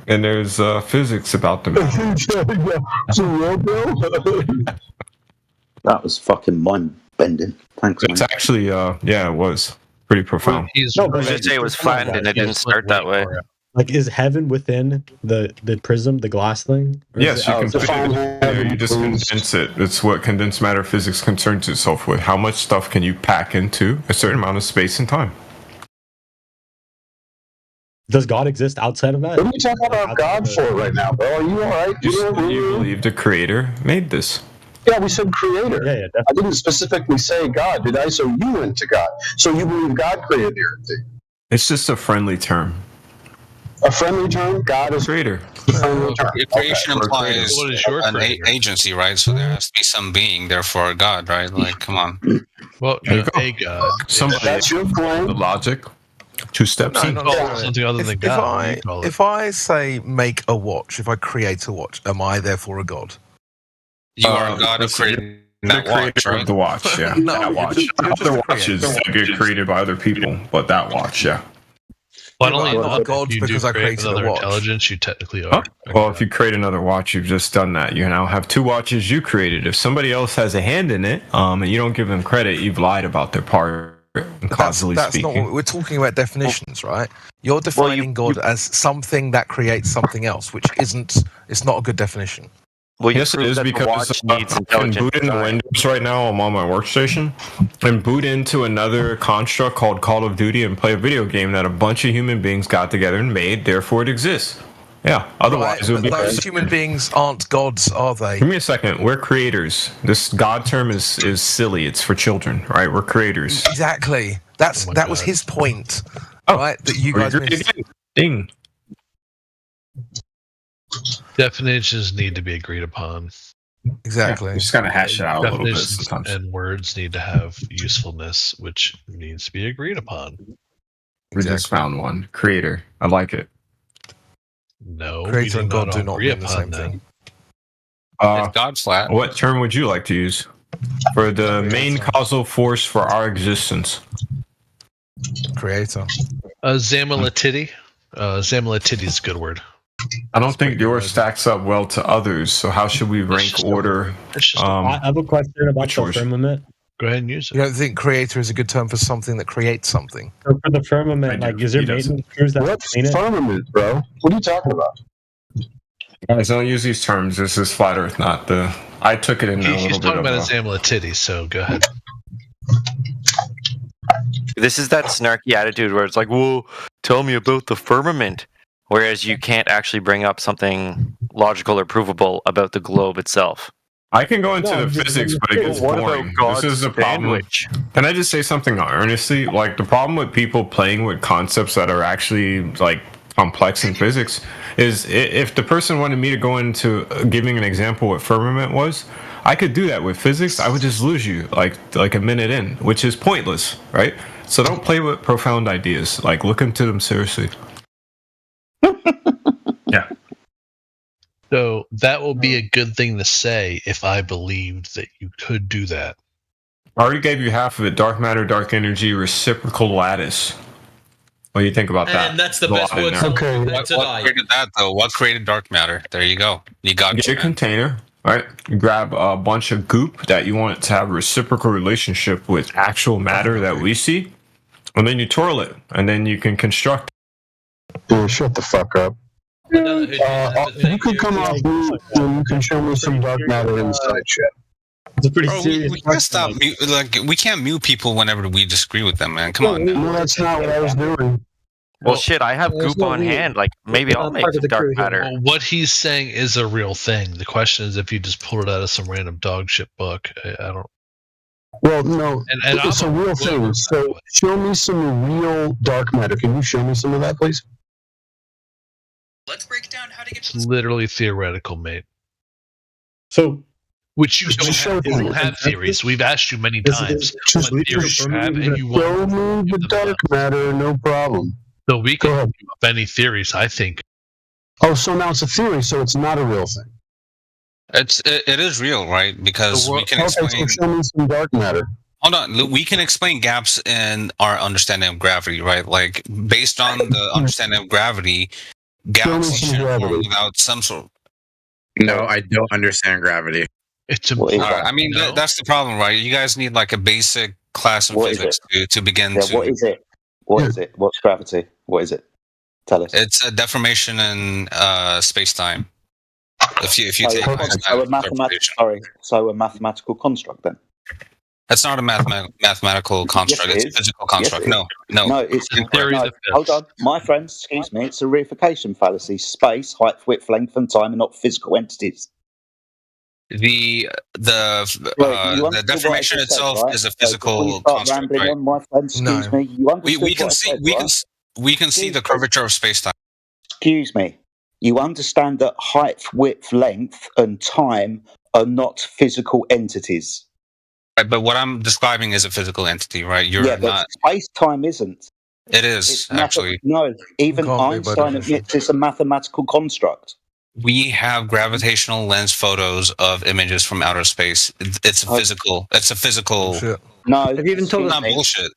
and there's physics about them. That was fucking mind-bending. Thanks, It's man. actually, yeah, it was pretty profound. I was just say it was flattened and it didn't start that way. Like, is heaven within the prism, the glass thing? Or Yes, you can put it in there, you just condense it. It's what condensed matter physics concerns itself with. How much stuff can you pack into a certain amount of space and time? Does God exist outside of that? What are you talking about God for right now, bro? Are you all right? You believe the creator made this. Yeah, we said creator. Yeah, definitely. I didn't specifically say God, did I? So you went to God. So you believe God created the earth? It's just a friendly term. A friendly term? God is Creator. a friendly term. Creation implies What is your an creator? agency, right? So there has to be some being, therefore God, right? Like, come on. Well, a God. Somebody, That's your claim. the logic. 2 steps. You call it something other than God. If I say make a watch, if I create a watch, am I therefore a god? You are a God of creating that watch, right? Of the watch, yeah. No, that watch. you're just Other a creator. watches that get created by other people, but that watch, yeah. Well, Yeah, only but I'm not a god you because do I created a another watch. intelligence, you technically Huh? are. Well, if you create another watch, you've just done that. You now have 2 watches you created. If somebody else has a hand in it, and you don't give them credit, you've lied about their part. Causally That's speaking. not what we're talking about. Definitions, right? You're defining God as something that creates something else, which isn't. It's not a good definition. Well, yes, it is because I can boot into Windows right now. I'm on my workstation and boot into another construct called Call of Duty and play a video game that a bunch of human beings got together and made. Therefore, it exists. Yeah. Otherwise, Right, it would be. those human beings aren't gods, are they? Give me a second. We're creators. This God term is silly. It's for children, right? We're creators. Exactly. That was his point, right? That you guys missed. Ding. Definitions need to be agreed upon. Exactly. Yeah, just gotta hash it out a little bit Definitions sometimes. and words need to have usefulness, which needs to be agreed upon. We just found one. Creator. I like it. No, Creator and God do not agree mean the upon same that. thing. It's God flat. What term would you like to use for the main causal force for our existence? Creator. Zamalatiti. Zamalatiti is a good word. I don't think yours stacks up well to others, so how should we rank order? I have a question about the firmament. Go ahead and use it. You don't think creator is a good term for something that creates something? So for the firmament, like, is there maintenance crews that What's clean it? firmament, bro? What are you talking about? Guys, don't use these terms. This is flat Earth, not the. I took it in a He's little bit talking of about a. a Zamalatiti, so go ahead. This is that snarky attitude where it's like, "Whoa, tell me about the firmament," whereas you can't actually bring up something logical or provable about the globe itself. I can go into the physics, but it gets What boring. about God's This is the problem. sandwich? Can I just say something earnestly? Like, the problem with people playing with concepts that are actually like complex in physics is if the person wanted me to go into giving an example what firmament was, I could do that with physics. I would just lose you like a minute in, which is pointless, right? So don't play with profound ideas. Like, look into them seriously. Yeah. So that will be a good thing to say if I believed that you could do that. I already gave you half of it. Dark matter, dark energy, reciprocal lattice. What do you think about that? And that's the There's a best lot in word there. to What die. created that, though? What created dark matter? There you go. You got Get your container, right? You grab a bunch of goop that you want it to have a reciprocal relationship with actual matter that we see, and then you twirl it, and then you can construct. Dude, shut the fuck up. You could come off mute and you can show me some dark matter inside shit. It's a pretty Bro, serious we can't stop. We can't mute people whenever we disagree with them, man. Come on. No, that's not what I was doing. Well, shit, I have there's goop no on need. hand. Like, maybe I'll I'm make part of some the crew dark here. matter. Well, what he's saying is a real thing. The question is if you just pull it out of some random dog shit book. I don't. Well, no, And it's a I'm real thing. So show me some real dark matter. Can you show me some of that, please? Let's break down how to get It's literally theoretical, mate. So, Which you Just don't show have. You me. don't have theories. We've asked you many times Just what theories you have, and you show won't. me the dark matter, no problem. So we Go can ahead. give up any theories, I think. Oh, so now it's a theory, so it's not a real thing. It is real, right? Because we can Okay, so explain. show me some dark matter. Hold on, we can explain gaps in our understanding of gravity, right? Like based on the understanding of gravity, galaxy some shouldn't form gravity. without some sort. No, I don't understand gravity. It's What is important. that? I mean, that's the problem, right? You guys need like a basic class in What is physics to begin Yeah, to. what is it? What is it? What's gravity? What is it? Tell us. It's a deformation in space-time. If you take So a mathematical construct then? that's not a mathematical construct. Yes, it It's a is. physical construct. Yes, No. No, it's The theory no. of the Hold fifths. on, my friends. Excuse me. It's a reification fallacy. Space, height, width, length, and time are not physical entities. The deformation itself is a physical construct, right? On, my friends, excuse me. You understood We can see we can see the curvature of space-time. Excuse me. You understand that height, width, length, and time are not physical entities. Right, but what I'm describing is a physical entity, right? You're not. Space-time isn't. It is actually. No, even Einstein admits it's a mathematical construct. We have gravitational lens photos of images from outer space. It's a physical. It's a physical. Bullshit. No, have you even told It's us? not bullshit.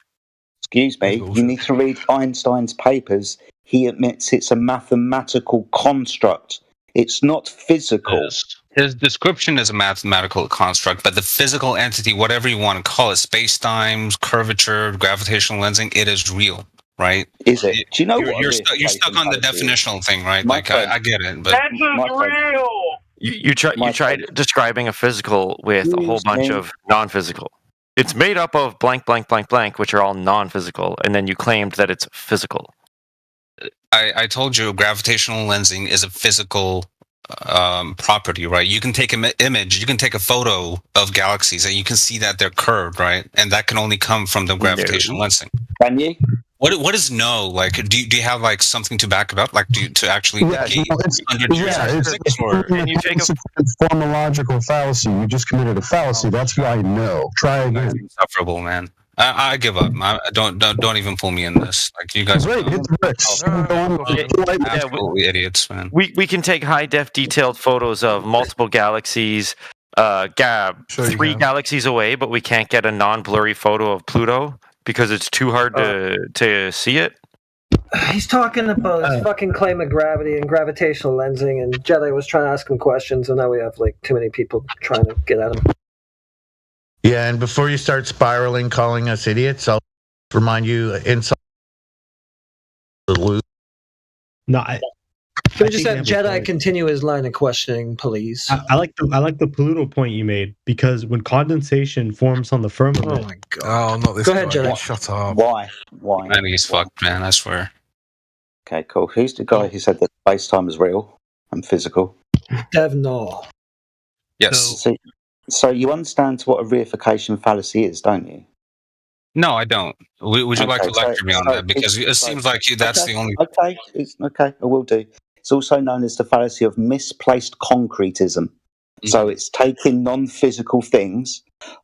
Excuse me. You need to read Einstein's papers. He admits it's a mathematical construct. It's not physical. Yes. His description is a mathematical construct, but the physical entity, whatever you want to call it, space-time, curvature, gravitational lensing, it is real, right? Is it? Do you know what you're stuck on the definitional thing, right? Like I get it, but This is real. You tried describing a physical with a whole bunch of non-physical. It's made up of blank, blank, blank, blank, which are all non-physical, and then you claimed that it's physical. I told you gravitational lensing is a physical property, right? You can take an image, you can take a photo of galaxies, and you can see that they're curved, right? And that can only come from the gravitational lensing. Can you? What is no? Like, do you have like something to back it up? Like, to actually it's formological fallacy. You just committed a fallacy. That's why no. Try again. Insufferable, man. I give up. Don't even pull me in this. Like, you guys Great, hit the bricks. absolutely idiots, man. We can take high-def detailed photos of multiple galaxies, three galaxies away, but we can't get a non-blurry photo of Pluto because it's too hard to see it. He's talking about his fucking claim of gravity and gravitational lensing, and Jedi was trying to ask him questions, and now we have like too many people trying to get at him. Yeah, and before you start spiraling, calling us idiots, I'll remind you inside the loop. No, Can we just have Jedi continue his line of questioning, please? I like the Pluto point you made, because when condensation forms on the firmament. Oh my god! Oh, not this. Go ahead, guy. Jedi. Shut up. Why? Man, he's fucked, man. I swear. Okay, cool. Who's the guy who said that space-time is real and physical? Dev no. Yes. So you understand what a reification fallacy is, don't you? No, I don't. Would you like to lecture me on that? Because it seems like that's the only. Okay, I will do. It's also known as the fallacy of misplaced concretism. So it's taking non-physical things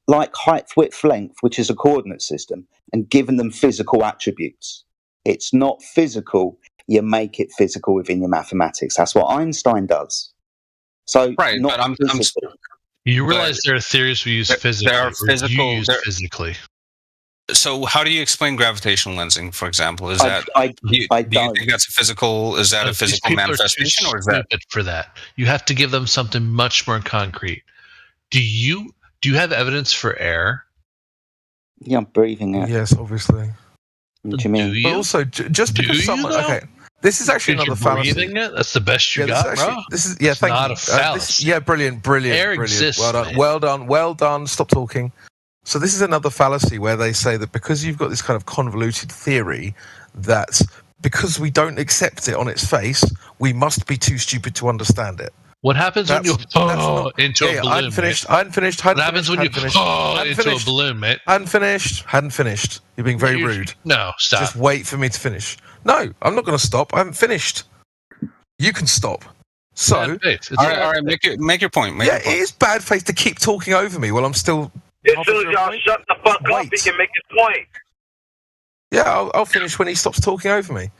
like height, width, length, which is a coordinate system, and giving them physical attributes. It's not physical. You make it physical within your mathematics. That's what Einstein does. So right, not but physical. You realize there are theories we use physically. There are physical. You use physically. So, how do you explain gravitational lensing, for example? Is that do you think that's a physical? Is that a physical manifestation, or is that for that? You have to give them something much more concrete. Do you have evidence for air? Yeah, I'm breathing it. Yes, obviously. What do you mean? But also, just because someone. Okay, this is actually another fallacy. Breathing it? That's the best you got, bro. This is thank not you. A fallacy. Brilliant. Air exists. Well done. Stop talking. So this is another fallacy where they say that because you've got this kind of convoluted theory that because we don't accept it on its face, we must be too stupid to understand it. What happens when you into a balloon? I hadn't finished. What happens when you into a balloon, mate? Hadn't finished. You're being very rude. No, stop. Just wait for me to finish. No, I'm not going to stop. I haven't finished. You can stop. So, all right, make your point. It is bad faith to keep talking over me while I'm still. As soon as y'all shut the fuck up, he can make his point. Yeah, I'll finish when he stops talking over me.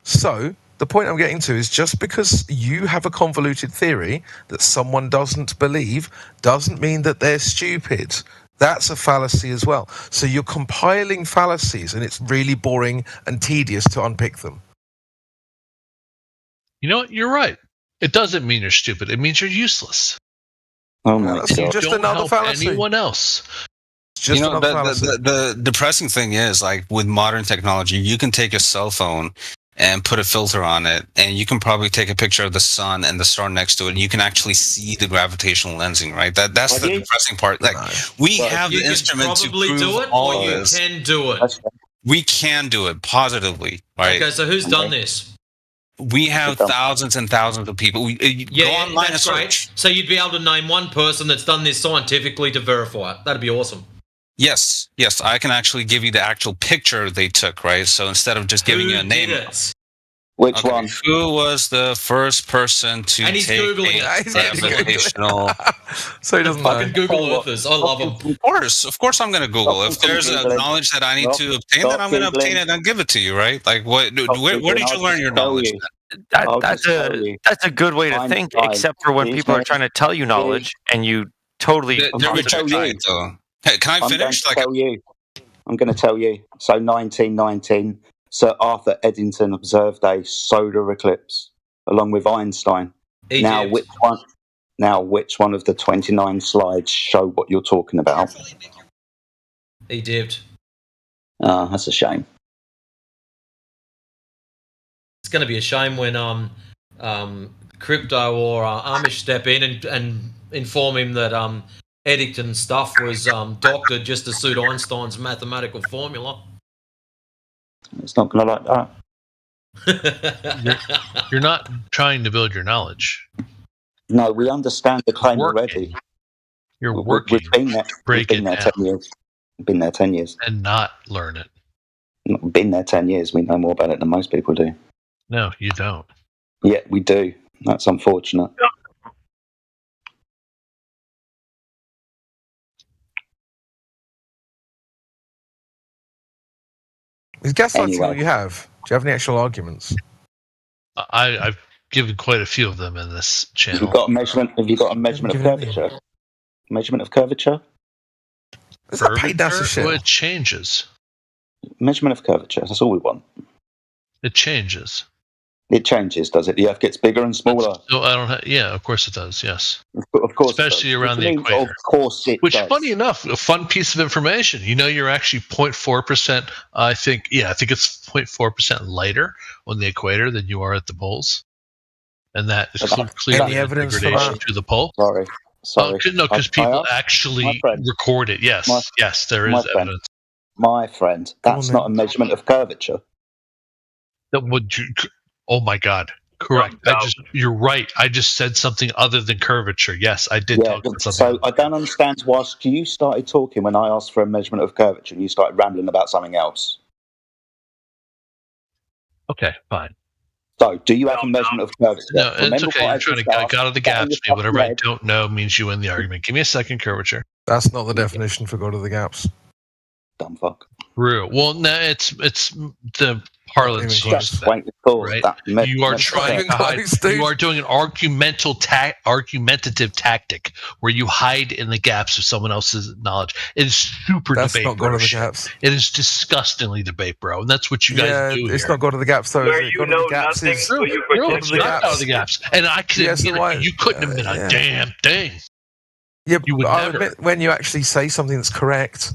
So, the point I'm getting to is just because you have a convoluted theory that someone doesn't believe doesn't mean that they're stupid. That's a fallacy as well. So you're compiling fallacies and it's really boring and tedious to unpick them. You know what? You're right. It doesn't mean you're stupid. It means you're useless. Oh my That's god! just Don't another help fallacy. anyone else. Just another fallacy. The depressing thing is, like, with modern technology, you can take a cell phone and put a filter on it, and you can probably take a picture of the sun and the star next to it, and you can actually see the gravitational lensing, right? That's the depressing part. Like, we have the instrument to prove do it, all or you this. can do it. We can do it positively, right? Okay, so who's done this? We have thousands and thousands of people. Go online that's and great. search. So you'd be able to name one person that's done this scientifically to verify it. That'd be awesome. Yes, I can actually give you the actual picture they took, right? So instead of just giving you a name. Which one? Who was the first person to And he's take Googling a it. gravitational... So he doesn't fucking Google Earthers. I love them. Of course I'm going to Google. If there's a knowledge that I need to obtain, then I'm going to obtain it and give it to you, right? Like, where did you learn your knowledge? That's a good way to think, except for when people are trying to tell you knowledge and you totally... They're rejecting it, though. Hey, can I finish? I'm going to tell you. So 1919, Sir Arthur Eddington observed a solar eclipse along with Einstein. Now which one of the 29 slides show what you're talking about? He dipped. That's a shame. It's going to be a shame when Crypto or Amish step in and inform him that Eddington's stuff was doctored just to suit Einstein's mathematical formula. It's not going to like that. You're not trying to build your knowledge. No, we understand the claim already. You're working. We've been there 10 years. We've been there 10 years. And not learn it. We've been there 10 years. We know more about it than most people do. No, you don't. Yeah, we do. That's unfortunate. Is gaslighting all you have? Do you have any actual arguments? I've given quite a few of them in this channel. Have you got a measurement of curvature? Measurement of curvature? Is that paid down to shit? Well, it changes. Measurement of curvature. That's all we want. It changes. It changes, does it? The Earth gets bigger and smaller. So I don't. Yeah, of course it does. Yes, of course, especially around the equator. Of course, it Which, does. funny enough, a fun piece of information. You know, you're actually 0.4%. I think it's 0.4% lighter on the equator than you are at the poles, and that is clearly evidence degradation to the pole. Sorry. No, because people actually record it. Yes, yes, there is evidence. My friend, that's not a measurement of curvature. That would. Oh my God! Correct. You're right. I just said something other than curvature. Yes, I did talk about something. So I don't understand why you started talking when I asked for a measurement of curvature, and you started rambling about something else. Okay, fine. So, do you have a measurement of curvature? No, it's okay. You're trying to get out of the gaps. Whatever I don't know means you win the argument. Give me a second, curvature. That's not the definition for go to the gaps. Dumb fuck. Real. Well, no, it's the parlance used right? You are trying to hide. You are doing an argumentative tactic where you hide in the gaps of someone else's knowledge. It is super debate, not bro. go to the gaps. It is disgustingly debate, bro, and that's what you guys do. It's not go to the gaps, though. Where you know nothing, so you Really, it's not out of the gaps. And I could admit you couldn't have been a damn thing. Yeah, you would I'll never. admit when you actually say something that's correct.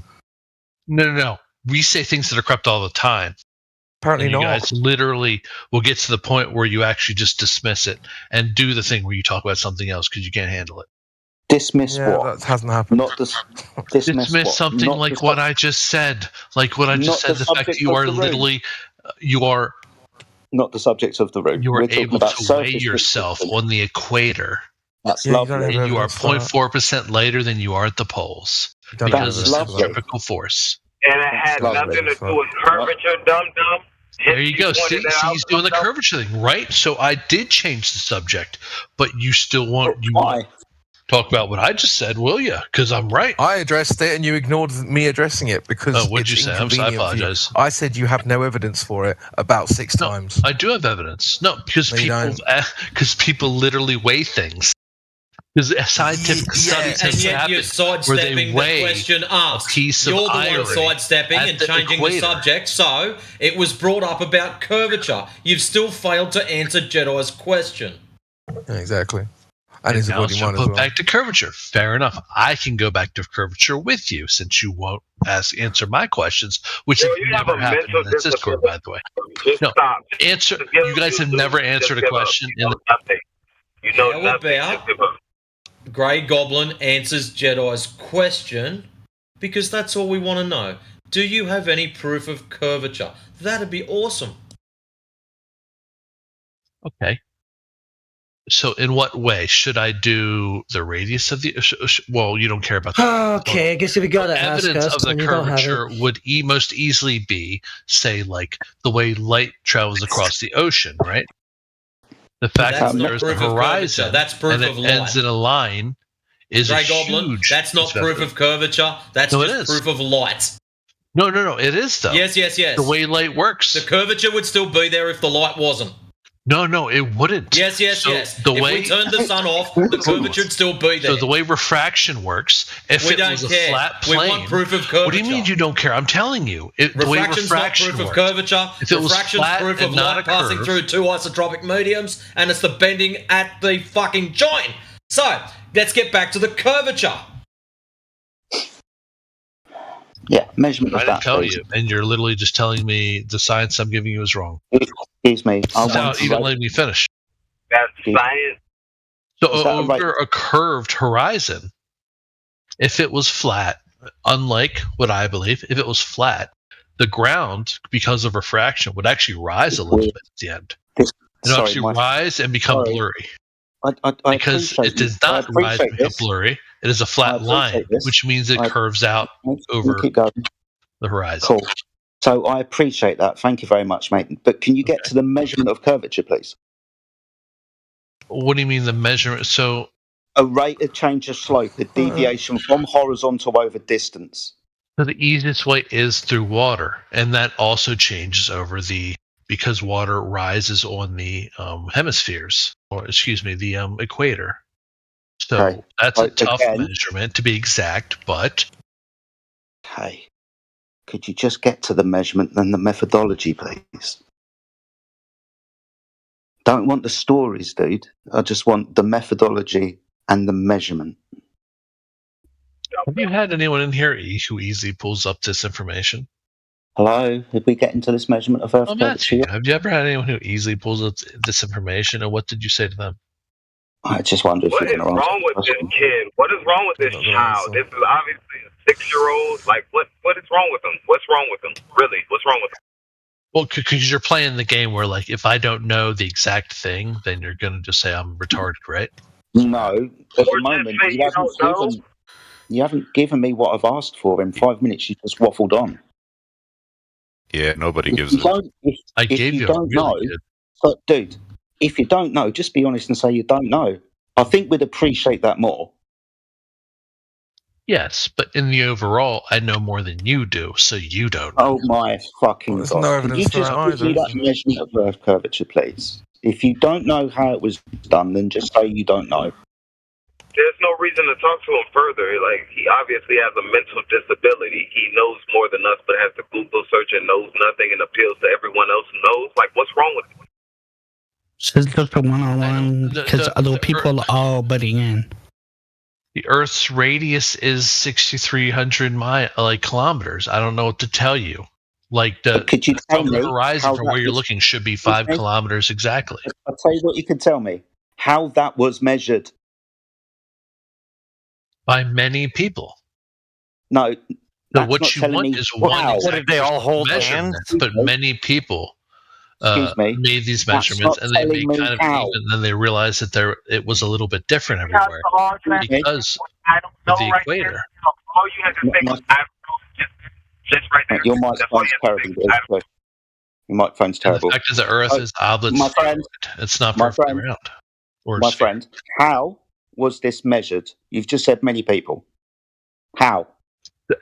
No. We say things that are correct all the time. Apparently and you not. guys literally will get to the point where you actually just dismiss it and do the thing where you talk about something else because you can't handle it. Dismiss what? That hasn't happened. Not dismiss something not like what I just said. Like what I just said. The fact that you are literally, you are not the subject of the room. You are able to weigh yourself on the equator. That's lovely. And you are 0.4% lighter than you are at the poles because of centrifugal force. And it had nothing to do with curvature, dum-dum. There you go. See, he's doing the curvature thing, right? So I did change the subject, but you still want to talk about what I just said, will you? Because I'm right. I addressed it, and you ignored me addressing it because. What did you say? I apologize. I said you have no evidence for it about 6 times. I do have evidence. No, because people literally weigh things. Because scientific studies have and yet happened you're where they sidestepping the weigh question asked. a piece You're of the one iron sidestepping at and the changing the equator. subject, so it was brought up about curvature. You've still failed to answer Jedi's question. Yeah, exactly. And he's now avoiding one as put well. back to curvature. Fair enough. I can go back to curvature with you since you won't answer my questions, which have never happened in this Discord, by the way. No, answer. You guys have never answered a question in the. How about Grey Goblin answers Jedi's question? Because that's all we want to know. Do you have any proof of curvature? That'd be awesome. Okay. So, in what way should I do the radius of the? Well, you don't care about that. Okay, I guess if you gotta ask Evidence us, of the then you don't have curvature it. would most easily be, say, like the way light travels across the ocean, right? The fact that there's a horizon that's proof and of it light. ends in a line is Grey a Goblin, huge. that's not proof of curvature. That's No, it just is. proof of light. No. It is though. Yes. The way light works. The curvature would still be there if the light wasn't. No, it wouldn't. Yes. So If the way we turned the sun off, the curvature would still be there. So the way refraction works, if We it don't was care. a flat plane, We want proof of curvature. What do you mean you don't care? I'm telling you, the way Refraction's refraction not proof works. of curvature. If it was Refraction's flat proof and of not light a passing curve, through two isotropic mediums, and it's the bending at the fucking joint. So let's get back to the curvature. Yeah, measurement of I didn't that. tell please. you, and you're literally just telling me the science I'm giving you is wrong. Excuse me. Without even letting me finish. That's science. So over a curved horizon, if it was flat, unlike what I believe, if it was flat, the ground, because of refraction, would actually rise a little bit at the end. It would actually rise and become blurry. Because it does not rise and become blurry. It is a flat line, which means it curves out over the horizon. Cool. So I appreciate that. Thank you very much, mate. But can you get to the measurement of curvature, please? What do you mean the measurement? So a rate of change of slope, a deviation from horizontal over distance. So the easiest way is through water, and that also changes over because water rises on the hemispheres, or excuse me, the equator. So that's a tough measurement to be exact, but. Hey, could you just get to the measurement and the methodology, please? Don't want the stories, dude. I just want the methodology and the measurement. Have you had anyone in here who easily pulls up this information? Hello? Did we get into this measurement of Earth curvature? Have you ever had anyone who easily pulls up this information, and what did you say to them? I just wonder if what is wrong with this kid? What is wrong with this child? This is obviously a 6-year-old. Like, what is wrong with him? What's wrong with him? Really, what's wrong with him? Well, because you're playing the game where, like, if I don't know the exact thing, then you're going to just say I'm retarded, right? No. At the moment, you haven't given me what I've asked for. In 5 minutes, you just waffled on. Yeah, nobody gives it. I gave you a really good. But, dude, if you don't know, just be honest and say you don't know. I think we'd appreciate that more. Yes, but in the overall, I know more than you do, so you don't. Oh my fucking God. No Can you just give me that measurement of Earth curvature, please? If you don't know how it was done, then just say you don't know. There's no reason to talk to him further. Like, he obviously has a mental disability. He knows more than us, but has to Google search and knows nothing and appeals to everyone else who knows. Like, what's wrong with him? Says just a one-on-one because other people are all butting in. The Earth's radius is 6,300 kilometers. I don't know what to tell you. Like could you tell me horizon from where you're looking should be 5 kilometers exactly. I'll tell you what you can tell me. How that was measured. By many people. No. So what you want is one What did they all hold hands? But many people made these measurements, and they made kind of even. Then they realized that it was a little bit different everywhere because of the equator. All you have to say was, I don't know, just right there. Your microphone's terrible. Your microphone's terrible. The fact is, the Earth is obligate. My friend, it's not perfectly round. My friend, how was this measured? You've just said many people. How?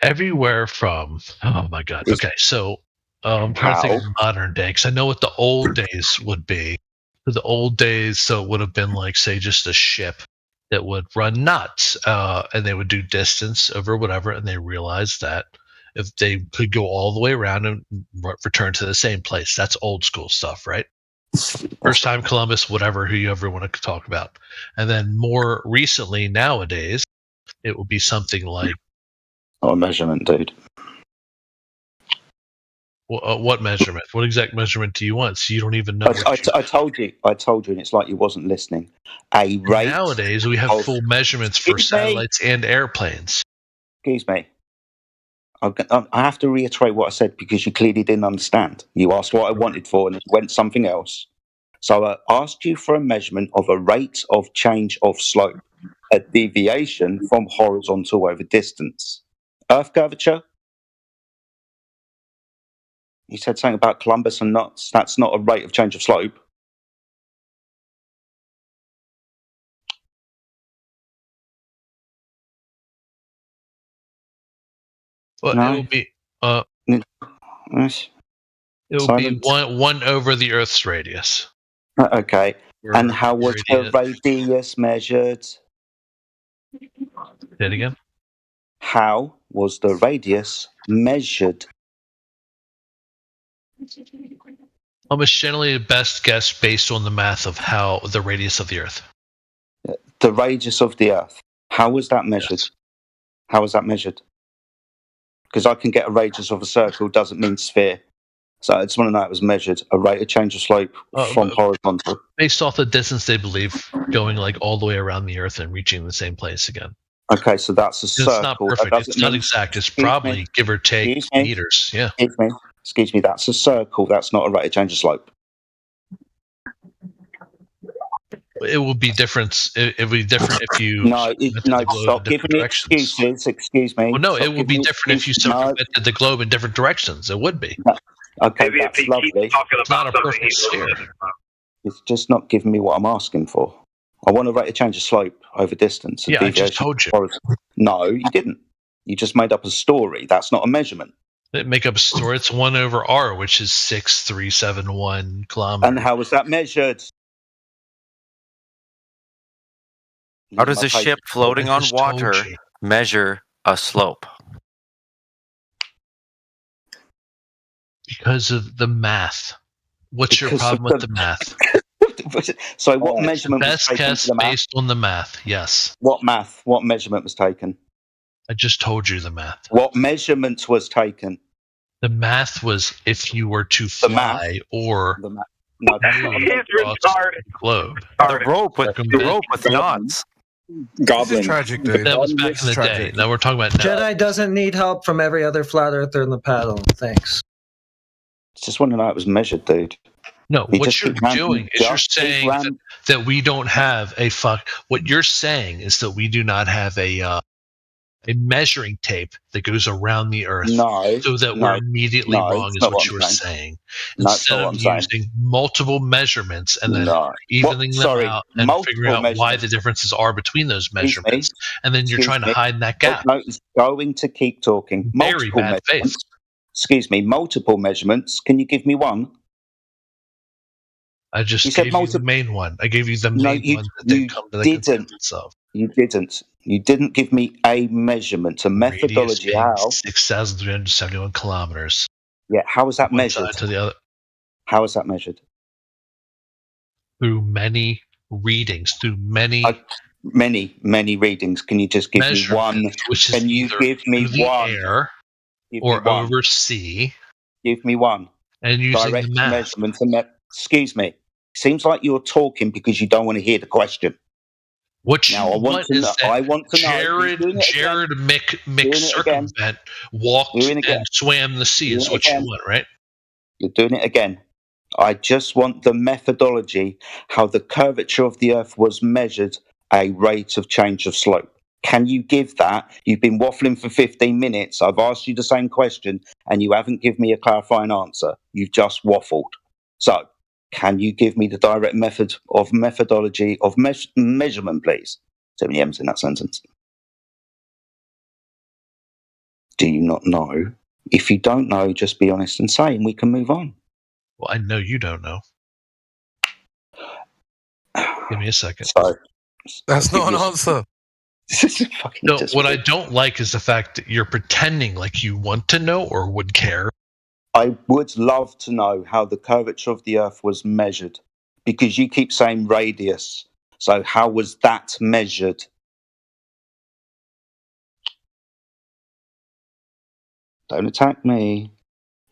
Everywhere from. Oh my God. Okay, so. I'm trying to think of modern day, because I know what the old days would be. For the old days, so it would have been like, say, just a ship. that would run nuts, and they would do distance over whatever, and they realized that if they could go all the way around and return to the same place, that's old school stuff, right? First time Columbus, whatever, who you ever want to talk about. And then more recently, nowadays, it will be something like... Not a measurement, dude. What measurement? What exact measurement do you want? So you don't even know. I told you, and it's like you wasn't listening. A rate. Nowadays, we have full measurements for satellites and airplanes. Excuse me. I have to reiterate what I said because you clearly didn't understand. You asked what I wanted for, and it went something else. So I asked you for a measurement of a rate of change of slope, a deviation from horizontal over distance. Earth curvature? You said something about Columbus and nuts. That's not a rate of change of slope. Well, no? It will be one over the Earth's radius. Okay. And how was the radius measured? Say it again. How was the radius measured? Almost generally the best guess based on the math of how the radius of the Earth. The radius of the Earth. How was that measured? Yes. How was that measured? Because I can get a radius of a circle doesn't mean sphere. So I just want to know how it was measured. A rate of change of slope from horizontal. Based off the distance they believe going like all the way around the Earth and reaching the same place again. Okay, so that's a circle. It's not perfect. It's not exact. It's probably give or take meters. Yeah. Excuse me. That's a circle. That's not a rate of change of slope. It will be different. It will be different if you stop giving me excuses. Excuse me. Well, no, it will be different if you circumvented the globe in different directions. It would be. Okay, that's lovely. It's not a perfect sphere. It's just not giving me what I'm asking for. I want a rate of change of slope over distance. Yeah, I just told you. No, you didn't. You just made up a story. That's not a measurement. Make up a story. It's 1 over r, which is 6,371 kilometers. And how was that measured? How does a ship floating on water measure a slope? Because of the math. What's your problem with the math? So what measurement was taken? Best guess based on the math, yes. What math? What measurement was taken? I just told you the math. What measurement was taken? The math was if you were to fly or... No, that's not the globe. The rope with knots. Goblin. This is tragic, dude. That was back in the day. Now we're talking about now. Jedi doesn't need help from every other flat earther in the paddle. Thanks. Just want to know it was measured, dude. No, what you're doing is you're saying that we don't have a What you're saying is that we do not have a measuring tape that goes around the Earth, so that we're immediately wrong. Is what you were saying. Instead of using multiple measurements and then evening them out and figuring out why the differences are between those measurements, and then you're trying to hide in that gap. No, it's going to keep talking. Very bad faith. Excuse me, multiple measurements. Can you give me one? I just gave you the main one. I gave you the main one that didn't come to the consensus of. You didn't. You didn't give me a measurement, a methodology. How? 6,371 kilometers. Yeah, how was that measured? To the other. How was that measured? Through many readings, many readings. Can you just give me one? Can you give me one? Air or over sea. Give me one. And using direct the math. Measurement. Excuse me. Seems like you're talking because you don't want to hear the question. I want to know. Jared McCircumvent walked and swam the sea is what you want, right? You're doing it again. I just want the methodology, how the curvature of the Earth was measured, a rate of change of slope. Can you give that? You've been waffling for 15 minutes. I've asked you the same question, and you haven't given me a clarifying answer. You've just waffled. So, can you give me the direct methodology of measurement, please? So many M's in that sentence. Do you not know? If you don't know, just be honest and say, and we can move on. Well, I know you don't know. Give me a second. So, That's not an answer. No, what I don't like is the fact that you're pretending like you want to know or would care. I would love to know how the curvature of the Earth was measured, because you keep saying radius. So how was that measured? Don't attack me.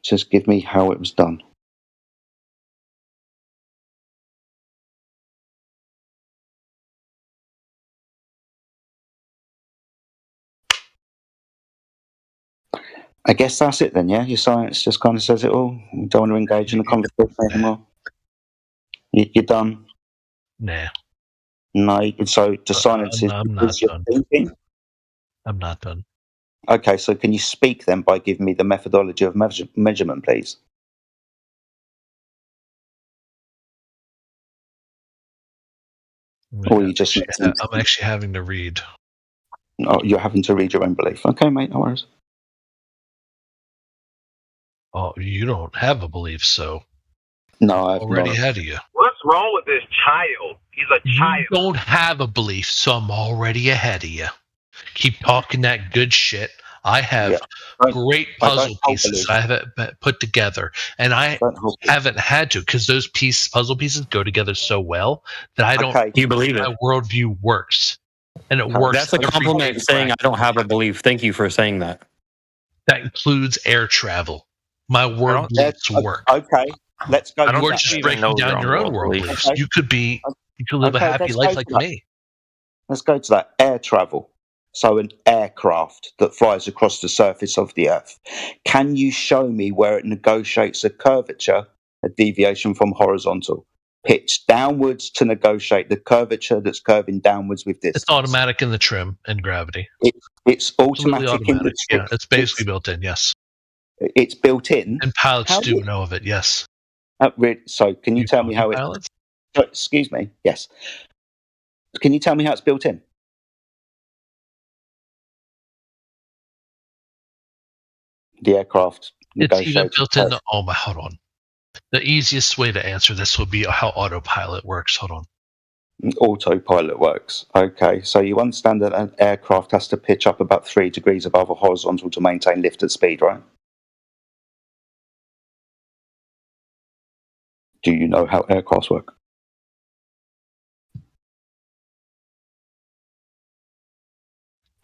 Just give me how it was done. I guess that's it then, yeah? Your science just kind of says it all? You don't want to engage in the conversation anymore? You're done? Nah. No, so the silence is I'm not done. Thinking? I'm not done. Okay, so can you speak then by giving me the methodology of measurement, please? Or you just... I'm actually having to read. Oh, you're having to read your own belief. Okay, mate, no worries. Oh, you don't have a belief, so... No, I've already not. ahead of you. What's wrong with this child? He's a child. You don't have a belief, so I'm already ahead of you. Keep talking that good shit. I have great puzzle pieces I have put together, and I haven't had to, because those puzzle pieces go together so well that I don't. You believe it? My worldview works, and it works. That's a compliment saying I don't have a belief. Thank you for saying that. That includes air travel. My world beliefs work. Okay, let's go. You're just breaking down your own world beliefs. Okay. You could live a happy life like me. Let's go to that air travel. So an aircraft that flies across the surface of the Earth. Can you show me where it negotiates a curvature, a deviation from horizontal, pitched downwards to negotiate the curvature that's curving downwards with distance? It's automatic in the trim and gravity. It's automatic in the trim. Yeah, it's basically built in, yes. It's built in? And pilots do know of it, yes. So can you tell me how pilots? Excuse me, yes. Can you tell me how it's built in? The aircraft. It's even built in. Oh my! Hold on. The easiest way to answer this would be how autopilot works. Hold on. Autopilot works. Okay, so you understand that an aircraft has to pitch up about 3 degrees above a horizontal to maintain lift at speed, right? Do you know how aircrafts work?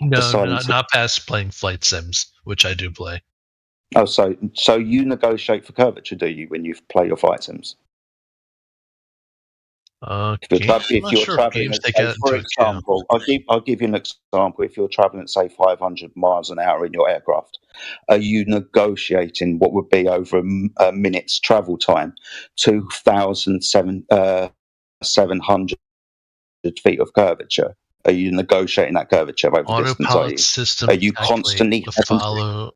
No, not past playing flight sims, which I do play. Oh, so you negotiate for curvature, do you, when you play your flight sims? If you're traveling, for example, I'll give you an example. If you're traveling at, say, 500 miles an hour in your aircraft, are you negotiating what would be over a minute's travel time, 2,700 feet of curvature? Are you negotiating that curvature over distance? System are you constantly follow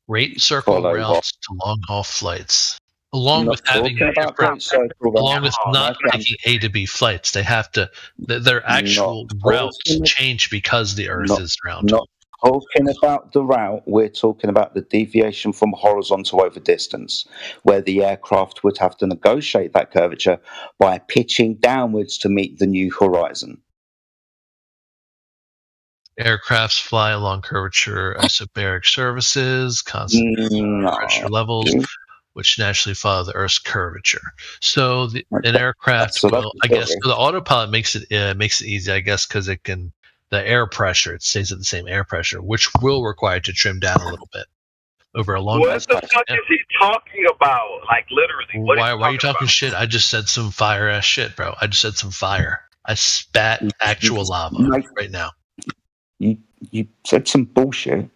rate circle routes to long haul flights? Along with having not taking A to B flights, they have to. Their actual routes change because the Earth is round. Not talking about the route. We're talking about the deviation from horizontal over distance, where the aircraft would have to negotiate that curvature by pitching downwards to meet the new horizon. Aircrafts fly along curvature isobaric surfaces, constant pressure levels, which naturally follow the Earth's curvature. So an aircraft will, I guess, so the autopilot makes it easy, I guess, because it can the air pressure, it stays at the same air pressure, which will require to trim down a little bit over a long. What the fuck is he talking about? Like literally, why are you talking shit? I just said some fire ass shit, bro. I just said some fire. I spat actual lava right now. You said some bullshit.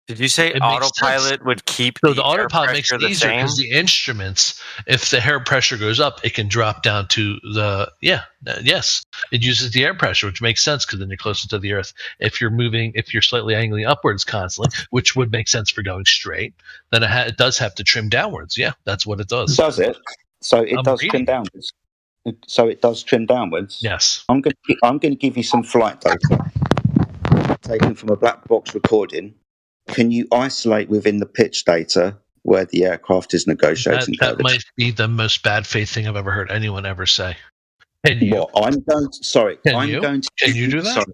Did you say autopilot would keep the autopilot makes it easier because the instruments, if the air pressure goes up, it can drop down to the yes. It uses the air pressure, which makes sense because then you're closer to the Earth. If you're slightly angling upwards constantly, which would make sense for going straight, then it does have to trim downwards. Yeah, that's what it does. Does it? So it does trim downwards. So it does trim downwards. Yes. I'm going to give you some flight data taken from a black box recording. Can you isolate within the pitch data where the aircraft is negotiating? That might be the most bad faith thing I've ever heard anyone ever say. Can you? What I'm going to, sorry, Can I'm you? going to. Can you do that? Sorry,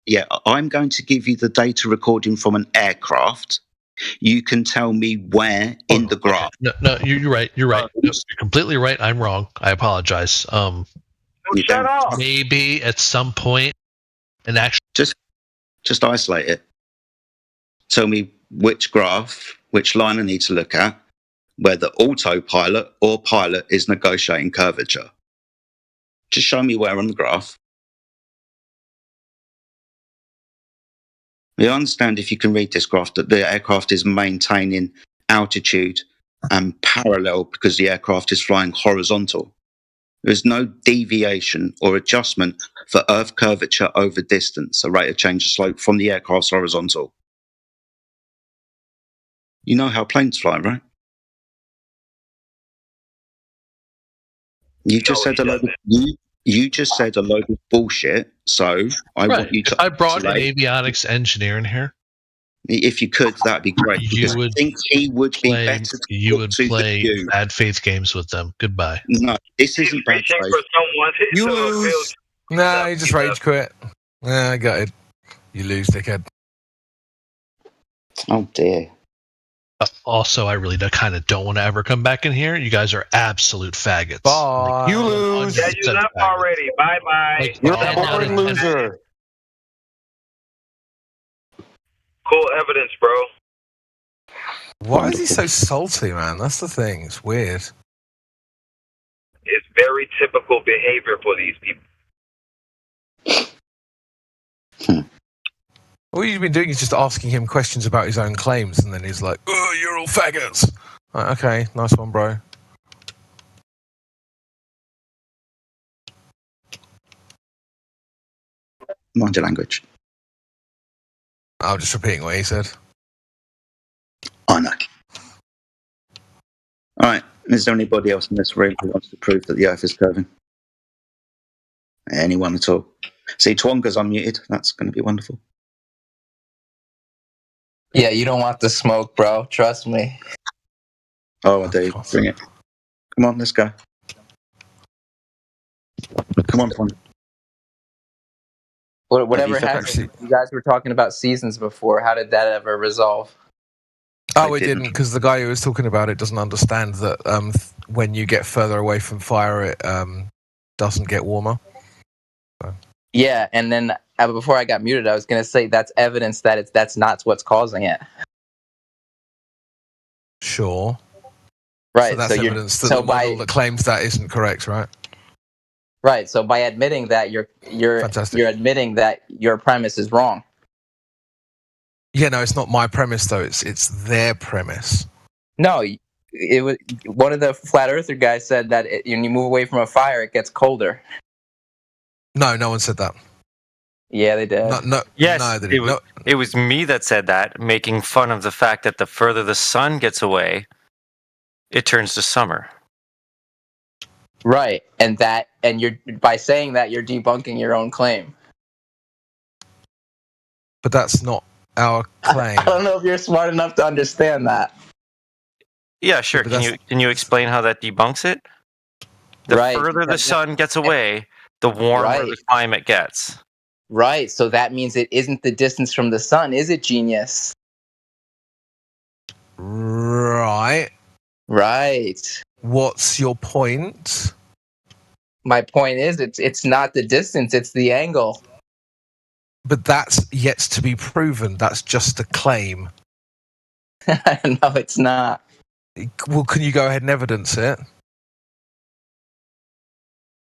yeah, I'm going to give you the data recording from an aircraft. You can tell me where in the graph. Okay. No, you're right. You're right. No, you're completely right. I'm wrong. I apologize. Shut up. Maybe at some point, an actual just isolate it. Tell me which graph, which line I need to look at, whether autopilot or pilot is negotiating curvature. Just show me where on the graph. I understand if you can read this graph that the aircraft is maintaining altitude and parallel because the aircraft is flying horizontal. There is no deviation or adjustment for Earth curvature over distance, a rate of change of slope from the aircraft's horizontal. You know how planes fly, right? You just said a load of, you just said a load of bullshit, so I want you to... If I brought an avionics engineer in here, if you could, that'd be great. You would I think he would be better to you would to play you. bad faith games with them. Goodbye. No, this isn't bad faith. You lose. Nah, you just rage quit. Nah, I got it. You lose, dickhead. Oh dear. Also, I really kind of don't want to ever come back in here. You guys are absolute faggots. Bye. You lose. Yeah, you left already. Bye bye. You're a boring loser. Cool evidence, bro. Why is he so salty, man? That's the thing. It's weird. It's very typical behavior for these people. All you've been doing is just asking him questions about his own claims, and then he's like, "Oh, you're all faggots." Like, okay, nice one, bro. Mind your language. I'm just repeating what he said. I know. All right. Is there anybody else in this room who wants to prove that the Earth is curving? Anyone at all? See, Twonga's unmuted. That's going to be wonderful. Yeah, you don't want the smoke, bro. Trust me. Oh, I do. Bring it. Come on, let's go. Come on, Twonga. Whatever happened, you guys were talking about seasons before. How did that ever resolve? Oh, it didn't, because the guy who was talking about it doesn't understand that when you get further away from fire, it doesn't get warmer. So. Yeah, and then before I got muted, I was going to say that's evidence that that's not what's causing it. Sure. Right. So that's evidence that the model that claims that isn't correct, right? Right. So by admitting that, you're admitting that your premise is wrong. Yeah, no, it's not my premise though. It's their premise. No, it was one of the flat earther guys said that when you move away from a fire, it gets colder. No, no one said that. Yeah, they did. No, yes, no, they didn't. It was me that said that, making fun of the fact that the further the sun gets away, it turns to summer. Right, and you're by saying that you're debunking your own claim. But that's not our claim. I don't know if you're smart enough to understand that. Yeah, sure. Can you explain how that debunks it? The further the sun gets away, the warmer the climate gets. Right, so that means it isn't the distance from the sun, is it, genius? Right. Right. What's your point? My point is it's not the distance, it's the angle. But that's yet to be proven. That's just a claim. No, it's not. Well, can you go ahead and evidence it?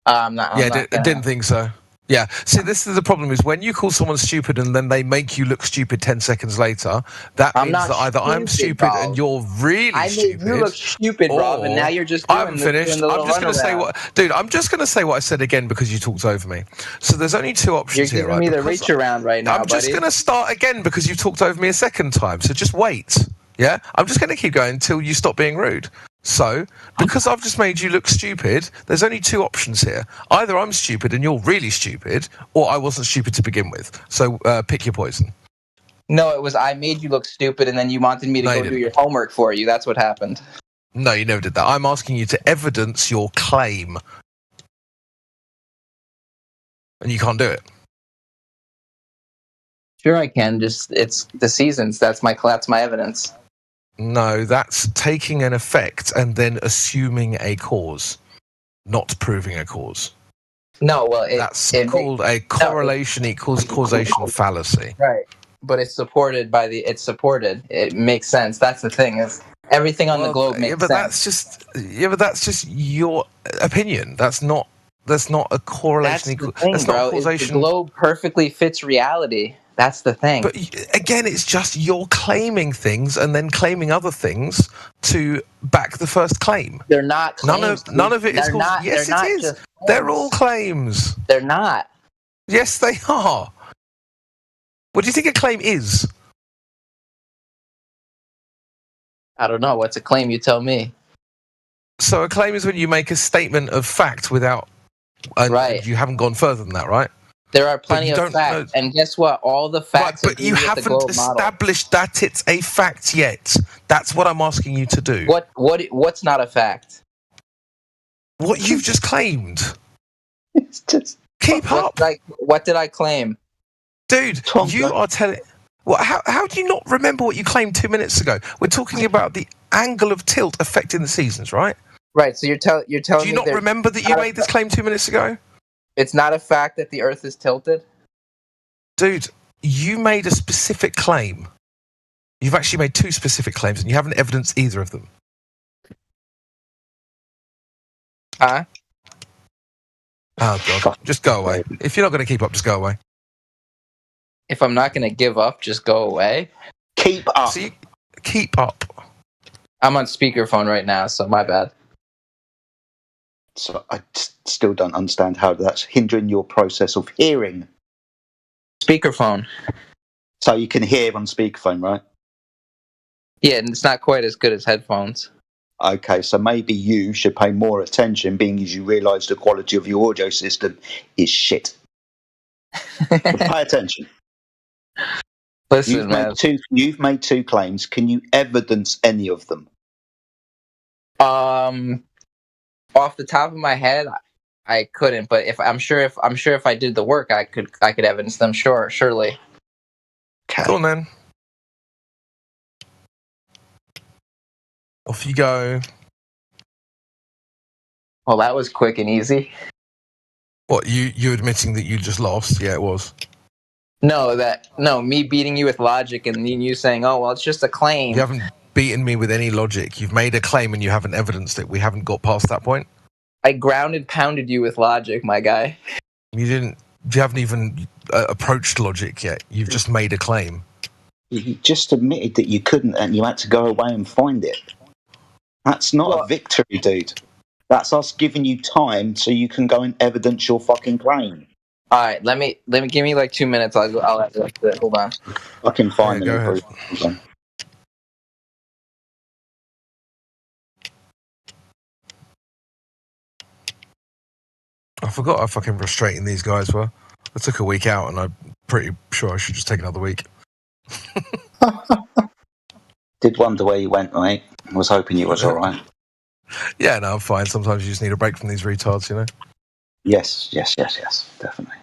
I'm not. I didn't think so. Yeah. See, this is the problem: is when you call someone stupid and then they make you look stupid 10 seconds later. That means that either I'm stupid and you're really stupid. I made you look stupid, Rob, and now you're just. I haven't finished. I'm just going to say dude. I'm just going to say what I said again because you talked over me. So there's only two options here. You're giving me the reach around right now, I'm just going to start again because you've talked over me a second time. So just wait. Yeah, I'm just going to keep going until you stop being rude. So, because I've just made you look stupid, there's only two options here. Either I'm stupid and you're really stupid, or I wasn't stupid to begin with. So, pick your poison. No, it was I made you look stupid and then you wanted me to go do your homework for you. That's what happened. No, you never did that. I'm asking you to evidence your claim. and you can't do it. Sure, I can. Just it's the seasons. That's my evidence. No, that's taking an effect and then assuming a cause, not proving a cause. No, well, that's called a correlation equals causation fallacy. Right, but it's supported by the. It's supported. It makes sense. That's the thing. Is everything on the globe makes sense. But that's just your opinion. That's not a correlation. That's not causation. The globe perfectly fits reality. That's the thing. But again, it's just you're claiming things and then claiming other things to back the first claim. They're not claims. None of it is. Yes, it is. They're all claims. They're not. Yes, they are. What do you think a claim is? I don't know. What's a claim? You tell me. So a claim is when you make a statement of fact without, right? You haven't gone further than that, right? There are plenty of facts, and guess what? All the facts. Right, but you haven't established that it's a fact yet. That's what I'm asking you to do. What's not a fact? What you've just claimed. It's just keep up. What did I claim, dude? You are telling. Well, how do you not remember what you claimed 2 minutes ago? We're talking about the angle of tilt affecting the seasons, right? Right. So you're telling. Do you not remember that you made this claim 2 minutes ago? It's not a fact that the Earth is tilted? Dude, you made a specific claim. You've actually made 2 specific claims, and you haven't evidenced either of them. Huh? Oh, God. Just go away. If you're not going to keep up, just go away. If I'm not going to give up, just go away? Keep up. See, keep up. I'm on speakerphone right now, so my bad. So I still don't understand how that's hindering your process of hearing. Speakerphone. So you can hear on speakerphone, right? Yeah, and it's not quite as good as headphones. Okay, so maybe you should pay more attention, being as you realise the quality of your audio system is shit. Pay attention. Listen, you've made 2 claims. Can you evidence any of them? Off the top of my head, I couldn't. But if I did the work, I could evidence them. Surely. Okay. Go on then. Off you go. Well, that was quick and easy. What, you admitting that you just lost? Yeah, it was. No, me beating you with logic and you saying, "Oh, well, it's just a claim." You haven't beaten me with any logic. You've made a claim and you haven't evidenced it. We haven't got past that point. I pounded you with logic, my guy. You haven't even approached logic yet. You've just made a claim. You just admitted that you couldn't, and you had to go away and find it. That's not a victory, dude. That's us giving you time so you can go and evidence your fucking claim. All right, let me give me like 2 minutes. I'll have to hold on. I can find go ahead. I forgot how fucking frustrating these guys were. I took a week out, and I'm pretty sure I should just take another week. Did wonder where you went, mate. I was hoping you was all right. Yeah, no, I'm fine. Sometimes you just need a break from these retards, you know? Yes, definitely.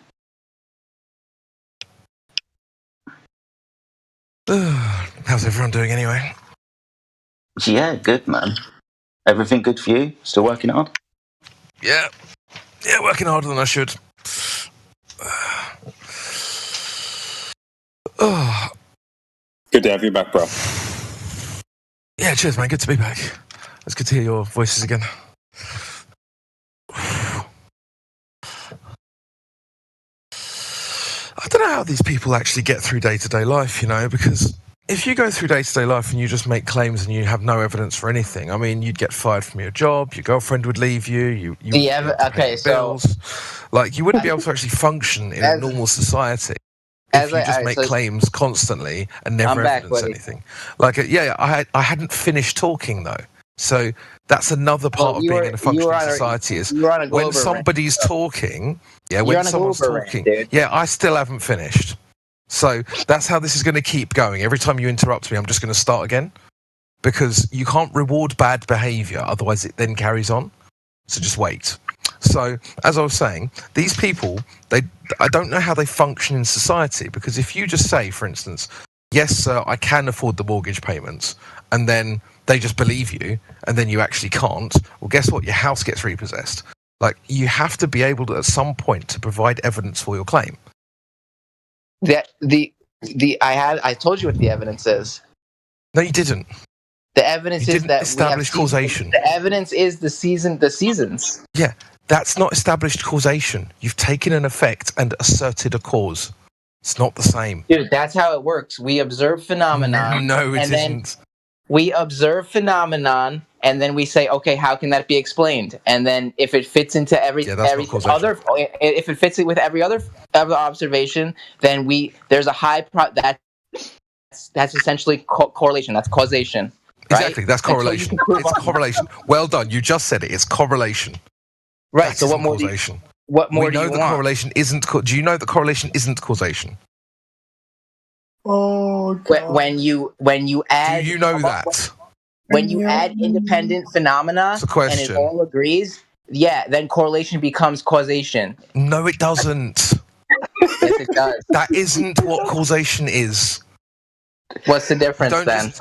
How's everyone doing anyway? Yeah, good, man. Everything good for you? Still working hard? Yeah, working harder than I should. Good to have you back, bro. Yeah, cheers, man. Good to be back. It's good to hear your voices again. I don't know how these people actually get through day-to-day life, you know, because if you go through day-to-day life and you just make claims and you have no evidence for anything, I mean, you'd get fired from your job, your girlfriend would leave you, bills. Like, you wouldn't be able to actually function in a normal society if you just make claims constantly and never evidence anything. Like, I hadn't finished talking, though. So that's another part of being in a functioning society is when somebody's talking, when someone's talking, I still haven't finished. So that's how this is going to keep going. Every time you interrupt me, I'm just going to start again because you can't reward bad behavior. Otherwise, it then carries on. So just wait. So, as I was saying, these people, I don't know how they function in society, because if you just say, for instance, yes, sir, I can afford the mortgage payments, and then they just believe you, and then you actually can't, well, guess what? Your house gets repossessed. Like, you have to be able to, at some point, to provide evidence for your claim. I told you what the evidence is. No, you didn't. The evidence is that establish causation. The evidence is the seasons. Yeah, that's not established causation. You've taken an effect and asserted a cause. It's not the same. Dude, that's how it works. We observe phenomenon. No, it isn't. We observe phenomenon, and then we say, okay, how can that be explained? And then if it fits into if it fits with every other observation, then there's a high that's essentially correlation. That's causation. Right? Exactly, that's correlation. It's correlation. Well done. You just said it. It's correlation. Right. That so what more? Causation. What more we do know you that want? Correlation isn't. Do you know that correlation isn't causation? Oh, God. When you add. Do you know that? When you add independent phenomena and it all agrees, then correlation becomes causation. No, it doesn't. Yes, it does. That isn't what causation is. What's the difference then?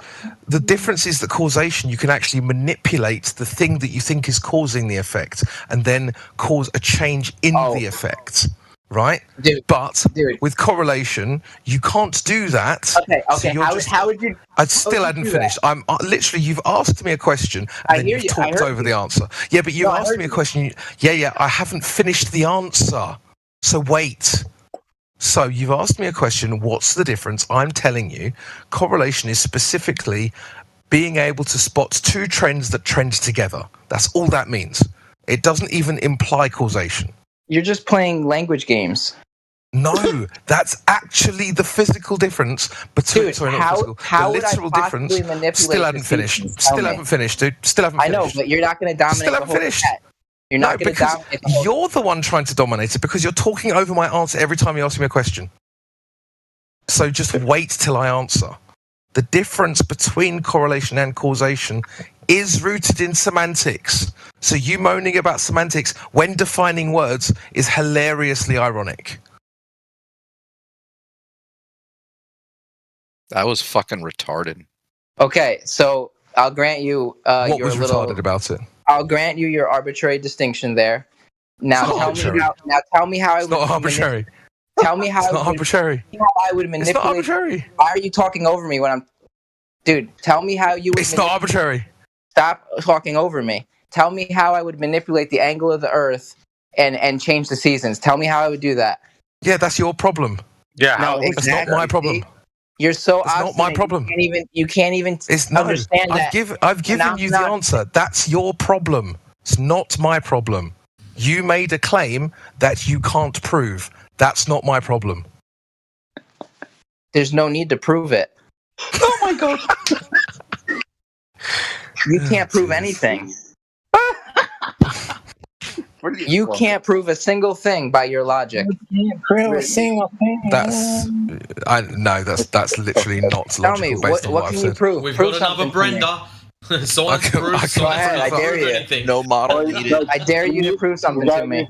The difference is that causation, you can actually manipulate the thing that you think is causing the effect and then cause a change in the effect, right? With correlation, you can't do that. Okay. So how would you? I still hadn't finished. I'm literally. You've asked me a question and then you've talked over the answer. Yeah, but you asked me a question. Yeah. I haven't finished the answer. So wait. So you've asked me a question, what's the difference? I'm telling you, correlation is specifically being able to spot two trends that trend together. That's all that means. It doesn't even imply causation. You're just playing language games. No, that's actually the physical difference between the literal difference. Still haven't finished. Still haven't finished, dude. Still haven't finished. I know, but you're not going to dominate the whole chat. You're not going to dominate the whole. You're the one trying to dominate it because you're talking over my answer every time you ask me a question. So just wait till I answer. The difference between correlation and causation is rooted in semantics. So you moaning about semantics when defining words is hilariously ironic. That was fucking retarded. Okay, so I'll grant you. What was retarded about it? I'll grant you your arbitrary distinction there. Now tell me how. It's not arbitrary. Tell me how. It's not arbitrary. How I would manipulate. It's not arbitrary. Why are you talking over me when I'm? Dude, tell me how you would. It's not arbitrary. Stop talking over me. Tell me how I would manipulate the angle of the Earth and change the seasons. Tell me how I would do that. Yeah, that's your problem. Yeah, no, exactly. That's not my problem. You're so it's not my problem. You can't even understand that. I've given you the answer. That's your problem. It's not my problem. You made a claim that you can't prove. That's not my problem. There's no need to prove it. Oh my God. You can't prove anything. You can't prove a single thing by your logic. You can't prove a single thing. That's literally not logical. Tell me, what can you prove? We've prove got another Brenda. Someone prove Go ahead, I dare you. Anything. No model needed. I dare you to prove something to me.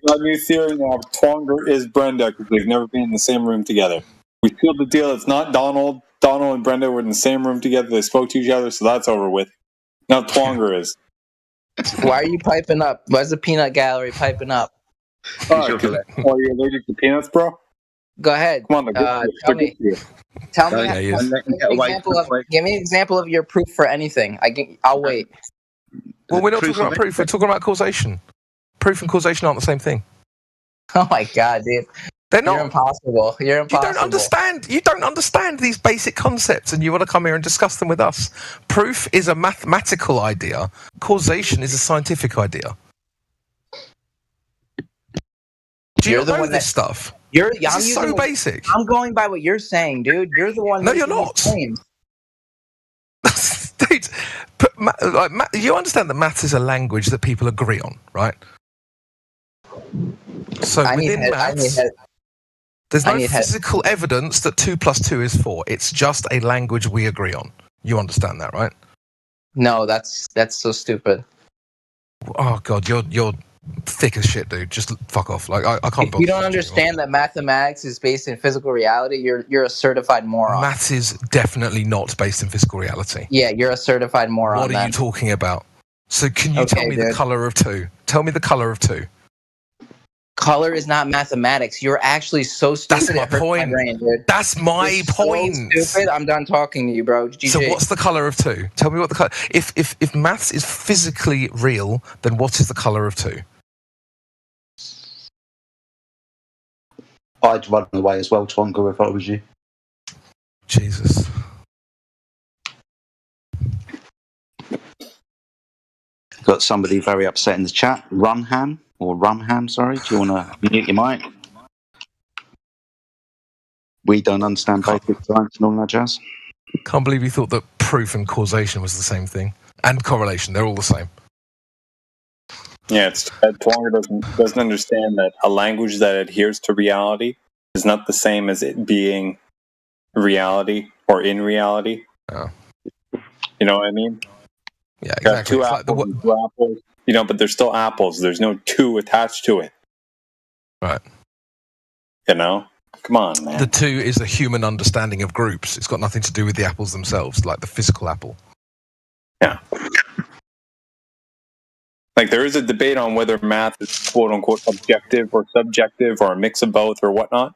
Got a new theory now. Twonger is Brenda because they've never been in the same room together. We sealed the deal. It's not Donald. Donald and Brenda were in the same room together. They spoke to each other, so that's over with. Now Twonger is. Why are you piping up? Why's the peanut gallery piping up? Oh, you're allergic to peanuts, bro? Go ahead. Come on, tell me. Give me an example of your proof for anything. I'll wait. Well, we're not talking about proof. We're talking about causation. Proof and causation aren't the same thing. Oh my God, dude. They're not. You're impossible. You're impossible. You don't understand these basic concepts, and you want to come here and discuss them with us. Proof is a mathematical idea. Causation is a scientific idea. Do you know this stuff? This is so basic. I'm going by what you're saying, dude. You're the one. No, you're not. Dude, you understand that math is a language that people agree on, right? So within maths, there's no physical evidence that 2 + 2 is 4. It's just a language we agree on. You understand that, right? No, that's so stupid. Oh God, you're thick as shit, dude. Just fuck off. Like I can't. If you don't understand that mathematics is based in physical reality, you're a certified moron. Maths is definitely not based in physical reality. Yeah, you're a certified moron. What are you talking about? So can you tell me the color of 2? Tell me the color of 2. Color is not mathematics. You're actually so stupid. That's my point. My brain, dude. That's my point. So stupid. I'm done talking to you, bro. GG. So what's the color of 2? Tell me what the color. If maths is physically real, then what is the color of 2? I'd run away as well, Tonga, if I was you. Jesus. Got somebody very upset in the chat. Rumham, sorry. Do you want to mute your mic? We don't understand basic science and all that jazz. Can't believe you thought that proof and causation was the same thing. And correlation, they're all the same. Yeah, it's Tonga doesn't understand that a language that adheres to reality is not the same as it being reality or in reality. Oh. You know what I mean? Yeah, exactly. Two apples, you know, but they're still apples. There's no 2 attached to it. Right. You know? Come on, man. The 2 is the human understanding of groups. It's got nothing to do with the apples themselves, like the physical apple. Yeah. Like, there is a debate on whether math is quote-unquote objective or subjective or a mix of both or whatnot.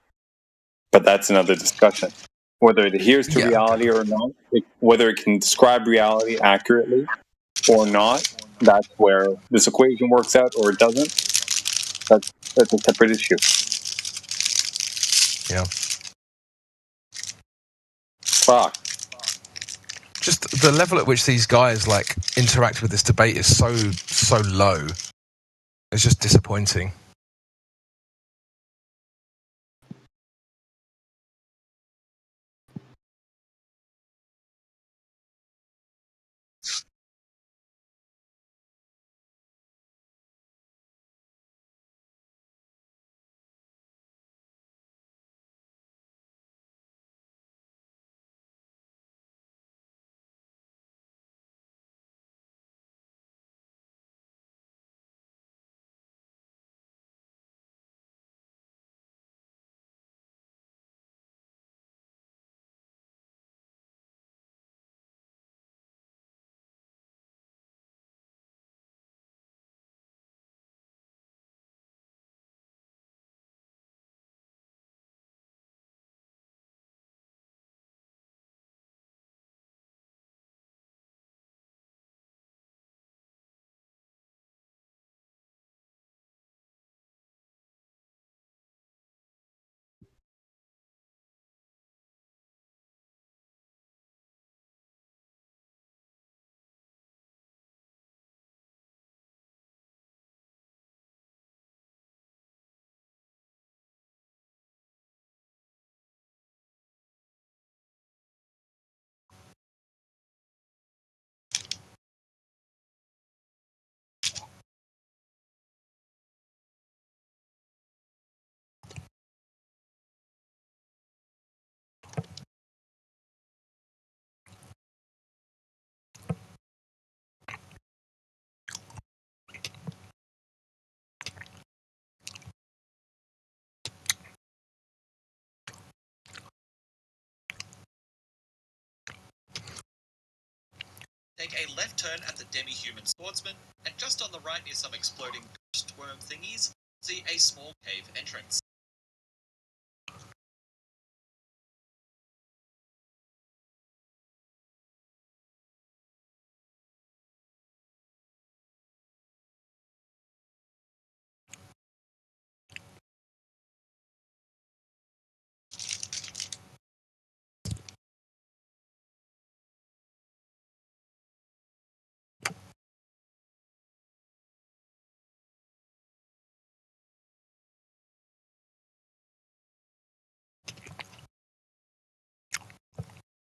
But that's another discussion. Whether it adheres to reality or not, whether it can describe reality accurately or not, that's where this equation works out or it doesn't. That's a separate issue. Yeah. Fuck. Just the level at which these guys like interact with this debate is so low. It's just disappointing. Take a left turn at the demi-human swordsman, and just on the right near some exploding ghost worm thingies, see a small cave entrance.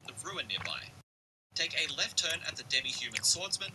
The ruin nearby. Take a left turn at the demi-human swordsman,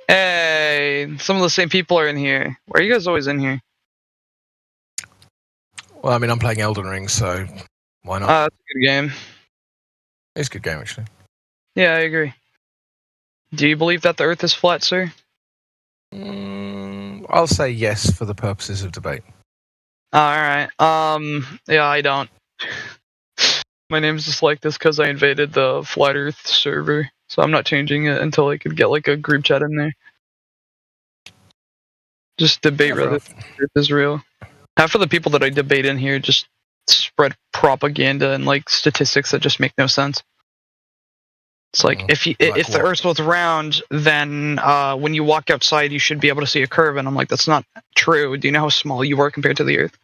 Hey, some of the same people are in here. Why are you guys always in here? Well, I mean, I'm playing Elden Ring, so why not? It's a good game. It's a good game, actually. Yeah, I agree. Do you believe that the Earth is flat, sir? I'll say yes for the purposes of debate. Alright. Yeah, I don't. My name's just like this because I invaded the Flat Earth server, so I'm not changing it until I could get like a group chat in there. Just debate whether the Earth is real. Half of the people that I debate in here just spread propaganda and like statistics that just make no sense. It's like if the Earth was round, then when you walk outside, you should be able to see a curve, and I'm like, that's not true. Do you know how small you are compared to the Earth?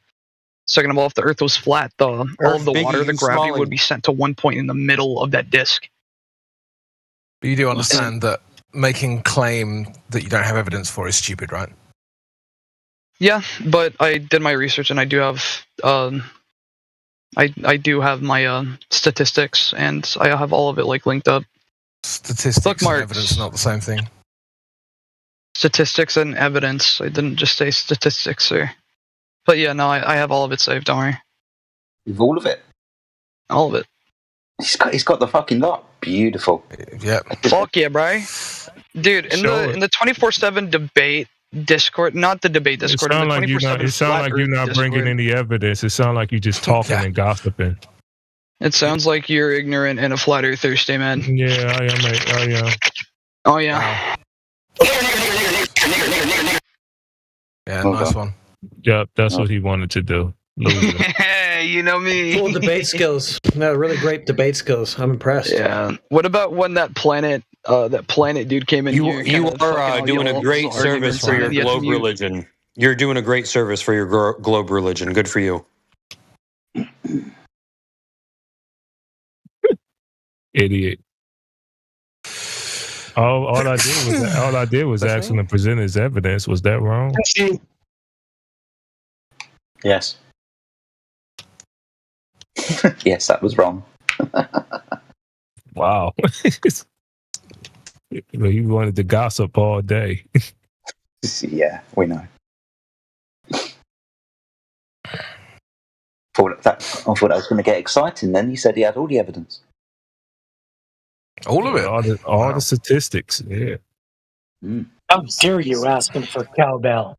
Second of all, if the Earth was flat, all of the water, the gravity would be sent to one point in the middle of that disk. But you do understand that making claim that you don't have evidence for is stupid, right? Yeah, but I did my research, and I do have I do have my statistics, and I have all of it like linked up. Statistics and evidence are not the same thing. Statistics and evidence. I didn't just say statistics, sir. But yeah, no, I have all of it saved. Don't worry. With all of it. All of it. He's got the fucking lot. Beautiful. Yeah. Fuck yeah, bro. Dude, in the 24/7 debate Discord, not the debate Discord. It sounds like you're not Discord. bringing any evidence. It sounds like you're just talking and gossiping. It sounds like you're ignorant and a flat earth Thursday, man. Yeah, I am, mate. I am. Oh yeah. Yeah, nice one. Yep, that's what he wanted to do. Hey, you know me. Cool debate skills. No, really great debate skills. I'm impressed. Yeah. What about when that planet dude came in here? You are doing a great service for your globe religion. You're doing a great service for your globe religion. Good for you. Idiot. All I did was ask him to present his evidence. Was that wrong? Yes. Yes, that was wrong. Wow. He wanted to gossip all day. Yeah, we know. I thought that was going to get exciting. Then you said he had all the evidence. All of it. All the statistics. Yeah. How dare you ask him for cowbell?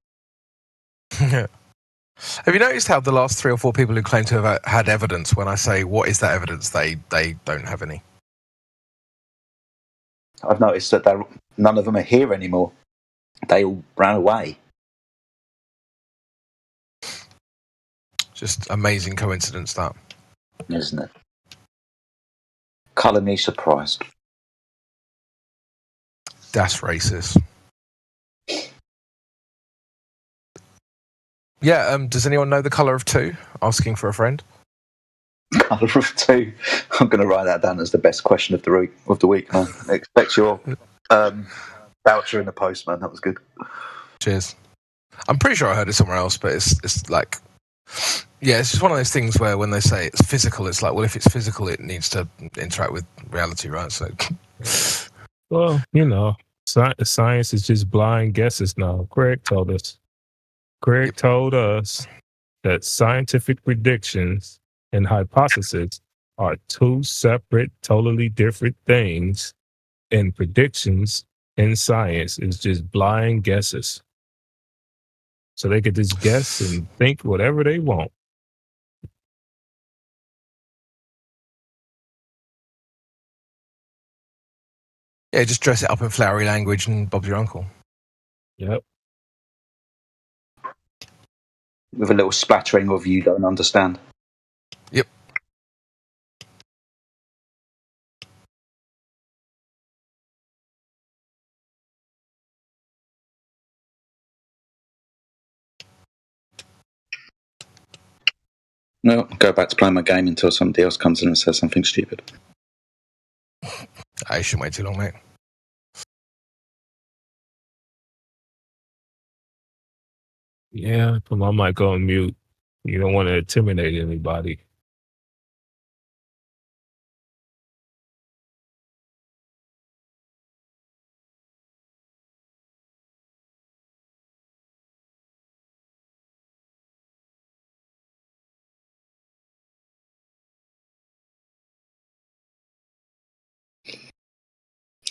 Have you noticed how the last 3 or 4 people who claim to have had evidence, when I say what is that evidence, they don't have any? I've noticed that none of them are here anymore. They all ran away. Just amazing coincidence, that. Isn't it? Colour me surprised. That's racist. Yeah, does anyone know the colour of 2? Asking for a friend. Colour of 2. I'm going to write that down as the best question of the week, man. Expect your voucher in the post, man. That was good. Cheers. I'm pretty sure I heard it somewhere else, but it's like, yeah, it's just one of those things where when they say it's physical, it's like, well, if it's physical, it needs to interact with reality, right? So, well, science is just blind guesses now. Greg told us. Greg told us that scientific predictions and hypotheses are two separate, totally different things, and predictions in science is just blind guesses. So they could just guess and think whatever they want. Yeah, just dress it up in flowery language and Bob's your uncle. Yep. With a little splattering of you don't understand. Yep. No, I'll go back to playing my game until somebody else comes in and says something stupid. I shouldn't wait too long, mate. Yeah, put my mic on mute. You don't want to intimidate anybody.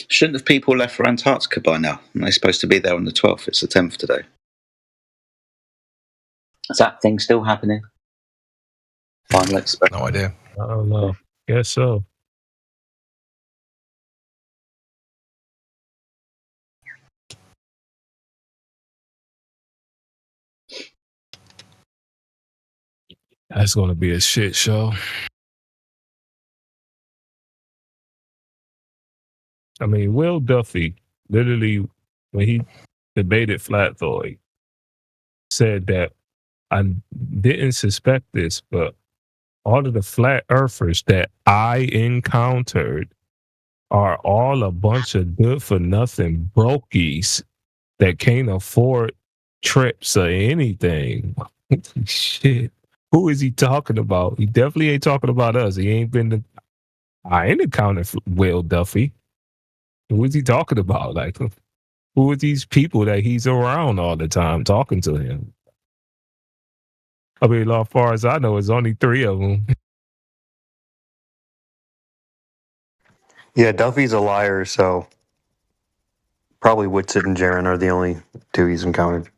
Shouldn't have people left for Antarctica by now? They're supposed to be there on the 12th. It's the 10th today. Is that thing still happening? Final experiment. No idea. I don't know. Guess so. That's going to be a shit show. I mean, Will Duffy, literally, when he debated Flatvoid, said that I didn't suspect this, but all of the flat earthers that I encountered are all a bunch of good for nothing brokies that can't afford trips or anything. Shit. Who is he talking about? He definitely ain't talking about us. He ain't been I ain't encountered Will Duffy. Who is he talking about? Like, who are these people that he's around all the time talking to him? I mean, as far as I know, it's only 3 of them. Yeah, Duffy's a liar, so probably Whitsitt and Jaron are the only 2 he's encountered.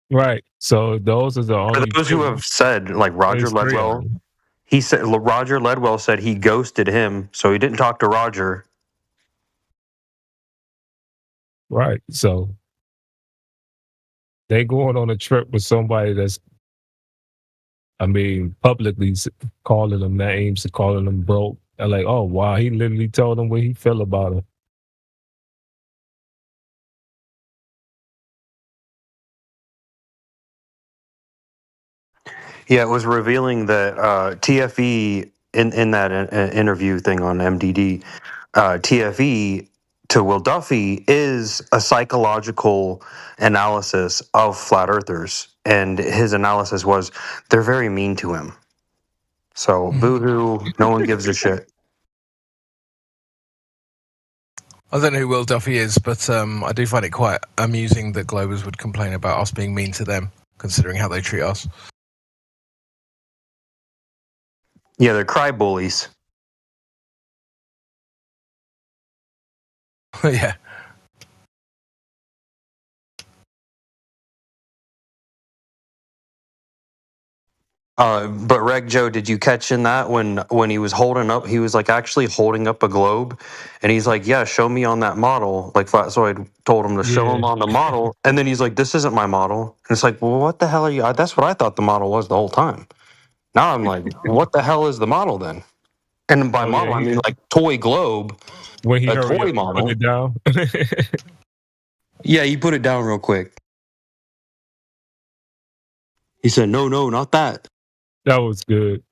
Right. So those are the only. For those who have said, like Roger Ledwell, he said Roger Ledwell said he ghosted him, so he didn't talk to Roger. Right. So they going on a trip with somebody that's, I mean, publicly calling them names and calling them broke. They're like, oh, wow, he literally told them what he felt about them. Yeah, it was revealing that TFE in that interview thing on MDD, TFE to Will Duffy is a psychological analysis of flat earthers, and his analysis was they're very mean to him. So boo-hoo, no one gives a shit. I don't know who Will Duffy is, but I do find it quite amusing that Globers would complain about us being mean to them, considering how they treat us. Yeah, they're cry bullies. Yeah. But Reg Joe, did you catch in that when he was holding up, he was like actually holding up a globe, and he's like, "Yeah, show me on that model." Like, so I told him to show him on the model, and then he's like, "This isn't my model." And it's like, well, what the hell are you? That's what I thought the model was the whole time. Now I'm like, what the hell is the model then? And by model, I mean like toy globe. When he a toy model. put it down. Yeah, he put it down real quick. He said, "No, not that." That was good.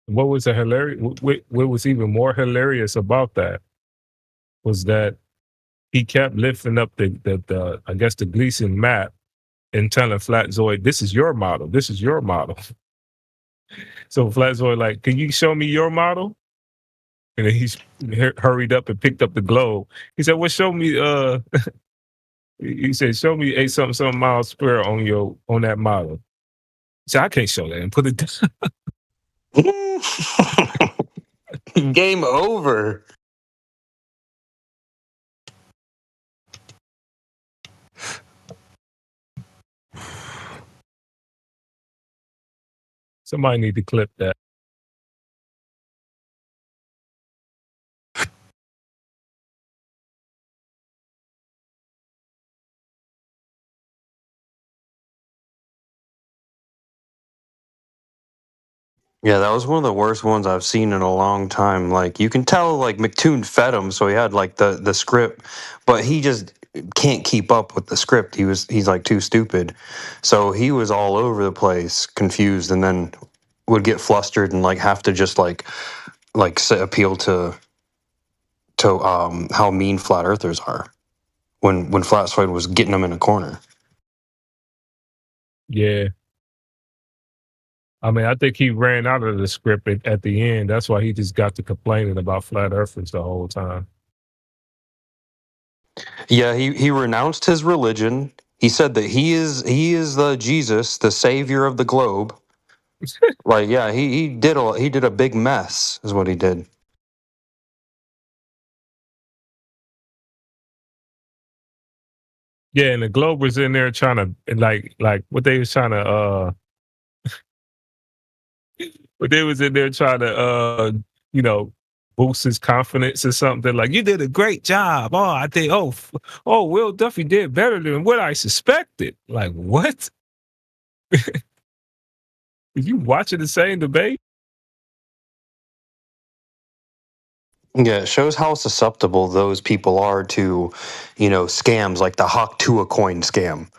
What was hilarious? What was even more hilarious about that was that he kept lifting up the I guess the Gleason map and telling Flatzoid, "This is your model. This is your model." So Flatzoid like, "Can you show me your model?" And then he hurried up and picked up the globe. He said, "Well, show me." He said, "Show me 8 something miles square on that model." He said, "I can't show that," and put it down. Game over. Somebody need to clip that. Yeah, that was one of the worst ones I've seen in a long time. Like, you can tell, like, McToon fed him, so he had, like, the script, but he just can't keep up with the script. He's like, too stupid. So he was all over the place, confused, and then would get flustered and, like, have to just, appeal to how mean flat earthers are when Flatzoid was getting them in a corner. Yeah. I mean, I think he ran out of the script at the end. That's why he just got to complaining about flat earthers the whole time. Yeah, he renounced his religion. He said that he is the Jesus, the savior of the globe. Like, yeah, he did a big mess, is what he did. Yeah, and the globe was in there trying to like what they was trying to but they was in there trying to boost his confidence or something. Like, "You did a great job. Oh, I think Will Duffy did better than what I suspected." Like, what? Did you watching the same debate? Yeah, it shows how susceptible those people are to, scams like the Hawk Tua coin scam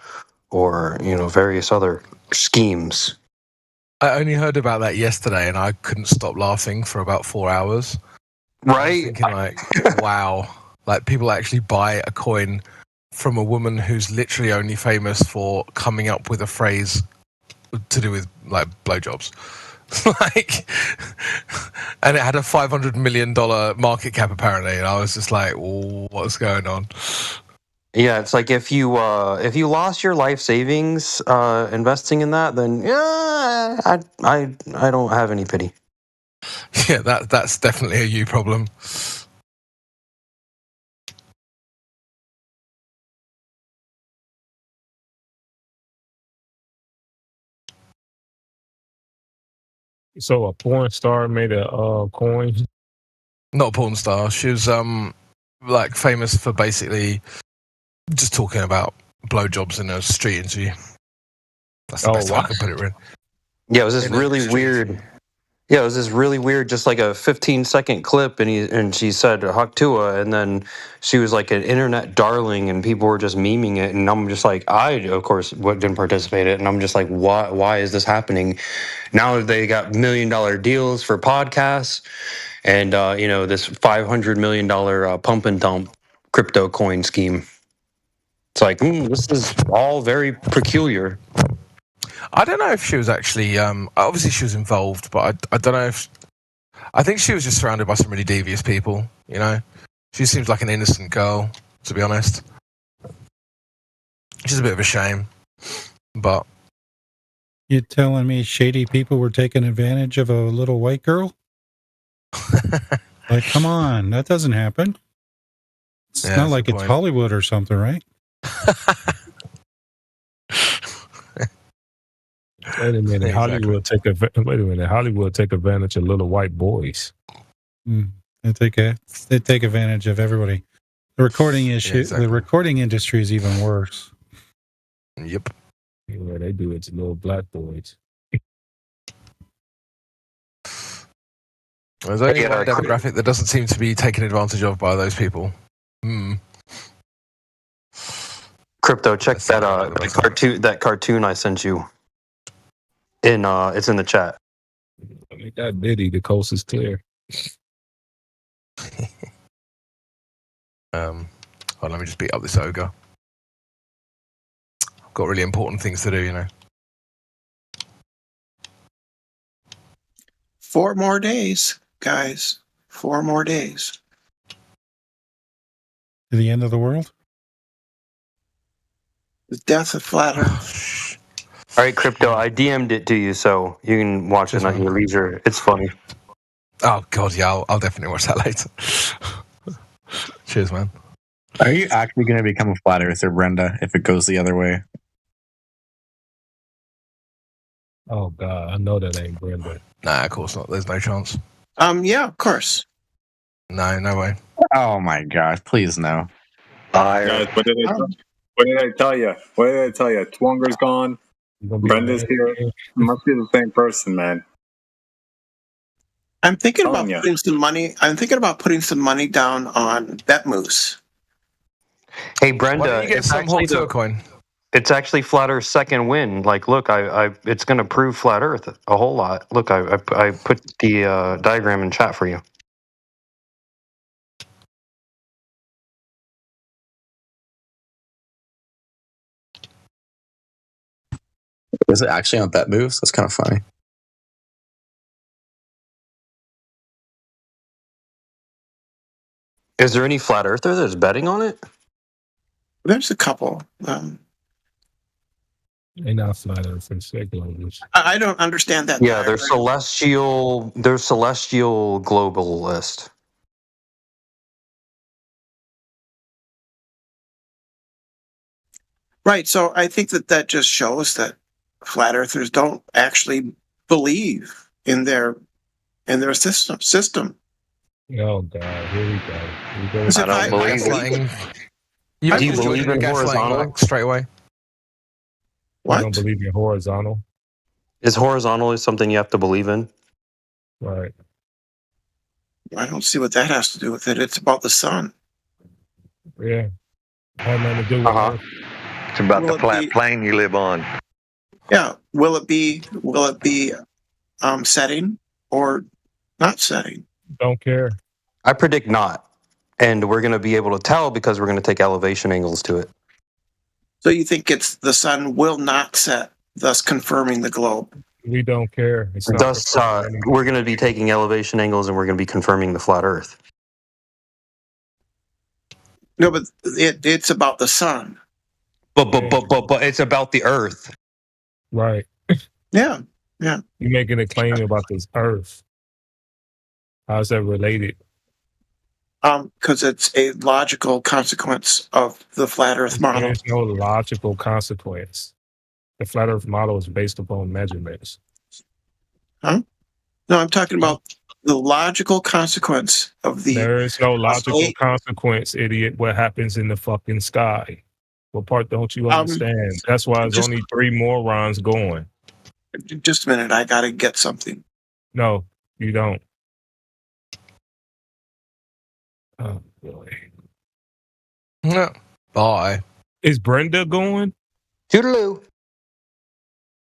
or, various other schemes. I only heard about that yesterday and I couldn't stop laughing for about 4 hours. Right? I was thinking, like, wow. Like, people actually buy a coin from a woman who's literally only famous for coming up with a phrase to do with, like, blowjobs. Like, and it had a $500 million market cap apparently, and I was just like, what's going on? Yeah, it's like if you lost your life savings investing in that, then yeah, I don't have any pity. Yeah, that's definitely a you problem. So a porn star made a coin? Not a porn star. She was like famous for basically just talking about blowjobs in a street interview. That's the best way I can put it, really. Yeah, it was this really weird. Yeah, it was this really weird, just like a 15-second clip, and she said Haktua, and then she was like an internet darling, and people were just memeing it, and I'm just like, I of course didn't participate in it, and I'm just like, why is this happening? Now they got $1 million deals for podcasts, and this $500 million pump and dump crypto coin scheme. It's like, this is all very peculiar. I don't know if she was actually, obviously she was involved, but I don't know if, I think she was just surrounded by some really devious people, She seems like an innocent girl, to be honest. Which is a bit of a shame, but. You're telling me shady people were taking advantage of a little white girl? Like, come on, that doesn't happen. It's not like it's Hollywood or something, right? Wait a minute, Hollywood take advantage of little white boys. They take advantage of everybody. The recording issue, the recording industry is even worse. Yep. Yeah, they do it to little black boys. There's only one demographic that doesn't seem to be taken advantage of by those people. Crypto, check that cartoon I sent you. It's in the chat. I mean, that Diddy, the coast is clear. Let me just beat up this ogre. I've got really important things to do, you know. 4 more days, guys. 4 more days. To the end of the world? The death of Flat Earth. All right, Crypto, I DM'd it to you, so you can watch it at your leisure. It's funny. Oh, God, yeah, I'll definitely watch that later. Cheers, man. Are you actually going to become a flat earther, Brenda, if it goes the other way? Oh, God, I know that ain't Brenda. Nah, of course not. There's no chance. Yeah, of course. No way. Oh, my gosh. Please, no. Guys, what did I tell you? What did I tell you? Twonger's gone. Brenda's here. It must be the same person, man. I'm thinking about putting some money. I'm thinking about putting some money down on BetMoose. Hey, Brenda, Why don't you get some Hot coin? It's actually Flat Earth's second win. Like, look, it's going to prove Flat Earth a whole lot. Look, I put the diagram in chat for you. Is it actually on BetMoves? That's kind of funny. Is there any Flat Earther that's betting on it? There's a couple. They're not Flat Earthers. They're globalists. I don't understand that. Yeah, they're celestial. They're celestial globalist. Right. So I think that just shows that flat earthers don't actually believe in their system. Oh God, here we go. I don't believe You do you believe in horizontal? Straight away. I don't believe in horizontal. Is horizontal something you have to believe in? Right. I don't see what that has to do with it. It's about the sun. Yeah. Had nothing to do with Earth. It's about the flat plane you live on. Yeah. Will it be setting or not setting? Don't care. I predict not. And we're going to be able to tell because we're going to take elevation angles to it. So you think the sun will not set, thus confirming the globe? We don't care. Thus, we're going to be taking elevation angles and we're going to be confirming the flat Earth. No, but it's about the sun. But it's about the Earth. Right. Yeah. Yeah. You're making a claim about this Earth. How's that related? Because it's a logical consequence of the flat Earth model. There's no logical consequence. The flat Earth model is based upon measurements. Huh? No, I'm talking about the logical consequence of the... There is no logical consequence, idiot. What happens in the fucking sky? What part don't you understand? That's why there's only 3 morons going. Just a minute. I got to get something. No, you don't. Oh, boy. No. Bye. Is Brenda going? Toodaloo.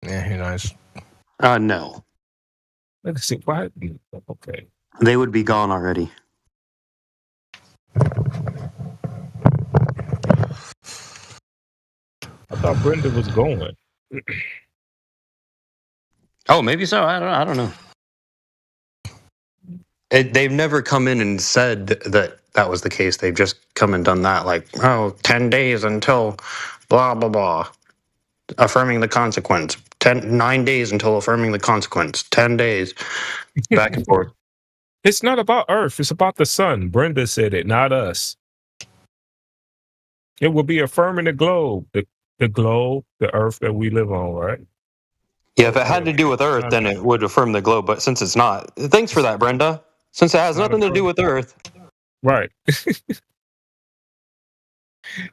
Yeah, who knows? No. Let's see. Why? Okay. They would be gone already. I thought Brenda was going. Oh, maybe so. I don't know. They've never come in and said that was the case. They've just come and done that, like, 10 days until blah, blah, blah. Affirming the consequence. 9 days until affirming the consequence. 10 days. Back and forth. It's not about Earth. It's about the sun. Brenda said it, not us. It will be affirming the globe. The globe, the Earth that we live on, right? Yeah, if it had to do with Earth, then it would affirm the globe. But since it's not, thanks for that, Brenda. Since it has nothing to do with Earth, right?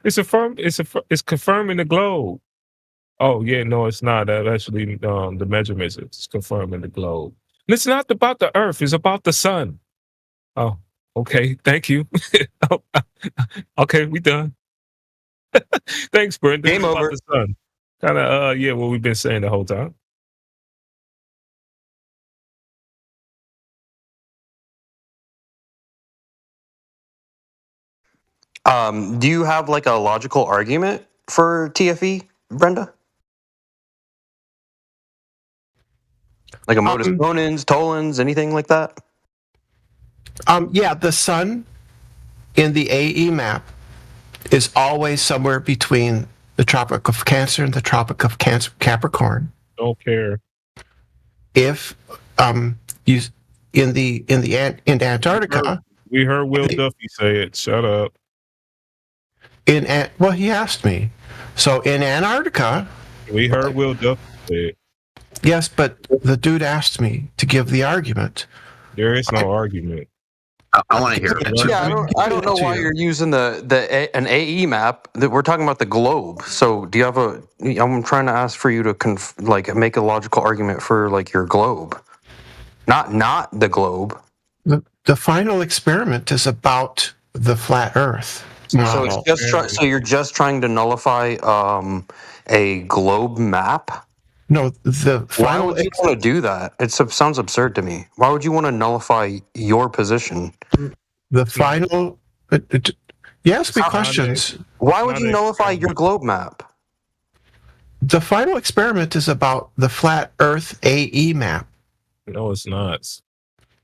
It's confirming the globe. Oh yeah, no, it's not. That actually, the measurements is confirming the globe. And it's not about the Earth. It's about the sun. Oh, okay. Thank you. Okay, we done. Thanks, Brenda. Game over. The sun. Kind of, yeah, what we've been saying the whole time. Do you have like a logical argument for TFE, Brenda? Like a modus ponens, tollens, anything like that? Yeah, the sun in the AE map is always somewhere between the Tropic of Cancer and the Tropic of Capricorn. Don't care. If you in Antarctica, we heard Will Duffy say it. Shut up. Well, he asked me. So in Antarctica, we heard Will Duffy say it. Yes, but the dude asked me to give the argument. There is no argument. I want to hear it. Yeah, I don't know why you're using an AE map. That we're talking about the globe. So do you have a? I'm trying to ask for you to make a logical argument for like your globe, not the globe. The final experiment is about the flat Earth. So it's just so you're just trying to nullify a globe map. No, the final. Why would you want to do that? It sounds absurd to me. Why would you want to nullify your position? The final. You ask me questions. Why would you nullify your globe map? The final experiment is about the flat Earth AE map. No, it's not.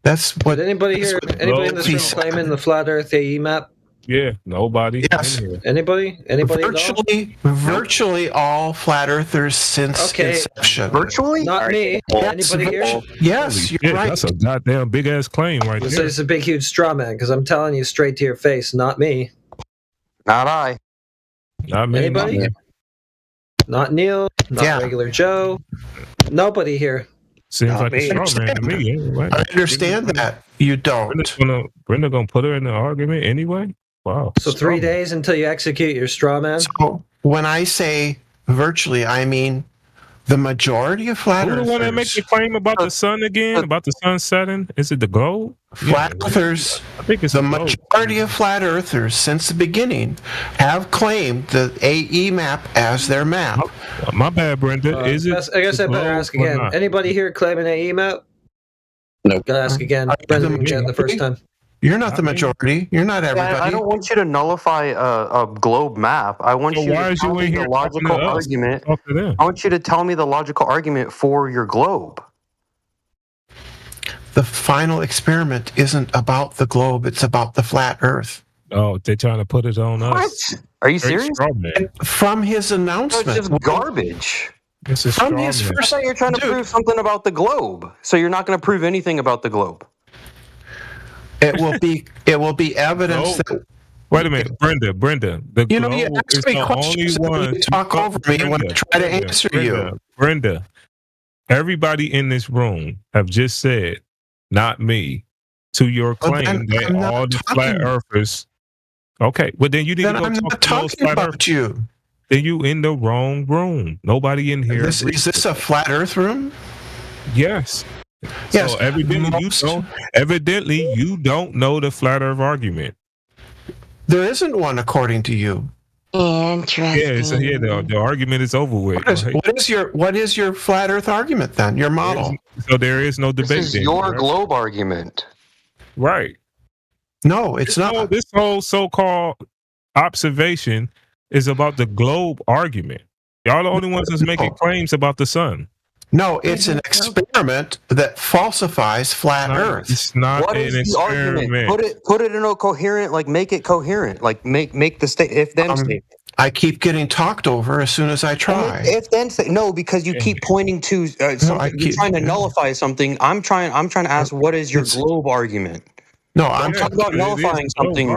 That's what. Did anybody here? Anybody in this room claiming the flat Earth AE map? Yeah, nobody. Yes. Anybody? Virtually all flat earthers since inception. Virtually? Not me. Anybody here? Yes, you're right. That's a goddamn big ass claim right there. It's a big, huge straw man because I'm telling you straight to your face, not me. Not I. Not me. Anybody? Not Neil. Not regular Joe. Nobody here. Seems like a straw man to me. Anyway. I understand that. You don't. Brenda gonna put her in the argument anyway? Wow. So 3 days until you execute your straw man? So when I say virtually, I mean the majority of flat earthers. Who the one that makes the claim about the sun again? About the sun setting? Is it the globe? Flat earthers. I think it's the majority of flat earthers since the beginning have claimed the AE map as their map. My bad, Brenda. Is it? I guess I better ask again. Anybody here claiming AE map? Nope. Gotta ask again. Brenda didn't get it the first time. You're not the majority. You're not everybody. I don't want you to nullify a globe map. I want you to tell me the logical argument. I want you to tell me the logical argument for your globe. The final experiment isn't about the globe. It's about the flat Earth. Oh, they're trying to put it on us. What? Are you serious? From his announcement. It's just garbage. From his first, you're trying to prove something about the globe, so you're not going to prove anything about the globe. It will be evidence that. Wait a minute, Brenda. The you globe ask is me the questions only one. You talk over me when I try to answer you. Brenda, everybody in this room have just said, not me, to your claim that all the flat earthers. Okay, well then you need to go talk to those flat about you. Then you in the wrong room. Nobody in here. Is this a flat Earth room? Yes. Yes. So evidently you don't know the flat Earth argument. There isn't one according to you. Interesting. Yeah, the argument is over with. What is your flat Earth argument then? Your model. So there is no debate. This is your globe argument. Right. No, it's not. This whole so-called observation is about the globe argument. Y'all the only ones that's making claims about the sun. No, it's an experiment that falsifies flat Earth. It's not what an is the experiment. Argument? Put it in a coherent, make it coherent. Make the state if then statement. I keep getting talked over as soon as I try. If then no, because you keep pointing to something. You're trying to nullify something. I'm trying to ask what is your globe argument? No, I'm talking about nullifying something.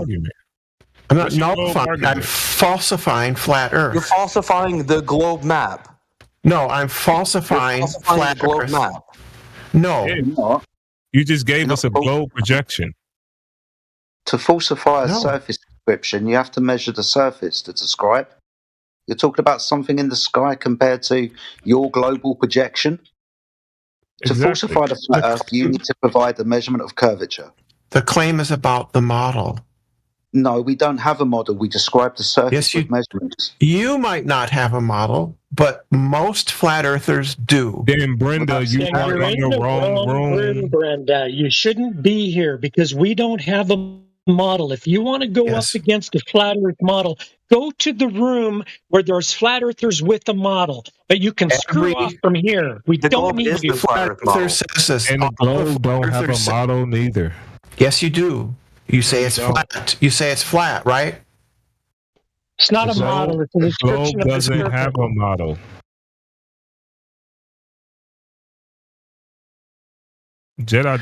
I'm not nullifying. I'm falsifying flat Earth. You're falsifying the globe map. No, I'm falsifying flat globe Earth. map. No. Yeah. You just gave us a globe projection. To falsify a surface description, you have to measure the surface to describe. You're talking about something in the sky compared to your global projection. To falsify the flat Earth, you need to provide a measurement of curvature. The claim is about the model. No, we don't have a model. We describe the surface with measurements. You might not have a model, but most flat earthers do. Then, Brenda, you are in the wrong room. Brenda, you shouldn't be here because we don't have a model. If you want to go up against a flat Earth model, go to the room where there's flat earthers with a model. But you can screw off from here. We don't need you. The flat Earth model. And the globe don't have a model neither. Yes, you do. You say it's flat. You say it's flat, right? It's not a model. It's a The description globe of the doesn't circle. have a model. Jedi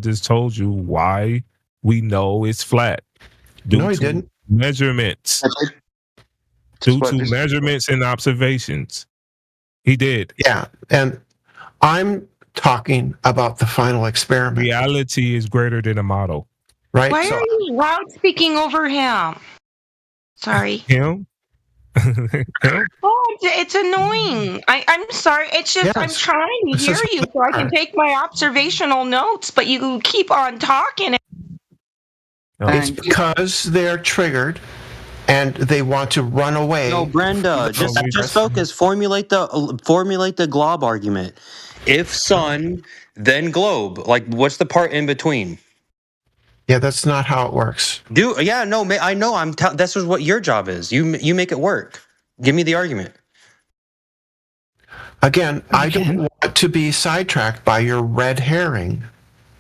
just told you why we know it's flat. No, he didn't. Measurements. Due to measurements and observations. He did. Yeah, and I'm talking about the final experiment. Reality is greater than a model. Right? Why are you loud speaking over him? Sorry. Him? Oh, it's annoying. I'm sorry. It's just I'm trying to hear you so I can take my observational notes, but you keep on talking. It's because they're triggered and they want to run away. No, Brenda, just focus. Formulate the glob argument. If sun, then globe. Like, what's the part in between? Yeah, that's not how it works. I know. This is what your job is. You make it work. Give me the argument. Again, I don't want to be sidetracked by your red herring.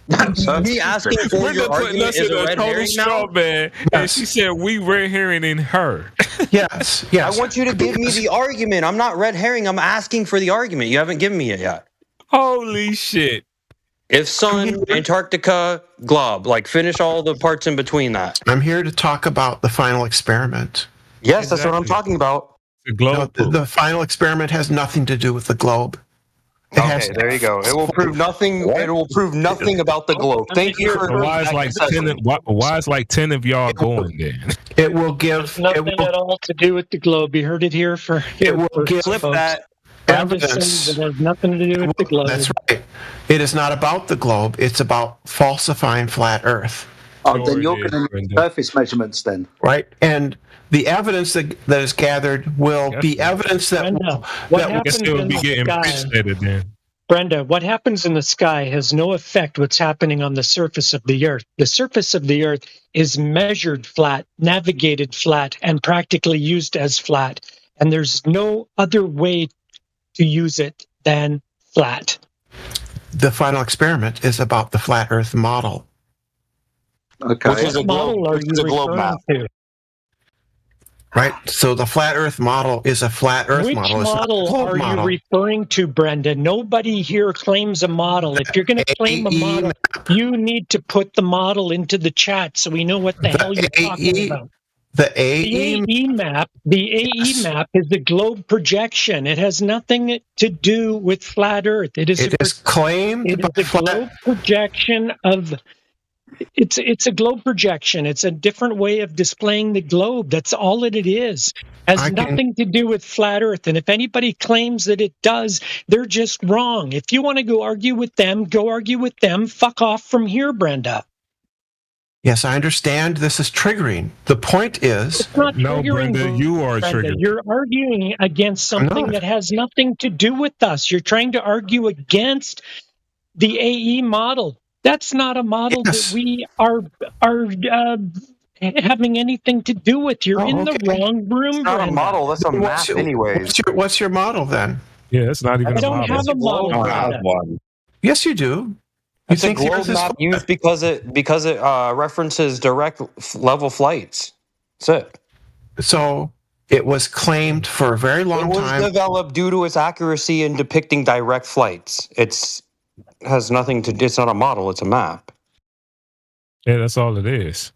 Me asking for your argument is a red herring now? Man. And she said we red herring in her. Yes. I want you to give me the argument. I'm not red herring. I'm asking for the argument. You haven't given me it yet. Holy shit. If sun, Antarctica, glob, like finish all the parts in between that. I'm here to talk about the final experiment. Yes, that's what I'm talking about. The globe. No, the final experiment has nothing to do with the globe. Okay, there you go. It will prove nothing. It will prove nothing about the globe. Thank you for. Why is like 10 of y'all going there? It will give nothing at all to do with the globe. You heard it here for. It will give flip that. Evidence that has nothing to do with the globe. That's right. It is not about the globe. It's about falsifying flat Earth. Then you're going to need surface measurements then. Right. And the evidence that is gathered will be evidence that Brenda, what happens in the sky has no effect what's happening on the surface of the Earth. The surface of the Earth is measured flat, navigated flat, and practically used as flat. And there's no other way to use it than flat. The final experiment is about the flat Earth model. Okay. Which is a globe map. Right? So the flat Earth model is a flat Earth model. Which model are you referring to, Brenda? Nobody here claims a model. If you're going to claim a model, you need to put the model into the chat so we know what the hell you're talking about. The AE map. The AE map is the globe projection. It has nothing to do with flat Earth. It is claimed. It is a globe projection of. It's a globe projection. It's a different way of displaying the globe. That's all it is. Has nothing to do with flat Earth. And if anybody claims that it does, they're just wrong. If you want to go argue with them, go argue with them. Fuck off from here, Brenda. Yes, I understand this is triggering. The point is... It's not triggering, Brenda, you are triggered. You're arguing against something that has nothing to do with us. You're trying to argue against the AE model. That's not a model that we are having anything to do with. You're in the wrong room, It's not Brenda. a model. That's a map anyways. What's your model then? Yeah, it's not even I don't have a model. Yes, you do. It's a globe map used because it references direct level flights. That's it. So it was claimed for a very long time. It was developed due to its accuracy in depicting direct flights. It's not a model, it's a map. Yeah, that's all it is.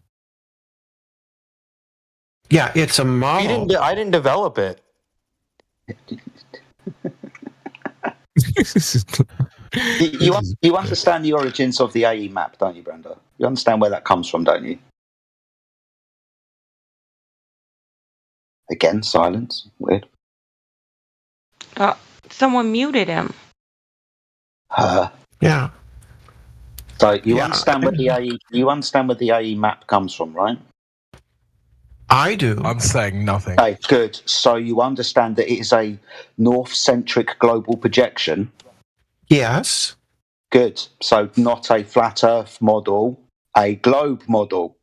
Yeah, it's a model. I didn't develop it. You understand the origins of the AE map, don't you, Brenda? You understand where that comes from, don't you? Again, silence. Weird. Someone muted him. Yeah. So you understand where the AE map comes from, right? I do. I'm saying nothing. Okay, good. So you understand that it is a north-centric global projection? Yes. Good. So not a flat Earth model, a globe model.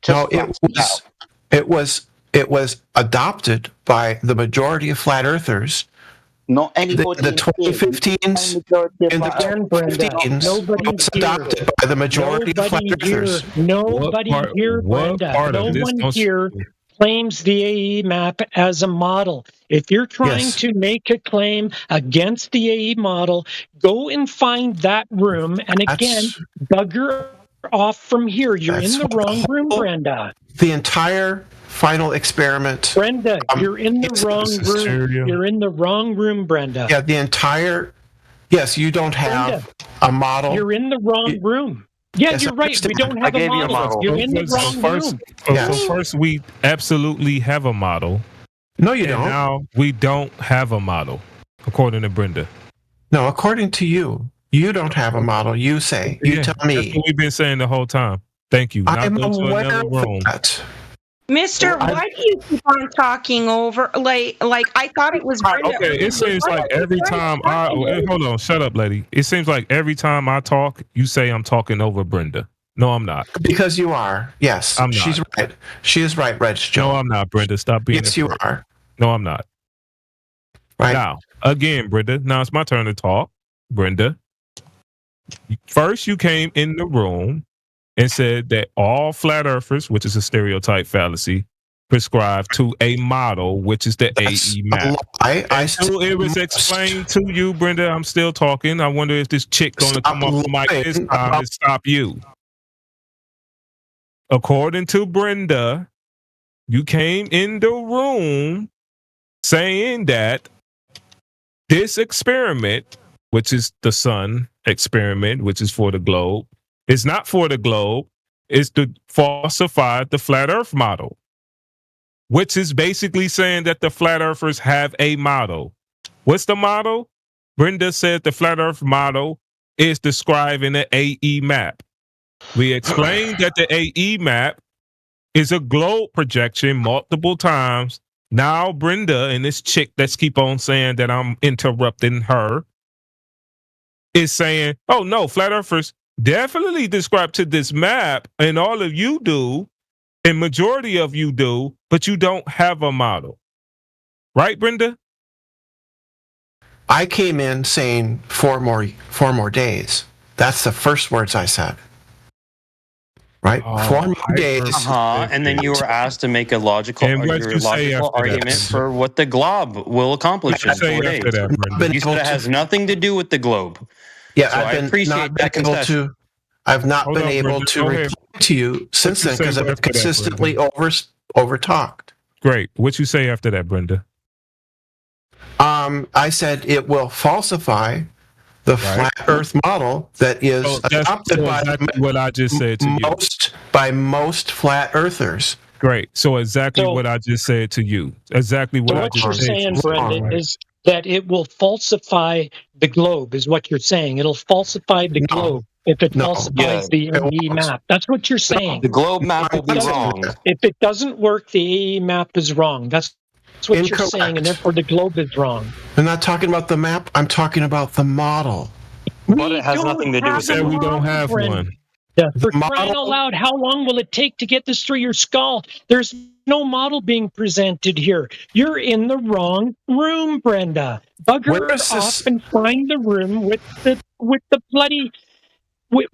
No, it was adopted by the majority of flat earthers. Not anybody the 2015s. In the 2015s, it was adopted by the majority of flat earthers. Nobody here, Brenda. No one here claims the AE map as a model. If you're trying to make a claim against the AE model, go and find that room. And again, bugger off from here. You're in the wrong room, Brenda. The entire final experiment. Brenda, you're in the wrong room. You're in the wrong room, Brenda. Yeah, the entire. Yes, you don't have a model. You're in the wrong room. Yeah, Yes, you're right. We don't have a model. You're in the wrong room. So first, we absolutely have a model. No, you don't. Now we don't have a model, according to Brenda. No, according to you, you don't have a model. You say. You tell me. That's what we've been saying the whole time. Thank you. Now I'm go to aware another of room. that. Mister, why do you keep on talking over? Like I thought it was Brenda. Okay, it seems like every time hold on, shut up, lady. It seems like every time I talk, you say I'm talking over Brenda. No, I'm not. Because you are. Yes, I'm not. She's right. She is right, Reg Joe. No, I'm not, Brenda. Stop being. Yes, you are. No, I'm not. Right now, again, Brenda. Now it's my turn to talk. Brenda, first you came in the room and said that all flat earthers, which is a stereotype fallacy, prescribe to a model, which is the AE map. So it was explained to you, Brenda. I'm still talking. I wonder if this chick gonna come off the mic this time and stop you. According to Brenda, you came in the room saying that this experiment, which is the sun experiment, which is for the globe, it's not for the globe. It's to falsify the flat earth model, which is basically saying that the flat earthers have a model. What's the model? Brenda said the flat earth model is described in the AE map. We explained that the AE map is a globe projection multiple times. Now Brenda and this chick that's keep on saying that I'm interrupting her is saying, oh no, flat earthers definitely describe to this map, and all of you do, and majority of you do, but you don't have a model. Right, Brenda? I came in saying 4 more days. That's the first words I said. Right? 4 more days. And then you were asked to make a logical argument for what the globe will accomplish in 4 days. You said it has nothing to do with the globe. Yeah, so I appreciate that concession. I've not been able to reply to you since then because I've consistently over talked. Great. What you say after that, Brenda? I said it will falsify the flat Earth model that is adopted by what I just said to you. By most flat Earthers. Great. So exactly what I just said to you. Exactly what I just said. What you're saying, Brenda, is that it will falsify the globe, is what you're saying. It'll falsify the globe if it falsifies the AE map. That's what you're saying. The globe map will be wrong. If it doesn't work, the AE map is wrong. That's what you're saying, and therefore the globe is wrong. I'm not talking about the map. I'm talking about the model. But it has nothing to do with it. We don't have one. For crying out loud, how long will it take to get this through your skull? There's no model being presented here. You're in the wrong room, Brenda. Bugger off and find the room with the bloody with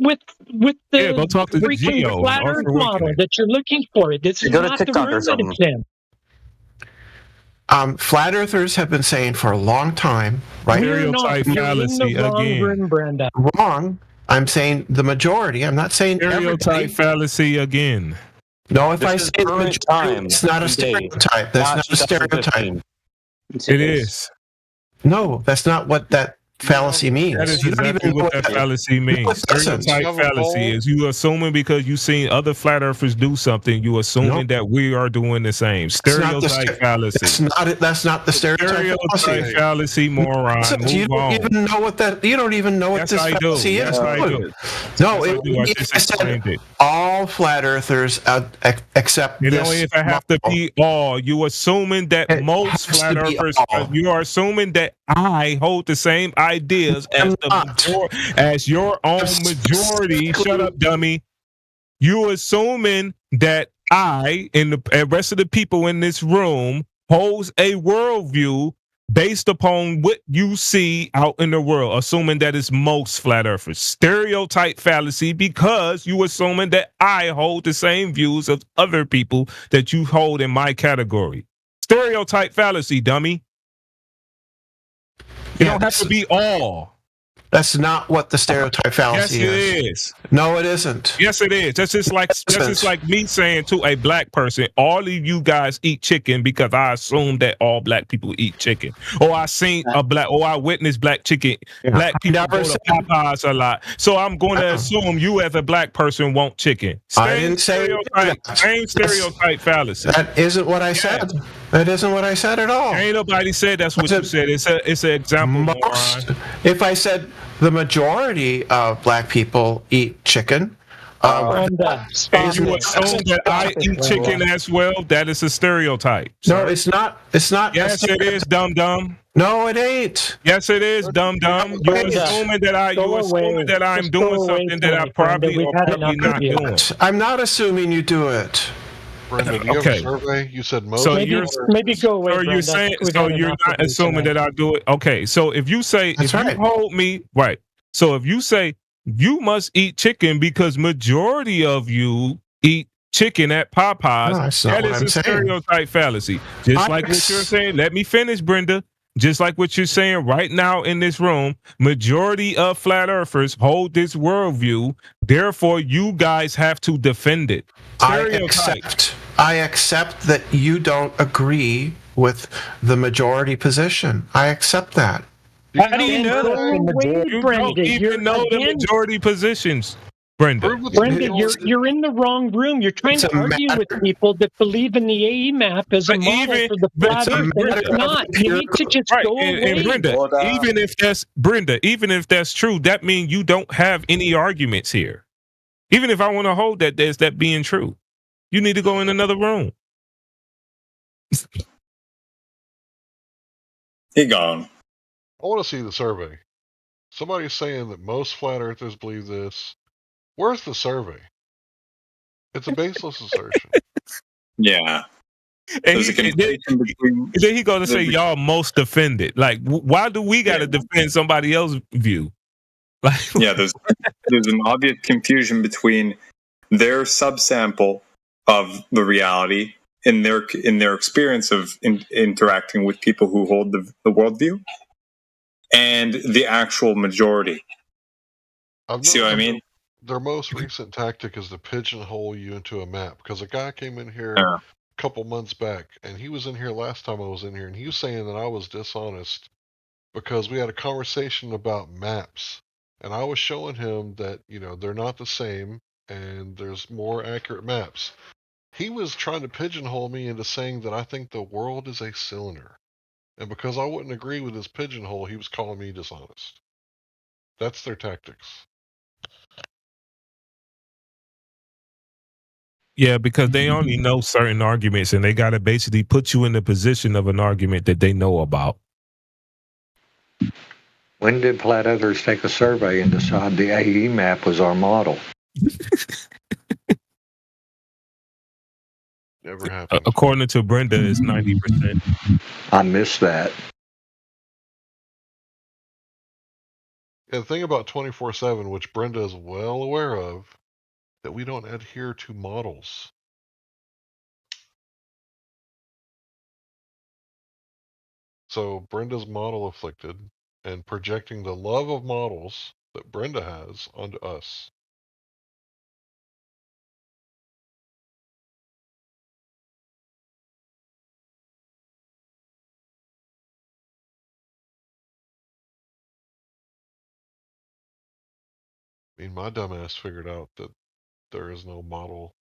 the go talk to freaking flat Earth model that you're looking for. This is not the room that it's in. Flat Earthers have been saying for a long time, right? Stereotype fallacy again. Room, Brenda. Wrong. I'm saying the majority. I'm not saying stereotype fallacy again. No, if I say the majority, it's not a stereotype. That's not a stereotype. It is. No, that's not what that fallacy means. That is exactly what that fallacy means. Stereotype fallacy is you assuming because you've seen other flat earthers do something, you assuming that we are doing the same. Stereotype fallacy. That's not the stereotype fallacy, moron. You don't even know what that. You don't even know what this fallacy is. Yes, I do. No, I just explained it. All flat earthers accept this. Know if I have to be all, you assuming that most flat earthers. You are assuming that I hold the same ideas as your own majority. Shut up, dummy. You assuming that I and the rest of the people in this room holds a worldview based upon what you see out in the world, assuming that it's most flat earthers. Stereotype fallacy, because you assuming that I hold the same views of other people that you hold in my category. Stereotype fallacy, dummy. You don't have to be all. That's not what the stereotype fallacy yes, is. It is. No, it isn't. Yes, it is. That's just like me saying to a black person, all of you guys eat chicken because I assume that all black people eat chicken. Or I witnessed black chicken. Yeah. Black people go to Popeyes a lot. So I'm going to assume you as a black person want chicken. I didn't say that. Same stereotype fallacy. That isn't what I said. That isn't what I said at all. Ain't nobody said that's what you said. It's an example, moron. If I said the majority of black people eat chicken, and you assume that I eat chicken as well, that is a stereotype. Sir. No, it's not. It's not. Yes, it is, dum-dum. No, it ain't. Yes, it is, dum-dum. You're assuming that I'm doing something that I probably or probably not doing. I'm not assuming you do it. Brenda, do you have a survey? You said most. So maybe go away. So you're saying, so you're not assuming that I do it. Okay, so if you say, you hold me right, so if you say you must eat chicken because majority of you eat chicken at Popeyes, that is a stereotype fallacy. Just like what you're saying. Let me finish, Brenda. Just like what you're saying right now in this room, majority of flat earthers hold this worldview. Therefore, you guys have to defend it. I accept that you don't agree with the majority position. I accept that. How do you know that? You don't even know the majority positions, Brenda. Brenda, you're in the wrong room. You're trying to argue with people that believe in the AE map as a model for the flat earth, and it's not. You need to just go away. And Brenda, even if that's true, that means you don't have any arguments here. Even if I want to hold that there's that being true, you need to go in another room. He gone. I want to see the survey. Somebody's saying that most flat earthers believe this. Where's the survey? It's a baseless assertion. Yeah. And then he gonna say y'all most offended. Like, why do we got to defend somebody else's view? Like, yeah, there's an obvious confusion between their subsample of the reality in their experience of interacting with people who hold the worldview and the actual majority. See what I mean? Their most recent tactic is to pigeonhole you into a map, because a guy came in here a couple months back, and he was in here last time I was in here, and he was saying that I was dishonest because we had a conversation about maps, and I was showing him that, they're not the same, and there's more accurate maps. He was trying to pigeonhole me into saying that I think the world is a cylinder, and because I wouldn't agree with his pigeonhole, he was calling me dishonest. That's their tactics. Yeah, because they only know certain arguments, and they got to basically put you in the position of an argument that they know about. When did flat earthers take a survey and decide the AE map was our model? Never happened. According to Brenda, it's 90%. I missed that. Yeah, the thing about 24/7, which Brenda is well aware of, that we don't adhere to models. So Brenda's model afflicted and projecting the love of models that Brenda has onto us. I mean, my dumbass figured out that there is no model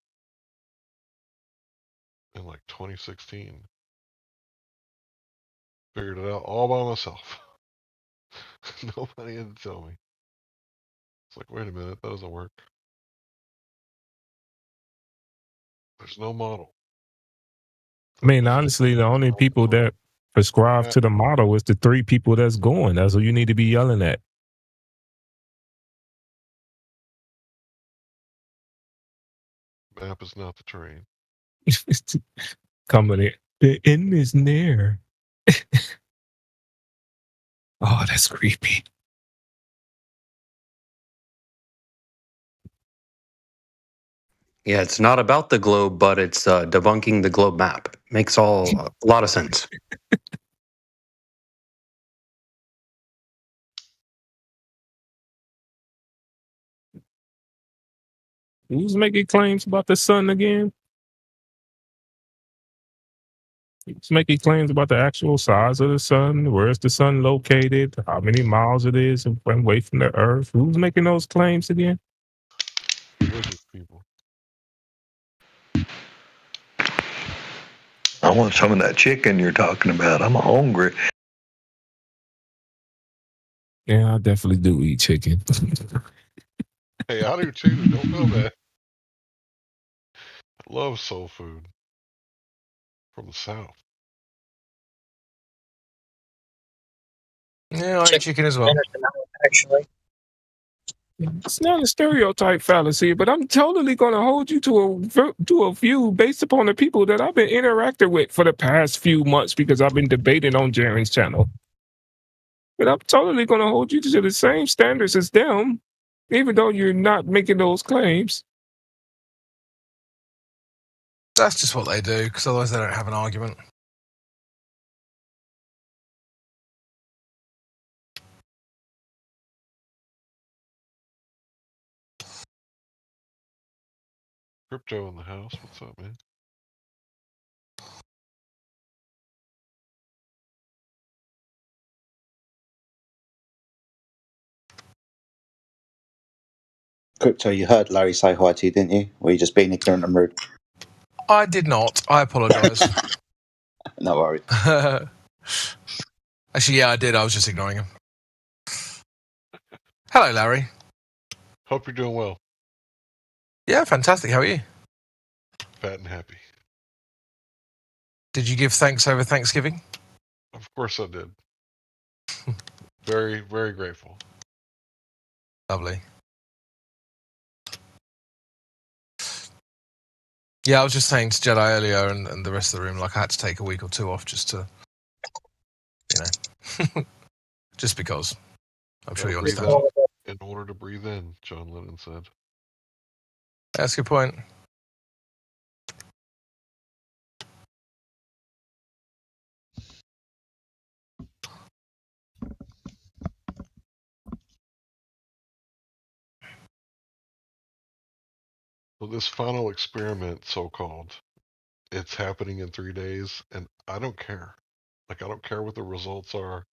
in like 2016. Figured it out all by myself. Nobody had to tell me. It's like, wait a minute, that doesn't work. There's no model. I mean, honestly, the only people that prescribe to the model is the 3 people that's going. That's what you need to be yelling at. map is not the terrain. Coming in. The end is near. Oh, that's creepy. Yeah, it's not about the globe, but it's debunking the globe map. Makes a lot of sense. Who's making claims about the sun again? He's making claims about the actual size of the sun, where is the sun located, how many miles it is away from the Earth. Who's making those claims again? Lizard people. I want some of that chicken you're talking about. I'm hungry. Yeah, I definitely do eat chicken. Hey, I do too. Don't know that. I love soul food from the South. Yeah, I eat chicken as well. Actually, It's not a stereotype fallacy, but I'm totally going to hold you to a view based upon the people that I've been interacting with for the past few months because I've been debating on Jaren's channel. But I'm totally going to hold you to the same standards as them, even though you're not making those claims. That's just what they do, because otherwise they don't have an argument. Crypto in the house. What's up, man? Crypto, you heard Larry say hi to you, didn't you? Or you just being ignorant and rude? I did not. I apologise. No worries. Actually, yeah, I did. I was just ignoring him. Hello, Larry. Hope you're doing well. Yeah, fantastic. How are you? Fat and happy. Did you give thanks over Thanksgiving? Of course I did. Very, very grateful. Lovely. Yeah, I was just saying to Jedi earlier and the rest of the room, like I had to take a week or two off just to, just because. I'm sure you understand. In order to breathe in, John Lennon said. That's a good point. So this final experiment, so-called, it's happening in 3 days, and I don't care. Like, I don't care what the results are.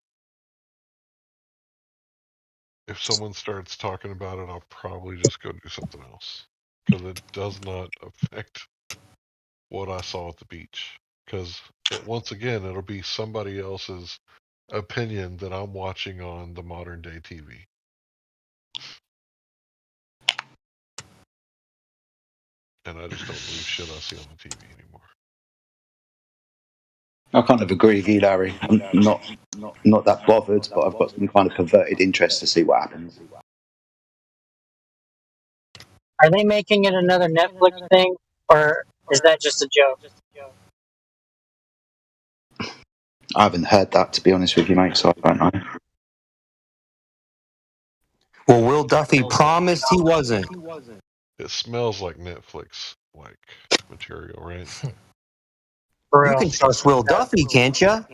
If someone starts talking about it, I'll probably just go do something else. Because it does not affect what I saw at the beach. Because, once again, it'll be somebody else's opinion that I'm watching on the modern day TV. And I just don't believe shit I see on the TV anymore. I kind of agree with you, Larry. I'm not that bothered, but I've got some kind of perverted interest to see what happens. are they making it another Netflix thing, or is that just a joke? I haven't heard that, to be honest with you, mate, so I don't know. Well, Will Duffy promised he wasn't. It smells like Netflix, like material, right? You can trust Will Duffy, can't you?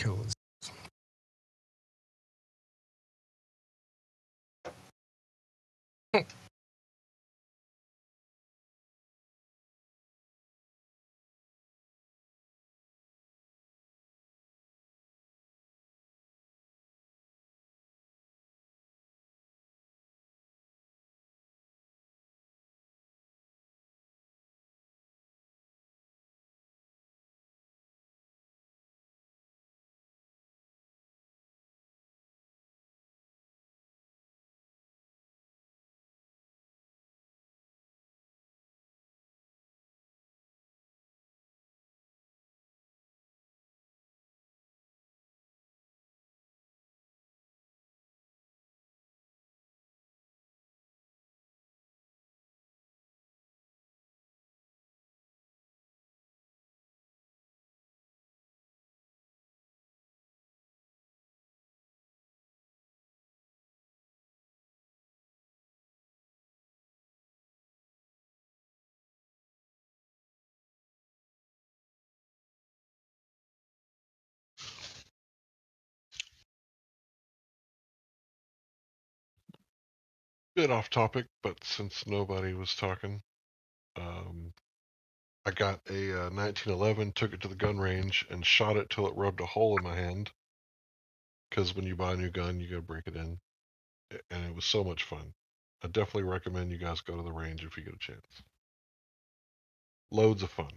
kills. Bit off topic, but since nobody was talking, I got a 1911, took it to the gun range, and shot it till it rubbed a hole in my hand. Because when you buy a new gun, you gotta break it in, and it was so much fun. I definitely recommend you guys go to the range if you get a chance. Loads of fun.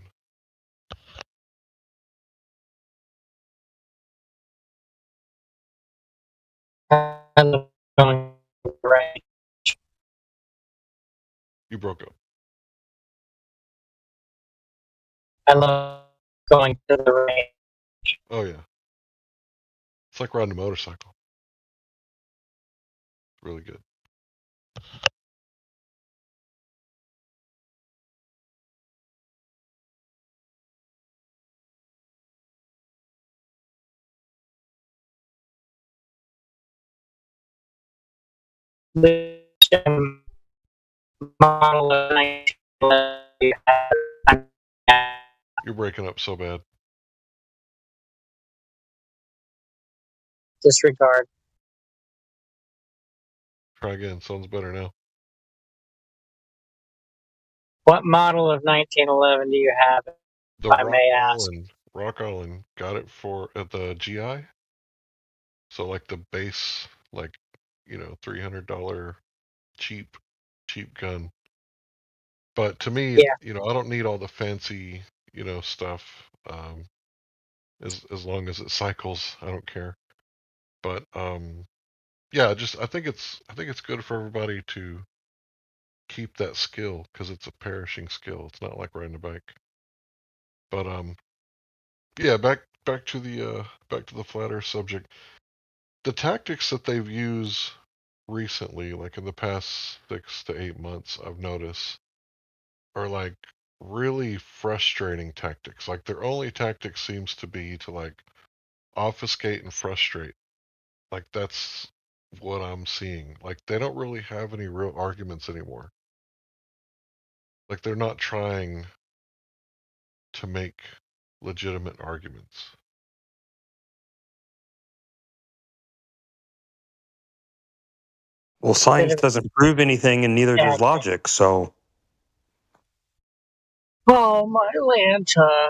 You broke up. I love going to the range. Oh yeah. It's like riding a motorcycle. It's really good. You're breaking up so bad. Disregard. Try again. Sounds better now. What model of 1911 do you have, The if I may ask? Rock Island. Got it for at the GI. So like the base, like, $300 cheap gun. But to me, Yeah. I don't need all the fancy, stuff. As long as it cycles, I don't care. But yeah, I think it's good for everybody to keep that skill because it's a perishing skill. It's not like riding a bike. But yeah, back to the flat Earth subject. The tactics that they've used recently, like in the past 6 to 8 months, I've noticed, are like really frustrating tactics. Like their only tactic seems to be to like obfuscate and frustrate. Like that's what I'm seeing. Like they don't really have any real arguments anymore. Like they're not trying to make legitimate arguments. Well, science doesn't prove anything, and neither does logic. So, Oh, my Lanta.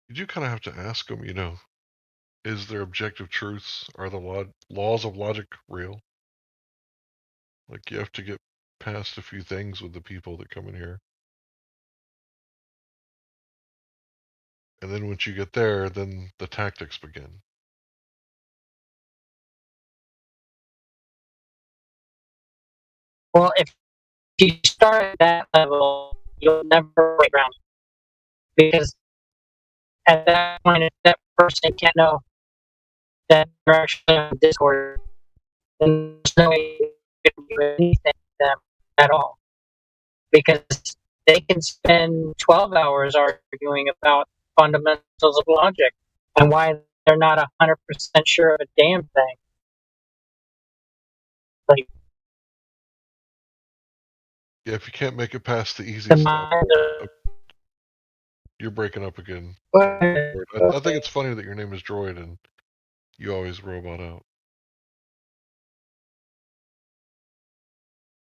You do kind of have to ask them, is there objective truths? Are the laws of logic real? Like you have to get past a few things with the people that come in here. And then once you get there, then the tactics begin. Well, if you start at that level, you'll never break ground. Because at that point, if that person can't know that they're actually on Discord, then there's no way you can do anything to them at all. Because they can spend 12 hours arguing about fundamentals of logic and why they're not 100% sure of a damn thing. Like, yeah, if you can't make it past the easy stuff, you're breaking up again. I think it's funny that your name is Droid and you always robot out.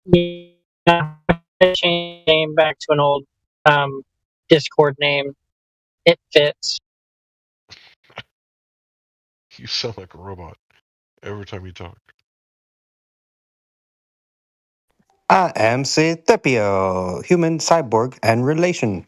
Yeah, change name back to an old Discord name. It fits. You sound like a robot every time you talk. I am C-3PO, human, cyborg, and relation.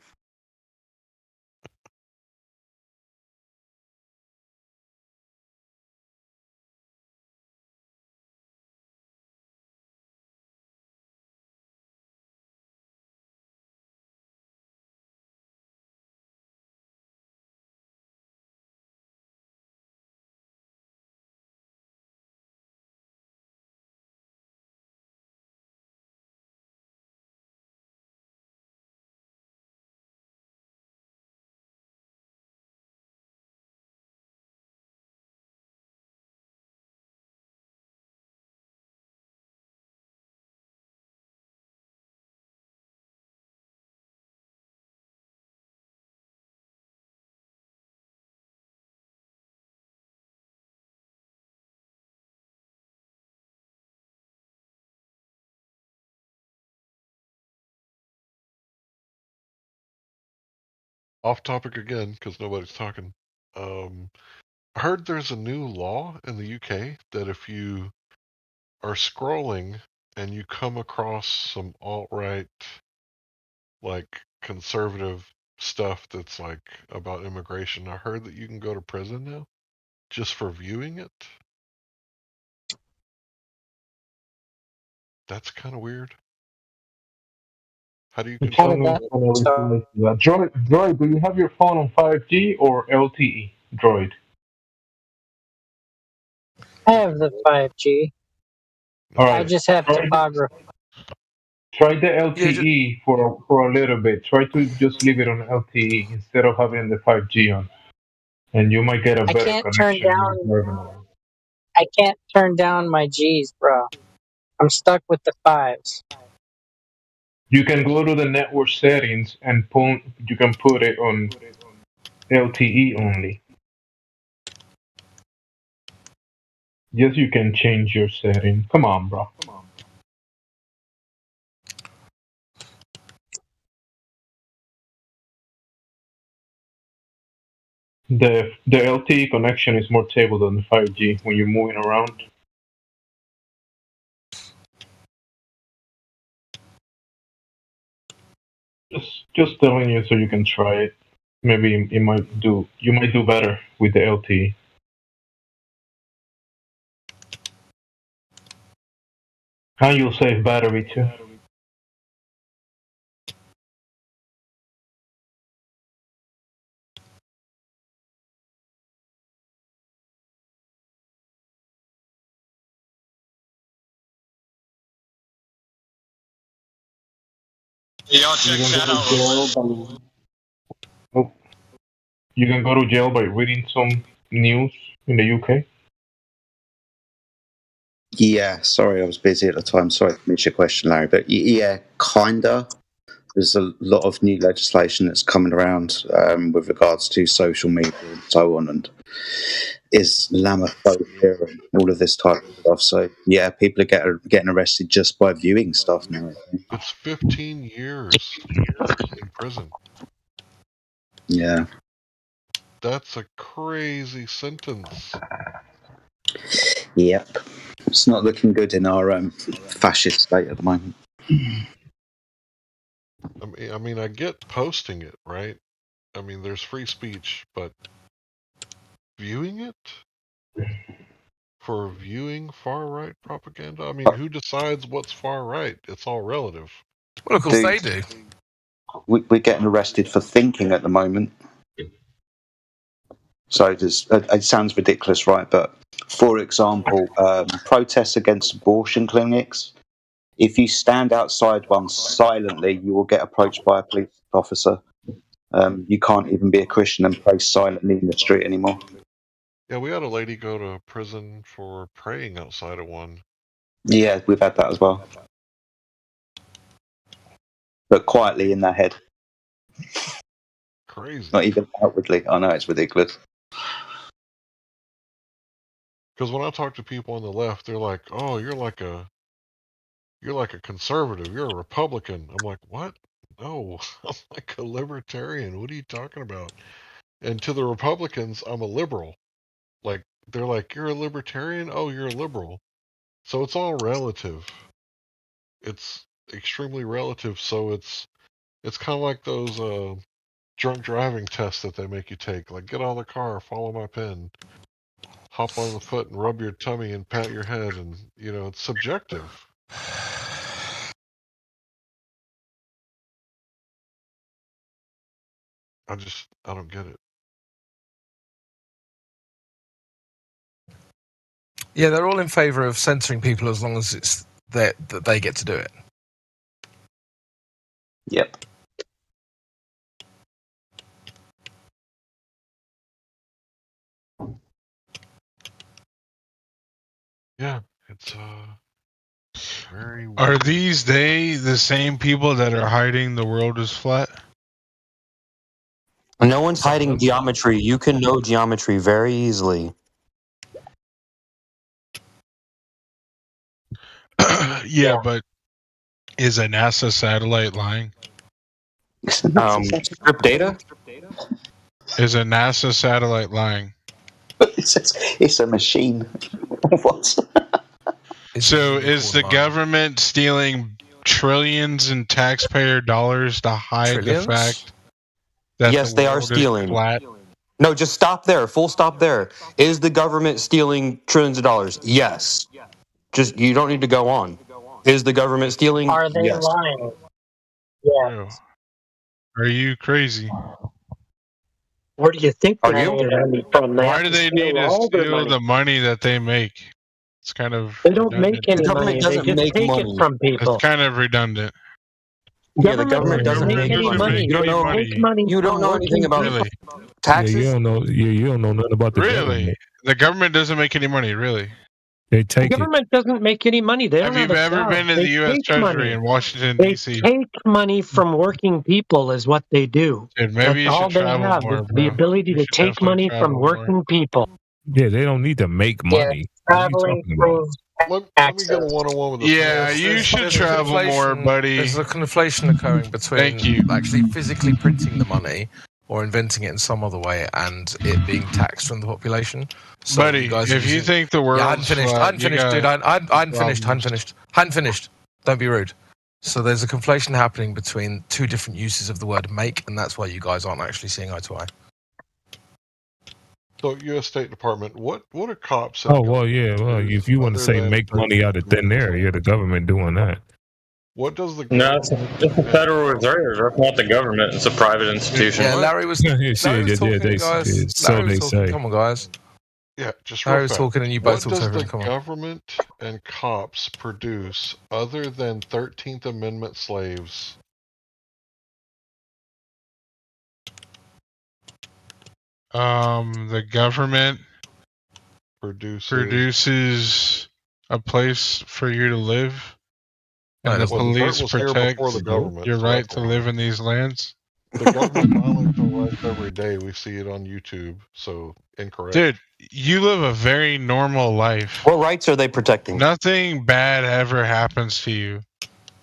Off topic again, because nobody's talking. I heard there's a new law in the UK that if you are scrolling and you come across some alt-right, like conservative stuff that's like about immigration, I heard that you can go to prison now just for viewing it. That's kind of weird. How do you control that? Droid, do you have your phone on 5G or LTE? Droid. I have the 5G. All right. I just have topography. Try the LTE for a little bit. Try to just leave it on LTE instead of having the 5G on, and you might get a better connection. I can't turn down my G's, bro. I'm stuck with the 5s. You can go to the network settings and you can put it on LTE only. Yes, you can change your setting. Come on, bro. The LTE connection is more stable than the 5G when you're moving around. Just telling you so you can try it. Maybe you might do better with the LTE. And you'll save battery too. Y'all check that out. Oh, you can go to jail by reading some news in the UK. Yeah, sorry, I was busy at the time. Sorry to miss your question, Larry. But yeah, kinda. There's a lot of new legislation that's coming around with regards to social media and so on, and Islamophobia and all of this type of stuff. So yeah, people are getting arrested just by viewing stuff now. It's 15 years in prison. Yeah. That's a crazy sentence. Yep. It's not looking good in our fascist state at the moment. I mean, I get posting it, right? I mean, there's free speech, but viewing it? For viewing far-right propaganda? I mean, who decides what's far-right? It's all relative. Well, of course they do. We're getting arrested for thinking at the moment. So it sounds ridiculous, right? But for example, protests against abortion clinics. if you stand outside one silently, you will get approached by a police officer. You can't even be a Christian and pray silently in the street anymore. Yeah, we had a lady go to prison for praying outside of one. Yeah, we've had that as well. But quietly in their head. Crazy. Not even outwardly. I know, it's ridiculous. Because when I talk to people on the left, they're like, "Oh, you're like a conservative. You're a Republican." I'm like, "What? No, I'm like a libertarian. What are you talking about?" And to the Republicans, I'm a liberal. Like, they're like, "You're a libertarian? Oh, you're a liberal." So it's all relative. It's extremely relative. So it's kind of like those drunk driving tests that they make you take. Like, get out of the car, follow my pen, hop on the foot and rub your tummy and pat your head, and it's subjective. I don't get it. Yeah, they're all in favour of censoring people as long as it's that they get to do it. Yep. Yeah, it's very weird. Are these the same people that are hiding the world is flat? No one's hiding geometry. You can know geometry very easily. Yeah, but is a NASA satellite lying? Script data? Is a NASA satellite lying? It's a machine. What? So is the government stealing trillions in taxpayer dollars to hide the fact that yes, they are stealing. Flat? No, just stop there. Full stop there. Is the government stealing trillions of dollars? Yes. Just you don't need to go on. Is the government stealing? Are they Yes. lying? Yeah. Are you crazy? Where do you think Are they're you? getting their money from? They Why have do to they need to all their steal the money that they make? It's kind of They don't make any The government money. doesn't They just make take money. it from people. It's kind of redundant. Yeah, the government doesn't make make any money. money. You don't They know. take money You don't from know anything working about people. taxes. Yeah, you don't know. You don't know nothing about the Really? government. The government doesn't make any money, really? They The take it. government doesn't make any money. They don't Have have you a ever job. been to They the U.S. take Treasury money. in Washington, They D.C.? take money from working people is what they do. Dude, maybe That's you all should they travel have more, is the bro. ability You to should take definitely money from travel more. working people. Yeah, they don't need to make money. What are you Traveling talking about? proves Let me get a one-on-one with the Yeah, Semantic. you should There's travel conflation- more, buddy. There's a conflation occurring between Thank you. actually physically printing the money or inventing it in some other way and it being taxed from the population. So Buddy, you guys are if you using- think the world's I hadn't finished. flat, I hadn't you finished, got dude. I hadn't finished. problems. Hadn't finished. Don't be rude. So there's a conflation happening between two different uses of the word make, and that's why you guys aren't actually seeing eye to eye. So, U.S. State Department, what are cops? And Oh well, yeah. Well, if you want to say make money out of thin air, yeah, the government doing that. What does the No, it's the Federal Reserve. That's not the government. It's a private institution. Yeah, Larry was talking, guys. So Larry was they talking. say. Come on, guys. Yeah, just Larry real was fast. talking and you both What talked does over the him. Come on. government and cops produce other than 13th Amendment slaves? The government produces a place for you to live, No, and the Well, the dirt police was here protect before the government, your so right that's to why. live in these lands. The government violates our rights every day. We see it on YouTube. So incorrect. Dude, you live a very normal life. What rights are they protecting? Nothing bad ever happens to you.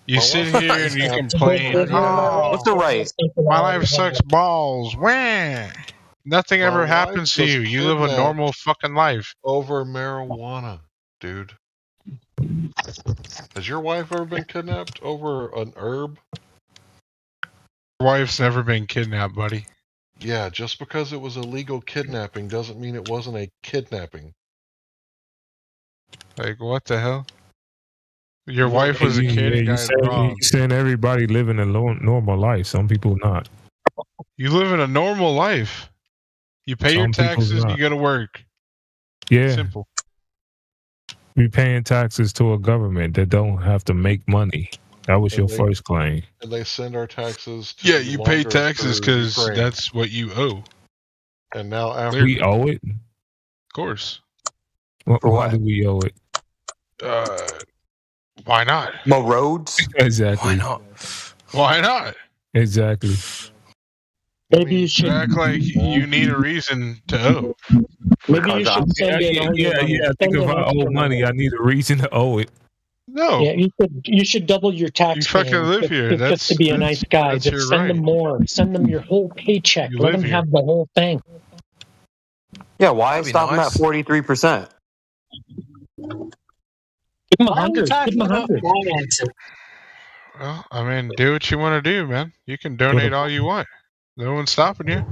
You My sit wife here and you complain. Oh, What's the right? my life sucks balls. Wah. Nothing ever My happens to wife you. was You live a kidnapped normal fucking life. over marijuana, dude. Has your wife ever been kidnapped over an herb? Your wife's never been kidnapped, buddy. Yeah, just because it was illegal kidnapping doesn't mean it wasn't a kidnapping. Like, what the hell? Your You wife was a kid and got you robbed. saying everybody living a normal life. Some people not. You live in a normal life. You pay your Some people taxes and not. you go to work. Yeah. Simple. You're paying taxes to a government that don't have to make money. That was your first claim. And they send our taxes to Yeah, you pay taxes because that's what you owe. And now after we owe it? Of course. Why do we owe it? Why not? More roads? Exactly. Why not? Why not? Exactly. Maybe you should act like you need a reason to owe. Maybe you should send in all your money. I think if I owe money, I need a reason to owe it. No. Yeah, you should double your tax. You fucking live here. Just to be a nice guy. Just send them more. Send them your whole paycheck. Let them have the whole thing. Yeah, why stop them at 43%? Give them 100. Give them 100. Well, I mean, do what you want to do, man. You can donate all you want. No one's stopping you.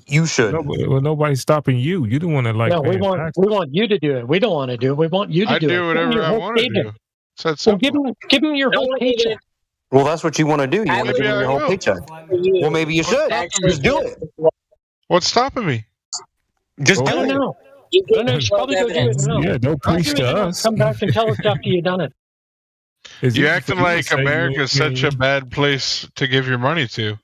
You should. Nobody's stopping you. You don't want to No, we want you to do it. We don't want to do it. We want you to do it. I do whatever I want to do. So give them your whole paycheck. Well, that's what you want to do. You want to give them your whole paycheck. Well, maybe you should. Just do it. What's stopping me? Just do I don't it. know. You should probably go do it now. Yeah, don't preach to us. Come back and tell us after you've done it. You acting like America is such a bad place to give your money to.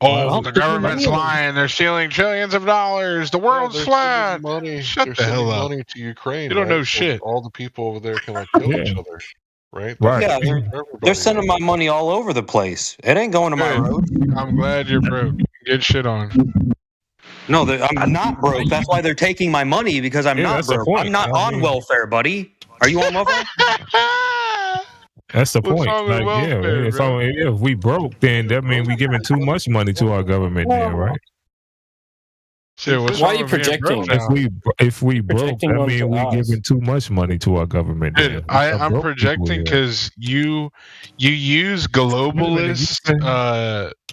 Oh, the government's lying. They're stealing trillions of dollars. The world's flat. Shut the hell up. Money to Ukraine. You don't know so shit. All the people over there can kill each other, right? Yeah, they're sending my money all over the place. It ain't going to my road. I'm glad you're broke. Get shit on. No, I'm not broke. That's why they're taking my money, because I'm not broke. I'm not on welfare, buddy. Are you on welfare? That's the point. Like, welfare, if we broke, then that means we giving too much money to our government, then, right? Why are you projecting? If we broke, that means we giving too much money to our government. Dude, I'm projecting because you use globalist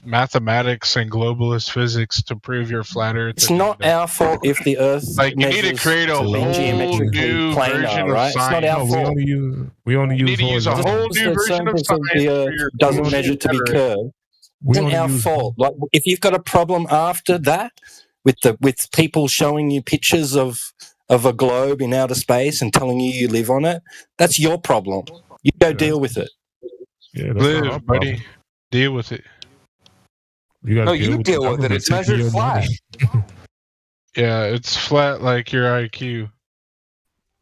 mathematics and globalist physics to prove you're flat Earth. It's not our fault if the Earth you need to create a whole new version of science. It's not our fault. We only need to use a whole new version of science. The Earth doesn't measure to be curved. It's not our fault. Like, if you've got a problem after that, with people showing you pictures of a globe in outer space and telling you live on it, that's your problem. You go deal with it. Yeah, live, buddy. Deal with it. You deal with it. It's measured flat. Yeah, it's flat like your IQ.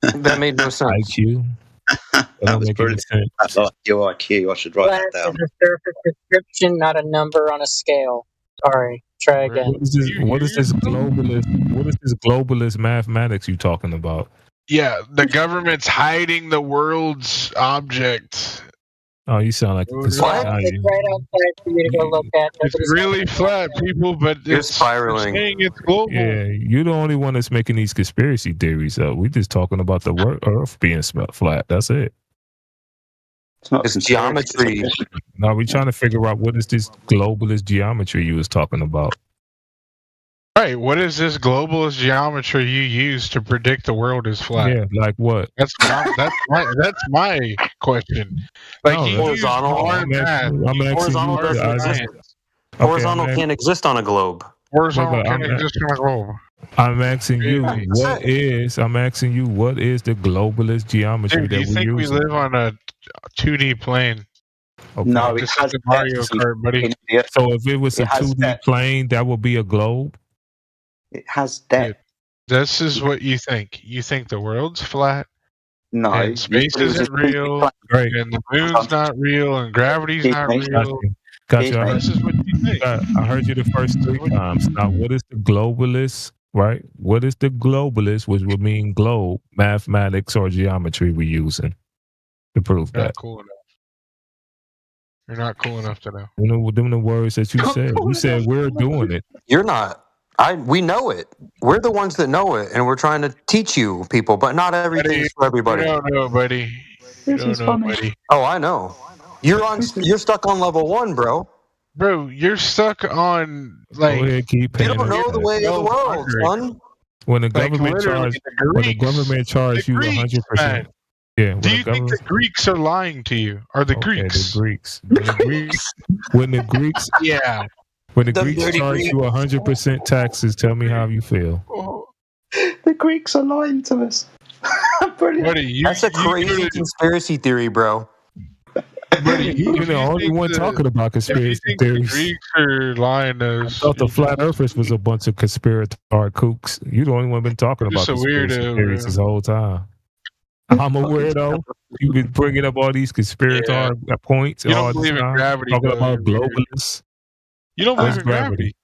That made no sense. IQ. That was brilliant. That's like your IQ. I should write that down. It's a surface description, not a number on a scale. Sorry. Try again. What is this globalist mathematics you talking about? Yeah, the government's hiding the world's object. Oh, you sound like a It's right outside for you to go look at. It's really flat, people, but it's spiraling. It's global. Yeah, you're the only one that's making these conspiracy theories up. We're just talking about the Earth being flat. That's it. It's geometry. No, we're trying to figure out what is this globalist geometry you was talking about. Right, what is this globalist geometry you use to predict the world is flat? Yeah, like what? That's my question. Like horizontal. Horizontal can't exist on a globe. Horizontal can't exist on a globe. I'm asking you what is the globalist geometry that we use? Do you think we live on a 2D plane? Okay. No, it has Mario Kart, buddy. So if it was a 2D plane, that would be a globe? It has depth. This is what you think. You think the world's flat? No. And space isn't real. Right. And the moon's not real. And gravity's not real. Gotcha. This is what you think. I heard you the first 3 times. Now, what is the globalist, right? What is the globalist, which would mean globe, mathematics, or geometry we're using to prove You're that? not cool enough. You're not cool enough to know. You know, them the words that you said. You said we're doing it. You're not. We know it. We're the ones that know it, and we're trying to teach you people, but not everything's for everybody. You don't know, buddy. You don't know, buddy. Oh, I know. You're stuck on level 1, bro. Bro, you're stuck on like Go ahead, keep you don't know the way of the world, son. When the government charges you 100%. Yeah. Do you think the Greeks are lying to you? Are the Greeks? The Greeks. When the Greeks. Yeah. When the Greeks charge you 100% taxes, tell me how you feel. The Greeks are lying to us. Brilliant. That's a crazy conspiracy theory, bro. You're the only one talking about conspiracy theories. Greeks are lying to I us. thought the flat earthers was a bunch of conspiratorial kooks. You're the only one been talking about Just a conspiracy weirdo, theories bro. this whole time. I'm a weirdo. You've been bringing up all these conspiratorial points You all don't the believe in time. gravity, Talking though, about you're weird. globalists. You don't believe What's in gravity.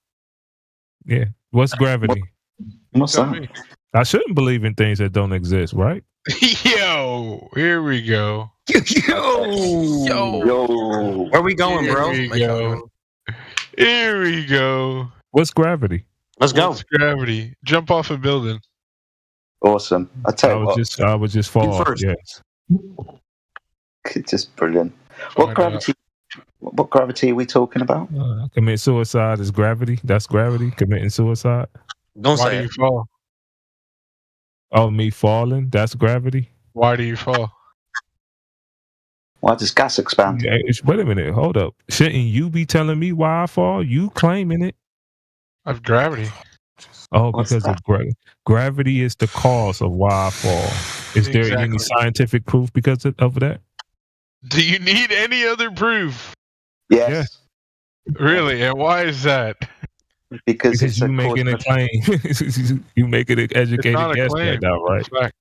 Yeah. What's gravity? What's Tell that? me. I shouldn't believe in things that don't exist, right? Yo, here we go. Yo. Where we going, bro? Here we go. Here we go. What's gravity? Let's go. What's gravity? Jump off a building. Awesome. I tell you what. I would just fall. first. Yes. Just brilliant. What gravity are we talking about? Commit suicide is gravity. That's gravity. Committing suicide. Don't Why say do you it. fall? Oh, me falling. That's gravity. Why do you fall? Why does gas expand? Yeah, wait a minute. Hold up. Shouldn't you be telling me why I fall? You claiming it. Of gravity. Oh, because of gravity is the cause of why I fall. Is there any Exactly. scientific proof because of that? Do you need any other proof? Yes. Really? And why is that? Because it's you making a claim. You making an educated not a guess claim. right now, right? It's a fact.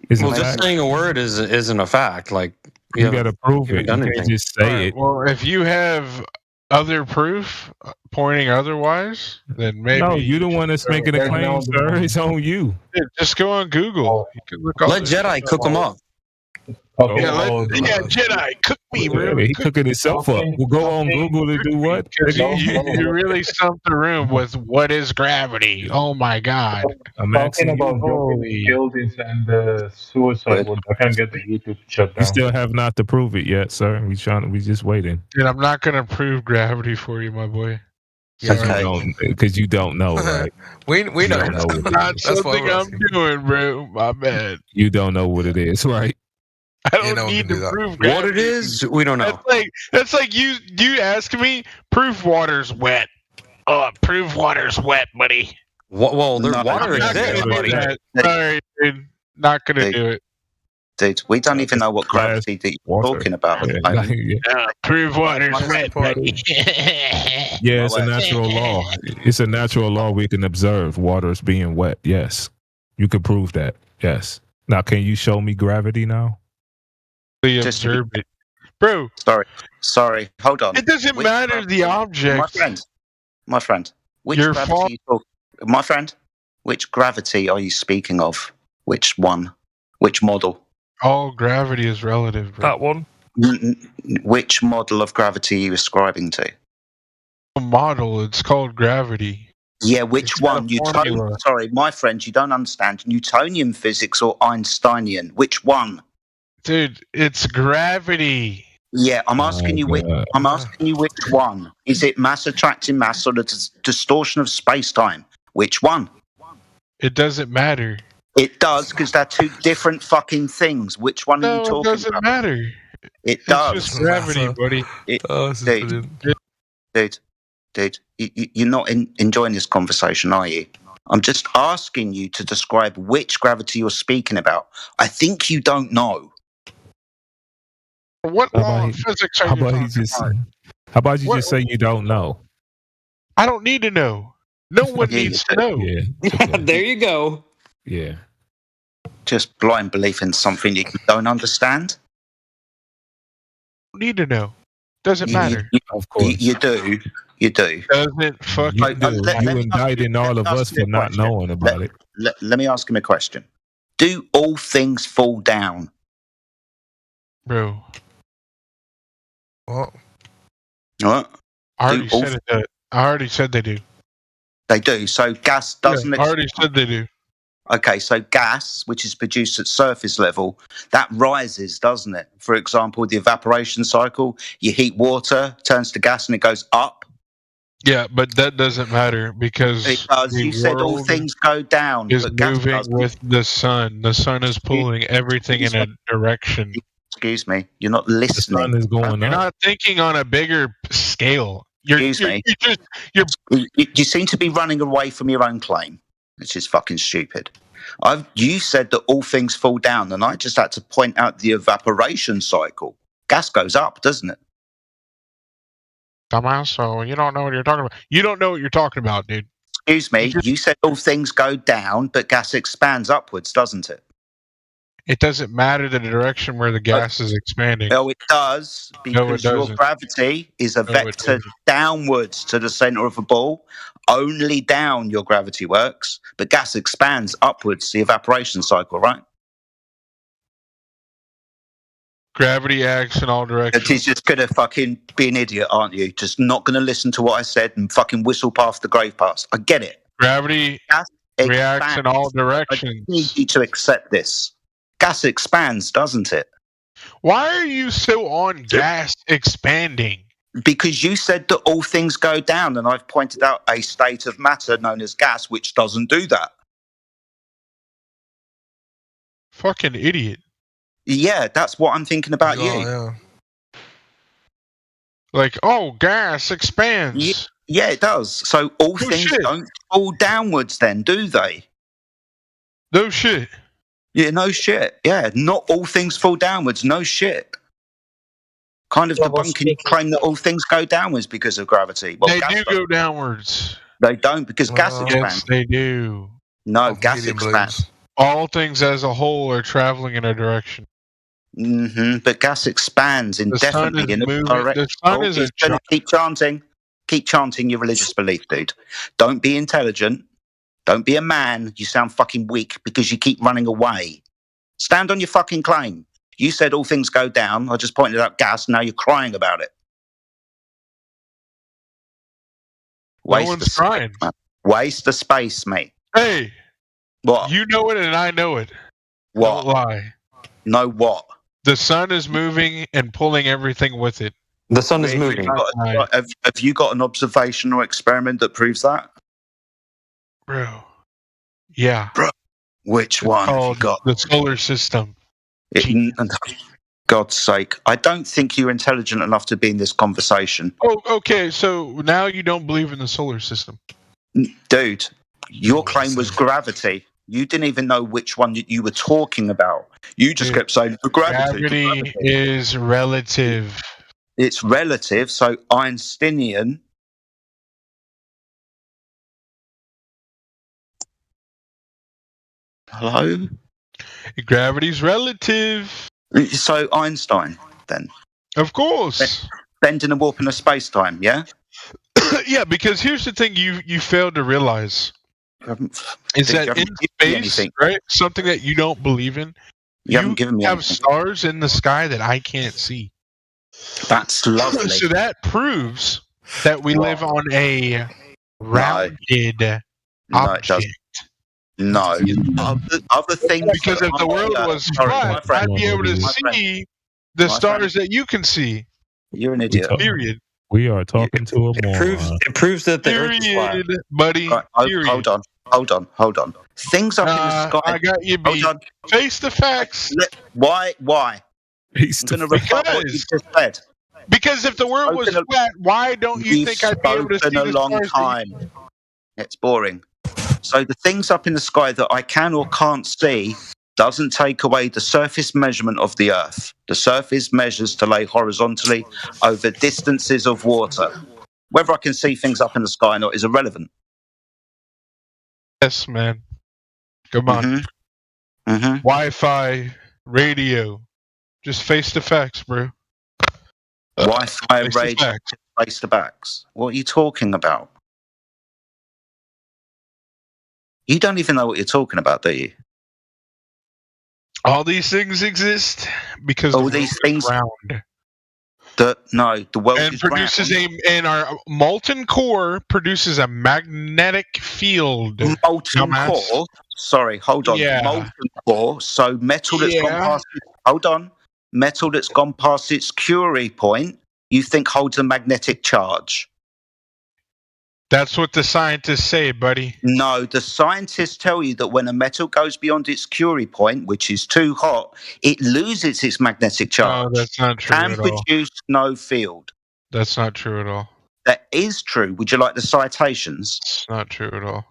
Is Well, it just fact? saying a word isn't a fact. Like You got to prove it. You done can't anything. just say Alright, it. well, if you have other proof pointing otherwise, then maybe. No, you the one that's making a claim, sir. It's on you. Just go on Google. You can look all Let this Jedi shit cook them up. Okay, Yeah, Jedi, cook me, bro. He cooking himself up. We'll go on Google to do what? You really stumped the room with what is gravity? Oh my god! I'm Talking asking about you. jumping in buildings and suicide, but I can't get the YouTube shut You down. still have not to prove it yet, sir. We just waiting. Dude, I'm not gonna prove gravity for you, my boy. Because you don't know, right? we know don't know That's what not it is. something I'm doing, bro. My bad. You don't know what it is, right? I don't need to prove What gravity. it is, we don't know. That's like you ask me, proof water's wet. Oh, proof water's wet, buddy. Well, there's water I'm not exists, gonna buddy. do that. Sorry, dude. Not gonna do it. Dude, we don't even know what gravity that you're talking about. Proof water's wet, buddy. Yeah, it's a natural law. It's a natural law we can observe. Water is being wet. Yes, you can prove that. Yes. Now, can you show me gravity now? Just observe it, bro. Sorry. Hold on. It doesn't matter the object. My friend. Which Your gravity? fault. You talk, my friend. Which gravity are you speaking of? Which one? Which model? All gravity is relative, bro. That one. Which model of gravity are you ascribing to? A model. It's called gravity. Yeah, which It's one? not a formula. Sorry, my friend, you don't understand. Newtonian physics or Einsteinian? Which one? Dude, it's gravity. Yeah, I'm asking you which. I'm asking you which one. Is it mass attracting mass or the distortion of space-time? Which one? It doesn't matter. It does, because they're two different fucking things. Which one are you talking about? No, it doesn't matter. It does. It's just gravity, buddy. Dude, you're not enjoying this conversation, are you? I'm just asking you to describe which gravity you're speaking about. I think you don't know. What law of physics are you talking about? How about you just say you don't know? I don't need to know. No one needs to know. Yeah. There you go. Yeah. Just blind belief in something you don't understand? Need to know. Doesn't matter. Of course. You do. You do. Doesn't fucking do. You indicting all of us for not knowing about it. Let me ask him a question. Do all things fall down? Bro. What? What? I already said they do. They do. So gas doesn't. I already said they do. Okay, so gas, which is produced at surface level, that rises, doesn't it? For example, the evaporation cycle, you heat water, turns to gas, and it goes up. Yeah, but that doesn't matter because it does. You said all things go down, is but gas moving doesn't. with the sun. The sun is pulling everything in a direction. Excuse me, you're not listening. The sun is going You're up. not thinking on a bigger scale. You seem to be running away from your own claim, which is fucking stupid. You said that all things fall down, and I just had to point out the evaporation cycle. Gas goes up, doesn't it? Dumbass, so you don't know what you're talking about. You don't know what you're talking about, dude. Excuse me, you said all things go down, but gas expands upwards, doesn't it? It doesn't matter the direction where the gas is expanding. No, it does, because your gravity is a vector downwards to the center of a ball. Only down your gravity works, but gas expands upwards, the evaporation cycle, right? Gravity acts in all directions. He's just going to fucking be an idiot, aren't you? Just not going to listen to what I said and fucking whistle past the grave paths. I get it. Gravity reacts in all directions. I need you to accept this. Gas expands, doesn't it? Why are you so on gas expanding? Because you said that all things go down, and I've pointed out a state of matter known as gas, which doesn't do that. Fucking idiot. Yeah, that's what I'm thinking about you. Yeah. Like, gas expands. Yeah, it does. So all things don't fall downwards then, do they? No shit. Yeah, no shit. Yeah, not all things fall downwards. No shit. Kind of debunking the claim that all things go downwards because of gravity. Well, they do go downwards. They don't, because gas expands. Yes, they do. No, gas expands. All things as a whole are traveling in a direction. But gas expands indefinitely in a direction. The sun is keep chanting. Keep chanting your religious belief, dude. Don't be intelligent. Don't be a man. You sound fucking weak because you keep running away. Stand on your fucking claim. You said all things go down. I just pointed out gas. Now you're crying about it. No one's crying. Waste of space, mate. Hey. What? You know it and I know it. What? Don't lie. Know what? The sun is moving and pulling everything with it. The sun is moving. Have you got an observational experiment that proves that? Bro. Yeah. Bro. Which one have you got? The solar system. God's sake. I don't think you're intelligent enough to be in this conversation. Oh, okay. So now you don't believe in the solar system. Dude, your claim was gravity. You didn't even know which one you were talking about. You just kept saying gravity. Gravity is relative. It's relative, so Einsteinian. Hello? Gravity's relative. So Einstein, then. Of course. Bending and warping of space-time, yeah? Yeah, because here's the thing you failed to realize. Is that in space, right? Something that you don't believe in. You haven't given me have stars in the sky that I can't see. That's lovely. So that proves that we live on a rounded object. No. Other things. Because if the world was flat, I'd be able to see the stars that you can see. You're an idiot. Period. We are talking to a moron. It proves that the Earth is flat. Buddy. Right, hold on. Things up in the sky. I got you beat. Face the facts. Why? I'm going to rebut what you just said. Because if the world was flat, why don't you think I'd be able to see the long time? It's boring. So the things up in the sky that I can or can't see doesn't take away the surface measurement of the Earth. The surface measures to lay horizontally over distances of water. Whether I can see things up in the sky or not is irrelevant. Yes, man. Come on. Wi-Fi, radio. Just face the facts, bro. Wi-Fi, radio, face the facts. What are you talking about? You don't even know what you're talking about, do you? All these things exist because all these things round. The world and is produces round. and our molten core produces a magnetic field. Molten core. Sorry, hold on. Yeah. Molten core. So metal that's gone past. Hold on. Metal that's gone past its Curie point. You think holds a magnetic charge? That's what the scientists say, buddy. No, the scientists tell you that when a metal goes beyond its Curie point, which is too hot, it loses its magnetic charge. No, that's not true and at all. produce no field. That's not true at all. That is true. Would you like the citations? It's not true at all.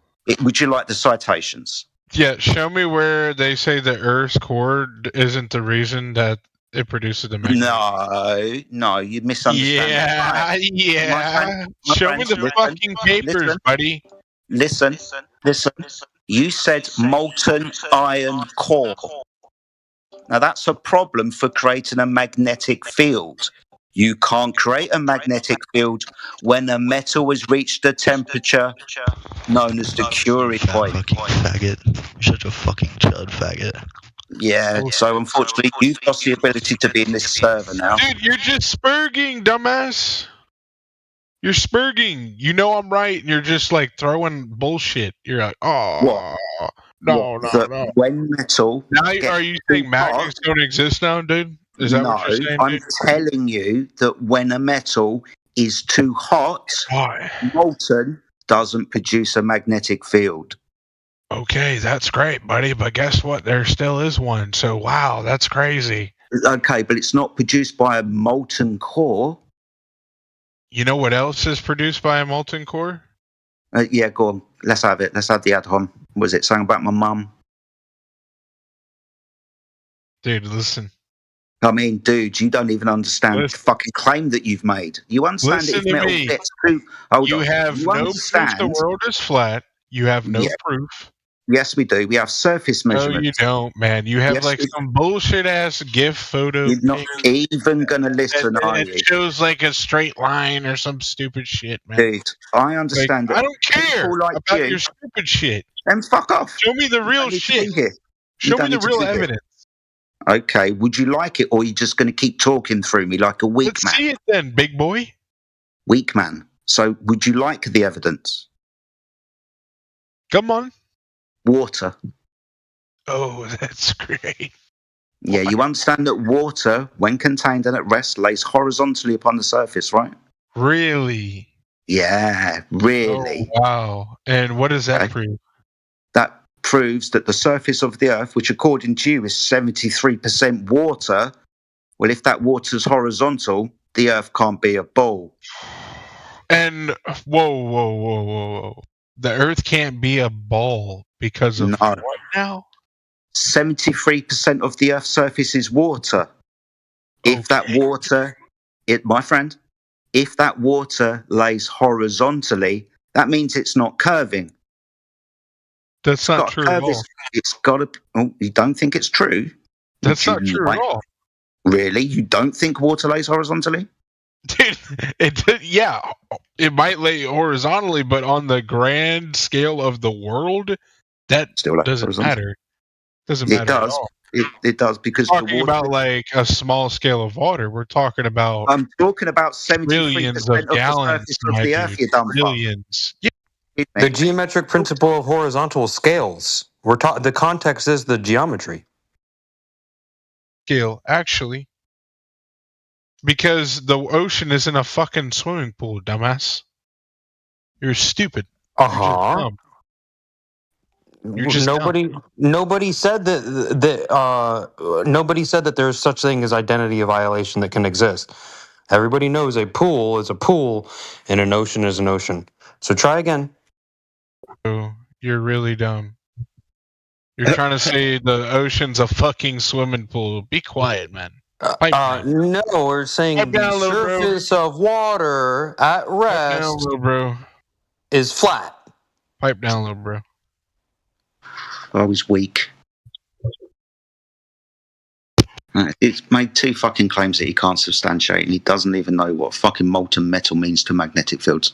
Would you like the citations? Yeah, show me where they say the Earth's core isn't the reason that it produces the magnetic. No, you misunderstand. Yeah, yeah. Show me the fucking papers, buddy. Listen. You said molten iron core. Now that's a problem for creating a magnetic field. You can't create a magnetic field when a metal has reached a temperature known as the Curie point. Fucking faggot. You're such a fucking chud faggot. Yeah, so unfortunately, you've lost the ability to be in this server now. Dude, you're just spurging, dumbass. You're spurging. You know I'm right, and you're just like throwing bullshit. You're like, oh, no. When metal. Now, are you saying magnets don't exist now, dude? Is that what you're saying? I'm telling you that when a metal is too hot, molten doesn't produce a magnetic field. Okay, that's great, buddy. But guess what? There still is one. So, wow, that's crazy. Okay, but it's not produced by a molten core. You know what else is produced by a molten core? Yeah, go on. Let's have it. Let's have the ad-hom. Was it something about my mum? Dude, listen. I mean, dude, you don't even understand the fucking claim that you've made. You understand Listen to me. You have no proof the world is flat. You have no proof. Yes, we do. We have surface measurements. No, you don't, man. You have some bullshit ass GIF photo. You're not even going to listen, are you? It shows like a straight line or some stupid shit, man. Dude, I understand I don't care about your stupid shit. Then fuck off. Show me the real shit. Show me the real evidence. Okay, would you like it, or are you just going to keep talking through me like a weak man? Let's see it then, big boy. Weak man. So, would you like the evidence? Come on. Water. Oh, that's great. Yeah, you understand that water, when contained and at rest, lays horizontally upon the surface, right? Really? Yeah, really. Oh, wow. And what does that prove? That proves that the surface of the Earth, which according to you is 73% water, well, if that water's horizontal, the Earth can't be a ball. And whoa. The Earth can't be a ball because of what now? 73% of the Earth's surface is water. If that water, my friend, if that water lays horizontally, that means it's not curving. That's not true at all. It's got to. Oh, you don't think it's true? That's not true at all. Really? You don't think water lays horizontally? Dude, it might lay horizontally, but on the grand scale of the world, that still doesn't matter. Doesn't matter at all. It does because talking about like a small scale of water. We're talking about. I'm talking about 73% of gallons, the surface of the Earth. You dumb billions. The geometric principle of horizontal scales. The context is the geometry. Scale, actually. Because the ocean isn't a fucking swimming pool, dumbass. You're stupid. You're just dumb. Nobody said that nobody said that there's such thing as identity violation that can exist. Everybody knows a pool is a pool and an ocean is an ocean. So try again. You're really dumb. You're trying to say the ocean's a fucking swimming pool. Be quiet, man. No, we're saying the surface of water at rest is flat. Pipe down, little bro. I was weak. It's made two fucking claims that he can't substantiate, and he doesn't even know what fucking molten metal means to magnetic fields.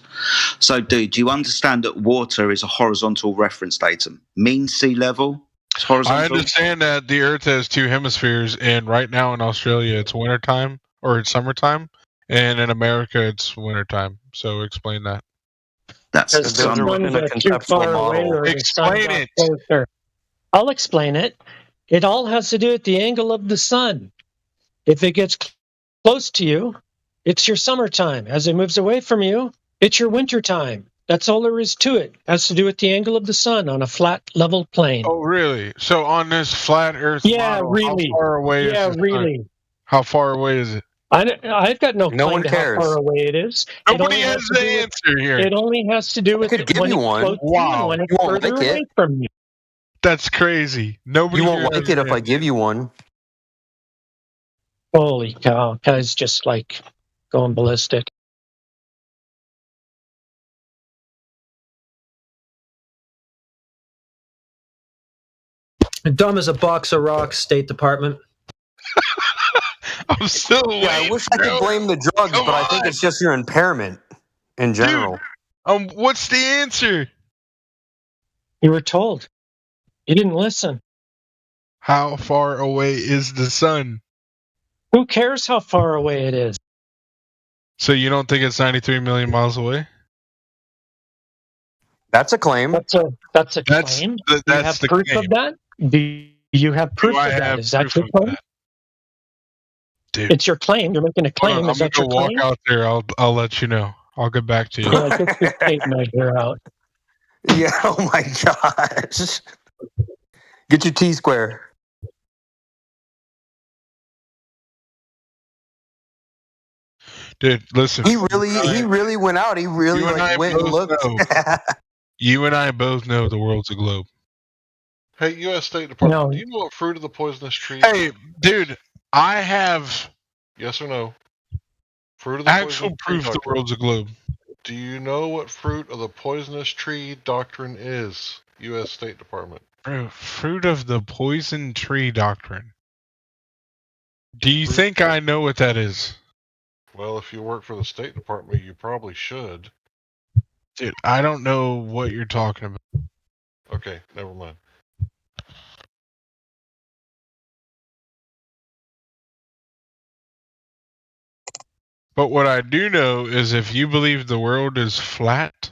So, dude, do you understand that water is a horizontal reference datum? Mean sea level? It's horizontal. I understand that the Earth has two hemispheres, and right now in Australia it's wintertime, or it's summertime, and in America it's wintertime. So explain that. That's Explain it. Closer. I'll explain it. It all has to do with the angle of the sun. If it gets close to you, it's your summertime. As it moves away from you, it's your wintertime. That's all there is to it. It has to do with the angle of the sun on a flat, level plane. Oh, really? So on this flat Earth model, really. How far away is the sun? How far away is it? I've got no claim to how far away it is. Nobody has the answer here. It only has to do with when it's close to you and when it's further away from you. That's crazy. Nobody. You won't here like has it an if I answer. give you one. Holy cow! Guy's just like going ballistic. Dumb as a box of rocks, State Department. I'm still waiting, I wish I could blame the drugs, but I think it's just your impairment in general. Dude, what's the answer? You were told. You didn't listen. How far away is the sun? Who cares how far away it is? So you don't think it's 93 million miles away? That's a claim. That's a claim. Do you have proof of that? Do you have proof of that? Is that your claim? Dude. It's your claim. You're making a claim. Is that your walk claim? out there. I'll let you know. I'll get back to you. Yeah, get this tape measure out. Yeah, oh my gosh. Get your T-square. Dude, listen. He really went out. He really went and looked. You and I both know the world's a globe. Hey, U.S. State Department, do you know what fruit of the poisonous tree? Hey, dude, I have yes or no. Fruit of the actual poisonous tree proof the doctrine. world's a globe. Do you know what fruit of the poisonous tree doctrine is? U.S. State Department. Bro, fruit of the poison tree doctrine. Do you think I know what that is? Well, if you work for the State Department, you probably should. Dude, I don't know what you're talking about. Okay, never mind. But what I do know is if you believe the world is flat,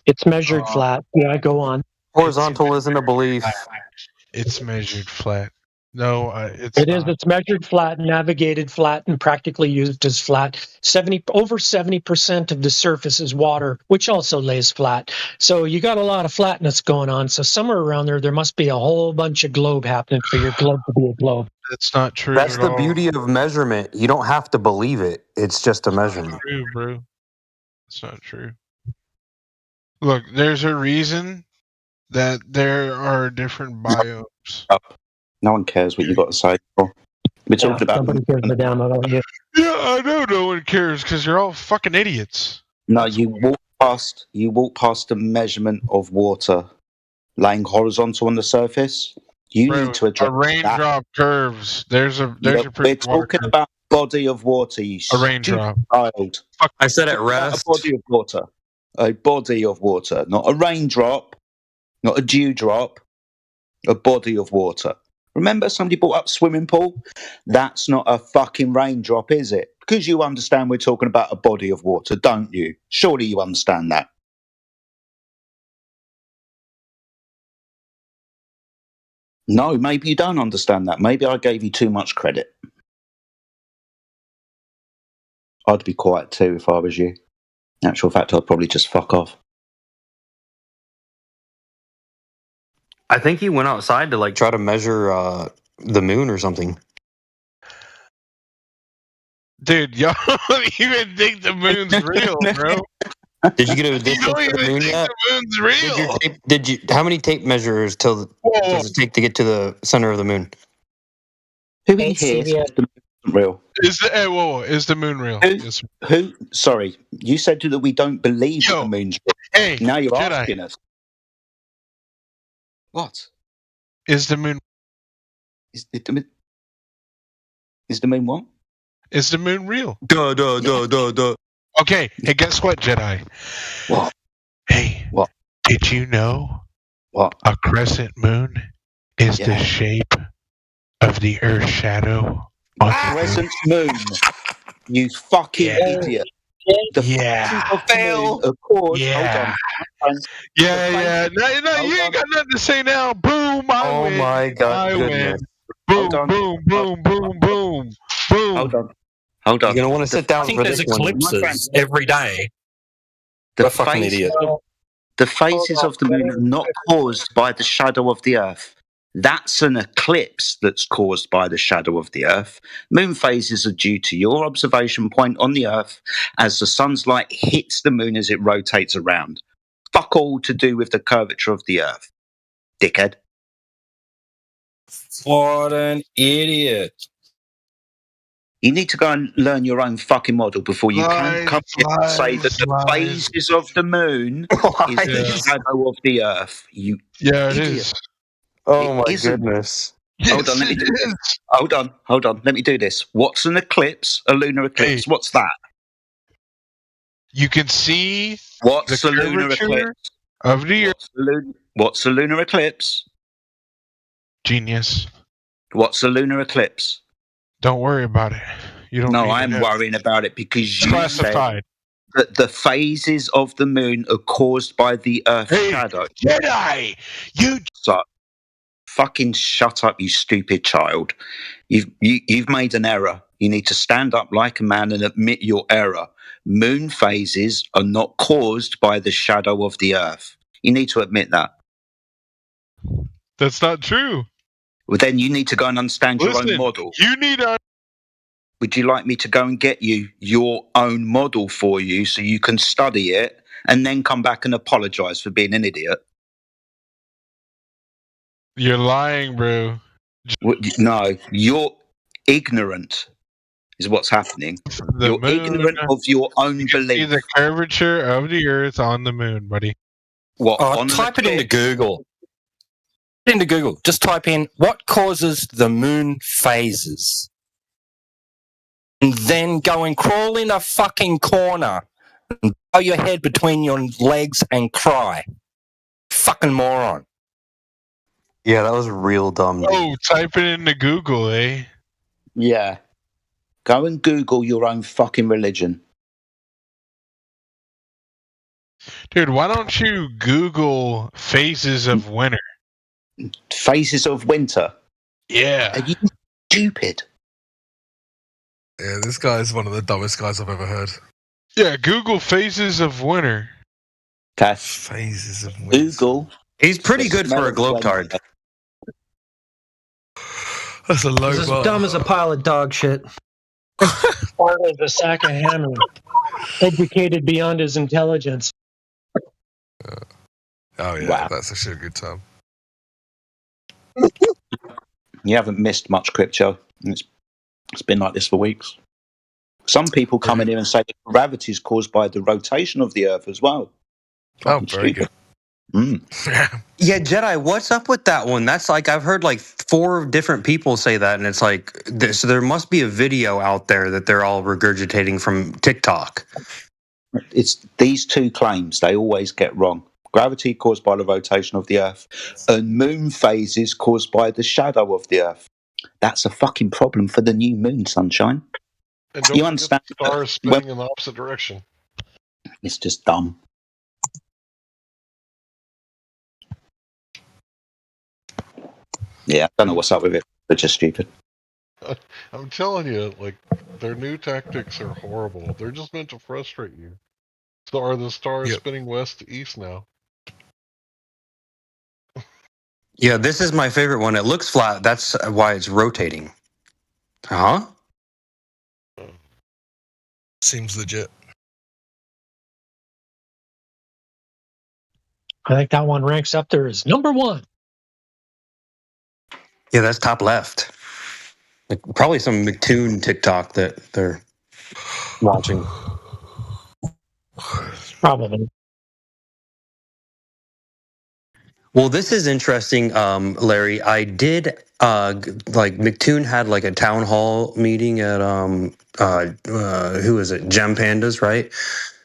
it's measured flat. Yeah, go on. Horizontal isn't a belief. It's measured flat. No, it's It not. is. It's measured flat, navigated flat, and practically used as flat. Over 70% of the surface is water, which also lays flat. So you got a lot of flatness going on. So somewhere around there must be a whole bunch of globe happening for your globe to be a globe. That's not true. That's at the all. beauty of measurement. You don't have to believe it. It's just a measurement. Not true, bro. It's not true. Look, there's a reason that there are different biomes. No one cares what you got to say. We're talking about. Somebody cares a damn about you. Yeah, I know no one cares because you're all fucking idiots. No, you walk past the measurement of water laying horizontal on the surface. You need to address a raindrop curves. There's a pretty we're talking about body of water. You a raindrop. Child. I said at rest. A body of water. A body of water, not a raindrop, not a dewdrop. A body of water. Remember, somebody brought up swimming pool. That's not a fucking raindrop, is it? Because you understand we're talking about a body of water, don't you? Surely you understand that. No, maybe you don't understand that. Maybe I gave you too much credit. I'd be quiet too if I was you. In actual fact, I'd probably just fuck off. I think he went outside to try to measure the moon or something. Dude, y'all don't even think the moon's real, bro. Did you get a distance for the moon yet? The moon's real. Did you? How many tape measures does it take to get to the center of the moon? Who in here says the moon isn't real? Is the moon real? Who? Sorry, you said that we don't believe that the moon's real. Hey, now you're Jedi. asking us. What? Is the moon? Is the moon what? Is the moon real? Duh. Okay. Hey, guess what, Jedi? What? Hey. What? Did you know? What? A crescent moon is the shape of the Earth's shadow on the crescent moon. You fucking idiot. The fail. Of course. Yeah. Hold on. Yeah. No, you ain't got nothing to say now. Boom, I win. My God, I goodness. win. Boom. Hold on. You're gonna want to sit down I think for there's this one. eclipses every day. The fucking idiot. The phases of the moon are not caused by the shadow of the Earth. That's an eclipse that's caused by the shadow of the Earth. Moon phases are due to your observation point on the Earth as the sun's light hits the moon as it rotates around. Fuck all to do with the curvature of the Earth. dickhead. What an idiot. You need to go and learn your own fucking model before you can come here and say that the phases of the moon is the shadow of the Earth. You it idiot. is. Oh my isn't. goodness. Hold on, let me do this. Hold on. Let me do this. What's an eclipse? A lunar eclipse. Hey. What's that? You can see What's the a lunar curvature eclipse? of the Earth. What's a lunar eclipse? Genius. What's a lunar eclipse? Don't worry about it. You don't. No, need I'm to know. worrying about it because It's you classified. said that the phases of the moon are caused by the Earth's shadow. Jedi, you. So, fucking shut up, you stupid child. You've made an error. You need to stand up like a man and admit your error. Moon phases are not caused by the shadow of the Earth. You need to admit that. That's not true. Well, then you need to go and understand your own model. You need a. Would you like me to go and get you your own model for you so you can study it and then come back and apologize for being an idiot? You're lying, bro. No, you're ignorant is what's happening. You're ignorant of your own belief. See the curvature of the Earth on the moon, buddy. What? Type it into Google. Into Google. Just type in what causes the moon phases. And then go and crawl in a fucking corner and bow your head between your legs and cry. Fucking moron. Yeah, that was real dumb. Dude. Oh, type it into Google, eh? Yeah. Go and Google your own fucking religion. Dude, why don't you Google phases of winter? Phases of winter? Yeah. Are you stupid? Yeah, this guy is one of the dumbest guys I've ever heard. Yeah, Google phases of winter. Okay. Phases of winter. Google. He's pretty good for a globetard. That's a low He's bar. as dumb as a pile of dog shit. Part of the sack of hammer. Educated beyond his intelligence. Oh yeah, Wow. that's actually a good term. You haven't missed much crypto. It's been like this for weeks. Some people come in here and say that gravity is caused by the rotation of the Earth as well. Very good. Yeah, Jedi, what's up with that one? That's like, I've heard like 4 different people say that, and it's like, so there must be a video out there that they're all regurgitating from TikTok. It's these two claims, they always get wrong. Gravity caused by the rotation of the Earth, and moon phases caused by the shadow of the Earth. That's a fucking problem for the new moon, sunshine. And don't You forget understand? the stars spinning in the opposite direction. It's just dumb. Yeah, I don't know what's up with it. They're just stupid. I'm telling you, like, their new tactics are horrible. They're just meant to frustrate you. So are the stars spinning west to east now? Yeah, this is my favorite one. It looks flat. That's why it's rotating. Huh? Seems legit. I think that one ranks up there as number 1. Yeah, that's top left. Like, probably some McToon TikTok that they're watching. Probably. Well, this is interesting, Larry. I did like McToon had like a town hall meeting at who is it? Gem Pandas, right?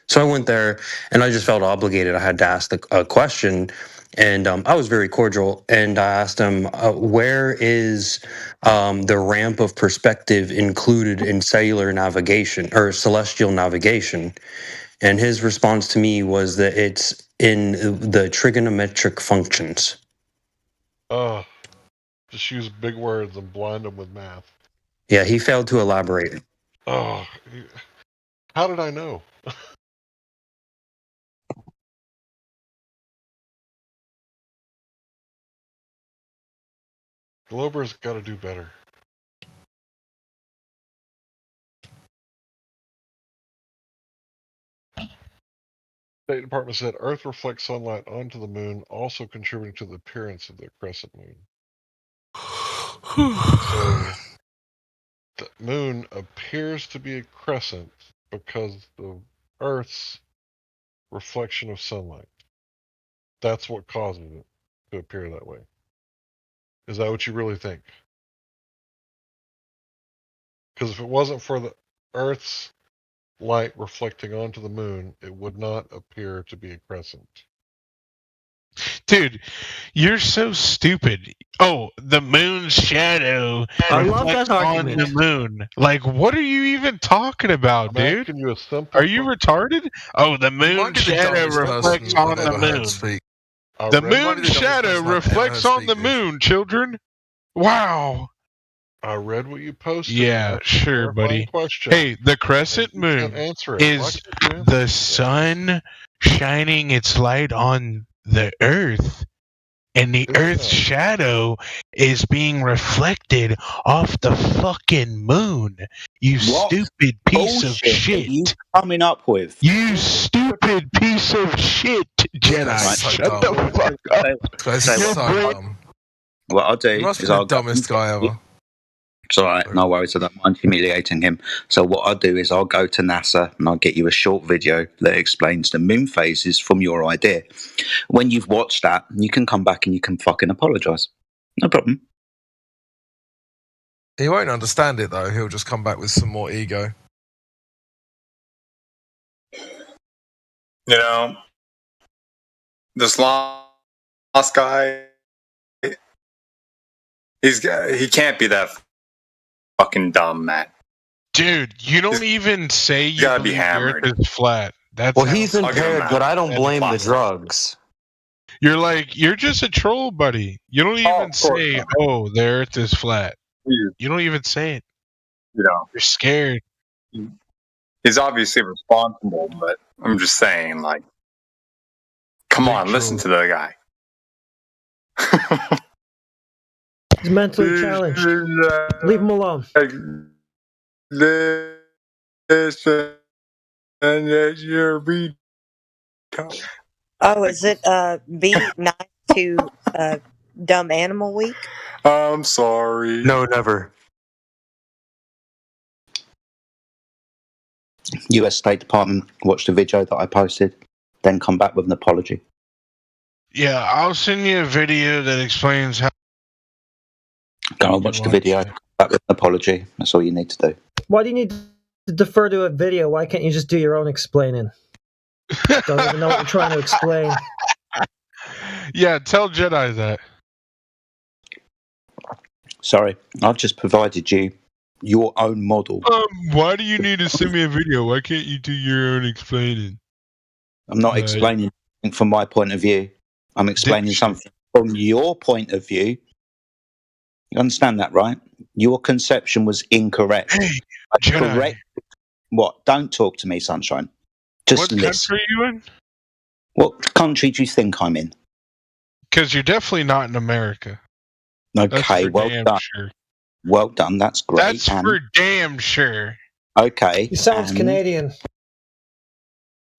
So I went there and I just felt obligated. I had to ask a question, and I was very cordial. And I asked him, "Where is the ramp of perspective included in cellular navigation or celestial navigation?" And his response to me was that it's in the trigonometric functions. Oh, just use big words and blind them with math. Yeah, he failed to elaborate. Oh, how did I know? Glober's got to do better. State Department said Earth reflects sunlight onto the moon, also contributing to the appearance of the crescent moon. So the moon appears to be a crescent because of Earth's reflection of sunlight. That's what causes it to appear that way. Is that what you really think? Because if it wasn't for the Earth's light reflecting onto the moon, it would not appear to be a crescent. Dude, you're so stupid. Oh, the moon's shadow I love that reflects on argument. the moon. Like, what are you even talking about, I'm dude? asking you a simple Are you retarded? Oh, the You might moon's be the shadow dumbest reflects person on I've the ever heard moon. speak. The read- You might be moon's the dumbest shadow person I've ever reflects heard on the speak, dude. moon, children. Wow. I read what you posted. Yeah, That's a sure, clarifying buddy. question. Hey, the And crescent you can't moon answer it. Why is can't you answer the it? sun shining its light on the earth, and the earth's shadow is being reflected off the fucking moon. You What stupid piece of bullshit are shit. you coming up with? You stupid piece of shit, Jedi. Right, so Shut dumb. the fuck up. This guy's Say so what? dumb. What I'll do He must be is the I'll go dumbest guy ever. It's all right, no worries. I don't mind humiliating him. So what I'll do is I'll go to NASA and I'll get you a short video that explains the moon phases from your idea. When you've watched that, you can come back and you can fucking apologise. No problem. He won't understand it though. He'll just come back with some more ego. You know, this lost guy, he can't be that fucking dumb, Matt. Dude, you don't even say you gotta be believe the hammered. earth is flat. That's Well, how he's I'll give him impaired, that. but I don't And blame the fuck. drugs. You're just a troll, buddy. You don't even of course say, not. "Oh, the Earth is flat." You don't even say it. You know, You're scared. he's obviously responsible, but I'm just saying, like, come Big on, listen troll. to the guy. He's mentally challenged. Leave him alone. Listen, and you're retarded. Oh, is it be nice to Dumb Animal Week? I'm sorry. No, never. US State Department, watch the video that I posted, then come back with an apology. Yeah, I'll send you a video that explains how. Go and watch the video, come back with an apology. That's all you need to do. Why do you need to defer to a video? Why can't you just do your own explaining? Don't even know what you're trying to explain. Yeah, tell Jedi that. Sorry, I've just provided you your own model. Why do you need to send me a video? Why can't you do your own explaining? I'm not explaining anything from my point of view. I'm explaining something from your point of view. You understand that, right? Your conception was incorrect. Hey, Jedi. Correct. What? Don't talk to me, sunshine. Just What listen. country are you in? What country do you think I'm in? Because you're definitely not in America. Okay, well done. Sure. Well done. That's great. That's for damn sure. Okay. He sounds Canadian.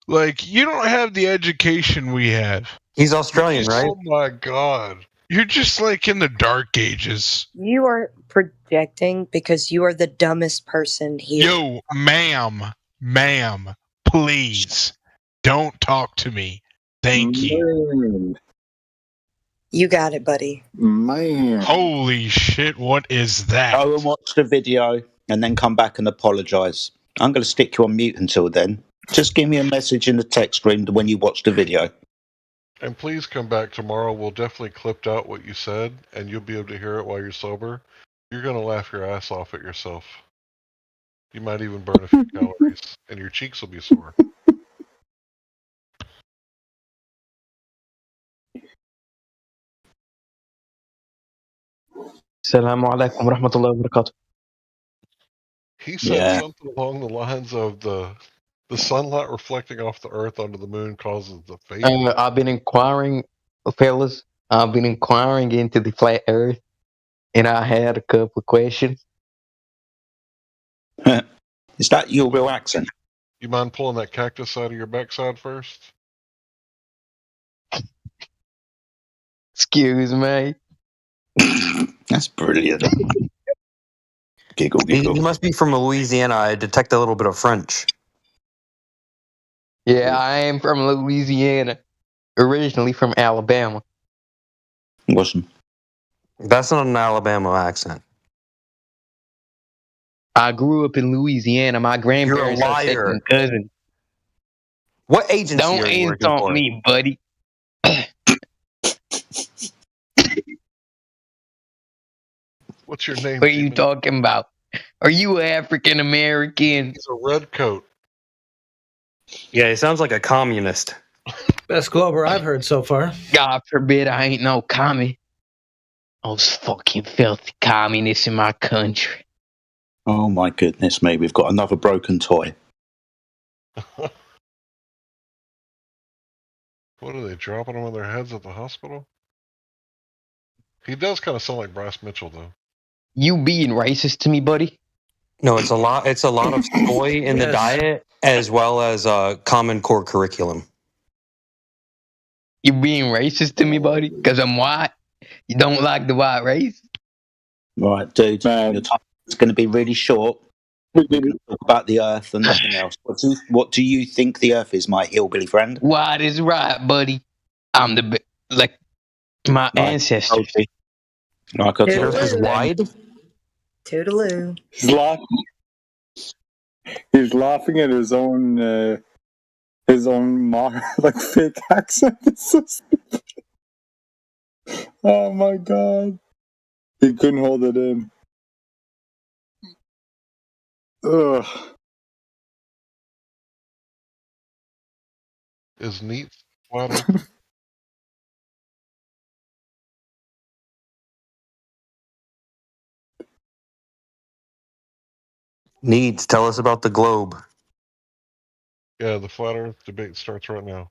Like, you don't have the education we have. He's Australian, right? Oh my god. You're just like in the dark ages. You are projecting because you are the dumbest person here. Yo, ma'am, please don't talk to me. Thank you. You got it, buddy. Man. Holy shit, what is that? Go and watch the video and then come back and apologise. I'm going to stick you on mute until then. Just give me a message in the text stream when you watch the video. And please come back tomorrow. We'll definitely clip out what you said, and you'll be able to hear it while you're sober. You're going to laugh your ass off at yourself. You might even burn a few calories, and your cheeks will be sore. Assalamu alaikum wa rahmatullahi wa barakatuh. He said something along the lines of the sunlight reflecting off the earth onto the moon causes the phase. I've been inquiring, fellas. I've been inquiring into the flat earth, and I had a couple of questions. Is that your real accent? You mind pulling that cactus out of your backside first? Excuse me. That's brilliant. Giggle, He giggle. must be from Louisiana. I detect a little bit of French. Yeah, I am from Louisiana. Originally from Alabama. Wasn't. That's not an Alabama accent. I grew up in Louisiana. My grandparents are second liar. cousins. What agency Don't are you working insult for? me, buddy. What's your name, What are you Demon? talking about? Are you African American? He's a red coat. Yeah, he sounds like a communist. Best Glober I've heard so far. God forbid I ain't no commie. Those fucking filthy communists in my country. Oh my goodness me, we've got another broken toy. What are they dropping them on their heads at the hospital? He does kind of sound like Bryce Mitchell, though. You being racist to me, buddy? No, it's a lot. It's a lot of soy in the Yes. diet, as well as Common Core curriculum. You being racist to me, buddy? Because I'm white? You don't like the white race? Right, dude, your time is going to be really short. We're going to talk about the Earth and nothing else. What do you think the Earth is, my hillbilly friend? White is right, buddy. I'm my ancestors. Like I The told Earth is you. wide. Toodaloo. He's laughing at his own like fake accent. It's so stupid. Oh my god, he couldn't hold it in. Ugh. Is neat wide open? Needs, tell us about the globe. Yeah, the flat Earth debate starts right now.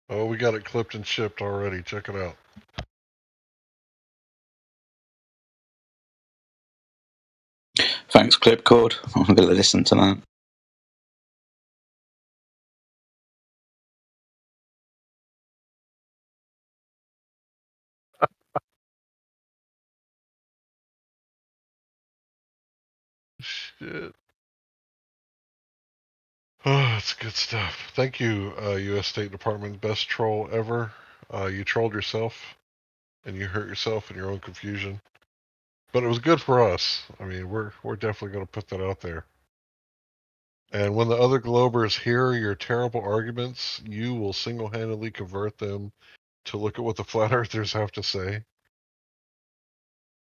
Oh, we got it clipped and shipped already. Check it out. Thanks, Clipcord. I'm going to listen to that. Shit. Oh, it's good stuff. Thank you, U.S. State Department. Best troll ever. You trolled yourself, and you hurt yourself in your own confusion. But it was good for us. I mean, we're definitely going to put that out there. And when the other Globers hear your terrible arguments, you will single-handedly convert them to look at what the Flat Earthers have to say.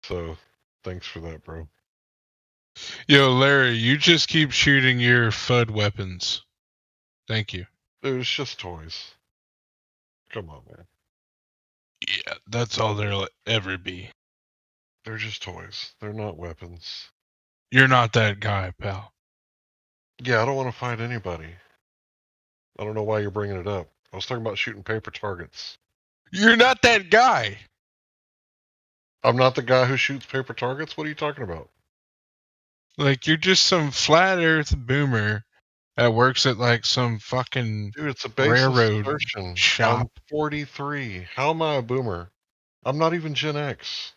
So, thanks for that, bro. Yo, Larry, you just keep shooting your FUD weapons. Thank you. It was just toys. Come on, man. Yeah, that's all there'll ever be. They're just toys. They're not weapons. You're not that guy, pal. Yeah, I don't want to fight anybody. I don't know why you're bringing it up. I was talking about shooting paper targets. You're not that guy. I'm not the guy who shoots paper targets? What are you talking about? Like, you're just some flat earth boomer that works at, like, some fucking Dude, it's a baseless railroad assertion. shop. I'm 43. How am I a boomer? I'm not even Gen X.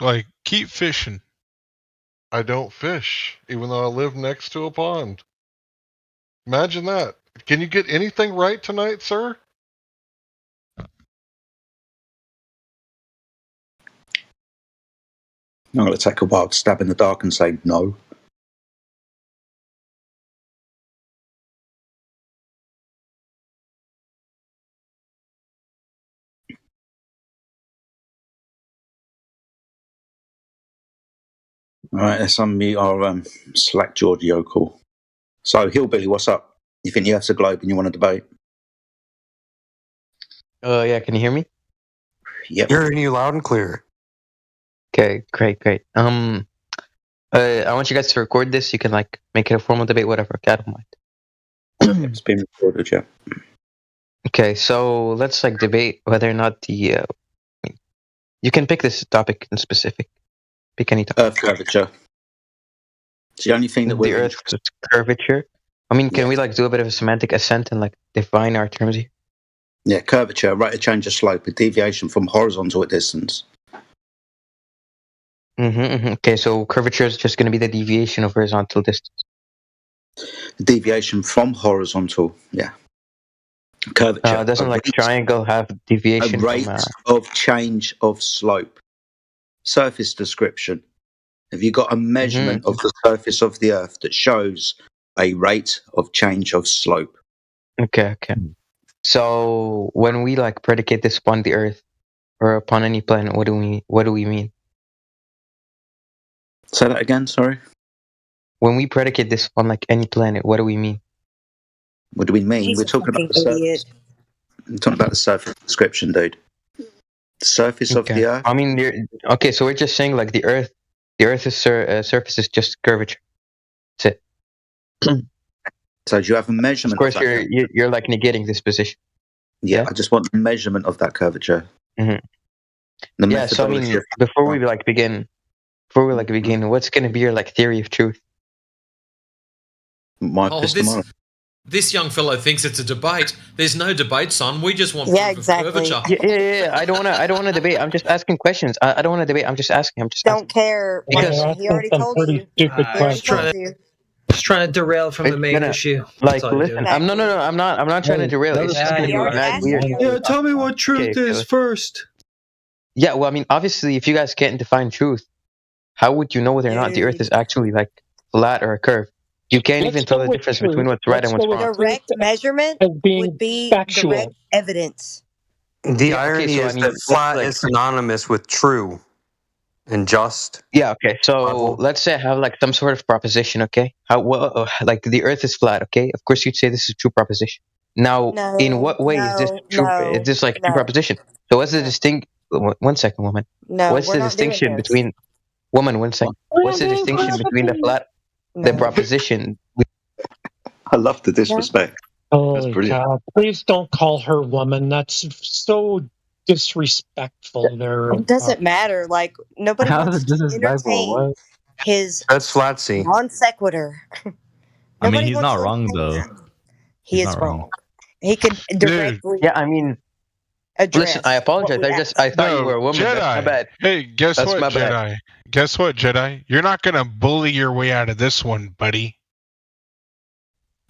Like, keep fishing. I don't fish, even though I live next to a pond. Imagine that. Can you get anything right tonight, sir? I'm going to take a wild stab in the dark and say no. All right, let's unmute our Slack George Yokel. So, Hillbilly, what's up? You think the Earth's a globe and you want to debate? Yeah, can you hear me? Yep. Hearing you loud and clear. Okay, great. I want you guys to record this. You can like make it a formal debate, whatever. Okay, I don't mind. It's been recorded, yeah. Okay, so let's like debate whether or not the you can pick this topic in specific. Pick any topic. Earth curvature. It's the only thing that The Earth's curvature. I mean, can we like do a bit of a semantic ascent and like define our terms here? Yeah, curvature, rate of change of slope, a deviation from horizontal at distance. Okay, so curvature is just going to be the deviation of horizontal distance. The deviation from horizontal, yeah. Curvature. Doesn't like triangle have deviation a rate from? Of change of slope. Surface description. Have you got a measurement of the surface of the Earth that shows a rate of change of slope? Okay. So when we like predicate this upon the Earth or upon any planet, what do we mean? Say that again, sorry. When we predicate this on like any planet, what do we mean? What do we mean? He's We're a talking about the fucking idiot. surface. We're talking about the surface description, dude. The surface of the Earth. I mean, okay. So we're just saying like the Earth. The Earth's surface is just curvature. That's it. So do you have a measurement? Of course, you're like negating this position. Yeah, I just want the measurement of that curvature. Yeah. So I mean, before we begin, what's going to be your like theory of truth? My This young fellow thinks it's a debate. There's no debate, son. We just want Yeah, proof exactly. of curvature. Yeah. I don't want to debate. I'm just asking questions. I don't want to debate. I'm just asking. Don't care. Because He already told you. Stupid question. Just trying to derail from the main issue. Like, listen, I'm not trying to derail. It's just going to be mad weird. Yeah, tell me what truth is first. Yeah, well, I mean, obviously, if you guys can't define truth, how would you know whether or not the Earth is actually like flat or a curve? You can't even tell the difference between what's right and what's wrong. Direct measurement would be direct evidence. The irony is that flat is synonymous with true and just. Yeah, okay. So let's say I have like some sort of proposition, okay? Like the Earth is flat, okay? Of course, you'd say this is a true proposition. Now, in what way is this true? Is this like a true proposition? So what's the distinct? 1 second, woman. No, what's the distinction between woman? 1 second. What's the distinction between the flat, the proposition? I love the disrespect. Holy cow. Please don't call her woman. That's so disrespectful. It doesn't matter. Like, nobody wants to entertain his That's flatsy. non sequitur. I mean, he's not wrong, though. He is wrong. He could directly. Yeah, I mean, listen, I apologize. I thought you were a woman. Jedi. That's my bad. Hey, guess That's what, my Jedi? bad. Guess what, Jedi? You're not gonna bully your way out of this one, buddy.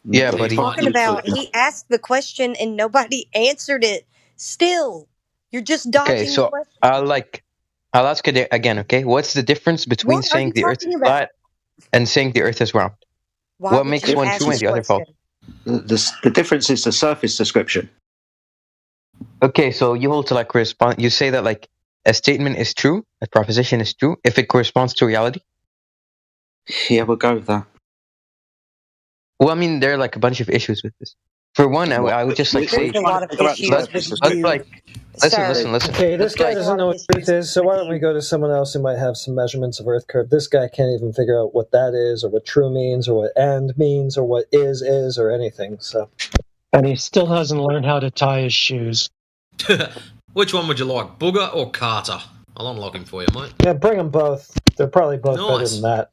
Yeah, buddy. Talking about, he asked the question and nobody answered it. Still, you're just dodging Okay, so the question. I'll ask it again. Okay, what's the difference between saying the Earth is flat and saying the Earth is round? What makes one true and the other false? The difference is the surface description. Okay, so you hold to like correspond. You say that like a statement is true, a proposition is true if it corresponds to reality. Yeah, we'll go with that. Well, I mean, there are like a bunch of issues with this. For one, I would just like say, There's a lot of issues with you. listen. Okay, this guy doesn't know what truth is, so why don't we go to someone else who might have some measurements of Earth curve? This guy can't even figure out what that is, or what true means, or what and means, or what is, or anything. So, and he still hasn't learned how to tie his shoes. Which one would you like, Booger or Carter? I'll unlock him for you, mate. yeah, bring them both. They're probably both better than that.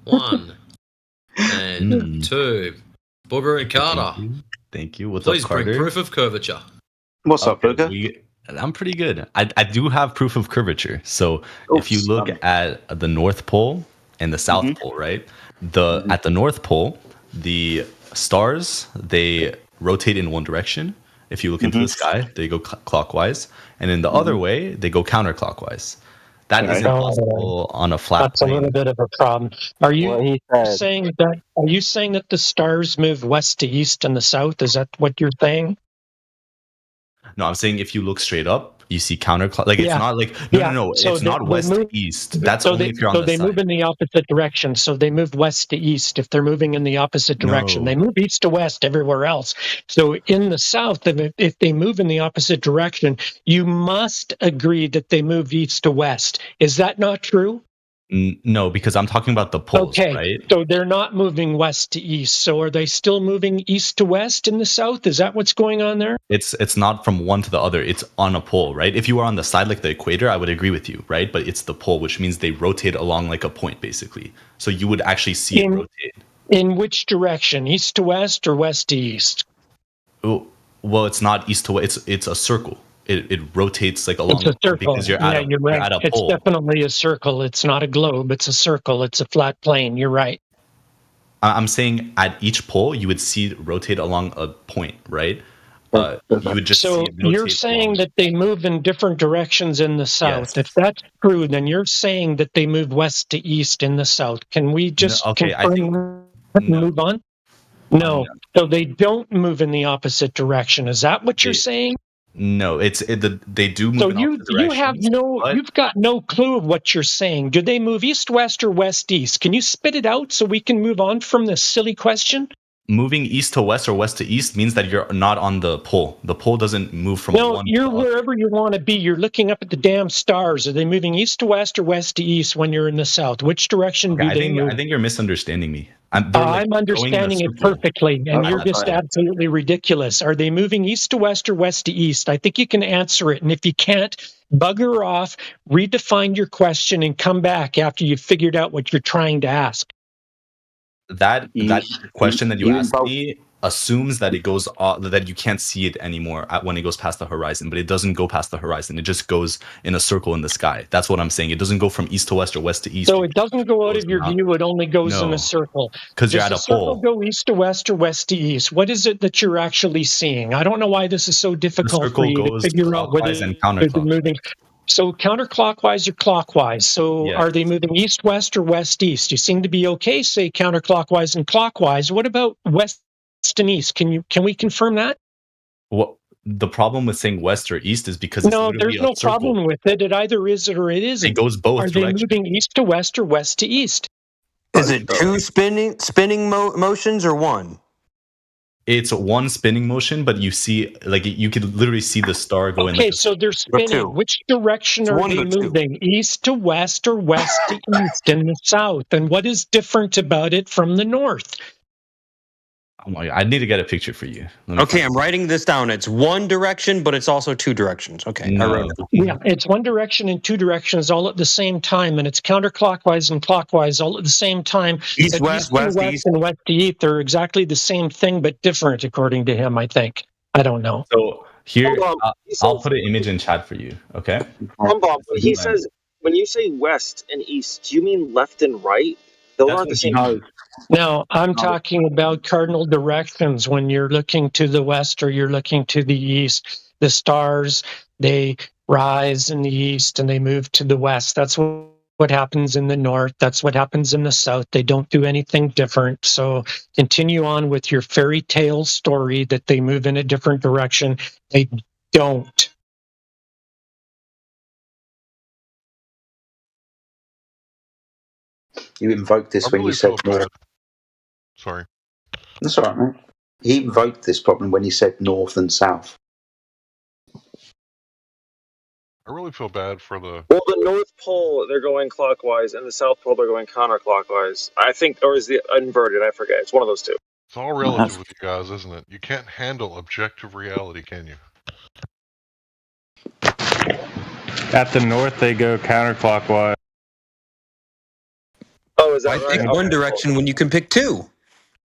1 and 2. Booger and Carter. Thank you. What's Please up, Carter? bring proof of curvature. What's up, Booger? I'm pretty good. I do have proof of curvature. So if you look at the North Pole and the South Pole, right? At the North Pole, the stars, they rotate in one direction. If you look into the sky, they go clockwise, and in the other way, they go counterclockwise. That isn't possible on a flat That's plane. a little bit of a problem. Are you saying that? Are you saying that the stars move west to east and the south? Is that what you're saying? No, I'm saying if you look straight up, you see counterclockwise. Like it's not like no. So it's not west to east. That's only if you're on the side. So they move in the opposite direction. So they move west to east if they're moving in the opposite direction. They move east to west everywhere else. So in the south, if they move in the opposite direction, you must agree that they move east to west. Is that not true? No, because I'm talking about the poles, right? So they're not moving west to east. So are they still moving east to west in the south? Is that what's going on there? It's not from one to the other. It's on a pole, right? If you were on the side like the equator, I would agree with you, right? But it's the pole, which means they rotate along like a point, basically. So you would actually see it rotate. In which direction? East to west or west to east? Well, it's not east to west. It's a circle. It rotates like along it's a circle. Because you're right. you're at a It's pole. definitely a circle. It's not a globe. It's a circle. It's a flat plane. You're right. I'm saying at each pole you would see it rotate along a point, right? You would just see it rotate you're saying that they move in different directions in the south. If that's true, then you're saying that they move west to east in the south. Can we just confirm and move on? No. So they don't move in the opposite direction. Is that what you're saying? No, they do move. So in opposite directions, you've got no clue of what you're saying. Do they move east west or west east? Can you spit it out so we can move on from this silly question? Moving east to west or west to east means that you're not on the pole. The pole doesn't move from one. You're wherever you want to be. You're looking up at the damn stars. Are they moving east to west or west to east when you're in the south? Which direction do they move? I think you're misunderstanding me. I'm understanding it perfectly, and you're just absolutely ridiculous. Are they moving east to west or west to east? I think you can answer it, and if you can't, bugger off, redefine your question, and come back after you've figured out what you're trying to ask. That question that you asked me assumes that it goes that you can't see it anymore when it goes past the horizon, but it doesn't go past the horizon. It just goes in a circle in the sky. That's what I'm saying. It doesn't go from east to west or west to east. So it doesn't go out of your view. It only goes in a circle. Because you're at a pole. Does the circle go east to west or west to east? What is it that you're actually seeing? I don't know why this is so difficult for you to figure out what is moving. So counterclockwise or clockwise? So are they moving east, west, or west, east? You seem to be okay, say counterclockwise and clockwise. What about west and east? Can we confirm that? Well, the problem with saying west or east is because it's there's no problem with it. It either is it or it isn't. It goes both directions. Are they moving east to west or west to east? Is it two spinning motions or one? It's one spinning motion, but you see, like you could literally see the star go in. Okay, so they're spinning. Which direction are they moving? East to west or west to east in the south? And what is different about it from the north? Oh my God, I need to get a picture for you. Okay, I'm writing this down. It's one direction, but it's also two directions. Okay, I wrote it. Yeah, it's one direction and two directions all at the same time, and it's counterclockwise and clockwise all at the same time. East, west, east, and west to east are exactly the same thing, but different, according to him, I think. I don't know. So here, I'll put an image in chat for you, okay? Bob, he says, when you say west and east, do you mean left and right? Those aren't the same. No, I'm talking about cardinal directions. When you're looking to the west or you're looking to the east, the stars, they rise in the east and they move to the west. That's what happens in the north. That's what happens in the south. They don't do anything different. So continue on with your fairy tale story that they move in a different direction. They don't. You invoked this when you said north. Sorry. That's all right, man. He invoked this problem when he said north and south. I really feel bad for the... Well, the North Pole, they're going clockwise, and the South Pole, they're going counterclockwise. I think, or is the inverted? I forget. It's one of those two. It's all relative with you guys, isn't it? You can't handle objective reality, can you? At the north, they go counterclockwise. Oh, is that right? Pick one direction when you can pick two.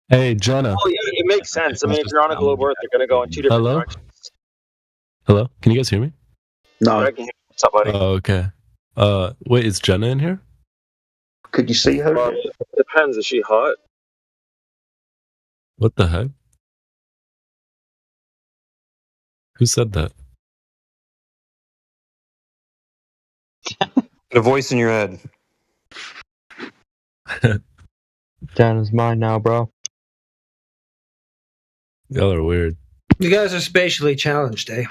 Hey, Jenna. Oh, yeah, it makes sense. I mean, if you're on a globe Earth, they're going to go in two different directions. Hello? Can you guys hear me? No. Somebody. Oh, okay. Wait, is Jenna in here? Could you see her? Depends. Is she hot? What the heck? Who said that? The voice in your head. Down is mine now, bro. Y'all are weird. You guys are spatially challenged, eh?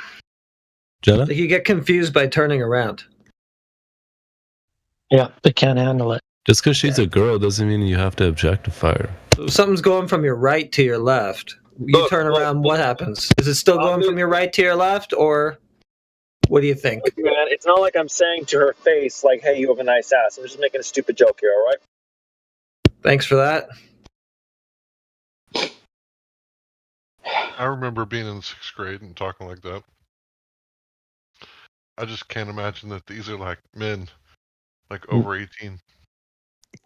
Jenna? Like you get confused by turning around. Yeah, they can't handle it. Just because she's a girl doesn't mean you have to objectify her. So if something's going from your right to your left, you turn around, what happens? Is it still going from your right to your left, or what do you think? Look, man, it's not like I'm saying to her face, like, hey, you have a nice ass. I'm just making a stupid joke here, all right? Thanks for that. I remember being in 6th grade and talking like that. I just can't imagine that these are like men, like over 18.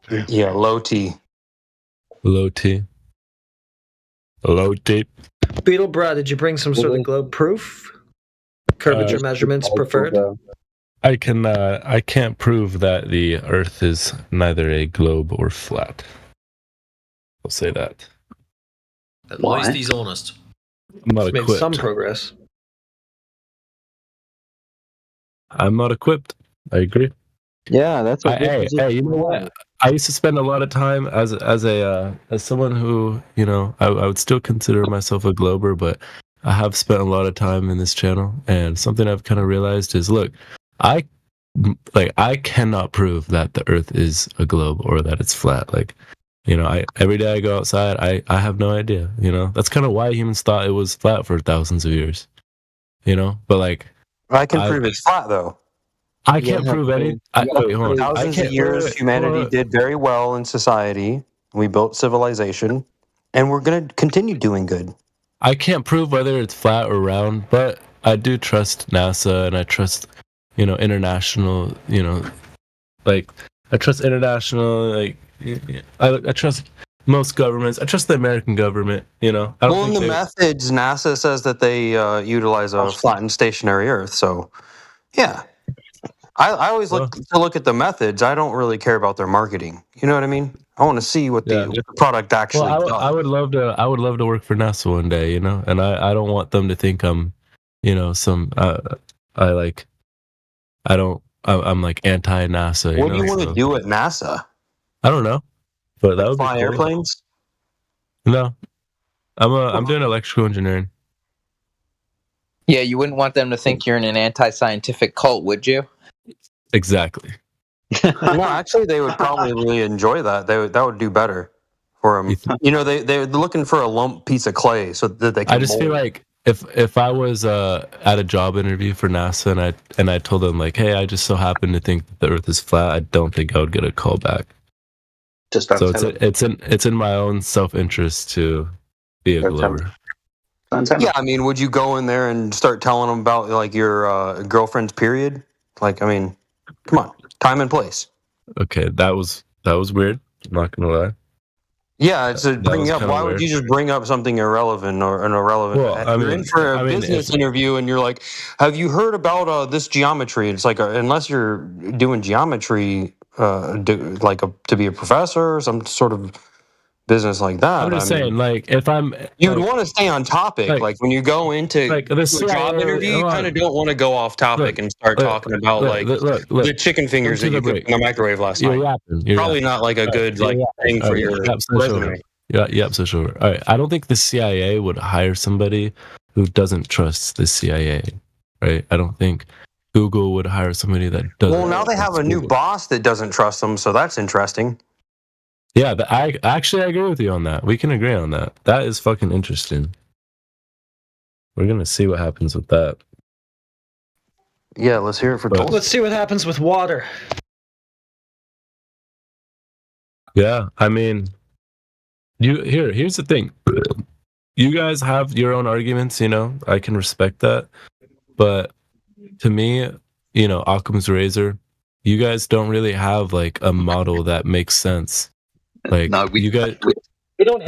Damn. Yeah, low T. Low T. Low T. Beetlebra, did you bring some sort of globe proof? Curvature measurements preferred? I can't prove that the Earth is neither a globe or flat. I'll say that. At least he's honest. I'm not It's made equipped. some progress. I'm not equipped. I agree. Yeah, that's what. Hey, you know what? I used to spend a lot of time as someone who, you know, I would still consider myself a glober, but I have spent a lot of time in this channel, and something I've kind of realized is, look, I cannot prove that the Earth is a globe or that it's flat. Like, you know, every day I go outside, I have no idea. You know, that's kind of why humans thought it was flat for thousands of years. You know, but like, I can prove it's flat though. I can't prove any. Wait, hold on. Thousands of years, humanity did very well in society. We built civilization, and we're going to continue doing good. I can't prove whether it's flat or round, but I do trust NASA, and I trust, you know, international, you know, like, I trust international, like, I trust most governments. I trust the American government, you know. I don't Well, in the methods, NASA says that they utilize a flattened stationary Earth, so, yeah. I always look at the methods. I don't really care about their marketing. You know what I mean? I want to see what the product actually does. I would love to work for NASA one day, you know, and I don't want them to think I'm, you know, I'm like anti-NASA. What do you want to do at NASA? I don't know, but that would fly be cool. airplanes? No, I'm doing electrical engineering. Yeah, you wouldn't want them to think you're in an anti-scientific cult, would you? Exactly. No, actually, they would probably really enjoy that. That would do better for them. You know, they're looking for a lump piece of clay so that they can. I just feel like if I was at a job interview for NASA and I told them like, hey, I just so happen to think that the Earth is flat, I don't think I would get a call back. Just so it's in my own self-interest to be a glober. Yeah, I mean, would you go in there and start telling them about like your girlfriend's period? Like, I mean, come on, time and place. Okay, that was weird. I'm not gonna lie. Yeah, it's bringing up. Why would you just bring up something irrelevant or an irrelevent? Well, you're in for a business interview, and you're like, "Have you heard about this geometry?" It's like, unless you're doing geometry, to be a professor or some sort of business like that. I'm just saying, like, if you'd want to stay on topic. Like when you go into a job interview, you kind of don't want to go off topic and start talking about the chicken fingers that you cooked in the microwave last night. Probably not like a good thing for your resume. Yep, so sure. All right, I don't think the CIA would hire somebody who doesn't trust the CIA. Right? I don't think Google would hire somebody that doesn't. Well, now they have a new boss that doesn't trust them, so that's interesting. Yeah, I agree with you on that. We can agree on that. That is fucking interesting. We're gonna see what happens with that. Yeah, let's hear it for Tulsa. Let's see what happens with water. Yeah, I mean, here's the thing. You guys have your own arguments, you know. I can respect that, but to me, you know, Occam's razor. You guys don't really have like a model that makes sense. Like, no, we don't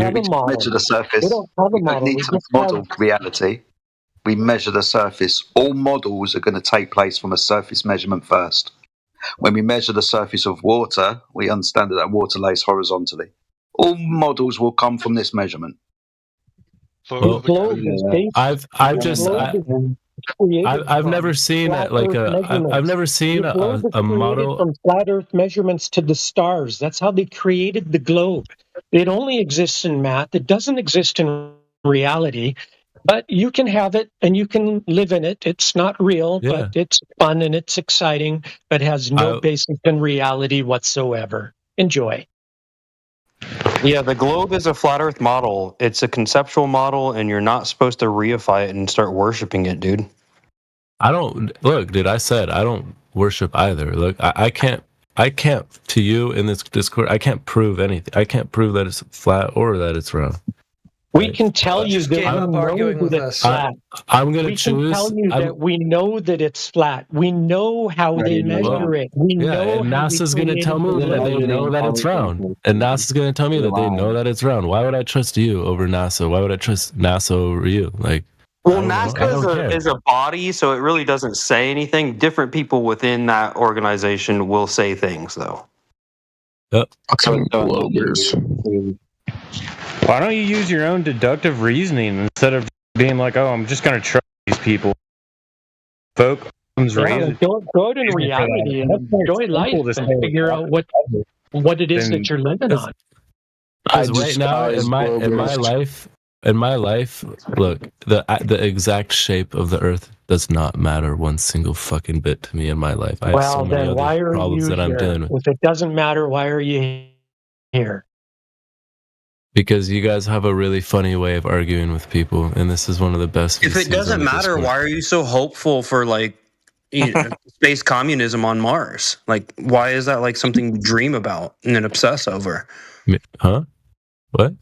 have a model to the surface. We don't have a model. We need some model reality. we measure the surface. All models are going to take place from a surface measurement first. When we measure the surface of water, we understand that water lays horizontally. All models will come from this measurement. So Well, globe is based. I've never seen flat like Earth a I've measurements. never seen The globe is a created model. from flat Earth measurements to the stars. That's how they created the globe. It only exists in math. It doesn't exist in reality. But you can have it and you can live in it. It's not real, but it's fun and it's exciting, but has no basis in reality whatsoever. Enjoy. Yeah, the globe is a flat Earth model. It's a conceptual model, and you're not supposed to reify it and start worshiping it, dude. I don't look, dude. I said I don't worship either. Look, I can't to you in this Discord. I can't prove anything. I can't prove that it's flat or that it's round. We can tell you that we know that it's flat. I'm going to We choose. can tell you that we know that it's flat. We know how they measure it. We know and how NASA's going to tell me that they know that it's round. And NASA's going to tell me that they know that it's round. Why would I trust you over NASA? Why would I trust NASA over you? Like, well, NASA is a body, so it really doesn't say anything. Different people within that organization will say things, though. Yep. Why don't you use your own deductive reasoning instead of being like, oh, I'm just going to trust these people? Go out in reality and enjoy life and figure out what it is that you're living on. Because right now in my life, look, the exact shape of the Earth does not matter one single fucking bit to me in my life. I have so many other problems that I'm dealing with. If it doesn't matter, why are you here? Because you guys have a really funny way of arguing with people, and this is one of the best. If it doesn't matter, why are you so hopeful for like space communism on Mars? Like, why is that like something you dream about and then obsess over? Huh? What?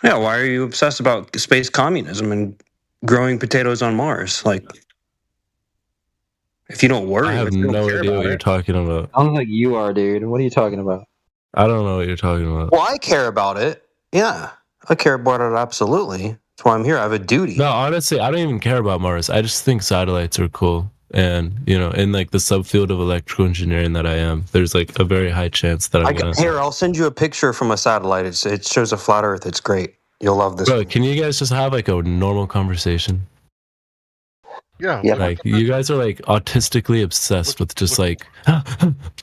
Yeah, why are you obsessed about space communism and growing potatoes on Mars? Like, if you don't worry, I have no idea what you're talking about. I don't think you are, dude. What are you talking about? I don't know what you're talking about. Well, I care about it. Yeah, I care about it absolutely. That's why I'm here. I have a duty. No, honestly, I don't even care about Mars. I just think satellites are cool. And, you know, in like the subfield of electrical engineering that I am, there's like a very high chance that I'm going to... Here, I'll send you a picture from a satellite. It shows a flat Earth. It's great. You'll love this. Bro, can you guys just have like a normal conversation? Yeah. Like, you guys are like autistically obsessed with just like,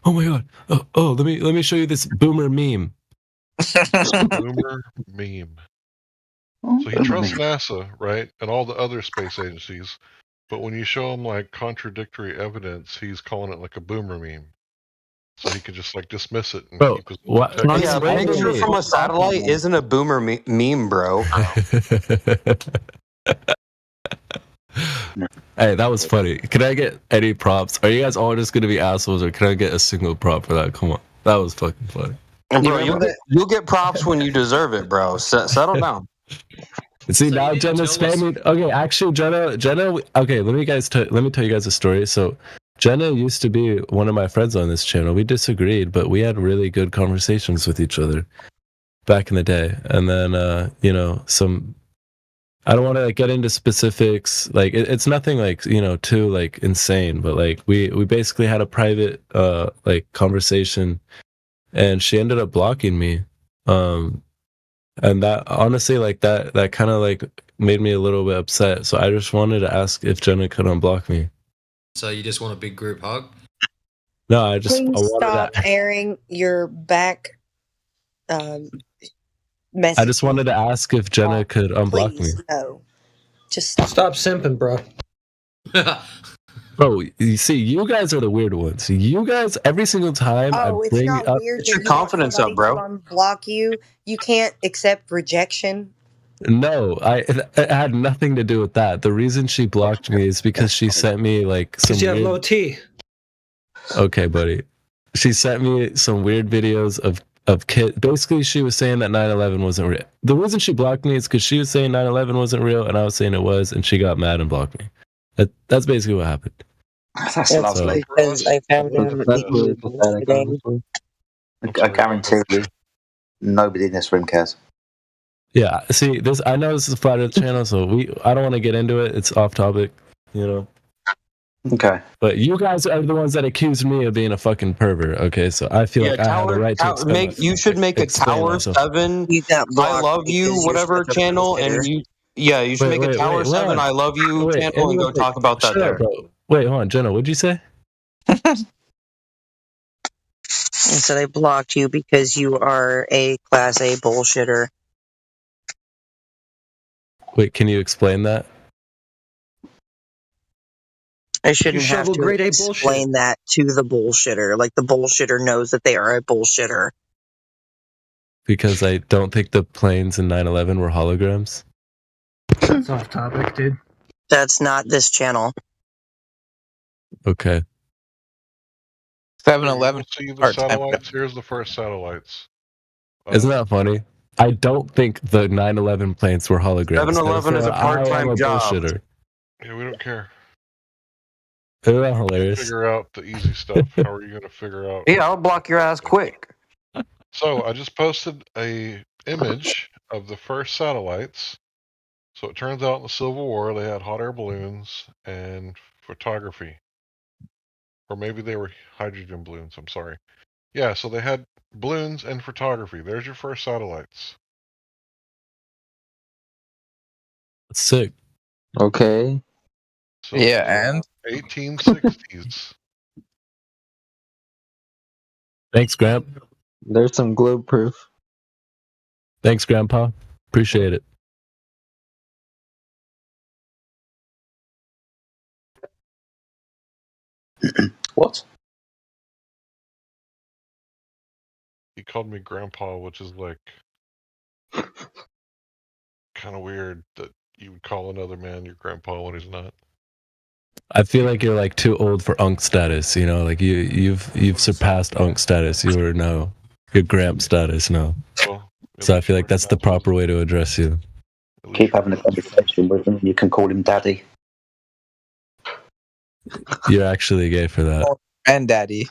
oh my god, oh, let me show you this boomer meme. Boomer meme. So he trusts NASA, right, and all the other space agencies, but when you show him like contradictory evidence, he's calling it like a boomer meme. So he could just like dismiss it and keep his integrity. Yeah, a picture from a satellite isn't a boomer meme, bro. Hey, that was funny. Can I get any props? Are you guys all just gonna be assholes, or can I get a single prop for that? Come on, that was fucking funny. Bro, you'll get props when you deserve it, bro. Settle down. See, now Jenna's spamming. Okay, actually, Jenna. Okay, let me tell you guys a story. So, Jenna used to be one of my friends on this channel. We disagreed, but we had really good conversations with each other back in the day. And then, you know, I don't want to like get into specifics. Like it's nothing like, you know, too like insane, but like we basically had a private like conversation, and she ended up blocking me. And that honestly, like that kind of like made me a little bit upset. So I just wanted to ask if Jenna could unblock me. So you just want a big group hug? No, I Please stop airing your back message. I just wanted to ask if Jenna could unblock me. No. Just stop simping, bro. Bro, you see, you guys are the weird ones. You guys, every single time I it's bring not up... weird Get your confidence up, bro. Unblock you. You can't accept rejection. No, it had nothing to do with that. The reason she blocked me is because she sent me like some. Because you have low T. Okay, buddy. She sent me some weird videos of kids. Basically, she was saying that 9/11 wasn't real. The reason she blocked me is because she was saying 9/11 wasn't real, and I was saying it was, and she got mad and blocked me. That's basically what happened. That's lovely. Because I found him. I guarantee you, nobody in this room cares. Yeah, see, this I know this is a flat Earth channel, so I don't want to get into it. It's off topic, you know. Okay. But you guys are the ones that accused me of being a fucking pervert. Okay, so I feel like I have a right to you should make a Tower myself. 7 I love you whatever channel, and you should make a Tower 7 I love you channel and go talk about that there. Bro. Wait, hold on, Jenna, what'd you say? And so they blocked you because you are a Class A bullshitter. Wait, can you explain that? I shouldn't have shovel to grade A explain that to the bullshitter. Like, the bullshitter knows that they are a bullshitter. Because I don't think the planes in 9/11 were holograms. That's off topic, dude. That's not this channel. Okay. 7-Eleven. See the satellites? Here's the first satellites. Isn't that funny? I don't think the 9/11 planes were holograms. 7-Eleven is a part-time I am a job. bullshitter. Yeah, we don't care. Isn't that hilarious? Figure out the easy stuff. How are you going to figure out? Yeah, I'll block your ass quick. So I just posted a image of the first satellites. So it turns out in the Civil War they had hot air balloons and photography. Or maybe they were hydrogen balloons, I'm sorry. Yeah, so they had balloons and photography. There's your first satellites. That's sick. Okay. So Yeah, and 1860s. Thanks, Gramp. There's some globe proof. Thanks, Grandpa. Appreciate it. What? He called me grandpa, which is like kind of weird that you would call another man your grandpa when he's not. I feel like you're like too old for unk status, you know, like you've surpassed unk status. You are now your Gramp status now. Well, so I feel like that's the proper way to address you. Keep having a conversation with him. You can call him daddy. You're actually gay for that. and daddy.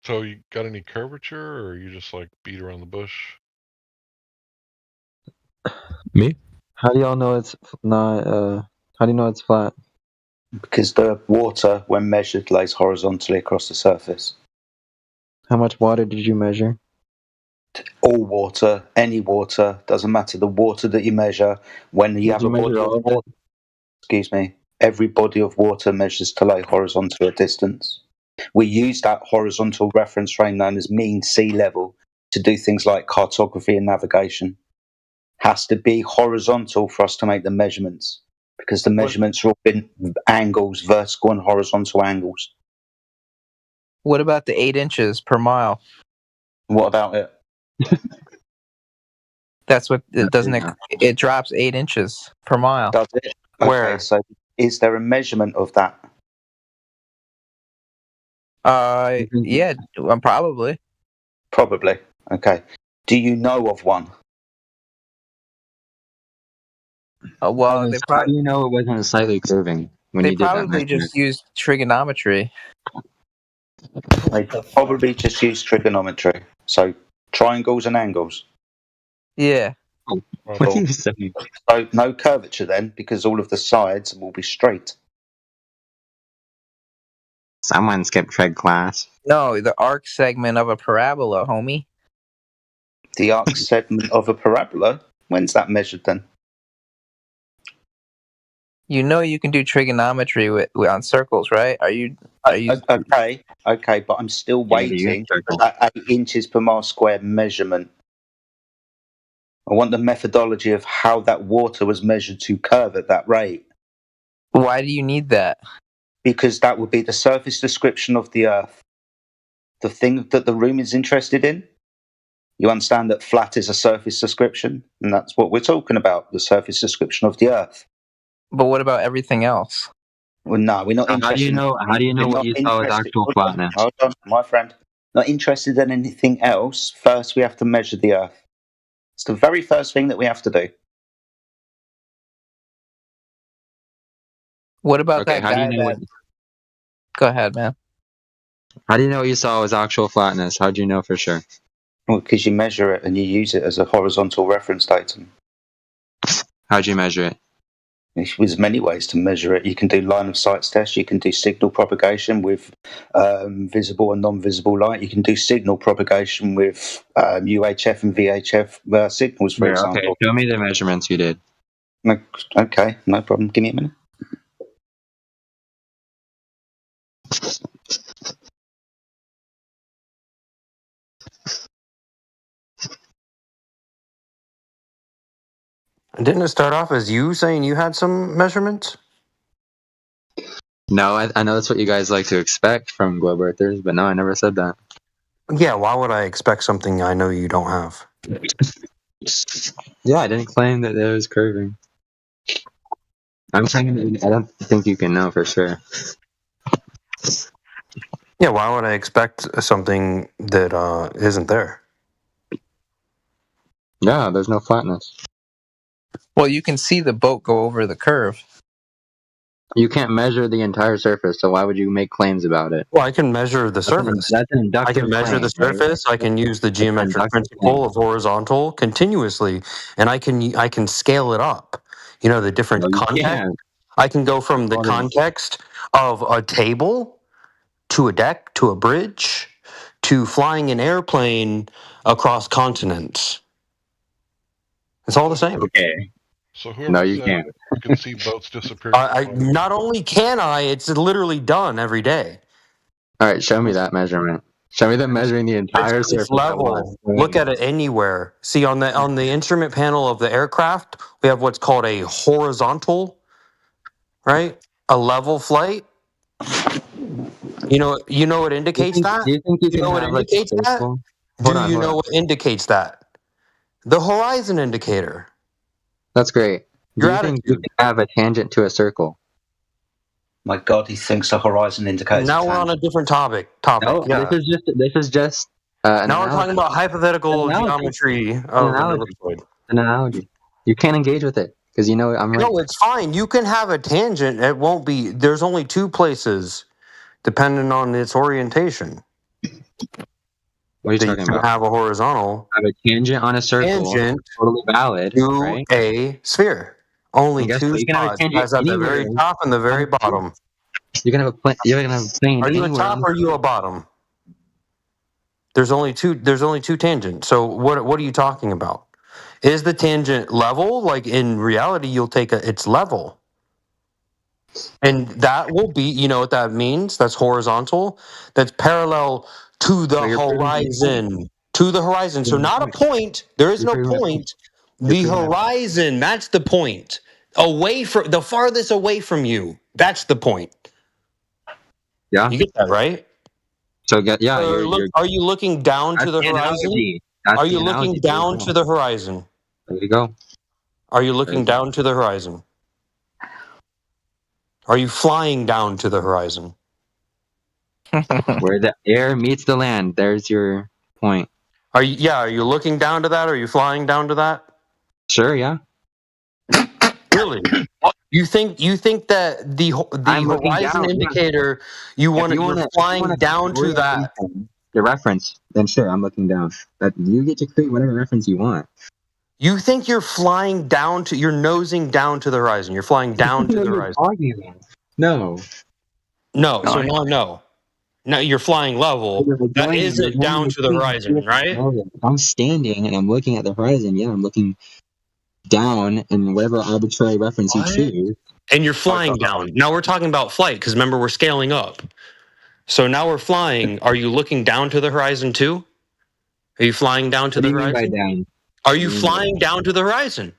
So you got any curvature, or you just like beat around the bush? Me? How do y'all know it's not? How do you know it's flat? Because the water, when measured, lays horizontally across the surface. How much water did you measure? All water, any water, doesn't matter the water that you measure. When you have a body of water, every body of water measures to lay horizontally at distance. We use that horizontal reference frame known as mean sea level to do things like cartography and navigation. Has to be horizontal for us to make the measurements, because the measurements are all in angles, vertical and horizontal angles. What about the 8 inches per mile? What about it? That's what it doesn't. It drops 8 inches per mile. Does it? Okay, so is there a measurement of that? Yeah, probably. Probably. Okay. Do you know of one? Well, they How do you know it wasn't slightly curving when you did that probably measurement? just used trigonometry. They probably just use trigonometry. So triangles and angles. Yeah. What are you saying? So no curvature then, because all of the sides will be straight. Someone skipped trig class. No, the arc segment of a parabola, homie. The arc segment of a parabola? When's that measured then? You know you can do trigonometry on circles, right? Are you? Okay, but I'm still waiting for that 8 inches per mile square measurement. I want the methodology of how that water was measured to curve at that rate. Why do you need that? Because that would be the surface description of the Earth. The thing that the room is interested in. You understand that flat is a surface description, and that's what we're talking about, the surface description of the Earth. But what about everything else? Well, no, we're not interested. How do you know what you saw as actual flatness? Hold on, my friend. Not interested in anything else. First, we have to measure the Earth. It's the very first thing that we have to do. What about that guy? Go ahead, man. How do you know what you saw was actual flatness? How do you know for sure? Well, because you measure it and you use it as a horizontal reference datum. How'd you measure it? There's many ways to measure it. You can do line of sight tests. You can do signal propagation with visible and non-visible light. You can do signal propagation with UHF and VHF signals, for example. Okay, show me the measurements you did. Okay, no problem. Give me a minute. Didn't it start off as you saying you had some measurements? No, I know that's what you guys like to expect from globe earthers, but no, I never said that. Yeah, why would I expect something I know you don't have? Yeah, I didn't claim that there was curving. I'm saying that I don't think you can know for sure. Yeah, why would I expect something that isn't there? Yeah, there's no flatness. Well, you can see the boat go over the curve. You can't measure the entire surface, so why would you make claims about it? Well, I can measure the surface. That's an inductive I can measure claim, the surface. right? I can use the geometric principle of horizontal continuously, and I can scale it up. You know, the different context. I can go from the context of a table to a deck to a bridge to flying an airplane across continents. It's all the same. Okay. So whoever you said can't. you can see boats disappear. Not only can I, it's literally done every day. All right, show me that measurement. Show me them measuring the entire surface. It's level. Look at it anywhere. See on the instrument panel of the aircraft, we have what's called a horizontal, right? A level flight. You know what indicates that? Do you think you know what indicates that? Do you know what indicates that? The horizon indicator. That's great. Do you think you can have a tangent to a circle? My God, he thinks the horizon indicates. Now we're on a different topic. No, yeah. this is just. Now we're talking about hypothetical geometry of an ellipsoid. An analogy. You can't engage with it because you know I'm right. No, it's fine. You can have a tangent. It won't be. There's only two places, depending on its orientation. What are you talking about? Have a horizontal. Have a tangent on a circle. Tangent. Totally valid. To right? a sphere. Only two you can have a spots. tangent That's at the very top and the very bottom. You're gonna have a plane. Are you a top or are you a bottom? There's only two tangents. So what are you talking about? Is the tangent level? Like in reality, you'll take it's level. And that will be, you know what that means? That's horizontal. That's parallel to the horizon. To the horizon. So not a point. There is no point. The horizon. That's the point. Away from the farthest away from you. That's the point. Yeah. You get that, right? So yeah. Are you looking down to the horizon? Are you looking down to the horizon? There you go. Are you looking down to the horizon? Are you flying down to the horizon? Where the air meets the land. There's your point. Are you looking down to that? Are you flying down to that? Sure, yeah. Really? You think that the horizon indicator you're flying down to that? The reference, then sure, I'm looking down. But you get to create whatever reference you want. You think you're flying down to, you're nosing down to the horizon. You're flying down to the horizon. No. No. So no. No, you're flying level. That isn't down to the horizon, right? I'm standing and I'm looking at the horizon. Yeah, I'm looking down in whatever arbitrary reference you choose. And you're flying down. Now we're talking about flight because remember we're scaling up. So now we're flying. Are you looking down to the horizon too? Are you flying down to the horizon? Down? Are you flying down to the horizon?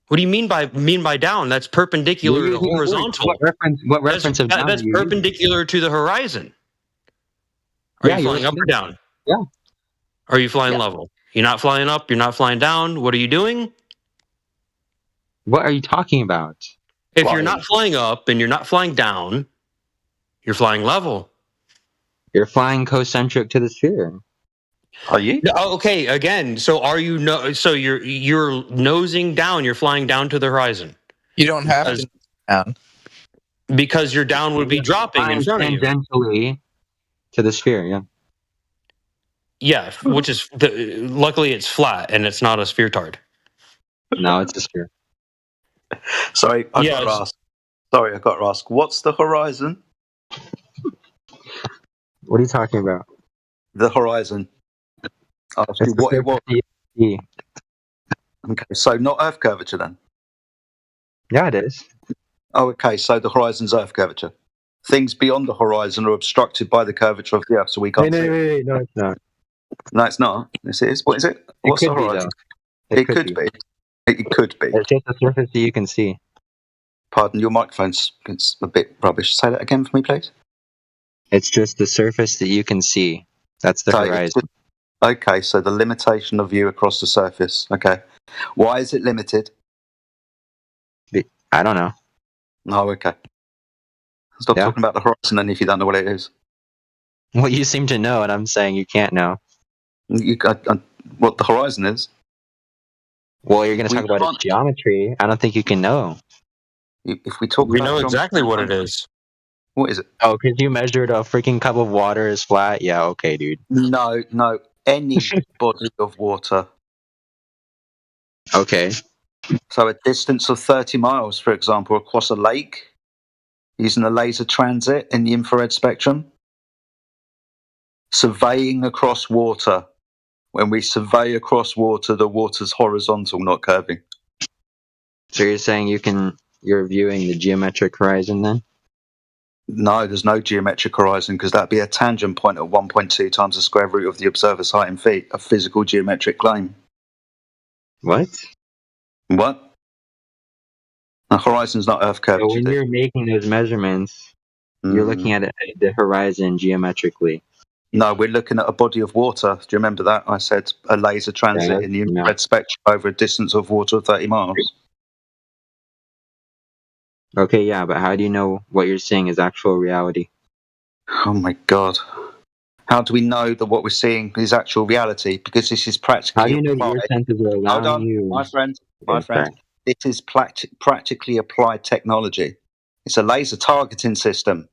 What do you mean by down? That's perpendicular to horizontal. What reference of down? That's perpendicular to the horizon. Are you flying up or down? Yeah. Are you flying level? You're not flying up. You're not flying down. What are you doing? What are you talking about? If you're not flying up and you're not flying down, you're flying level. You're flying concentric to the sphere. Are you? Okay, again, so are you so you're nosing down, you're flying down to the horizon. You don't have to down. Because your down would be dropping in front of you. Tangentially To the sphere, yeah. Yeah, which is luckily it's flat and it's not a sphere tard. No, it's a sphere. Sorry, I got to ask. What's the horizon? What are you talking about? The horizon. I'll ask you It's the what it was. surface you see. Okay, so not Earth curvature then? Yeah, it is. Oh, okay, so the horizon's Earth curvature. Things beyond the horizon are obstructed by the curvature of the Earth, so we can't see it. Wait, no, it's not. No, it's not. Yes, it is. What is it? What's the It could be, horizon? though. It could be. It could be. It's just a surface that you can see. Pardon, your microphone's it's a bit rubbish. Say that again for me, please. It's just the surface that you can see. That's the horizon. Okay, so the limitation of view across the surface. Okay. Why is it limited? I don't know. Oh, okay. Stop talking about the horizon then if you don't know what it is. Well, you seem to know, and I'm saying you can't know. What the horizon is? Well, you're going to talk about its geometry. I don't think you can know. If we talk we about know exactly what it is. What is it? Oh, because you measured a freaking cup of water is flat? Yeah, okay, dude. No. Any body of water. Okay. So a distance of 30 miles, for example, across a lake, using a laser transit in the infrared spectrum. Surveying across water. When we survey across water, the water's horizontal, not curving. So you're saying you're viewing the geometric horizon then? No, there's no geometric horizon because that'd be a tangent point at 1.2 times the square root of the observer's height in feet, a physical geometric claim. What? What? The horizon's not Earth curvature. So when you're making those measurements, you're looking at the horizon geometrically. No, we're looking at a body of water. Do you remember that? I said a laser transit in the infrared spectrum over a distance of water of 30 miles. Okay, yeah, but how do you know what you're seeing is actual reality? Oh my God. How do we know that what we're seeing is actual reality? Because this is practically How do you know that your senses are allowing Hold on, you? my friend. This is practically applied technology. It's a laser targeting system.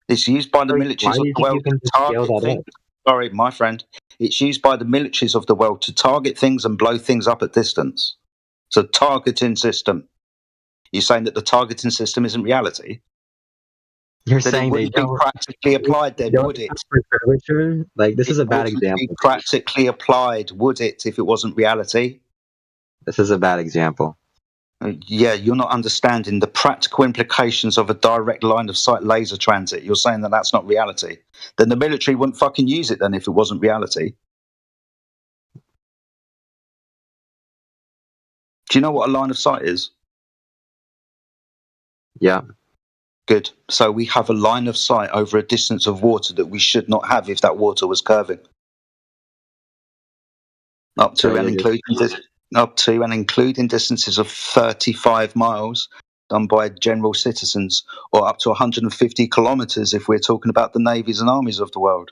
It's used by the militaries of the world to target things. Sorry, my friend. It's used by the militaries of the world to target things and blow things up at distance. It's a targeting system. You're saying that the targeting system isn't reality? You're then saying it wouldn't be practically applied then, would it? Curvature? Like, this is a bad example. Be practically applied, would it, if it wasn't reality? This is a bad example. Yeah, you're not understanding the practical implications of a direct line of sight laser transit. You're saying that that's not reality. Then the military wouldn't fucking use it then if it wasn't reality. Do you know what a line of sight is? Yeah. Good. So we have a line of sight over a distance of water that we should not have if that water was curving. Up to and including distances of 35 miles done by general citizens, or up to 150 kilometers if we're talking about the navies and armies of the world.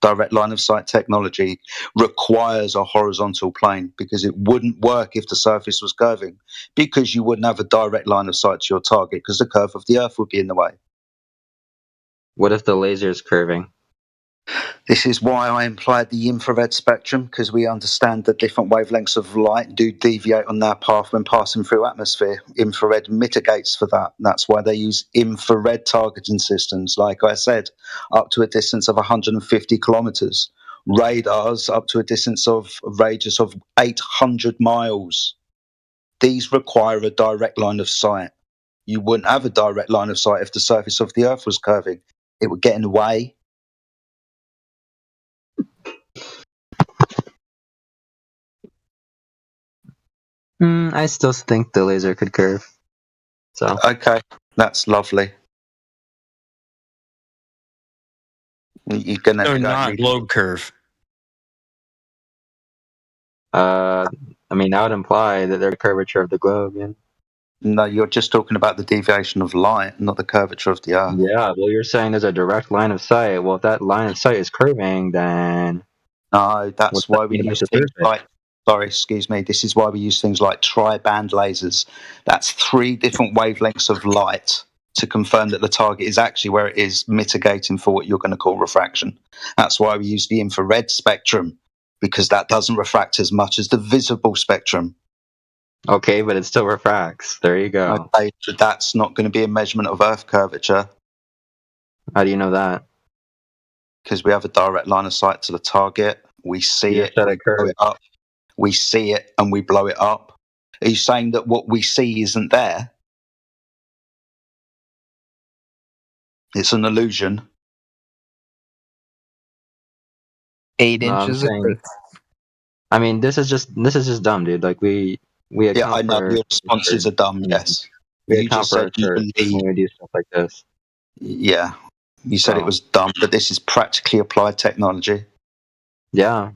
Direct line of sight technology requires a horizontal plane because it wouldn't work if the surface was curving, because you wouldn't have a direct line of sight to your target because the curve of the Earth would be in the way. What if the laser is curving? This is why I implied the infrared spectrum, because we understand that different wavelengths of light do deviate on their path when passing through atmosphere. Infrared mitigates for that. That's why they use infrared targeting systems, like I said, up to a distance of 150 kilometers. Radars up to a radius of 800 miles. These require a direct line of sight. You wouldn't have a direct line of sight if the surface of the Earth was curving. It would get in the way. I still think the laser could curve. So okay, that's lovely. You're gonna no, not globe curve. I mean, that would imply that there's a curvature of the globe. Yeah. No, you're just talking about the deviation of light, not the curvature of the Earth. Yeah, well, you're saying there's a direct line of sight. Well, if that line of sight is curving, then no, that's why we use things like. Sorry, excuse me. This is why we use things like tri-band lasers. That's 3 different wavelengths of light to confirm that the target is actually where it is, mitigating for what you're going to call refraction. That's why we use the infrared spectrum, because that doesn't refract as much as the visible spectrum. Okay, but it still refracts. There you go. Okay, so that's not going to be a measurement of Earth curvature. How do you know that? Because we have a direct line of sight to the target. We see it, we blow it up. We see it and we blow it up. Are you saying that what we see isn't there? It's an illusion. 8 No, inches. I'm saying, I mean, this is just dumb, dude. Like we account Yeah, I know for your responses are dumb. Yes, we you account just for said our you church believe. when we do stuff like this. Yeah, you said it Oh. was dumb, but this is practically applied technology. Yeah,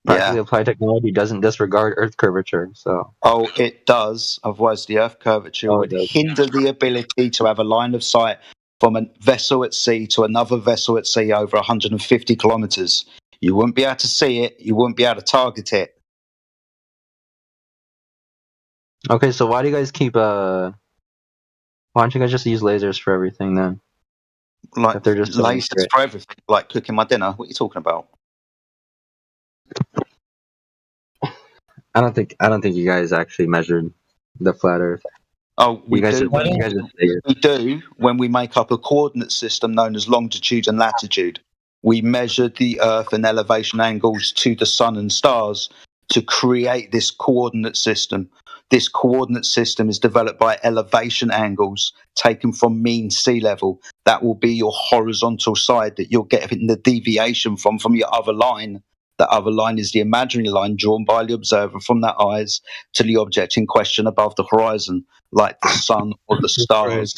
practically Yeah. applied technology doesn't disregard Earth curvature. So. Oh, it does. Otherwise, the Earth curvature would hinder the ability to have a line of sight from a vessel at sea to another vessel at sea over 150 kilometers. You wouldn't be able to see it. You wouldn't be able to target it. Okay, so why do you guys keep Why don't you guys just use lasers for everything then? Like if they're just so lasers accurate. for everything, like cooking my dinner. What are you talking about? I don't think you guys actually measured the flat Earth. Oh, we you guys do. Just, you guys just say it. We do when we make up a coordinate system known as longitude and latitude. We measure the Earth and elevation angles to the sun and stars to create this coordinate system. This coordinate system is developed by elevation angles taken from mean sea level. That will be your horizontal side that you'll get the deviation from your other line. That other line is the imaginary line drawn by the observer from their eyes to the object in question above the horizon, like the sun or the stars.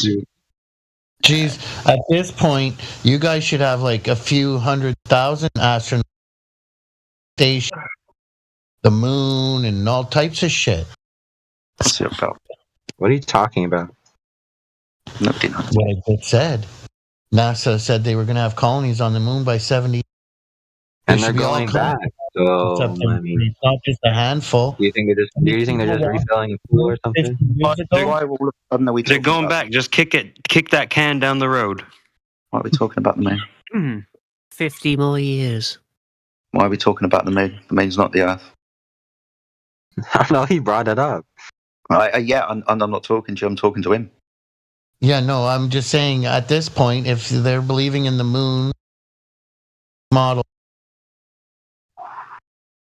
Geez, at this point, you guys should have like a few 100,000 astronauts station, the moon, and all types of shit. What's it about? What are you talking about? Nobody knows. What I just said. NASA said they were going to have colonies on the moon by 70. And they're going back. So, I mean, it's not just a handful. Do you think they're just refilling a pool or something? They're going back. Just kick that can down the road. Why are we talking about the moon? 50 more years. Why are we talking about the moon? The moon's not the Earth. No, he brought it up. Yeah, and I'm not talking to you. I'm talking to him. Yeah, no, I'm just saying at this point, if they're believing in the moon model,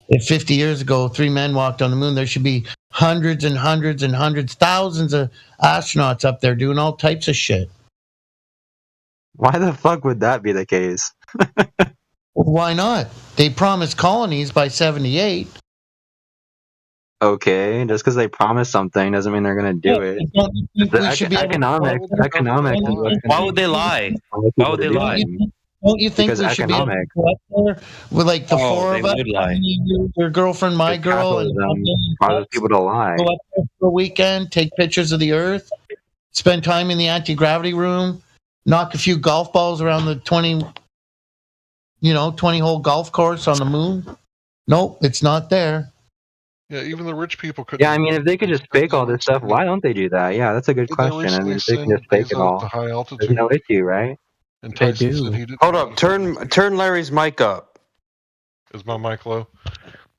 if 50 years ago 3 men walked on the moon, there should be hundreds and hundreds and hundreds, thousands of astronauts up there doing all types of shit. Why the fuck would that be the case? Why not? They promised colonies by 78. Okay, just because they promise something doesn't mean they're gonna do it. Economics. Why would they lie? Why would they lie? Don't you think Because we should be able to go up there with like the four of us, your girlfriend, my girl, and causes people to lie. go up there for a weekend, take pictures of the Earth, spend time in the anti-gravity room, knock a few golf balls around the 20-hole golf course on the moon? Nope, it's not there. Yeah, even the rich people couldn't. Yeah, I mean, if they could just fake all this stuff, why don't they do that? Yeah, that's a good question. I mean, if they can just fake it all, there's no issue, right? And Tyson said he didn't. Hold up, turn Larry's mic up. Is my mic low?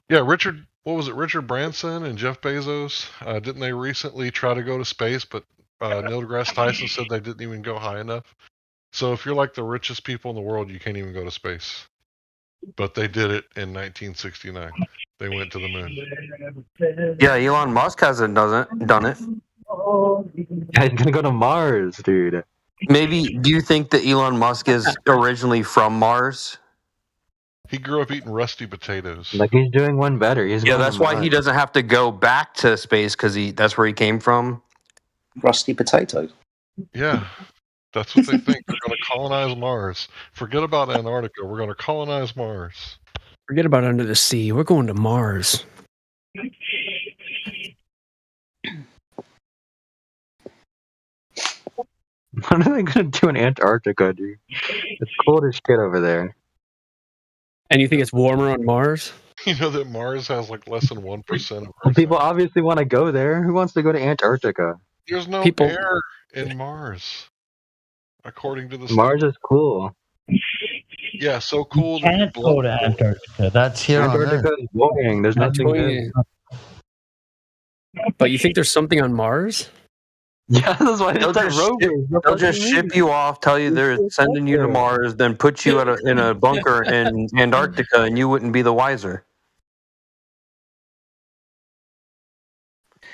Yeah, Richard. What was it? Richard Branson and Jeff Bezos. Didn't they recently try to go to space? But Neil deGrasse Tyson said they didn't even go high enough. So if you're like the richest people in the world, you can't even go to space. But they did it in 1969. They went to the moon. Yeah, Elon Musk hasn't done it. Yeah, he's gonna go to Mars, dude. Maybe. Do you think that Elon Musk is originally from Mars? He grew up eating rusty potatoes. Like he's doing one better. That's why he doesn't have to go back to space because that's where he came from. Rusty potatoes. Yeah, that's what they think. They're going to colonize Mars. Forget about Antarctica. We're going to colonize Mars. Forget about under the sea. We're going to Mars. What are they gonna do in Antarctica, dude? It's cold as shit over there. And you think it's warmer on Mars? You know that Mars has like less than 1% of Well, people obviously want to go there. Who wants to go to Antarctica? There's no air in Mars. according to the Mars study. is cool. Yeah, so cool that Can't blood go to Antarctica. That's here on Earth. Antarctica is boring. There's nothing good. But you think there's something on Mars? Yeah, that's why they sent rovers. They'll just ship you off, tell you they're sending you to Mars, then put you in a bunker in Antarctica, and you wouldn't be the wiser.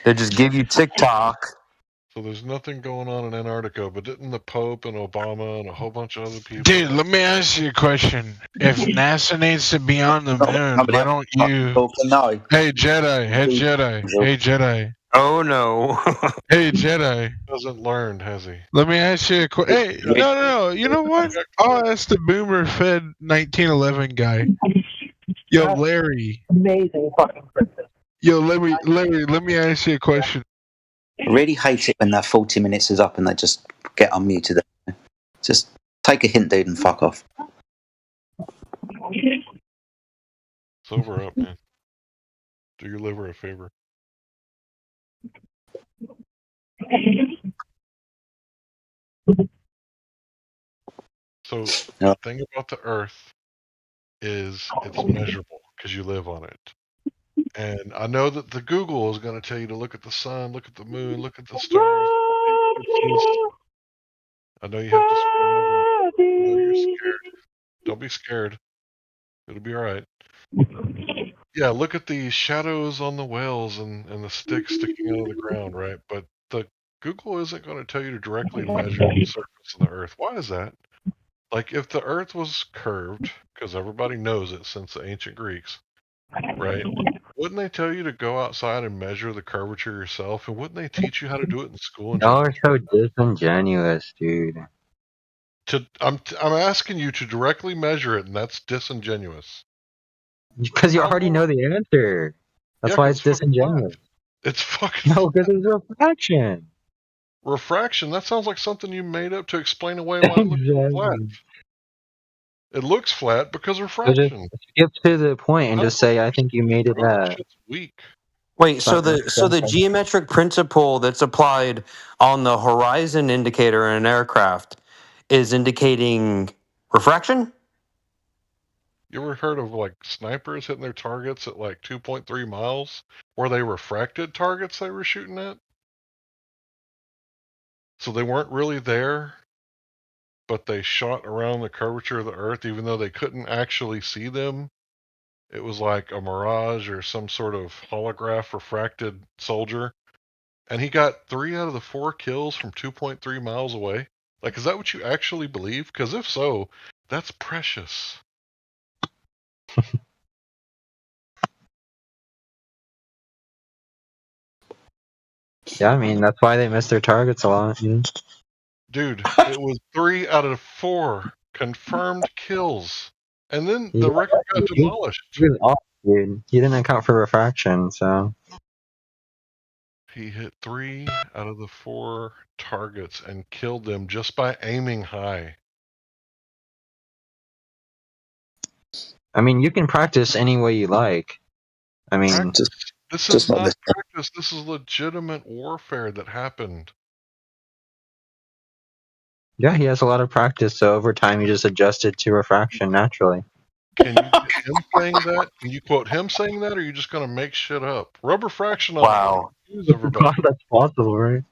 They just give you TikTok. So there's nothing going on in Antarctica, but didn't the Pope and Obama and a whole bunch of other people? Dude, let me ask you a question. If NASA needs to be on the moon, why don't you... Hey, Jedi. Hey, Jedi. Hey, Jedi. Oh, no. Hey, Jedi. Hasn't learned, has he? Let me ask you a question. Hey, no. You know what? I'll ask the boomer-fed 1911 guy. Yo, Larry. Amazing fucking princess. Yo, Larry, let me ask you a question. I really hate it when that 40 minutes is up and they just get unmuted. Just take a hint, dude, and fuck off. Sober up, man. Do your liver a favor. So the thing about the Earth is it's measurable because you live on it. And I know that the Google is going to tell you to look at the sun, look at the moon, look at the stars. I know you have to scream. I know you're scared. Don't be scared. It'll be all right. Yeah, look at the shadows on the whales and the sticks sticking out of the ground, right? But the Google isn't going to tell you to directly measure the surface of the Earth. Why is that? Like, if the Earth was curved, because everybody knows it since the ancient Greeks, right? Wouldn't they tell you to go outside and measure the curvature yourself? And wouldn't they teach you how to do it in school? And Y'all are so disingenuous, dude. I'm asking you to directly measure it, and that's disingenuous. Because you already know the answer. That's why it's disingenuous. It's fucking no, because it's refraction. Refraction? That sounds like something you made up to explain away why it looks flat. It looks flat because refraction. So just skip to the point and just say, I think you made it weak. Wait, so the geometric principle that's applied on the horizon indicator in an aircraft is indicating refraction? You ever heard of like snipers hitting their targets at like 2.3 miles? Where they refracted targets they were shooting at? So they weren't really there, but they shot around the curvature of the Earth even though they couldn't actually see them. It was like a mirage or some sort of holograph refracted soldier. And he got 3 out of the 4 kills from 2.3 miles away. Like, is that what you actually believe? Because if so, that's precious. Yeah, I mean, that's why they miss their targets a lot. Dude, it was 3 out of 4 confirmed kills. And then the record got demolished. He was off, dude. He didn't account for refraction, so. He hit 3 out of the 4 targets and killed them just by aiming high. I mean, you can practice any way you like. I mean, This is not practice. This is legitimate warfare that happened. Yeah, he has a lot of practice, so over time he just adjusted to refraction naturally. Can you get him saying that? Can you quote him saying that, or are you just going to make shit up? Rub refraction on Wow. everybody. That's possible, right?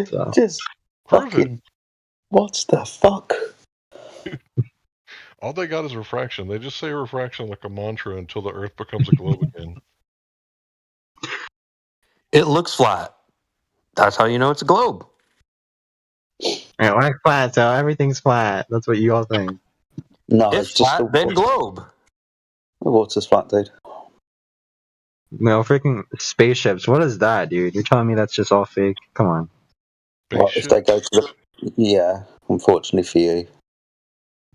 So. Just prove it. What the fuck? All they got is refraction. They just say refraction like a mantra until the Earth becomes a globe again. It looks flat. That's how you know it's a globe. It looks flat, so everything's flat. That's what you all think. No, it's just flat, then globe. The water's flat, dude. No, freaking spaceships. What is that, dude? You're telling me that's just all fake? Come on. Well, if they go to the... Yeah, unfortunately for you.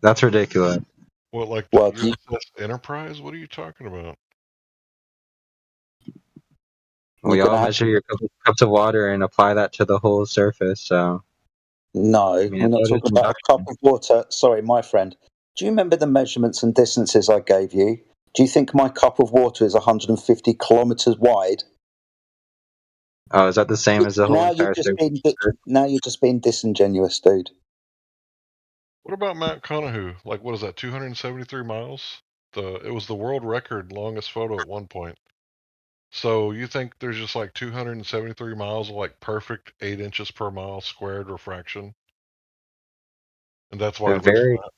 That's ridiculous. What, like the USS Enterprise? What are you talking about? We all measure your cups of water and apply that to the whole surface, so... No, we're not talking about a cup of water. Sorry, my friend. Do you remember the measurements and distances I gave you? Do you think my cup of water is 150 kilometers wide? Oh, is that the same as the whole entire now you're just being disingenuous, dude. What about Mount Conahu? Like, what is that? 273 miles. It was the world record longest photo at one point. So you think there's just like 273 miles of like perfect 8 inches per mile squared refraction, and that's why A it looks very flat.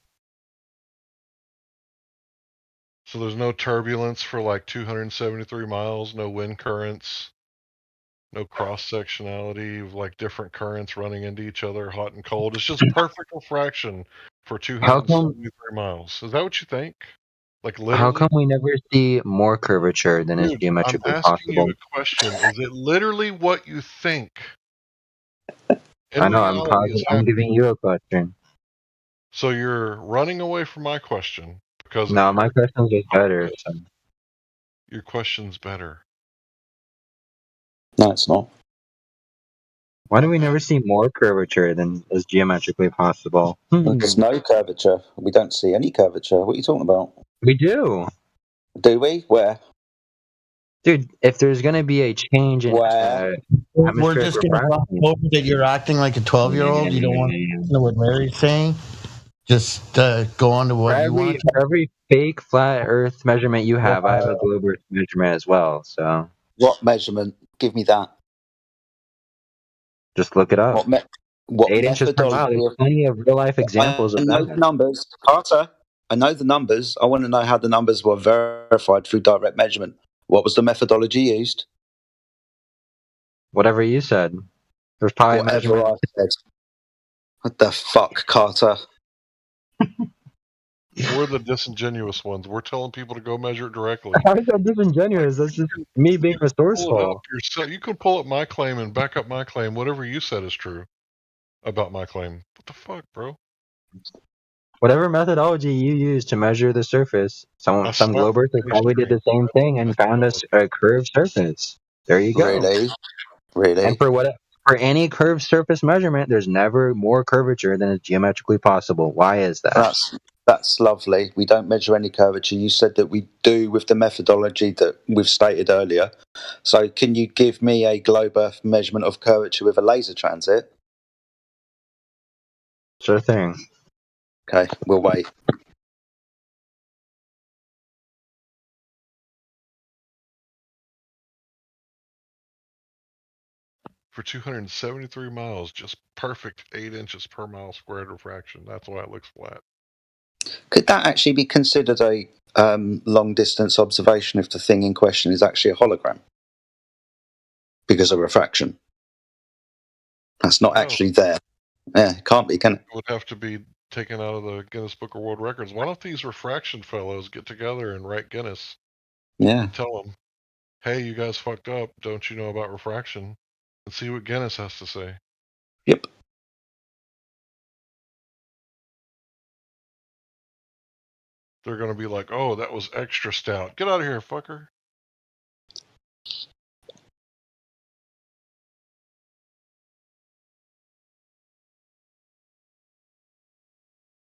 So there's no turbulence for like 273 miles, no wind currents, no cross sectionality of like different currents running into each other, hot and cold. It's just perfect refraction for how come 273 miles. Is that what you think? Like how literally? come we never see more curvature than is Dude, I'm geometrically asking you possible? a question. Is it literally what you think in I know reality is I'm giving happening? you a question. So you're running away from my question because it No, my hurts question's just about better. this. So. Your question's better. No, it's not. Why do we never see more curvature than is geometrically possible? There's no curvature. We don't see any curvature. What are you talking about? We do. Do we? Where? Dude, if there's going to be a change in Where? We're atmospheric just going to gloss refraction, over that you're acting like a 12-year-old. You don't want to listen to what Larry's saying. Just go on to what you want to. for every fake flat Earth measurement you have, I have a Wow. globe Earth measurement as well. So What measurement? Give me that. just look it up. What 8 inches per mile. methodology? There's plenty of real life examples I of know that. the numbers, Carter. I know the numbers. I want to know how the numbers were verified through direct measurement. What was the methodology used? Whatever you said. There's probably Whatever measurement. I said. What the fuck, Carter? We're the disingenuous ones. We're telling people to go measure it directly. How is that disingenuous? That's just me being Pull it up resourceful. yourself. You can pull up my claim and back up my claim. Whatever you said is true about my claim. What the fuck, bro? Whatever methodology you use to measure the surface, some That's not globers probably did the same thing and found a curved surface. There you go. Really? Really? And for any curved surface measurement, there's never more curvature than is geometrically possible. Why is that? That's lovely. We don't measure any curvature. You said that we do with the methodology that we've stated earlier. So can you give me a globe Earth measurement of curvature with a laser transit? Sure thing. Okay, we'll wait. For 273 miles, just perfect 8 inches per mile squared refraction. That's why it looks flat. Could that actually be considered a long distance observation if the thing in question is actually a hologram? Because of refraction. That's not actually there. Yeah, it can't be, can it? It would have to be taken out of the Guinness Book of World Records. Why don't these refraction fellows get together and write Guinness? Yeah. And tell them, hey, you guys fucked up. Don't you know about refraction? And see what Guinness has to say. Yep. They're going to be like, oh, that was extra stout. Get out of here, fucker.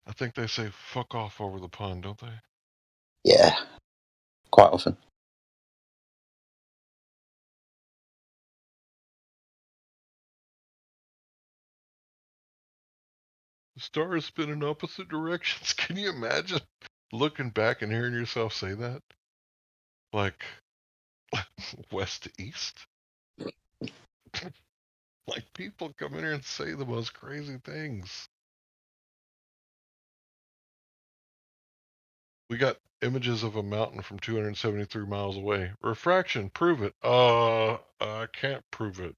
I think they say fuck off over the pond, don't they? Yeah. Quite often. The stars spin in opposite directions. Can you imagine looking back and hearing yourself say that? Like, west to east? Like, people come in here and say the most crazy things. We got images of a mountain from 273 miles away. Refraction, prove it. I can't prove it.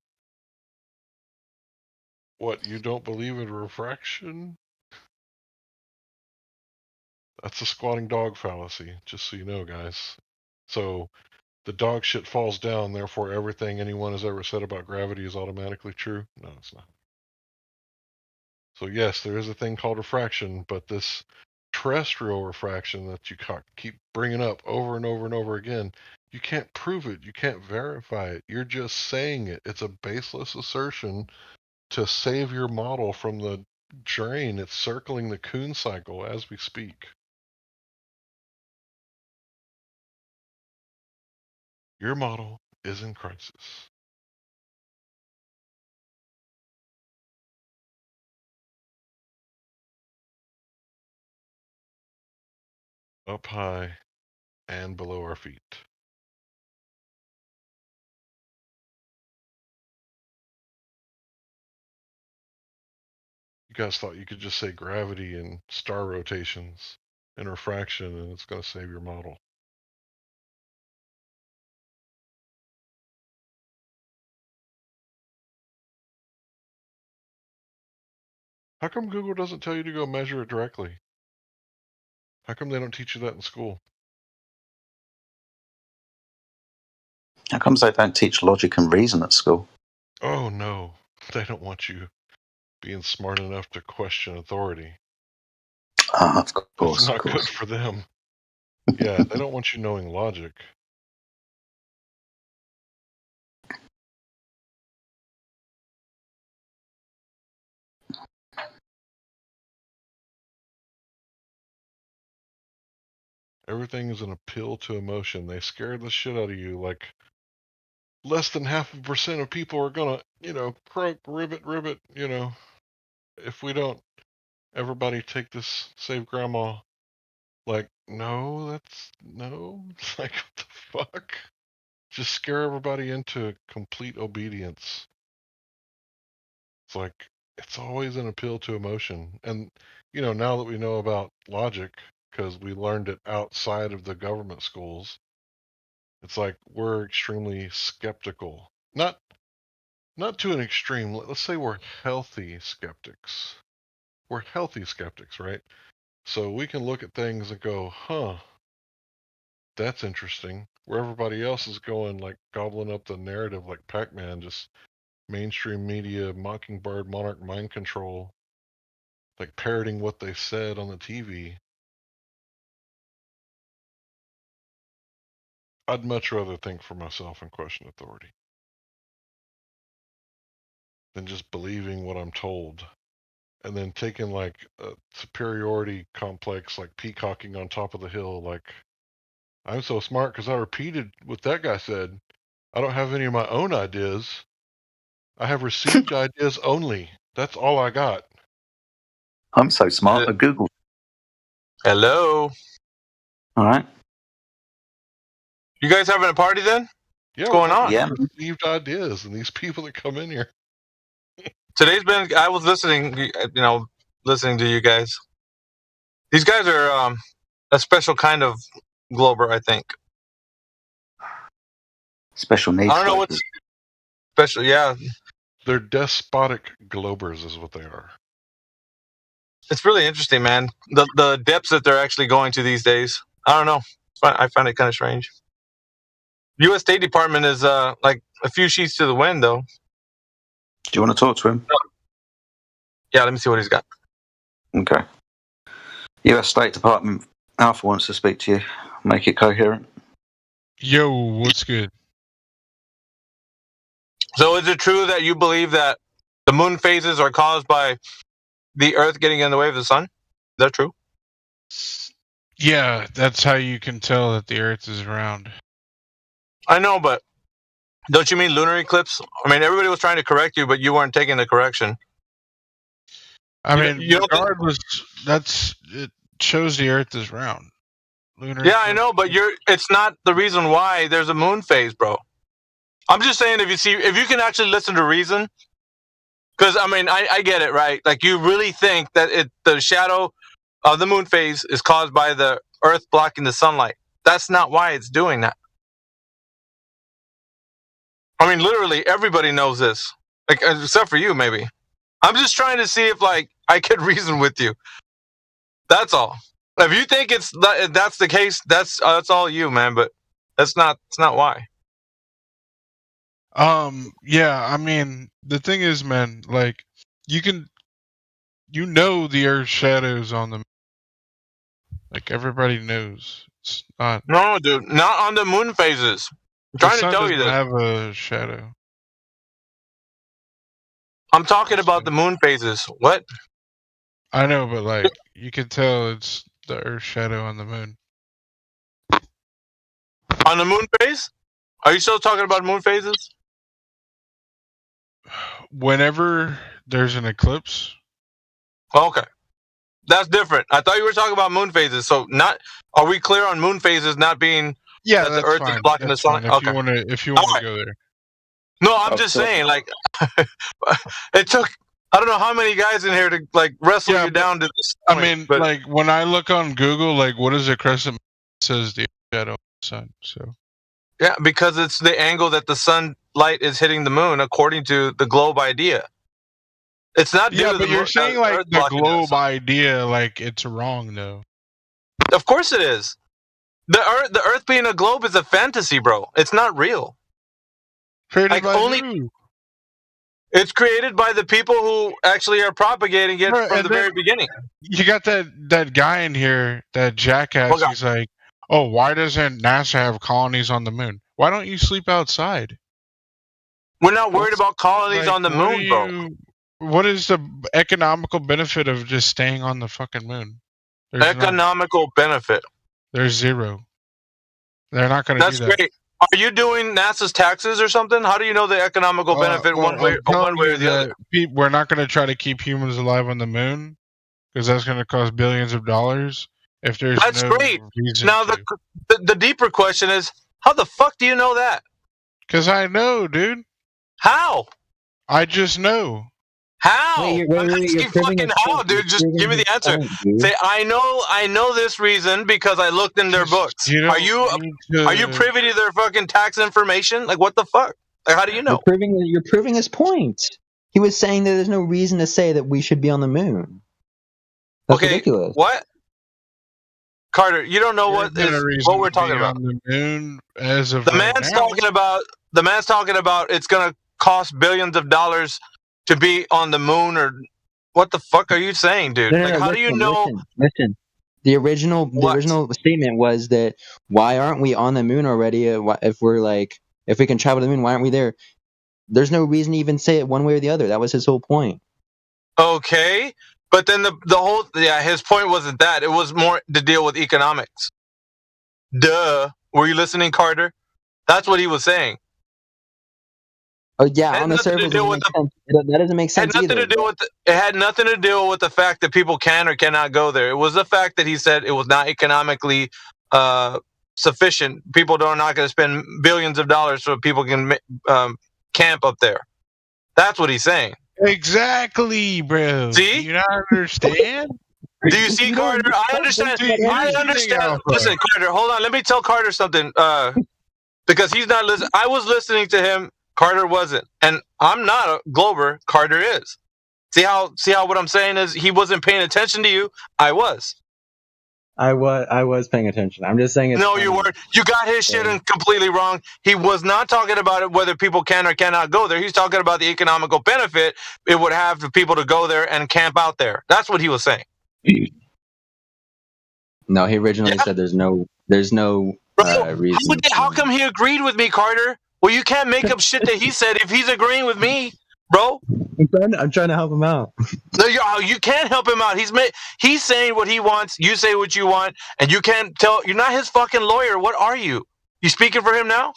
What, you don't believe in refraction? That's a squatting dog fallacy, just so you know, guys. So, the dog shit falls down, therefore everything anyone has ever said about gravity is automatically true? No, it's not. So yes, there is a thing called refraction, but this terrestrial refraction that you keep bringing up over and over and over again, you can't prove it. You can't verify it. You're just saying it. It's a baseless assertion to save your model from the drain. It's circling the Kuhn cycle as we speak. Your model is in crisis. up high, and below our feet. You guys thought you could just say gravity and star rotations and refraction and it's going to save your model. How come Google doesn't tell you to go measure it directly? How come they don't teach you that in school? How comes they don't teach logic and reason at school? Oh no, they don't want you being smart enough to question authority. Of course, It's not of course. good for them. Yeah, they don't want you knowing logic. Everything is an appeal to emotion. They scare the shit out of you. Like, less than 0.5% of people are gonna, croak, ribbit, if we don't, everybody take this, save grandma. Like, no, it's like, what the fuck? Just scare everybody into complete obedience. It's like, it's always an appeal to emotion. And, now that we know about logic, because we learned it outside of the government schools, it's like we're extremely skeptical. Not to an extreme. Let's say we're healthy skeptics. We're healthy skeptics, right? So we can look at things and go, huh, that's interesting. Where everybody else is going, like gobbling up the narrative like Pac-Man, just mainstream media, Mockingbird, Monarch mind control, like parroting what they said on the TV. I'd much rather think for myself and question authority than just believing what I'm told. And then taking like a superiority complex, like peacocking on top of the hill, like, I'm so smart because I repeated what that guy said. I don't have any of my own ideas. I have received ideas only. That's all I got. I'm so smart at Google. Hello. All right. You guys having a party then? Yeah, What's going on? Yeah. Received ideas, and these people that come in here. Today's been. I was listening. Listening to you guys. These guys are a special kind of glober, I think. Special needs. I don't know what's special. Yeah, they're despotic globers, is what they are. It's really interesting, man. The depths that they're actually going to these days. I don't know. I find it kind of strange. U.S. State Department is like a few sheets to the wind, though. Do you want to talk to him? Yeah, let me see what he's got. Okay. U.S. State Department, Alpha wants to speak to you. Make it coherent. Yo, what's good? So is it true that you believe that the moon phases are caused by the Earth getting in the way of the sun? Is that true? Yeah, that's how you can tell that the Earth is round. I know, but don't you mean lunar eclipse? I mean, everybody was trying to correct you, but you weren't taking the correction. Regardless, it shows the Earth is round. Lunar eclipse. I know, but it's not the reason why there's a moon phase, bro. I'm just saying, if you can actually listen to reason, because I get it, right? Like, you really think that the shadow of the moon phase is caused by the Earth blocking the sunlight. That's not why it's doing that. I mean, literally everybody knows this, like, except for you, maybe. I'm just trying to see if, like, I could reason with you. That's all. If you think that's the case, that's all you, man. But it's not why. Yeah, I mean, the thing is, man, like, the Earth's shadows on the moon. Like, everybody knows. It's not. No, dude, not on the moon phases. I'm trying to tell you this. Have a shadow. I'm talking about the moon phases. What? I know, but like, you can tell it's the Earth's shadow on the moon. On the moon phase? Are you still talking about moon phases? Whenever there's an eclipse. Okay. That's different. I thought you were talking about moon phases. So are we clear on moon phases not being that the Earth is blocking the sun? If you want to go there. No, I'm just saying, like, it took I don't know how many guys in here to like wrestle you down to this point. I mean, like when I look on Google, like what is a crescent? It says the shadow of the sun. So yeah, because it's the angle that the sunlight is hitting the moon, according to the globe idea. It's not due to but you're saying like Earth the blocking globe idea, like it's wrong though. Of course it is. The Earth being a globe is a fantasy, bro. It's not real. Created by who? It's created by the people who actually are propagating it from the very beginning. You got that guy in here, that jackass. He's like, "Oh, why doesn't NASA have colonies on the moon? Why don't you sleep outside?" We're not worried about colonies on the moon, bro. What is the economical benefit of just staying on the fucking moon? Economical benefit. There's zero. They're not going to do that. That's great. Are you doing NASA's taxes or something? How do you know the economical benefit one way or the other? We're not going to try to keep humans alive on the moon because that's going to cost billions of dollars. If there's that's great. Now the deeper question is, how the fuck do you know that? Because I know, dude. How? I just know. How? I'm asking fucking how, dude. Just give me the answer. Say, I know this reason because I looked in their books. Are you privy to their fucking tax information? Like, what the fuck? Like, how do you know? You're proving his point. He was saying that there's no reason to say that we should be on the moon. That's ridiculous. What? Carter, you don't know what we're talking about. On the moon as of the man's talking about it's gonna cost billions of dollars to be on the moon, or what the fuck are you saying, dude? How do you know? Listen. The original statement was that why aren't we on the moon already? If we can travel to the moon, why aren't we there? There's no reason to even say it one way or the other. That was his whole point. Okay, but then his point wasn't that. It was more to deal with economics. Duh. Were you listening, Carter? That's what he was saying. Oh yeah, on the surface, that doesn't make sense either. It had nothing to do with the fact that people can or cannot go there. It was the fact that he said it was not economically sufficient. People are not going to spend billions of dollars so people can camp up there. That's what he's saying. Exactly, bro. See? You not understand? Do you see, Carter? I understand. I understand. Listen, Carter, hold on. Let me tell Carter something. Because he's not listening. I was listening to him. Carter wasn't. And I'm not a Glober. Carter is. See how what I'm saying is he wasn't paying attention to you? I was. I was paying attention. I'm just saying no, you weren't. You got his shit completely wrong. He was not talking about it whether people can or cannot go there. He's talking about the economical benefit it would have for people to go there and camp out there. That's what he was saying. No, he originally said there's no reason. How come he agreed with me, Carter? Well, you can't make up shit that he said if he's agreeing with me, bro. I'm trying to help him out. No, you can't help him out. He's saying what he wants. You say what you want, and you can't tell. You're not his fucking lawyer. What are you? You speaking for him now?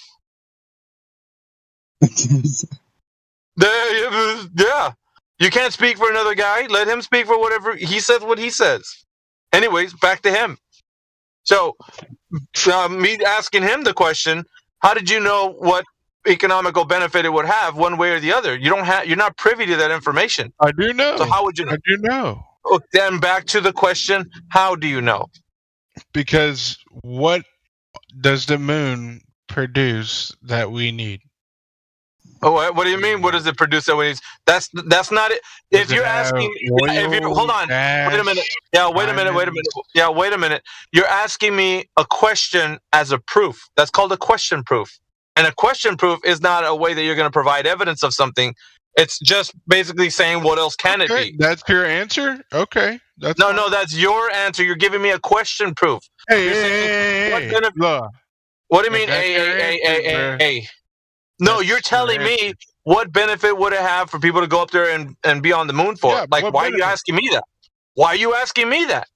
Yeah. You can't speak for another guy. Let him speak for whatever he says. What he says. Anyways, back to him. So, me asking him the question. How did you know what economical benefit it would have one way or the other? You're not privy to that information. I do know. So how would you know? I do know. Oh, then back to the question, how do you know? Because what does the moon produce that we need? Oh, what do you mean? What does it produce that we need? That's not it. If you're asking, hold on, wait a minute. Yeah, wait a minute. You're asking me a question as a proof. That's called a question proof. And a question proof is not a way that you're going to provide evidence of something. It's just basically saying what else can it be? That's your answer? Okay. No, that's your answer. You're giving me a question proof. Hey, what do you mean? Hey. No, you're telling me what benefit would it have for people to go up there and be on the moon for? Why are you asking me that? Why are you asking me that?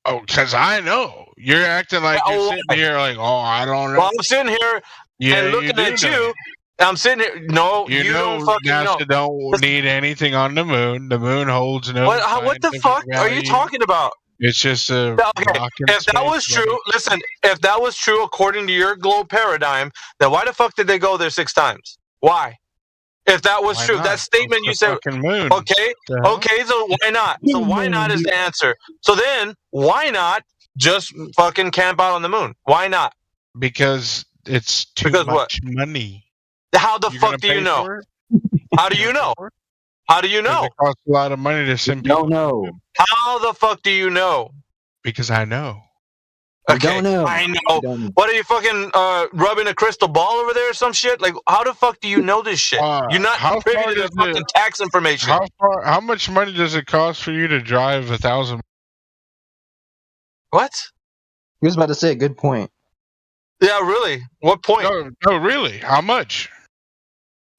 Oh, because I know. You're acting like you're sitting here like, oh, I don't know. Well, I'm sitting here and looking at you, I'm sitting here. No, you don't fucking know. NASA don't need anything on the moon. The moon holds no What the fuck are you talking about? It's just a rock in If that was space, true, listen. If that was true according to your globe paradigm, then why the fuck did they go there 6 times? Why? If that was true, that statement you said. Moon. Okay, so why not? So why not is the answer. So then why not just fucking camp out on the moon? Why not? Because it's too much money. How the fuck do you know? How do you know? How do you know? It costs a lot of money to send people. Don't know. How the fuck do you know? Because I know. Okay, don't know. I know. What are you fucking rubbing a crystal ball over there or some shit? Like, how the fuck do you know this shit? You're not privy to the fucking tax information. How much money does it cost for you to drive 1,000? What? He was about to say a good point. Yeah, really? What point? No, really. How much?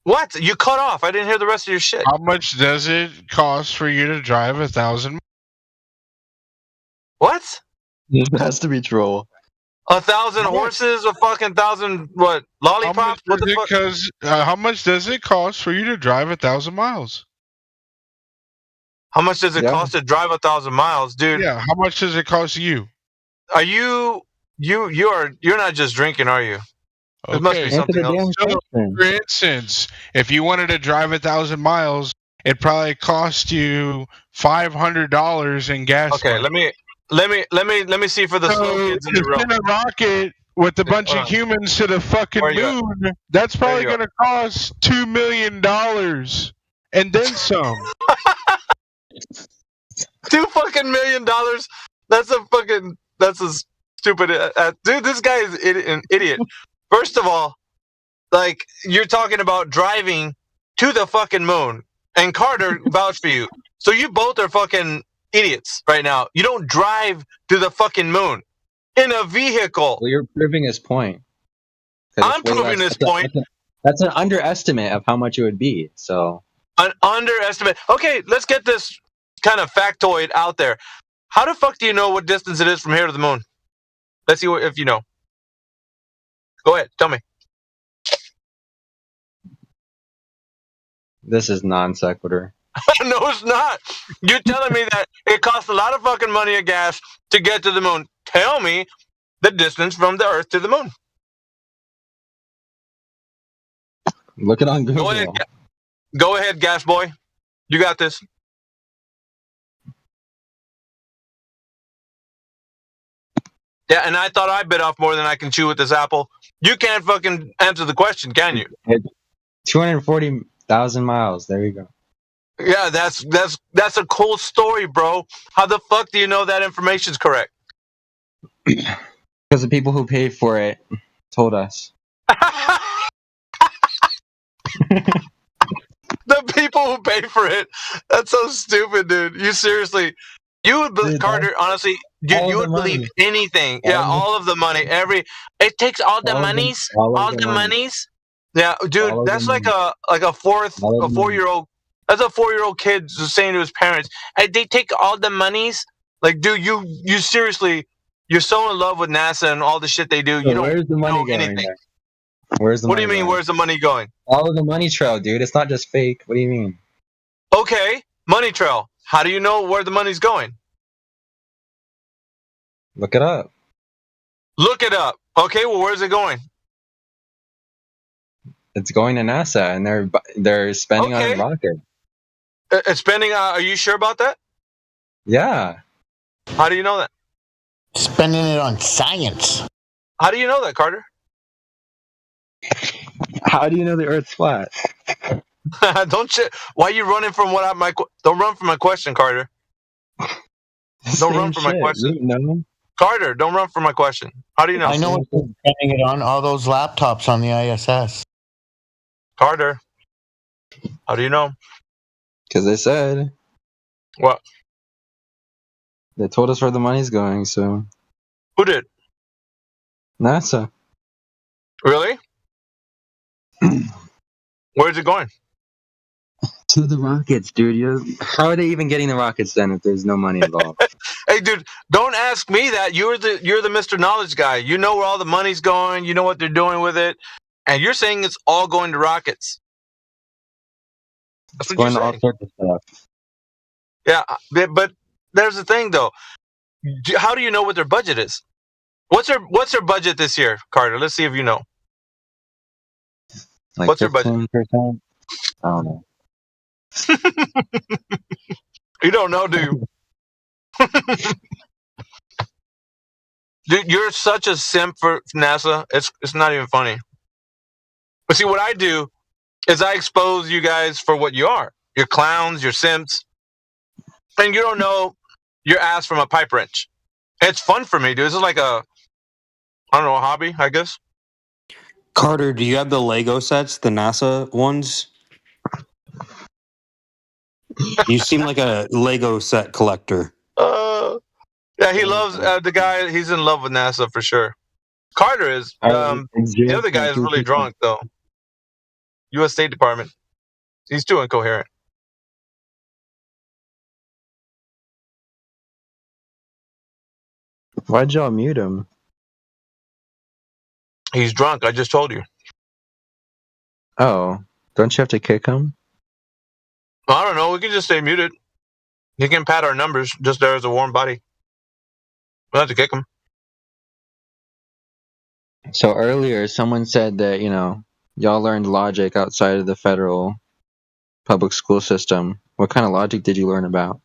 What? You cut off. I didn't hear the rest of your shit. How much does it cost for you to drive 1,000? What? This has to be troll. 1,000 horses, a fucking 1,000 what? Lollipops? What the fuck? How much does it cost for you to drive 1,000 miles? How much does it cost to drive 1,000 miles, dude? Yeah. How much does it cost you? Are you're not just drinking, are you? It must be something else. So, for instance, if you wanted to drive 1,000 miles, it probably cost you $500 in gas. Okay, let me see for the slow kids in the room. Send a rocket with a bunch of humans to the fucking moon. That's probably going to cost $2 million and then some. $2 million. That's a stupid. Dude, this guy is an idiot. First of all, like, you're talking about driving to the fucking moon, and Carter vouched for you. So you both are fucking idiots right now. You don't drive to the fucking moon in a vehicle. Well, you're proving his point. I'm proving his point. That's an underestimate of how much it would be. So an underestimate. Okay, let's get this kind of factoid out there. How the fuck do you know what distance it is from here to the moon? Let's see if you know. Go ahead, tell me. This is non sequitur. No, it's not. You're telling me that it costs a lot of fucking money of gas to get to the moon. Tell me the distance from the Earth to the moon. Look it on Google. Go ahead, gas boy. You got this. Yeah, and I thought I bit off more than I can chew with this apple. You can't fucking answer the question, can you? 240,000 miles. There you go. Yeah, that's a cool story, bro. How the fuck do you know that information's correct? Because the people who paid for it told us. The people who pay for it. That's so stupid, dude. You seriously, you would believe, Carter, honestly, you would believe anything. All of the money. It takes all the monies. All the monies. Yeah, dude, that's like a 4-year-old. That's a 4-year-old kid saying to his parents, "Hey, they take all the monies." Like, dude, you seriously, you're so in love with NASA and all the shit they do. So you don't where's the money know going anything. there? Where's the What money do you mean? going? Where's the money going? All of the money trail, dude. It's not just fake. What do you mean? Okay, money trail. How do you know where the money's going? Look it up. Look it up. Okay, well, where's it going? It's going to NASA, and they're spending on a rocket. It's spending. Are you sure about that? Yeah. How do you know that? Spending it on science. How do you know that, Carter? How do you know the Earth's flat? Don't you? Why are you running from Don't run from my question, Carter. Don't run from my question. No. Carter, don't run from my question. How do you know? I know what they're spending it on. All those laptops on the ISS. Carter, how do you know? Because they said. What? They told us where the money's going, so. Who did? NASA. Really? Where's it going? To the rockets, dude. How are they even getting the rockets then if there's no money involved? Hey, dude, don't ask me that. You're the Mr. Knowledge guy. You know where all the money's going. You know what they're doing with it. And you're saying it's all going to rockets. That's It's what you're going to all saying. sorts of stuff. Yeah, but there's the thing though. How do you know what their budget is? What's their budget this year, Carter? Let's see if you know. Like What's their budget? 15%? I don't know. You don't know, do you? Dude, you're such a simp for NASA. It's not even funny. But see, what I do is I expose you guys for what you are. You're clowns, you're simps, and you don't know your ass from a pipe wrench. It's fun for me, dude. This is like a hobby, I guess. Carter, do you have the Lego sets, the NASA ones? You seem like a Lego set collector. Yeah, he loves the guy. He's in love with NASA for sure. Carter is. The other guy is really drunk though. U.S. State Department. He's too incoherent. Why'd y'all mute him? He's drunk. I just told you. Oh, don't you have to kick him? I don't know. We can just stay muted. He can pat our numbers just there as a warm body. We'll have to kick him. So earlier, someone said that, y'all learned logic outside of the federal public school system. What kind of logic did you learn about?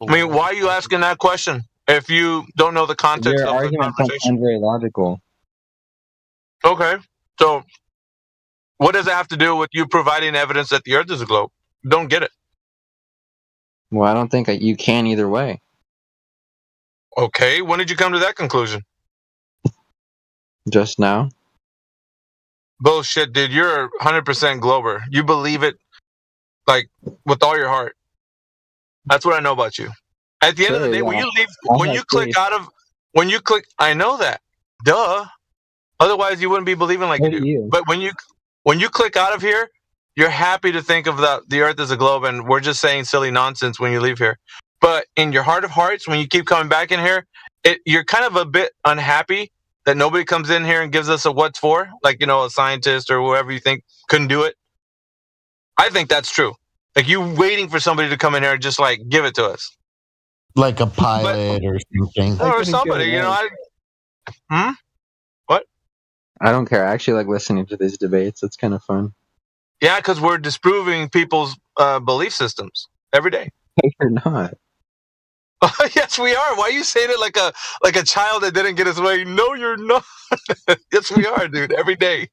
I mean, why are you asking that question if you don't know the context Your of the arguments don't conversation? sound very logical. Okay. So what does it have to do with you providing evidence that the Earth is a globe? Don't get it. Well, I don't think that you can either way. Okay. When did you come to that conclusion? Just now? Bullshit, dude. You're 100% glober. You believe it like with all your heart. That's what I know about you. At the end of the day, when you leave, when you click, I know that. Duh. Otherwise, you wouldn't be believing like you do. But when you click out of here, you're happy to think of the Earth as a globe, and we're just saying silly nonsense when you leave here. But in your heart of hearts, when you keep coming back in here, you're kind of a bit unhappy that nobody comes in here and gives us a what's for, like a scientist or whoever you think couldn't do it. I think that's true. Like you waiting for somebody to come in here and just like give it to us, like a pilot or something, or somebody. What? I don't care. I actually like listening to these debates. It's kind of fun. Yeah, because we're disproving people's belief systems every day. No, you're not. Yes, we are. Why are you saying it like a child that didn't get his way? No, you're not. Yes, we are, dude. Every day.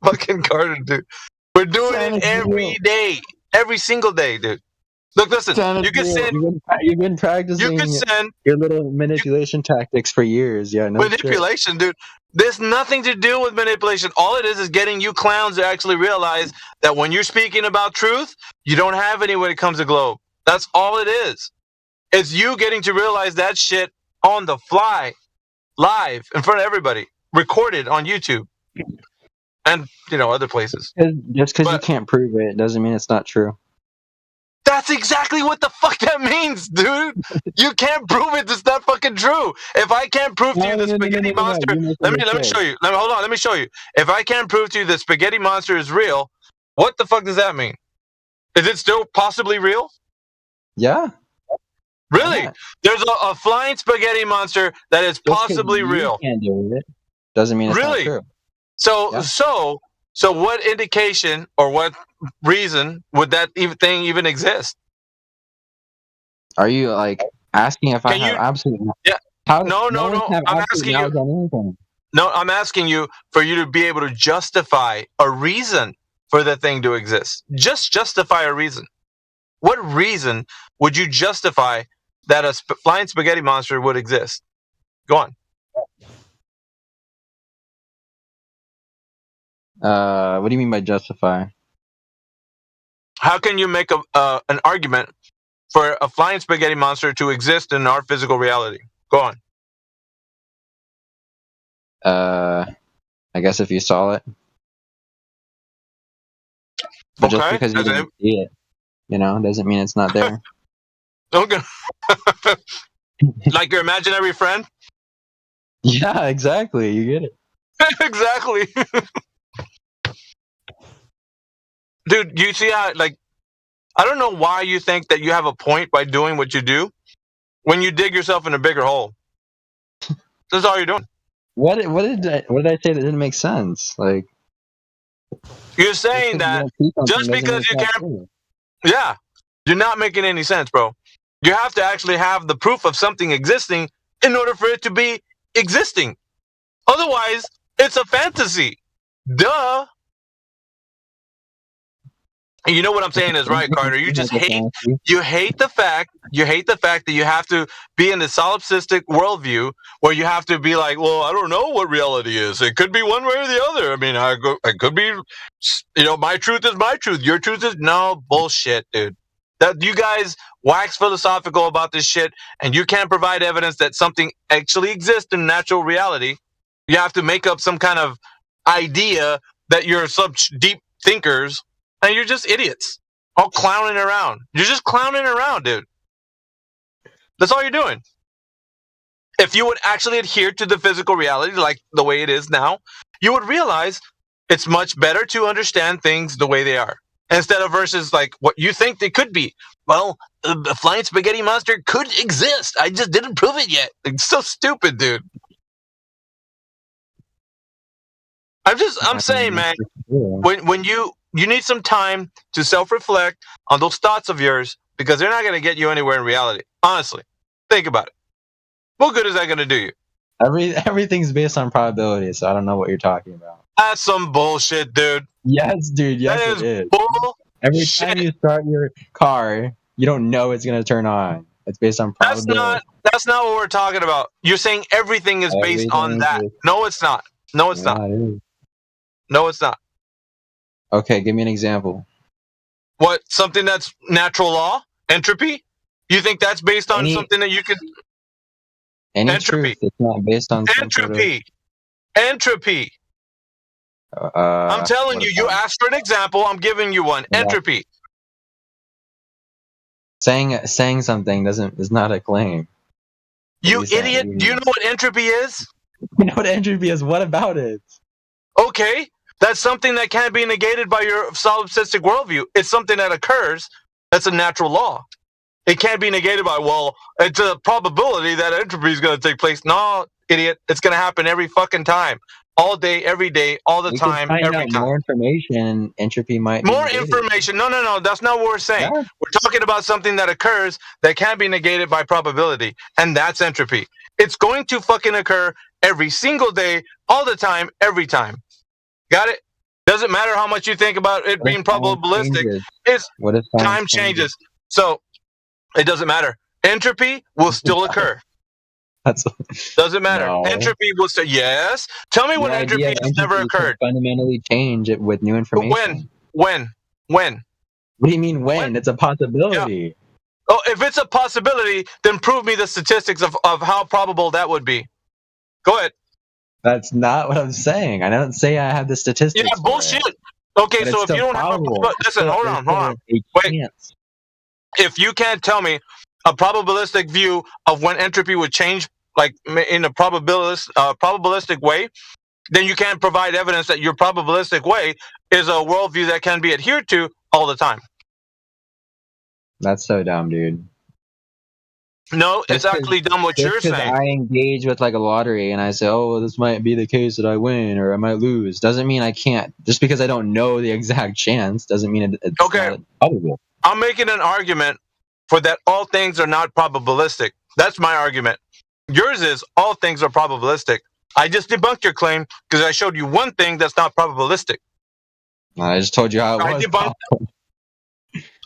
Fucking Carter, dude. We're doing it every day. Every single day, dude. Look, listen. You can send. You've been practicing your little manipulation tactics for years. Yeah, no manipulation, dude. There's nothing to do with manipulation. All it is getting you clowns to actually realize that when you're speaking about truth, you don't have any when it comes to globe. That's all it is. It's you getting to realize that shit on the fly, live, in front of everybody, recorded on YouTube, and other places. Just because you can't prove it doesn't mean it's not true. That's exactly what the fuck that means, dude. You can't prove it. It's not fucking true. If I can't prove to you the spaghetti monster, let me show you. Hold on, let me show you. If I can't prove to you the spaghetti monster is real, what the fuck does that mean? Is it still possibly real? Yeah. Really? There's a flying spaghetti monster that is possibly real. You can't do it. Doesn't mean it's not true. So what indication or what reason would that thing even exist? Are you like asking if I have absolute? Yeah. No. I'm asking you. No, I'm asking you for you to be able to justify a reason for the thing to exist. Just justify a reason. What reason would you justify that a flying spaghetti monster would exist? Go on. What do you mean by justify? How can you make an argument for a flying spaghetti monster to exist in our physical reality? Go on. I guess if you saw it. But just because you didn't see it, doesn't mean it's not there. Okay. Like your imaginary friend? Yeah, exactly. You get it. Exactly. Dude, you see how, like, I don't know why you think that you have a point by doing what you do when you dig yourself in a bigger hole. That's all you're doing. What did I say that didn't make sense? Like, You're saying that just because you can't, yeah, you're not making any sense, bro. You have to actually have the proof of something existing in order for it to be existing. Otherwise, it's a fantasy. Duh. And you know what I'm saying is right, Carter. You just hate the fact that you have to be in the solipsistic worldview where you have to be like, well, I don't know what reality is. It could be one way or the other. I mean, I could be, my truth is my truth. Your truth is no bullshit, dude. That you guys wax philosophical about this shit, and you can't provide evidence that something actually exists in natural reality. You have to make up some kind of idea that you're such deep thinkers. And you're just idiots, all clowning around. You're just clowning around, dude. That's all you're doing. If you would actually adhere to the physical reality like the way it is now, you would realize it's much better to understand things the way they are instead of versus like what you think they could be. Well, the flying spaghetti monster could exist. I just didn't prove it yet. It's so stupid, dude. I'm saying, man, when you need some time to self-reflect on those thoughts of yours because they're not going to get you anywhere in reality. Honestly, think about it. What good is that going to do you? Everything's based on probability, so I don't know what you're talking about. That's some bullshit, dude. Yes, dude. Yes, it is. Every time you start your car, you don't know it's going to turn on. It's based on probability. That's not what we're talking about. You're saying everything is based on that. No, it's not. No, it's not. No, it's not. Okay, give me an example. What? Something that's natural law? Entropy? You think that's based on something that you could... Entropy. Truth, it's not based on entropy. Entropy. I'm telling you, you asked for an example. I'm giving you one. Entropy. Saying something is not a claim. You idiot. Do you know what entropy is? You know what entropy is? What about it? Okay. That's something that can't be negated by your solipsistic worldview. It's something that occurs. That's a natural law. It can't be negated by, well, it's a probability that entropy is going to take place. No, idiot. It's going to happen every fucking time. All day, every day, all the time, every time. More information, entropy might be more information. No. That's not what we're saying. Yeah. We're talking about something that occurs that can't be negated by probability, and that's entropy. It's going to fucking occur every single day, all the time, every time. Got it? Doesn't matter how much you think about it being probabilistic. It's time changes. So it doesn't matter. Entropy will still occur. Doesn't matter. No. Entropy will still. Yes. Tell me when entropy has never occurred. Fundamentally change it with new information. When? What do you mean when? It's a possibility. Yeah. Oh, if it's a possibility, then prove me the statistics of how probable that would be. Go ahead. That's not what I'm saying. I don't say I have the statistics. Yeah, bullshit. Okay, so if you don't have listen, hold on. Wait. If you can't tell me a probabilistic view of when entropy would change, like in a probabilistic way, then you can't provide evidence that your probabilistic way is a worldview that can be adhered to all the time. That's so dumb, dude. No, it's actually dumb what you're saying. I engage with like a lottery and I say, oh, this might be the case that I win or I might lose. Doesn't mean I can't. Just because I don't know the exact chance doesn't mean it's not probable. I'm making an argument for that all things are not probabilistic. That's my argument. Yours is all things are probabilistic. I just debunked your claim because I showed you one thing that's not probabilistic. I just told you how it was. Debunked.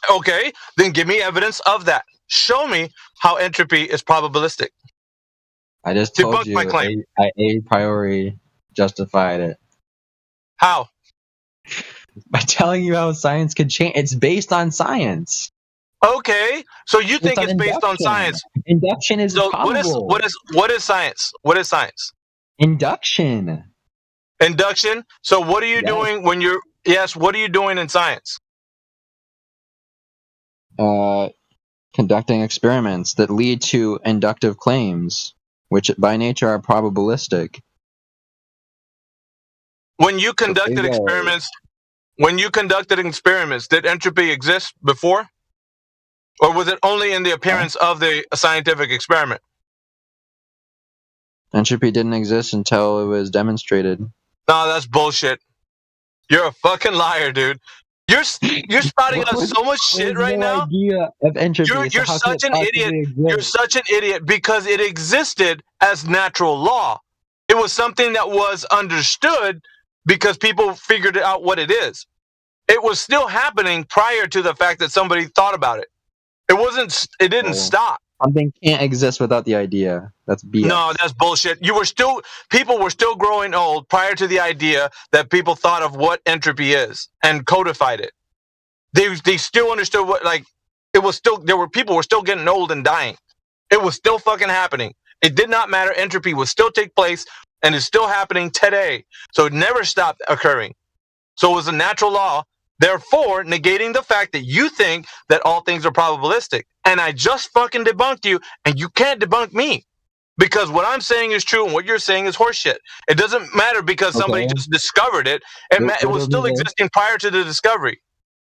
Okay, then give me evidence of that. Show me how entropy is probabilistic. I just told you my claim. I a priori justified it. How? By telling you how science could change. It's based on science. Okay, so you think it's based on science? Induction is probable. What is science? What is science? Induction. Induction. So what are you doing when you're? Yes. What are you doing in science? Conducting experiments that lead to inductive claims, which by nature are probabilistic. When you conducted experiments, did entropy exist before? Or was it only in the appearance of the scientific experiment? Entropy didn't exist until it was demonstrated. No, that's bullshit. You're a fucking liar, dude. You're spouting out so much shit right now. Idea of entropy. You're such an idiot. You're such an idiot because it existed as natural law. It was something that was understood because people figured out what it is. It was still happening prior to the fact that somebody thought about it. It didn't stop. Something can't exist without the idea. That's BS. No, that's bullshit. People were still growing old prior to the idea that people thought of what entropy is and codified it. They still understood people were still getting old and dying. It was still fucking happening. It did not matter. Entropy would still take place and is still happening today. So it never stopped occurring. So it was a natural law, therefore negating the fact that you think that all things are probabilistic. And I just fucking debunked you, and you can't debunk me. Because what I'm saying is true and what you're saying is horseshit. It doesn't matter because somebody just discovered it. It was still existing prior to the discovery.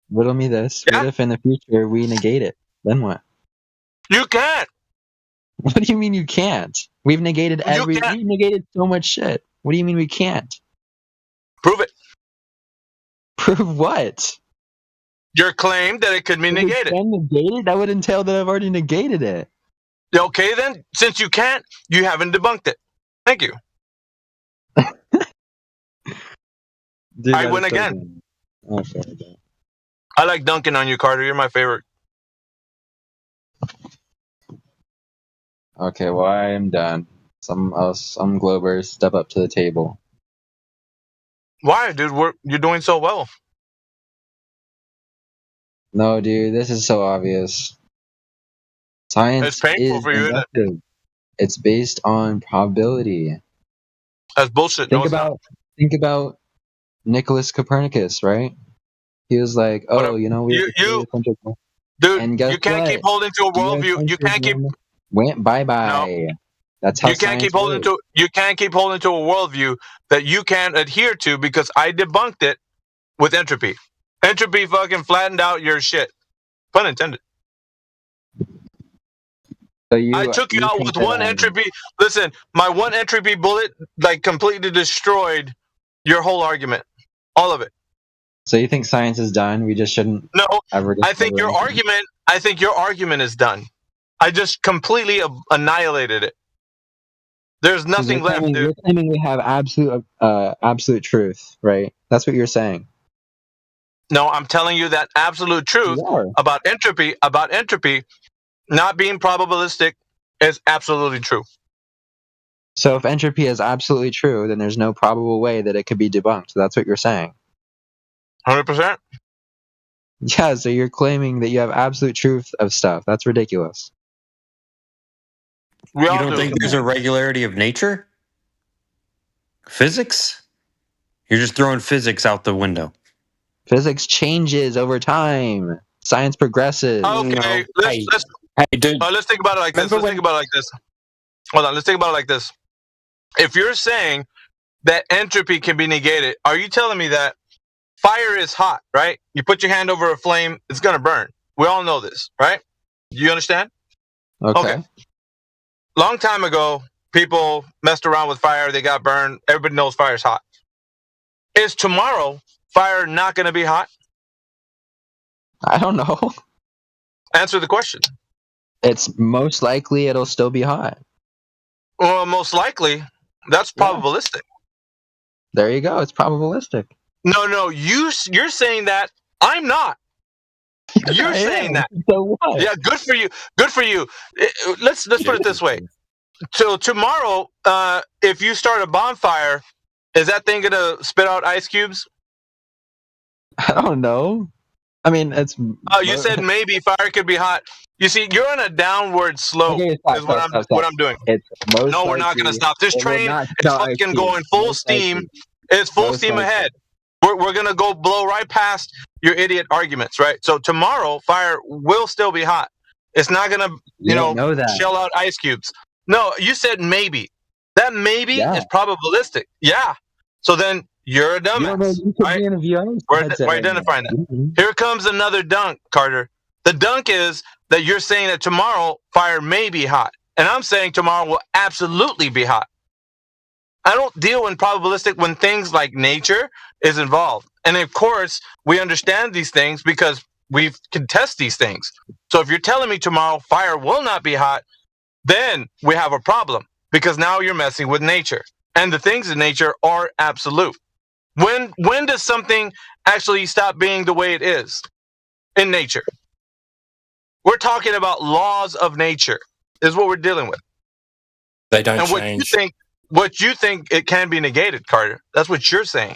Riddle me this. Yeah? What if in the future we negate it? Then what? You can't. What do you mean you can't? We've negated we've negated so much shit. What do you mean we can't? Prove it. Prove what? Your claim that it could be negated. Negated? That would entail that I've already negated it. Okay, then, since you can't, you haven't debunked it. Thank you. Dude, I win again. I like dunking on you, Carter. You're my favorite. Okay, well, I am done. Some Globers step up to the table. Why, dude? You're doing so well. No, dude, this is so obvious. Science it's painful is for you, isn't it? It's based on probability. That's bullshit. Think about Nicholas Copernicus, right? He was like, "Oh, you know, dude, you can't keep holding to a worldview. You can't keep went bye-bye. No. That's how you can't keep holding to. You can't keep holding to a worldview that you can't adhere to because I debunked it with entropy. Entropy fucking flattened out your shit. Pun intended. So I took you out with one entropy. Listen, my one entropy bullet completely destroyed your whole argument, all of it. So you think science is done? We just shouldn't. No, I think your argument. I think your argument is done. I just completely annihilated it. There's nothing left, dude. You're claiming we have absolute truth, right? That's what you're saying. No, I'm telling you that absolute truth about entropy not being probabilistic is absolutely true. So if entropy is absolutely true, then there's no probable way that it could be debunked. That's what you're saying. 100%? Yeah, so you're claiming that you have absolute truth of stuff. That's ridiculous. You don't think there's a regularity of nature? Physics? You're just throwing physics out the window. Physics changes over time. Science progresses. Okay, let's think about it like this. Let's think about it like this. Hold on, let's think about it like this. If you're saying that entropy can be negated, are you telling me that fire is hot, right? You put your hand over a flame, it's going to burn. We all know this, right? Do you understand? Okay. Long time ago, people messed around with fire. They got burned. Everybody knows fire's hot. Is tomorrow fire not going to be hot? I don't know. Answer the question. It's most likely it'll still be hot. Well, most likely. That's probabilistic. There you go. It's probabilistic. No. You're saying that. I'm not. You're saying that. So what? Yeah, good for you. Good for you. Let's put it this way. So tomorrow, if you start a bonfire, is that thing gonna spit out ice cubes? I don't know. I mean, it's. Oh, you said maybe fire could be hot. You see, you're on a downward slope. Okay, is what I'm doing. No, we're not gonna stop. This train is fucking going full steam. It's full steam ahead. We're gonna go blow right past your idiot arguments, right? So tomorrow, fire will still be hot. It's not gonna, shell out ice cubes. No, you said maybe. That maybe is probabilistic. Yeah. So then You're a dumbass. You don't know you could be in a VR headset We're right now. identifying that. Here comes another dunk, Carter. The dunk is that you're saying that tomorrow fire may be hot. And I'm saying tomorrow will absolutely be hot. I don't deal in probabilistic when things like nature is involved. And of course, we understand these things because we can test these things. So if you're telling me tomorrow fire will not be hot, then we have a problem because now you're messing with nature. And the things in nature are absolute. When does something actually stop being the way it is in nature? We're talking about laws of nature is what we're dealing with. They don't and change. What you think it can be negated, Carter. That's what you're saying.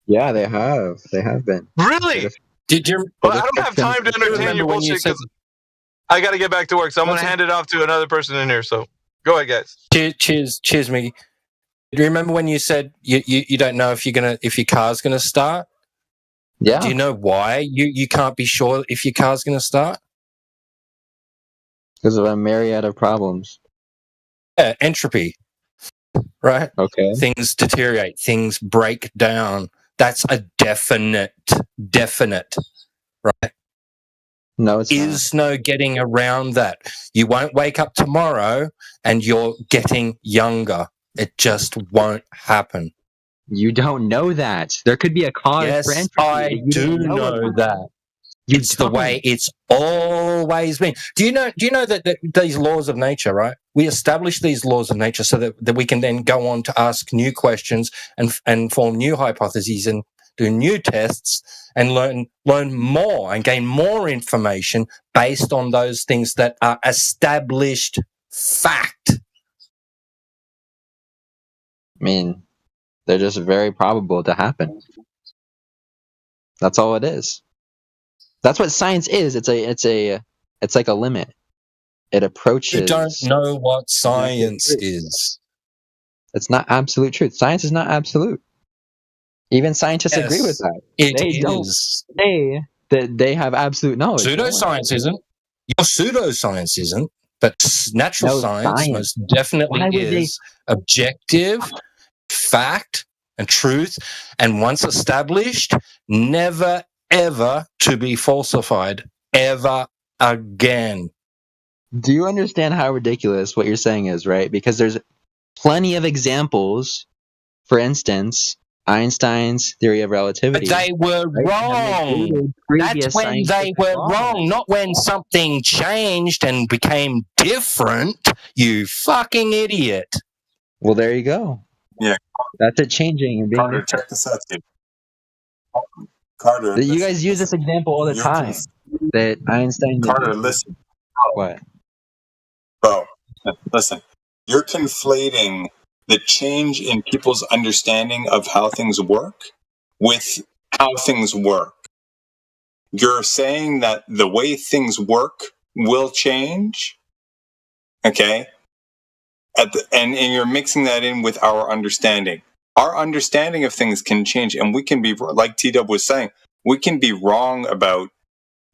Yeah, they have. They have been. Really? Did you? Well, I don't have time to entertain your bullshit because I got to get back to work. So I'm going to hand it off to another person in here. So go ahead, guys. Cheers, Miggy. Do you remember when you said you don't know if your car's gonna start? Yeah. Do you know why you can't be sure if your car's gonna start? Because of a myriad of problems. Yeah, entropy. Right? Okay. Things deteriorate, things break down. That's a definite, right? No, it's is no getting around that. You won't wake up tomorrow and you're getting younger. It just won't happen. You don't know that. There could be a cause for Yes, entropy. I do know that. It's the way it's always been. Do you know that these laws of nature, right? We establish these laws of nature so that we can then go on to ask new questions and form new hypotheses and do new tests and learn more and gain more information based on those things that are established fact. I mean, they're just very probable to happen. That's all it is. That's what science is. It's like a limit. It approaches. You don't know what science is. It's not absolute truth. Science is not absolute. Even scientists agree with that. They don't say that they have absolute knowledge. Pseudoscience isn't. Your pseudoscience isn't, but natural science most definitely is objective, fact, and truth, and once established, never, ever to be falsified ever again. Do you understand how ridiculous what you're saying is, right? Because there's plenty of examples. For instance, Einstein's theory of relativity. But they were wrong. That's when they were wrong, not when something changed and became different. You fucking idiot. Well, there you go. Yeah. That's it changing and being Carter, check this out, dude. Carter, you guys use this example all the time. That Einstein. Carter, listen. What? Bro, listen. You're conflating the change in people's understanding of how things work with how things work. You're saying that the way things work will change, okay? And you're mixing that in with our understanding. Our understanding of things can change, and we can be, like T-Dub was saying, we can be wrong about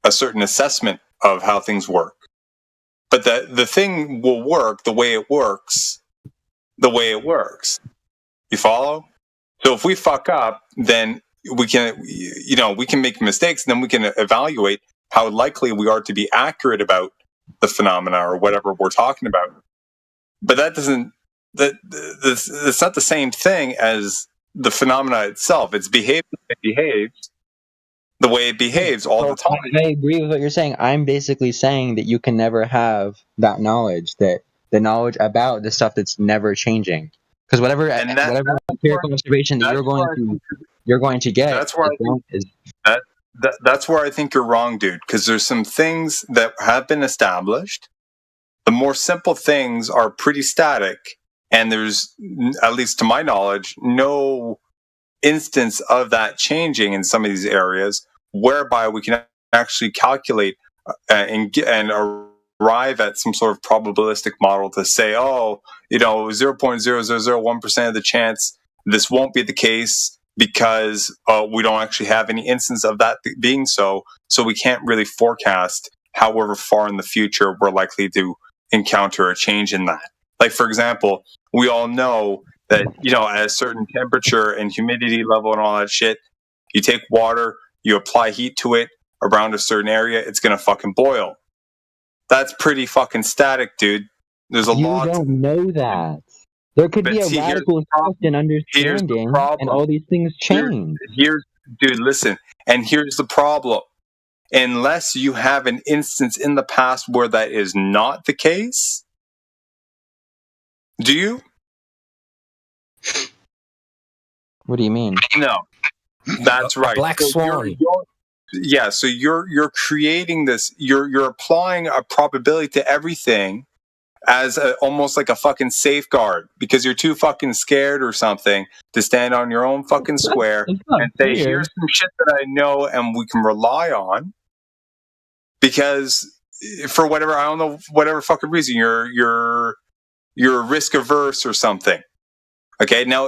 a certain assessment of how things work. But the thing will work the way it works. You follow? So if we fuck up, then we can make mistakes, and then we can evaluate how likely we are to be accurate about the phenomena or whatever we're talking about. But that's not the same thing as the phenomena itself. It's behavior that behaves the way it behaves all the time. I agree with what you're saying. I'm basically saying that you can never have that knowledge, that the knowledge about the stuff that's never changing. Because whatever empirical observation that you're going to get, that's where I think you're wrong, dude. Because there's some things that have been established. The more simple things are pretty static, and there's, at least to my knowledge, no instance of that changing in some of these areas, whereby we can actually calculate and arrive at some sort of probabilistic model to say, 0.0001% of the chance this won't be the case because we don't actually have any instance of that being so we can't really forecast however far in the future we're likely to encounter a change in that. Like, for example, we all know that, at a certain temperature and humidity level and all that shit, you take water, you apply heat to it around a certain area, it's going to fucking boil. That's pretty fucking static, dude. There's a lot. You don't know that. There could be a radical shift in understanding, and all these things change. Dude, listen. And here's the problem. Unless you have an instance in the past where that is not the case, do you? What do you mean? No, that's right. Black swan. So you're creating this. You're applying a probability to everything as almost like a fucking safeguard because you're too fucking scared or something to stand on your own fucking square and say, "Here's some shit that I know and we can rely on." Because for whatever fucking reason, you're risk averse or something. Okay, now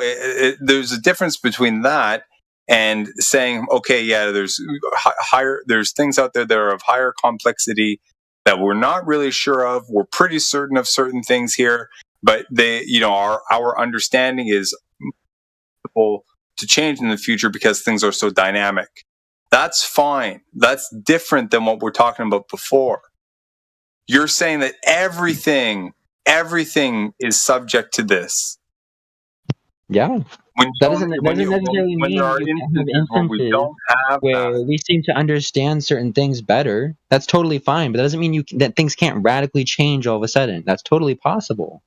there's a difference between that and saying, okay, yeah, there's things out there that are of higher complexity that we're not really sure of. We're pretty certain of certain things here, but our understanding is possible to change in the future because things are so dynamic. That's fine. That's different than what we're talking about before. You're saying that everything is subject to this. Yeah. That doesn't necessarily mean you have instances where we seem to understand certain things better. That's totally fine, but that doesn't mean that things can't radically change all of a sudden. That's totally possible.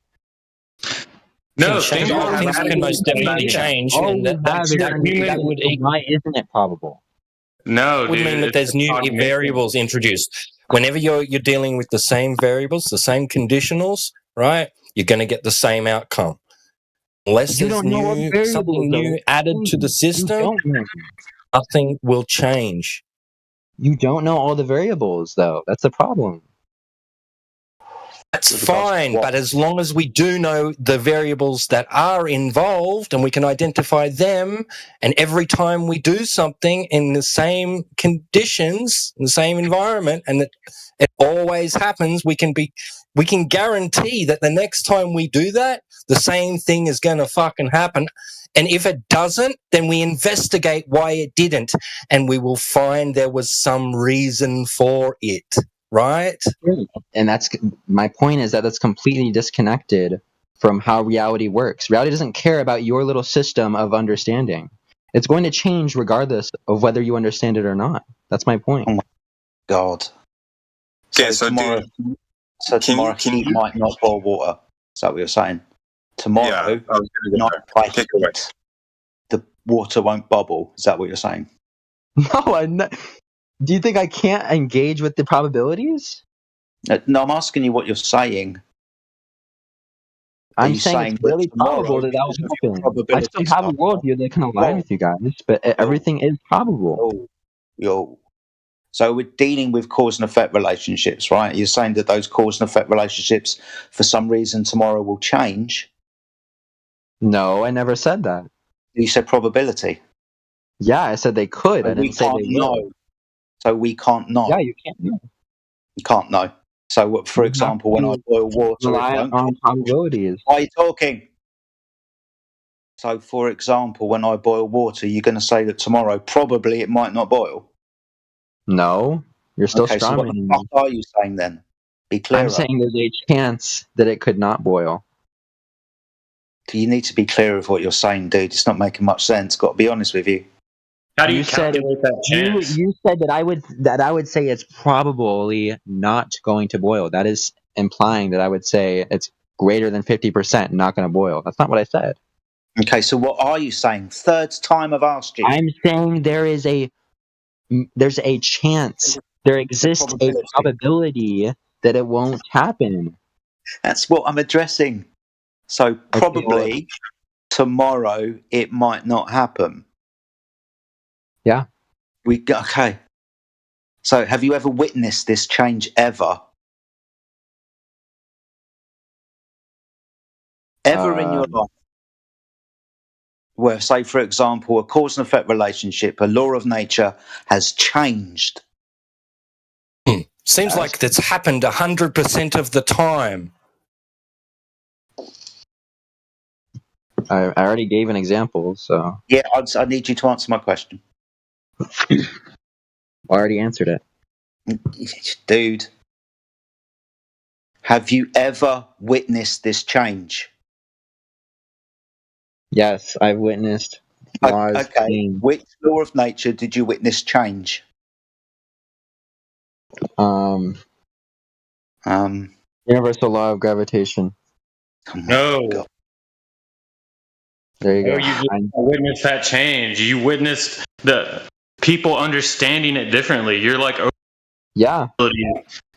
No, things can most definitely change, and that would why isn't it probable? No, would mean that there's new variables introduced. Whenever you're dealing with the same variables, the same conditionals, right? You're going to get the same outcome. Unless there's something new added to the system, nothing will change. You don't know all the variables, though. That's the problem. That's fine, but as long as we do know the variables that are involved and we can identify them, and every time we do something in the same conditions, in the same environment, and it always happens, we can guarantee that the next time we do that, the same thing is going to fucking happen. And if it doesn't, then we investigate why it didn't, and we will find there was some reason for it. Right? And that's my point, is that that's completely disconnected from how reality works. Reality doesn't care about your little system of understanding. It's going to change regardless of whether you understand it or not. That's my point. Oh my God. Okay, so tomorrow, heat might not boil water. Is that what you're saying? Tomorrow, the water won't bubble. Is that what you're saying? No, I'm not. Do you think I can't engage with the probabilities? No, I'm asking you what you're saying. I'm saying it's really probable that will happen. I still have a worldview that can align with you guys, but everything is probable. So we're dealing with cause and effect relationships, right? You're saying that those cause and effect relationships, for some reason, tomorrow will change? No, I never said that. You said probability. Yeah, I said they could. I didn't say they will. So we can't know. Yeah, you can't know. You can't know. So, for example, when I boil water, rely on probabilities. Why are you talking? So, for example, when I boil water, you're going to say that tomorrow probably it might not boil. No, you're still strong. So what the fuck are you saying then? Be clear. I'm saying there's a chance that it could not boil. You need to be clear of what you're saying, dude. It's not making much sense. Got to be honest with you. How do you calculate that chance? You said that I would say it's probably not going to boil. That is implying that I would say it's greater than 50% not going to boil. That's not what I said. Okay, so what are you saying? Third time I've asked you. I'm saying there's a chance. There exists a probability that it won't happen. That's what I'm addressing. So probably tomorrow it might not happen. Yeah. Okay. So have you ever witnessed this change ever? Ever in your life? Where, say, for example, a cause and effect relationship, a law of nature has changed. Seems like that's happened 100% of the time. I already gave an example, so Yeah, I need you to answer my question. I already answered it. Dude, have you ever witnessed this change? Yes, I've witnessed laws Okay, change. which law of nature did you witness change? Universal law of gravitation. No. There you No, go. you just witnessed that change. You witnessed the people understanding it differently. You're like, yeah,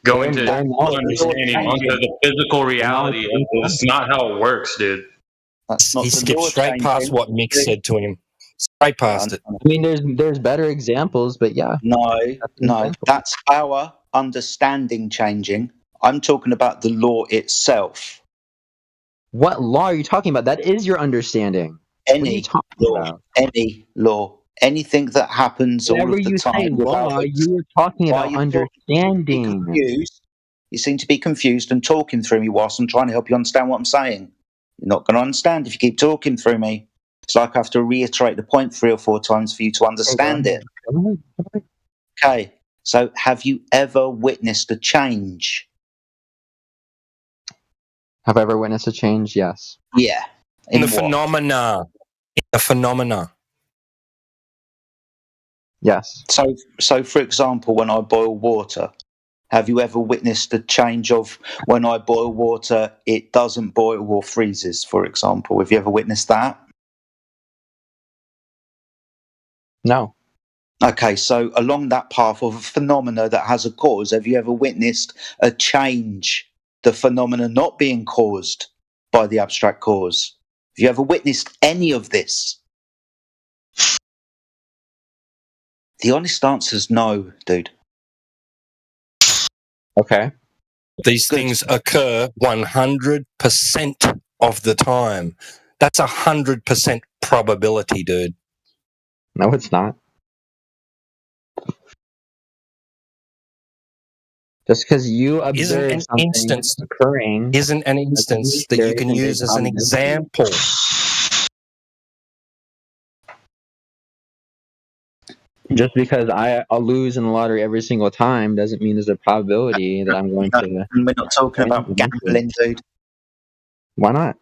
going to their knowledge understanding onto the physical reality of this. It's not how it works, dude. He skipped straight past what Mick said to him. Straight past it. I mean, there's better examples, but yeah. No, that's our understanding changing. I'm talking about the law itself. What law are you talking about? That is your understanding. What are you talking about? Any law, anything that happens Whenever all of the you say time. law, you were talking about understanding. Confused. You seem to be confused and talking through me whilst I'm trying to help you understand what I'm saying. You're not going to understand if you keep talking through me. It's like I have to reiterate the point 3 or 4 times for you to understand it. Okay, so have you ever witnessed a change? Have I ever witnessed a change? Yes. Yeah. In the phenomena. The phenomena. Yes. So for example, when I boil water, have you ever witnessed a change of when I boil water, it doesn't boil or freezes, for example? Have you ever witnessed that? No. Okay, so along that path of a phenomena that has a cause, have you ever witnessed a change, the phenomena not being caused by the abstract cause? Have you ever witnessed any of this? The honest answer is no, dude. Okay. These things occur 100% of the time. That's 100% probability, dude. No, it's not. Just because you observe something occurring isn't an instance that you can use as an example. Just because I'll lose in the lottery every single time doesn't mean there's a probability that I'm going to. We're not talking about gambling, dude. Why not?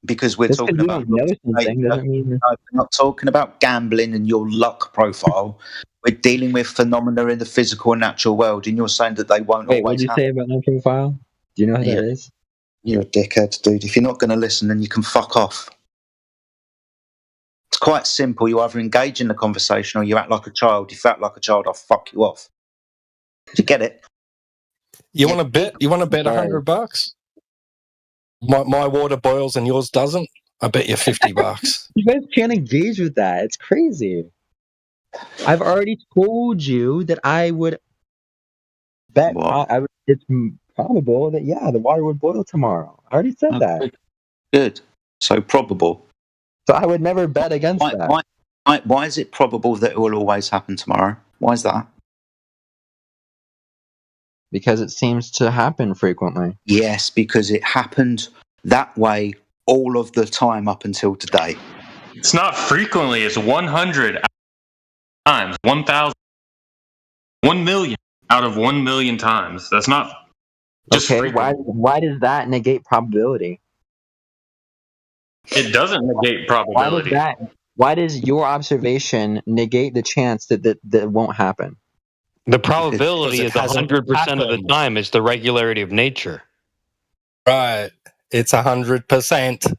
Because we're Just talking because you about don't know something doesn't mean. No, we're not talking about gambling and your luck profile. We're dealing with phenomena in the physical and natural world, and you're saying that they won't Wait, what always did you happen. say about no profile? Do you know who that is? You're a dickhead, dude. If you're not going to listen, then you can fuck off. It's quite simple. You either engage in the conversation or you act like a child. If you act like a child, I'll fuck you off. Do you get it? You want to bet? You want to bet $100? My water boils and yours doesn't. I bet you $50. You guys can't engage with that. It's crazy. I've already told you that I would bet. It's probable that the water would boil tomorrow. I already said that. Good. So probable. So I would never bet against that. Why is it probable that it will always happen tomorrow? Why is that? Because it seems to happen frequently. Yes, because it happened that way all of the time up until today. It's not frequently. It's 100 times. 1,000. 1 million out of 1 million times. That's not just okay. Why does that negate probability? It doesn't negate probability. Why does your observation negate the chance that won't happen? The probability is 100% of the time. It's the regularity of nature. Right. It's 100%.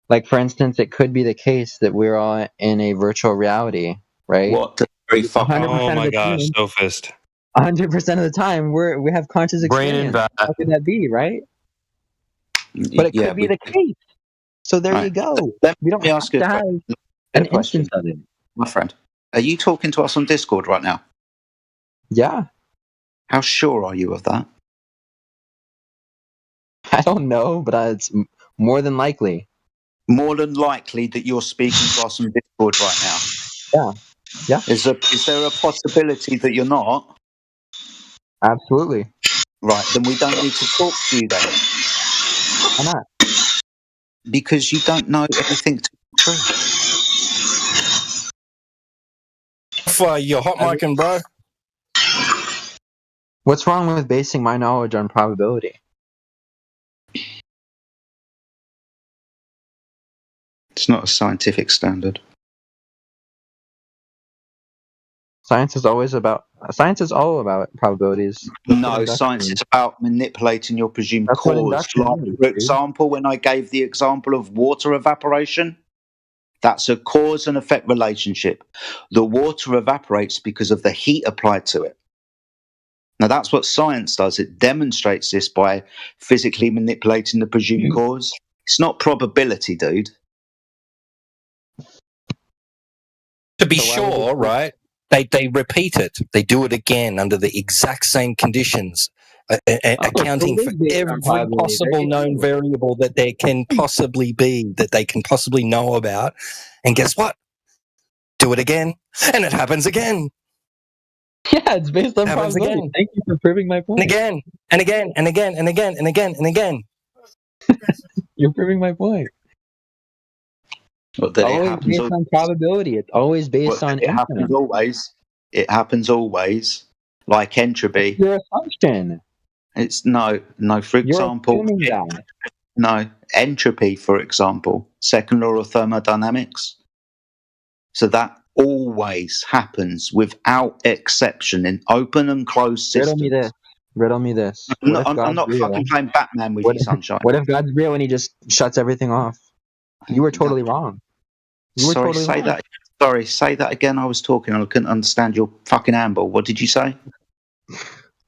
Like, for instance, it could be the case that we're all in a virtual reality, right? What? Oh my gosh, sophist. 100% of the time, we have conscious experience. How could that be, right? But it could be the case. So there you go. We don't have to have an instance of it. My friend, are you talking to us on Discord right now? Yeah. How sure are you of that? I don't know, but it's more than likely. More than likely that you're speaking to us on Discord right now? Yeah. Is there a possibility that you're not? Absolutely. Right, then we don't need to talk to you then. Why not? Because you don't know everything to be true. You're hot micing, bro. What's wrong with basing my knowledge on probability? It's not a scientific standard. Science is all about probabilities. No, science is about manipulating your presumed That's what cause. induction Like, is, for dude. example, when I gave the example of water evaporation, that's a cause and effect relationship. The water evaporates because of the heat applied to it. Now, that's what science does. It demonstrates this by physically manipulating the presumed cause. It's not probability, dude. To be sure, right? They repeat it. They do it again under the exact same conditions, accounting for every possible known variable that there can possibly be, that they can possibly know about. And guess what? Do it again, and it happens again. Yeah, it's based on probability. Again. Thank you for proving my point. And again, and again, and again, and again, and again, and again. You're proving my point. Well, that It's always based on probability. It's always based on it happens inference. always. It happens always. Like entropy. It's your assumption. It's no. For example, no entropy. For example, second law of thermodynamics. So that always happens without exception in open and closed systems. Riddle me this. I'm not fucking playing Batman with you, sunshine. What if God's real and he just shuts everything off? You were totally wrong. Sorry, say that. Sorry, say that again. I was talking. I couldn't understand your fucking amble. What did you say?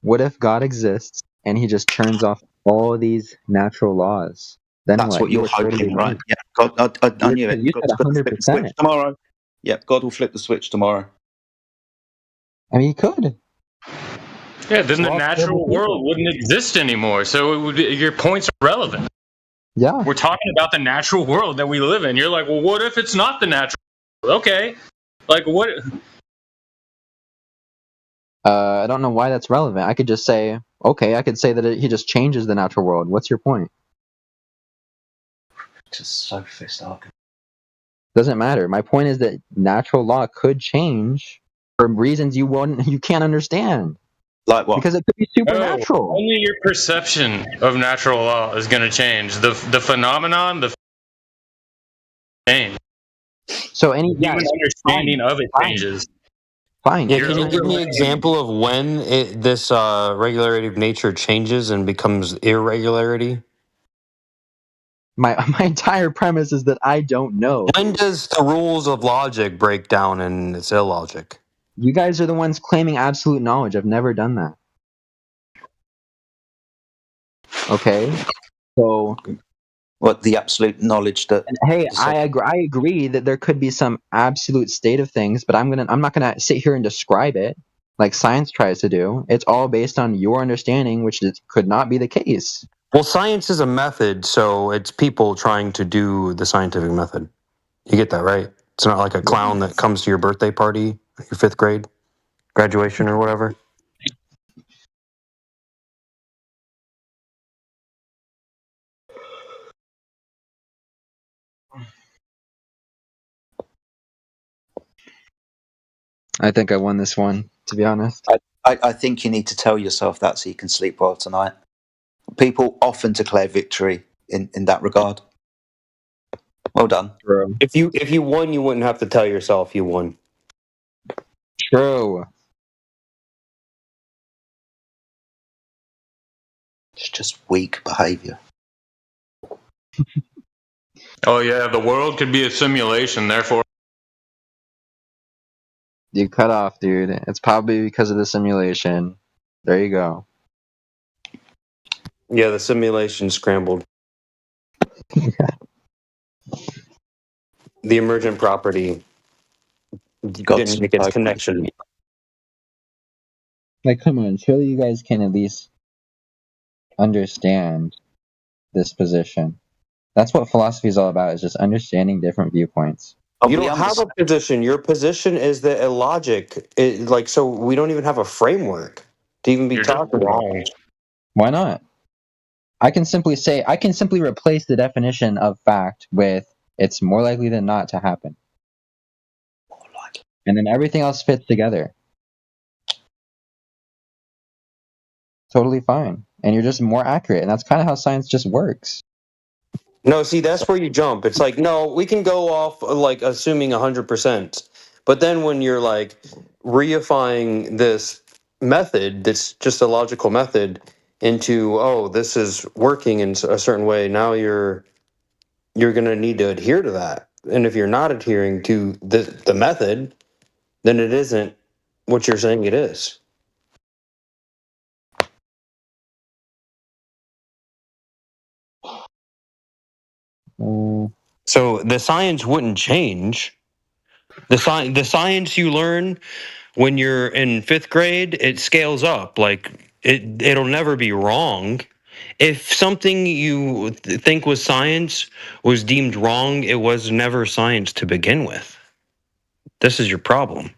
What if God exists and he just turns off all these natural laws? Then that's what you're hoping, right? Yeah, God, I knew it. You said 100%. Tomorrow. Yeah, God will flip the switch tomorrow. I mean, he could. Yeah, then the natural world wouldn't exist anymore. So it would be, your points are relevant. Yeah. We're talking about the natural world that we live in. You're like, well, what if it's not the natural world? Okay. Like, what? I don't know why that's relevant. I could just say, okay, I could say that he just changes the natural world. What's your point? Just sophist argument. Doesn't matter. My point is that natural law could change for reasons you can't understand. Like what? Because it could be supernatural. No, only your perception of natural law is going to change. The phenomenon, the change. So any human understanding of it changes. Fine. Yeah, can you give me an example of when this regularity of nature changes and becomes irregularity? My entire premise is that I don't know. When does the rules of logic break down and it's illogic? You guys are the ones claiming absolute knowledge. I've never done that. Okay, so what the absolute knowledge that? Hey, I agree that there could be some absolute state of things, but I'm not gonna sit here and describe it like science tries to do. It's all based on your understanding, which could not be the case. Well, science is a method, so it's people trying to do the scientific method. You get that, right? It's not like a clown that comes to your birthday party, your 5th grade graduation or whatever. I think I won this one, to be honest. I think you need to tell yourself that so you can sleep well tonight. People often declare victory in that regard. Well done. True. If you won, you wouldn't have to tell yourself you won. True. It's just weak behavior. Oh yeah, the world could be a simulation, therefore. You cut off, dude. It's probably because of the simulation. There you go. Yeah, the simulation scrambled. The emergent property didn't make its connection. Like, come on, surely you guys can at least understand this position. That's what philosophy is all about, is just understanding different viewpoints. You don't have a position. Your position is the illogic. So we don't even have a framework to even be talking about. Why not? I can simply replace the definition of fact with it's more likely than not to happen. And then everything else fits together. Totally fine. And you're just more accurate. And that's kind of how science just works. No, see, that's where you jump. It's like, no, we can go off like assuming 100%. But then when you're like reifying this method that's just a logical method into, oh, this is working in a certain way, now you're going to need to adhere to that. And if you're not adhering to the method, then it isn't what you're saying it is. So the science wouldn't change. The science you learn when you're in 5th grade, it scales up. Like it'll never be wrong. If something you think was science was deemed wrong, it was never science to begin with. This is your problem.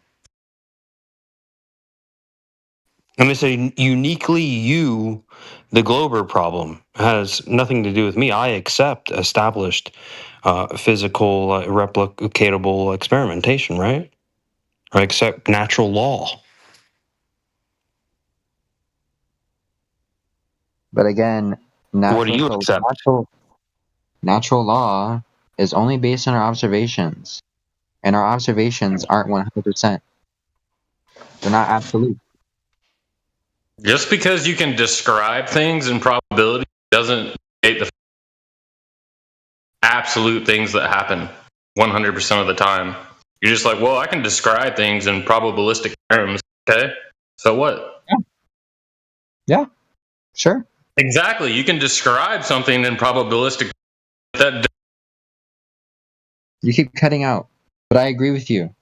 I'm going to say uniquely you, the Glober problem, has nothing to do with me. I accept established physical, replicatable experimentation, right? I accept natural law. But again, What do you accept? natural law is only based on our observations. And our observations aren't 100%. They're not absolute. Just because you can describe things in probability doesn't negate the absolute things that happen 100% of the time. You're just like, well, I can describe things in probabilistic terms. Okay, so what? Yeah, sure. Exactly. You can describe something in probabilistic. That You keep cutting out, but I agree with you.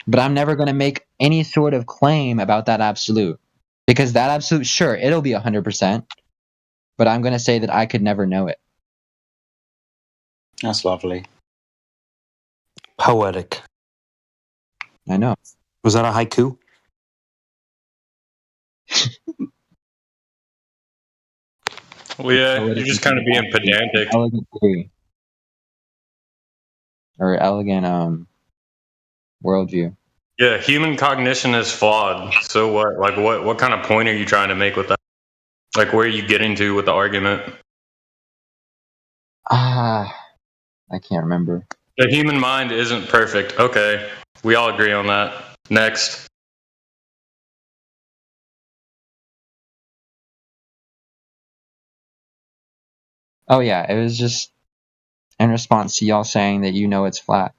But I'm never going to make any sort of claim about that absolute. Because that absolute, sure, it'll be 100%. But I'm going to say that I could never know it. That's lovely. Poetic. I know. Was that a haiku? well, yeah, you're just kind of being pedantic. Elegant theory. Or elegant worldview. Yeah, human cognition is flawed. So what? Like, what kind of point are you trying to make with that? Like, where are you getting to with the argument? I can't remember. The human mind isn't perfect. Okay, we all agree on that. Next. Oh yeah, it was just in response to y'all saying that you know it's flat.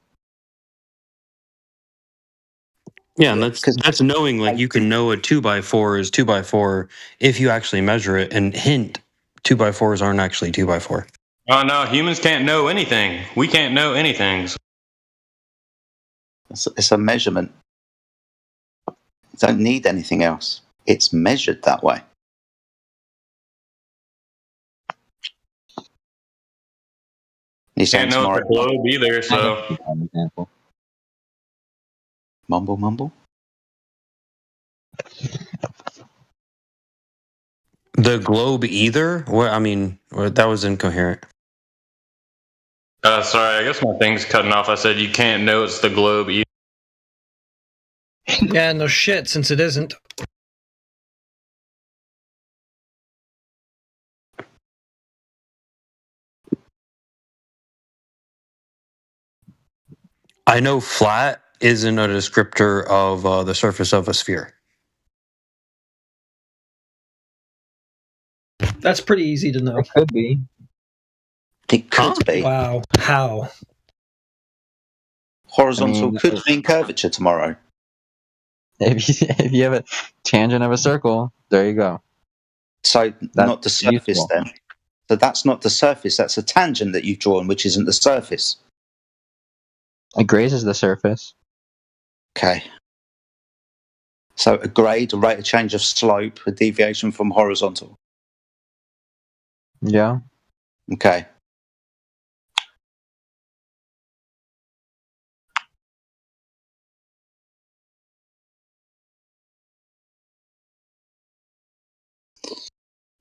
Yeah, and that's knowing like you can know a 2x4 is 2x4 if you actually measure it. And hint, 2x4s aren't actually 2x4. Oh no, humans can't know anything. We can't know anything. It's a measurement. You don't need anything else. It's measured that way. You can't know the globe either, so. Mumble, mumble. The globe either? What I mean, that was incoherent. Sorry, I guess my thing's cutting off. I said you can't know it's the globe either. Yeah, no shit, since it isn't. I know flat isn't a descriptor of the surface of a sphere. That's pretty easy to know. It could be. It could be. Wow. How? Horizontal could mean curvature tomorrow. If you have a tangent of a circle, there you go. So not the surface useful. then. So that's not the surface. That's a tangent that you've drawn, which isn't the surface. It grazes the surface. Okay. So a grade, a rate of change of slope, a deviation from horizontal. Yeah. Okay.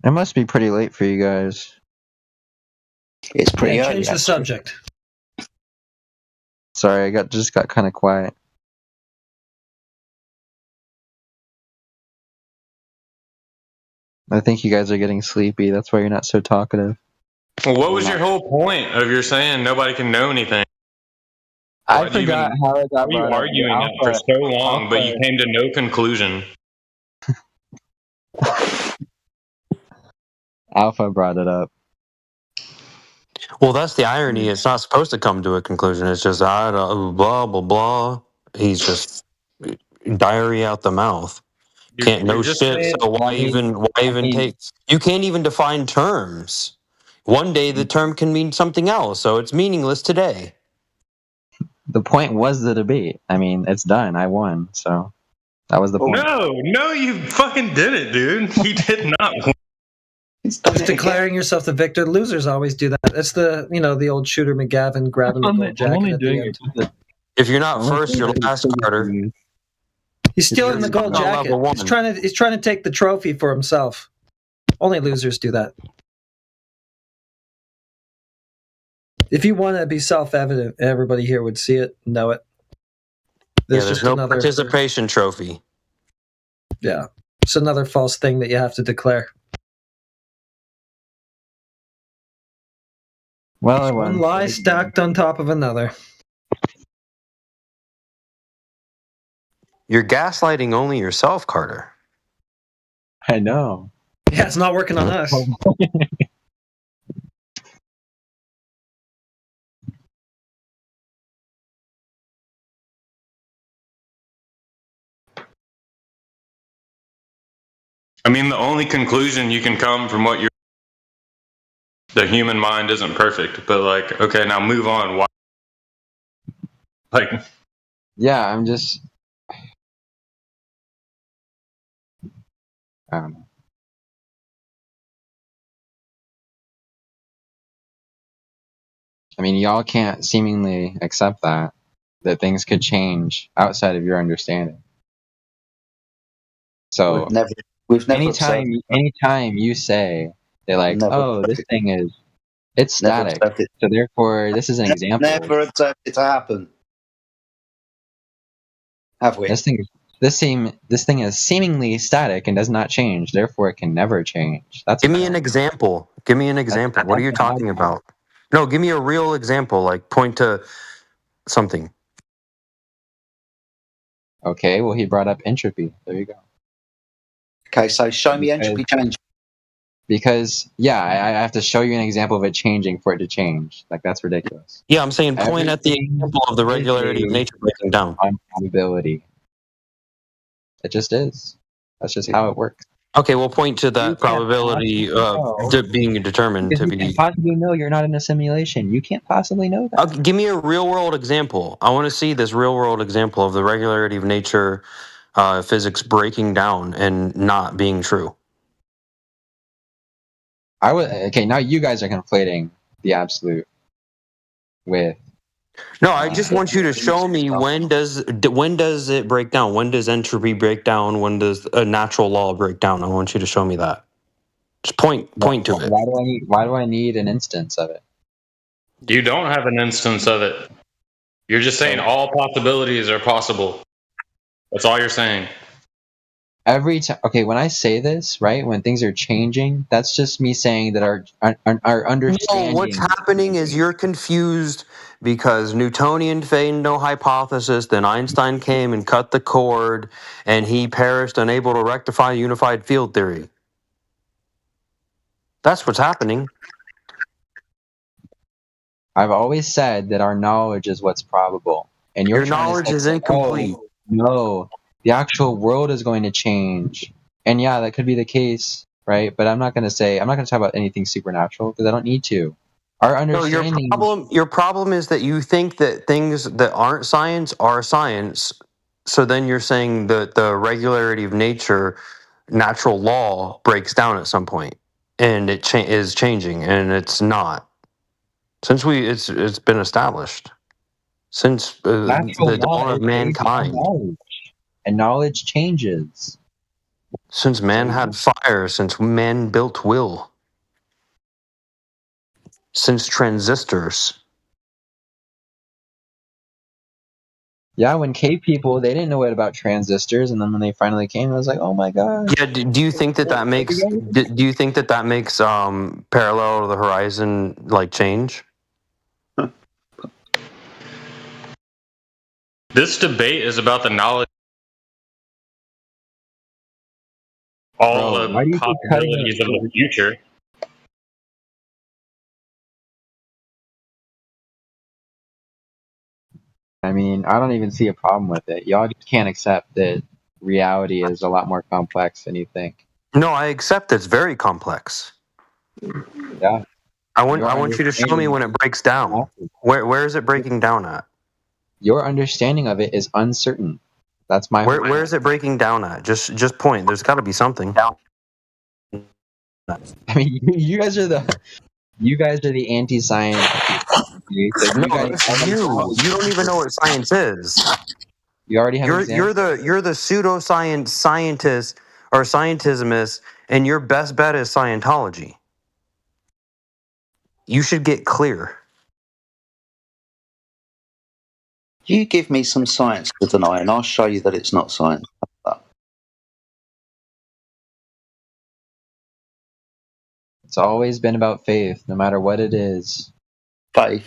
It must be pretty late for you guys. It's pretty early. Change the actually. subject. Sorry, I just got kind of quiet. I think you guys are getting sleepy. That's why you're not so talkative. Well, what was your whole point of your saying nobody can know anything? I forgot how it got Why were you brought up. arguing that for so long, but you came to no conclusion? Alpha brought it up. Well, that's the irony. It's not supposed to come to a conclusion. It's just blah blah blah. He's just diarrhea out the mouth. Can't know just shit. saying- So why even take? You can't even define terms. One day the term can mean something else, so it's meaningless today. The point was the debate. I mean, it's done. I won, so that was the point. No, you fucking did it, dude. You did not win. Just declaring yourself the victor. Losers always do that. It's the old Shooter McGavin grabbing the gold jacket at the end. If you're not first, you're last, Carter. He's stealing the gold jacket. He's trying to take the trophy for himself. Only losers do that. If you want to be self-evident, everybody here would see it, know it. There's no participation trophy. Yeah, it's another false thing that you have to declare. Well, I one won. lie stacked on top of another. You're gaslighting only yourself, Carter. I know. Yeah, it's not working on us. I mean, the only conclusion you can come from what you're... The human mind isn't perfect, but like, okay, now move on. Why? Like... Yeah, I'm just... I don't know. I mean, y'all can't seemingly accept that things could change outside of your understanding. So we've never anytime you say they're like, this thing it's static, so therefore this is an example. Never accept it to happen. Have we? This thing is seemingly static and does not change, therefore it can never change. Give me an example. Give me an example. What are you talking about? No, give me a real example. Like point to something. Okay, well he brought up entropy. There you go. Okay, so show me entropy change. Because I have to show you an example of it changing for it to change. Like that's ridiculous. Yeah, I'm saying point at the example of the regularity of nature breaking down. On probability. It just is. That's just how it works. Okay, we'll point to that probability being determined to be. You can't possibly know you're not in a simulation. You can't possibly know that. Give me a real world example. I want to see this real world example of the regularity of nature physics breaking down and not being true. Okay, now you guys are conflating the absolute with. No, I just want you to show me when does it break down? When does entropy break down? When does a natural law break down? I want you to show me that. Just point to it. Why do I need an instance of it? You don't have an instance of it. You're just saying all possibilities are possible. That's all you're saying. Every time, okay, when I say this, right, when things are changing, that's just me saying that our understanding. No, what's happening is you're confused because Newtonian found no hypothesis, then Einstein came and cut the cord, and he perished unable to rectify unified field theory. That's what's happening. I've always said that our knowledge is what's probable, and your knowledge is incomplete. Oh, no, the actual world is going to change, and yeah, that could be the case, right? But I'm not going to talk about anything supernatural because I don't need to. Our understanding. No, your problem is that you think that things that aren't science are science. So then you're saying that the regularity of nature, natural law, breaks down at some point, and it is changing, and it's not. Since it's been established since the dawn of mankind, and knowledge changes. Since man had fire, since man built will, since transistors. Yeah, when cave people, they didn't know what about transistors, and then when they finally came, it was like, oh my god. Yeah, do you think that makes do you think that makes parallel to the horizon like change? This debate is about the knowledge, all Bro, why the do you keep cutting us possibilities of the short? future. I mean, I don't even see a problem with it. Y'all just can't accept that reality is a lot more complex than you think. No, I accept it's very complex. Yeah. I want you to show me when it breaks down. Where is it breaking down at? Your understanding of it is uncertain. That's my whole Where is it breaking down at? Just point. There's got to be something. I mean, you guys are the anti-science people. Okay? So No, you guys that's already you. You don't even know what science is. You already have examples. You're the pseudoscience scientist or scientismist, and your best bet is Scientology. You should get clear. You give me some science to deny, and I'll show you that it's not science. It's always been about faith, no matter what it is. Faith?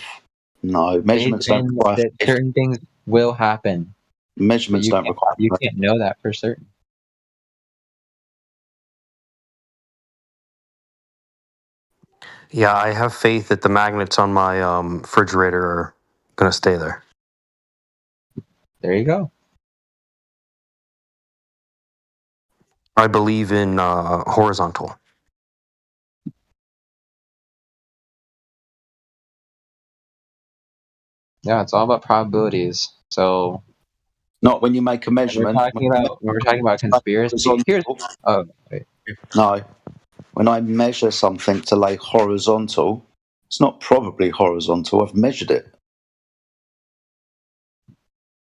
No, measurements faith don't in require that faith. certain things will happen. Measurements don't require You faith. can't know that for certain. Yeah, I have faith that the magnets on my refrigerator are gonna stay there. There you go. I believe in horizontal. Yeah, it's all about probabilities. So not when you make a measurement. When we're talking about conspiracy. Here's wait. No, when I measure something to lay horizontal, it's not probably horizontal. I've measured it.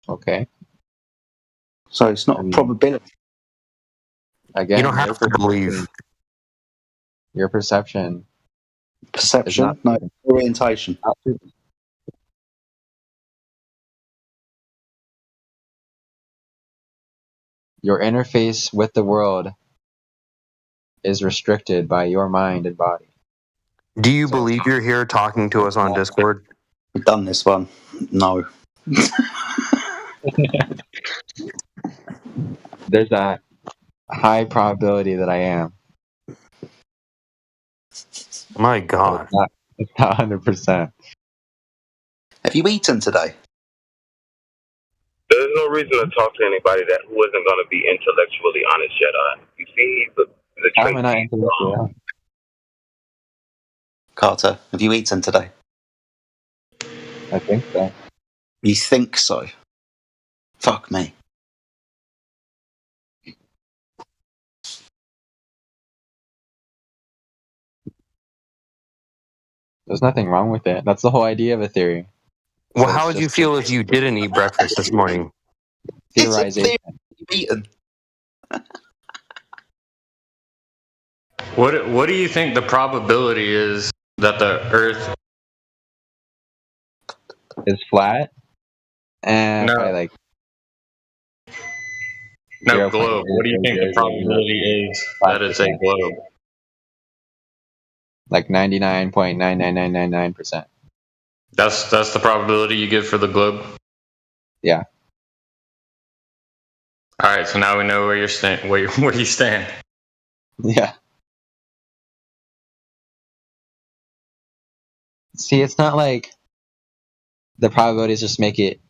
Okay. So it's not a probability. Again, you don't have to believe. Your perception. Perception? No, orientation. Your interface with the world is restricted by your mind and body. Do you believe you're here talking to us on Discord? We've done this one. No. There's a high probability that I am. My God. It's not 100%. Have you eaten today? There's no reason to talk to anybody that who isn't going to be intellectually honest, Jedi. You see the How am I not intellectually honest? Carter, have you eaten today? I think so. You think so? Fuck me. There's nothing wrong with it. That's the whole idea of a theory. Well, how would you feel if you didn't eat breakfast this morning? Theorization. Eaten. What do you think the probability is that the Earth is flat? And no, like no globe. What do you think the probability is that it's a globe? Like 99.99999%. That's the probability you give for the globe. Yeah. All right, so now we know where you stand. Where you stand. Yeah. See, it's not like the probabilities just make it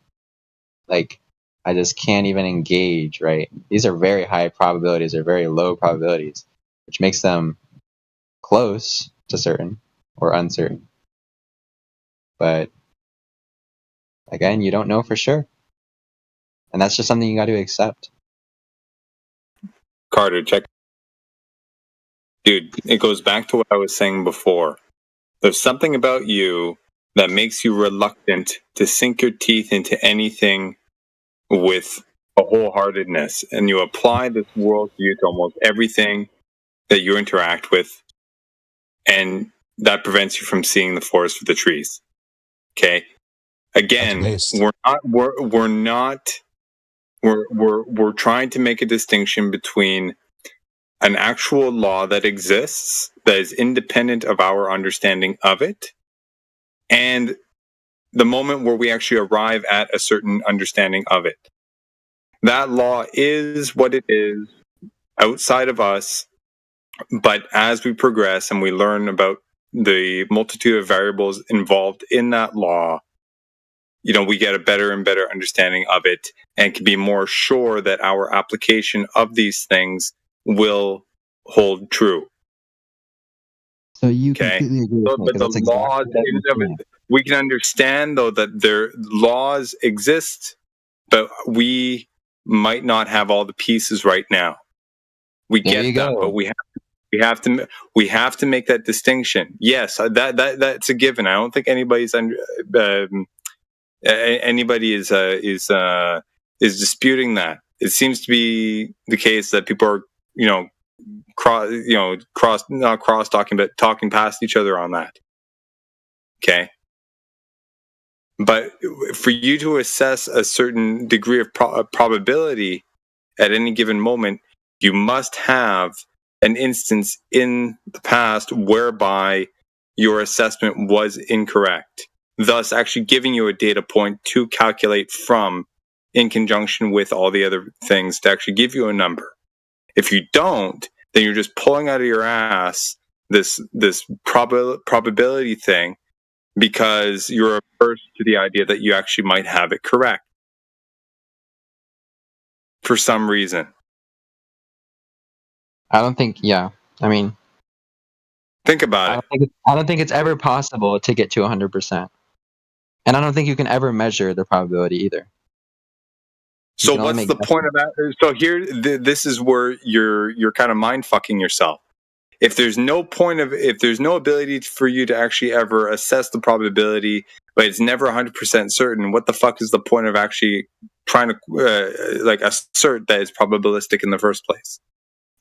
like I just can't even engage, right? These are very high probabilities or very low probabilities, which makes them close to certain or uncertain. But again, you don't know for sure. And that's just something you got to accept. Carter, check. Dude, it goes back to what I was saying before. There's something about you that makes you reluctant to sink your teeth into anything with a wholeheartedness, and you apply this worldview to almost everything that you interact with, and that prevents you from seeing the forest for the trees. Okay. Again, we're trying to make a distinction between an actual law that exists, that is independent of our understanding of it, and the moment where we actually arrive at a certain understanding of it. That law is what it is outside of us, but as we progress and we learn about the multitude of variables involved in that law, we get a better and better understanding of it and can be more sure that our application of these things will hold true. So you completely agree with me, But 'cause the that's exactly laws, what I'm saying. we can understand though that their laws exist, but we might not have all the pieces right now. We There get you that, go. but we have to make that distinction. Yes, that's a given. I don't think anybody's anybody is disputing that. It seems to be the case that people are not cross talking, but talking past each other on that. Okay. But for you to assess a certain degree of probability at any given moment, you must have an instance in the past whereby your assessment was incorrect, thus actually giving you a data point to calculate from in conjunction with all the other things to actually give you a number. If you don't, then you're just pulling out of your ass this probability thing because you're averse to the idea that you actually might have it correct for some reason. I don't think. Yeah, I mean, think about it. I don't think it's ever possible to get to 100%, and I don't think you can ever measure the probability either. So what's the point of that? So here, this is where you're kind of mind fucking yourself. If there's no ability for you to actually ever assess the probability, but it's never 100% certain, what the fuck is the point of actually trying to assert that it's probabilistic in the first place?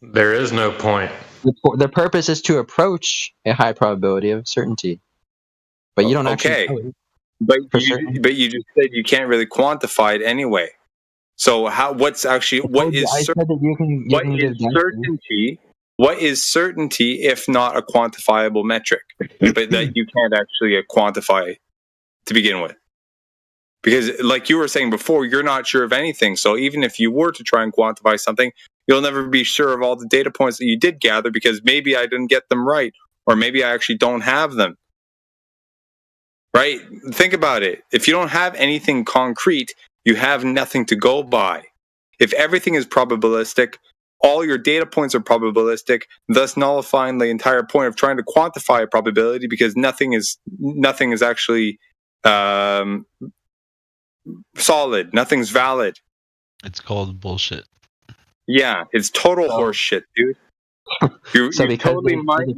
There is no point. The purpose is to approach a high probability of certainty, but you don't actually know it. But you just said you can't really quantify it anyway. So what is certainty if not a quantifiable metric, but that you can't actually quantify to begin with? Because like you were saying before, you're not sure of anything. So even if you were to try and quantify something, you'll never be sure of all the data points that you did gather because maybe I didn't get them right, or maybe I actually don't have them. Right? Think about it. If you don't have anything concrete, you have nothing to go by. If everything is probabilistic, all your data points are probabilistic, thus nullifying the entire point of trying to quantify a probability because nothing is actually solid. Nothing's valid. It's called bullshit. Yeah, it's total horse shit, dude. You've totally mind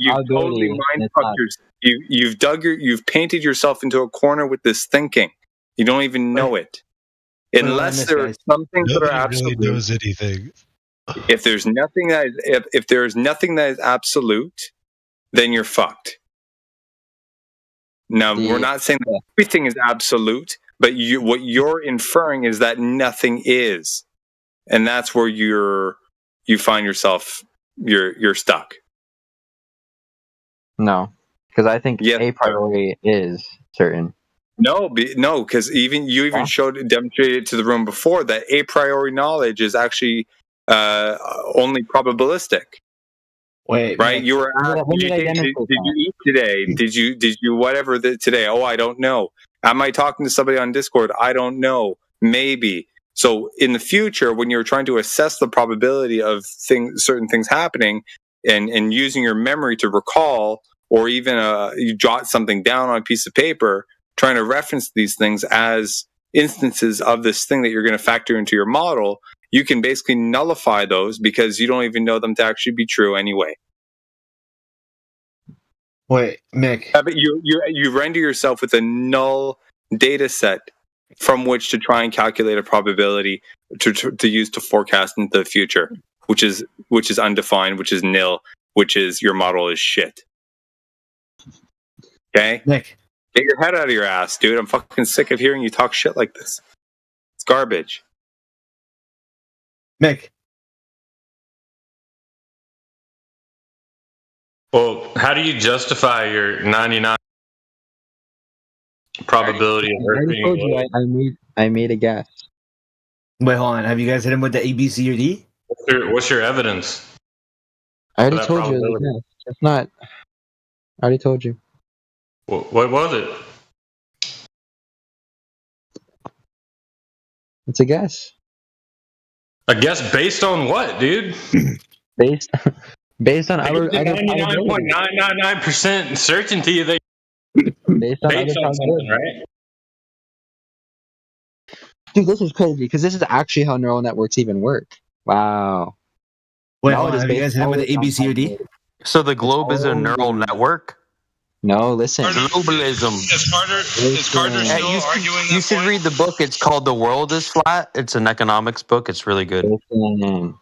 fucked yourself. You've painted yourself into a corner with this thinking. You don't even know it. Unless there are some things that are absolute. Nobody really knows anything. If there's nothing that if there is nothing that is absolute, then you're fucked. Now we're not saying that everything is absolute, but what you're inferring is that nothing is, and that's where you find yourself you're stuck. No, because I think a priori is certain. No, because you demonstrated to the room before that a priori knowledge is actually only probabilistic. Wait, right? You were asked, did you eat today? Did you whatever today? Oh, I don't know. Am I talking to somebody on Discord? I don't know. Maybe. So in the future, when you're trying to assess the probability of certain things happening, and using your memory to recall, or even you jot something down on a piece of paper, trying to reference these things as instances of this thing that you're going to factor into your model, you can basically nullify those because you don't even know them to actually be true anyway. Wait, Mick. But you render yourself with a null data set from which to try and calculate a probability to use to forecast into the future, which is undefined, which is nil, which is your model is shit. Okay, Nick, get your head out of your ass, dude. I'm fucking sick of hearing you talk shit like this. It's garbage. Nick. Well, how do you justify your 99 probability of Earth being told you low? I made a guess. Wait, hold on. Have you guys hit him with the A, B, C, or D? What's your evidence? I already for that told you. probability? It was a guess. It's not. I already told you. What was it? It's a guess. A guess based on what, dude? Based on other 99.999% certainty they based on based other on something, right? Dude, this is crazy because this is actually how neural networks even work. Wow. Wait, hold on. Have you guys hit him with the A, B, C, or D? So the globe is a neural network? No, listen. Globalism. Is Carter still arguing You should read the book. It's called The World is Flat. It's an economics book. It's really good. Listen.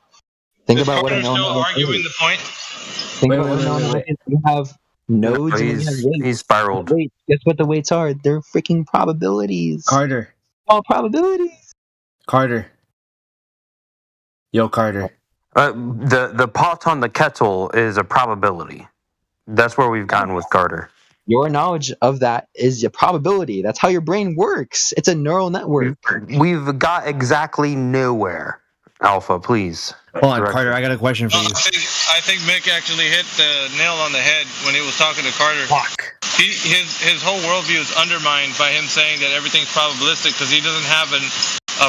Think Is about what a Carter neural still network arguing is. the point? Think about what a neural network is. You have nodes and then you have weights. He's spiraled. Wait, guess what the weights are? They're freaking probabilities. Carter. All probabilities. Carter. Yo, Carter. The pot on the kettle is a probability. That's where we've gotten with Carter. Your knowledge of that is a probability. That's how your brain works. It's a neural network. We've got exactly nowhere. Alpha, please. Hold on, Carter. I got a question for you. I think Mick actually hit the nail on the head when he was talking to Carter. Fuck. His whole worldview is undermined by him saying that everything's probabilistic because he doesn't have a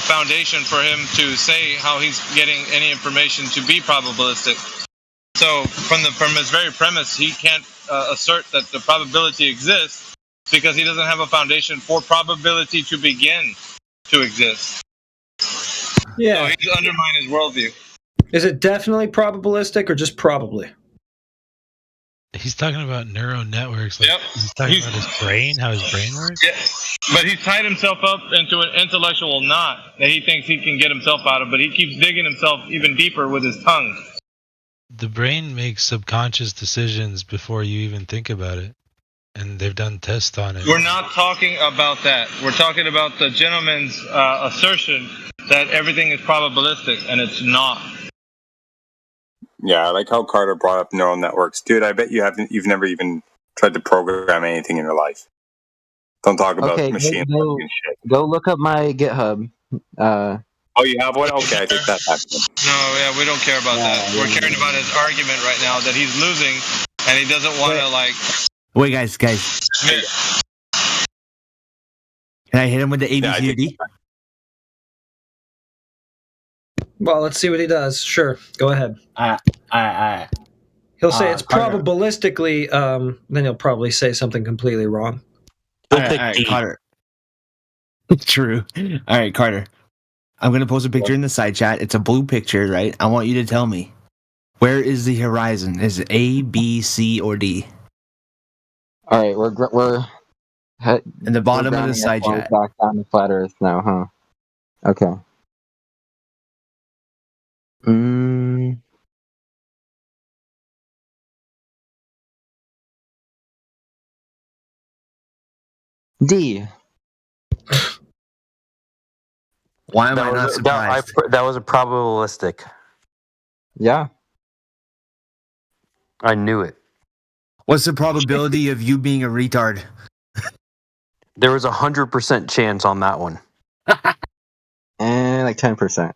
foundation for him to say how he's getting any information to be probabilistic. So from his very premise, he can't assert that the probability exists because he doesn't have a foundation for probability to begin to exist. Yeah. So he's undermined his worldview. Is it definitely probabilistic or just probably? He's talking about neural networks. Like, Yep. He's talking about his brain, how his brain works. Yeah, but he's tied himself up into an intellectual knot that he thinks he can get himself out of, but he keeps digging himself even deeper with his tongue. The brain makes subconscious decisions before you even think about it, and they've done tests on it. We're not talking about that. We're talking about the gentleman's assertion that everything is probabilistic, and it's not. Yeah, I like how Carter brought up neural networks. Dude, I bet you've never even tried to program anything in your life. Don't talk about machine learning and shit. Go look up my GitHub. Oh, you have one? Okay, I take that back. No, yeah, we don't care about that. We're caring about his argument right now that he's losing, and he doesn't want to, like... Wait, guys. Can I hit him with the A, B, C, or D? Well, let's see what he does. Sure, go ahead. He'll say it's probabilistically, then he'll probably say something completely wrong. All right, Carter. True. All right, Carter. I'm going to post a picture in the side chat. It's a blue picture, right? I want you to tell me, where is the horizon? Is it A, B, C, or D? All right, we're in the bottom of the side chat. Back down to flat Earth now, huh? Okay. D. Why am I not surprised? That was a probabilistic. Yeah. I knew it. What's the probability of you being a retard? There was 100% chance on that one. And like 10%.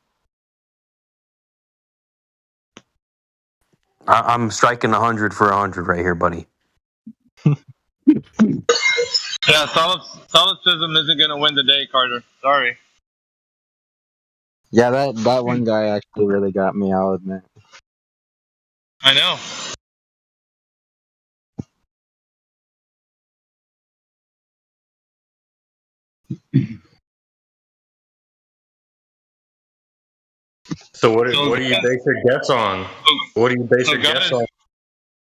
I'm striking 100 for 100 right here, buddy. Yeah, solipsism isn't going to win the day, Carter. Sorry. Yeah, that one guy actually really got me, I'll admit. I know. So what do you base your guess on? What do you base your guess on?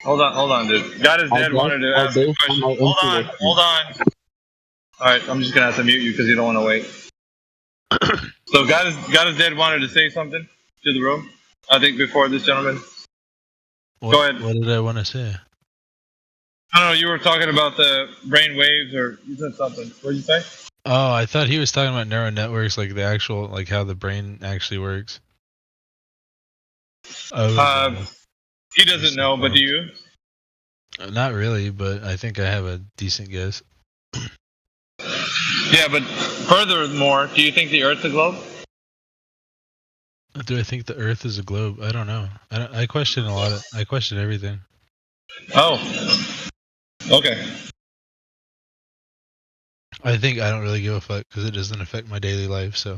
Hold on, dude. God is dead wanted to ask a question. Hold on. All right, I'm just gonna have to mute you because you don't want to wait. So, God is dead wanted to say something to the room. I think before this gentleman. Go ahead. What did I want to say? I don't know. You were talking about the brain waves, or you said something. What did you say? Oh, I thought he was talking about neural networks, like the actual, like how the brain actually works. He doesn't know, but do you? Not really, but I think I have a decent guess. Yeah, but furthermore, do you think the Earth's a globe? Do I think the Earth is a globe? I don't know. I question a lot. I question everything. Oh. Okay. I think I don't really give a fuck because it doesn't affect my daily life. So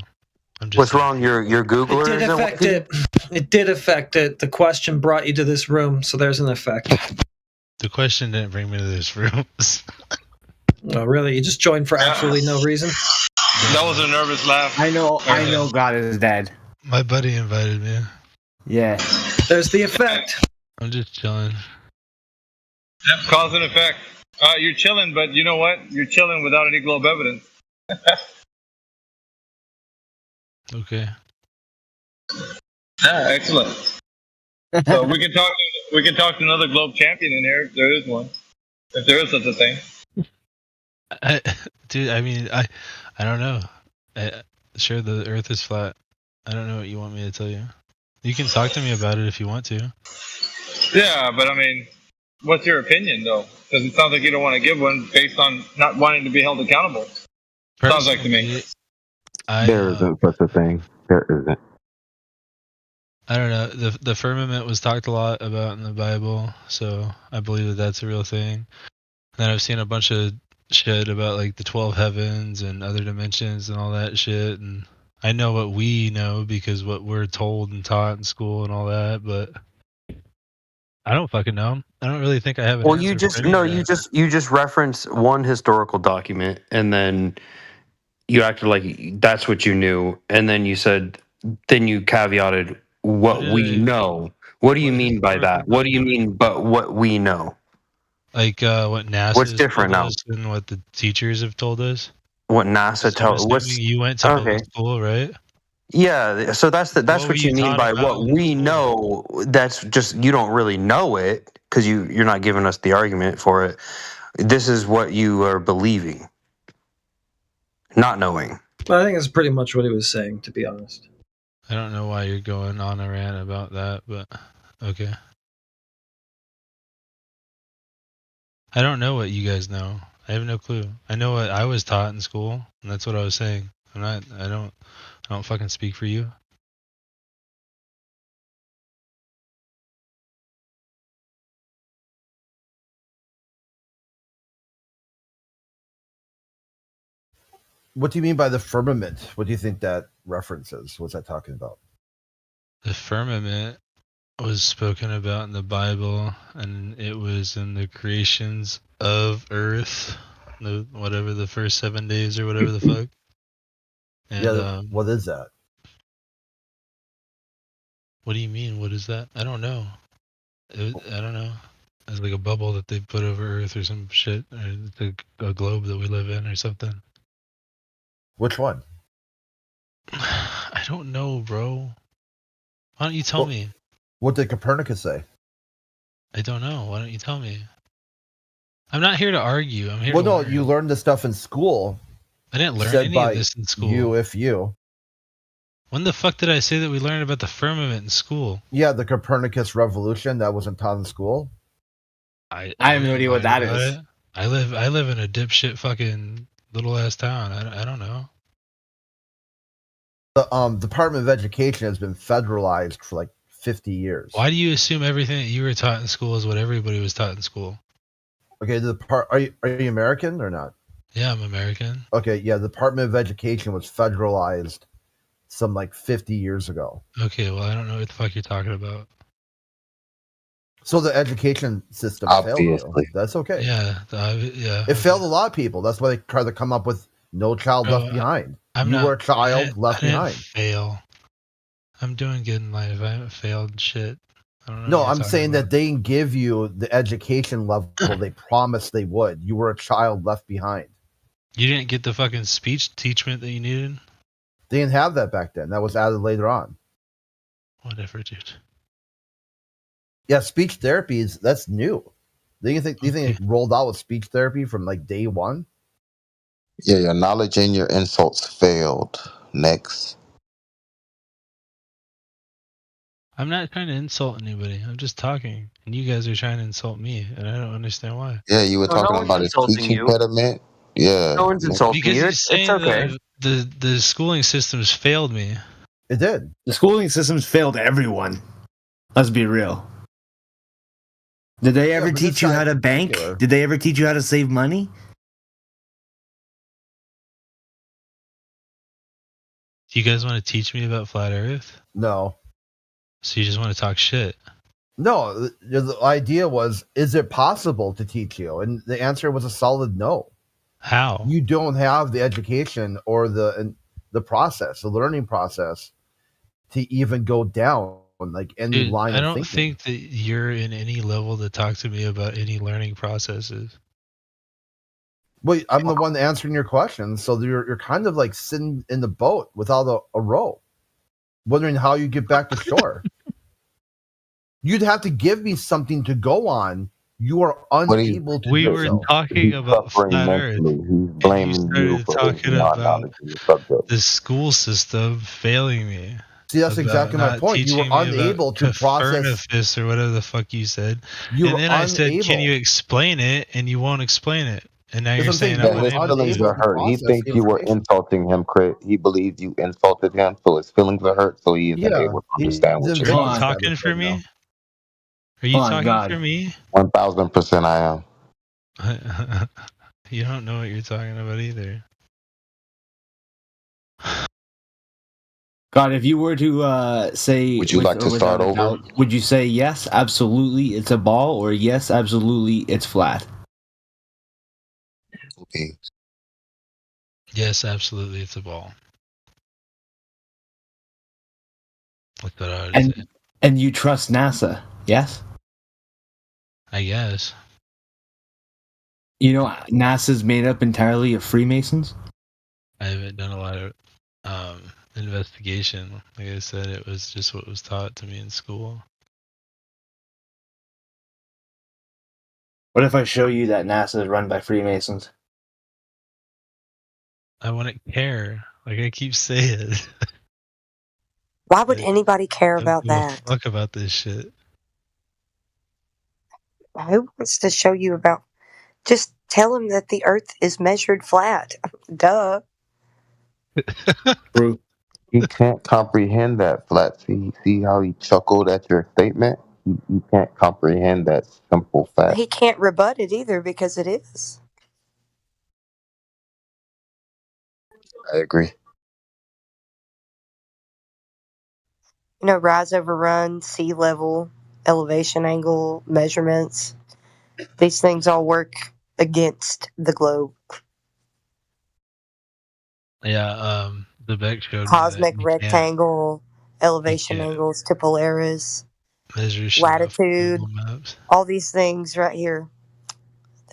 I'm just. What's wrong? Your Googler? It did affect it. It did affect it. The question brought you to this room, so there's an effect. The question didn't bring me to this room. Oh, really? You just joined for absolutely no reason? That was a nervous laugh. I know God is dead. My buddy invited me. Yeah. There's the effect. I'm just chilling. Yep, cause and effect. You're chilling, but you know what? You're chilling without any globe evidence. Okay. Yeah, excellent. So we can talk to another globe champion in here if there is one. If there is such a thing. Dude, I mean, I don't know. Sure, the Earth is flat. I don't know what you want me to tell you. You can talk to me about it if you want to. Yeah, but I mean, what's your opinion though? Because it sounds like you don't want to give one based on not wanting to be held accountable. Sounds like to me. There isn't such a thing. There isn't. I don't know. The firmament was talked a lot about in the Bible, so I believe that that's a real thing. And then I've seen a bunch of shit about like the 12 heavens and other dimensions and all that shit, and I know what we know because what we're told and taught in school and all that, but I don't fucking know. I don't really think I have an Well, answer you for just any no, of you that. just reference one historical document, and then you acted like that's what you knew, and then you said, then you caveated what we know. What do you mean by that? What do you mean, but what we know? Like what NASA What's has different told now? us and what the teachers have told us. What NASA I'm tells? assuming What's you went to public school, right? Yeah, so that's What were what you you mean taught by about what in we know. That's just you don't really know it because you're not giving us the argument for it. This is what you are believing, not knowing. I think that's pretty much what he was saying, to be honest. I don't know why you're going on a rant about that, but okay. I don't know what you guys know. I have no clue. I know what I was taught in school, and that's what I was saying. I don't fucking speak for you. What do you mean by the firmament? What do you think that references? What's that talking about? The firmament was spoken about in the Bible, and it was in the creations of Earth, whatever the first 7 days or whatever the fuck. And, yeah, what is that? What do you mean? What is that? I don't know. I don't know. It's like a bubble that they put over Earth or some shit, or a globe that we live in or something. Which one? I don't know, bro. Why don't you tell me? What did Copernicus say? I don't know. Why don't you tell me? I'm not here to argue. I'm here Well, to no, learn. you learned this stuff in school. I didn't learn Said any by of this in school. You, if you. When the fuck did I say that we learned about the firmament in school? Yeah, the Copernicus revolution that wasn't taught in school. I have no idea what that about is. it. I live in a dipshit fucking little ass town. I don't know. The Department of Education has been federalized for like 50 years. Why do you assume everything that you were taught in school is what everybody was taught in school? Okay, are you American or not? Yeah, I'm American. Okay, yeah, the Department of Education was federalized some like 50 years ago. Okay, well, I don't know what the fuck you're talking about. So the education system failed you. That's okay. Yeah, yeah. It failed a lot of people. That's why they try to come up with No Child Left Behind. You were a child left behind. Fail. I'm doing good in life. I haven't failed shit. I don't know. No, I'm saying that they didn't give you the education level they promised they would. You were a child left behind. You didn't get the fucking speech teachment that you needed? They didn't have that back then. That was added later on. Whatever, dude. Yeah, speech therapy that's new. Do you think it rolled out with speech therapy from like day one? Yeah, your knowledge and your insults failed. Next. I'm not trying to insult anybody. I'm just talking. And you guys are trying to insult me, and I don't understand why. Yeah, you were No talking one's about a insulting teaching you. impediment. Yeah. No one's insulting because you. you're It's saying okay. the schooling systems failed me. It did. The schooling systems failed everyone. Let's be real. Did they ever teach you how to bank? Did they ever teach you how to save money? Do you guys want to teach me about flat Earth? No. So you just want to talk shit? No, the idea was, is it possible to teach you? And the answer was a solid no. How? You don't have the education or the process, the learning process, to even go down like any Dude, line I of don't thinking. think that you're in any level to talk to me about any learning processes. Well, I'm the one answering your questions, so you're kind of like sitting in the boat without a row, wondering how you get back to shore. You'd have to give me something to go on. You are unable to. We do were so. talking about flat Earth. He's blaming you for his talking non-knowledge about in the subject. the school system failing me. See, that's about exactly my not point. You were teaching me unable about to process. Copernicus or whatever the fuck you said. You and were then I said, "Can unable. you explain it?" And you won't explain it. And now That's you're what I'm saying. saying You I'm were His unable feelings to. are hurt. He thinks you were insulting him, Chris. He believes you insulted him, so his feelings are hurt, so he isn't able to understand what you're Are you saying. talking for me? Are you talking for me? 1000% I am. You don't know what you're talking about either. God, if you were to say, Would you like to start over? doubt, would you say yes, absolutely, it's a ball, or yes, absolutely, it's flat? Okay. Yes, absolutely, it's a ball. Look what I would say. And you trust NASA, yes? I guess. You know, NASA's made up entirely of Freemasons? I haven't done a lot of investigation. Like I said, it was just what was taught to me in school. What if I show you that NASA is run by Freemasons? I wouldn't care. Like I keep saying. Why would anybody care I don't about give a that? fuck about this shit. Who wants to show you about? Just tell him that the Earth is measured flat. Duh. He can't comprehend that, Flat. See how he chuckled at your statement? He can't comprehend that simple fact. He can't rebut it either because it is. I agree. You know, rise over run, sea level, elevation angle, measurements. These things all work against the globe. Yeah, the Beck showed me Cosmic that you rectangle, elevation can't angles to Polaris, measure shit off latitude, Google Maps. all these things right here.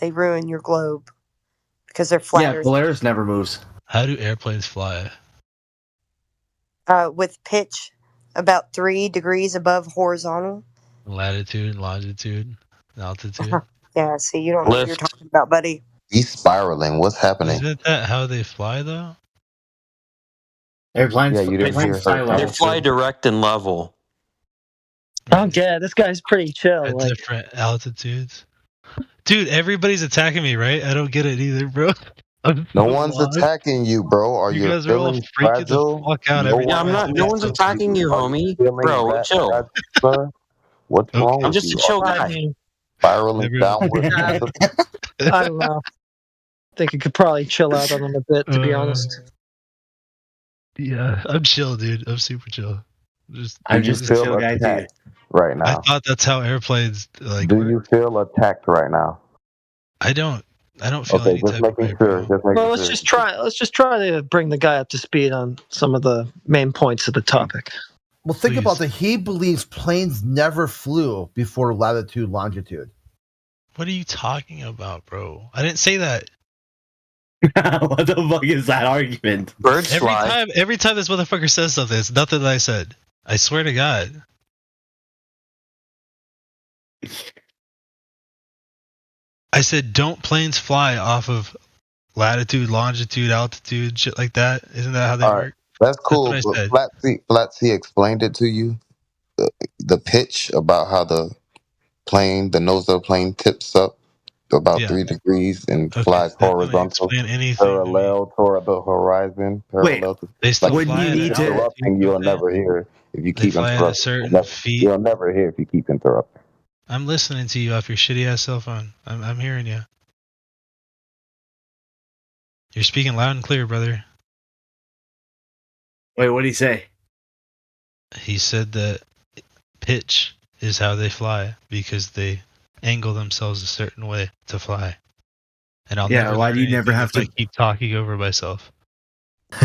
They ruin your globe because they're flat Yeah, Earth. Polaris never moves. How do airplanes fly? With pitch about 3 degrees above horizontal. Latitude, longitude, altitude. Yeah, see, you don't know what you're talking about, buddy. He's spiraling. What's happening? Isn't that how they fly, though? Airplanes, Yeah, you didn't hear her. They fly direct and level. Oh, yeah, this guy's pretty chill. At Like, different altitudes. Dude, everybody's attacking me, right? I don't get it either, bro. No one's attacking you, bro. Are You your guys are all feelings freaking the fragile? fuck out. No Every time I say No one's something. attacking you, homie. Bro, chill. Sir? What's wrong I'm with just you? a chill Are you guy. spiraling downward? I don't know. I think you could probably chill out on him a bit, to be honest. Yeah, I'm chill, dude. I'm super chill. Do you feel attacked right now? I thought that's how airplanes like Do work. you feel attacked right now? I don't feel Okay, any just type of way, making sure. Just making Well, let's sure. just try to bring the guy up to speed on some of the main points of the topic. Well, think about that. He believes planes never flew before latitude, longitude. What are you talking about, bro? I didn't say that. What the fuck is that argument? Birds fly. Every time this motherfucker says something, it's nothing that I said. I swear to God. I said, don't planes fly off of latitude, longitude, altitude, shit like that? Isn't that how they work? That's cool. That's what I But said. Flatsy explained it to you. The pitch about how the nose of the plane tips up to about 3 degrees and flies horizontal, parallel toward the horizon, parallel to. They still Like, fly if you at keep an interrupting, you'll never hear if you They keep fly at a interrupting. certain feet. You'll never hear if you keep interrupting. I'm listening to you off your shitty ass cell phone. I'm hearing you. You're speaking loud and clear, brother. Wait, what did he say? He said that pitch is how they fly because they angle themselves a certain way to fly. And I'll never why learn do you never anything have if I to keep talking over myself.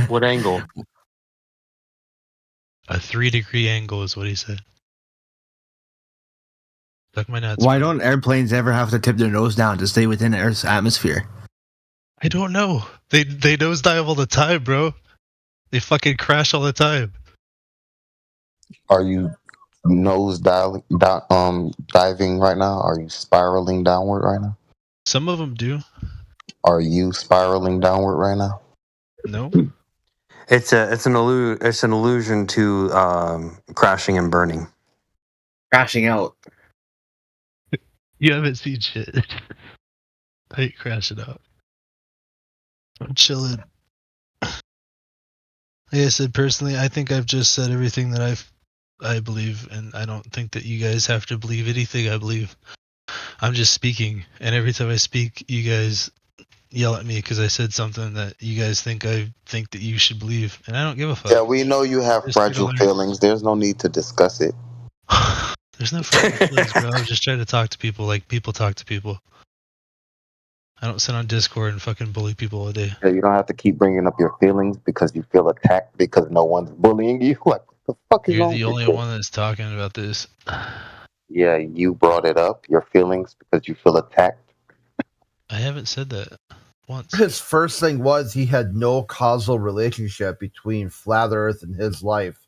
What angle? A 3-degree angle is what he said. Suck my nuts. Why don't airplanes ever have to tip their nose down to stay within Earth's atmosphere? I don't know. They nosedive all the time, bro. They fucking crash all the time. Are you diving right now? Are you spiraling downward right now? Some of them do. Are you spiraling downward right now? No. It's an illusion to crashing and burning. Crashing out. You haven't seen shit. I ain't crashing out. I'm chilling. Like I said, personally, I think I've just said everything that I believe, and I don't think that you guys have to believe anything I believe. I'm just speaking, and every time I speak, you guys yell at me because I said something that you guys think I think that you should believe, and I don't give a fuck. Yeah, we know you have Just here to fragile learn. feelings. There's no need to discuss it. There's no fragile feelings, bro. I'm just trying to talk to people like people talk to people. I don't sit on Discord and fucking bully people all day. Yeah, you don't have to keep bringing up your feelings because you feel attacked because no one's bullying you. Like, what the fuck is You're wrong the with only you? one that's talking about this. Yeah, you brought it up, your feelings, because you feel attacked. I haven't said that once. His first thing was he had no causal relationship between Flat Earth and his life,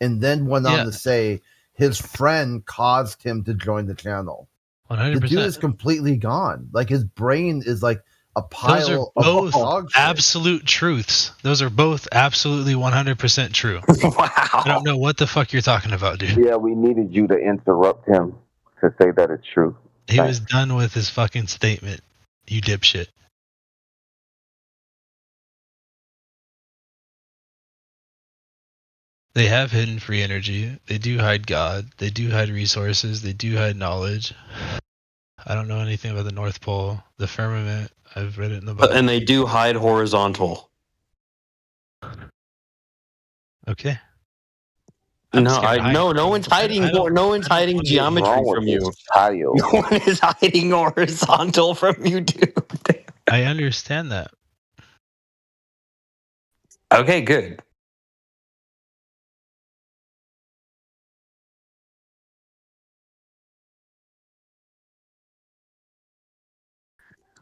and then went on to say his friend caused him to join the channel. 100%. The dude is completely gone. Like, his brain is like a Those are pile of both dog shit. absolute truths. Those are both absolutely 100% true. Wow. I don't know what the fuck you're talking about, dude. Yeah, we needed you to interrupt him to say that it's true. He was done with his fucking statement, you dipshit. They have hidden free energy. They do hide God. They do hide resources. They do hide knowledge. I don't know anything about the North Pole, the firmament. I've read it in the Bible. And they do hide horizontal. Okay. No one's hiding. No one's hiding geometry from you. No one is hiding horizontal from you, dude. I understand that. Okay, good.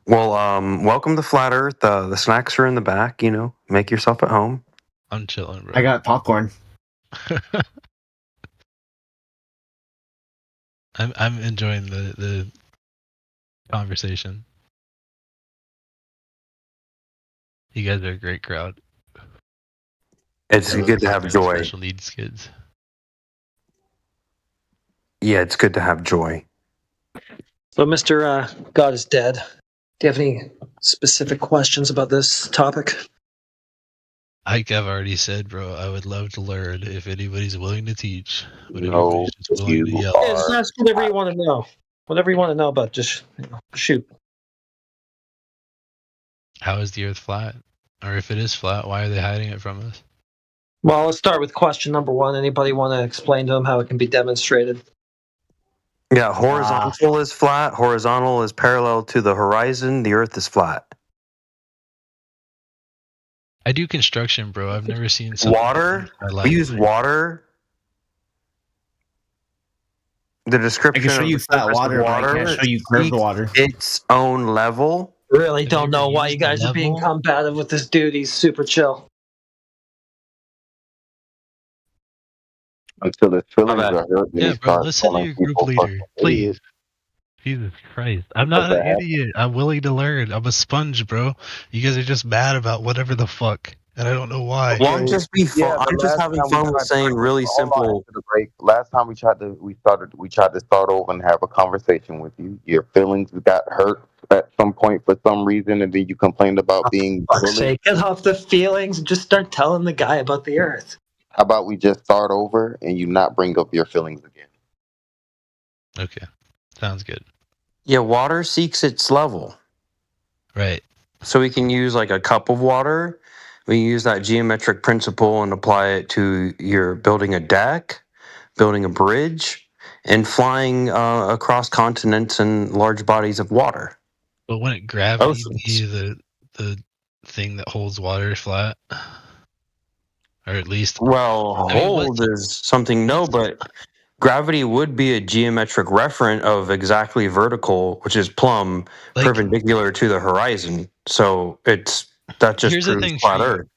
Well, welcome to Flat Earth. The snacks are in the back. Make yourself at home. I'm chilling, bro. I got popcorn. I'm enjoying the conversation. You guys are a great crowd. It's good to have joy. Special needs kids. Yeah, it's good to have joy. So, Mr. God is Dead, do you have any specific questions about this topic? Like I've already said, bro, I would love to learn if anybody's willing to teach. But No, everybody's just willing to yell. Yeah, just ask whatever you want to know. Whatever you want to know about, just shoot. How is the Earth flat? Or if it is flat, why are they hiding it from us? Well, let's start with question number one. Anybody want to explain to them how it can be demonstrated? Yeah, horizontal is flat. Horizontal is parallel to the horizon. The Earth is flat. I do construction, bro. I've never seen water. We use water. The description I can show you flat water, but I can't show you curved water. Its own level. Really don't know why you guys are being combative with this dude. He's super chill. Until his feelings are hurt, and Yeah, he bro, starts listen to calling your group people leader, fucking please. idiots. Jesus Christ. I'm not an idiot. I'm willing to learn. I'm a sponge, bro. You guys are just mad about whatever the fuck. And I don't know why. Well, I'm just I'm just having fun with saying really simple. Last time we tried to start over and have a conversation with you. Your feelings got hurt at some point for some reason, and then you complained about being Fuck's bullied. sake, get off the feelings and just start telling the guy about the Earth. How about we just start over and you not bring up your feelings again? Okay. Sounds good. Yeah, water seeks its level. Right. So we can use like a cup of water. We use that geometric principle and apply it to your building a deck, building a bridge, and flying across continents and large bodies of water. But wouldn't gravity be the thing that holds water flat? Or at least... Well, hold is something, no, but gravity would be a geometric referent of exactly vertical, which is plumb, perpendicular to the horizon. So that just Here's the proves thing flat for you. Earth.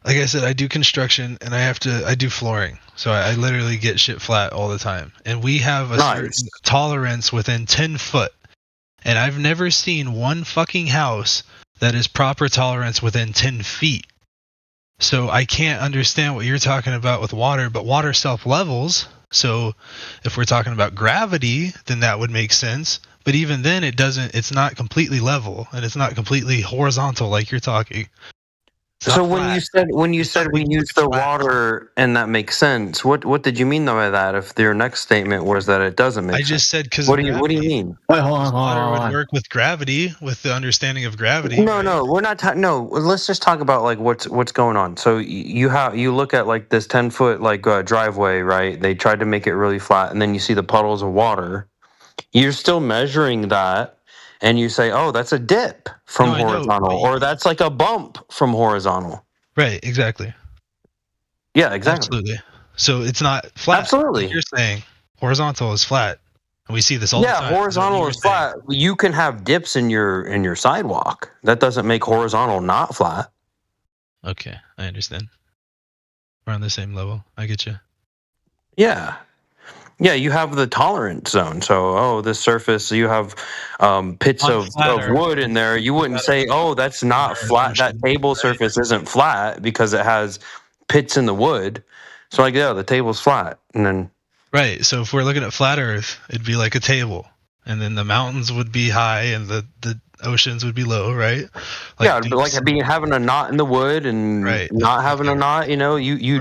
Like I said, I do construction and I do flooring. So I literally get shit flat all the time. And we have a certain tolerance within 10 foot. And I've never seen one fucking house that is proper tolerance within 10 feet. So I can't understand what you're talking about with water, but water self-levels. So if we're talking about gravity, then that would make sense. But even then, it's not completely level, and it's not completely horizontal like you're talking. So when you said we use the water and that makes sense, what did you mean by that? If your next statement was that it doesn't make sense, I just said because what do you mean? Wait, hold on. Water would work with gravity, with the understanding of gravity. No, we're not. No, let's just talk about like what's going on. So you look at like this 10-foot like driveway, right? They tried to make it really flat, and then you see the puddles of water. You're still measuring that. And you say, oh, that's a dip from horizontal, or that's like a bump from horizontal. Right, exactly. Yeah, exactly. Absolutely. So it's not flat. Absolutely. Like you're saying horizontal is flat. And we see this all the time. Yeah, horizontal is flat. You can have dips in your sidewalk. That doesn't make horizontal not flat. Okay, I understand. We're on the same level. I get you. Yeah. Yeah, you have the tolerance zone. So, this surface, you have pits of wood in there. You wouldn't say, oh, that's not flat. That table surface isn't flat because it has pits in the wood. So, like, yeah, the table's flat. And then... Right, so if we're looking at flat Earth, it'd be like a table. And then the mountains would be high and the oceans would be low, right? Like, yeah, like having a knot in the wood and not having a knot, you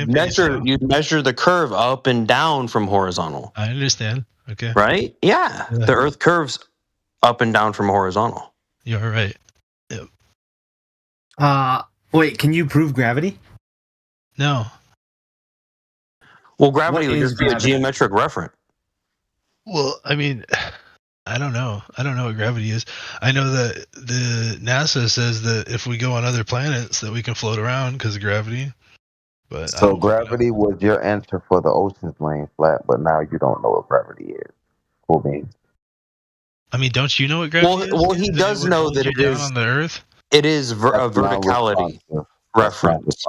measure the curve up and down from horizontal. I understand. Okay. Right? Yeah. The Earth curves up and down from horizontal. You're right. Yep. Wait, can you prove gravity? No. Well, gravity would just be a geometric referent. Well, I mean, I don't know. I don't know what gravity is. I know that the NASA says that if we go on other planets that we can float around because of gravity. But so gravity was your answer for the oceans laying flat, but now you don't know what gravity is. Cool beans. I mean, don't you know what gravity is? Well, he does know that it is on the Earth. It is a verticality reference.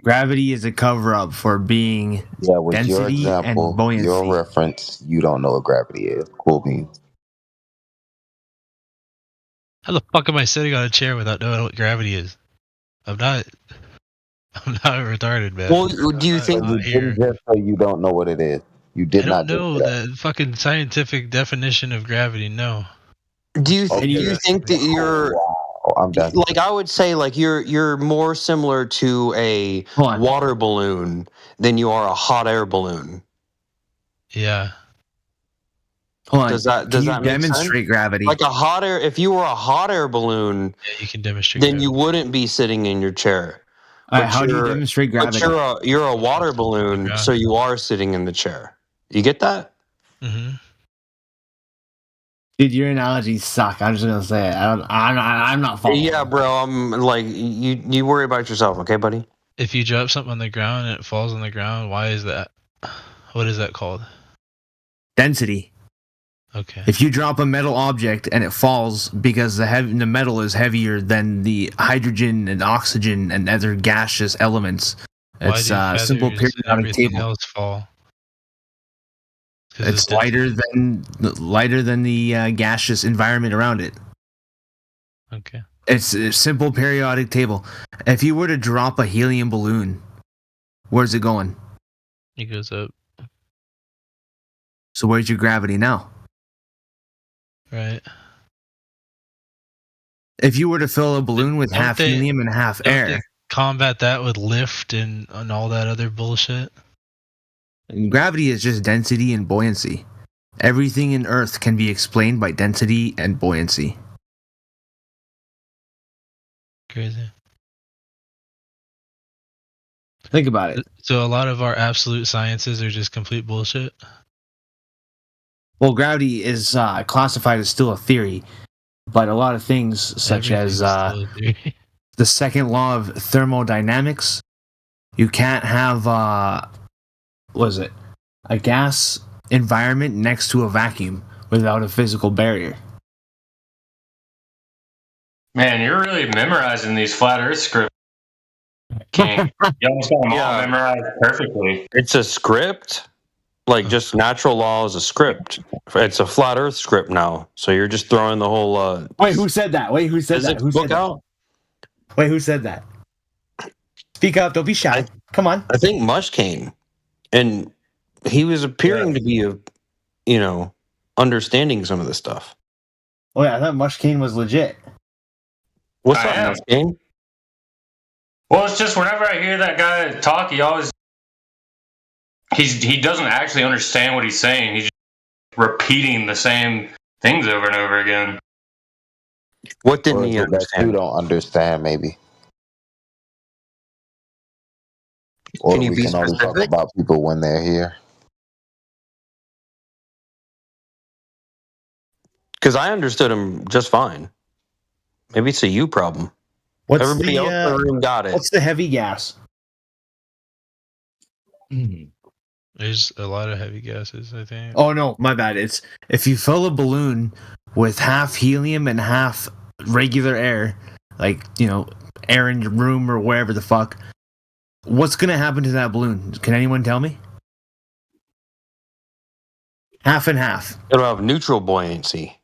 Gravity is a cover-up for being density your example, and buoyancy. Your reference, you don't know what gravity is. Cool beans. How the fuck am I sitting on a chair without knowing what gravity is? I'm not retarded, man. Well, do you think you didn't just say you don't know what it is? You did not know the fucking scientific definition of gravity. No. Do you think that you're? I'm done. Like I would say, like you're more similar to a water balloon than you are a hot air balloon. Yeah. Hold on. Does that demonstrate sense? gravity? Like a hot air. If you were a hot air balloon, you can demonstrate. Then you wouldn't be sitting in your chair. All right, how do you demonstrate gravity? But you're a water balloon, so you are sitting in the chair. You get that? Mm-hmm. Dude, your analogies suck. I'm just gonna say it. I'm not following. Yeah, bro. I'm like you worry about yourself, okay, buddy? If you drop something on the ground and it falls on the ground, why is that? What is that called? Density. Okay. If you drop a metal object and it falls because the metal is heavier than the hydrogen and oxygen and other gaseous elements, it's a simple periodic table. Else fall? It's lighter than the gaseous environment around it. Okay. It's a simple periodic table. If you were to drop a helium balloon, where's it going? It goes up. So where's your gravity now? Right. If you were to fill a balloon with half helium and half air, combat that with lift and all that other bullshit. And gravity is just density and buoyancy. Everything in Earth can be explained by density and buoyancy. Crazy. Think about it. So a lot of our absolute sciences are just complete bullshit. Well, gravity is classified as still a theory, but a lot of things, such as the second law of thermodynamics, you can't have a gas environment next to a vacuum without a physical barrier. Man, you're really memorizing these flat Earth scripts. King. You almost got them all memorized perfectly. It's a script. Like, just natural law is a script. It's a flat Earth script now. So you're just throwing the whole. Wait, who said that? Who said that? Wait, who said that? Speak up. Don't be shy. Come on. I think Mush came, and he was appearing to be understanding some of the stuff. Oh yeah, I thought Mushkane was legit. What's up, Mushkane? Well, it's just whenever I hear that guy talk, he doesn't actually understand what he's saying. He's just repeating the same things over and over again. What didn't he understand? You don't understand, maybe. Or we can only talk about people when they're here. Because I understood him just fine. Maybe it's a you problem. Everybody else in the room got it. What's the heavy gas? There's a lot of heavy gases, I think. Oh no, my bad. It's if you fill a balloon with half helium and half regular air, like, air in your room or wherever the fuck, what's gonna happen to that balloon? Can anyone tell me? Half and half. It'll have neutral buoyancy.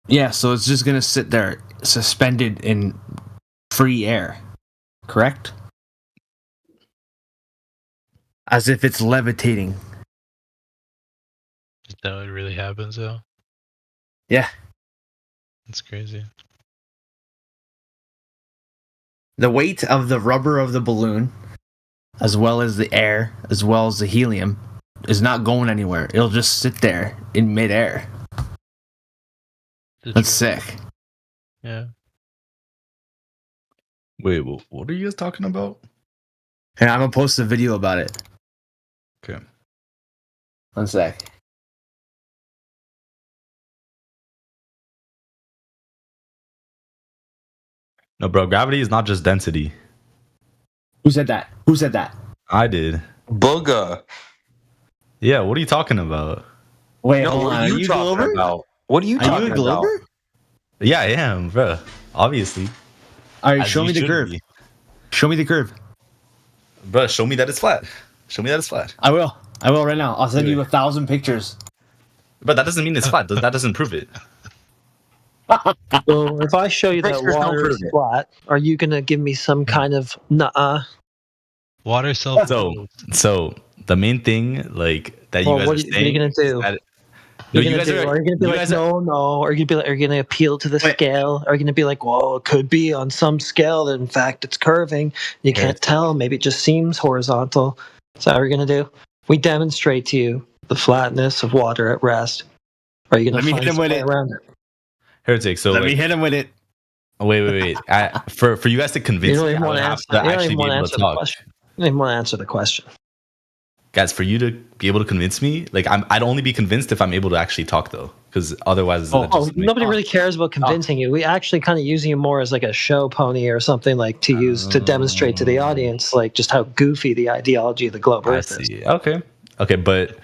Yeah, so it's just gonna sit there suspended in free air, correct? As if it's levitating. Is that what really happens, though? Yeah. That's crazy. The weight of the rubber of the balloon, as well as the air, as well as the helium, is not going anywhere. It'll just sit there in midair. That's sick. Yeah. Wait, what are you guys talking about? Hey, I'm gonna post a video about it. Okay. 1 sec. No, bro, gravity is not just density. Who said that? I did. Booga. Yeah, what are you talking about? Wait, no, hold on. Are you talking about? What are you talking about? Are you a Glober? Yeah, I am, bro. Obviously. All right, show me the curve. Show me the curve. Bro, show me that it's flat. Show me that it's flat. I will right now. I'll send you 1,000 pictures. But that doesn't mean it's flat. That doesn't prove it. So if I show you that water is flat, are you going to give me some kind of nuh-uh? Water self. So the main thing, like, that you guys are saying. What are you going to do? Are you going to be like, no? Or are you going to appeal to the scale? Are you going to be like, well, it could be on some scale that in fact it's curving. You can't tell. Maybe it just seems horizontal. Is that what you're going to do? We demonstrate to you the flatness of water at rest. Are you going to find some way around it? Heretic. So let me hit him with it. Wait. For you guys to convince me, I would have to actually be able to talk. You don't even want to answer the question. Guys, for you to be able to convince me, like I'd only be convinced if I'm able to actually talk, though, because otherwise, nobody really cares about convincing you. We actually kind of use you more as like a show pony or something, like to demonstrate to the audience, like just how goofy the ideology of the globe Earth is. Okay, Okay, but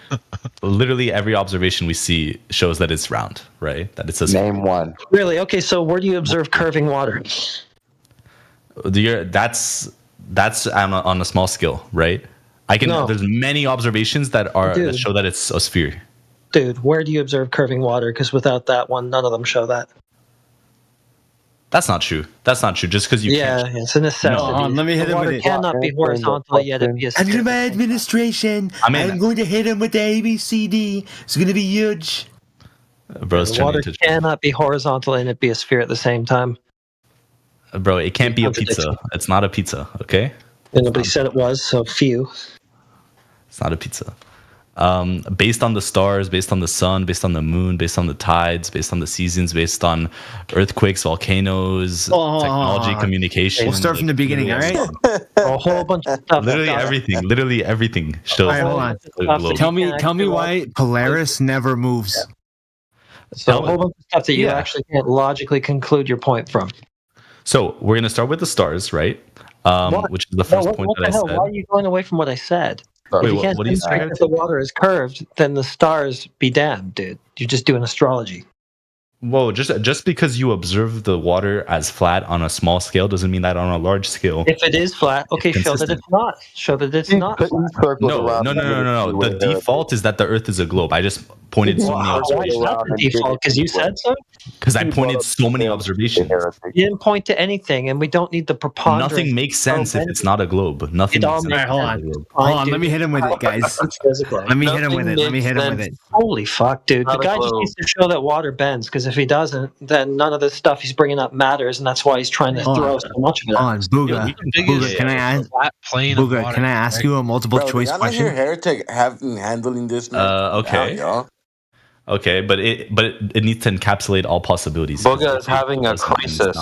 literally every observation we see shows that it's round, right? That it's a sphere. Name one. Really? Okay, so where do you observe curving water? That's on a small scale, right? There's many observations that show that it's a sphere. Dude, where do you observe curving water? Because without that one, none of them show that. That's not true. Just because you can't. Yeah, it's a necessity. No, let me hit him with it. Water cannot be horizontal, yet it be a Under my administration, I'm going to hit him with the ABCD. It's going to be huge. Bro's the water cannot be horizontal and it be a sphere at the same time. Bro, it can't be a pizza. It's not a pizza, okay? And nobody said it was, so few. It's not a pizza. Based on the stars, based on the sun, based on the moon, based on the tides, based on the seasons, based on earthquakes, volcanoes, technology, communication. We'll start from the beginning, all right? A whole bunch of stuff. Literally everything shows. All right, hold on. Tell me why Polaris never moves. So a whole bunch of stuff that you actually can't logically conclude your point from. So we're going to start with the stars, right? Which is the first point that I said. Why are you going away from what I said? Wait, if you can't demonstrate that the water is curved, then the stars be damned, dude. You're just doing astrology. Whoa, just because you observe the water as flat on a small scale doesn't mean that on a large scale. If it is flat, okay, show that it's not. Show that it's not flat. No. The default is that the Earth is a globe. I just pointed so many observations. Why is that the default? Because you said so? Because I pointed so many observations. You didn't point to anything, and we don't need the preponderance. Nothing makes sense if it's not a globe. Nothing makes sense. Hold on. Let me hit him with it, guys. Let me hit him with it. Holy fuck, dude. The guy just needs to show that water bends, because if he doesn't, then none of this stuff he's bringing up matters, and that's why he's trying to throw so much of it out. Booga, can I ask you a multiple choice question? Your heretic handling this. Okay. Okay, but it needs to encapsulate all possibilities. Booga is having a crisis.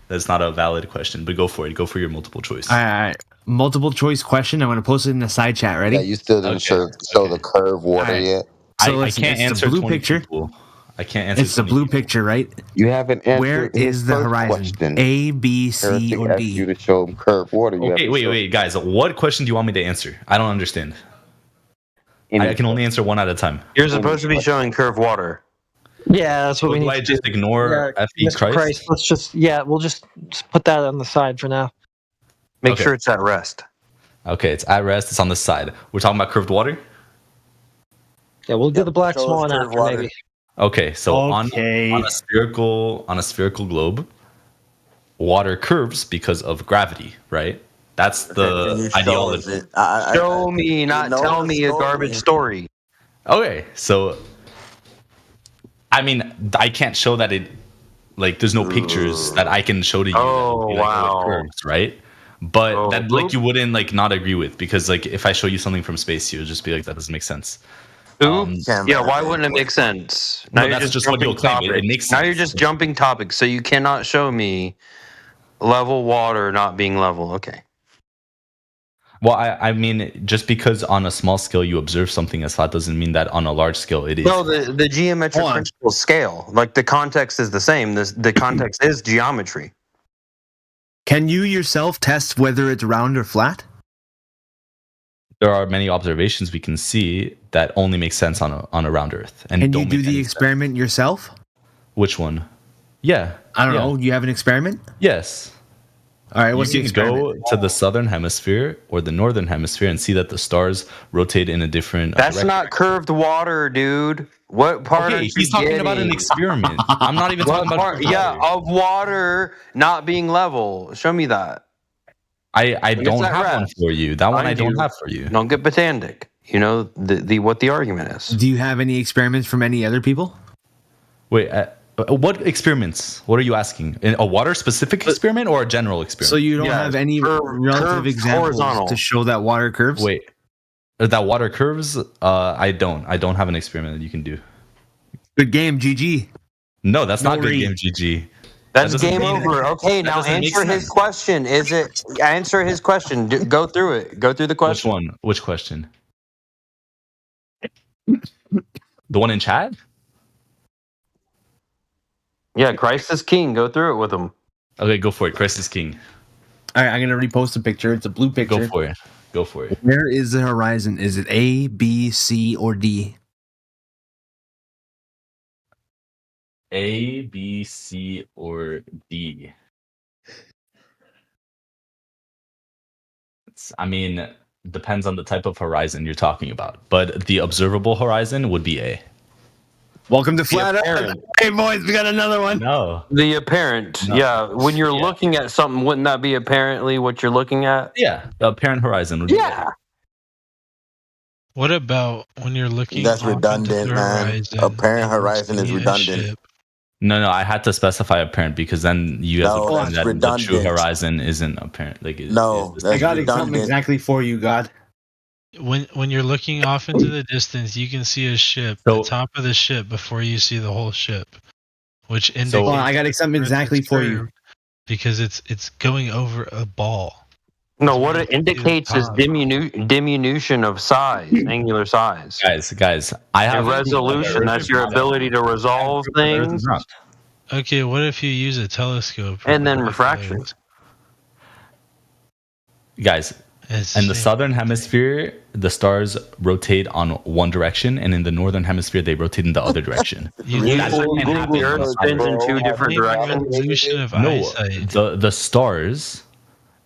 That's not a valid question, but go for it. Go for your multiple choice. All right. Multiple choice question. I'm going to post it in the side chat. Ready? Yeah, you still didn't show the curved water yet. So I can't answer the blue picture. I can't answer. It's the blue picture, right? You haven't answered. Where is the horizon? Question. A, B, C, or D? You to show them curved water. Okay, wait, guys. What question do you want me to answer? I don't understand. I can only answer one at a time. You're supposed to be showing curved water. Yeah, that's what we need. Do I just ignore F.E. Christ? Let's just we'll just put that on the side for now. Make sure it's at rest. Okay, it's at rest. It's on the side. We're talking about curved water. Yeah, we'll do the black swan after maybe. Okay, so on a spherical globe, water curves because of gravity, right? That's the ideology. Show me, not tell me a garbage story. Okay, so I mean, I can't show that it there's no pictures that I can show to you. Oh, wow. It curves, right? But that you wouldn't not agree with, because if I show you something from space, you would just be like, that doesn't make sense. Yeah, why wouldn't it make sense? Now that's just what you'll claim. It makes sense. Now you're just jumping topics, so you cannot show me level water not being level. Okay. Well, I mean, just because on a small scale you observe something as flat doesn't mean that on a large scale it is. No, the geometric principle scale, the context is the same. The context is geometry. Can you yourself test whether it's round or flat? There are many observations we can see that only make sense on a round Earth. And can you do the experiment yourself? Which one? Yeah. I don't know. You have an experiment? Yes. All right, what's the experiment? Go to the southern hemisphere or the northern hemisphere and see that the stars rotate in a different That's not curved water, dude. What part are you he's talking getting? About an experiment. I'm not even talking about of water not being level. Show me that. I don't have one for you. That one I don't have for you. Don't get pedantic. You know what the argument is. Do you have any experiments from any other people? Wait, what experiments? What are you asking? A water-specific experiment or a general experiment? So you don't have any relative examples to show that water curves? Wait, that water curves? I don't have an experiment that you can do. Good game, GG. No, that's not good game, GG. That's game over. Okay, now answer his question. Answer his question? Go through it. Go through the question. Which one? Which question? The one in chat? Yeah, Christ is king. Go through it with him. Okay, go for it. Christ is king. All right, I'm going to repost a picture. It's a blue picture. Go for it. Go for it. Where is the horizon? Is it A, B, C, or D? A, B, C, or D? Depends on the type of horizon you're talking about. But the observable horizon would be A. Welcome to Flat Earth. Hey, boys, we got another one. No. The apparent. No. Yeah. When you're looking at something, wouldn't that be apparently what you're looking at? Yeah. The apparent horizon would be A. What about when you're looking That's off redundant, into the man. horizon? Apparent horizon is redundant. No, I had to specify apparent because then you guys would find that the true horizon isn't apparent. Like I got something exactly for you, God. When you're looking off into the distance, you can see a ship, the top of the ship, before you see the whole ship, which indicates. I got something exactly for you because it's going over a ball. No, what it indicates is diminution of size, angular size. Guys, I have resolution. That's your ability to resolve things. Okay, what if you use a telescope? And then refraction. Guys, in the southern hemisphere, the stars rotate on one direction, and in the northern hemisphere, they rotate in the other direction. The Earth spins in two different directions. The stars.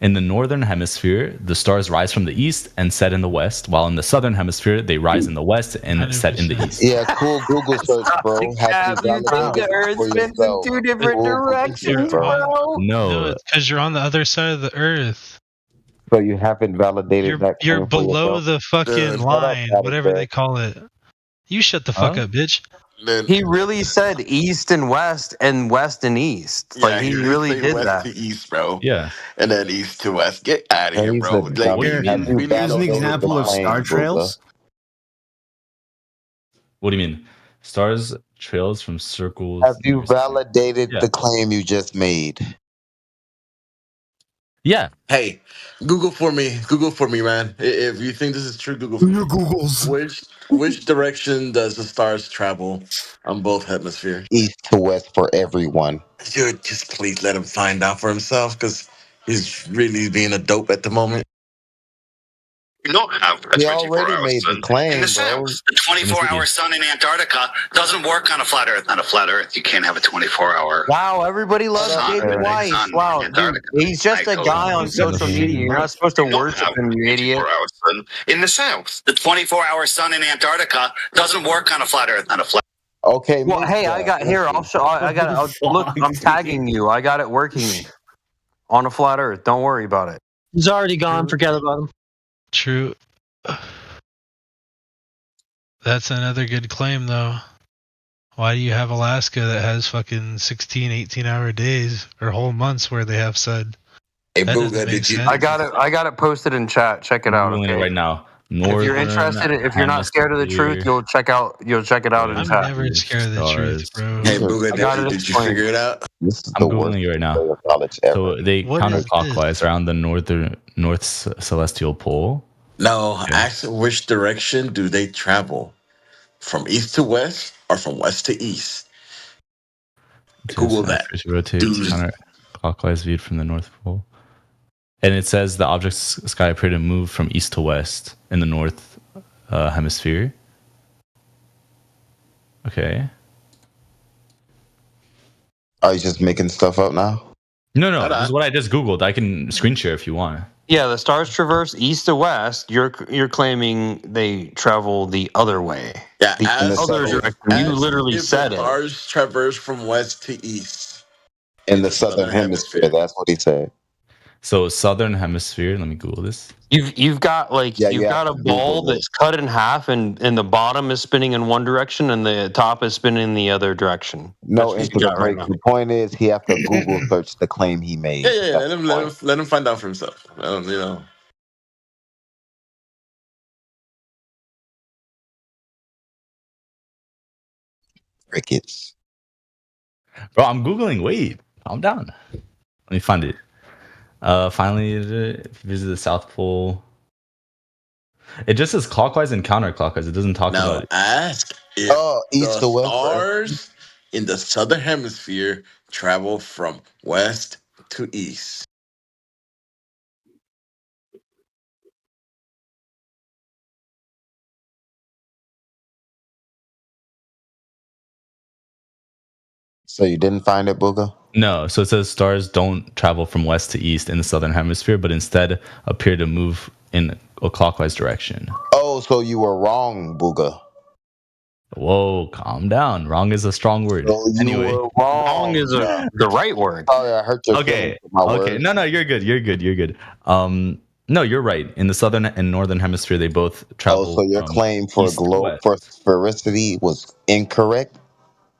In the northern hemisphere, the stars rise from the east and set in the west, while in the southern hemisphere, they rise in the west and set in the east. Yeah, cool Google search, bro. You think the Earth spins in two different directions, bro? No, it's because you're on the other side of the Earth. So you haven't validated that. You're below the fucking line, whatever they call it. You shut the fuck up, bitch. He really said east and west and east. Yeah, like he really did west that. to east, bro. Yeah, and then east to west. Get out of here, bro. Here's an example of star trails. What do you mean? Stars trails from circles. Have you validated the claim you just made? Yeah. Hey, Google for me, man. If you think this is true, Google for me. Googles. Which direction does the stars travel on both hemispheres? East to west for everyone. Dude, just please let him find out for himself, because he's really being a dope at the moment. Not have a He 24 already hour made sun. the claim, In the bro. south, the 24-hour sun in Antarctica doesn't work on a flat Earth. On a flat Earth, you can't have a 24-hour. Wow, everybody loves David Weiss. Wow, dude, he's just a guy on social media. You're not supposed to worship him, you idiot. Sun in the south, the 24-hour sun in Antarctica doesn't work on a flat Earth. On a flat. Okay. Well, hey, I'll show. Look, I'm tagging you. I got it working on a flat Earth. Don't worry about it. He's already gone. Forget about him. True. That's another good claim, though. Why do you have Alaska that has fucking 16, 18-hour days or whole months where they have sun? Hey, Booga, did you? I got it posted in chat. Check it out. Okay? Right now. If you're interested, if you're not scared of the truth, you'll check it out in chat. I'm never scared of the truth, bro. Hey, Booga, did you figure it out? I'm Googling it right now. So they counterclockwise around the north celestial pole. No, ask which direction do they travel? From east to west or from west to east? Google that. Rotates counterclockwise viewed from the North Pole. And it says the object's sky appear to move from east to west in the north hemisphere. Okay. Are you just making stuff up now? No. This is what I just Googled. I can screen share if you want. Yeah, the stars traverse east to west. You're claiming they travel the other way. Yeah, the other direction. You literally said it. Stars traverse from west to east. In the southern hemisphere, that's what he said. So southern hemisphere. Let me Google this. You've got a ball that's cut in half, and the bottom is spinning in one direction, and the top is spinning in the other direction. No, the point is he have to Google search the claim he made. Yeah. Let him find out for himself. Crickets. Bro, I'm Googling. Wait, calm down. Let me find it. Finally, visit the South Pole. It just says clockwise and counterclockwise. It doesn't talk about it. Ask if east to west. Stars in the southern hemisphere travel from west to east. So you didn't find it, Booga? No, so it says stars don't travel from west to east in the southern hemisphere, but instead appear to move in a clockwise direction. Oh, so you were wrong, Booga. Whoa, calm down. Wrong is a strong word. So you Anyway, were wrong. Wrong is the right word. Sorry, I hurt your feelings with my words. No, you're good. You're good. No, you're right. In the southern and northern hemisphere, they both travel. Oh, so your claim for for sphericity was incorrect,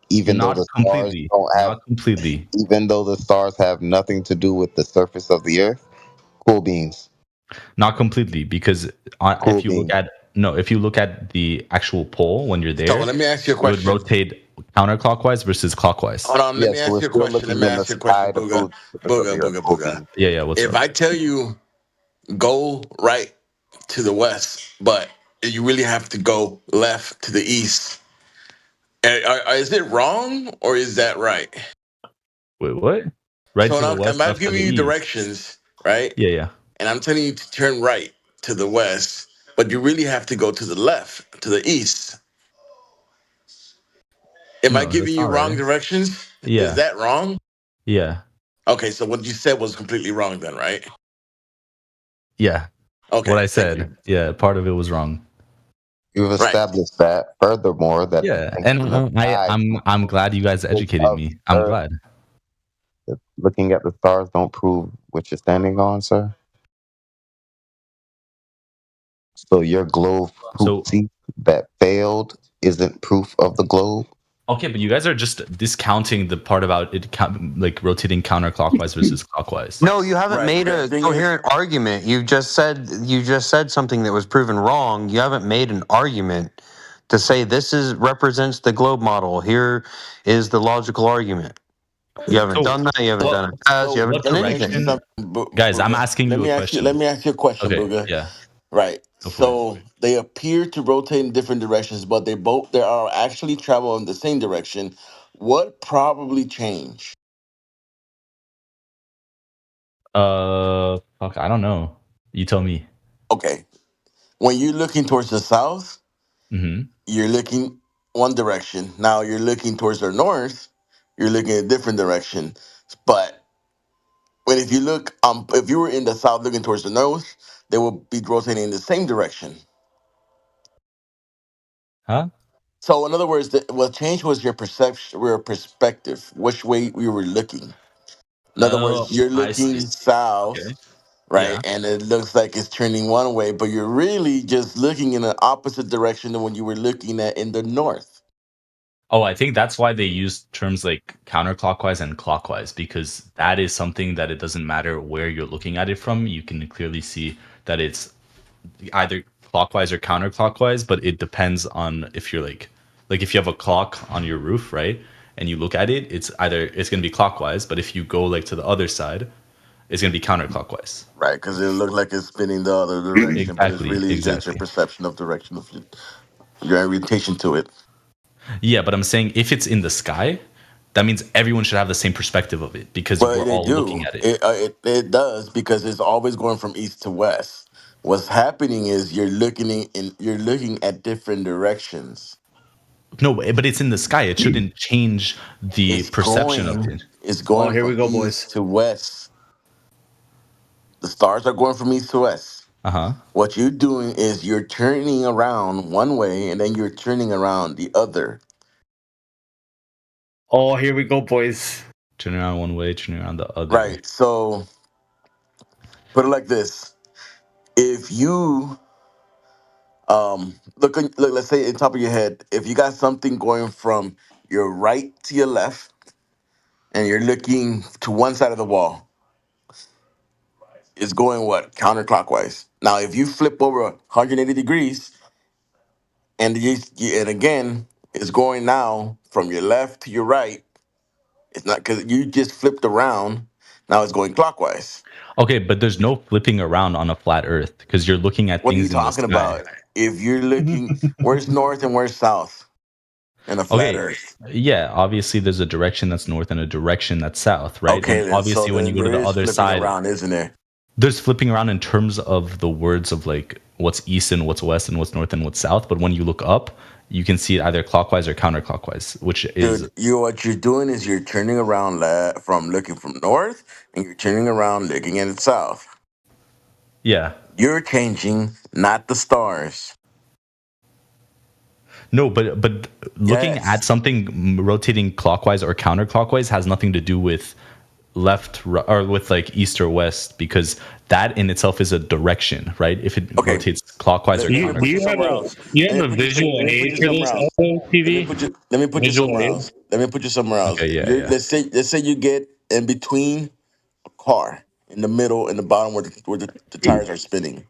even though the stars don't have. Not completely. Even though the stars have nothing to do with the surface of the Earth. Cool beans. Not completely, because if you look at the actual pole when you're there, So let me ask you a question. It would rotate counterclockwise versus clockwise. Hold on, let me ask you a question. Booga. Yeah. What's if up? I tell you go right to the west, but you really have to go left to the east, is it wrong or is that right? Wait, what? Right so to the west, I'm left to giving the you east. directions, right? Yeah. And I'm telling you to turn right to the west, but you really have to go to the left, to the east. Am I giving you wrong directions? Yeah. Is that wrong? Yeah. Okay, so what you said was completely wrong then, right? Yeah. Okay. What I said. Yeah, part of it was wrong. You've established that. Furthermore, that I'm glad you guys educated me. I'm glad. Looking at the stars don't prove what you're standing on, sir. So your globe that failed isn't proof of the globe. Okay, but you guys are just discounting the part about it like rotating counterclockwise versus clockwise. No, you haven't made a coherent argument. You just said something that was proven wrong. You haven't made an argument to say this represents the globe model. Here is the logical argument. You haven't done that. You haven't done it as. You haven't done anything. Guys, I'm asking you a question. Let me ask you a question, Okay, Booga. yeah. Right. So they appear to rotate in different directions, but they are actually travel in the same direction. What probably changed? I don't know. You tell me. Okay. When you're looking towards the south, you're looking one direction. Now you're looking towards the north, you're looking a different direction. But if you look, if you were in the south looking towards the north, they will be rotating in the same direction. Huh? So in other words, what changed was your perception, your perspective, which way we were looking. In other words, you're looking south, right? Yeah. And it looks like it's turning one way, but you're really just looking in the opposite direction than when you were looking at in the north. Oh, I think that's why they use terms like counterclockwise and clockwise, because that is something that it doesn't matter where you're looking at it from. You can clearly see that it's either clockwise or counterclockwise, but it depends on if you're like if you have a clock on your roof, right? And you look at it, it's going to be clockwise, but if you go like to the other side, it's going to be counterclockwise. Right, because it looks like it's spinning the other direction, but it's really just your perception of direction of your orientation to it. Yeah, but I'm saying if it's in the sky, that means everyone should have the same perspective of it because we're all looking at it. It does, because it's always going from east to west. What's happening is you're looking at different directions. No, but it's in the sky. It shouldn't change the perception of it. It's going from east to west. The stars are going from east to west. What you're doing is you're turning around one way and then you're turning around the other. Oh, here we go, boys. Turning around one way, turning around the other. Right. So put it like this. If you look, let's say in top of your head, if you got something going from your right to your left and you're looking to one side of the wall, it's going what? Counterclockwise. Now, if you flip over 180 degrees and and again, it's going now from your left to your right, it's not, because you just flipped around. Now it's going clockwise. Okay, but there's no flipping around on a flat Earth because you're looking at What are you things in the talking sky. about? If you're looking, where's north and where's south in a flat Earth? Yeah, obviously there's a direction that's north and a direction that's south, right? Okay, and obviously when you go to the other side, around, isn't there? There's flipping around in terms of the words of like what's east and what's west and what's north and what's south. But when you look up, you can see it either clockwise or counterclockwise, which is Dude, what you're doing is you're turning around from looking from north, and you're turning around looking at the south. yeah. You're changing, not the stars. No, but looking Yes. at something rotating clockwise or counterclockwise has nothing to do with left or with like east or west, because that in itself is a direction, right? If it rotates clockwise or counterclockwise. Do you have a visual aid for this TV? Let me put you somewhere else. Let me put you somewhere else. Okay, yeah. Let's say you get in between a car, in the middle, in the bottom where the tires are spinning.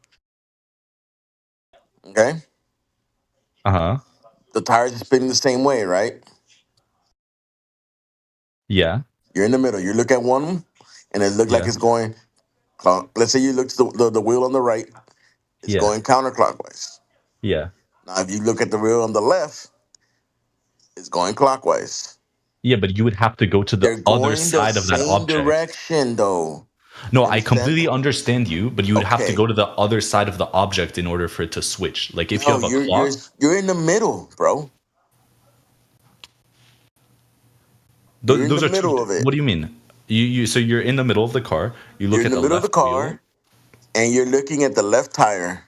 Okay. Uh-huh. The tires are spinning the same way, right? Yeah. You're in the middle. You look at one, and it looks like it's going. Let's say you look to the wheel on the right. It's going counterclockwise. Yeah. Now, if you look at the wheel on the left, it's going clockwise. Yeah, but you would have to go to the other side of that object. Direction, though. No, I completely understand you, but you would have to go to the other side of the object in order for it to switch. Like if you have a clock, you're in the middle, bro. Those are middle of it. What do you mean? So you're in the middle of the car. You look at the middle left of the car, wheel, and you're looking at the left tire.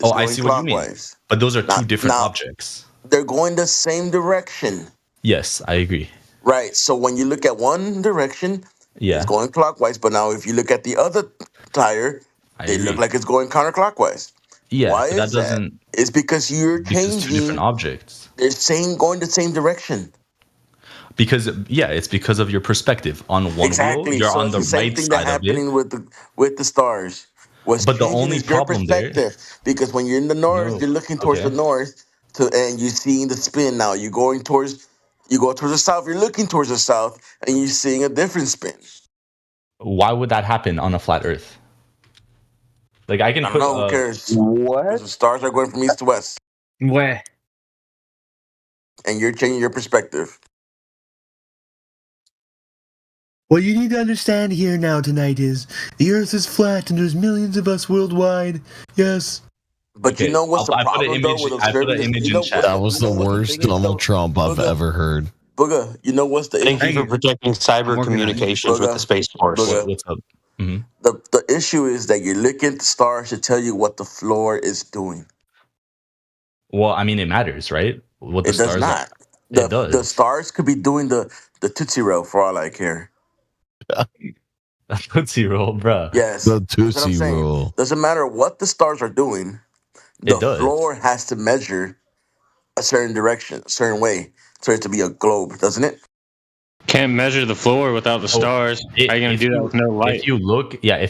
It's I see what you mean. But those are two different objects. They're going the same direction. Yes, I agree. Right. So when you look at one direction, it's going clockwise. But now if you look at the other tire, they look like it's going counterclockwise. Yeah. Why is that? It's because you're changing. Two different objects. They're going the same direction. Because it's because of your perspective. On one wheel, you're on the right side of it. With the stars. But the only problem there, because when you're in the north, you're looking towards the north, and you're seeing the spin. Now you go towards the south. You're looking towards the south, and you're seeing a different spin. Why would that happen on a flat Earth? Like I can put. Who cares? What? The stars are going from east to west. Where? And you're changing your perspective. What you need to understand here now tonight is the Earth is flat and there's millions of us worldwide. Yes. But you know what's the problem though with observing this? That was the worst Donald Trump I've ever heard. Booga, you know what's the Thank you for protecting cyber communications with the Space Force. What's up? Mm-hmm. The issue is that you're looking at the stars to tell you what the floor is doing. Well, I mean, it matters, right? What the stars does not. It does. The stars could be doing the Tootsie Roll for all I care. Tootsie Roll, bro. Yes. The Tootsie Roll. Doesn't matter what the stars are doing. The floor has to measure a certain direction, a certain way, for it to be a globe, doesn't it? Can't measure the floor without the stars. How are you gonna do that with no light? If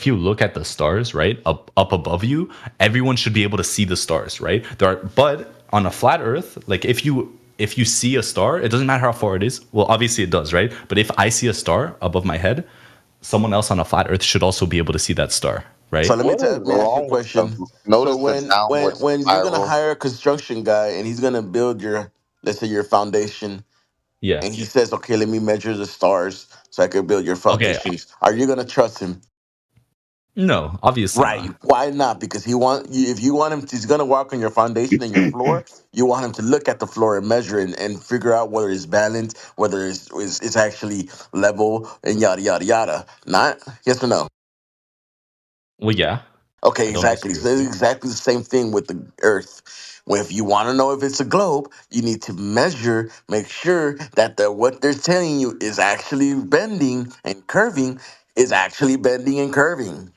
you look at the stars, right, up above you, everyone should be able to see the stars, right? But on a flat Earth, like if you see a star, it doesn't matter how far it is. Well, obviously it does, right? But if I see a star above my head, someone else on a flat Earth should also be able to see that star, right? So let me ask you a question. Notice when you're gonna hire a construction guy and he's gonna build let's say your foundation. Yeah. And he says, okay, let me measure the stars so I can build your foundations. Okay. Are you going to trust him? No, obviously right. not. Why not? Because if you want him, he's going to walk on your foundation and your floor. You want him to look at the floor and measure it and figure out whether it's balanced, whether it's actually level, and yada, yada, yada. Not? Yes or no? Well, yeah. Okay, exactly. So it's exactly the same thing with the Earth. Well, if you want to know if it's a globe, you need to measure, make sure that what they're telling you is actually bending and curving, is actually bending and curving.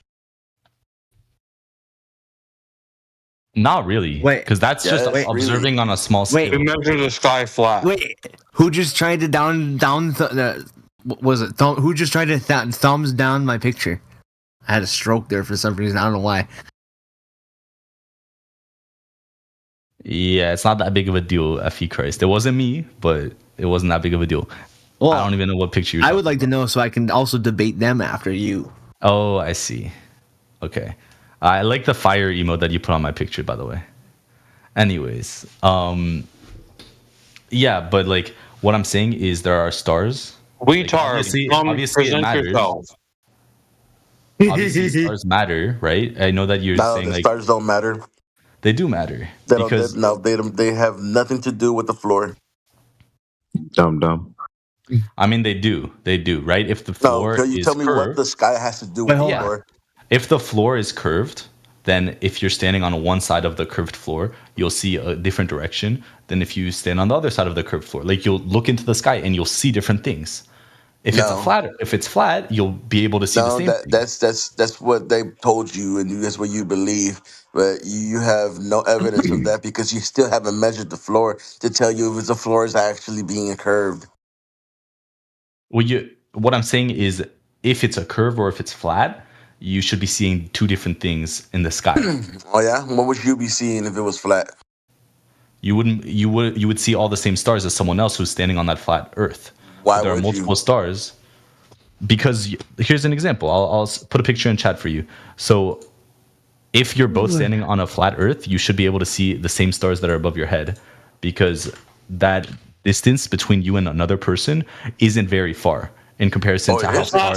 Not really. Because that's just observing on a small scale. We measure the sky flat. Wait, who just tried to who just tried to thumbs down my picture? I had a stroke there for some reason. I don't know why. Yeah, it's not that big of a deal, F.E. Christ. It wasn't me, but it wasn't that big of a deal. Well, I don't even know what picture I would like to know so I can also debate them after you. Oh, I see. Okay. I like the fire emote that you put on my picture, by the way. Anyways, yeah, but like what I'm saying is there are stars. Obviously it matters. Obviously stars matter, right? I know that you're saying stars don't matter. They do matter because they have nothing to do with the floor. Dumb. I mean, they do, right? If the No, floor can you is tell me what curved, the sky has to do with the floor? if the floor is curved, then if you're standing on one side of the curved floor, you'll see a different direction than if you stand on the other side of the curved floor. Like you'll look into the sky and you'll see different things. If it's flat, you'll be able to see the same thing. That's what they told you, and that's what you believe. But you have no evidence of that because you still haven't measured the floor to tell you if the floor is actually being curved. What I'm saying is, if it's a curve or if it's flat, you should be seeing two different things in the sky. Oh yeah, what would you be seeing if it was flat? You would see all the same stars as someone else who's standing on that flat Earth. Why there are would multiple stars. Because here's an example. I'll put a picture in chat for you. So if you're both standing on a flat Earth, you should be able to see the same stars that are above your head, because that distance between you and another person isn't very far in comparison to how far.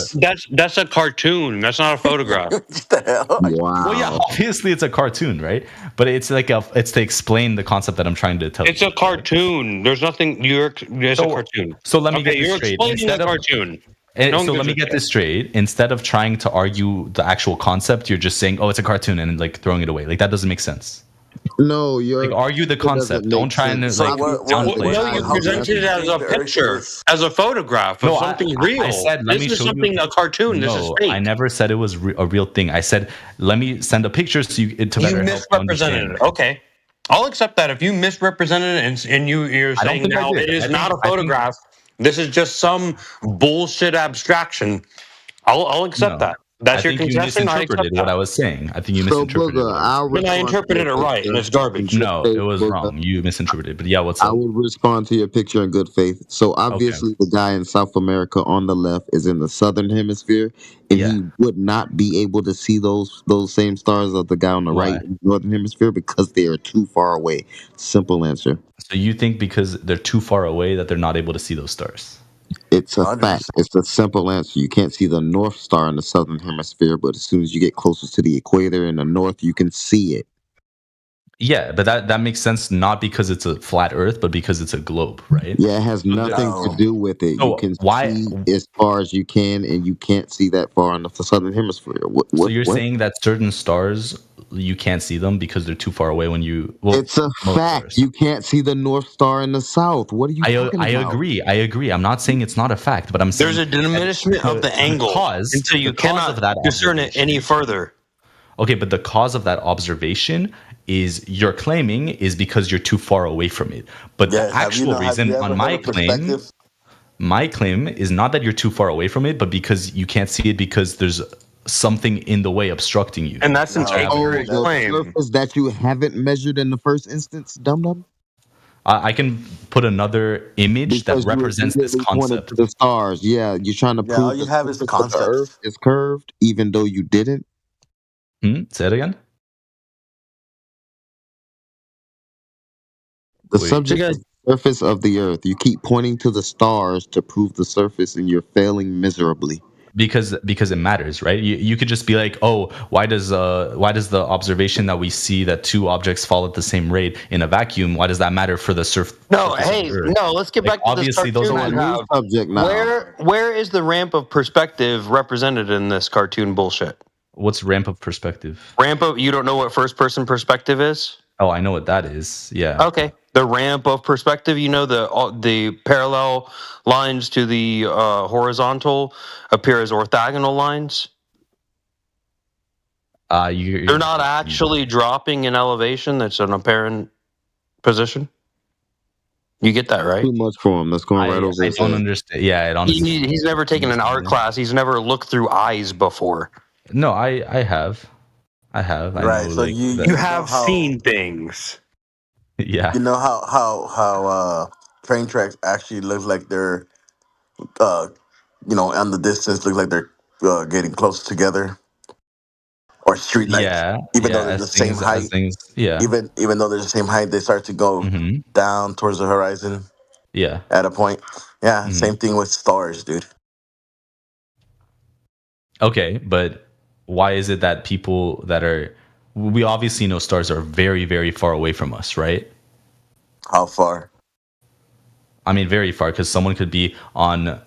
That's a cartoon. That's not a photograph. Wow. Well, yeah, obviously it's a cartoon, right? But it's it's to explain the concept that I'm trying to tell you. It's a cartoon. There's nothing. It's a cartoon. So let me get this you're straight. explaining a cartoon. So let me get this straight. Instead of trying to argue the actual concept, you're just saying, "Oh, it's a cartoon," and like throwing it away. Like that doesn't make sense. No, you're argue the concept. Don't try and downplay. No, you presented it as a picture, as a photograph of something real. I said, let me this is show something you. a cartoon. This is fake. I never said it was a real thing. I said, let me send a picture so you better misrepresented it. Okay, I'll accept that. If you misrepresented it and you're saying now it is not a photograph, this is just some bullshit abstraction, I'll accept that. That's your concession. I misinterpreted what I was saying. I think you misinterpreted what I was saying. Then I interpreted it right, and it's garbage. No, it was wrong. You misinterpreted. But yeah, what's up? I will respond to your picture in good faith. So obviously, the guy in South America on the left is in the southern hemisphere, and he would not be able to see those same stars of the guy on the right in the northern hemisphere because they are too far away. Simple answer. So you think because they're too far away that they're not able to see those stars? It's a fact. It's a simple answer. You can't see the North Star in the southern hemisphere, but as soon as you get closer to the equator in the north, you can see it. Yeah, but that makes sense not because it's a flat Earth, but because it's a globe, right? Yeah, it has nothing to do with it. You can see as far as you can, and you can't see that far in the southern hemisphere. So you're saying that certain stars you can't see them because they're too far away when you. Well, it's a fact. You can't see the North Star in the south. What are you talking about? I agree. I'm not saying it's not a fact, but I'm saying there's a diminishment of the angle until you cannot discern it any further. Okay, but the cause of that observation is you're claiming is because you're too far away from it. But the actual reason on my claim is not that you're too far away from it, but because you can't see it because there's something in the way obstructing you. And that's an accurate claim. Surface that you haven't measured in the first instance, dum-dum? I can put another image that represents this concept. The stars, yeah. You're trying to prove all you have is the concept. The Earth is curved, even though you didn't. Say it again. The subject is the surface of the Earth. You keep pointing to the stars to prove the surface, and you're failing miserably. Because it matters, right? You could just be like, oh, why does the observation that we see that two objects fall at the same rate in a vacuum? Why does that matter for the surface? No, let's get back to this cartoon. Those are subject now. Where is the ramp of perspective represented in this cartoon bullshit? What's ramp of perspective? You don't know what first person perspective is? Oh, I know what that is. Yeah. Okay. The ramp of perspective, the parallel lines to the horizontal appear as orthogonal lines. They're not actually dropping in elevation. That's an apparent position. You get that, right? Too much for him. That's going right over. I don't understand. Yeah, I don't. He's never taken an art class. He's never looked through eyes before. No, I have. I right. know, So like, you have seen things. Yeah. You know how train tracks actually look like they're, on the distance look like they're getting close together, or street lights. Even though they're the same height. Even though they're the same height, they start to go down towards the horizon. Yeah. At a point. Yeah. Same thing with stars, dude. Okay, but why is it that people that are we obviously know stars are very, very far away from us, right? How far? I mean, very far, because someone could be on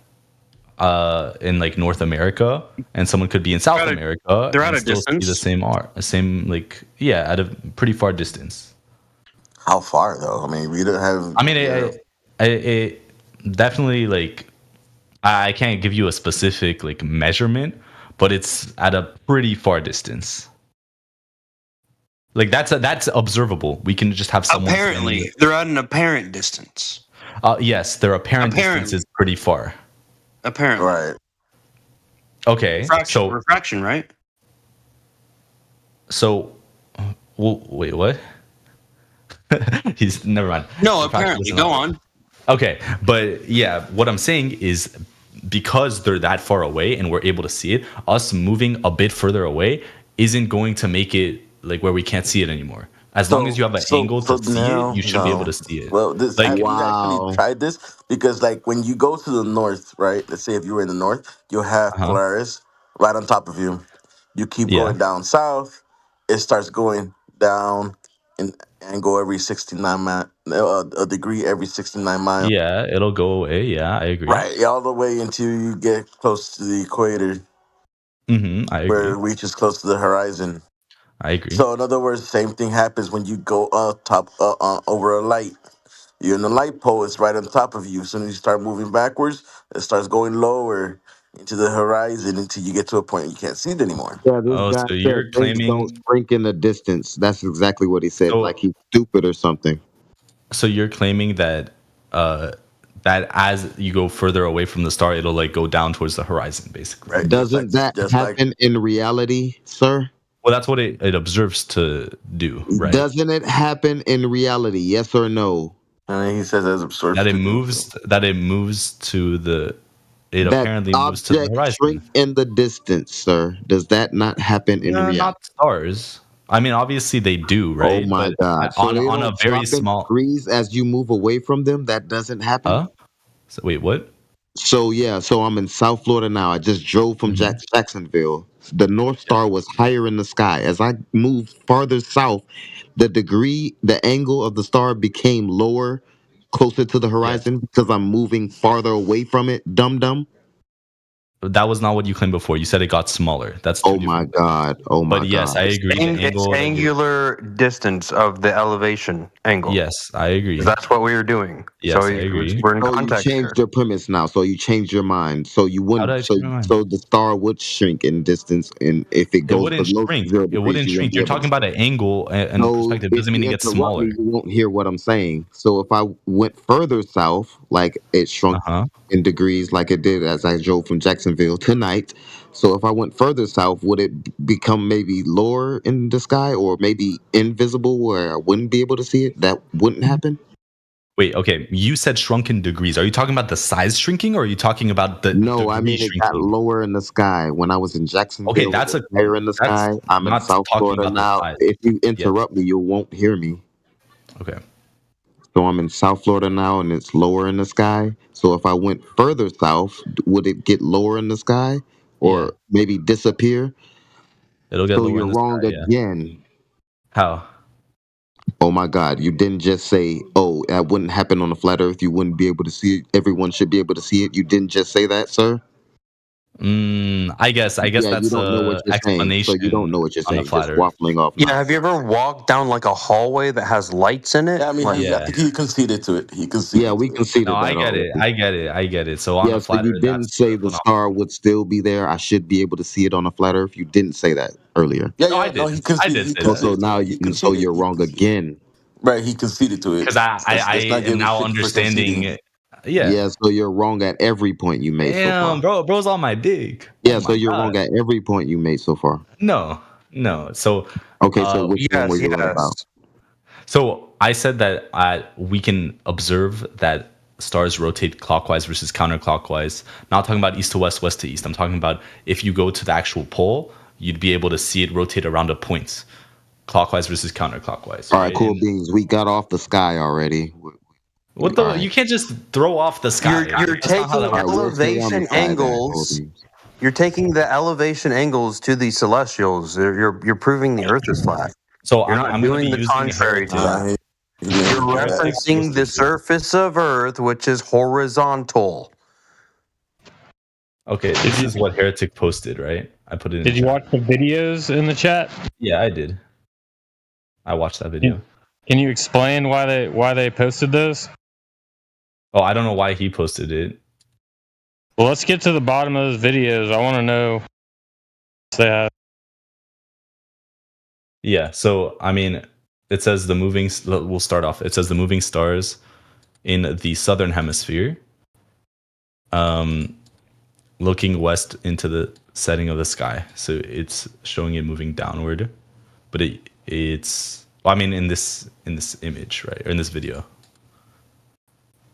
in like North America, and someone could be in South America, they're at and a still see distance. the same like at a pretty far distance. How far though? I mean, we don't have. I mean, it definitely like I can't give you a specific like measurement, but it's at a pretty far distance. Like that's observable. We can just have someone Apparently, they're at an apparent distance. Yes, their apparent distance is pretty far. Apparently, right. Okay, so refraction, right? So, wait, what? He's never mind. No, apparently. Go on. Okay, but yeah, what I'm saying is because they're that far away and we're able to see it, us moving a bit further away isn't going to make it like where we can't see it anymore. As long as you have an angle to see it, you should be able to see it. Well, this like, we actually tried this because, like, when you go to the north, right? Let's say if you were in the north, you'll have Polaris right on top of you. You keep going down south, it starts going down in angle every 69 a degree every 69 miles. Yeah, it'll go away. Yeah, I agree. Right, all the way until you get close to the equator. I agree. Where it reaches close to the horizon. I agree. So in other words, same thing happens when you go over a light. You're in the light pole; it's right on top of you. As soon as you start moving backwards, it starts going lower into the horizon until you get to a point you can't see it anymore. Yeah, this guy so said you're things claiming don't shrink in the distance. That's exactly what he said. Like he's stupid or something. So you're claiming that that as you go further away from the star, it'll like go down towards the horizon, basically. Right. Doesn't that happen in reality, sir? Well, that's what it observes to do, right? Doesn't it happen in reality? Yes or no? He says as observes that it moves. That it moves to the. It that apparently moves to the horizon. Shrink in the distance, sir. Does that not happen in reality? Not stars. I mean, obviously they do, right? Oh my God! So on a very small degrees as you move away from them, that doesn't happen. Huh? So wait, what? So yeah, so I'm in South Florida now. I just drove from Jacksonville. The North Star was higher in the sky. As I moved farther south, the angle of the star became lower, closer to the horizon because I'm moving farther away from it. Dum. That was not what you claimed before. You said it got smaller. That's oh my God. Oh my God. But yes, I agree. It's angular distance of the elevation angle. Yes, I agree. That's what we were doing. Yes, so I agree. We're in So you context changed your premise now. So you changed your mind. So you wouldn't. So the star would shrink in distance, and if it goes below 0 degrees, it wouldn't shrink. You're talking about an angle and perspective. It doesn't mean it gets smaller. You won't hear what I'm saying. So if I went further south, like it shrunk in degrees, like it did as I drove from Jacksonville tonight. So if I went further south, would it become maybe lower in the sky, or maybe invisible where I wouldn't be able to see it? That wouldn't happen. Wait, okay. You said shrunken degrees. Are you talking about the size shrinking, or are you talking about the No, I mean it got lower in the sky when I was in Jacksonville. Okay, that's higher in the sky. I'm in South Florida now. If you interrupt me, you won't hear me. Okay. So I'm in South Florida now, and it's lower in the sky. So if I went further south, would it get lower in the sky, or maybe disappear? It'll get so lower you're in the wrong sky, again. How? Oh my God! You didn't just say, "Oh, that wouldn't happen on a flat Earth. You wouldn't be able to see it. Everyone should be able to see it." You didn't just say that, sir. I guess that's you don't know what you're explanation. Saying, so you don't know what you're saying. Just waffling off. Yeah, have you ever walked down like a hallway that has lights in it? Yeah, I mean, he conceded to it. He conceded. Yeah, we conceded. No, that I get it. So on a flat so you Earth, didn't say the star would still be there. I should be able to see it on a flat Earth. You didn't say that earlier. Yeah, I did. No, he conceded. So now you're wrong again. Right, he conceded to it. Because I am now understanding. Yeah, so you're wrong at every point you made so far. Damn, bro's on my dick. Yeah, so you're wrong at every point you made so far. No. So okay, so which one were you right about? So I said that we can observe that stars rotate clockwise versus counterclockwise. Not talking about east to west, west to east. I'm talking about if you go to the actual pole, you'd be able to see it rotate around a point, clockwise versus counterclockwise. All right, cool beans. We got off the sky already. What the? You can't just throw off the sky. You're taking elevation angles. You're taking the elevation angles to the celestials. You're proving the Earth is flat. So I'm doing the contrary to that. You're referencing the surface of Earth, which is horizontal. Okay, this is what Heretic posted, right? I put it in Did the you chat. watch the videos in the chat? Yeah, I did. I watched that video. Can you explain why they posted those? Oh, I don't know why he posted it. Well, let's get to the bottom of those videos. I want to know. Yeah, so I mean, it says the moving. We'll start off. It says the moving stars in the southern hemisphere, looking west into the setting of the sky. So it's showing it moving downward, but it's. I mean, in this image, right, or in this video.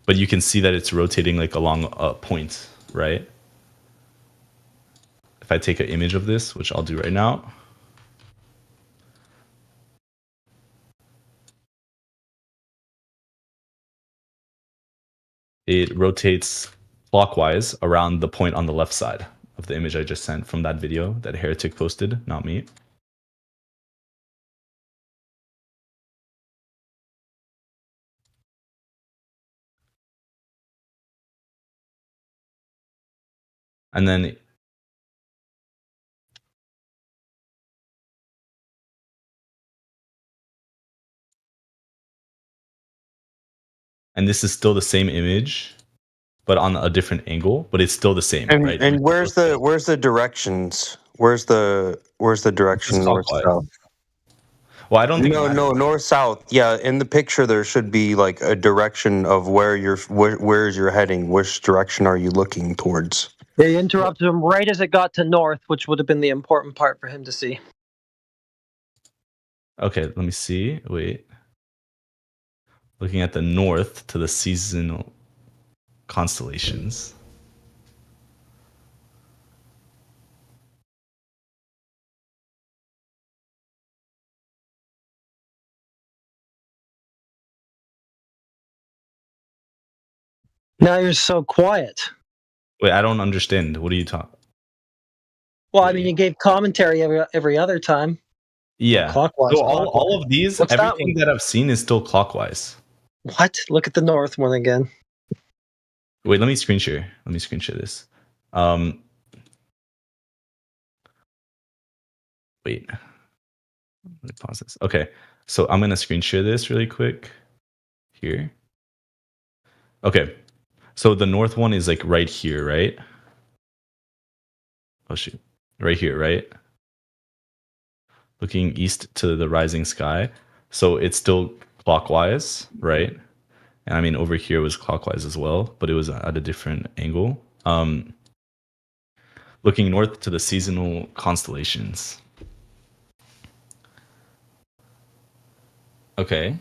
But you can see that it's rotating like along a point, right? If I take an image of this, which I'll do right now. It rotates clockwise around the point on the left side of the image I just sent from that video that Heretic posted, not me. And then this is still the same image, but on a different angle, but it's still the same, right? And where's the directions? Where's the direction north south? Well, I don't think no north south. Yeah, in the picture there should be like a direction of where you're heading. Which direction are you looking towards? They interrupted him right as it got to north, which would have been the important part for him to see. Okay, let me see. Wait. Looking at the north to the seasonal constellations. Now you're so quiet. Wait, I don't understand. What are you talking? Well, I mean, you gave commentary every other time. Yeah. Clockwise. So all of these, everything that I've seen is still clockwise. What? Look at the north one again. Wait, let me screen share. Let me screen share this. Wait. Let me pause this. Okay. So I'm going to screen share this really quick here. Okay. So the north one is like right here, right? Oh, shoot. Right here, right? Looking east to the rising sky. So it's still clockwise, right? And I mean, over here was clockwise as well, but it was at a different angle. Looking north to the seasonal constellations. Okay.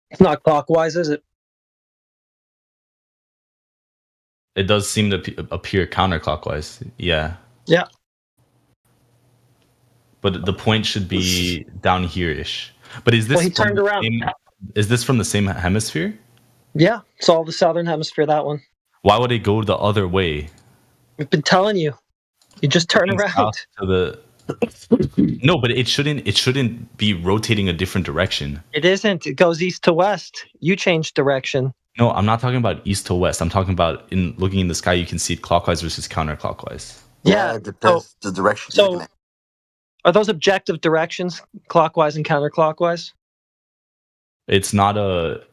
It's not clockwise, is it? It does seem to appear counterclockwise. Yeah. Yeah. But the point should be down here-ish. But is this he turned around. Is this from the same hemisphere? Yeah, it's all the southern hemisphere, that one. Why would it go the other way? I've been telling you. You just turn around. No, but it shouldn't be rotating a different direction. It isn't. It goes east to west. You changed direction. No, I'm not talking about east to west. I'm talking about in looking in the sky, you can see it clockwise versus counterclockwise. Yeah, it depends the direction so you're looking at. Are those objective directions, clockwise and counterclockwise? It's not a...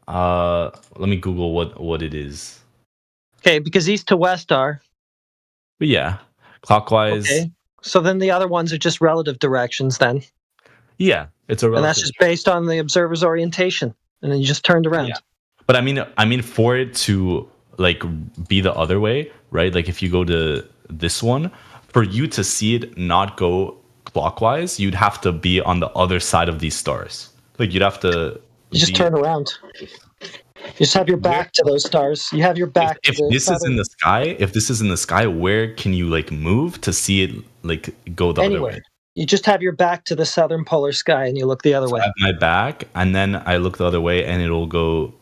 let me Google what it is. Okay, because east to west are. But yeah, clockwise. Okay, so then the other ones are just relative directions then. Yeah, it's a relative. And that's just based on the observer's orientation. And then you just turned around. Yeah. But I mean, for it to like be the other way, right? Like if you go to this one, for you to see it not go clockwise, you'd have to be on the other side of these stars. Like you'd have to. You just turn around. You just have your back to those stars. You have your back. If this is in the sky, where can you like move to see it like go the other way? You just have your back to the southern polar sky and you look the other way. I have my back, and then I look the other way, and it'll go.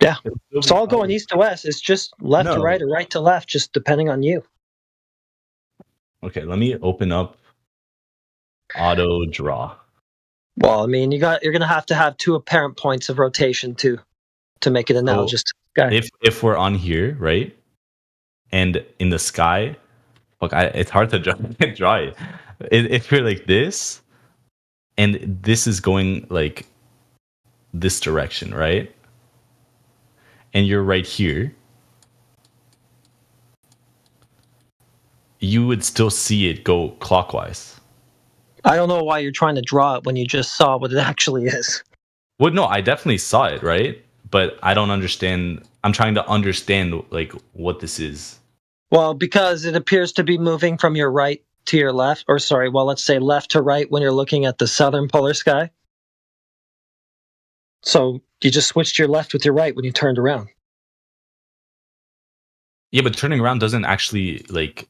Yeah, it's all going east to west. It's just left to right or right to left, just depending on you. Okay, let me open up auto draw. Well, I mean, you're gonna have to have two apparent points of rotation to make it analogous to the sky. If we're on here, right, and in the sky, look, it's hard to draw it. If you're like this, and this is going like this direction, right, and you're right here, you would still see it go clockwise. I don't know why you're trying to draw it when you just saw what it actually is. Well, no, I definitely saw it, right? But I don't understand. I'm trying to understand like what this is. Well, because it appears to be moving from your right to your left, or sorry, well, let's say left to right when you're looking at the southern polar sky. So you just switched your left with your right when you turned around. Yeah, but turning around doesn't actually like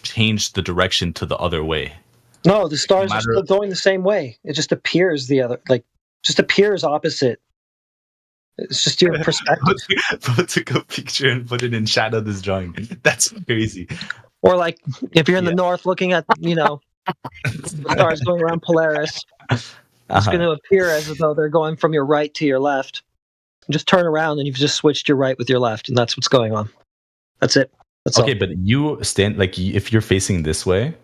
change the direction to the other way. No, the stars are still going the same way. It just appears just appears opposite. It's just your perspective. Took a picture and put it in shadow this drawing. That's crazy. Or like if you're in the north looking at, the stars going around Polaris, it's going to appear as though they're going from your right to your left. Just turn around and you've just switched your right with your left, and that's what's going on. That's it. That's okay, all. But you stand like if you're facing this way,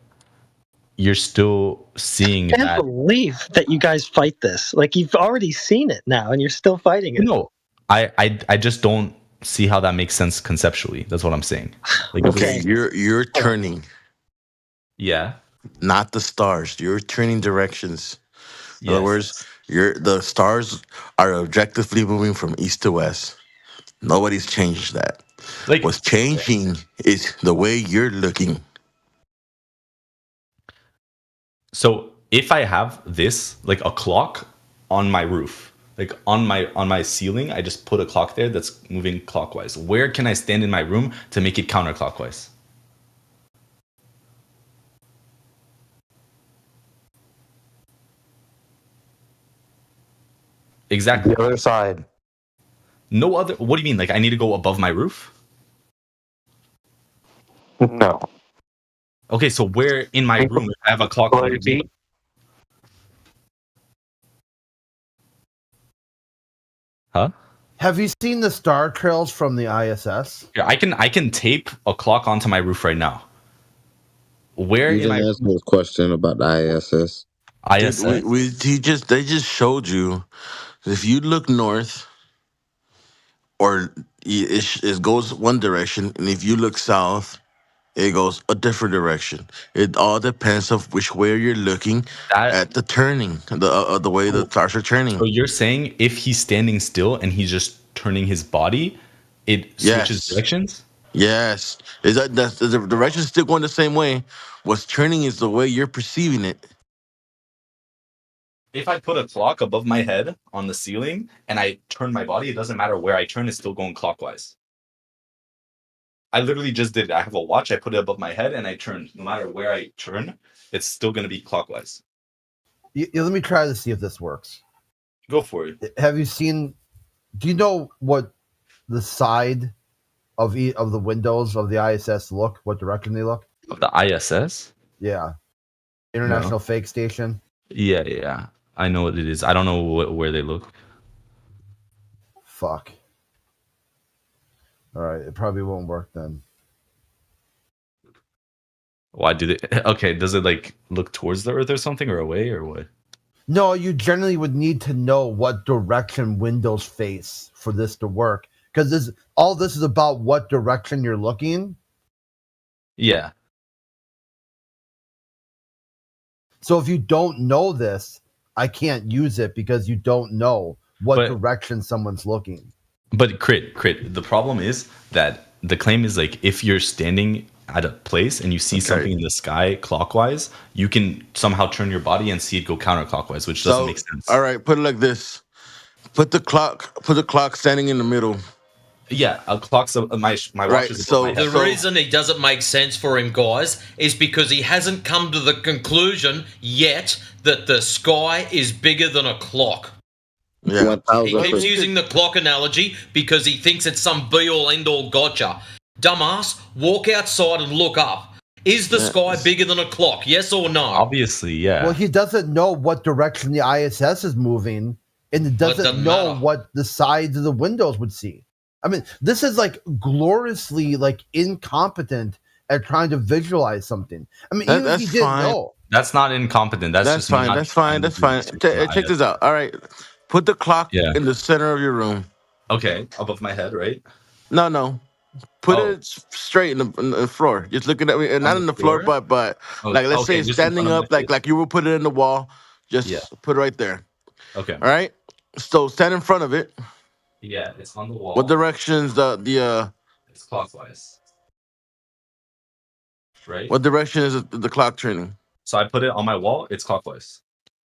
you're still seeing I can't believe that you guys fight this. Like you've already seen it now, and you're still fighting it. No, I just don't see how that makes sense conceptually. That's what I'm saying. Like, okay, you're turning. Yeah. Not the stars. You're turning directions. In other words, the stars are objectively moving from east to west. Nobody's changed that. Like, what's changing is the way you're looking. So if I have this, like a clock on my roof, like on my ceiling, I just put a clock there that's moving clockwise. Where can I stand in my room to make it counterclockwise? Exactly. The other side. No other. What do you mean? Like I need to go above my roof? No. Okay, so where in my room I have a clock on the Huh? Have you seen the star trails from the ISS? Yeah, I can tape a clock onto my roof right now. Where you didn't answer this question about the ISS? ISS? They just showed you if you look north, or it goes one direction, and if you look south, it goes a different direction. It all depends of which way you're looking at the turning, the way the stars are turning. So you're saying if he's standing still and he's just turning his body, it switches directions? Yes. Is that the direction's still going the same way? What's turning is the way you're perceiving it. If I put a clock above my head on the ceiling and I turn my body, it doesn't matter where I turn, it's still going clockwise. I literally just did it. I have a watch, I put it above my head and I turn. No matter where I turn, it's still going to be clockwise. Let me try to see if this works. Go for it. Have you seen, do you know what the side of the windows of the ISS look? What direction they look? Of the ISS? Yeah. International Fake Station? Yeah. I know what it is. I don't know where they look. Fuck. All right, it probably won't work then. Why do they? Okay, does it like look towards the Earth or something, or away, or what? No, you generally would need to know what direction windows face for this to work, because all this is about what direction you're looking. Yeah. So if you don't know this, I can't use it because you don't know what direction someone's looking. But crit. The problem is that the claim is like if you're standing at a place and you see something in the sky clockwise, you can somehow turn your body and see it go counterclockwise, which doesn't make sense. All right, put it like this: put the clock standing in the middle. Yeah, a clock's my watch is above my head. The reason it doesn't make sense for him, guys, is because he hasn't come to the conclusion yet that the sky is bigger than a clock. Yeah. He keeps using the clock analogy because he thinks it's some be-all, end-all gotcha. Dumbass, walk outside and look up. Is the sky bigger than a clock, yes or no? Obviously, yeah. Well, he doesn't know what direction the ISS is moving, and it doesn't know what the sides of the windows would see. I mean, this is like gloriously like incompetent at trying to visualize something. I mean, even if he didn't know. That's not incompetent. That's just fine. That's fine. That's fine. Check this out. All right. Put the clock in the center of your room. Okay, above my head, right? No. Put it straight in the floor. Just looking at me, not on the floor, but like let's say it's standing up, like you would put it in the wall. Just put it right there. Okay. All right. So stand in front of it. Yeah, it's on the wall. What direction's It's clockwise. Right. What direction is the clock turning? So I put it on my wall. It's clockwise.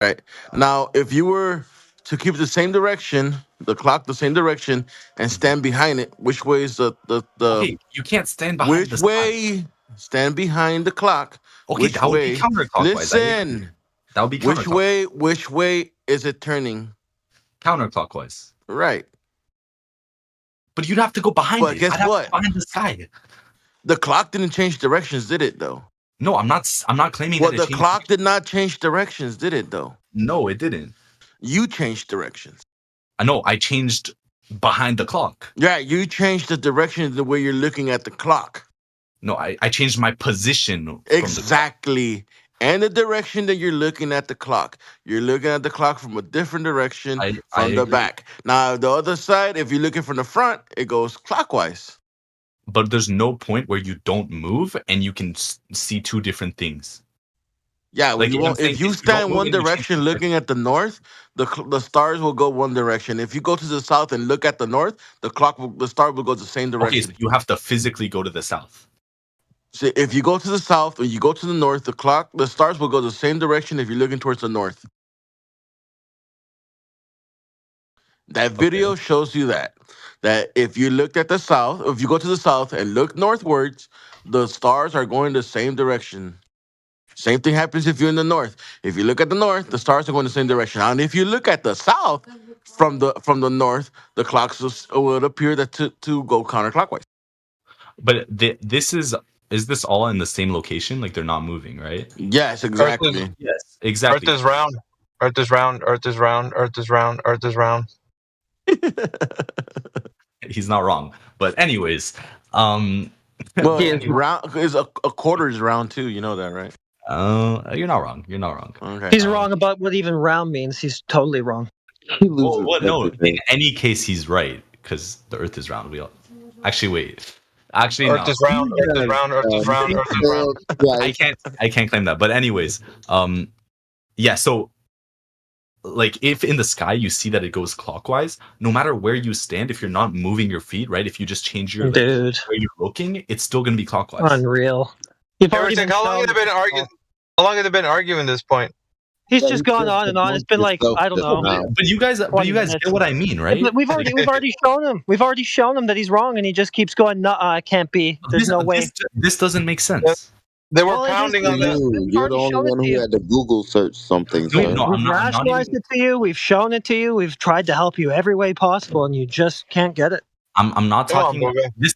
Right. Now, if you were to keep the same direction, the clock the same direction, and stand behind it, which way is the Okay, you can't stand behind which way? Stand behind the clock. Okay, which that would be counterclockwise. Listen. That would be counterclockwise. Which way is it turning? Counterclockwise. Right. But you'd have to go behind it. Guess what? Behind the sky. The clock didn't change directions, did it? Though. No, I'm not claiming that. Well, the clock did not change directions, did it? Though. No, it didn't. You changed directions. I know. I changed behind the clock. Yeah, you changed the direction the way you're looking at the clock. No, I changed my position. Exactly. And the direction that you're looking at the clock. You're looking at the clock from a different direction from the back. Now, the other side, if you're looking from the front, it goes clockwise. But there's no point where you don't move and you can see two different things. Yeah, like if you stand one direction looking at the north, the stars will go one direction. If you go to the south and look at the north, the star will go the same direction. Okay, so you have to physically go to the south. So if you go to the south or you go to the north, the stars will go the same direction if you're looking towards the north. That video shows you that if you looked at the south, if you go to the south and look northwards, the stars are going the same direction. Same thing happens if you're in the north. If you look at the north, the stars are going the same direction. And if you look at the south from the north, the clocks will appear to go counterclockwise. But is this all in the same location? Like they're not moving, right? Yes, exactly. Yes, exactly. Earth is round. Earth is round. Earth is round. Earth is round. Earth is round. He's not wrong. But anyways, well, round is a quarter is round too. You know that, right? You're not wrong. You're not wrong. Okay. He's wrong about what even round means. He's totally wrong. No, in any case, he's right because the Earth is round. Actually, wait. Actually, Earth is round. Earth is round. Earth is round. Earth is round. I can't claim that. But anyways, yeah. So, like, if in the sky you see that it goes clockwise, no matter where you stand, if you're not moving your feet, right? If you just change your where you're looking, it's still gonna be clockwise. Unreal. How long have they been arguing? How long have they been arguing this point? He's just gone on and on. It's been like I don't know. But you guys get what I mean, right? We've already shown him. We've already shown him that he's wrong, and he just keeps going. No, it can't be. There's no way. This doesn't make sense. They were pounding on this. You're the only one who had to Google search something. We've rationalized it to you. We've shown it to you. We've tried to help you every way possible, and you just can't get it. I'm not talking. This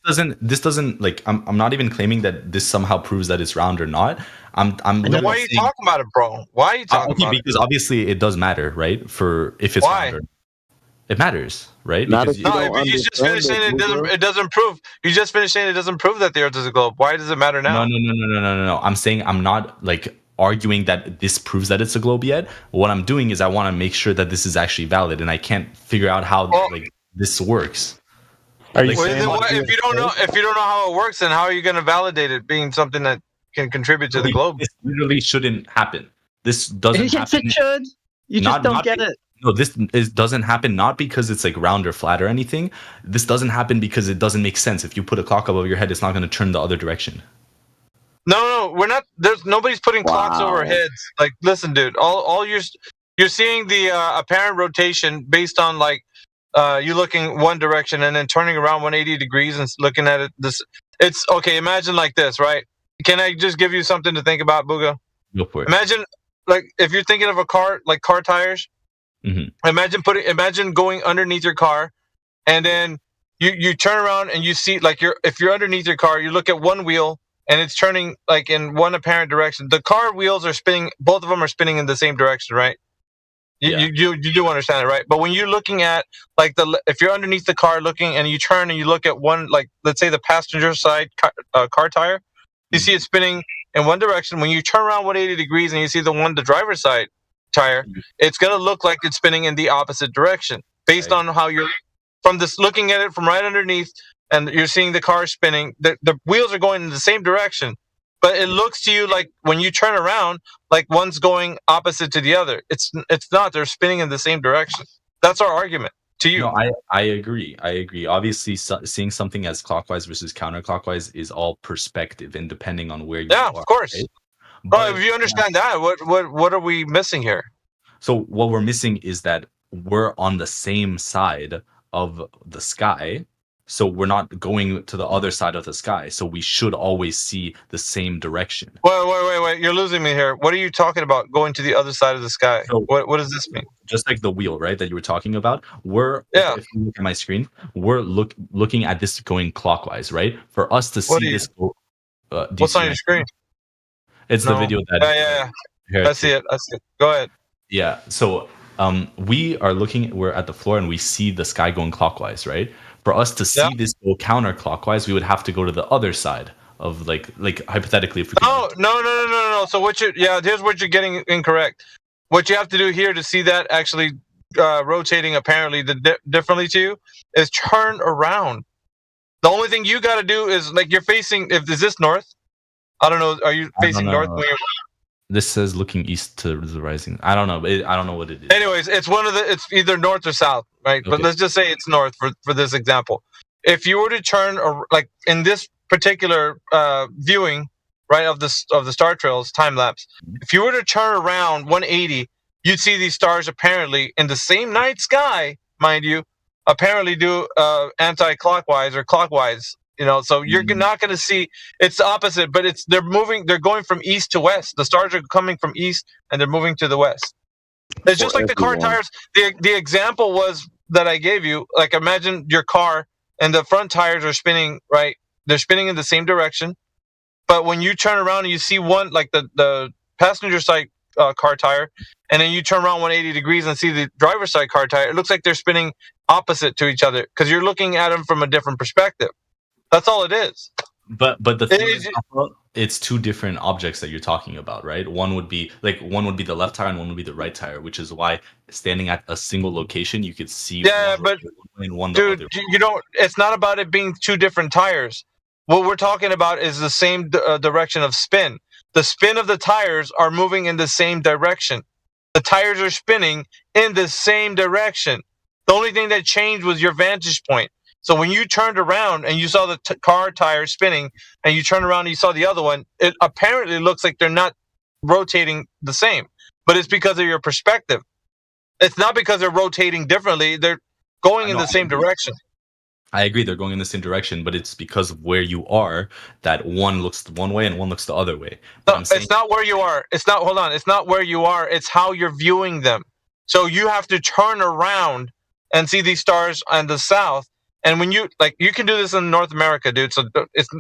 doesn't like. I'm not even claiming that this somehow proves that it's round or not. I'm. Then why are you talking about it, bro? Why are you talking about it? Because obviously it does matter, right? For if it's round or, it matters, right? Because you just finished saying it doesn't prove. You just finished saying it doesn't prove that the Earth is a globe. Why does it matter now? No. I'm saying I'm not like arguing that this proves that it's a globe yet. What I'm doing is I want to make sure that this is actually valid, and I can't figure out how like this works. If you don't know how it works, then how are you going to validate it being something that can contribute to the globe? This literally shouldn't happen. This doesn't happen. It should. You just don't get it. No, this doesn't happen not because it's like round or flat or anything. This doesn't happen because it doesn't make sense. If you put a clock above your head, it's not going to turn the other direction. No, we're not. Nobody's putting clocks over our heads. Like, listen, dude. All you're seeing the apparent rotation based on like. You looking one direction and then turning around 180 degrees and looking at it. It's okay. Imagine like this, right? Can I just give you something to think about, Booga? Go for it. Imagine like if you're thinking of a car, like car tires, Imagine going underneath your car, and then you turn around and you see, like, if you're underneath your car, you look at one wheel and it's turning like in one apparent direction. The car wheels are spinning; both of them are spinning in the same direction, right? You do understand it, right? But when you're looking at, like, if you're underneath the car looking and you turn and you look at one, like, let's say the passenger side car tire, you see it spinning in one direction. When you turn around 180 degrees and you see the driver's side tire, it's going to look like it's spinning in the opposite direction based on how you're looking at it from right underneath, and you're seeing the car spinning. The wheels are going in the same direction, but it looks to you like when you turn around, like one's going opposite to the other. It's not. They're spinning in the same direction. That's our argument to you. No, I agree. Obviously, seeing something as clockwise versus counterclockwise is all perspective, and depending on where you are. Yeah, of course. Right? But if you understand that, what are we missing here? So what we're missing is that we're on the same side of the sky. So we're not going to the other side of the sky. So we should always see the same direction. Wait. You're losing me here. What are you talking about, going to the other side of the sky? So, what does this mean? Just like the wheel, right, that you were talking about. If you look at my screen, we're looking at this going clockwise, right? For us to see this go... what's on your screen? It's the video that... Yeah. I see it. Go ahead. Yeah. So we're at the floor and we see the sky going clockwise, right? For us to see this go counterclockwise, we would have to go to the other side of, like hypothetically, if we could... No. So here's what you're getting incorrect. What you have to do here to see that actually rotating apparently differently to you is turn around. The only thing you got to do is, like, you're facing... Is this north? I don't know. Are you facing north? This says looking east to the rising. I don't know. I don't know what it is. Anyways, it's it's either north or south, right? Okay. But let's just say it's north for this example. If you were to turn, like in this particular viewing, right, of the star trails time lapse, if you were to turn around 180, you'd see these stars apparently in the same night sky, mind you, apparently do anti-clockwise or clockwise. So you're not going to see, it's the opposite, but they're going from east to west. The stars are coming from east and they're moving to the west. It's just like the car tires. The example was that I gave you, like, imagine your car and the front tires are spinning, right? They're spinning in the same direction. But when you turn around and you see one, like the passenger side car tire, and then you turn around 180 degrees and see the driver's side car tire, it looks like they're spinning opposite to each other because you're looking at them from a different perspective. That's all it is. But the thing is, it's two different objects that you're talking about, right? One would be the left tire and one would be the right tire, which is why standing at a single location, you could see. Yeah, but dude, you don't. It's not about it being two different tires. What we're talking about is the same direction of spin. The spin of the tires are moving in the same direction. The tires are spinning in the same direction. The only thing that changed was your vantage point. So when you turned around and you saw the car tire spinning and you turned around and you saw the other one, it apparently looks like they're not rotating the same. But it's because of your perspective. It's not because they're rotating differently. They're going in the same direction. I agree, they're going in the same direction, but it's because of where you are that one looks one way and one looks the other way. No, it's not where you are. It's not where you are. It's how you're viewing them. So you have to turn around and see these stars on the south. And when you can do this in North America, dude. So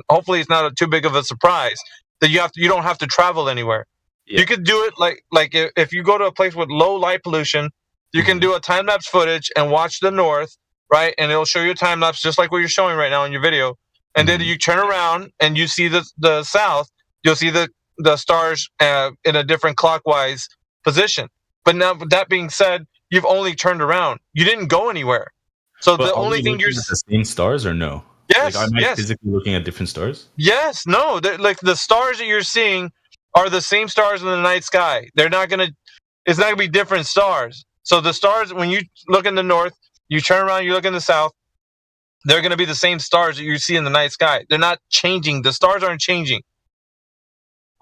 hopefully it's not too big of a surprise that you don't have to travel anywhere. Yeah. You could do it like if you go to a place with low light pollution, you can do a time lapse footage and watch the north, right? And it'll show you a time lapse just like what you're showing right now in your video. And then you turn around and you see the south. You'll see the stars in a different clockwise position. But now, with that being said, you've only turned around. You didn't go anywhere. So the only thing you're the same stars or no? Yes. Am I physically looking at different stars? Yes. No. Like the stars that you're seeing are the same stars in the night sky. It's not gonna be different stars. So the stars, when you look in the north, you turn around, you look in the south, they're gonna be the same stars that you see in the night sky. They're not changing. The stars aren't changing.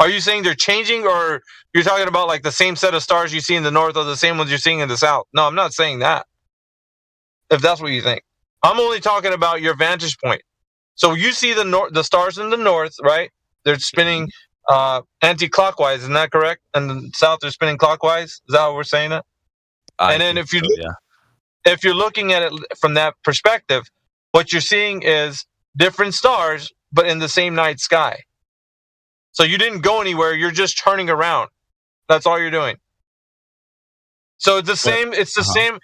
Are you saying they're changing, or you're talking about like the same set of stars you see in the north or the same ones you're seeing in the south? No, I'm not saying that. If that's what you think. I'm only talking about your vantage point. So you see the stars in the north, right? They're spinning anti-clockwise, isn't that correct? And the south, they're spinning clockwise? Is that how we're saying it? And then if you're looking at it from that perspective, what you're seeing is different stars, but in the same night sky. So you didn't go anywhere. You're just turning around. That's all you're doing. So it's the same. It's the same.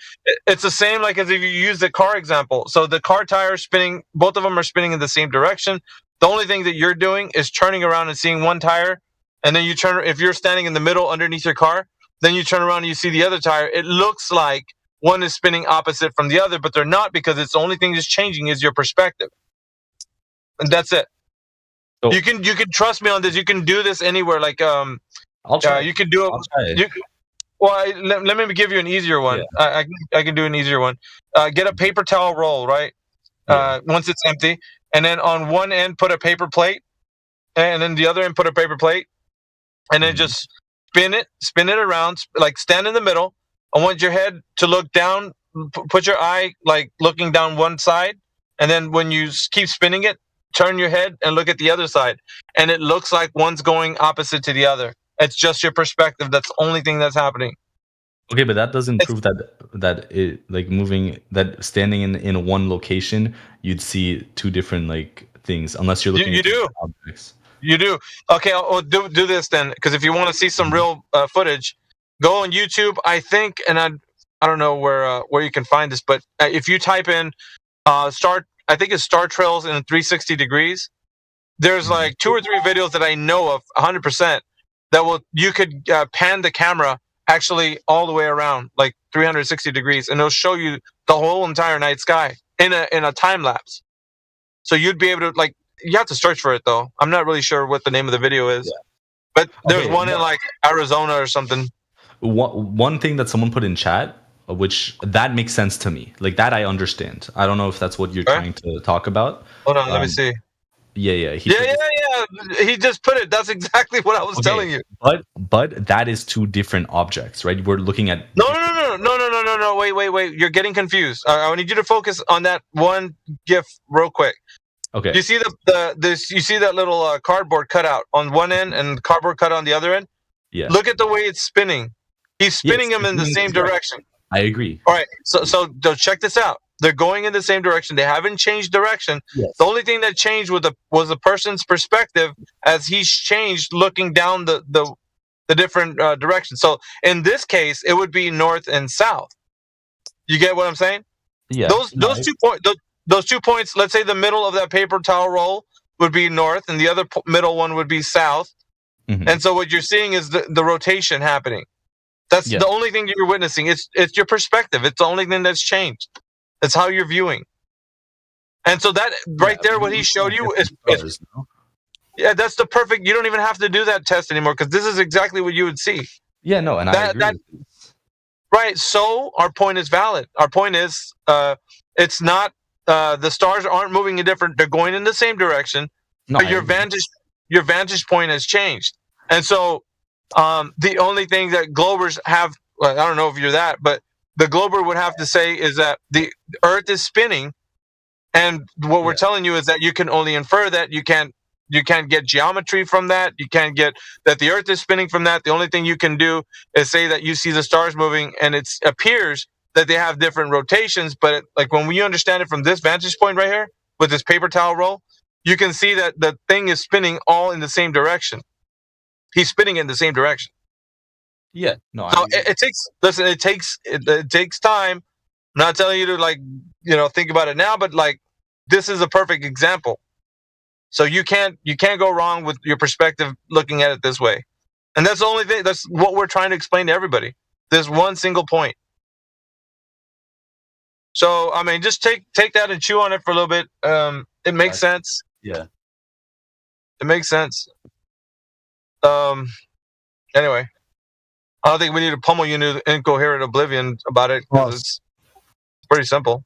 It's the same like as if you use the car example. So the car tire spinning. Both of them are spinning in the same direction. The only thing that you're doing is turning around and seeing one tire, and then you turn. If you're standing in the middle underneath your car, then you turn around and you see the other tire. It looks like one is spinning opposite from the other, but they're not, because it's the only thing that's changing is your perspective, and that's it. So, you can trust me on this. You can do this anywhere. Like I'll try. You can do it. Well, let me give you an easier one. Yeah. I can do an easier one. Get a paper towel roll, right? Once it's empty, and then on one end put a paper plate, and then the other end put a paper plate, and then just spin it around, like stand in the middle. I want your head to look down. Put your eye like looking down one side, and then when you keep spinning it, turn your head and look at the other side, and it looks like one's going opposite to the other. It's just your perspective. That's the only thing that's happening. Okay, but that doesn't prove that it like moving, that standing in one location, you'd see two different like things, unless you're looking at objects. You do. Okay, I'll do this then, because if you want to see some real footage, go on YouTube. I think, and I don't know where you can find this, but if you type in I think it's star trails in 360 degrees. There's like 2 or 3 videos that I know of 100%. You could pan the camera actually all the way around, like 360 degrees, and it'll show you the whole entire night sky in a time lapse. So you'd be able to, like, you have to search for it though. I'm not really sure what the name of the video is, but there's one in like Arizona or something. One thing that someone put in chat, which that makes sense to me, like that I understand. I don't know if that's what you're trying to talk about. Hold on, let me see. Yeah. He just put it. That's exactly what I was telling you. But that is 2 different objects, right? We're looking at no. Wait. You're getting confused. I need you to focus on that one GIF real quick. Okay. You see you see that little cardboard cutout on one end and cardboard cutout on the other end? Yeah. Look at the way it's spinning. He's spinning them in the same direction. I agree. All right. So check this out. They're going in the same direction. They haven't changed direction. Yes. The only thing that changed was the person's perspective as he's changed looking down the different directions. So in this case, it would be north and south. You get what I'm saying? Yeah. Those 2 points. Let's say the middle of that paper towel roll would be north, and the other middle one would be south. Mm-hmm. And so what you're seeing is the rotation happening. That's the only thing you're witnessing. It's your perspective. It's the only thing that's changed. It's how you're viewing. And so that there, what he showed you is that's the perfect. You don't even have to do that test anymore, because this is exactly what you would see. Yeah, no, and I agree. Right. So our point is valid. Our point is it's not the stars aren't moving in different. They're going in the same direction. No, but your vantage point has changed. And so the only thing that globers have, I don't know if you're that, but the glober would have to say is that the Earth is spinning, and what we're telling you is that you can only infer that. You can't get geometry from that. You can't get that the Earth is spinning from that. The only thing you can do is say that you see the stars moving, and it appears that they have different rotations. But like when we understand it from this vantage point right here with this paper towel roll, you can see that the thing is spinning all in the same direction. He's spinning in the same direction. Yeah, no. So it takes time. I'm not telling you to think about it now, but like this is a perfect example. So you can't go wrong with your perspective looking at it this way. And that's the only thing. That's what we're trying to explain to everybody. There's one single point. So I mean, just take that and chew on it for a little bit. It makes sense. Yeah, it makes sense. Anyway. I don't think we need to pummel you into incoherent oblivion about it, because it's pretty simple.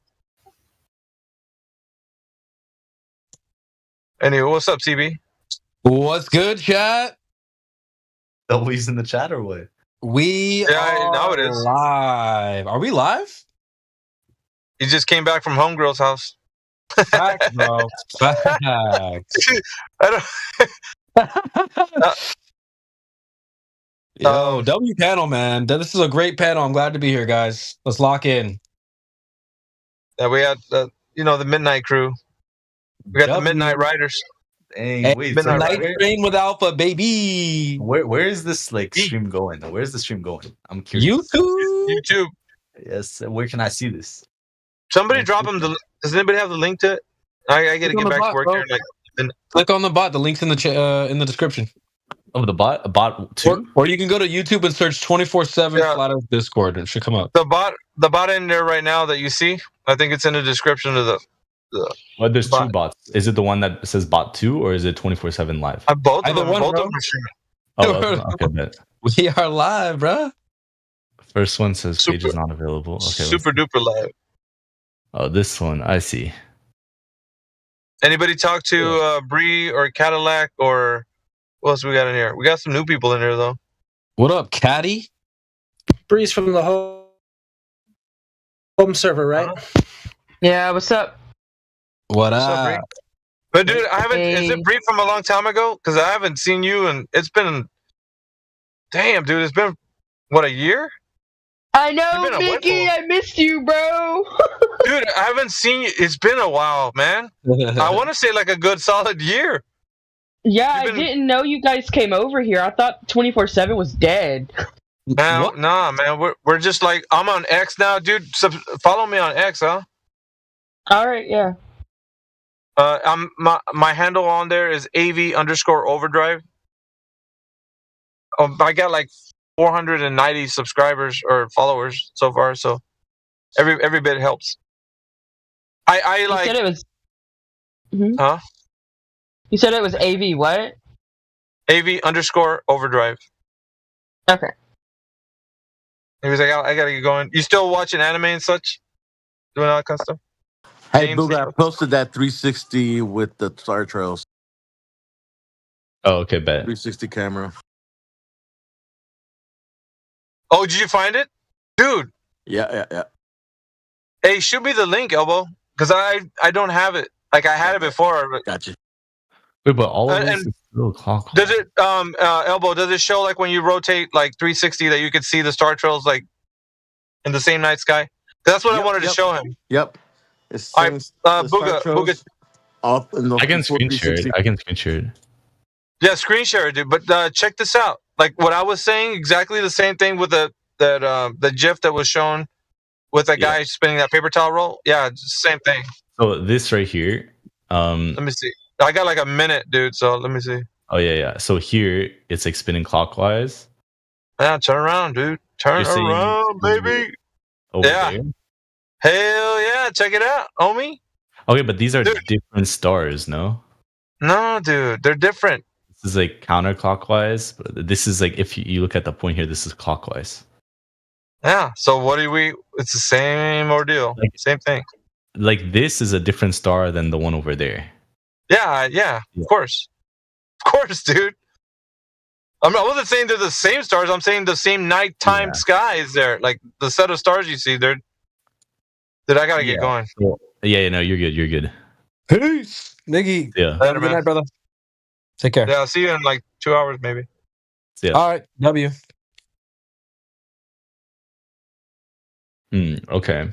Anyway, what's up, CB? What's good, chat? Always in the chat or what? We are now it is. live. Are we live? He just came back from Homegirl's house. Facts, bro. Facts. I don't. Yo, W panel, man. This is a great panel. I'm glad to be here, guys. Let's lock in. Yeah, we had the midnight crew. We got the midnight riders. Hey, wait, so Night train with Alpha, baby. Where is this stream going? Where's the stream going? I'm curious. YouTube. Yes. Where can I see this? Somebody drop them. Does anybody have the link to it? I gotta get back to work here. Click on the bot. The link's in the description. Oh, the bot? Bot 2? Or you can go to YouTube and search 24/7 Flat Earth Discord. It should come up. The bot in there right now that you see, I think it's in the description of the Well, there's two bots. Is it the one that says bot 2 or is it 24/7 live? Both of them for sure. Oh, okay, bet. We are live, bro. First one says page is not available. Okay, super duper live. Oh, this one. I see. Anybody talk to Bree or Cadillac or what else we got in here? We got some new people in here though. What up, Caddy? Bree's from the home server, right? Yeah, what's up? What What's up, Bree? But dude, I haven't. Is it Bree from a long time ago? Because I haven't seen you, and it's been. Damn, dude, it's been what, a year? I know, Mickey. I missed you, bro. Dude, I haven't seen you. It's been a while, man. I want to say like a good solid year. Yeah, I didn't know you guys came over here. I thought 24/7 was dead. Nah, man. We're just like, I'm on X now, dude. Follow me on X, huh? All right, yeah. My handle on there is AV_overdrive. I got like 490 subscribers or followers so far, so every bit helps. I like. You said it was. Huh? You said it was AV what? AV_overdrive. Okay. He was like, I gotta get going. You still watching anime and such? Doing all that kind of stuff? Hey, Booga, I posted that 360 with the Star Trails. Oh, okay, bet. 360 camera. Oh, did you find it? Dude. Yeah. Hey, shoot me the link, Elbow. Because I don't have it. Like, I had it before. But... Gotcha. Wait, but all of this is still clock. Does it, Elbow, does it show, like, when you rotate, like, 360 that you could see the Star Trails, like, in the same night sky? That's what I wanted to show him. Yep. It's Booga. I can screen share it. Yeah, screen share it, dude. But check this out. Like what I was saying, exactly the same thing with the GIF that was shown with that guy spinning that paper towel roll. Yeah, same thing. So this right here. Let me see. I got like a minute, dude. So let me see. Oh yeah. So here it's like spinning clockwise. Yeah, turn around, dude. Turn around, baby. Over there? Hell yeah, check it out, homie. Okay, but these are different stars, no? No, dude, they're different. This is like counterclockwise. But this is like, if you look at the point here, this is clockwise. Yeah. So what do we? It's the same ordeal. Same thing. Like this is a different star than the one over there. Yeah. Of course, dude. I wasn't saying they're the same stars. I'm saying the same nighttime sky is there. Like the set of stars you see, dude, I gotta get going. Yeah, no, you're good. Peace, Niggy. Yeah. Good night, brother. Take care. Yeah, I'll see you in like 2 hours, maybe. Yeah. All right, W. Okay.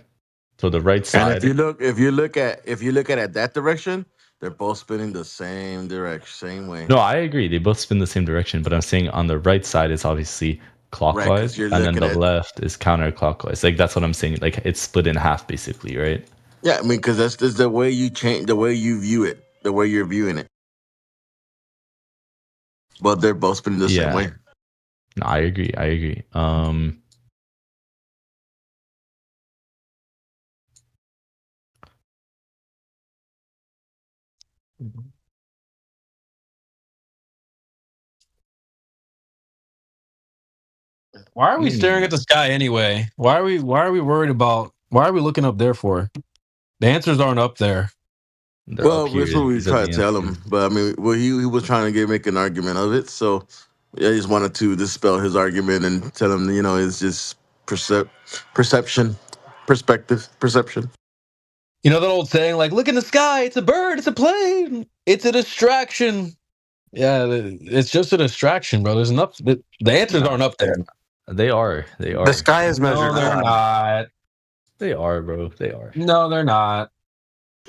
So the right side. And if you look at it that direction, they're both spinning the same direction, same way. No, I agree. They both spin the same direction, but I'm saying on the right side it's obviously clockwise, and then the left is counterclockwise. Like that's what I'm saying. Like it's split in half, basically, right? Yeah, I mean, because that's the way you change, the way you view it, the way you're viewing it. But they're both spinning the same way. No, I agree. Why are we staring at the sky anyway? Why are we worried about? Why are we looking up there for? The answers aren't up there. Well, that's what we try to tell him. But I mean, he was trying to make an argument of it. So I just wanted to dispel his argument and tell him, it's just perception. You know that old saying, like, look in the sky, it's a bird, it's a plane, it's a distraction. Yeah, it's just a distraction, bro. There's enough. The answers aren't up there. They are. They are. The sky is measured. No, they're not. They are, bro. They are. No, they're not.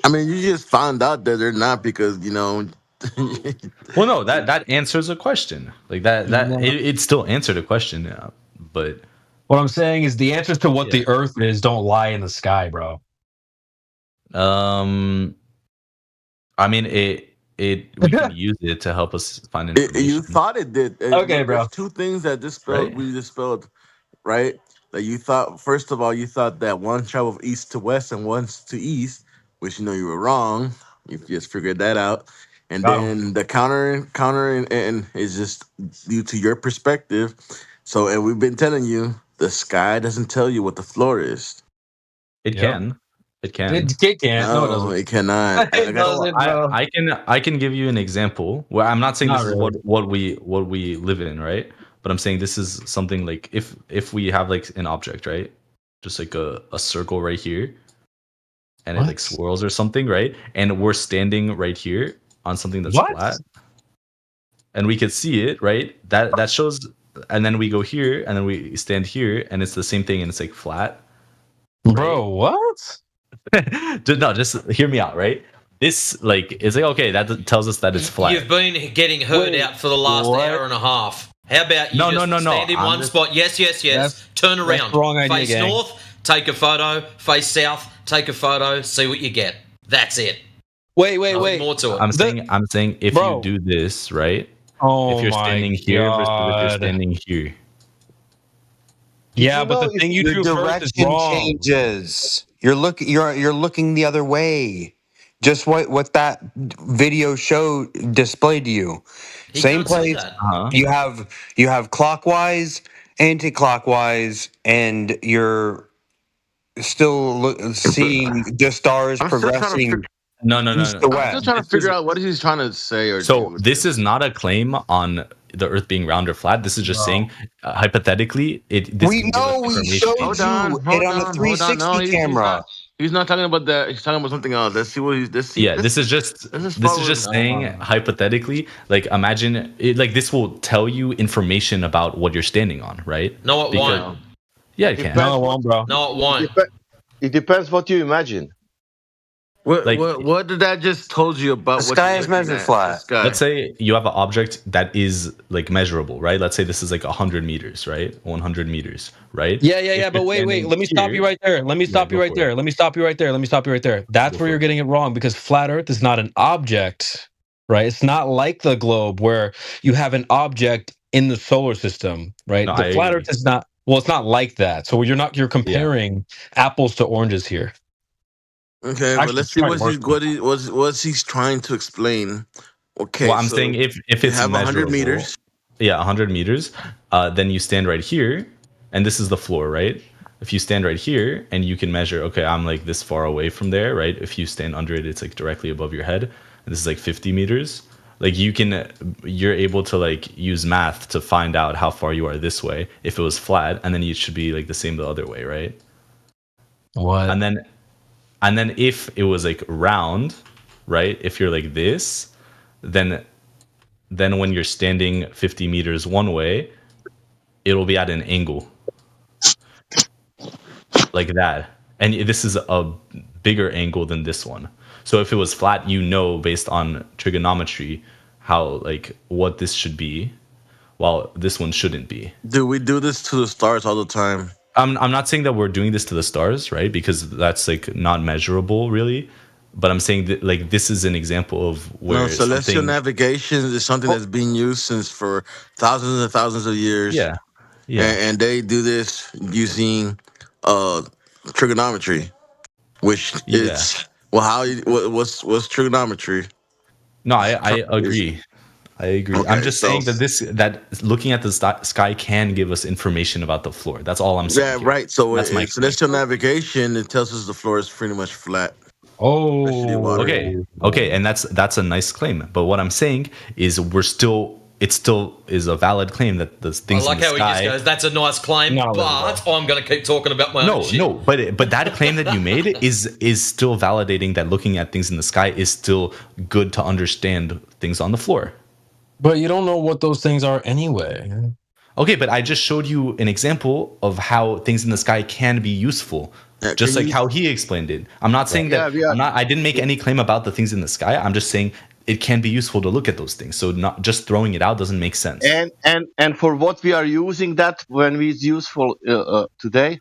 I mean, you just found out that they're not because Well, no, that answers a question. Like that No. it still answered a question, but What I'm saying is the answers to what the Earth is don't lie in the sky, bro. I mean we can use it to help us find information. You thought it did. Okay, bro. There's two things that we dispelled, right? Like you thought. First of all, you thought that one traveled east to west and one to east, which you were wrong. You just figured that out. And then the counter and is just due to your perspective. So, and we've been telling you the sky doesn't tell you what the floor is. It can. It can. It can't. No, it doesn't. It cannot. It doesn't, bro. I can give you an example. Well, I'm not saying Not this really. is what we live in, right? But I'm saying this is something like if we have like an object, right? Just like a circle right here, and it like swirls or something, right? And we're standing right here on something that's flat, and we could see it, right? That shows. And then we go here, and then we stand here, and it's the same thing, and it's like flat. Bro, what? No, just hear me out, right? This like is like okay, that tells us that it's flat. You've been getting heard out for the last hour and a half. How about you stand in one spot? Yes. Turn around. That's the wrong idea, face gang. north, take a photo. Face south, take a photo. See what you get. That's it. Wait. More to it. I'm saying if you do this, right? Oh if you're my standing here versus if God. you're standing here. Yeah, but the thing you your drew first is direction wrong. changes. You're looking the other way. Just what that video show displayed to you. Same place. You have clockwise, anti-clockwise, and you're still seeing the stars progressing. No. I'm still trying to figure out what he's trying to say. So this is not a claim on the Earth being round or flat. This is just saying, hypothetically, We know we showed you it on a 360 camera. He's not talking about that. He's talking about something else. Let's see what he's. This is just saying hypothetically. Like imagine it. Like this will tell you information about what you're standing on, right? No, it won't. Yeah, it can. No, it won't, bro. No, it won't. It depends what you imagine. What did that just told you about? The sky is measured flat. Let's say you have an object that is like measurable, right? Let's say this is like 100 meters, right? 100 meters, right? Yeah. But wait. Let me stop you right there. Let me stop you right there. That's where you're getting it wrong because flat Earth is not an object, right? It's not like the globe where you have an object in the solar system, right? No, the flat Earth is not. Well, it's not like that. So you're comparing apples to oranges here. Okay, but let's see what he's trying to explain. Okay, well, I'm saying if it's have 100 measurable, meters. Yeah, 100 meters. Then you stand right here, and this is the floor, right? If you stand right here and you can measure, okay, I'm like this far away from there, right? If you stand under it, it's like directly above your head. And this is like 50 meters. Like you're able to like use math to find out how far you are this way. If it was flat, and then it should be like the same the other way, right? What? And then if it was like round, right? If you're like this, then when you're standing 50 meters one way, it'll be at an angle. Like that. And this is a bigger angle than this one. So if it was flat, based on trigonometry, how like what this should be, while this one shouldn't be. Do we do this to the stars all the time? I'm not saying that we're doing this to the stars, right? Because that's like not measurable, really. But I'm saying that like this is an example of where celestial navigation is something that's being used for thousands and thousands of years. Yeah. And they do this using trigonometry, which is what's trigonometry? No, I agree. I agree. Okay, I'm just saying that looking at the sky can give us information about the floor. That's all I'm saying. Yeah, right. So that's my celestial navigation. It tells us the floor is pretty much flat. Oh, okay, and that's a nice claim. But what I'm saying is it still is a valid claim that the things. I like in the how sky, he just goes, "That's a nice claim," but I'm going to keep talking about my own shit. No, but that claim that you made is still validating that looking at things in the sky is still good to understand things on the floor. But you don't know what those things are anyway. Okay, but I just showed you an example of how things in the sky can be useful. Just like how he explained it. I'm not saying that I didn't make any claim about the things in the sky. I'm just saying it can be useful to look at those things. So not just throwing it out doesn't make sense. And for what we are using that when it's useful today?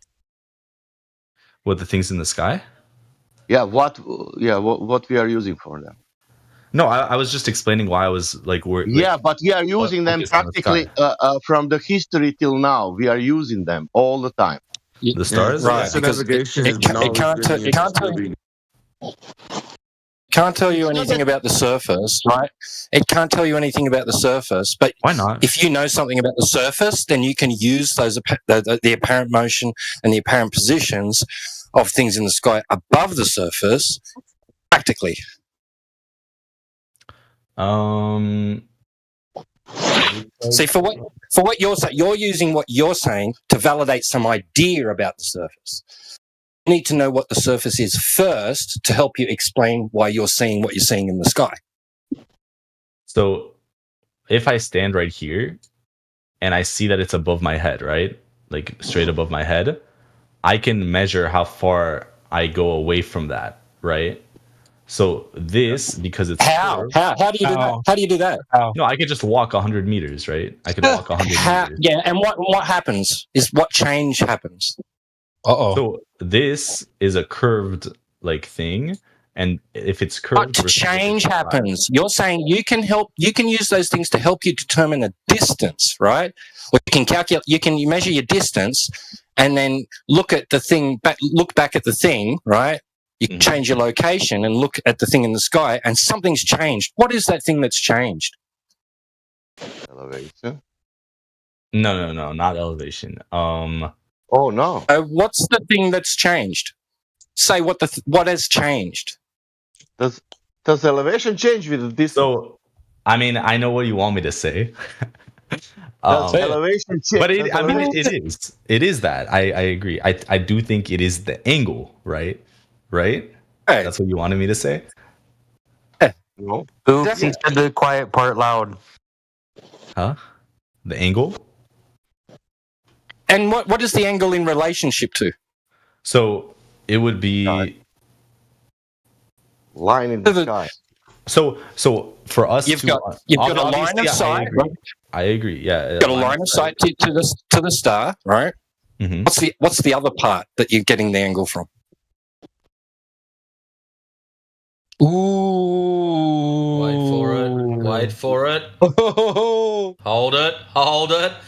What, the things in the sky? Yeah, what we are using for them. No, I was just explaining why I was like, but we are using them practically from the history till now. We are using them all the time. The stars, right? Because can't tell you anything about the surface, right? It can't tell you anything about the surface, but why not? If you know something about the surface, then you can use those the apparent motion and the apparent positions of things in the sky above the surface practically. See, for what you're saying, you're using what you're saying to validate some idea about the surface. You need to know what the surface is first to help you explain why you're seeing what you're seeing in the sky. So if I stand right here and I see that it's above my head, right? Like straight above my head, I can measure how far I go away from that, right? So this, because it's how do you do that? How do you do that? No, I could just walk 100 meters, right? I could walk 100 meters. Yeah, and what happens is what change happens. So this is a curved like thing, and if it's curved, but change happens. You're saying you can use those things to help you determine the distance, right? Or you can calculate, you can measure your distance, and then look at the thing, look back at the thing, right? You can change your location and look at the thing in the sky, and something's changed. What is that thing that's changed? Elevation. No, not elevation. Oh no. What's the thing that's changed? Say what has changed. Does elevation change with the distance? So, I mean, I know what you want me to say. Elevation change? But it is that. I agree. I do think it is the angle, right? Right? Hey. That's what you wanted me to say? No. Oops, he said the quiet part loud. Huh? The angle? And what is the angle in relationship to? So it would be line in the sky. So for us, you've got a line of sight. I agree. Yeah, you've got a line of sight to the star, right? Mm-hmm. What's the other part that you're getting the angle from? Ooh! Wait for it. Hold it.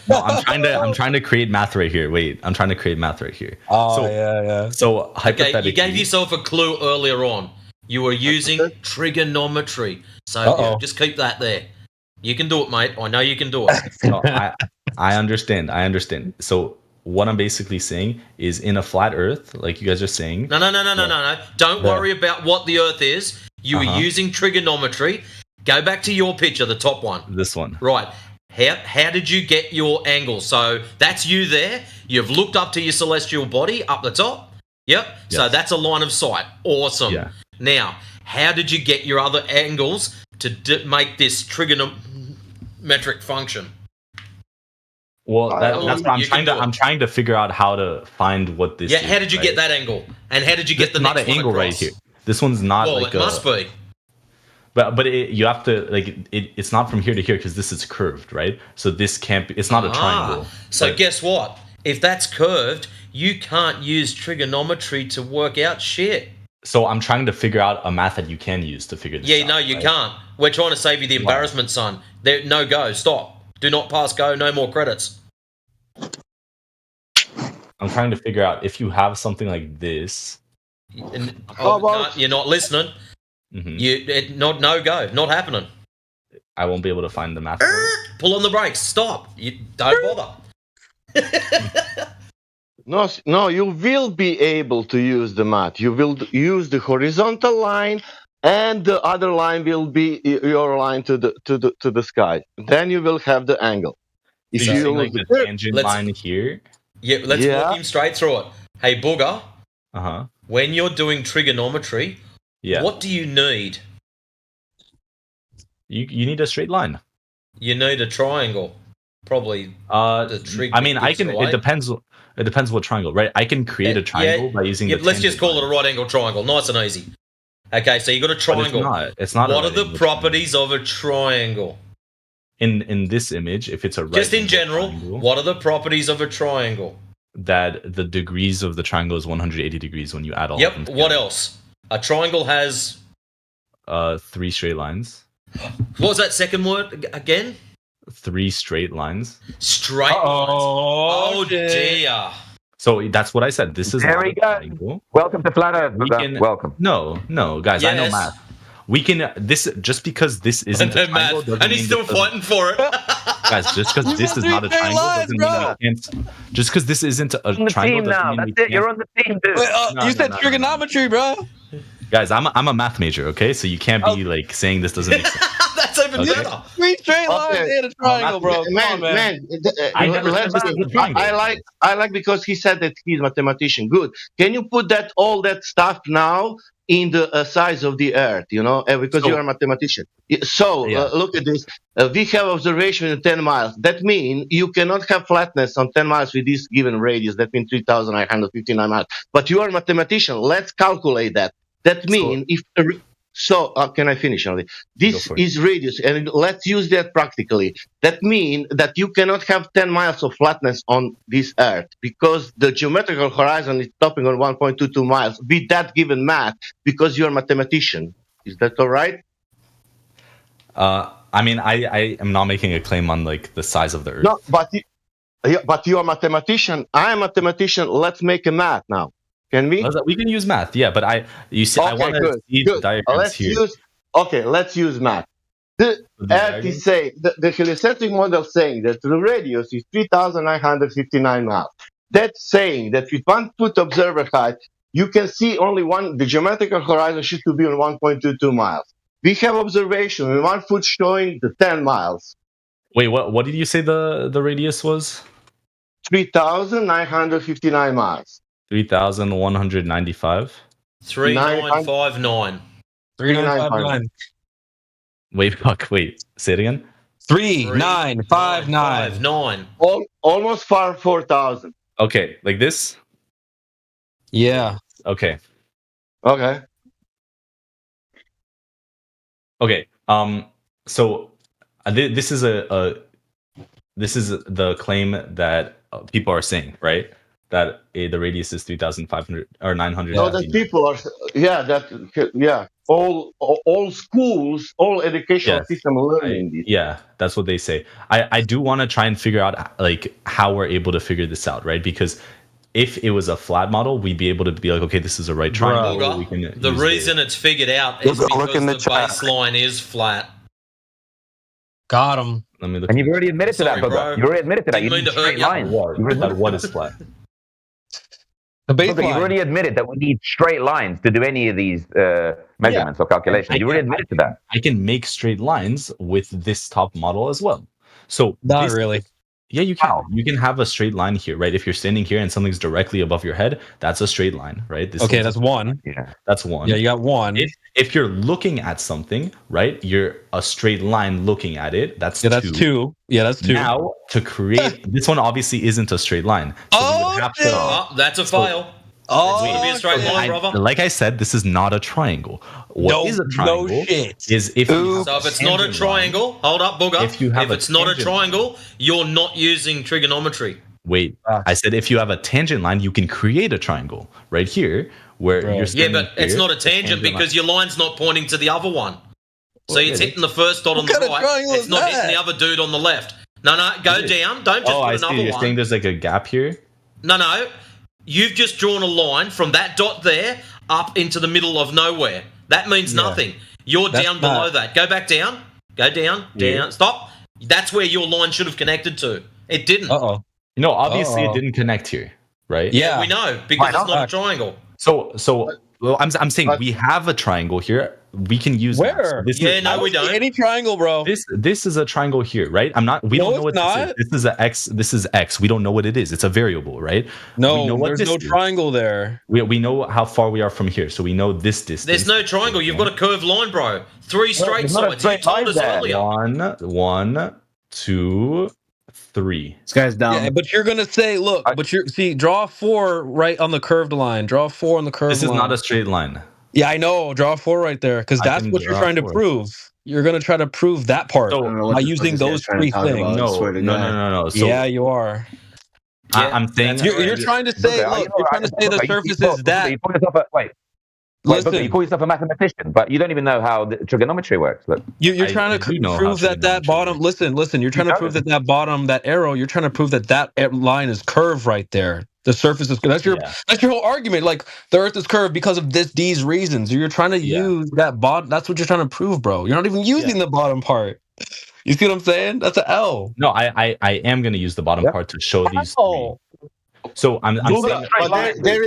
No, I'm trying to create math right here. Wait, I'm trying to create math right here. Yeah. So hypothetically, you gave yourself a clue earlier on. You were using trigonometry, so just keep that there. You can do it, mate. I know you can do it. No, I understand. So what I'm basically saying is, in a flat Earth, like you guys are saying. No. Don't worry about what the Earth is. You were using trigonometry. Go back to your picture, the top one. This one. Right. How did you get your angle? So that's you there. You've looked up to your celestial body up the top. Yep. Yes. So that's a line of sight. Awesome. Yeah. Now, how did you get your other angles to make this trigonometric function? Well, that's what I'm trying to figure out how to find what this. Yeah. How did you get that angle? And how did you get the next one? Not an angle right here. This one's not. Well, like it must be. But you have to it's not from here to here because this is curved, right? So this can't be. It's not a triangle. So guess what? If that's curved, you can't use trigonometry to work out shit. So I'm trying to figure out a math that you can use to figure this out. Yeah, no, you can't. We're trying to save you the embarrassment, son. No go. Stop. Do not pass go. No more credits. I'm trying to figure out if you have something like this. No, you're not listening. Mm-hmm. No go. Not happening. I won't be able to find the math. Pull on the brakes. Stop. You don't bother. No, you will be able to use the math. You will use the horizontal line, and the other line will be your line to the sky. Then you will have the angle. If you like the tangent line here. Yeah, let's walk him straight through it. Hey, Booger. Uh-huh. When you're doing trigonometry, what do you need? You need a straight line. You need a triangle. Probably the trig. I mean, I can. It depends. It depends what triangle, right? I can create a triangle by using. Yeah, the let's just call it a right angle triangle. Nice and easy. Okay, so you got a triangle. It's not. What are the properties of a triangle? In this image, if it's a right just in general, what are the properties of a triangle? That the degrees of the triangle is 180 degrees when you add all of them together. What else? A triangle has 3 straight lines. What was that second word again? 3 straight lines. Straight lines. Oh dear. So that's what I said. This is there we go. Triangle. Welcome to Flat Earth. Welcome. No, guys. Yes. I know math. We can this just because this isn't a triangle doesn't and he's still fighting for it. Guys, just because this is not a triangle doesn't mean we can't. Just because this isn't a triangle doesn't mean That's it. You're on the team, dude. You said trigonometry, bro. Guys, I'm a math major, okay? So you can't be like saying this doesn't make sense. That's even better. 3 straight lines and a triangle, bro. Come on, man. I like because he said that he's a mathematician. Good. Can you put all that stuff now in the size of the Earth? Because you are a mathematician. So look at this. We have observation in 10 miles. That means you cannot have flatness on 10 miles with this given radius. That means 3,959 miles. But you are a mathematician. Let's calculate that. That means can I finish only? This is radius, and let's use that practically. That means that you cannot have 10 miles of flatness on this Earth because the geometrical horizon is stopping on 1.22 miles with that given math because you're a mathematician. Is that all right? I mean, I am not making a claim on like the size of the Earth. No, but you are a mathematician. I am a mathematician. Let's make a math now. Can we? We can use math, yeah. But I want to see the diagrams here. Let's use math. The Earth is saying the heliocentric model saying that the radius is 3,959 miles. That's saying that with 1 foot observer height, you can see only the geometrical horizon should be on 1.22 miles. We have observation in 1 foot showing the 10 miles. Wait, what did you say the radius was? 3,959 miles. 3,195. 3,959. 3,959. Wait. Say it again. 3,959. Almost 4,000. Okay, like this. Yeah. Okay. Okay. So this is this is the claim that people are saying, right? That the radius is 3,500 or 900. No, that people are. All schools, all educational system learning this. Yeah, that's what they say. I do want to try and figure out like how we're able to figure this out, right? Because if it was a flat model, we'd be able to be like, okay, this is a right triangle. The reason it's figured out is because the baseline is flat. Got him. Let me look. And you've already admitted to that, Booger. You already admitted to that. You need straight lines. What is flat? The baseline. You've already admitted that we need straight lines to do any of these measurements or calculations. You already admitted to that. I can make straight lines with this top model as well. So not really. Yeah, you can. You can have a straight line here, right? If you're standing here and something's directly above your head, that's a straight line, right? Okay, that's one. Yeah, that's one. Yeah, you got one. If you're looking at something, right? You're a straight line looking at it. That's two. That's two. Yeah, that's two. Now to create this one obviously isn't a straight line. So that's a file. It's going to be a straight line, brother. Like I said, this is not a triangle. What is a triangle? Is if if it's not a triangle, hold up, Booger. If it's not a triangle, you're not using trigonometry. Wait, I said if you have a tangent line, you can create a triangle right here where you're standing. Yeah, but it's not a tangent because your line's not pointing to the other one. So it's hitting the first dot on the right. It's not hitting the other dude on the left. No, go down. Don't just put another one. You're saying there's like a gap here? No. You've just drawn a line from that dot there up into the middle of nowhere. That means nothing. You're down below that. Go back down. Go down. Stop. That's where your line should have connected to. It didn't. No, obviously it didn't connect here, right? Yeah, we know because it's not a triangle. So I'm saying we have a triangle here. We can use where? That. So we don't. Any triangle, bro. This is a triangle here, right? We don't know what this is. This is a x. This is x. We don't know what it is. It's a variable, right? No, there's no triangle there. We know how far we are from here, so we know this distance. There's no triangle. You've got a curved line, bro. 3 straight sides. You told us earlier. One. 2, 3. This guy's dumb. Yeah, but you're gonna say, look, draw 4 right on the curved line. Draw 4 on the curved line. This is not a straight line. Yeah, I know. Draw 4 right there, because that's what you're trying to prove. You're gonna try to prove that part by using those 3 things. No. So, yeah, you are. I'm saying you're trying to say. Look, you're trying to say the surface is that. Listen, you call yourself a mathematician, but you don't even know how the trigonometry works. Look, you're trying to prove that bottom. Listen. You're trying to prove that bottom, that arrow. You're trying to prove that line is curved right there. The surface is. That's your whole argument. Like the Earth is curved because of these reasons. You're trying to use that bottom. That's what you're trying to prove, bro. You're not even using the bottom part. You see what I'm saying? That's an L. No, I am going to use the bottom part to show these 3. So I'm saying, there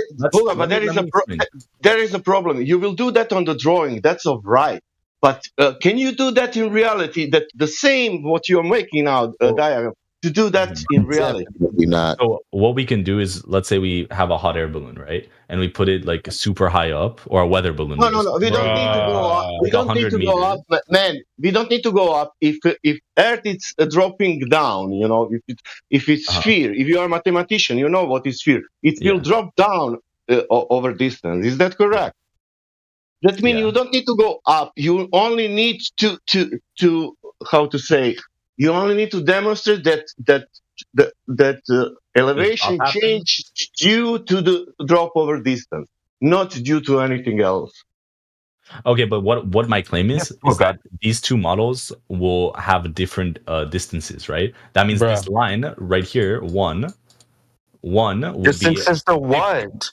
is a problem. You will do that on the drawing. That's all right. But can you do that in reality? That the same what you're making now diagram to do that in reality? Not. So what we can do is, let's say we have a hot air balloon, right? And we put it like super high up, or a weather balloon. No. We don't need to go up. We don't need to go up, man. We don't need to go up if Earth is dropping down. You know, if it's sphere. If you are a mathematician, you know what is sphere. It will drop down over distance. Is that correct? That means you don't need to go up. You only need to how to say. You only need to demonstrate that elevation change due to the drop over distance, not due to anything else. Okay, but what my claim is that these 2 models will have different distances, right? That means this line right here, one will distances to what?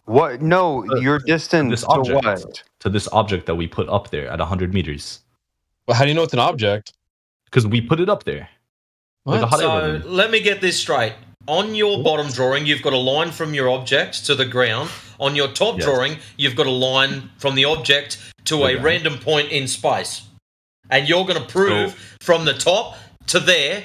What? No, your distance to what? To this object that we put up there at 100 meters. Well, how do you know it's an object? Because we put it up there. Like so let me get this straight. On your bottom drawing, you've got a line from your object to the ground. On your top drawing, you've got a line from the object to a random point in space. And you're going to prove from the top to there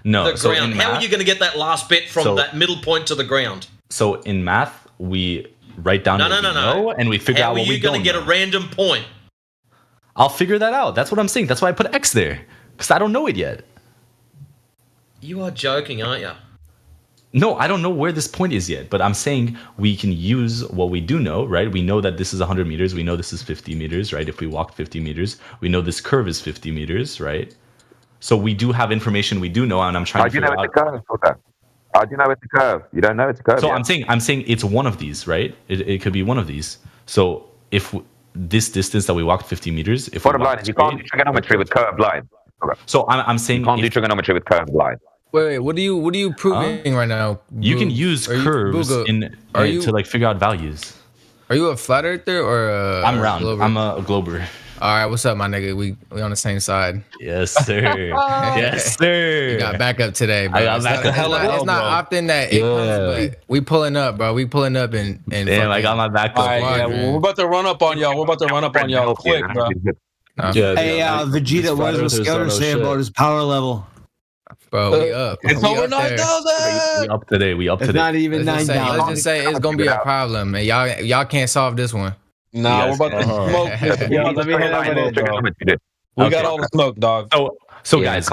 the ground. How are you going to get that last bit from that middle point to the ground? So in math, we write down what we know, and we figure out what we don't know. How are you going to get a random point? I'll figure that out. That's what I'm saying. That's why I put X there. Because I don't know it yet. You are joking, aren't you? No, I don't know where this point is yet. But I'm saying we can use what we do know, right? We know that this is 100 meters. We know this is 50 meters, right? If we walk 50 meters. We know this curve is 50 meters, right? So we do have information we do know, and I'm trying to figure out... How do you know it's a curve? You don't know it's a curve. So I'm saying it's one of these, right? It could be one of these. So if... this distance that we walked 50 meters. If bottom line is you can't do trigonometry with curved lines. Okay. So I'm saying you can't do trigonometry with curved lines. Wait, what are you proving right now? You can use curves to like figure out values. Are you a flat earther or I'm round. Glober? I'm a glober. All right, what's up, my nigga? We on the same side. Yes, sir. Yes, sir. You got backup today, bro. It's not often that it comes, but we pulling up, bro. We pulling up and damn, I got my backup. All right, we're about to run up on y'all. Quick, bro. Hey, Vegeta, what does Scouter say about his power level? Bro, we up. It's over 9,000. We up today. It's not even 9,000. Let's just say it's gonna be a problem, and y'all can't solve this one. Nah, we're about to smoke this. Let me hit it. We got all the smoke, dog. So guys,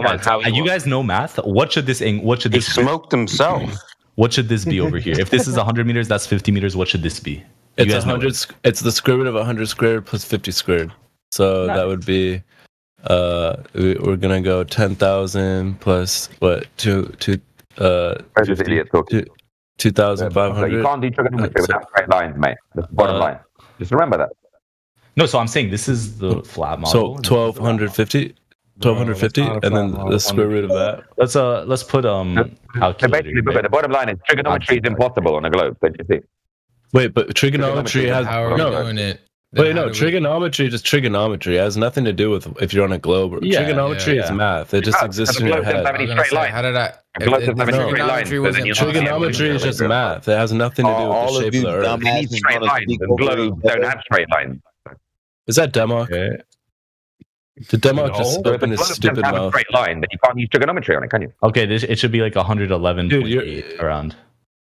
you guys know math. What should this? He smoked himself. What should this be over here? If this is 100 meters, that's 50 meters. What should this be? It's 100. It's the square root of 100 squared plus 50 squared. So that would be. We're gonna go 10,000 plus what? 2,500. You can't do trigonometry without straight lines, mate. That's the bottom line. Just remember that. No, so I'm saying this is the flat model. So 1,250, and then the square root of that. Let's put calculator. So basically, the bottom line is trigonometry is impossible on a globe. Don't you see? Wait, but trigonometry has doing it. Wait, no, trigonometry is trigonometry. It has nothing to do with if you're on a globe. Trigonometry is math. It just exists in your head. How did I? Trigonometry is just math. It has nothing to do with the shape of the Earth. They need straight lines. Globes don't have straight lines. Is that Demok? The Demok just open his stupid mouth. Straight line, but you can't use trigonometry on it, can you? Okay, it should be like 111.8 around.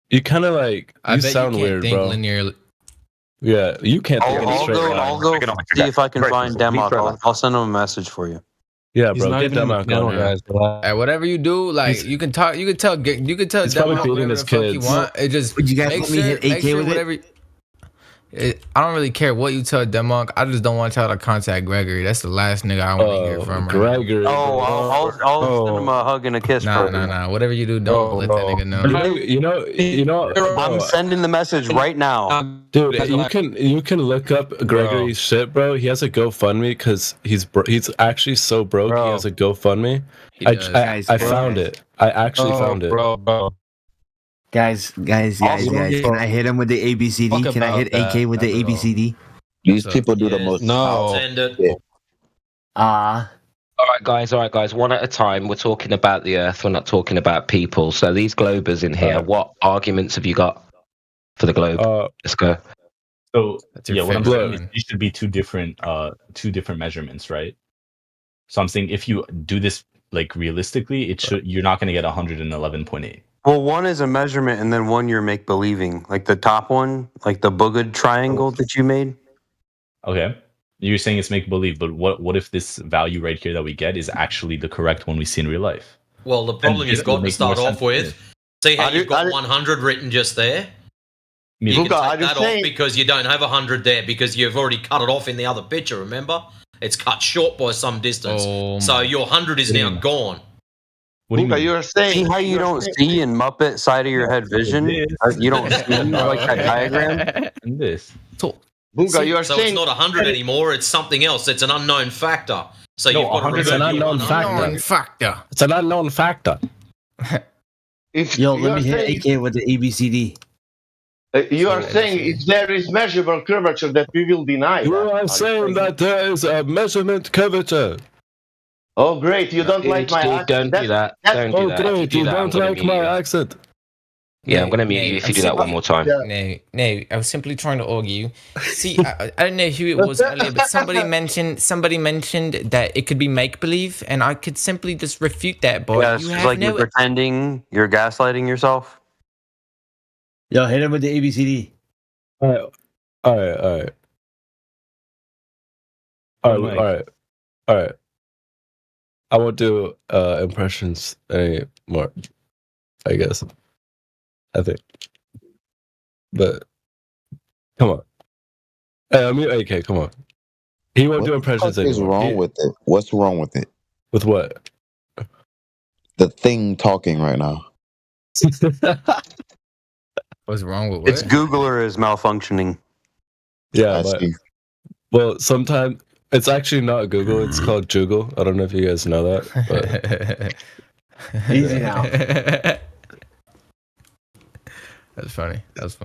You kind of like you sound weird, bro. Linearly. Yeah, you can't think any straight line. I'll go see if I can find Demok. I'll send him a message for you. Yeah, He's bro, not get even that in the mark channel, on here. guys. Hey, whatever you do, like you can tell He's probably Demon beating whatever his the fuck you kids. want. It just Would you guys let me hit AK with whatever. I don't really care what you tell Demon. I just don't want y'all to contact Gregory. That's the last nigga I want to hear from. Gregory. I'll send him a hug and a kiss. Nah. Whatever you do, don't let that nigga know. You know. I'm sending the message right now, dude. You can look up Gregory's shit, bro. He has a GoFundMe because he's actually so broke. He has a GoFundMe. I found it. I actually found it. Bro. Guys, can I hit him with the ABCD? Can I hit AK with the ABCD? These people do the most. All right, guys. One at a time. We're talking about the Earth. We're not talking about people. So these globers in here, what arguments have you got for the globe? Let's go. So what I'm saying is these should be two different measurements, right? So I'm saying if you do this like realistically, you're not going to get 111.8. Well, one is a measurement, and then one you're make believing. Like the top one, like the booged triangle that you made. Okay, you're saying it's make believe, but what if this value right here that we get is actually the correct one we see in real life? Well, the problem you've got to start off with, see how you've got 100 written just there? You can take that off because you don't have 100 there because you've already cut it off in the other picture, remember? It's cut short by some distance. So your 100 is now gone. You're saying see how you don't see in Muppet side of your head vision? You don't see like that diagram? This. So it's not 100 anymore, it's something else. It's an unknown factor. So you've got to remove an unknown factor. It's an unknown factor. Yo, let me hit AK with the ABCD. You are saying if there is measurable curvature that we will deny. You are saying that there is a measurement curvature. Oh, great. You don't like my accent. Don't do that. Don't do that. Great. You don't like my accent. Yeah, I'm going to mute you if you do that one more time. No, I was simply trying to argue. See, I don't know who it was earlier, but somebody mentioned that it could be make-believe, and I could simply just refute that. But yes, it's like you're pretending, you're gaslighting yourself. Yo, hit him with the ABCD. All right. I won't do impressions anymore, I guess. I think. But, come on. Hey, I mean, AK, come on. He won't do impressions anymore. What's wrong with it? What's wrong with it? With what? The thing talking right now. What's wrong with what? It's Googler is malfunctioning. Yeah, well, sometimes it's actually not Google. It's called Joogle. I don't know if you guys know that. But... Easy now. That's funny. That's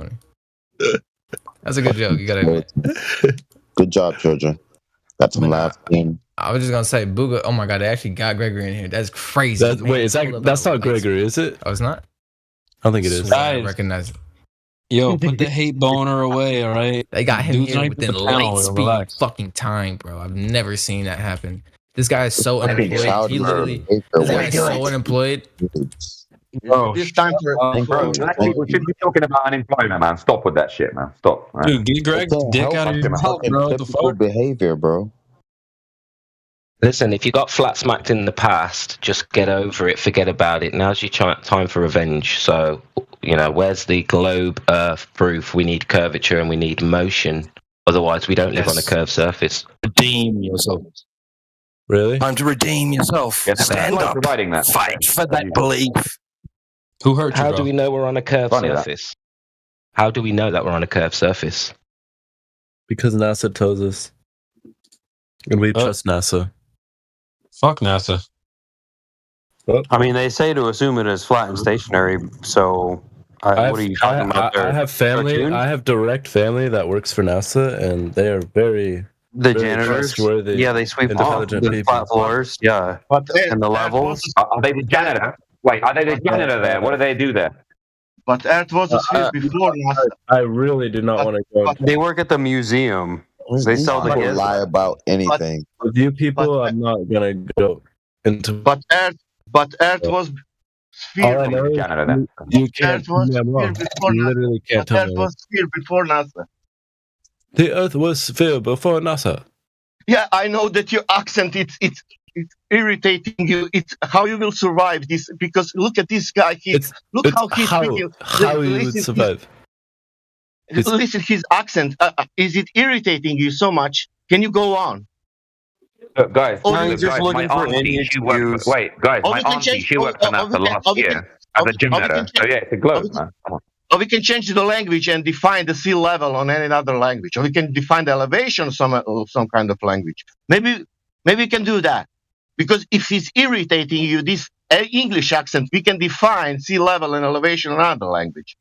a good joke. You gotta admit. Good job, children. Got some laughing. I was just gonna say, Booga. Oh my god, they actually got Gregory in here. That's crazy. That's not Gregory, is it? Oh, it's not. I don't think it is. I recognize it. Yo, put the hate boner away, all right? They got him here within light speed fucking time, bro. I've never seen that happen. This guy is so unemployed. He literally, this guy is so unemployed. Bro, it's time for we should be talking about unemployment, man. Stop with that shit, man. Stop. Man. Dude, get Greg's dick out of your mouth, bro. What the fuck? Behavior, bro. Listen, if you got flat smacked in the past, just get over it, forget about it. Now's your time for revenge. So, where's the globe Earth proof? We need curvature and we need motion. Otherwise, we don't live on a curved surface. Redeem yourself. Really? Time to redeem yourself. Stand up. Fight for that belief. Who hurt you, How bro? do we know we're on a curved surface? How do we know that we're on a curved surface? Because NASA tells us. And we trust NASA. Fuck NASA. I mean, they say to assume it is flat and stationary, so what are you talking about? I have family. Cartoon? I have direct family that works for NASA, and they are very janitors. Trustworthy, yeah, they sweep off the flat floors. Yeah, and the levels. Are they the janitor? Wait, are they the janitor there? What do they do there? But Earth was a sphere before NASA. I really do not want to go. They work at the museum. They sell the kids. Lie about anything. With you people, I'm not gonna go into. But Earth was sphere. All I know is you can't. You literally can't tell me. Earth was sphere before NASA. The Earth was sphere before NASA. Yeah, I know that your accent it's it's irritating you. It's how you will survive this, because look at this guy. Look how he's speaking. How you would survive. Listen his accent. Is it irritating you so much? Can you go on? Look, guys, Or guys, my auntie, she worked for, wait, guys, my auntie, she worked for NASA last year as a gym leader. So yeah, it's a globe, man. Come on. Or we can change the language and define the sea level on any other language. Or we can define the elevation of some kind of language. Maybe we can do that. Because if it's irritating you, this English accent, we can define sea level and elevation in another language.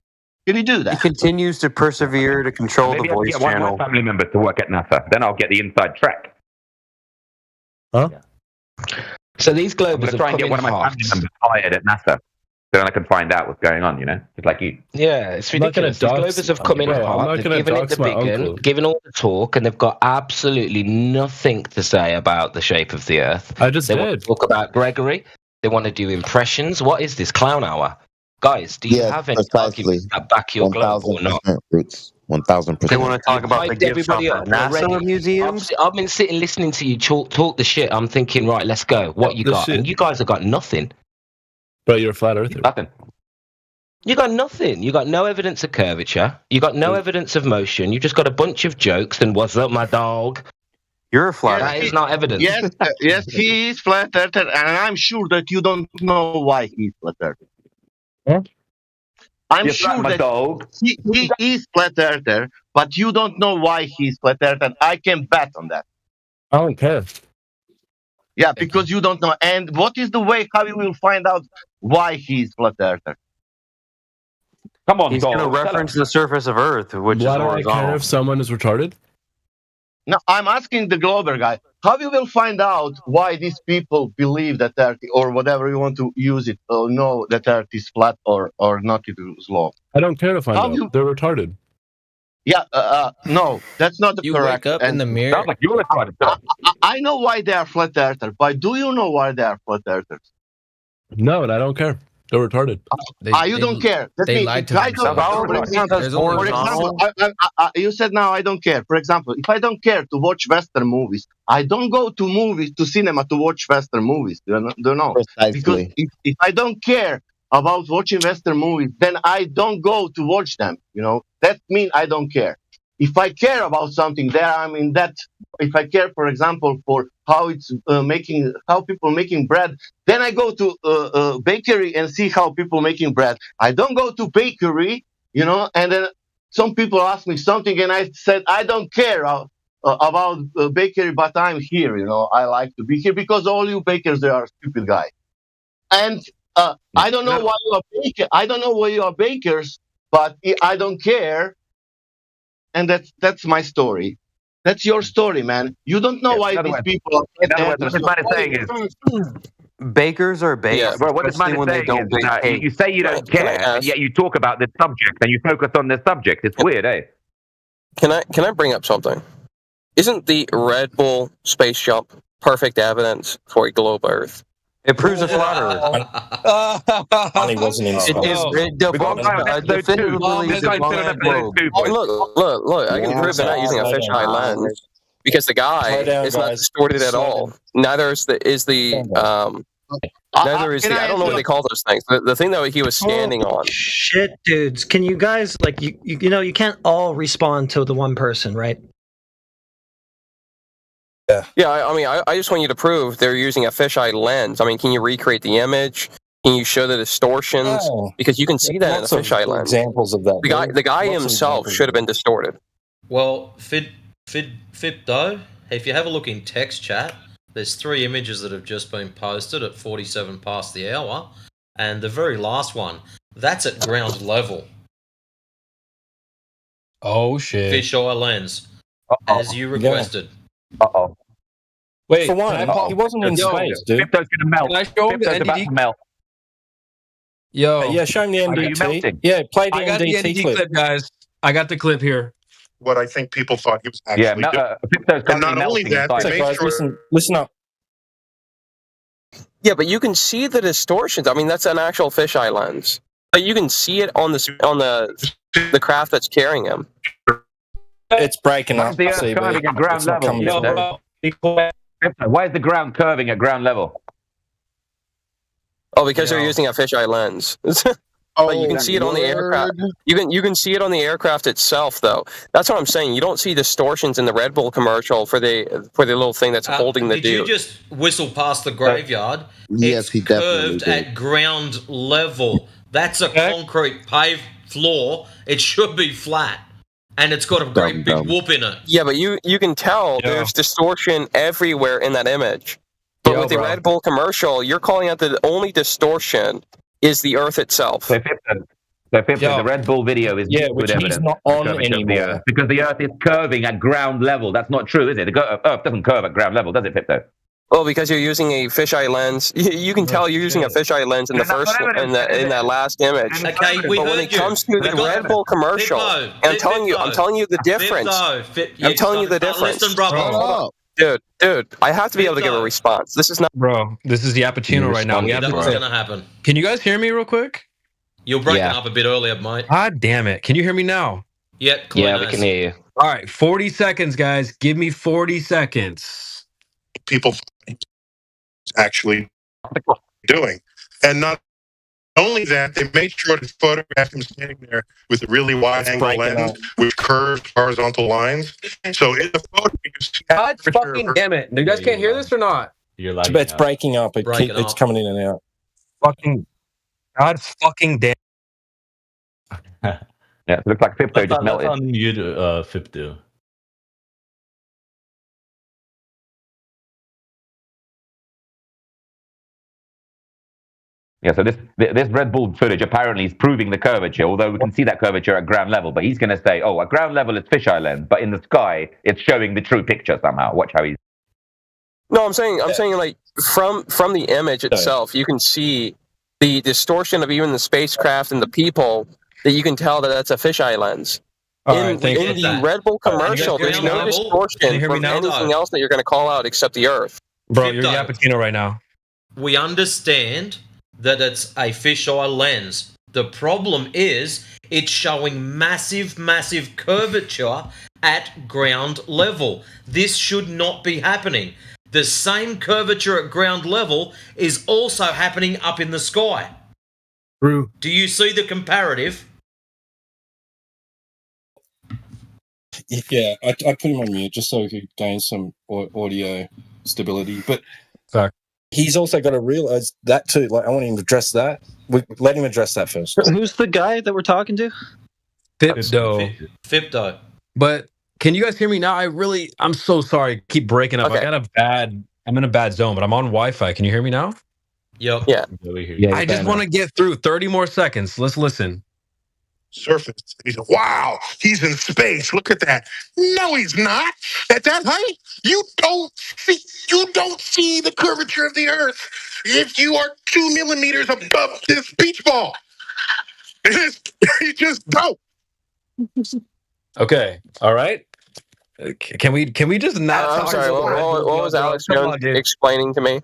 Can you do that? He continues to persevere to control Maybe the I can voice get one of channel. my family members to work at NASA. Then I'll get the inside track. Huh? So these I'm globers going to have try and come get one in of my hot. family members hired at NASA. So then I can find out what's going on, you know? Just like you. Yeah, it's ridiculous. These globers have come in hot. They've given it the big gun, given all the talk, and they've got absolutely nothing to say about the shape of the Earth. I just They want to talk about Gregory. They want to do impressions. What is this clown hour? Guys, do you have any arguments that back your globe or not? Roots. 1000%. They want to talk about the Hyped gift shop everybody at up NASA already. museums. I've been sitting listening to you talk the shit. I'm thinking, right, let's go. What you got? And you guys have got nothing. But you're a flat earther. Nothing. You got nothing. You got no evidence of curvature. You got no evidence of motion. You just got a bunch of jokes and what's up, my dog? You're a flat earther. That is not evidence. Yes, yes, he is flat earther, and I'm sure that you don't know why he's flat earther. Huh? I'm sure that he is flat earther, but you don't know why he's flat earther. I can bet on that. I don't care. Yeah, because you don't know. And what is the way how you will find out why he's flat earther? Come on, He's going to reference the surface of Earth, which is Why do I horizontal. care if someone is retarded? No, I'm asking the Glober guy. How you will find out why these people believe that Earth, or whatever you want to use it, or know that Earth is flat or not it is long? I don't care to find out. They're retarded. Yeah, no, that's not the You correct. wake up in the mirror. Sounds like you're retarded. I know why they are flat earthers, but do you know why they are flat earthers? No, and I don't care. They're retarded. You don't care. That they means lied to I don't, themselves. for example, you said now I don't care. For example, if I don't care to watch Western movies, I don't go to cinema to watch Western movies. Do you know? Precisely. Because if I don't care about watching Western movies, then I don't go to watch them. You know, that means I don't care. If I care about something, there I'm in that. If I care, for example, for how it's how people making bread, then I go to a bakery and see how people making bread. I don't go to bakery, you know. And then some people ask me something, and I said I don't care about bakery, but I'm here. You know, I like to be here because all you bakers they are stupid guys. And I don't know why you are bakers. I don't know why you are bakers, but I don't care. And that's my story. That's your story, man. You don't know why these people are. In other words, what this man is saying is, bakers are baked. Yeah, bro, what this man is saying is that you say you don't care, and yet you talk about this subject and you focus on this subject. It's weird, eh? Can I bring up something? Isn't the Red Bull space jump perfect evidence for a globe Earth? It proves a flat Earth. He wasn't in space. Look, I can prove that using a fisheye lens because the guy is not distorted at all. Neither is the neither is the I don't know what they call those things. The thing that he was standing on. Shit, dudes! Can you guys you know you can't all respond to the one person, right? Yeah, I mean, I just want you to prove they're using a fisheye lens. I mean, can you recreate the image? Can you show the distortions? Because you can see that in a fisheye lens. Examples of that. The guy himself should have been distorted. Well, Fipdo, if you have a look in text chat, there's 3 images that have just been posted at 47 past the hour, and the very last one, that's at ground level. Oh shit! Fisheye lens, as you requested. Wait, for one, he wasn't in space, dude. Crypto's gonna melt. Can I show him the Crypto's about NDT? to melt. Yo, yeah, show him the Are you NDT. melting? Yeah, play the I got the NDT NDT clip, guys. I got the clip here. What I think people thought he was actually doing. Crypto's And not only that, they made sure. Listen up. Yeah, but you can see the distortions. I mean, that's an actual fisheye lens. But you can see it on the craft that's carrying him. It's breaking up. The Earth CB. trying to get ground It's not level. coming through. Be quiet. Why is the ground curving at ground level? Oh, because they're using a fisheye lens. But you can see it on the aircraft. You can see it on the aircraft itself, though. That's what I'm saying. You don't see distortions in the Red Bull commercial for the little thing that's holding the dude. Did you just whistle past the graveyard? Yes, he curved definitely did. at ground level. That's a concrete paved floor. It should be flat, and it's got a great big whoop in it. Yeah, but you can tell there's distortion everywhere in that image. But with the Red Bull commercial, you're calling out the only distortion is the Earth itself. So the Red Bull video is good evidence. Not on anymore. Because the Earth is curving at ground level. That's not true, is it? The Earth doesn't curve at ground level, does it, Pipto? Well, because you're using a fisheye lens. You can tell you're using a fisheye lens in the first in that last image. Okay, but when it comes to the Red Bull commercial, I'm telling you the difference. I'm telling you the difference. Listen, brother. Dude, I have to be able to give a response. This is not, bro. This is the Appuccino right now. That's going to happen. Can you guys hear me real quick? You're breaking up a bit earlier, mate. God damn it! Can you hear me now? Yeah, we can hear you. All right, 40 seconds, guys. Give me 40 seconds. People actually doing, and not only that, they made sure to photograph him standing there with a really wide-angle lens with curved horizontal lines. So in the photo, you can see God fucking damn it! You guys can't hear this or not? You're like it's breaking up. It's coming in and out. Fucking God fucking damn. Yeah, it looks like Fipto just melted. That's on mute, Fipto. Yeah, so this Red Bull footage apparently is proving the curvature, although we can see that curvature at ground level. But he's going to say, oh, at ground level it's fisheye lens, but in the sky it's showing the true picture somehow. Watch how he's... No, I'm saying like from the image itself, you can see the distortion of even the spacecraft and the people that you can tell that that's a fisheye lens. In the Red Bull commercial, there's no distortion from anything else that you're going to call out except the Earth. Bro, you're Yappuccino right now. We understand that it's a fisheye lens. The problem is it's showing massive curvature at ground level. This should not be happening. The same curvature at ground level is also happening up in the sky. True. Do you see the comparative? Yeah, I put him on mute just so he could gain some audio stability. But he's also got to realize that too. Like, I want him to address that. Let him address that first. Who's the guy that we're talking to? Fipto. But can you guys hear me now? I'm so sorry. Keep breaking up. Okay. I'm in a bad zone, but I'm on Wi-Fi. Can you hear me now? Yep. Yeah. I just want to get through 30 more seconds. Let's listen. Surface. He said, wow, he's in space. Look at that. No, he's not. At that height, you don't see the curvature of the Earth if you are 2 millimeters above this beach ball. You just don't. Okay. All right. Can we just not talk? I'm sorry. What was Alex Jones explaining to me?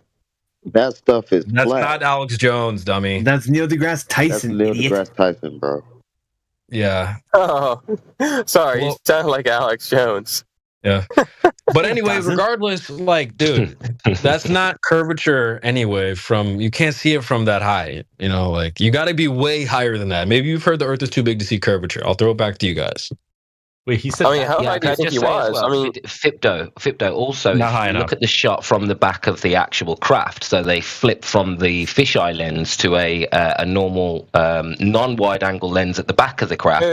That stuff is That's flat. not Alex Jones, dummy. That's Neil deGrasse Tyson. That's Neil deGrasse Tyson, bro. Yeah. Oh, sorry. You sound like Alex Jones. Yeah. But anyway, regardless, like, dude, that's not curvature anyway. You can't see it from that high. You know, like, you got to be way higher than that. Maybe you've heard the Earth is too big to see curvature. I'll throw it back to you guys. Wait, he said. I mean, how high do you think he was? Well, I mean, Fipto. Also, not high if you enough. look at the shot from the back of the actual craft, so they flip from the fisheye lens to a normal non-wide-angle lens at the back of the craft.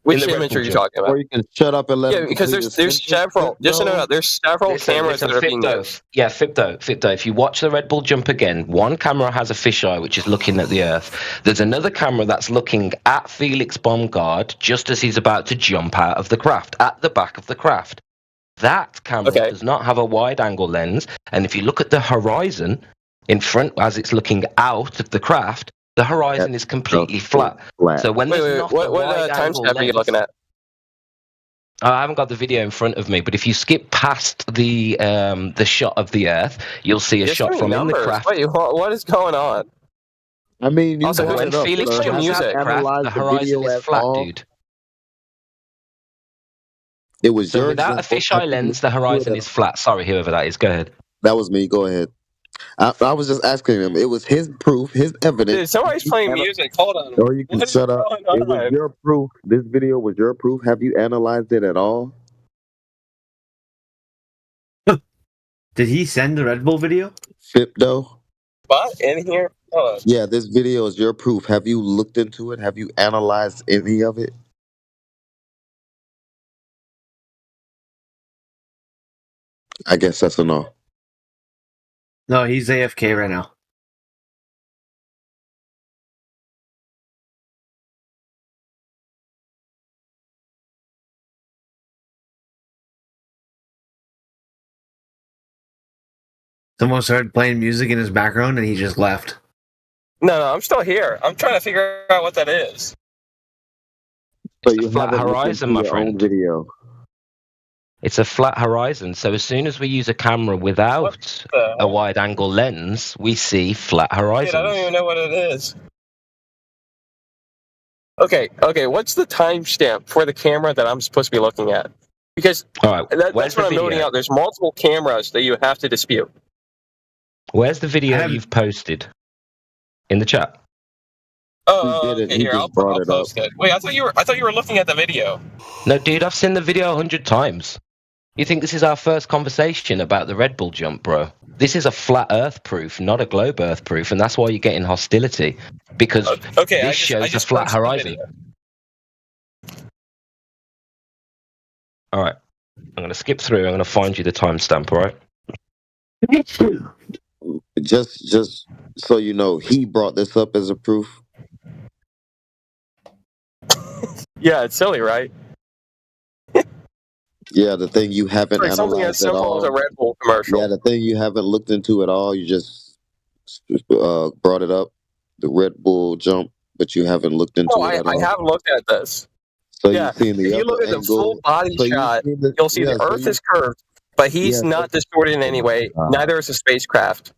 Which image are you talking about? Or you can shut up and let him because there's several. Just so you know, there's several cameras that are being used. Yeah, Fipto. If you watch the Red Bull jump again, one camera has a fisheye which is looking at the Earth. There's another camera that's looking at Felix Baumgart just as he's about to jump out of the craft, at the back of the craft. That camera does not have a wide-angle lens, and if you look at the horizon in front as it's looking out of the craft, the horizon is completely flat. So when there's not what timestamp are you looking at? I haven't got the video in front of me, but if you skip past the shot of the Earth, you'll see a shot from in the craft. Wait, what is going on? I mean, you also, when Felix jumps out the craft, the horizon is flat, dude. It was So your without a example. fisheye lens, the horizon is flat. Sorry, whoever that is. Go ahead. That was me. Go ahead. I was just asking him. It was his proof, his Dude, evidence. somebody's playing music. Hold on. Or you can What is shut up. going It was on? your proof. This video was your proof. Have you analyzed it at all? Did he send the Red Bull video? Fipdo? What? In here? Hold on. Yeah, this video is your proof. Have you looked into it? Have you analyzed any of it? I guess that's a no. No, he's AFK right now. Someone started playing music in his background and he just left. No, I'm still here. I'm trying to figure out what that is. So It's a flat horizon, my friend. Video. It's a flat horizon. So as soon as we use a camera without a wide-angle lens, we see flat horizons. Dude, I don't even know what it is. Okay. What's the timestamp for the camera that I'm supposed to be looking at? Because that's what I'm noting out. There's multiple cameras that you have to dispute. Where's the video you've posted? In the chat. Oh, okay, here, I'll post it. Wait, I thought you were looking at the video. No, dude, I've seen the video 100 times. You think this is our first conversation about the Red Bull jump, bro? This is a flat Earth proof, not a globe Earth proof, and that's why you're getting hostility. Because this shows a flat horizon. All right, I'm going to skip through. I'm going to find you the timestamp, all right? Just so you know, he brought this up as a proof. Yeah, it's silly, right? Yeah, the thing you haven't Like something as analyzed at simple all. as a Red Bull commercial. Yeah, the thing you haven't looked into at all. You just brought it up, the Red Bull jump, but you haven't looked into it at all. I have looked at this. So you've seen the if you other look at the full body shot, you'll see the Earth is curved, but he's not distorted in any way. Neither is the spacecraft.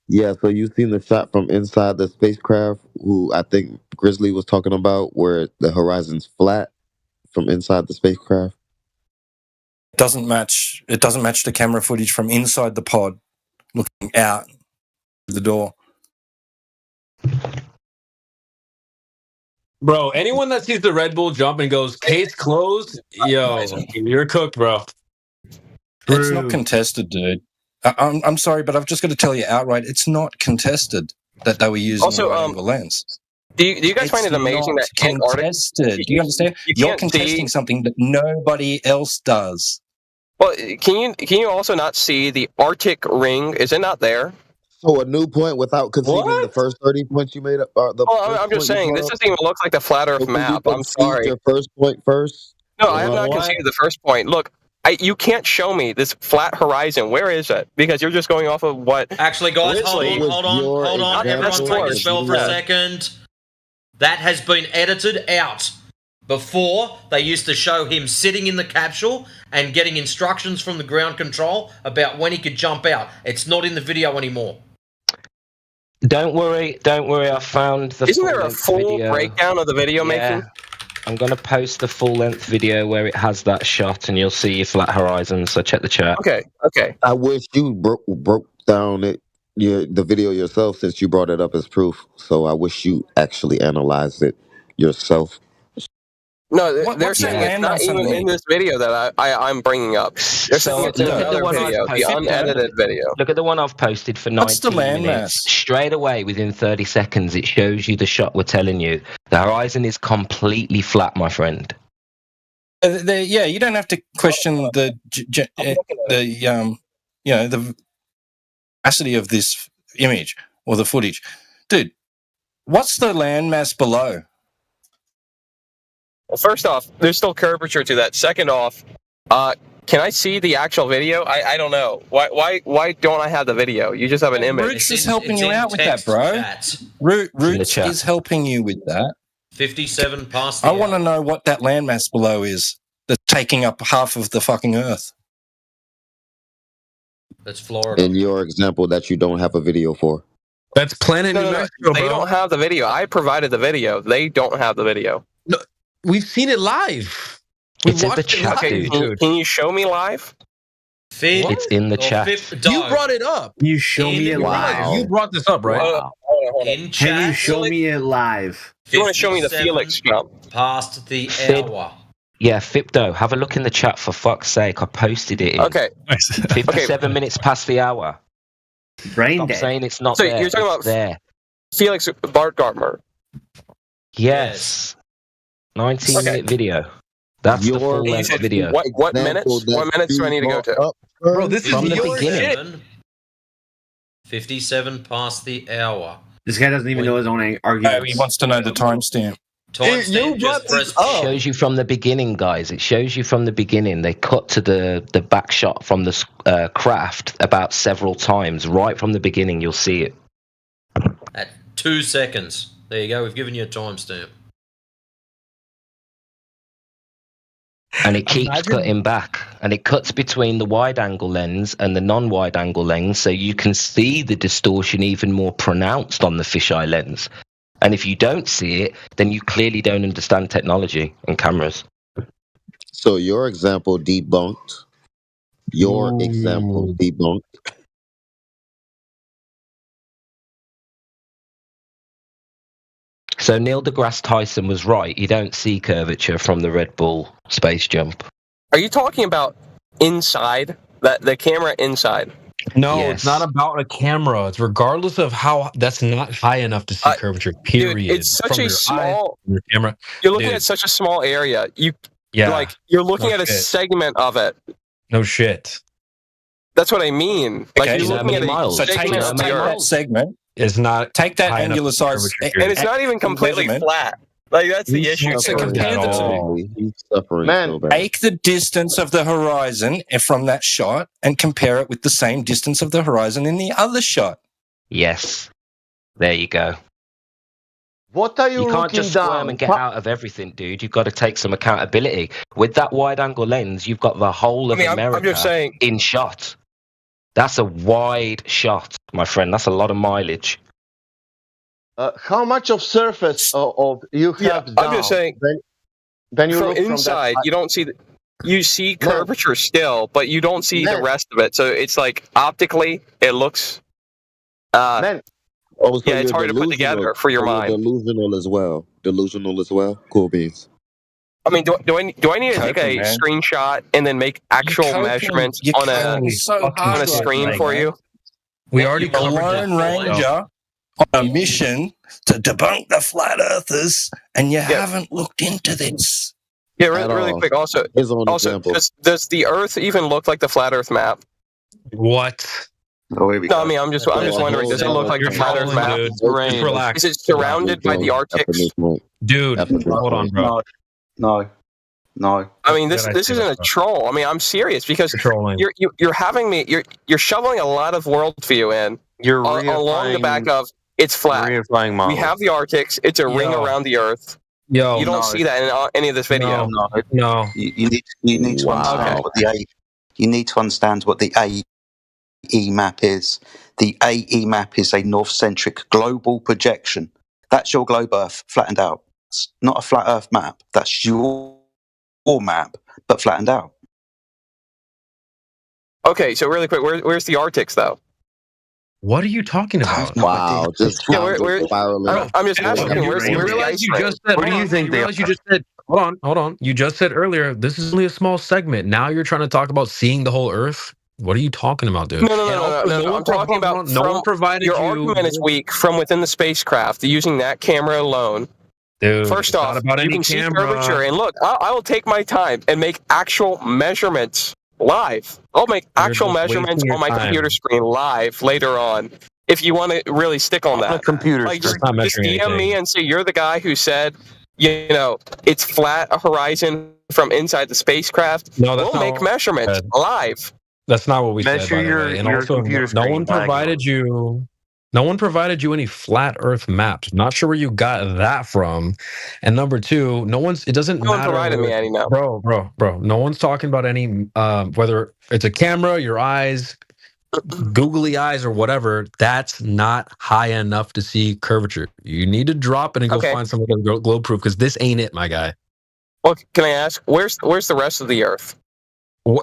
Yeah, so you've seen the shot from inside the spacecraft, who I think Grizzly was talking about, where the horizon's flat from inside the spacecraft. It doesn't match the camera footage from inside the pod, looking out the door. Bro, anyone that sees the Red Bull jump and goes, case closed, yo, you're cooked, bro. It's not contested, dude. I'm sorry, but I've just got to tell you outright, it's not contested that they were using a wide-angle lens. Do you guys find it amazing that contested? Do you understand? You're contesting something that nobody else does. Well, can you also not see the Arctic ring? Is it not there? So a new point without conceding the first 30 points you made up. I'm just saying, this doesn't even look like the flat Earth map. I'm sorry. Your first point first? No, I have not conceded the first point. Look, you can't show me this flat horizon. Where is it? Because you're just going off of what... Actually, guys, hold on. Everyone take a spell for a second. That has been edited out. Before, they used to show him sitting in the capsule and getting instructions from the ground control about when he could jump out. It's not in the video anymore. Don't worry. I found the Isn't there a full breakdown of the video making? I'm going to post the full-length video where it has that shot, and you'll see your flat horizon, so check the chat. Okay. I wish you broke down the video yourself, since you brought it up as proof. So I wish you actually analyzed it yourself. No, they're saying it's not even in this video that I'm bringing up. They're saying it's in another video, the unedited video. Look at the one I've posted for 19 minutes. Straight away, within 30 seconds, it shows you the shot we're telling you. The horizon is completely flat, my friend. You don't have to question the veracity of this image or the footage. Dude, what's the landmass below? Well, first off, there's still curvature to that. Second off, can I see the actual video? I don't know. Why don't I have the video? You just have an image. Roots is helping you out with that, bro. Roots is helping you with that. 57 past. I want to know what that landmass below is that's taking up half of the fucking Earth. That's Florida. In your example that you don't have a video for. That's Planet New Mexico, They don't have the video. I provided the video. They don't have the video. No, we've seen it live. It's in the chat, Okay, dude. can you show me live? It's in the chat. You brought it up. You show me it live. You brought this up, right? In Can you chat, show me it live? You want to show me the 57 Felix jump? Past the Fid- hour. Yeah, Fipdo, have a look in the chat for fuck's sake. I posted it in. Okay. 57 minutes past the hour. Brain Stop dead. saying it's not So there. you're talking It's about there. Felix Bartgartner. Yes. 19-minute video. That's the full length said video. What minutes? What minutes do I need to go to? Bro, this From is the your beginning. shit. 57 past the hour. This guy doesn't even know his own arguments. He wants to know the timestamp. Timestamp just press. It shows you from the beginning, guys. It shows you from the beginning. They cut to the back shot from the craft about several times. Right from the beginning, you'll see it. At 2 seconds. There you go. We've given you a timestamp. And it keeps cutting back. And it cuts between the wide-angle lens and the non-wide-angle lens, so you can see the distortion even more pronounced on the fisheye lens. And if you don't see it, then you clearly don't understand technology and cameras. So your example debunked. Your example debunked. So Neil deGrasse Tyson was right. You don't see curvature from the Red Bull space jump. Are you talking about inside? The camera inside? No, it's not about a camera. It's regardless of how. That's not high enough to see curvature. Period. Dude, it's such From a your small. your camera. You're looking Dude. at such a small area. Yeah. You're looking No at a shit. segment of it. No shit. That's what I mean. Like you're looking at a segment of the that Earth. segment. It's not. Take that high enough angular to size, curvature, And it's not even completely measurement. flat. Like that's the issue. So compare the two. He's suffering so bad. Take the distance of the horizon from that shot and compare it with the same distance of the horizon in the other shot. Yes. There you go. What are you You can't looking just down? squirm and get out of everything, dude. You've got to take some accountability. With that wide-angle lens, you've got the whole of America I'm just saying. in shot. That's a wide shot, my friend. That's a lot of mileage. How much of surface of you have down? I'm just saying. Then you from look from inside, that. you don't see. You see curvature still, but you don't see the rest of it. So it's like optically, it looks. Also, yeah, it's you're hard to put together for your you're mind. Delusional as well. Delusional as well. Cool beans. I mean, do I need to take a man. screenshot and then make actual measurements on a screen for you? We already You're a Lone Ranger on a mission to debunk the flat earthers, and you haven't looked into this. Yeah, really quick. Also, does the Earth even look like the flat Earth map? What? Oh, here we No, I mean, I'm just wondering. Does it look like the flat Earth map? Dude. Just relax. Is it surrounded by the Arctic? Dude, hold on, bro. No. I mean, this isn't a troll. I mean, I'm serious because you're having me. You're shoveling a lot of worldview in. You're along the back of it's flat. Reifying We have the Arctics. It's a ring around the Earth. Yo, you don't see that in any of this video. No. You need to understand what you need to understand what the AE map is. The AE map is a north-centric global projection. That's your globe Earth flattened out. It's not a flat Earth map. That's your map, but flattened out. Okay, so really quick, where's the Arctics though? What are you talking about? Wow, just spiraling. I'm just asking. Where's the ice ring? What do you think? You just said. Hold on. You just said earlier this is only a small segment. Now you're trying to talk about seeing the whole Earth. What are you talking about, dude? No. I'm talking about no one provided your you. argument is weak from within the spacecraft using that camera alone. Dude, first off, you can see curvature, and look, I will take my time and make actual measurements live. I'll make actual measurements on my computer screen live later on. If you want to really stick on that, computer just DM me and say you're the guy who said, it's flat horizon from inside the spacecraft. No, that's we'll make measurements live. That's not what we said. By the way. And also, no one provided you any flat Earth maps. Not sure where you got that from. And number two, it doesn't matter. No one provided me any now. Bro. No one's talking about any whether it's a camera, your eyes, googly eyes, or whatever. That's not high enough to see curvature. You need to drop it and go find some other globe proof because this ain't it, my guy. Well, can I ask, where's the rest of the Earth?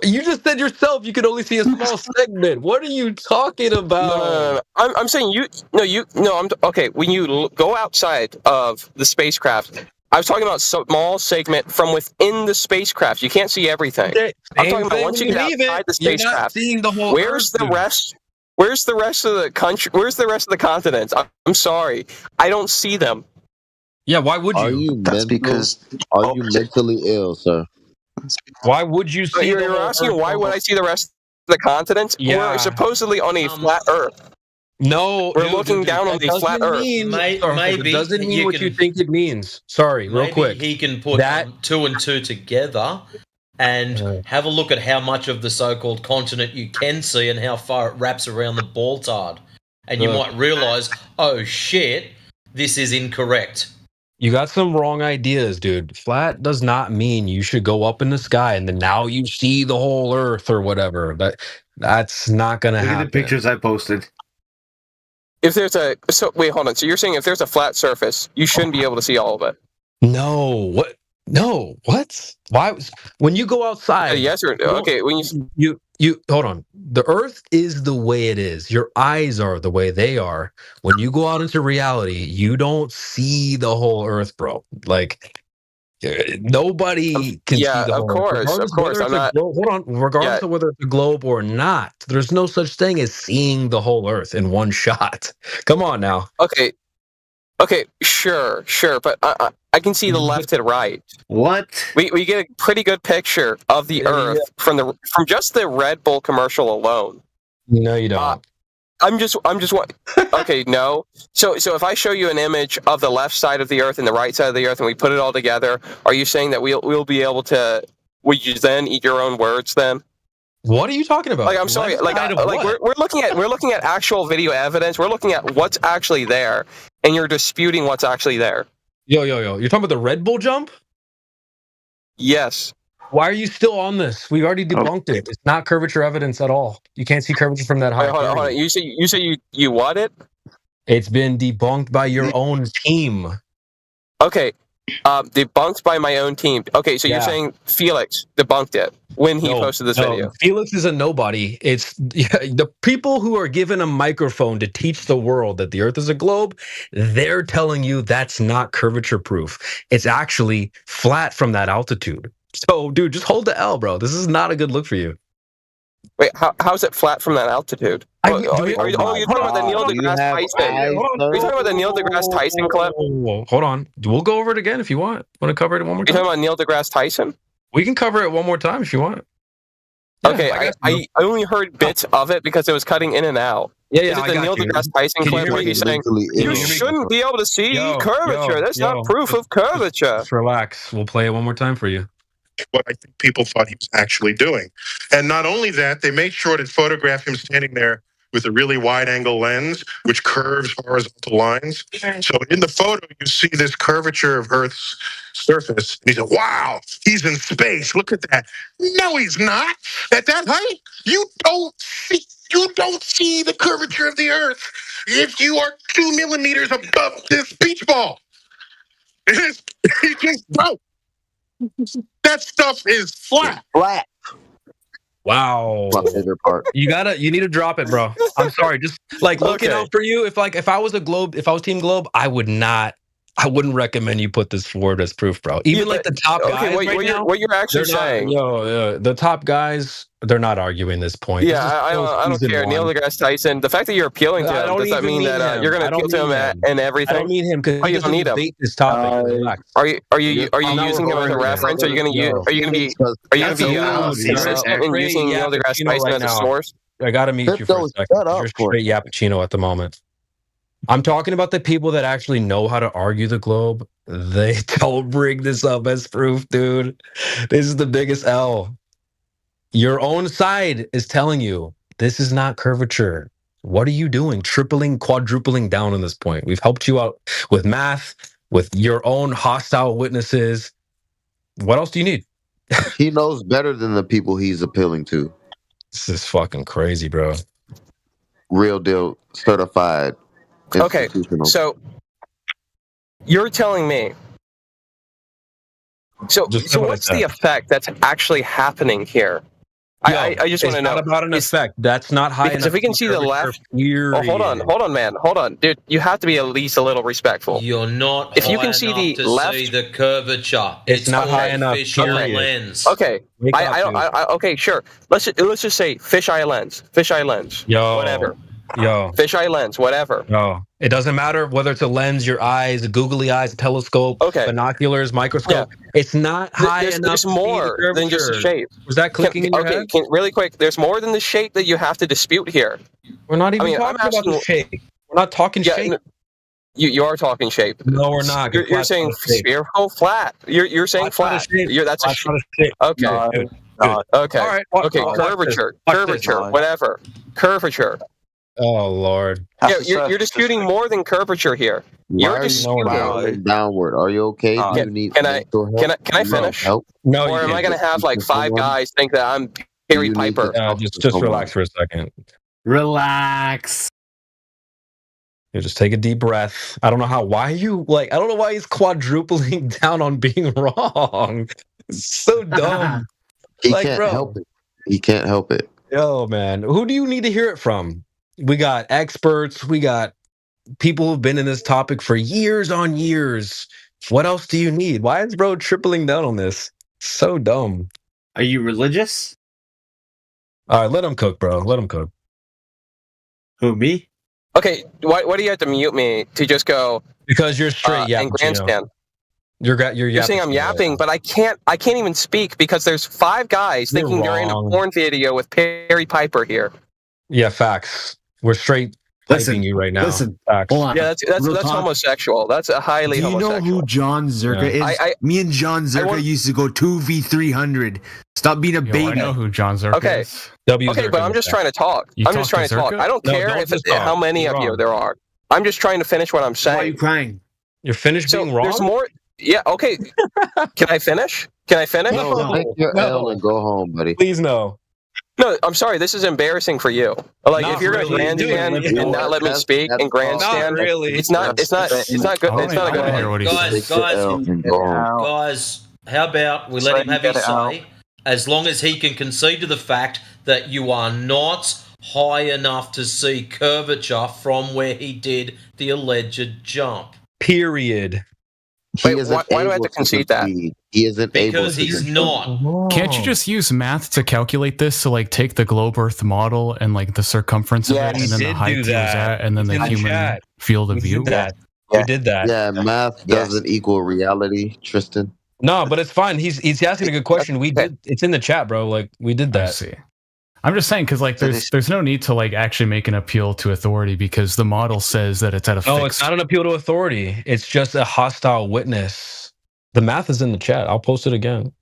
You just said yourself you could only see a small segment. What are you talking about? No. I'm saying okay. When you go outside of the spacecraft, I was talking about small segment from within the spacecraft. You can't see everything. I'm talking about once you get outside the spacecraft. You're not seeing the whole where's Earth, the rest? Where's the rest of the country? Where's the rest of the continents? I'm sorry, I don't see them. Yeah, why would you? Are you That's because Are you mentally ill, sir? Why would you see? You're asking why would I see the rest of the continents? Yeah. We're supposedly on a flat Earth. No, we're looking down on the flat Earth. It doesn't mean what you think it means. Sorry, real quick. He can put two and two together and have a look at how much of the so-called continent you can see and how far it wraps around the balltard. And you might realize, oh shit, this is incorrect. You got some wrong ideas, dude. Flat does not mean you should go up in the sky and then now you see the whole Earth or whatever. That's not going to happen. Look at the pictures I posted. If there's wait, hold on. So you're saying if there's a flat surface, you shouldn't be able to see all of it? No. What? No. What? Why? When you go outside, yes or no? Okay. When you hold on. The Earth is the way it is. Your eyes are the way they are. When you go out into reality, you don't see the whole Earth, bro. Like nobody can see the whole Earth. Of course. I'm not. Hold on. Regardless of whether it's a globe or not, there's no such thing as seeing the whole Earth in one shot. Come on now. Okay, sure, but I can see the left and right. What? We get a pretty good picture of the Earth from just the Red Bull commercial alone. No, you don't. I'm just okay, no. So if I show you an image of the left side of the Earth and the right side of the Earth, and we put it all together, are you saying that we'll be able to? Would you then eat your own words then? What are you talking about? Like, I'm sorry. We're looking at actual video evidence. We're looking at what's actually there, and you're disputing what's actually there. Yo. You're talking about the Red Bull jump? Yes. Why are you still on this? We already debunked it. It's not curvature evidence at all. You can't see curvature from that high. Wait, hold on. You say you what it? It's been debunked by your own team. Okay. Debunked by my own team. Okay, so you're saying Felix debunked it when he posted this video. Felix is a nobody. It's the people who are given a microphone to teach the world that the Earth is a globe. They're telling you that's not curvature proof. It's actually flat from that altitude. So, dude, just hold the L, bro. This is not a good look for you. Wait, how's it flat from that altitude? You're talking about the Neil deGrasse Tyson. Are you talking about the Neil deGrasse Tyson clip? Hold on. We'll go over it again if you want. Want to cover it one more time? You're talking about Neil deGrasse Tyson? We can cover it one more time if you want. Okay, I only heard bits of it because it was cutting in and out. Is it the Neil deGrasse Tyson clip where he's saying, you shouldn't be able to see curvature? That's not proof of curvature. Just relax. We'll play it one more time for you. What I think people thought he was actually doing. And not only that, they made sure to photograph him standing there with a really wide-angle lens, which curves horizontal lines. So in the photo, you see this curvature of Earth's surface. And he said, wow, he's in space. Look at that. No, he's not. At that height, you don't see the curvature of the Earth if you are 2 millimeters above this beach ball. He just broke. That stuff is flat. Flat. Wow. My favorite part. You need to drop it, bro. I'm sorry. Just looking out for you. If I was Team Globe, I wouldn't recommend you put this forward as proof, bro. Even the top guys what you're actually saying. The top guys, they're not arguing this point. Yeah, I don't care. Neil deGrasse Tyson. The fact that you're appealing to him, does that mean that you're going to appeal to him and everything? I don't need him because you don't need him. This topic. Are you using him as a reference? Are you going to be consistent in using Neil deGrasse Tyson as a source? I got to meet you for a second. You're straight Yappuccino at the moment. I'm talking about the people that actually know how to argue the globe. They don't bring this up as proof, dude. This is the biggest L. Your own side is telling you this is not curvature. What are you doing? Tripling, quadrupling down on this point. We've helped you out with math, with your own hostile witnesses. What else do you need? He knows better than the people he's appealing to. This is fucking crazy, bro. Real deal, certified. Okay, so you're telling me So what's the effect that's actually happening here? I just want to know. It's not about an effect. That's not high because enough. if we can see the left. Oh, hold on, man. Hold on, dude. You have to be at least a little respectful. You're not. If you can see the left, see the curvature. It's not high enough. Fisheye lens. Okay. Okay, sure. Let's just say fisheye lens. Fisheye lens. Whatever. Fisheye lens. Whatever. It doesn't matter whether it's a lens, your eyes, googly eyes, a telescope, binoculars, microscope. Yeah. It's not high enough. There's more than just the shape. Was that clicking in your head? Really quick. There's more than the shape that you have to dispute here. We're not even talking about the shape. We're not talking shape. You are talking shape. No, we're not. You're saying spherical, flat. You're saying flat. That's a shape. Okay. Okay. All right. Okay. Curvature. Whatever. Curvature. Oh Lord! Yeah, you're disputing more than curvature here. You're disputing downward. Are you okay? Do you need can I finish? No. Or am I going to have like 5 guys think that I'm Harry Piper? Just relax for a second. Relax. You just take a deep breath. I don't know how. Why are you like? I don't know why he's quadrupling down on being wrong. It's so dumb. He can't help it. He can't help it. Yo, man, who do you need to hear it from? We got experts. We got people who've been in this topic for years on years. What else do you need? Why is bro tripling down on this? So dumb. Are you religious? All right, let him cook, bro. Let him cook. Who, me? Okay, why do you have to mute me to just go? Because you're straight yapping. And grandstand. You're saying I'm yapping, but I can't even speak because there's 5 guys thinking you're in a porn video with Perry Piper here. Yeah, facts. We're straight piping you right now. Listen, facts. hold on. Yeah, that's homosexual. That's a highly homosexual. Do you know who John Zerka is? Me and John Zerka used to go 2v300. Stop being a baby. I know who John Zerka is. Okay, but I'm just trying to talk. I'm just trying to talk. I don't care how many of you there are. I'm just trying to finish what I'm saying. Why are you crying? You're finished being wrong? There's more. Yeah, okay. Can I finish? No. Take your L and go home, buddy. Please no. No, I'm sorry. This is embarrassing for you. Like, if you're going to grandstand and not let me speak and grandstand, it's not good. It's not a good idea. Guys, how about we let him have his say, as long as he can concede to the fact that you are not high enough to see curvature from where he did the alleged jump. Period. Wait, why do I have to concede that? He isn't because he's not. Can't you just use math to calculate this? So like take the globe Earth model and like the circumference of it, and then the height he was at, and then the human field of view. We did that. Yeah, math doesn't equal reality, Tristan. No, but it's fine. He's asking a good question. We did. It's in the chat, bro. Like we did that. I see. I'm just saying because like there's no need to like actually make an appeal to authority because the model says that it's at a. No, it's not an appeal to authority. It's just a hostile witness. The math is in the chat. I'll post it again.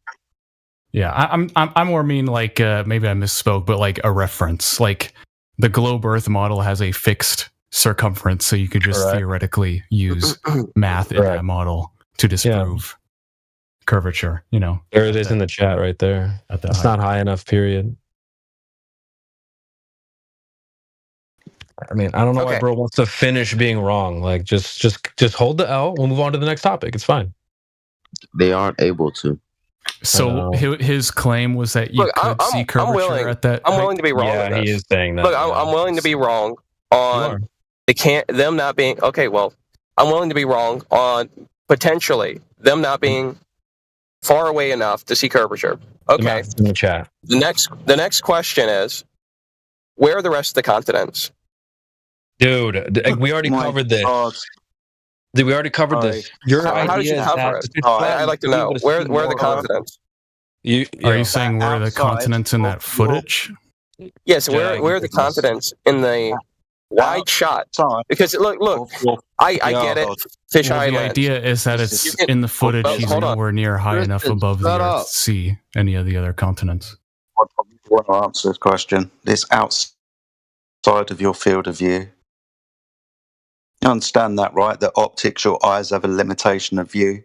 Yeah, I'm more mean like maybe I misspoke, but like a reference. Like the globe Earth model has a fixed circumference, so you could just theoretically use math in that model to disprove curvature. You know, there it is in the chat right there. It's not high enough. Period. I mean, I don't know why bro wants to finish being wrong. Like, just hold the L. We'll move on to the next topic. It's fine. They aren't able to. So his claim was that you could see curvature at that. I'm willing to be wrong. Yeah, he is saying that. Look, I'm willing to be wrong on them not being okay. Well, I'm willing to be wrong on potentially them not being far away enough to see curvature. Okay. In the chat. The next question is, where are the rest of the continents? Dude, we already covered this. Did we already covered this? Your how did you cover it? I'd like to know where are the continents. Are you saying where are the continents in that footage? Yes, where are the continents in the wide shot? Because look, I get it. Fisheye the idea is that it's in the footage. He's nowhere near high enough above the Earth to see any of the other continents. I want to answer this question. It's outside of your field of view. You understand that, right? That optics, your eyes have a limitation of view.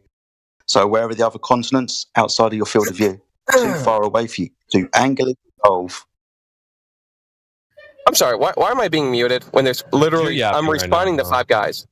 So where are the other continents outside of your field of view? Too far away for you to angularly resolve. I'm sorry, why am I being muted when there's literally I'm responding to 5 guys?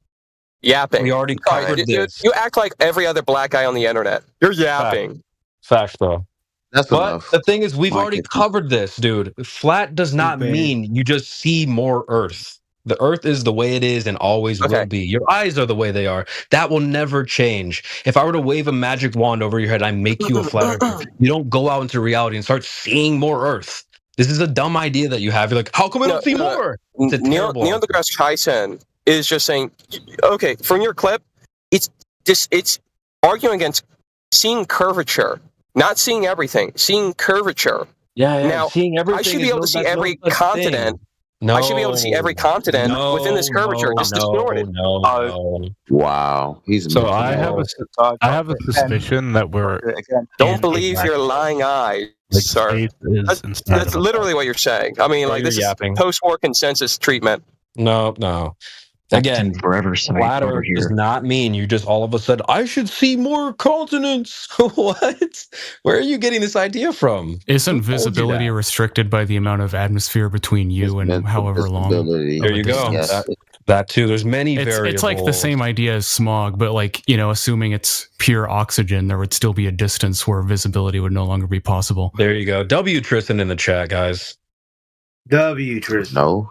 Yapping. We already covered this. You act like every other black guy on the internet. You're yapping. Facts, bro. That's but enough. the thing is, we've already covered this, dude. Flat does not mean you just see more Earth. The Earth is the way it is and always will be. Your eyes are the way they are. That will never change. If I were to wave a magic wand over your head, I make you a flat Earth. You don't go out into reality and start seeing more Earth. This is a dumb idea that you have. You're like, how come I don't see more? It's a Neil deGrasse Tyson is just saying, okay, from your clip, it's arguing against seeing curvature, not seeing everything, seeing curvature. Yeah. Now, seeing everything. I should be able to see every continent. I should be able to see every continent within this curvature. Just ignore it. Wow, he's so I have a suspicion that we're don't believe your lying eyes, sir. That's literally what you're saying. I mean, like, this is post-war consensus treatment. No. Again, flat Earth does not mean you just all of a sudden, I should see more continents. What? Where are you getting this idea from? Isn't visibility restricted by the amount of atmosphere between you and however long? There you go. That too. There's many variables. It's like the same idea as smog, but like, assuming it's pure oxygen, there would still be a distance where visibility would no longer be possible. There you go. W Tristan in the chat, guys. W Tristan. No.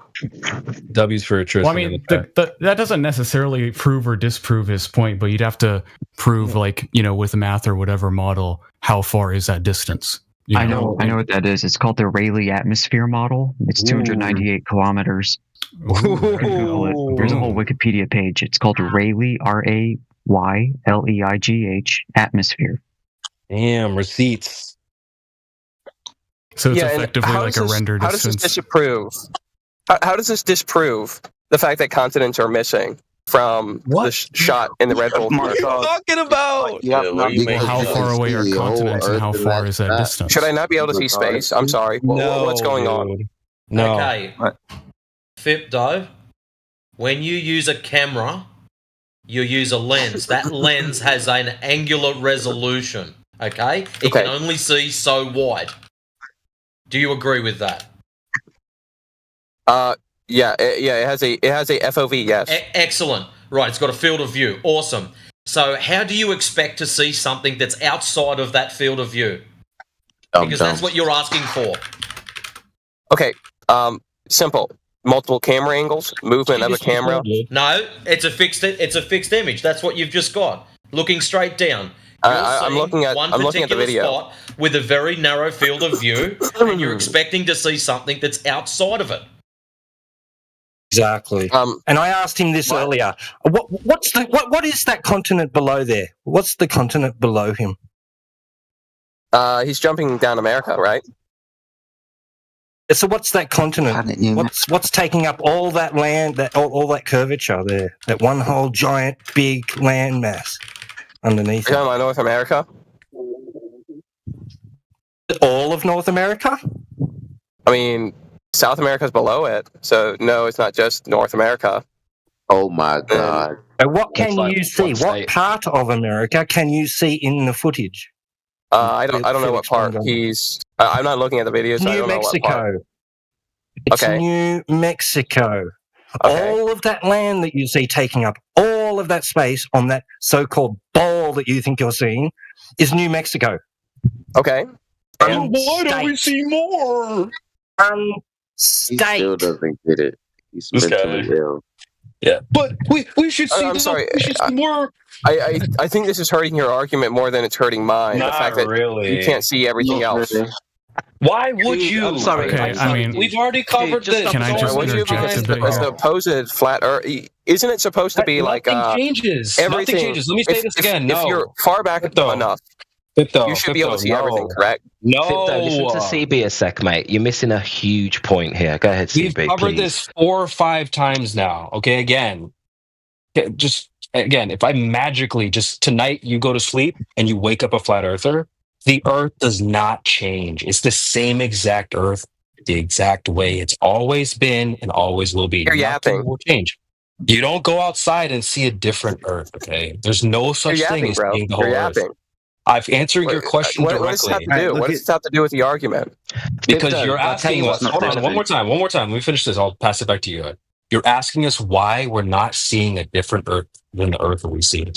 W's for Tristan. Well, I mean, that doesn't necessarily prove or disprove his point, but you'd have to prove, with math or whatever model, how far is that distance? I know what that is. It's called the Rayleigh atmosphere model. It's 298 kilometers. There's a whole Wikipedia page. It's called Rayleigh, RAYLEIGH atmosphere. Damn, receipts. So it's effectively like a render distance. How does this disprove? How does this disprove the fact that continents are missing from the shot in the Red Bull? What are you talking about? How far away are continents and how far is that distance? Should I not be able to see space? I'm sorry. What's going on? No. Okay. Fipdo, when you use a camera, you use a lens. That lens has an angular resolution. Okay? It can only see so wide. Do you agree with that? Yeah. It has a FOV. Yes. Excellent. Right. It's got a field of view. Awesome. So, how do you expect to see something that's outside of that field of view? Because that's what you're asking for. Okay. Simple. Multiple camera angles, movement of a camera. No, it's a fixed image. That's what you've just got. Looking straight down. I'm looking at the video spot with a very narrow field of view, and you're expecting to see something that's outside of it. Exactly. And I asked him this earlier. What is that continent below there? What's the continent below him? He's jumping down America, right? So what's that continent? What's taking up all that land, all that curvature there? That one whole giant big land mass underneath. You're talking about North America? All of North America? I mean, South America's below it, so no, it's not just North America. Oh my God! What can you see? What part of America can you see in the footage? I don't know what part he's. I'm not looking at the videos. So I don't know what part. It's New Mexico. All of that land that you see taking up all of that space on that so-called ball that you think you're seeing is New Mexico. Okay. And why don't we see more? State. He still doesn't get it. He's mentally ill. Yeah, but we should see. I'm sorry. We should see more. I think this is hurting your argument more than it's hurting mine. Not the fact that really. You can't see everything else. Really. Why would you? I'm sorry. Okay, I mean, we've already covered this. Can I just interject a bit here? The supposed flat Earth, isn't it supposed to be like changes? Everything Nothing changes. Let me say this again. If you're far back enough, you should be able to see everything, correct? No. Listen to CB a sec, mate. You're missing a huge point here. Go ahead, CB. We've covered this 4 or 5 times now. Okay, again, if I magically just tonight you go to sleep and you wake up a flat earther, the Earth does not change. It's the same exact Earth, the exact way it's always been and always will be. You're yapping. Will change. You don't go outside and see a different Earth. Okay, there's no such thing as seeing the whole Earth. I've answered your question directly. What does this have to do? What does this have to do with the argument? Because you're asking us. Hold on, one more time. Let me finish this. I'll pass it back to you. You're asking us why we're not seeing a different Earth than the Earth that we see.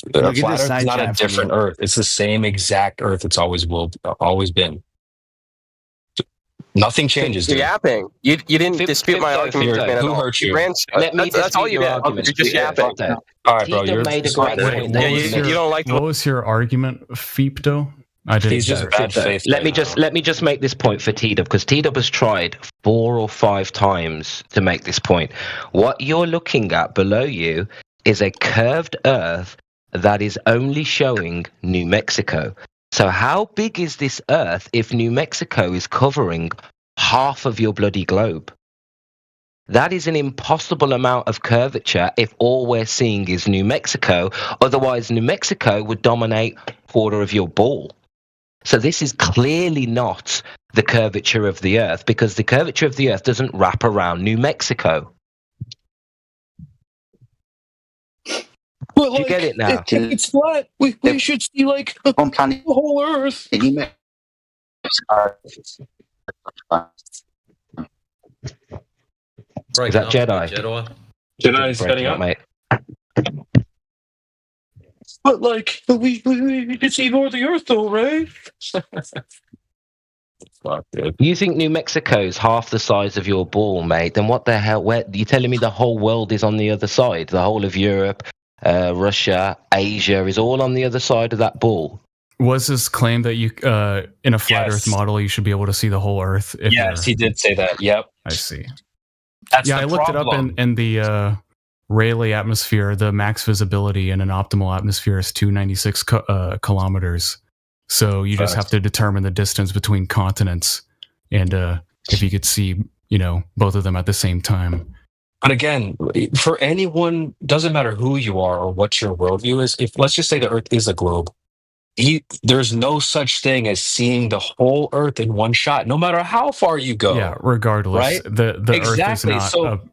The flat Earth is not a different Earth. It's the same exact Earth it's always been. Nothing changes. You're yapping. You didn't dispute my argument at all. Who hurt you? That's all you did. You're just yapping. All right, bro. You're made a great point. You don't like. What was your argument, Feepdo? I didn't. He's just bad faith. Let me just make this point for T-Dub, because T-Dub has tried 4 or 5 times to make this point. What you're looking at below you is a curved Earth that is only showing New Mexico. So how big is this Earth if New Mexico is covering half of your bloody globe? That is an impossible amount of curvature if all we're seeing is New Mexico. Otherwise, New Mexico would dominate a quarter of your ball. So this is clearly not the curvature of the Earth, because the curvature of the Earth doesn't wrap around New Mexico. But do you get it now? It's flat. We should see like on planet the whole Earth. Is that Jedi? Jedi is setting up, mate. But like we can see more of the Earth, though, right? Fuck, dude. You think New Mexico's half the size of your ball, mate? Then what the hell? Where you're telling me the whole world is on the other side? The whole of Europe, Russia, Asia is all on the other side of that ball. Was this claim that you, in a flat Earth model, you should be able to see the whole Earth? Yes, he did say that. Yep. I see. That's I looked it up in the Rayleigh atmosphere. The max visibility in an optimal atmosphere is 296 kilometers. So you just have to determine the distance between continents, and if you could see, both of them at the same time. But again, for anyone, doesn't matter who you are or what your worldview is. If let's just say the Earth is a globe, there's no such thing as seeing the whole Earth in one shot, no matter how far you go. Yeah, regardless, right? The exactly. Earth is not.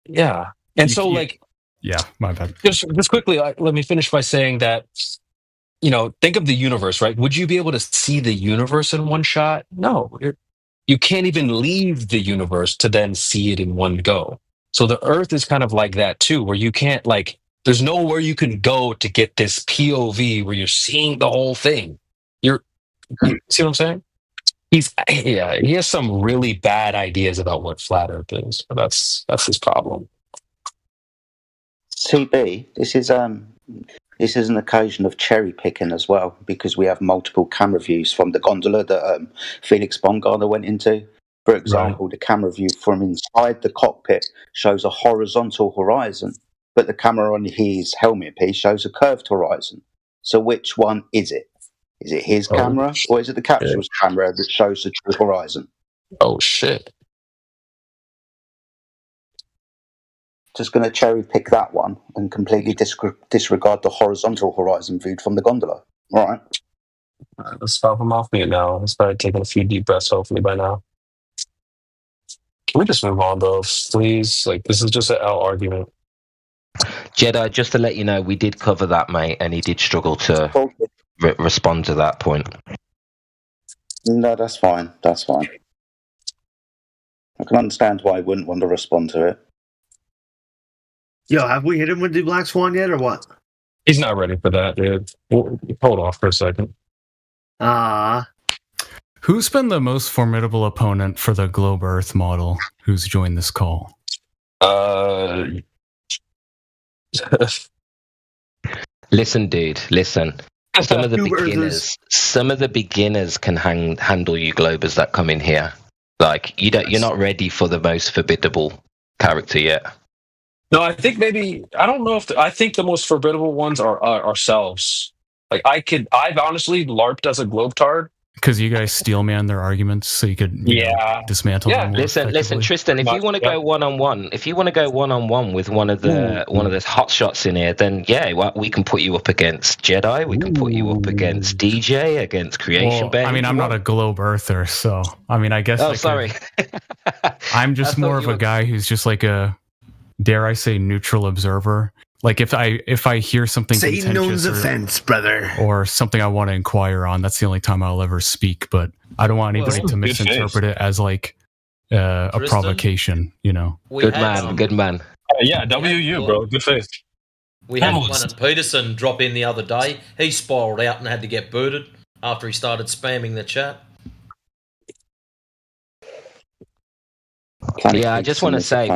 Yeah, and so like, yeah, my bad. Just quickly, let me finish by saying that, think of the universe, right? Would you be able to see the universe in one shot? No, you can't even leave the universe to then see it in one go. So the Earth is kind of like that too, where you can't there's nowhere you can go to get this POV where you're seeing the whole thing. You see what I'm saying? He has some really bad ideas about what flat Earth is, but that's his problem. CB, this is an occasion of cherry picking as well, because we have multiple camera views from the gondola that Felix Baumgartner went into. For example, the camera view from inside the cockpit shows a horizontal horizon, but the camera on his helmet piece shows a curved horizon. So which one is it? Is it his camera, or is it the capsule's camera that shows the true horizon? Oh, shit. Just going to cherry pick that one and completely disregard the horizontal horizon viewed from the gondola. All right. Let's stop him off mute now. He's probably taking a few deep breaths, hopefully, by now. Can we just move on, though, please? This is just an L argument. Jedi, just to let you know, we did cover that, mate, and he did struggle to respond to that point. No, that's fine. That's fine. I can understand why he wouldn't want to respond to it. Yo, have we hit him with the Black Swan yet, or what? He's not ready for that, dude. Hold off for a second. Who's been the most formidable opponent for the Globe Earth model who's joined this call? Listen, dude, listen. Some of the beginners can handle you globers that come in here. You're not ready for the most formidable character yet. No, I think I don't know I think the most formidable ones are ourselves. I've honestly LARPed as a globetard. Because you guys steel man their arguments so you could dismantle them. Listen, Tristan, if you want to go one-on-one, with one of the hot shots in here, then we can put you up against Jedi, we can put you up against DJ, against Creation Bay. I mean, I'm not a globe earther, so I guess sorry. I'm just more of a guy who's just like a, dare I say, neutral observer. If I hear something Satan owns a fence, brother, or something I want to inquire on, that's the only time I'll ever speak. But I don't want anybody to misinterpret it as a provocation, you know. Good man. Yeah, WU, bro. Good face. We had one at Peterson drop in the other day. He spiraled out and had to get booted after he started spamming the chat. Yeah, I just want to say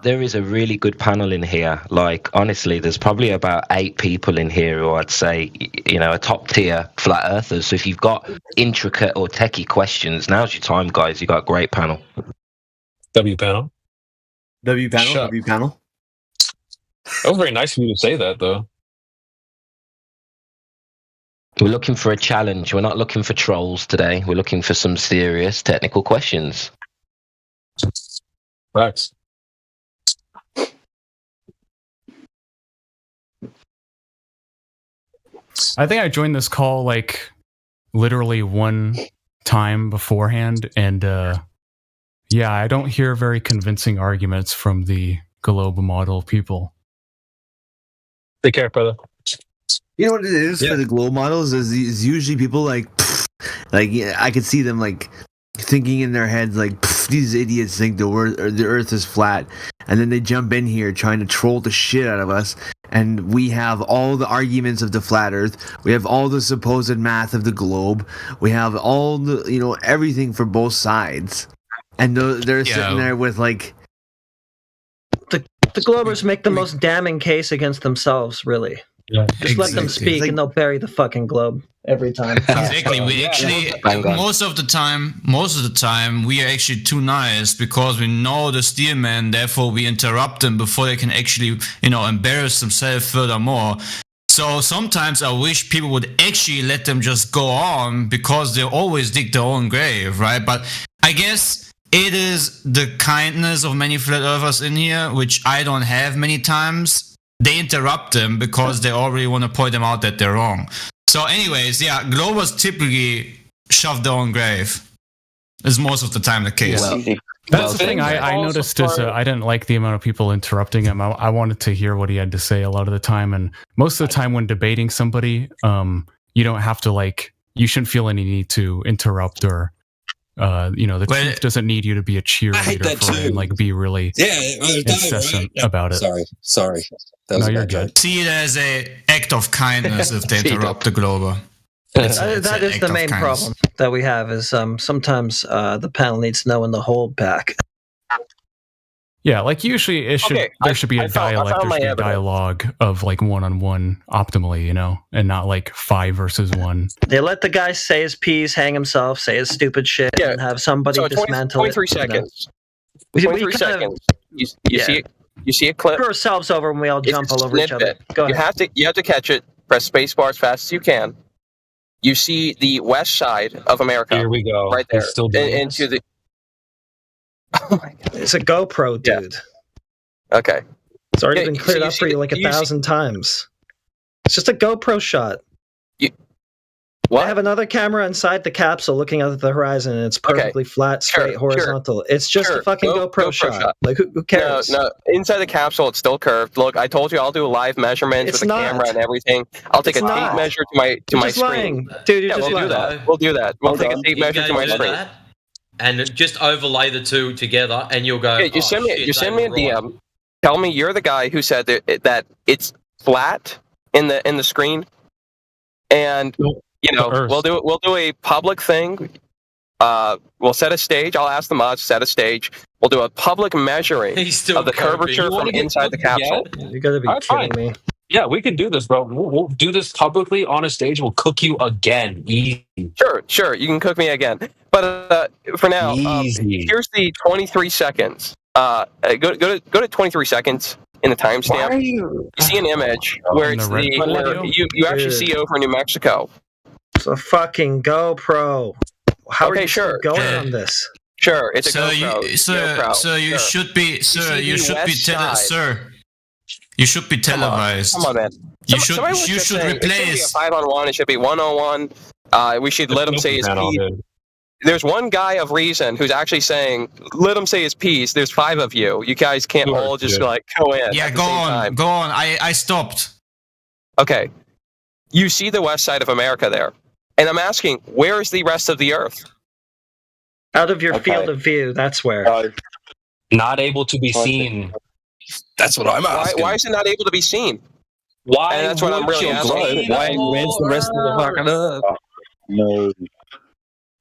there is a really good panel in here. Like, honestly, there's probably about 8 people in here who I'd say, you know, are top tier flat earthers. So if you've got intricate or techie questions, now's your time, guys. You got a great panel. W panel. W panel. That was very nice of you to say that, though. We're looking for a challenge. We're not looking for trolls today. We're looking for some serious technical questions. Facts. I think I joined this call like literally one time beforehand, and yeah, I don't hear very convincing arguments from the globe model people. Take care, brother. You know what it is for the globe models is usually people like I could see them like thinking in their heads like these idiots think the Earth is flat, and then they jump in here trying to troll the shit out of us. And we have all the arguments of the flat Earth. We have all the supposed math of the globe. We have all the everything for both sides, and they're sitting there with like the globers make the most damning case against themselves. Really. Yeah, just let them speak, and they'll bury the fucking globe every time. Exactly. We actually most of the time we are actually too nice because we know the steelman. Therefore, we interrupt them before they can actually embarrass themselves furthermore. So sometimes I wish people would actually let them just go on because they always dig their own grave, right? But I guess it is the kindness of many flat earthers in here, which I don't have many times. They interrupt them because they already want to point them out that they're wrong. So anyways, yeah, globers typically shove their own grave. Is most of the time the case. That's the thing I noticed is I didn't like the amount of people interrupting him. I wanted to hear what he had to say a lot of the time. And most of the time when debating somebody, you don't have to you shouldn't feel any need to interrupt or the truth doesn't need you to be a cheerleader for it and be really incessant about it. Sorry. No, you're good. See it as an act of kindness if they interrupt the glober. That is the main problem that we have is sometimes the panel needs to know when to hold back. Yeah, usually there should be a dialogue of one-on-one optimally, and not 5 versus 1. They let the guy say his piece, hang himself, say his stupid shit, and have somebody dismantle 23 it. 23 seconds. 23 seconds. You see a clip. Put ourselves over when we all jump all over each other. Go ahead. You have to catch it. Press spacebar as fast as you can. You see the west side of America. Here we go. Right there. Still into the. Oh my God. It's a GoPro, dude. Yeah. Okay. It's already been cleared up for you 1,000 times. It's just a GoPro shot. I have another camera inside the capsule looking out at the horizon, and it's perfectly flat, straight, horizontal. It's just a fucking GoPro shot. Who cares? No. Inside the capsule, it's still curved. Look, I told you I'll do live measurements with the camera and everything. I'll take a tape measure to my screen. Dude, you're just lying. We'll do that. We'll take a tape measure to my screen. And just overlay the two together, and you'll go. You send me a DM. Tell me you're the guy who said that it's flat in the screen, and we'll do a public thing. We'll set a stage. I'll ask the mods to set a stage. We'll do a public measuring of the curvature from inside the capsule. You gotta be kidding me. Yeah, we can do this, bro. We'll do this publicly on a stage. We'll cook you again. Easy. Sure. You can cook me again. But for now, here's the 23 seconds. Go to 23 seconds in the timestamp. You see an image where you actually see over New Mexico. It's a fucking GoPro. How are you going on this? Sure, it's a GoPro. You should be televised. Come on, man. You should replace. It should be a 5-on-1. It should be 1-on-1. We should let him say his piece. There's one guy of reason who's actually saying, let him say his piece. There's 5 of you. You guys can't all just go in. Yeah, go on. I stopped. Okay. You see the west side of America there. And I'm asking, where is the rest of the Earth? Out of your field of view, that's where. Not able to be seen. That's what I'm asking. Why is it not able to be seen? Why? And that's what I'm really asking. Where's the rest of the fucking Earth? No.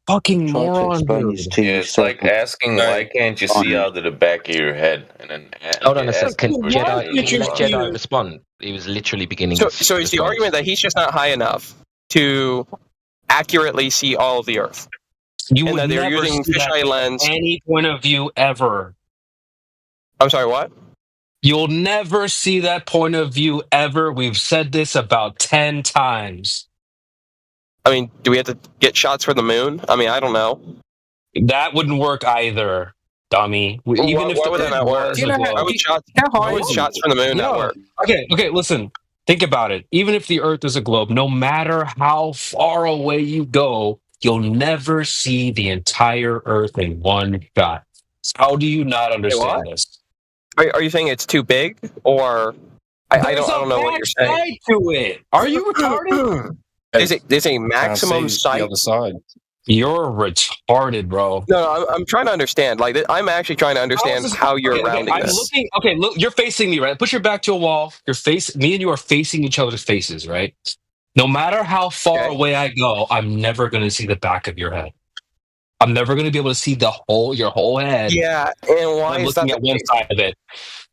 Fucking moron, dude. It's like asking why can't you see out of the back of your head? And then hold on a second. Why Jedi, can't you let see Jedi it? respond. He was literally beginning. So is the argument that he's just not high enough to accurately see all of the Earth? You and would that they're never using see that fisheye from lens. any point of view ever. I'm sorry, what? You'll never see that point of view ever. We've said this about 10 times. I mean, do we have to get shots for the moon? I mean, I don't know. That wouldn't work either, dummy. Even if why would that not work? Why would shots from the moon not work? Okay, listen. Think about it. Even if the Earth is a globe, no matter how far away you go, you'll never see the entire Earth in one shot. How do you not understand this? Are you saying it's too big, or I don't know what you're saying. Side to it. Are you retarded? There's a maximum sight. The other side. You're retarded, bro. No, I'm trying to understand. Like, I'm actually trying to understand how you're rounding this. Look, you're facing me, right? Put your back to a wall. Me and you are facing each other's faces, right? No matter how far away I go, I'm never going to see the back of your head. I'm never going to be able to see your whole head. Yeah, and why I'm is that looking at one side of it?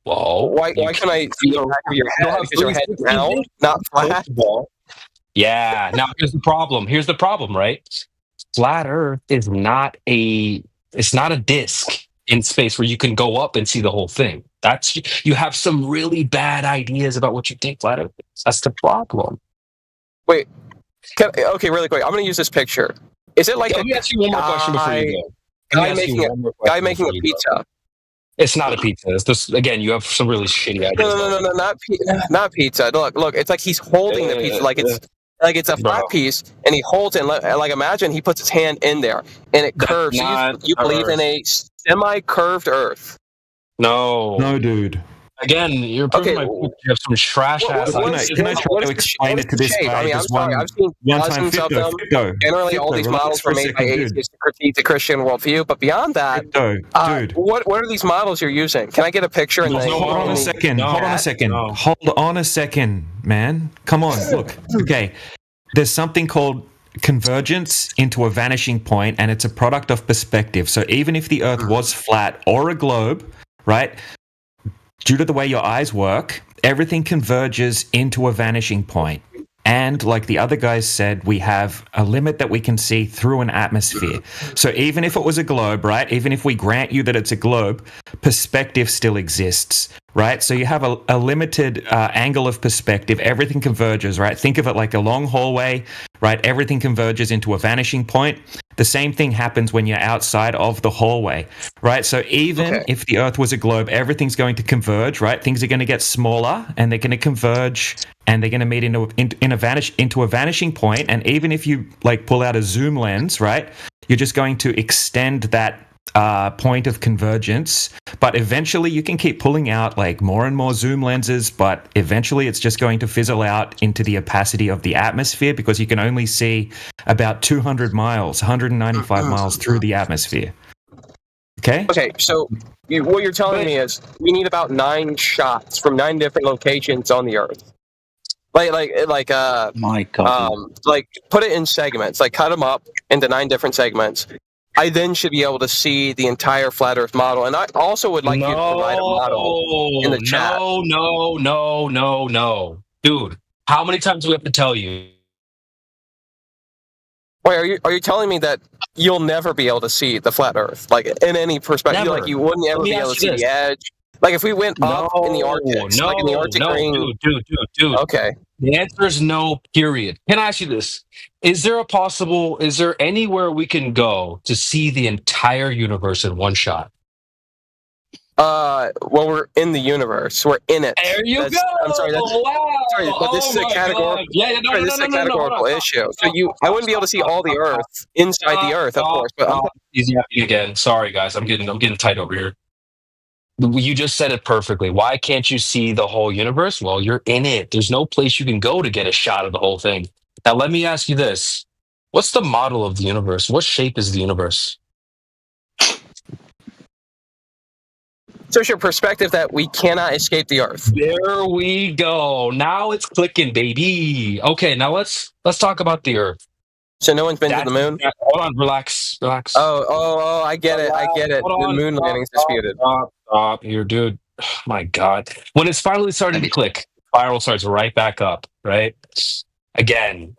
Well, why can I see the back of your head? Because your head's round, not flat. Yeah. Now here's the problem, right? Flat Earth is not a disc in space where you can go up and see the whole thing. You have some really bad ideas about what you think flat Earth is. That's the problem. Wait. Okay, really quick. I'm going to use this picture. Is it like let me ask you one more question before you go. Guy making a pizza. It's not a pizza. It's just, again, you have some really shitty ideas. No, not pizza. Look, it's like he's holding the pizza like it's a flat piece, and he holds it. Like imagine he puts his hand in there, and it curves. So you believe in a semi-curved Earth? No, dude. Again, you're proving my point. You have some trash ass. Can I try to explain it to this guy? I mean, I'm sorry. I've seen dozens of them. Generally, all these models were made by atheists to critique the Christian worldview. But beyond that, dude, what are these models you're using? Can I get a picture? Hold on a second, man. Come on, look. Okay, there's something called convergence into a vanishing point, and it's a product of perspective. So even if the Earth was flat or a globe, right? Due to the way your eyes work, everything converges into a vanishing point. And like the other guys said, we have a limit that we can see through an atmosphere. So even if it was a globe, right? Even if we grant you that it's a globe, perspective still exists, right? So you have a limited angle of perspective. Everything converges, right? Think of it like a long hallway, right? Everything converges into a vanishing point. The same thing happens when you're outside of the hallway, right? So even if the Earth was a globe, everything's going to converge, right? Things are going to get smaller, and they're going to converge, and they're going to meet into a vanishing point. And even if you like pull out a zoom lens, right, you're just going to extend that point of convergence. But eventually you can keep pulling out like more and more zoom lenses, but eventually it's just going to fizzle out into the opacity of the atmosphere, because you can only see about 200 miles, 195 miles through the atmosphere. Okay, so what you're telling me is we need about 9 shots from 9 different locations on the Earth. My God. Like put it in segments, like cut them up into 9 different segments. I then should be able to see the entire flat Earth model, and I also would like you to provide a model in the chat. No, dude. How many times do we have to tell you? Wait, are you telling me that you'll never be able to see the flat Earth, like in any perspective? Never. Like you wouldn't ever be able to see the edge. Like if we went up in the Arctic, like in the Arctic ring. Dude. Okay. The answer is no, period. Can I ask you this? Is there anywhere we can go to see the entire universe in one shot? Well, we're in the universe. We're in it. There you go. I'm sorry. But this is a categorical. This is a categorical issue. So I wouldn't be able to see all the Earth inside the Earth, of course. But easy again. Sorry, guys. I'm getting tight over here. You just said it perfectly. Why can't you see the whole universe? Well, you're in it. There's no place you can go to get a shot of the whole thing. Now, let me ask you this. What's the model of the universe? What shape is the universe? social perspective that we cannot escape the Earth. There we go. Now it's clicking, baby. Okay, now let's talk about the Earth. So no one's been to the moon? Hold on, relax. Oh, I get it. The moon landing's disputed. Stop here, dude. Oh, my God. When it's finally starting to click, spiral starts right back up, right? Again,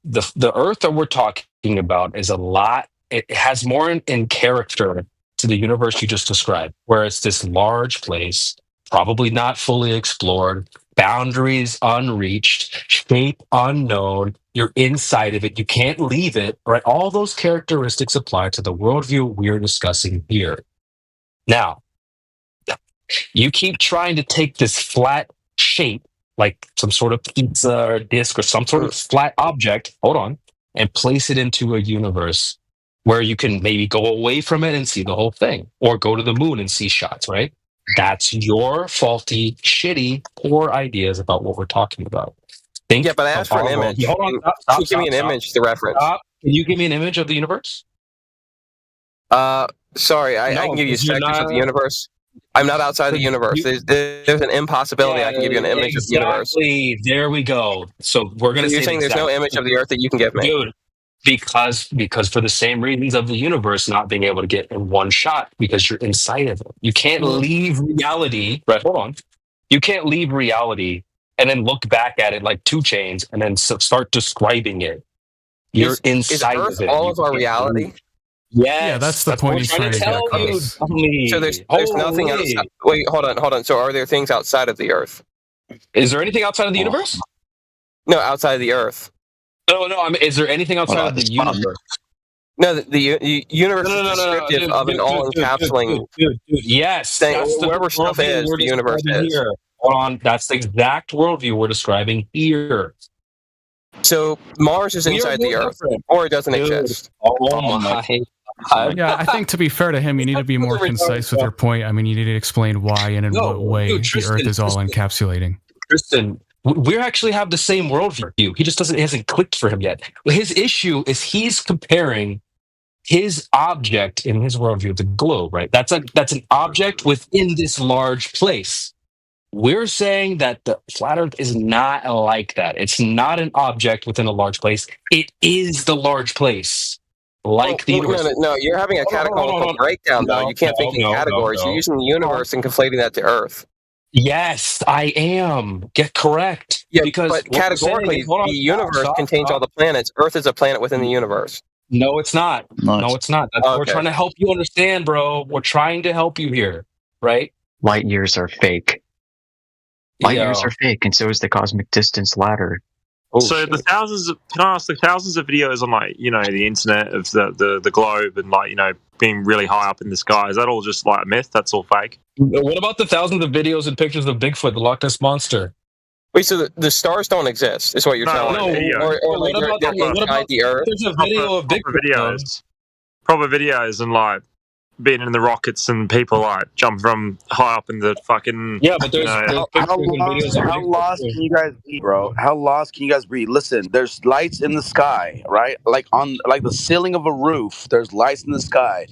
the Earth that we're talking about is a lot. It has more in character to the universe you just described, where it's this large place, probably not fully explored, boundaries unreached, shape unknown. You're inside of it. You can't leave it, right? All those characteristics apply to the worldview we're discussing here. Now, you keep trying to take this flat shape, like some sort of pizza or disc or some sort of flat object, hold on, and place it into a universe where you can maybe go away from it and see the whole thing, or go to the moon and see shots, right? That's your faulty, shitty, poor ideas about what we're talking about. Yeah, but I asked for an image. Hold on, stop, give me an image to reference. Can you give me an image of the universe? Sorry, I can give you sectors of the universe. I'm not outside the universe. There's an impossibility I can give you an image of the universe. There we go. So we're going to say you're saying there's no image of the Earth that you can give me? Dude, because for the same reasons of the universe not being able to get in one shot, because you're inside of it. You can't leave reality. Right, hold on. You can't leave reality and then look back at it like 2 Chainz and then start describing it. You're inside Earth of it. all of our reality? Yes, yeah, that's the point he's trying to get across. So there's nothing outside. Wait, hold on. So are there things outside of the Earth? Is there anything outside of the universe? No, outside of the Earth. No. I mean, is there anything outside of the universe? No, the universe is descriptive of an all-encapsulating. Dude, yes, that's wherever stuff is, the universe is. Here. Hold on, that's the exact worldview we're describing here. So Mars is inside the Earth, or it doesn't exist. Oh my. Yeah, I think to be fair to him, you need to be more concise with your point. I mean, you need to explain why and in what way the Earth is all encapsulating. Tristan, we actually have the same worldview. He just hasn't clicked for him yet. His issue is he's comparing his object in his worldview, the globe, right? That's an object within this large place. We're saying that the flat Earth is not like that. It's not an object within a large place. It is the large place. Like the universe. No, you're having a categorical breakdown, though. You can't think in categories. You're using the universe and conflating that to Earth. Yes, I am. Get correct. Yeah, but categorically, the universe contains all the planets. Earth is a planet within the universe. No, it's not. No, it's not. We're trying to help you understand, bro. We're trying to help you here, right? Light years are fake. Light years are fake, and so is the cosmic distance ladder. So the thousands of videos on the internet of the globe and being really high up in the sky, is that all just like a myth? That's all fake? What about the thousands of videos and pictures of Bigfoot, the Loch Ness Monster? Wait, so the stars don't exist, is what you're telling me? Or what about the Earth? There's a video of Bigfoot. Proper videos and being in the rockets and people jump from high up in the fucking but there's how lost can you guys be, bro? How lost can you guys be? Listen, there's lights in the sky, right? Like on the ceiling of a roof, there's lights in the sky.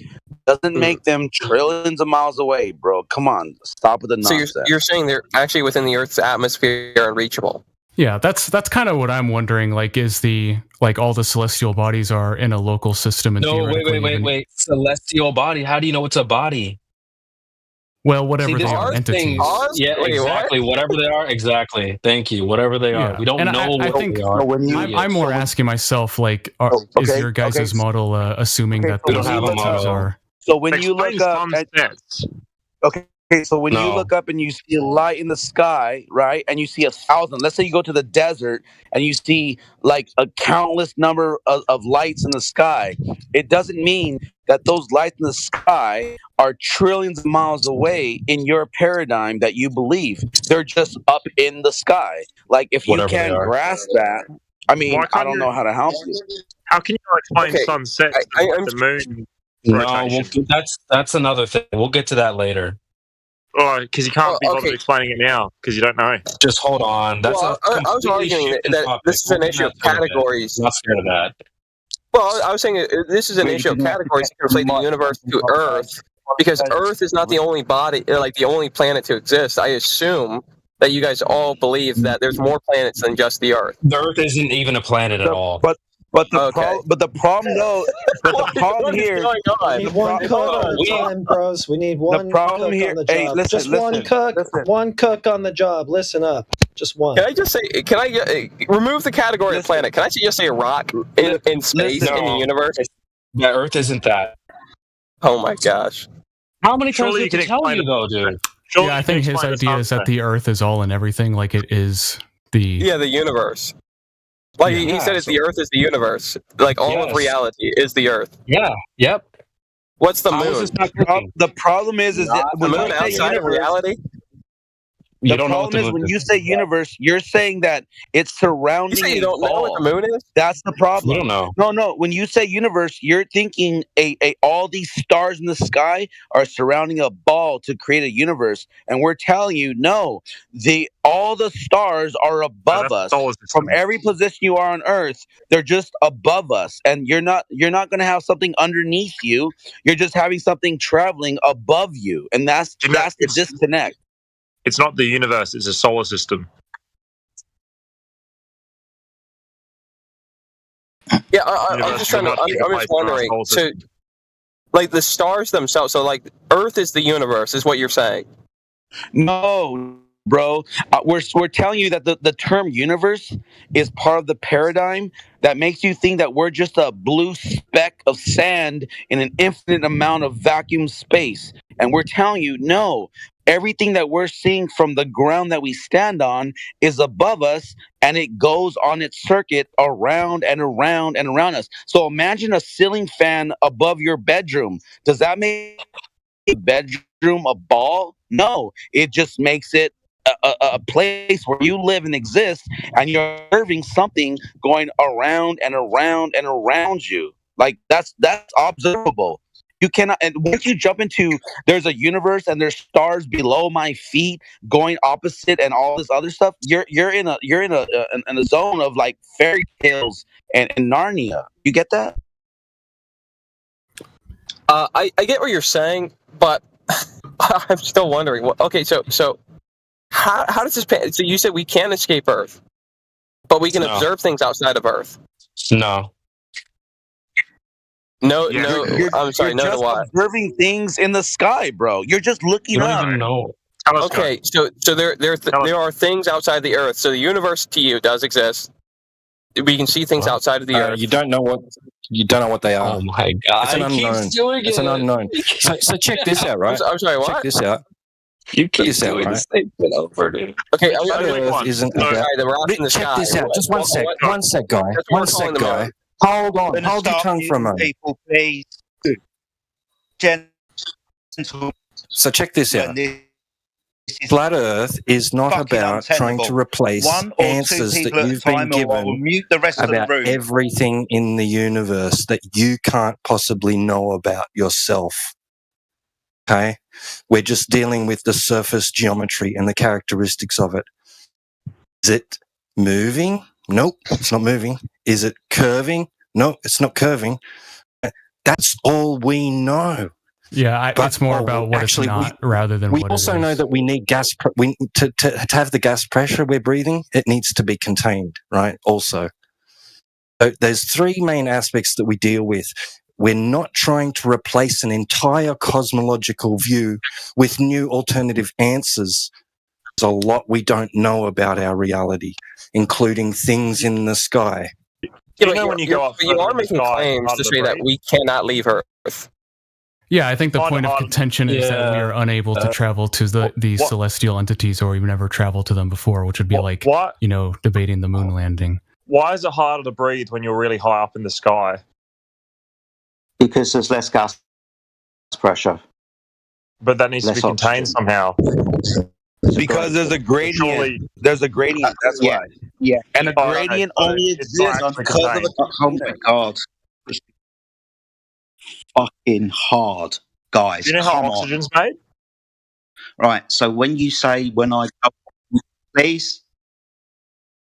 Doesn't make them trillions of miles away, bro. Come on, stop with the nonsense. So you're saying they're actually within the Earth's atmosphere and reachable? Yeah, that's kind of what I'm wondering. Is all the celestial bodies are in a local system? And no, wait. Celestial body. How do you know it's a body? Well, whatever they are, entities. Yeah, exactly. Whatever they are, exactly. Thank you. Whatever they are, we don't know what they are. I'm more asking myself, is your guys' model assuming that we don't have a model? Are? So when you look up, so when you look up and you see a light in the sky, right, and you see 1,000, let's say you go to the desert and you see a countless number of lights in the sky, it doesn't mean that those lights in the sky are trillions of miles away in your paradigm that you believe. They're just up in the sky. If you can't grasp that, I mean, I don't know how to help you. How can you explain sunsets and the moon? No, that's another thing. We'll get to that later. Oh, because you can't be bothered explaining it now because you don't know. Just hold on. I was arguing that this is an issue of categories. I'm not scared of that. Well, I was saying this is an issue of categories to conflate the universe to Earth Because Earth is not the only body, like the only planet to exist. I assume that you guys all believe that there's more planets than just the Earth. The Earth isn't even a planet at all. But the problem though, but the problem here, we need one cook at a time, bros. We need one cook on the job. Hey, listen, one cook on the job. Listen up, just one. Can I just say? Can I remove the category of planet? Can I just say a rock in space in the universe? Yeah, Earth isn't that. Oh my gosh! How many times do you tell you though, dude? Yeah, I think his idea is that the Earth is all and everything, like it is the the universe. Like he said, the Earth is the universe. Like all of reality is the Earth. Yeah. Yep. What's the moon? The problem is that the moon outside of reality. The problem is when you say universe, you're saying that it's surrounding. You say you don't know what the moon is? That's the problem. We don't know. No. When you say universe, you're thinking all these stars in the sky are surrounding a ball to create a universe, and we're telling you no. All the stars are above us. From every position you are on Earth, they're just above us, and you're not going to have something underneath you. You're just having something traveling above you, and that's the disconnect. It's not the universe, it's a solar system. Yeah, I'm just wondering. So, like the stars themselves. So, like Earth is the universe, is what you're saying? No, bro. We're telling you that the term universe is part of the paradigm that makes you think that we're just a blue speck of sand in an infinite amount of vacuum space, and we're telling you no. Everything that we're seeing from the ground that we stand on is above us, and it goes on its circuit around and around and around us. So imagine a ceiling fan above your bedroom. Does that make the bedroom a ball? No, it just makes it a place where you live and exist, and you're observing something going around and around and around you. Like that's observable. You cannot, and once you jump into there's a universe and there's stars below my feet going opposite and all this other stuff, you're in a zone of like fairy tales and Narnia. You get that? I get what you're saying, but I'm still wondering. Okay, so how does this? So you said we can't escape Earth, but we can observe things outside of Earth. No. No, I'm sorry. You're just observing things in the sky, bro. You're just looking up. You don't even know. Okay, so there are things outside the Earth. So the universe to you does exist. We can see things outside of the Earth. You don't know what they are. Oh my god! It's an unknown. It's an unknown. So check this out, right? I'm sorry. What? Check this out. You keep doing this thing over, dude. Okay, isn't check this out. Just one sec, guy. One sec, guy. Hold on. Hold your tongue for a moment. People, please. Gentle. So check this out. Flat Earth is not about trying to replace answers that you've been given about everything in the universe that you can't possibly know about yourself. Okay? We're just dealing with the surface geometry and the characteristics of it. Is it moving? Nope, it's not moving. Is it curving? No, it's not curving. That's all we know. Yeah, it's more about what it's not rather than what it is. We also know that we need gas. To have the gas pressure we're breathing, it needs to be contained, right? Also, so there's three main aspects that we deal with. We're not trying to replace an entire cosmological view with new alternative answers. There's a lot we don't know about our reality, including things in the sky. Yeah, you are making claims to say that we cannot leave Earth. Yeah, I think the point of contention is that we are unable to travel to these celestial entities, or we've never traveled to them before, which would be debating the moon landing. Why is it harder to breathe when you're really high up in the sky? Because there's less gas pressure. But that needs to be contained somehow. Because there's a gradient. Surely. There's a gradient. That's why. Yeah. And a gradient only exists because of a. Oh my god. Fucking hard, guys. Do you know how oxygen's made? Right. So when you say please,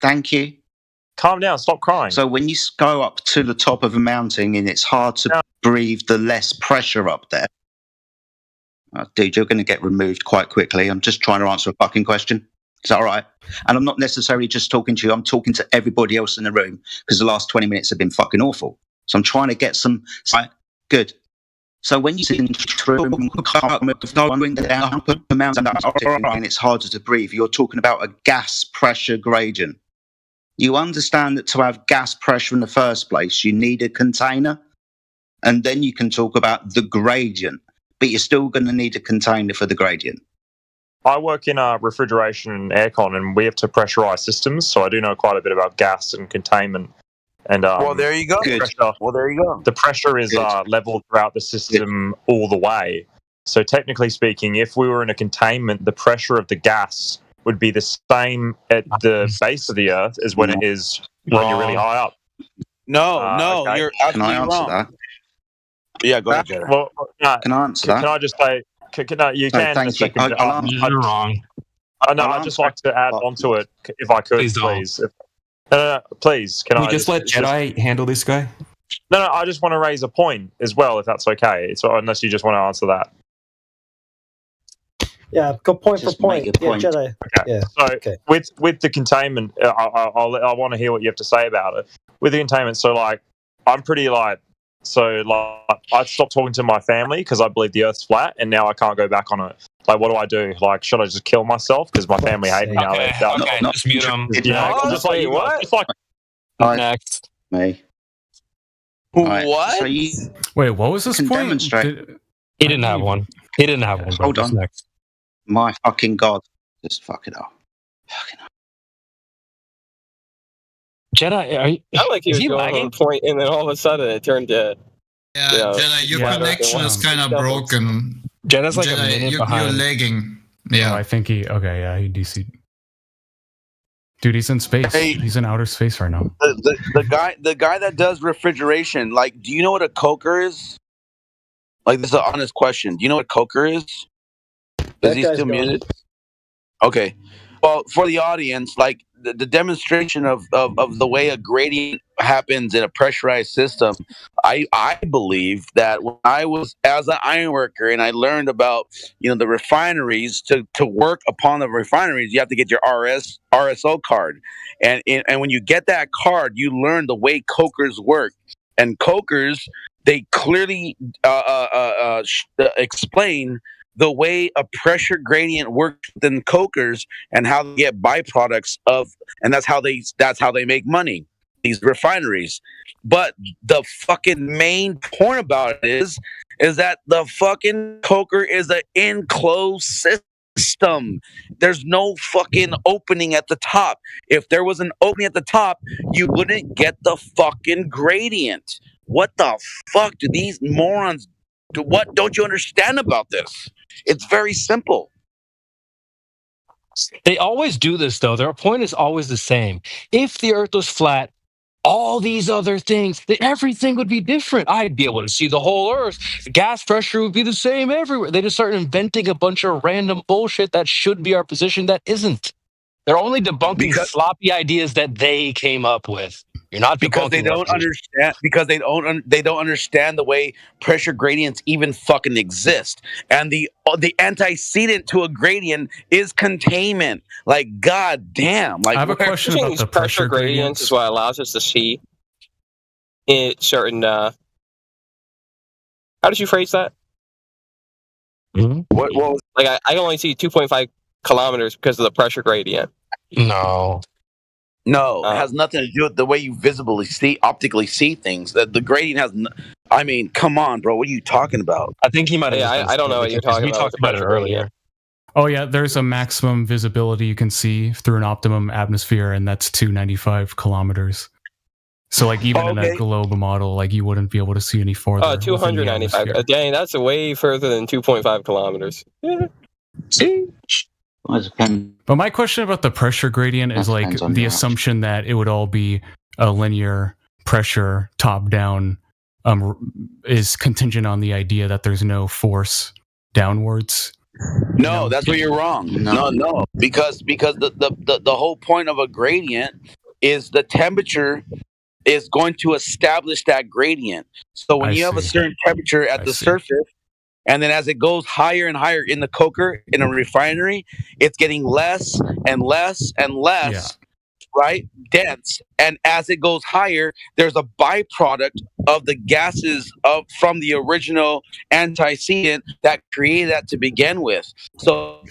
thank you. Calm down. Stop crying. So when you go up to the top of a mountain and it's hard to breathe, the less pressure up there. Dude, you're going to get removed quite quickly. I'm just trying to answer a fucking question. Is that all right? And I'm not necessarily just talking to you. I'm talking to everybody else in the room because the last 20 minutes have been fucking awful. So I'm trying to get some... Good. So when you see and it's harder to breathe, you're talking about a gas pressure gradient. You understand that to have gas pressure in the first place, you need a container, and then you can talk about the gradient, but you're still going to need a container for the gradient. I work in refrigeration and aircon, and we have to pressurize systems, so I do know quite a bit about gas and containment. And well, there you go. The pressure is leveled throughout the system all the way. So technically speaking, if we were in a containment, the pressure of the gas would be the same at the base of the Earth as when it is when you're really high up. No, okay. you're absolutely wrong. Can I answer that? Yeah, go ahead, Jared. Well, can I answer that? Can I just say... you can in a second. You're wrong. No, I'd just like to add on to it, if I could, please. Please, can I just let Jedi handle this guy? No, I just want to raise a point as well, if that's okay. So, unless you just want to answer that. Yeah, go point for point. Yeah, Jedi. Okay. Yeah. So, with the containment, I want to hear what you have to say about it. With the containment, so, like, I'm pretty, like... So, like, I stopped talking to my family because I believe the Earth's flat, and now I can't go back on it. Like, what do I do? Like, should I just kill myself because my family hate me now? Okay, just mute them. Yeah, just like you guys. Just like next. Me. What? So Wait, what was this point? Demonstrate. He didn't have one. He didn't have one. Hold on. Next. My fucking God. Just fuck it up. Jedi, are you? I like he was going on a point, and then all of a sudden it turned to. Yeah, Jedi, your connection is kind of broken. Jedi's like Jedi, a minute you're behind. lagging. Yeah, I think he DC'd. Dude, he's in space. Hey, he's in outer space right now. The guy that does refrigeration, like, do you know what a coker is? Like, this is an honest question. Do you know what a coker is? Is he still muted? Okay. Well, for the audience, like the demonstration of the way a gradient happens in a pressurized system, I believe that when I was as an ironworker and I learned about the refineries, to work upon the refineries, you have to get your RSO card, and when you get that card, you learn the way cokers work, and cokers, they clearly explain the way a pressure gradient works within cokers and how they get byproducts and that's how they make money, these refineries. But the fucking main point about it is that the fucking coker is an enclosed system. There's no fucking opening at the top. If there was an opening at the top, you wouldn't get the fucking gradient. What the fuck do these morons do? What don't you understand about this? It's very simple. They always do this, though. Their point is always the same. If the Earth was flat, all these other things, everything would be different. I'd be able to see the whole Earth. The gas pressure would be the same everywhere. They just start inventing a bunch of random bullshit that should be our position that isn't. They're only debunking sloppy ideas that they came up with. You're not because they don't understand. Because they don't understand the way pressure gradients even fucking exist. And the antecedent to a gradient is containment. Like, god damn. Like, I have a question about the pressure gradients. Is what allows us to see in certain. How did you phrase that? Mm-hmm. What like I only see 2.5 kilometers because of the pressure gradient. No, it has nothing to do with the way you optically see things. That the gradient has. I mean, come on, bro. What are you talking about? I think he might have. I don't know what you're talking about. We talked about it earlier. Oh yeah, there's a maximum visibility you can see through an optimum atmosphere, and that's 295 kilometers. So, like, even in a globe model, like, you wouldn't be able to see any farther. 295. Dang, that's way further than 2.5 kilometers. But my question about the pressure gradient is, like, the assumption that it would all be a linear pressure top-down is contingent on the idea that there's no force downwards. No, that's where you're wrong. No. Because the whole point of a gradient is the temperature is going to establish that gradient. So when you have a certain temperature at the surface, And then as it goes higher and higher in the coker, in a refinery, it's getting less and less and less, right? Dense. And as it goes higher, there's a byproduct of the gases from the original antecedent that created that to begin with. So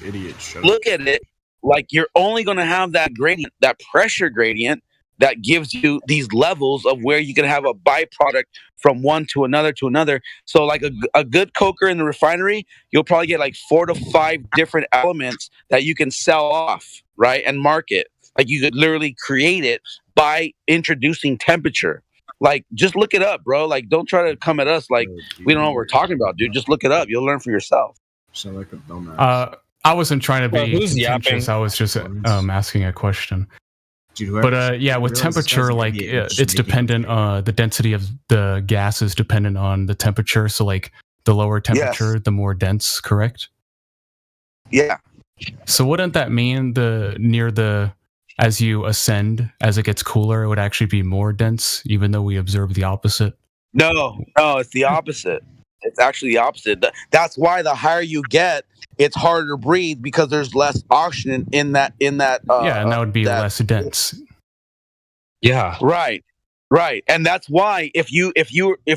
look at it like you're only going to have that gradient, that pressure gradient, that gives you these levels of where you can have a byproduct from one to another to another. So like a good coker in the refinery, you'll probably get like 4 to 5 different elements that you can sell off, right, and market. Like you could literally create it by introducing temperature. Like just look it up, bro. Like don't try to come at us like we don't know what we're talking about, dude. Just look it up. You'll learn for yourself. Sound like a dumbass. I wasn't trying to be contentious. I was just asking a question. But yeah, with temperature, like it's dependent. The density of the gas is dependent on the temperature. So like the lower temperature, the more dense. Correct? Yeah. So wouldn't that mean as you ascend, as it gets cooler, it would actually be more dense, even though we observe the opposite? No, it's the opposite. It's actually the opposite. That's why the higher you get, it's harder to breathe because there's less oxygen in that. And that would be less dense. Yeah. Right. And that's why if you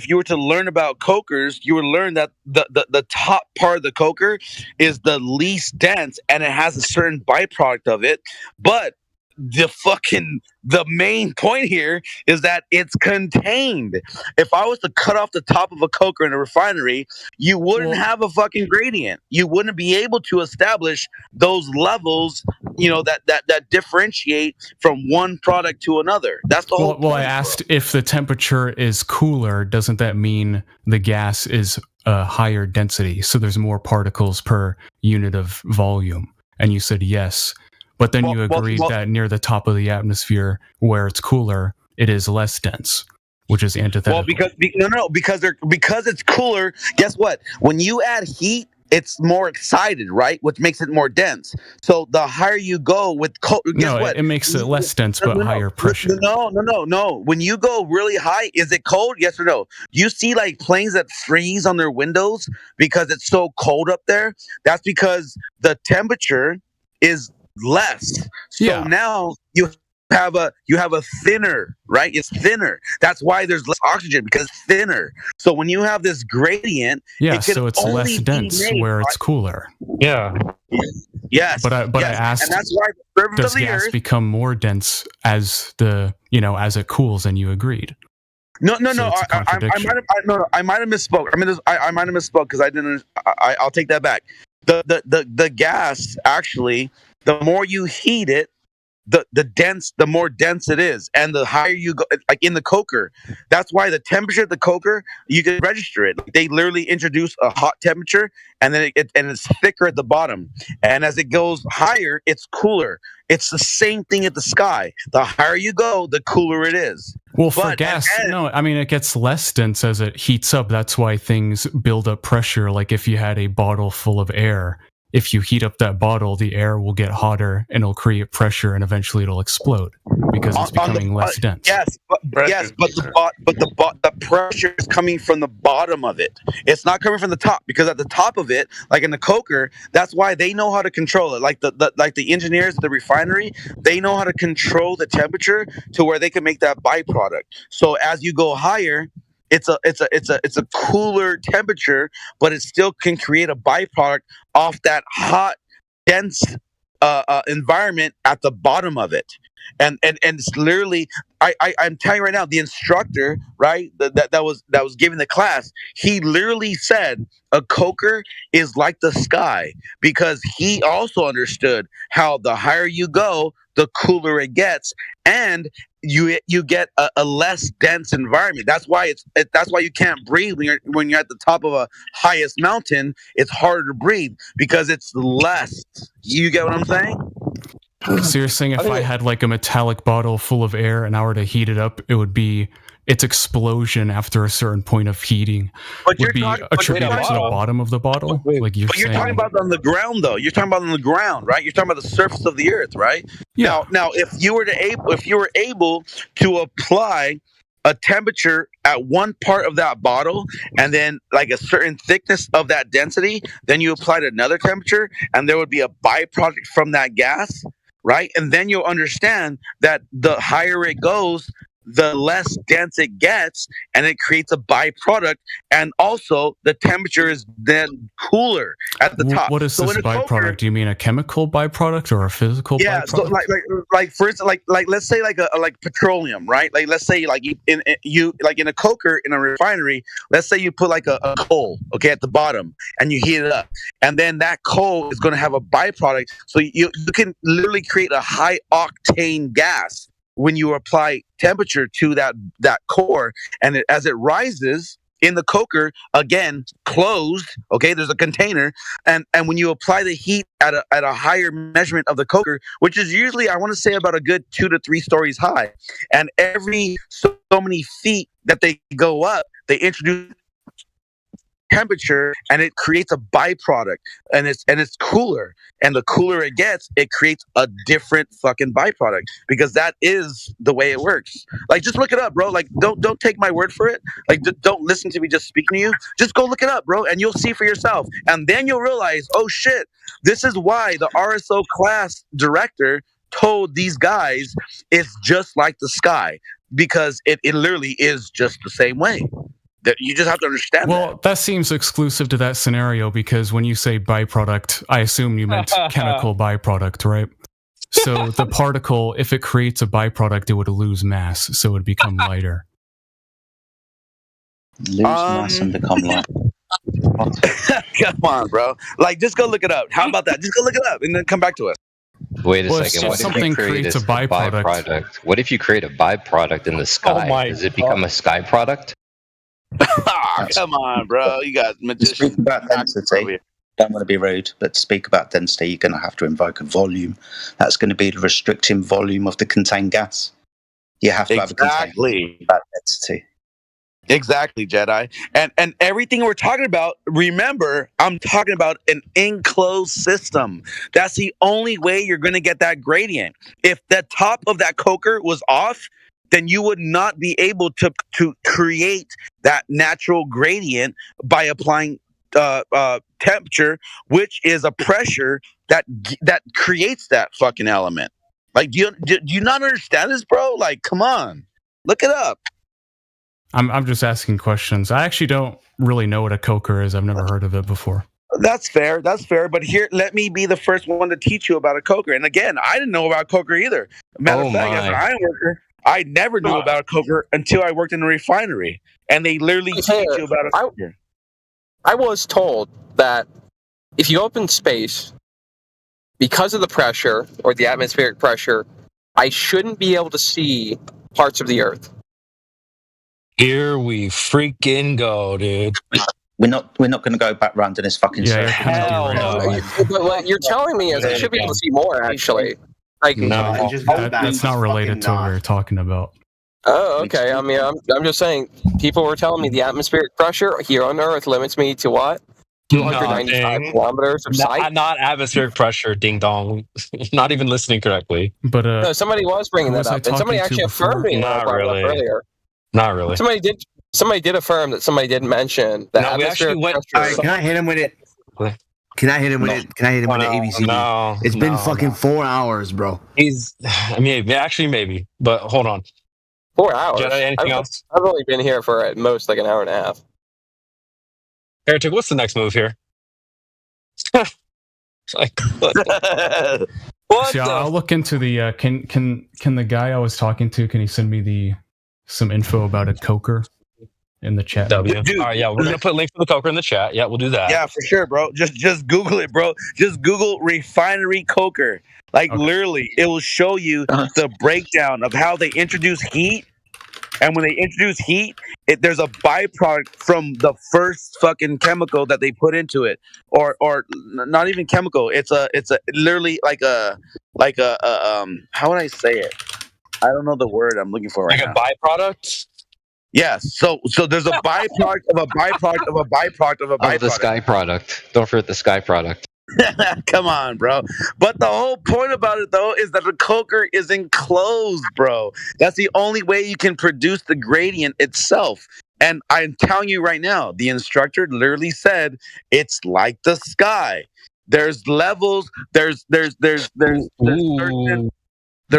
were to learn about cokers, you would learn that the top part of the coker is the least dense and it has a certain byproduct of it, but the main point here is that it's contained. If I was to cut off the top of a coker in a refinery, you wouldn't have a fucking gradient. You wouldn't be able to establish those levels, that differentiate from one product to another. That's the whole point. Well, I asked if the temperature is cooler, doesn't that mean the gas is a higher density? So there's more particles per unit of volume. And you said yes. But then you agreed that near the top of the atmosphere, where it's cooler, it is less dense, which is antithetical. Well, because it's cooler. Guess what? When you add heat, it's more excited, right? Which makes it more dense. So the higher you go with it makes it less dense, but higher pressure. No. When you go really high, is it cold? Yes or no? You see like planes that freeze on their windows because it's so cold up there. That's because the temperature is less. So now you have a thinner, right? It's thinner. That's why there's less oxygen, because it's thinner. So when you have this gradient, so it's less dense where it's cooler. Yeah. Yes. But I asked, and that's why the surface does of the gas Earth become more dense as as it cools? And you agreed. No. I might have misspoke. I might have misspoke because I didn't. I'll take that back. The gas actually, the more you heat it, the more dense it is, and the higher you go, like in the coker. That's why the temperature of the coker, you can register it. They literally introduce a hot temperature, and then it's thicker at the bottom. And as it goes higher, it's cooler. It's the same thing at the sky. The higher you go, the cooler it is. Well, for gas, it gets less dense as it heats up. That's why things build up pressure. Like if you had a bottle full of air, if you heat up that bottle, the air will get hotter and it'll create pressure, and eventually it'll explode because it's becoming less dense. Yes, but the pressure is coming from the bottom of it. It's not coming from the top, because at the top of it, like in the coker, that's why they know how to control it. Like the engineers at the refinery, they know how to control the temperature to where they can make that byproduct. So as you go higher, it's a cooler temperature, but it still can create a byproduct off that hot, dense environment at the bottom of it. And it's literally, I'm telling you right now, the instructor, right, that was giving the class, he literally said a coker is like the sky, because he also understood how the higher you go, the cooler it gets, and you get a less dense environment. That's why that's why you can't breathe when you're at the top of a highest mountain. It's harder to breathe because it's less. You get what I'm saying? So you're saying if I had like a metallic bottle full of air and I were to heat it up, it would be its explosion after a certain point of heating would be attributed to the bottom of the bottle? Like you're talking about on the ground, though. You're talking about on the ground, right? You're talking about the surface of the earth, right? Yeah. Now, if you were able to apply a temperature at one part of that bottle and then like a certain thickness of that density, then you applied another temperature and there would be a byproduct from that gas, right? And then you'll understand that the higher it goes, the less dense it gets, and it creates a byproduct. And also, the temperature is then cooler at the top. What is this byproduct? Do you mean a chemical byproduct or a physical byproduct? Yeah, so like for instance, like let's say like petroleum, right? Like let's say like you like in a coker in a refinery, let's say you put like a coal, okay, at the bottom, and you heat it up, and then that coal is going to have a byproduct. So you can literally create a high octane gas when you apply temperature to that core, and as it rises in the coker, again closed, okay, there's a container, and when you apply the heat at a higher measurement of the coker, which is usually, I want to say, about a good 2 to 3 stories high, and every so many feet that they go up, they introduce temperature, and it creates a byproduct, and it's cooler, and the cooler it gets, it creates a different fucking byproduct, because that is the way it works. Like, just look it up, bro. Like, don't take my word for it. Like, don't listen to me just speaking to you. Just go look it up, bro, and you'll see for yourself, and then you'll realize, oh shit, this is why the RSO class director told these guys it's just like the sky, because it literally is just the same way. That you just have to understand. Well, that seems exclusive to that scenario, because when you say byproduct, I assume you meant chemical byproduct, right? So the particle, if it creates a byproduct, it would lose mass, so it would become lighter. Lose mass and become light. Come on, bro. Like, just go look it up. How about that? Just go look it up and then come back to us. Wait a second. What if you create a byproduct? What if you create a byproduct in the sky? Does it become a sky product? Come on, bro. You got magicians. Speak about density. Don't want to be rude, but to speak about density, you're going to have to invoke a volume. That's going to be the restricting volume of the contained gas. You have to have a contained density. Exactly, Jedi. And everything we're talking about, remember, I'm talking about an enclosed system. That's the only way you're going to get that gradient. If the top of that coker was off, then you would not be able to create that natural gradient by applying temperature, which is a pressure that creates that fucking element. Like, do you not understand this, bro? Like, come on, look it up. I'm just asking questions. I actually don't really know what a coker is. I've never heard of it before. That's fair. But here, let me be the first one to teach you about a coker. And again, I didn't know about coker either. Matter of fact, as an iron worker, I never knew about a coker until I worked in a refinery, and they literally teach you about a coker. I was told that if you open space, because of the pressure or the atmospheric pressure, I shouldn't be able to see parts of the Earth. Here we freaking go, dude. We're not going to go back round in this fucking circle. Hell no. But what you're telling me is I should be able to see more, actually. Like, no, that's not related to what we were talking about. Oh, okay. I mean, I'm just saying, people were telling me the atmospheric pressure here on Earth limits me to what? 295 kilometers of sight? Not atmospheric pressure, ding dong. Not even listening correctly. But no, somebody was bringing that up, and somebody actually affirmed me earlier. Not really. Somebody did affirm that somebody didn't mention that. No, we actually went. All right, can I hit him with it? Can I hit him with it? Can I hit him with the ABC? No, it's been fucking 4 hours, bro. I mean, actually, maybe, but hold on. 4 hours. Jedi, anything else? I've only been here for at most like an hour and a half. Heretic, what's the next move here? Like, I'll look into the. Can the guy I was talking to? Can he send me some info about a coker in the chat? Dude, all right, yeah, we're gonna put a link for the coker in the chat. Yeah, we'll do that. Yeah, for sure, bro. Just Google it, bro. Just Google refinery coker. Like, literally, it will show you the breakdown of how they introduce heat. And when they introduce heat, there's a byproduct from the first fucking chemical that they put into it, or not even chemical. It's literally like a how would I say it? I don't know the word I'm looking for right now. Like a byproduct. Yes. So there's a byproduct of a byproduct of a byproduct of a byproduct. Of the sky product. Don't forget the sky product. Come on, bro. But the whole point about it, though, is that the coker is enclosed, bro. That's the only way you can produce the gradient itself. And I'm telling you right now, the instructor literally said it's like the sky. There's levels. There's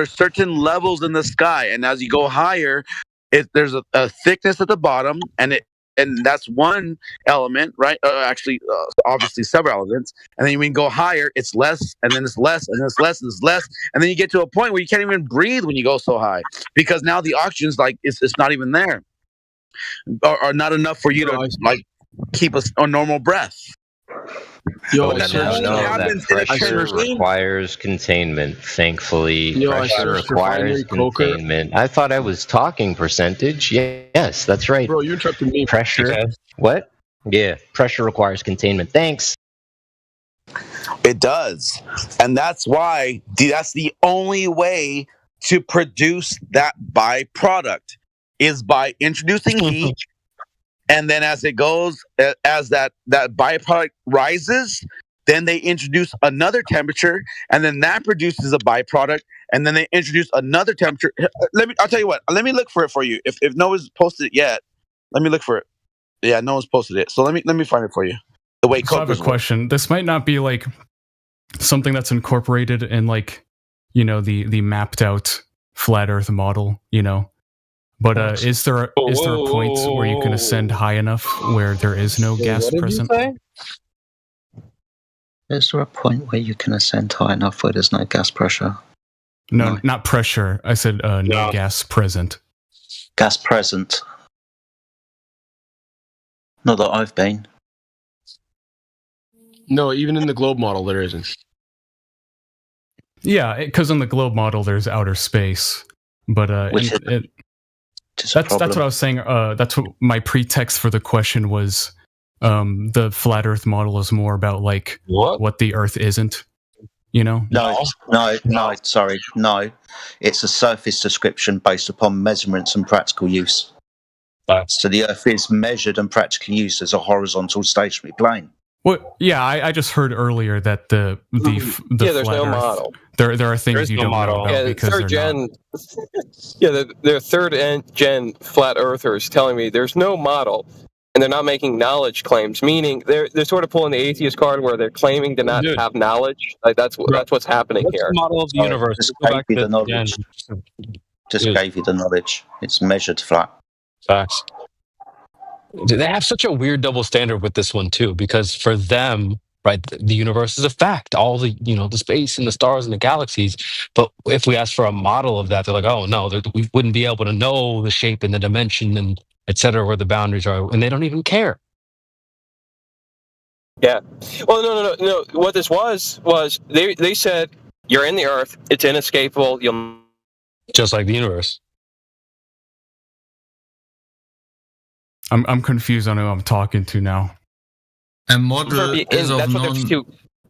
certain levels in the sky, and as you go higher, there's a thickness at the bottom, and that's one element, right? Obviously several elements, and then when you go higher, it's less, and then it's less, and then it's less, and it's less, and then you get to a point where you can't even breathe when you go so high, because now the oxygen's like it's not even there, or not enough for you to like keep a normal breath. That pressure requires containment. Thankfully, pressure requires containment. I thought I was talking percentage. Yes, that's right. Bro, you interrupted me. Pressure. Okay. What? Yeah, pressure requires containment. Thanks. It does. And that's why that's the only way to produce that byproduct is by introducing heat. And then as it goes, as that byproduct rises, then they introduce another temperature, and then that produces a byproduct, and then they introduce another temperature. I'll tell you what. Let me look for it for you. If no one's posted it yet, let me look for it. Yeah, no one's posted it. So let me find it for you. The way so I have a question. This might not be like something that's incorporated in like, the mapped out flat Earth model, But is there a point where you can ascend high enough where there is no gas present? Is there a point where you can ascend high enough where there's no gas pressure? No, not pressure. I said no gas present. Gas present. Not that I've been. No, even in the globe model, there isn't. Yeah, because in the globe model, there's outer space. But that's what I was saying. That's what my pretext for the question was. The flat Earth model is more about like what the Earth isn't. No. Sorry, no. It's a surface description based upon measurements and practical use. So the Earth is measured and practically used as a horizontal stationary plane. Well, yeah, I just heard earlier that the there's flat no Earth, model. There are things you don't know about because third gen. They're third gen flat earthers telling me there's no model, and they're not making knowledge claims. Meaning they're sort of pulling the atheist card where they're claiming to not have knowledge. Like that's what's happening here. The model of the universe. Just gave you the knowledge. Just gave you the knowledge. It's measured flat. Facts. They have such a weird double standard with this one too, because for them, right, the universe is a fact. All the the space and the stars and the galaxies. But if we ask for a model of that, they're like, oh no, we wouldn't be able to know the shape and the dimension and etc. where the boundaries are, and they don't even care. Yeah. Well, no. What this was they said you're in the Earth, it's inescapable. You'll just like the universe. I'm confused on who I'm talking to now. And model is of known...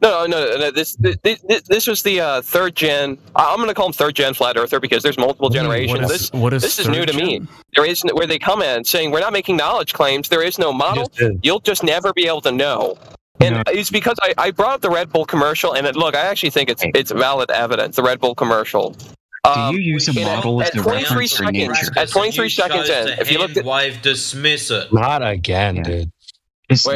No. This was the third gen. I'm going to call them third gen flat earther because there's multiple generations. This is new to me. There is where they come in saying we're not making knowledge claims. There is no model. You'll just never be able to know. And it's because I brought up the Red Bull commercial, and look, I actually think it's valid evidence. The Red Bull commercial. Do you use a model as the reference for nature? At 23 seconds in, if you look at wave dismiss it. Not again, dude. This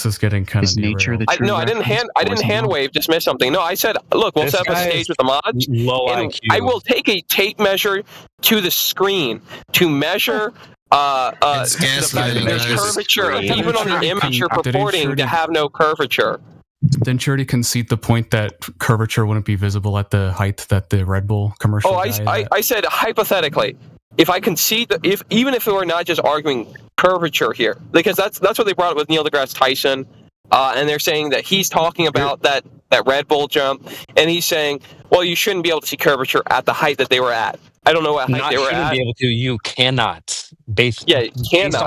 is getting kind of nature. I didn't hand wave dismiss something. No, I said, look, we'll set up a stage with the mods. And I will take a tape measure to the screen to measure the curvature, even on the image you're purporting to have no curvature. Didn't you already concede the point that curvature wouldn't be visible at the height that the Red Bull commercial? I said hypothetically, if I concede even if we're not just arguing curvature here, because that's what they brought up with Neil deGrasse Tyson, and they're saying that he's talking about that Red Bull jump, and he's saying, well, you shouldn't be able to see curvature at the height that they were at. I don't know what height they were at. Be able to. You cannot. Based on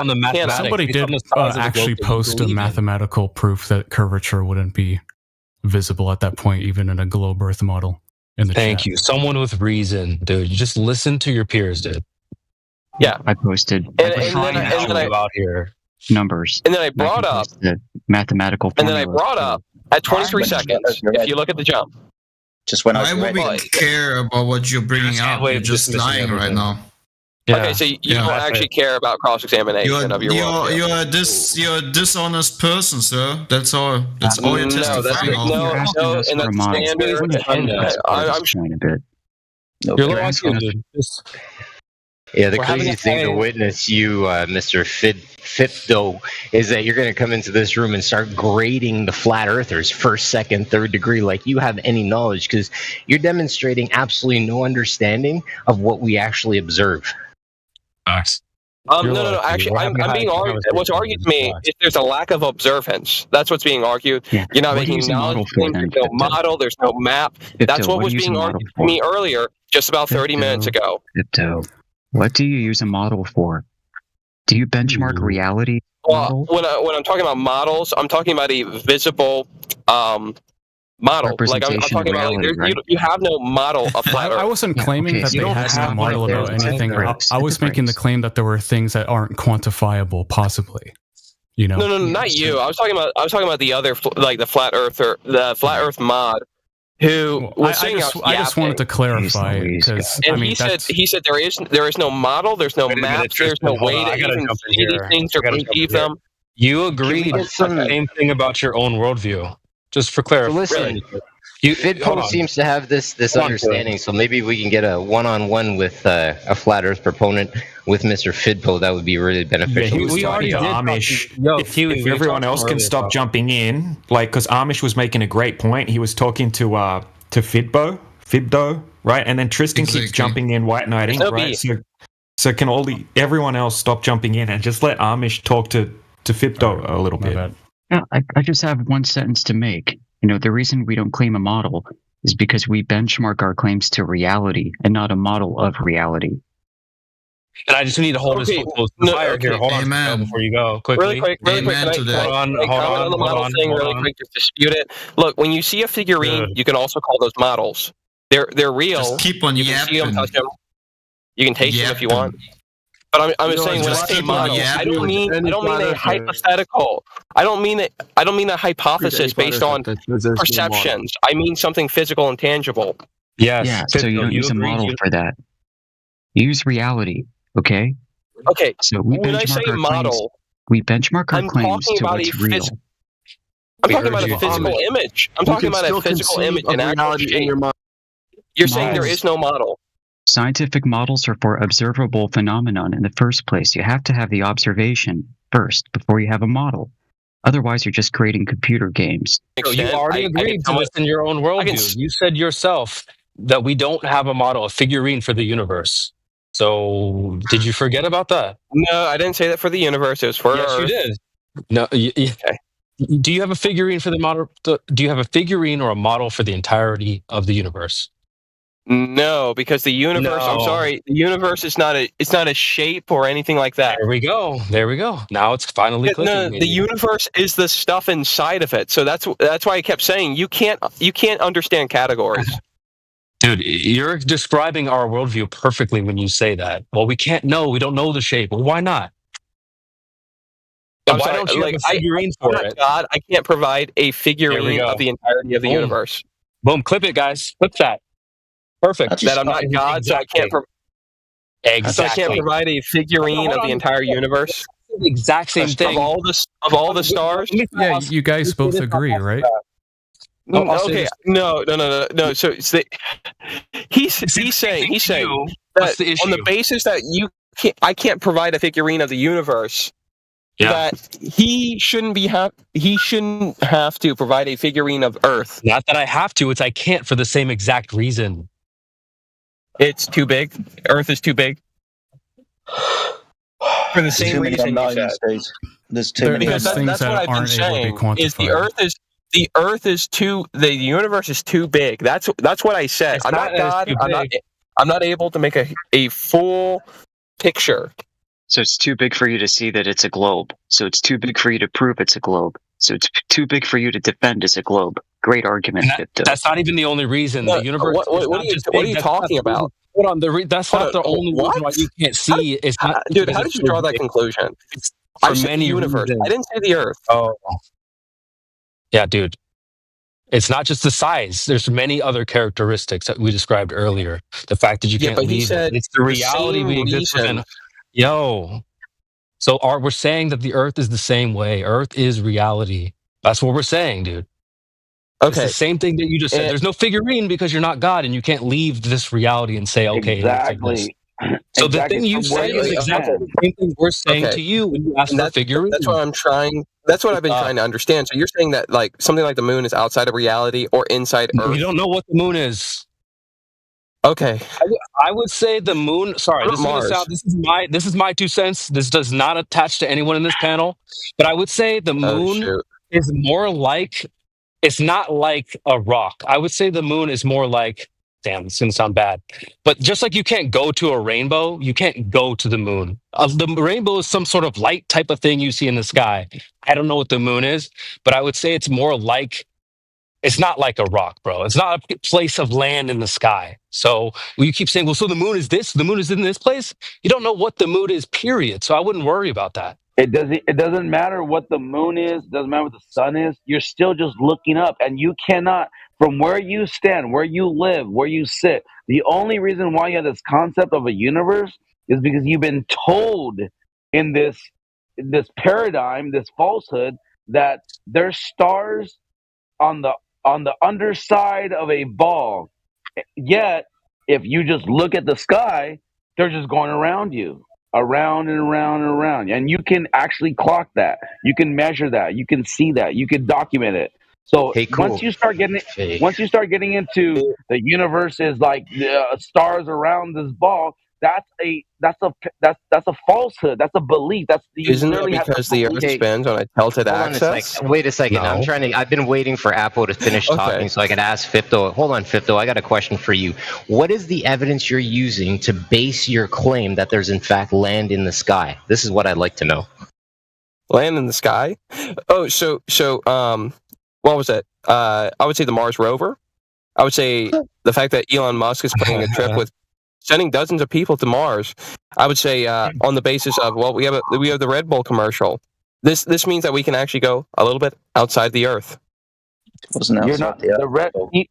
the mathematics. Somebody did actually post a mathematical proof that curvature wouldn't be visible at that point, even in a globe Earth model. In the Thank you. Someone with reason, dude. Just listen to your peers, dude. Yeah, I posted. And then out here. numbers. And then I brought up the mathematical and then I brought up at 23 seconds, if you look at the jump. Just when Why would we care about what you're bringing up? You're just lying right now. Yeah. Okay, so you don't actually care about cross-examination of your worldview. You're a dishonest person, sir. That's all. That's all you're testifying on. No, and that's standard. I'm sure. You're asking us. Yeah, the crazy thing to witness you, Mr. Fipdo, is that you're going to come into this room and start grading the flat earthers first, second, third degree like you have any knowledge, because you're demonstrating absolutely no understanding of what we actually observe. Facts. No. Actually, I'm being argued. What's argued to me is there's a lack of observance. That's what's being argued. Yeah. You're not making knowledge. There's no model. There's no map. That's what was being argued to me earlier, just about 30 minutes ago. What do you use a model for? Do you benchmark reality? Well, when I'm talking about models, I'm talking about a visible model. Like I'm talking about, you have no model of flat Earth. I wasn't claiming that they had no model about anything. I was making the claim that there were things that aren't quantifiable, possibly. You know? No, not you. I was talking about the other, like the flat Earth mod. Who was saying I just wanted to clarify because he said there is no model, there's no map, there's no way to even see these things or perceive them. You agreed the same thing about your own worldview. Just for clarification. So listen, Fidpo seems to have this understanding, so maybe we can get a one-on-one with a flat Earth proponent with Mr. Fidpo. That would be really beneficial. Yeah, we already did Amish. If everyone else can stop jumping in, like, because Amish was making a great point. He was talking to Fidpo, right? And then Tristan keeps jumping in, white knighting, right? So can everyone else stop jumping in and just let Amish talk to Fidpo a little bit? Yeah, I just have one sentence to make. You know, the reason we don't claim a model is because we benchmark our claims to reality and not a model of reality. And I just need to hold this close to the fire here. Hold on before you go. Quickly. Really quick. Hold on, the model thing really quick, just dispute it. Look, when you see a figurine, you can also call those models. They're real. Just keep on yapping. You can see them, touch them. You can taste them if you want. But I'm just saying, when I say model, I don't mean a hypothetical. I don't mean a hypothesis based on perceptions. I mean something physical and tangible. Yes. Yeah. So you don't use a model for that. You use reality. Okay. Okay. So when I say model, we benchmark our claims to what's real. I'm talking about a physical image. I'm talking about a physical image in actual shape. You're saying there is no model. Scientific models are for observable phenomenon in the first place. You have to have the observation first before you have a model. Otherwise, you're just creating computer games. So you already agreed to this in your own worldview. You said yourself that we don't have a model, a figurine for the universe. So did you forget about that? No, I didn't say that for the universe. It was for Earth. You did. No. Okay. Do you have a figurine for the model? Do you have a figurine or a model for the entirety of the universe? No, because the universe. No. I'm sorry, the universe is not a shape or anything like that. There we go. Now it's finally clicking. No, the universe is the stuff inside of it. So that's why I kept saying you can't understand categories. Dude, you're describing our worldview perfectly when you say that. Well, we don't know the shape. Well, why not? Why don't you have a figurine for it? God, I can't provide a figurine of the entirety of the universe. Boom, clip it, guys. Clip that. Perfect. That I'm not God, so I can't provide a figurine of the entire universe. The exact same thing. Of all the stars. Yeah, you guys both agree, right? Okay. No. So he's saying that on the basis that I can't provide a figurine of the universe. Yeah. That he shouldn't have to provide a figurine of Earth. Not that I have to. It's I can't for the same exact reason. It's too big. Earth is too big. For the same reason you said. There's too many. Because that's what I've been saying. Is the universe is too big. That's what I said. I'm not God. I'm not able to make a full picture. So it's too big for you to see that it's a globe. So it's too big for you to prove it's a globe. So it's too big for you to defend as a globe. Great argument. That's not even the only reason. The universe. What are you talking about? Hold on. That's not the only reason why you can't see. It's not. Dude, how did you draw that conclusion? For many universe. reasons. I didn't say the Earth. Oh, yeah, dude. It's not just the size. There's many other characteristics that we described earlier. The fact that you can't leave it. It's the reality we exist within. Yo. So we're saying that the Earth is the same way. Earth is reality. That's what we're saying, dude. Okay. It's the same thing that you just said. There's no figurine because you're not God, and you can't leave this reality and say, okay, exactly. So the thing you say is exactly the same thing we're saying to you when you ask for a figurine. That's what I'm trying. That's what I've been trying to understand. So you're saying that like something like the moon is outside of reality or inside Earth? We don't know what the moon is. Okay. I would say the moon. Sorry, this is gonna sound. This is my 2 cents. This does not attach to anyone in this panel, but I would say the moon is more like. It's not like a rock. I would say the moon is more like. Damn, it's gonna sound bad, but just like you can't go to a rainbow, you can't go to the moon. The rainbow is some sort of light type of thing you see in the sky. I don't know what the moon is, but I would say it's more like. It's not like a rock, bro. It's not a place of land in the sky. So you keep saying, well, so the moon is this, the moon is in this place. You don't know what the moon is, period. So I wouldn't worry about that. It doesn't matter what the moon is, doesn't matter what the sun is, you're still just looking up, and you cannot, from where you stand, where you live, where you sit, the only reason why you have this concept of a universe is because you've been told in this paradigm, this falsehood, that there's stars on the underside of a ball. Yet, if you just look at the sky, they're just going around you, around and around and around. And you can actually clock that. You can measure that. You can see that. You can document it. So once you start getting into the universe is like stars around this ball, that's a falsehood. That's a belief. Isn't it because the Earth spins on a tilted axis? Wait a second. No. I've been waiting for Apple to finish talking so I can ask Fipto. Hold on, Fipto. I got a question for you. What is the evidence you're using to base your claim that there's in fact land in the sky? This is what I'd like to know. Land in the sky? Oh, so what was it? I would say the Mars rover. I would say the fact that Elon Musk is planning a trip with sending dozens of people to Mars. I would say on the basis of we have the Red Bull commercial. This means that we can actually go a little bit outside the Earth.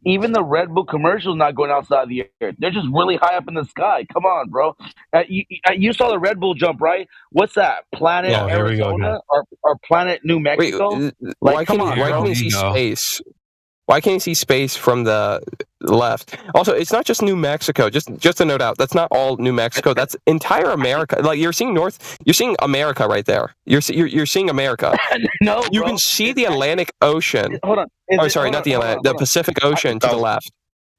Even the Red Bull commercial is not going outside the Earth. They're just really high up in the sky. Come on, bro. You saw the Red Bull jump, right? What's that? Planet Arizona or Planet New Mexico? Why can't you see space? Why can't you see space from the left? Also, it's not just New Mexico. Just to note out, that's not all New Mexico. That's entire America. Like you're seeing America right there. You're seeing America. No, you can see the Atlantic Ocean. Hold on. Not the Atlantic. The Pacific Ocean to the left.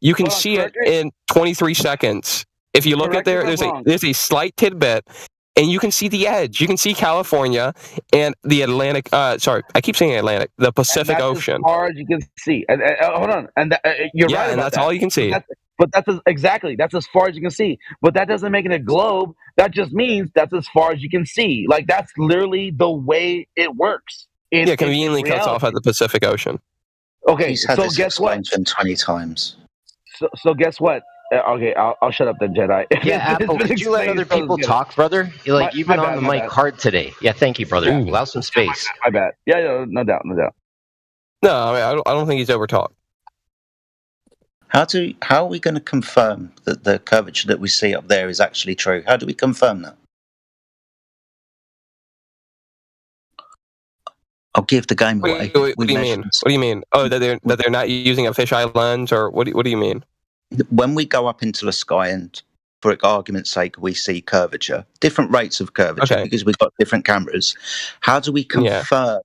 You can see it in 23 seconds. If you look at there's a slight tidbit. And you can see the edge. You can see California and the Atlantic. Sorry, I keep saying Atlantic. The Pacific Ocean. As far as you can see. Hold on. You're right. And that's all you can see. That's as far as you can see. But that doesn't make it a globe. That just means that's as far as you can see. Like that's literally the way it works. Conveniently cuts off at the Pacific Ocean. Okay, so guess what? 20 times. So guess what? Okay, I'll shut up then, Jedi. Yeah, Apple, could you let other people talk, brother? You've been on the mic hard today. Yeah, thank you, brother. Allow some space. My bad. Yeah, no doubt. No, I don't think he's over talked. How are we going to confirm that the curvature that we see up there is actually true? How do we confirm that? I'll give the game away. What do you mean? What do you mean? Oh, that they're not using a fisheye lens, or what do you mean? When we go up into the sky and, for argument's sake, we see curvature, different rates of curvature because we've got different cameras. How do we confirm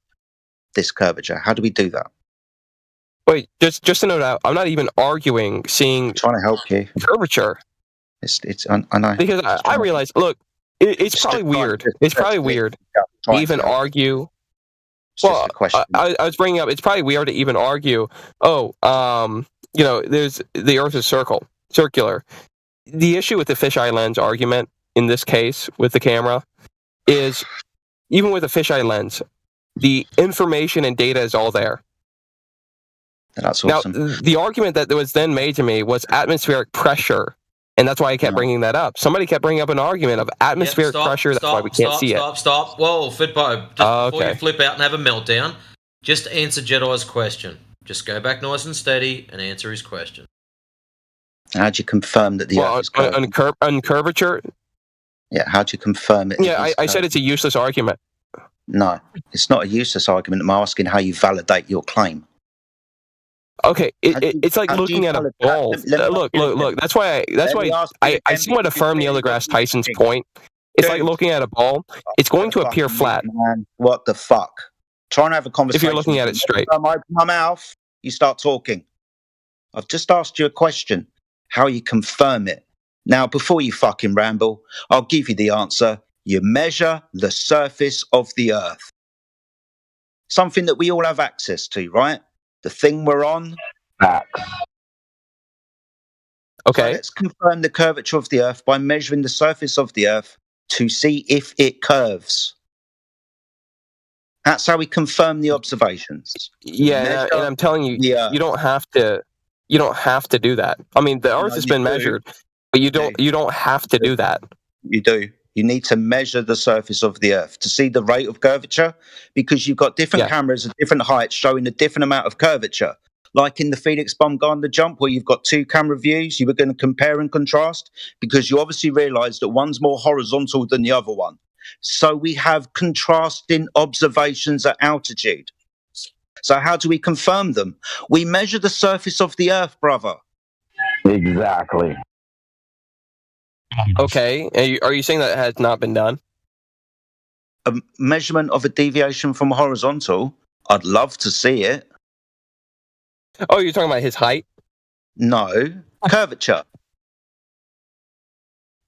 this curvature? How do we do that? Wait, just to note out, I'm not even arguing seeing. I'm trying to help you. Curvature. I know. Because I realize, look, it's probably weird. It's probably weird to even argue. Well, I was bringing up, it's probably weird to even argue, there's the Earth is circular. The issue with the fisheye lens argument in this case with the camera is even with a fisheye lens, the information and data is all there. That's awesome. Now, the argument that was then made to me was atmospheric pressure And that's why I kept bringing that up. Somebody kept bringing up an argument of atmospheric pressure. That's why we can't see it. Stop. Whoa, Fitbo, just before you flip out and have a meltdown, just answer Jedi's question. Just go back nice and steady and answer his question. How do you confirm that the Earth is curving? On curvature? Yeah, how do you confirm it? Yeah, I said it's a useless argument. No, it's not a useless argument. I'm asking how you validate your claim. Okay, it's like looking at a ball. Look. That's why I somewhat affirm Neil deGrasse Tyson's point. It's like looking at a ball. It's going to appear flat. Man, what the fuck? Trying to have a conversation. If you're looking at it straight. Every time I open my mouth, you start talking. I've just asked you a question. How you confirm it? Now, before you fucking ramble, I'll give you the answer. You measure the surface of the Earth. Something that we all have access to, right? The thing we're on. Facts. Okay. So let's confirm the curvature of the Earth by measuring the surface of the Earth to see if it curves. That's how we confirm the observations. Yeah, and I'm telling you, you don't have to. You don't have to do that. I mean, the Earth has been measured, but you don't have to do that. You do. You need to measure the surface of the Earth to see the rate of curvature, because you've got different cameras at different heights showing a different amount of curvature. Like in the Felix Baumgartner jump, where you've got two camera views, you were going to compare and contrast, because you obviously realised that one's more horizontal than the other one. So we have contrasting observations at altitude. So how do we confirm them? We measure the surface of the Earth, brother. Exactly. Okay. Are you saying that has not been done? A measurement of a deviation from horizontal? I'd love to see it. Oh, you're talking about his height? No. Curvature.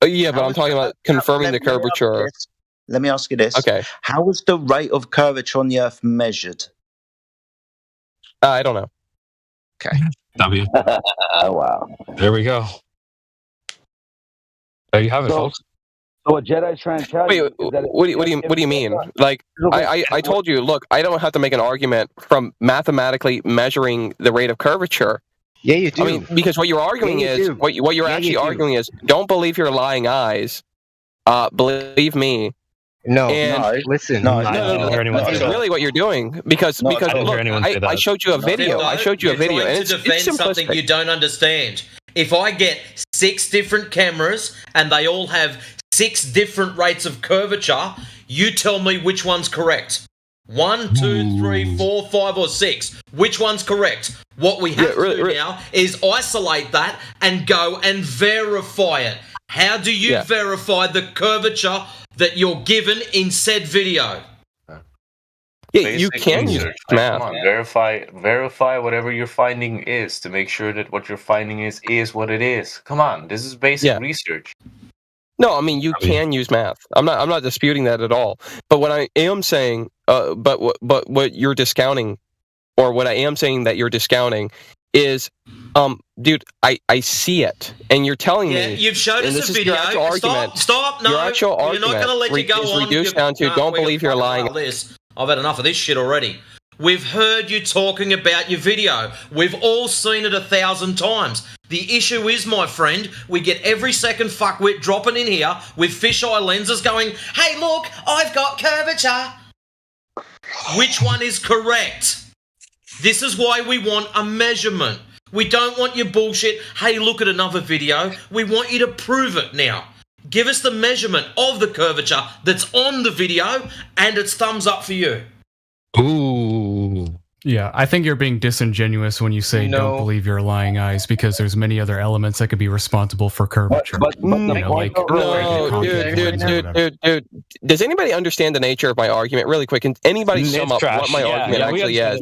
Oh, yeah, but I'm talking about confirming the curvature. Let me ask you this. Okay. How was the rate of curvature on the Earth measured? I don't know. Okay. W. Oh, wow. There we go. There you have it, folks. So what Jedi's trying to tell you is that what do you mean? Like, I told you, look, I don't have to make an argument from mathematically measuring the rate of curvature. Yeah, you do. I mean, because what you're arguing is what you're actually arguing is don't believe your lying eyes. Believe me. No, listen. No, that's really what you're doing because look, I showed you a video. I showed you a video, and to defend something you don't understand. If I get 6 different cameras and they all have 6 different rates of curvature, you tell me which one's correct. 1, 2, 3, 4, 5, or 6. Which one's correct? What we have to do now is isolate that and go and verify it. How do you verify the curvature that you're given in said video? Yeah, you can use math. Come on, verify whatever your finding is to make sure that what your finding is what it is. Come on, this is basic research. No, I mean you can use math. I'm not disputing that at all. But what I am saying, but what you're discounting, or what I am saying that you're discounting, is, dude, I see it, and you're telling me. You've showed us a video. Stop! No, your actual we're not going to let you go on. Reduced down to don't believe you're lying. I've had enough of this shit already. We've heard you talking about your video. We've all seen it 1,000 times. The issue is, my friend, we get every second fuckwit dropping in here with fisheye lenses going, hey, look, I've got curvature. Which one is correct? This is why we want a measurement. We don't want your bullshit, hey, look at another video. We want you to prove it now. Give us the measurement of the curvature that's on the video, and it's thumbs up for you. Ooh. Yeah, I think you're being disingenuous when you say don't believe your lying eyes, because there's many other elements that could be responsible for curvature. Dude. Does anybody understand the nature of my argument? Really quick, can anybody sum up what my argument actually is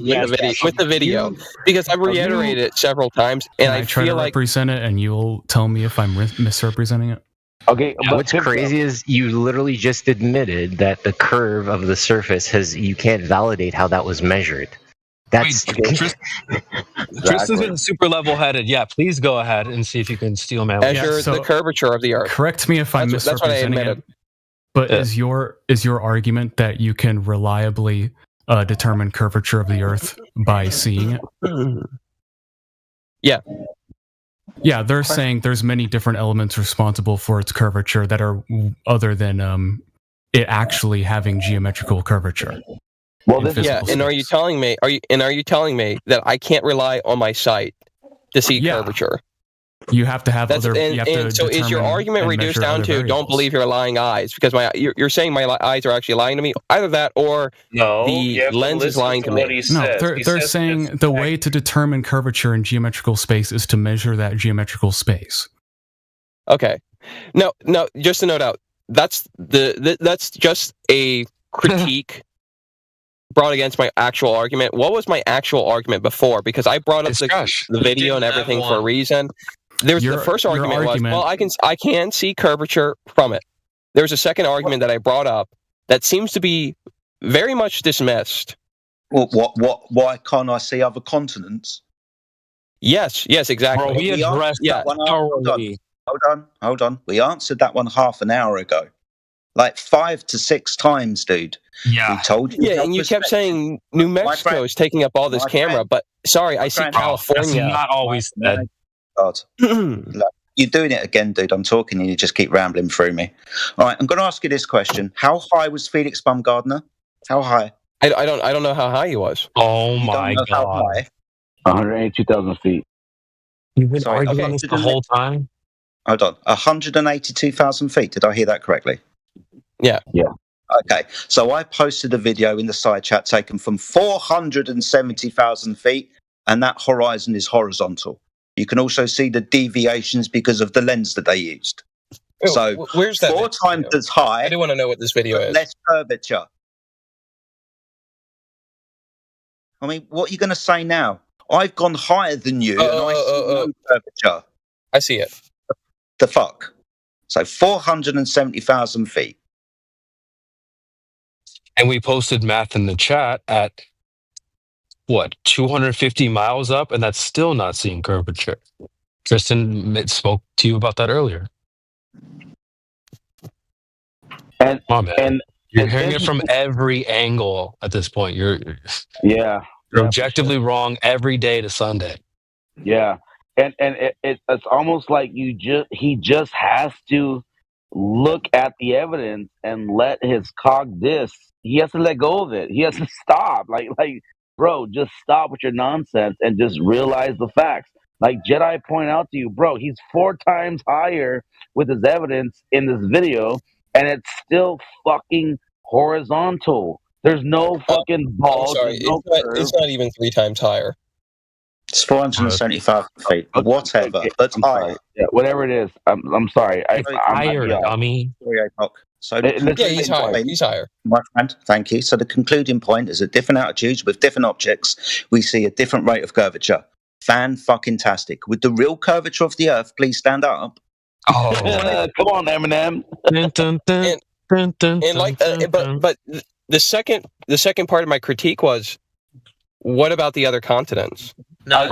with the video? Because I've reiterated it several times, and I try to represent it, and you'll tell me if I'm misrepresenting it. Okay, what's crazy is you literally just admitted that the curve of the surface you can't validate how that was measured. That's Tristan's been super level-headed. Yeah, please go ahead and see if you can steal my measure the curvature of the Earth. Correct me if I'm misrepresenting it. But is your argument that you can reliably determine curvature of the Earth by seeing it? Yeah. Yeah, they're saying there's many different elements responsible for its curvature that are other than it actually having geometrical curvature. Well, and are you telling me? Are you telling me that I can't rely on my sight to see curvature? You have to have other. So is your argument reduced down to don't believe your lying eyes? Because you're saying my eyes are actually lying to me. Either that or the lens is lying to me. No, they're saying the way to determine curvature in geometrical space is to measure that geometrical space. Okay. No. Just to note out, that's just a critique brought against my actual argument. What was my actual argument before? Because I brought up the video and everything for a reason. The first argument was, well, I can see curvature from it. There was a second argument that I brought up that seems to be very much dismissed. Well, why can't I see other continents? Yes, exactly. Bro, we addressed that one. Hold on. We answered that one half an hour ago. Like 5 to 6 times, dude. Yeah. We told you. Yeah, and you kept saying New Mexico is taking up all this camera, but sorry, I see California. That's not always said. God. You're doing it again, dude. I'm talking and you just keep rambling through me. All right, I'm going to ask you this question. How high was Felix Baumgartner? How high? I don't know how high he was. Oh my God. 182,000 feet. You've been arguing this the whole time? Hold on. 182,000 feet. Did I hear that correctly? Yeah. Okay. So I posted a video in the side chat taken from 470,000 feet, and that horizon is horizontal. You can also see the deviations because of the lens that they used. So where's that 4 times as high. I do want to know what this video is. Less curvature. I mean, what are you going to say now? I've gone higher than you, and I see no curvature. I see it. The fuck? So 470,000 feet. And we posted math in the chat at, 250 miles up, and that's still not seeing curvature. Tristan spoke to you about that earlier. And, you're hearing it from every angle at this point. You're objectively wrong every day to Sunday. Yeah. And it's almost like he just has to look at the evidence and let his cog disc. He has to let go of it. He has to stop. Like, bro, just stop with your nonsense and just realize the facts. Like Jedi pointed out to you, bro, he's 4 times higher with his evidence in this video, and it's still fucking horizontal. There's no fucking ball. I'm sorry, it's not even 3 times higher. It's 475 feet. Whatever. That's high. Yeah, whatever it is. I'm sorry. I'm higher, dummy. So he's higher. He's higher. My friend, thank you. So the concluding point is that different altitudes with different objects, we see a different rate of curvature. Fan-fucking-tastic. With the real curvature of the Earth, please stand up. Oh, come on, Eminem. But the second part of my critique was, what about the other continents? No,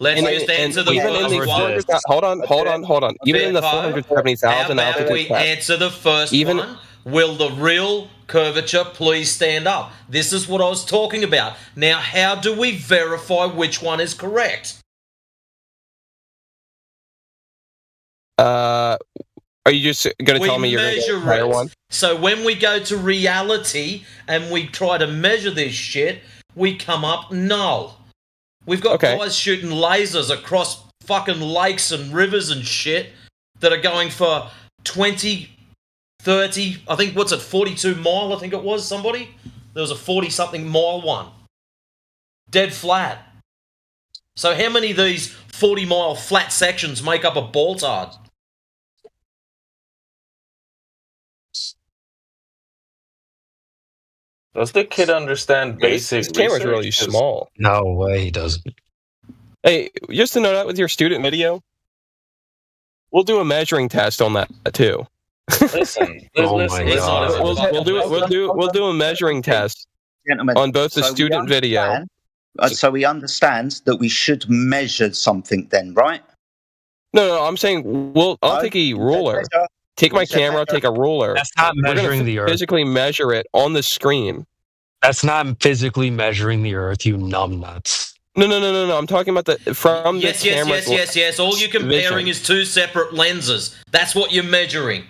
let's just answer the first one. Hold on. Even in the 470,000 altitude, we answer the first one. Will the real curvature please stand up? This is what I was talking about. Now, how do we verify which one is correct? Are you just going to tell me you're going to get a higher one? So when we go to reality and we try to measure this shit, we come up null. We've got guys shooting lasers across fucking lakes and rivers and shit that are going for 20, 30, I think, 42 mile, I think it was, somebody? There was a 40-something mile one. Dead flat. So how many of these 40-mile flat sections make up a ball-tard? Does the kid understand basic This camera's research? really small. No way he doesn't. Hey, just to note that with your student video, we'll do a measuring test on that too. Listen, We'll do a measuring test on both the student video. So we understand that we should measure something then, right? No, I'm saying I'll take a ruler. Take my camera, take a ruler. That's not measuring the Earth. Physically measure it on the screen. That's not physically measuring the Earth, you numbnuts. No. I'm talking about the camera's Yes. All you're comparing is two separate lenses. That's what you're measuring.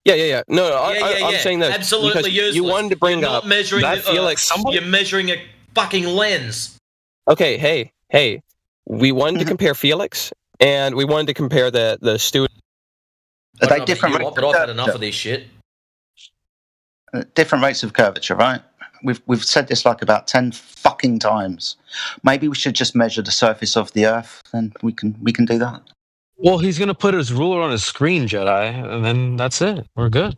Yeah. No, I'm saying that absolutely useless. You wanted to bring you're up not measuring that Felix. You're measuring a fucking lens. Okay, hey. We wanted to compare Felix, and we wanted to compare the student. Are they different? But I've had enough of this shit. Different rates of curvature, right? We've said this like about 10 fucking times. Maybe we should just measure the surface of the Earth, and we can do that. Well, he's gonna put his ruler on his screen, Jedi, and then that's it. We're good.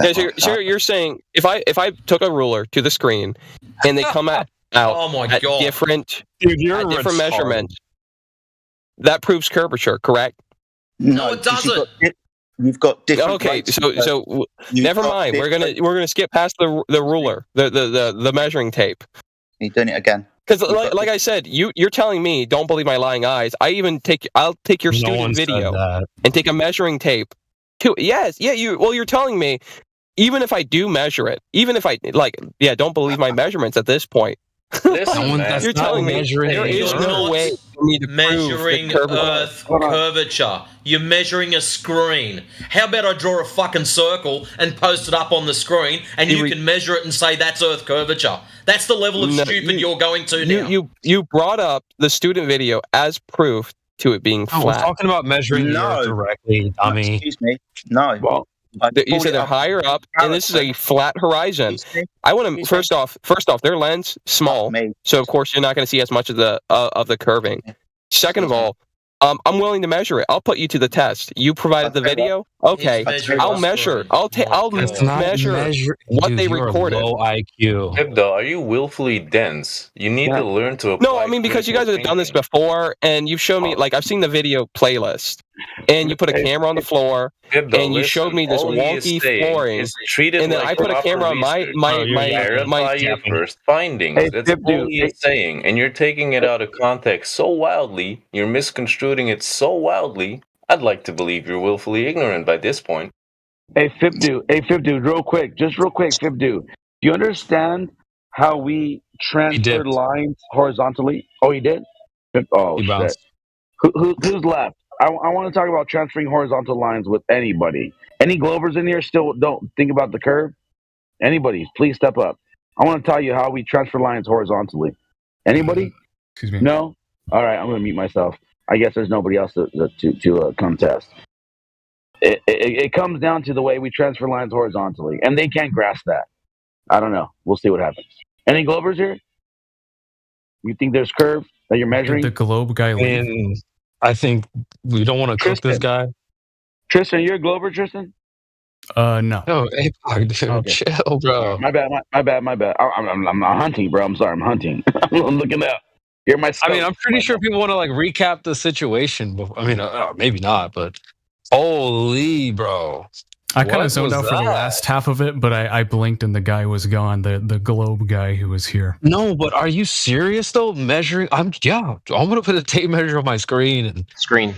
Yeah, so you're saying if I took a ruler to the screen and they come out oh my at God. different Dude, measurements, that proves curvature, correct? No, it doesn't. You've got different. Okay, so never mind. We're gonna skip past the ruler, the measuring tape. You're doing it again. Because like I said, you're telling me don't believe my lying eyes. I'll take your student video and take a measuring tape. You're telling me even if I do measure it, even if I don't believe my measurements at this point. You're telling me there is no way for me to measuring Earth curvature. You're measuring a screen. How about I draw a fucking circle and post it up on the screen, and you can measure it and say that's Earth curvature. That's the level of stupid you're going to now. You brought up the student video as proof to it being flat. We're talking about measuring the Earth directly, dummy. Excuse me. No. Well, you said they're higher up, and this is a flat horizon. I want to first off, their lens small, so of course you're not going to see as much of the curving. Second of all, I'm willing to measure it. I'll put you to the test. You provided the video. Okay, I'll measure. I'll measure what they recorded. Low IQ. Hebdo, are you willfully dense? You need to learn to apply. No, I mean because you guys have done this before, and you've shown me. Like I've seen the video playlist, and you put a camera on the floor, and you showed me this wonky flooring, and then I put a camera on my your first findings. That's all he is saying, and you're taking it out of context so wildly. You're misconstruing it so wildly. I'd like to believe you're willfully ignorant by this point. Hey, Fibdu, real quick, Fibdu. Do you understand how we transferred lines horizontally? Oh, he did? Oh, he shit. Who's left? I want to talk about transferring horizontal lines with anybody. Any Glovers in here still don't think about the curve? Anybody, please step up. I want to tell you how we transfer lines horizontally. Anybody? Excuse me. No? All right, I'm going to mute myself. I guess there's nobody else to contest. It comes down to the way we transfer lines horizontally, and they can't grasp that. I don't know. We'll see what happens. Any Glovers here? You think there's curve that you're measuring? The globe guy. I think we don't want to cook this guy. Tristan, you're a Glover, Tristan? No. Oh, hey, chill, bro. My bad. I'm hunting, bro. I'm sorry. I'm hunting. I'm looking up. You're my. I mean, I'm pretty sure people want to recap the situation. I mean, maybe not, but holy, bro. I kind of zoned out for the last half of it, but I blinked and the guy was gone. The globe guy who was here. No, but are you serious though? Measuring? I'm gonna put a tape measure on my screen and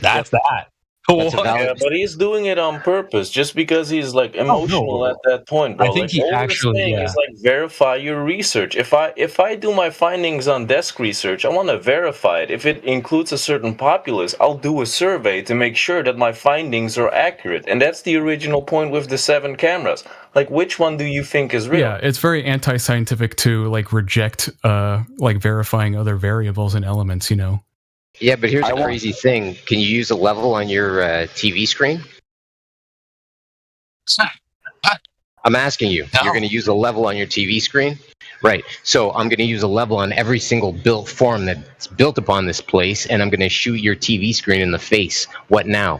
That's that. Yeah, but he's doing it on purpose, just because he's emotional at that point, bro. I think he actually is verify your research. If I do my findings on desk research, I want to verify it. If it includes a certain populace, I'll do a survey to make sure that my findings are accurate. And that's the original point with the 7 cameras. Which one do you think is real? Yeah, it's very anti-scientific to reject verifying other variables and elements. Yeah, but here's a crazy thing. Can you use a level on your TV screen? I'm asking you. No. You're going to use a level on your TV screen? Right. So I'm going to use a level on every single built form that's built upon this place, and I'm going to shoot your TV screen in the face. What now?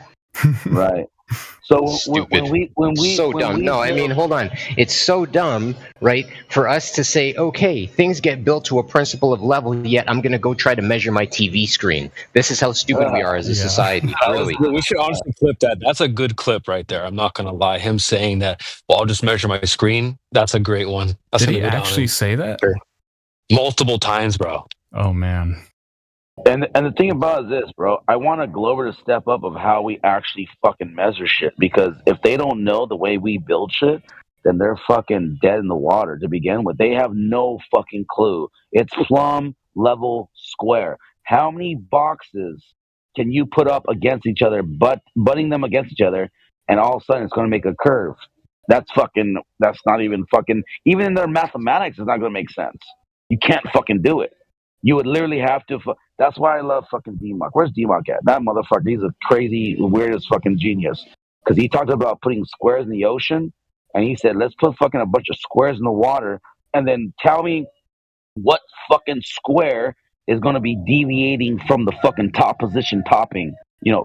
Right. So stupid. I mean, hold on. It's so dumb, right, for us to say, okay, things get built to a principle of level, yet I'm going to go try to measure my TV screen. This is how stupid we are as a society. Really. We should honestly clip that. That's a good clip right there. I'm not going to lie. Him saying that, well, I'll just measure my screen. That's a great one. That's Did he actually say that? Multiple times, bro. Oh, man. And the thing about it is this, bro. I want a Glover to step up of how we actually fucking measure shit. Because if they don't know the way we build shit, then they're fucking dead in the water to begin with. They have no fucking clue. It's plumb level square. How many boxes can you put up against each other, butting them against each other, and all of a sudden it's going to make a curve? That's not even fucking, even in their mathematics, it's not going to make sense. You can't fucking do it. You would literally have to. That's why I love fucking D-Mock. Where's D-Mock at? That motherfucker, he's a crazy, weirdest fucking genius. Because he talked about putting squares in the ocean, and he said, let's put fucking a bunch of squares in the water, and then tell me what fucking square is going to be deviating from the fucking top position topping.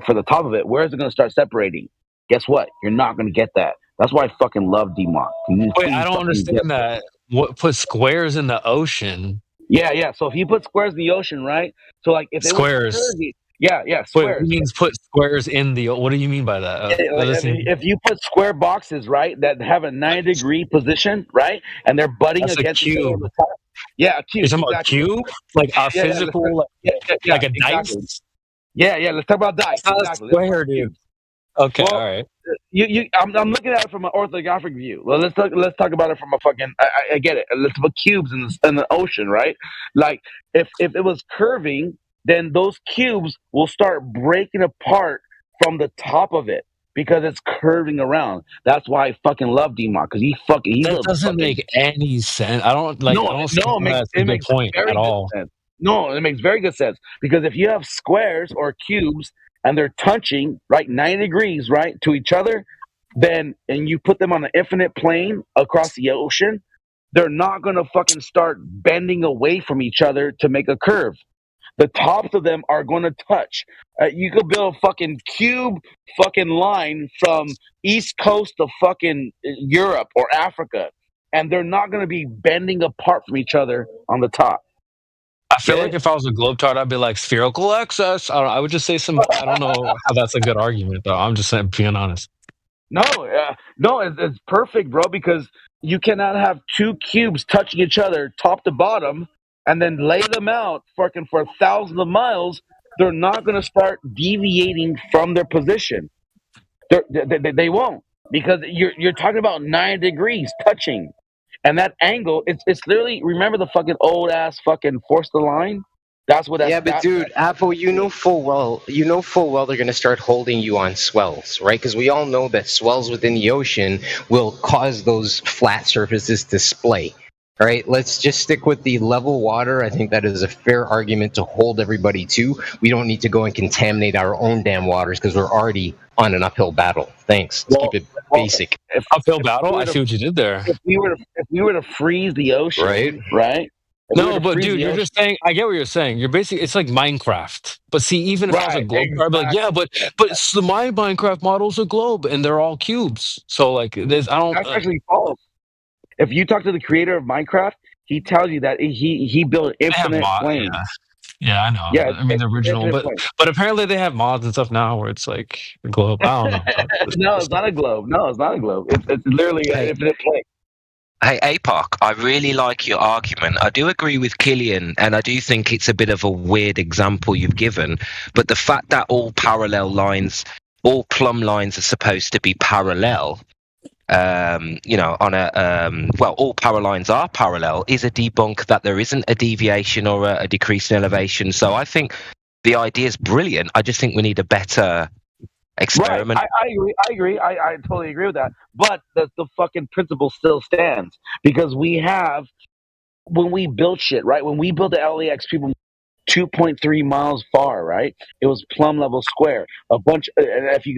For the top of it, where is it going to start separating? Guess what? You're not going to get that. That's why I fucking love D-Mock. Wait, I don't understand that. What put squares in the ocean? Yeah. So if you put squares in the ocean, right? So like if squares. It was curvy, yeah, squares. Wait, it means put squares in the. What do you mean by that? If you put square boxes, right, that have a 90-degree position, right, and they're butting against each other on the top. Yeah, a cube. You're talking about a cube? Like our physical, like a dice? Exactly. Yeah. Let's talk about dice. That's exactly. Square, dude. Okay, all right. I'm looking at it from an orthographic view. Well, let's talk about it from a fucking. I get it. Let's put cubes in the ocean, right? Like if it was curving, then those cubes will start breaking apart from the top of it because it's curving around. That's why I fucking love D-Mock, because that doesn't make any sense. I don't like. No, I don't see that's a good point at all. Sense. No, it makes very good sense, because if you have squares or cubes and they're touching right 90 degrees right to each other, and you put them on an infinite plane across the ocean, they're not going to fucking start bending away from each other to make a curve. The tops of them are going to touch. You could build a fucking cube fucking line from east coast of fucking Europe or Africa, and they're not going to be bending apart from each other on the top. I feel like if I was a globetrotter, I'd be like spherical access. I would just say some. I don't know how that's a good argument, though. I'm just saying, being honest. No, it's perfect, bro, because you cannot have two cubes touching each other top to bottom and then lay them out fucking for thousands of miles. They're not going to start deviating from their position. They won't, because you're talking about 9 degrees touching. And that angle, it's literally, remember the fucking old ass fucking force the line? That's what. But dude, Apple, you know full well they're going to start holding you on swells, right? Because we all know that swells within the ocean will cause those flat surfaces to splay. All right, let's just stick with the level water. I think that is a fair argument to hold everybody to. We don't need to go and contaminate our own damn waters because we're already on an uphill battle. Thanks. Let's keep it basic. Uphill battle? I see what you did there. If we were to freeze the ocean, right? No, but dude, you're just saying. I get what you're saying. You're basically, it's like Minecraft. But see, even if I was a globe, I'd be like, yeah, but my Minecraft model's a globe and they're all cubes. So like, that's actually false. If you talk to the creator of Minecraft, he tells you that he built infinite planes. Yeah, I know. Yeah, I mean the original, but apparently they have mods and stuff now where it's like a globe. I don't know. No, it's not a globe. It's literally an infinite plane. Hey, APOC, I really like your argument. I do agree with Killian, and I do think it's a bit of a weird example you've given. But the fact that all plumb lines are supposed to be parallel, all power lines are parallel, is a debunk that there isn't a deviation or a decrease in elevation. So I think the idea is brilliant. I just think we need a better experiment. Right. I agree. I totally agree with that. But the fucking principle still stands, because when we built shit, right? When we built the LAX, people 2.3 miles far, right? It was plumb level square. A bunch. If you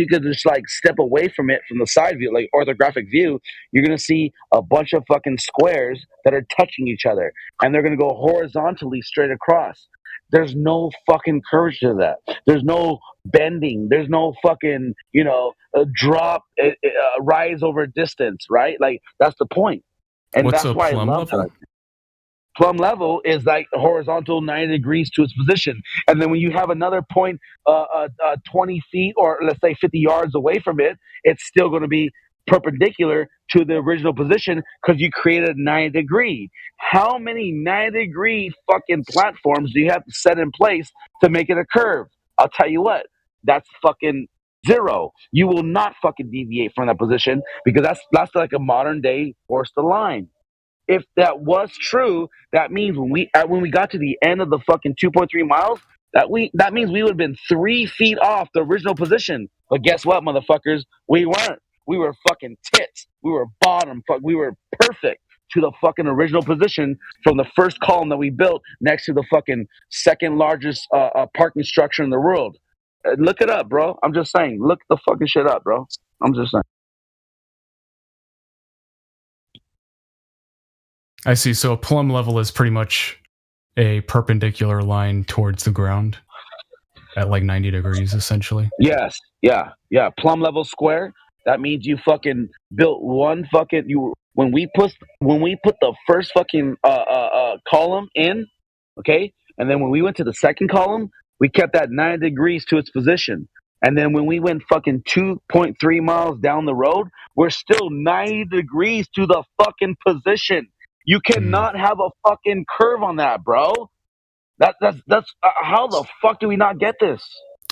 could just like step away from it from the side view, like orthographic view, you're gonna see a bunch of fucking squares that are touching each other, and they're gonna go horizontally straight across. There's no fucking curvature to that. There's no bending. There's no fucking drop, rise over distance, right? Like that's the point, and what's that's why I love that. Plumb level is like horizontal 90 degrees to its position. And then when you have another point 20 feet or let's say 50 yards away from it, it's still going to be perpendicular to the original position because you created a 90 degree. How many 90 degree fucking platforms do you have to set in place to make it a curve? I'll tell you what, that's fucking Zero. You will not fucking deviate from that position because that's like a modern day forced line. If that was true, that means when we got to the end of the fucking 2.3 miles, that means we would have been 3 feet off the original position. But guess what, motherfuckers? We weren't. We were fucking tits. We were bottom. We were perfect to the fucking original position from the first column that we built next to the fucking second largest parking structure in the world. Look it up, bro. I'm just saying. Look the fucking shit up, bro. I'm just saying. I see. So a plumb level is pretty much a perpendicular line towards the ground at like 90 degrees, essentially. Yes. Yeah. Plumb level square. That means you fucking built one fucking when we put the first fucking column in, okay, and then when we went to the second column, we kept that 90 degrees to its position. And then when we went fucking 2.3 miles down the road, we're still 90 degrees to the fucking position. You cannot have a fucking curve on that, bro. That's how the fuck do we not get this?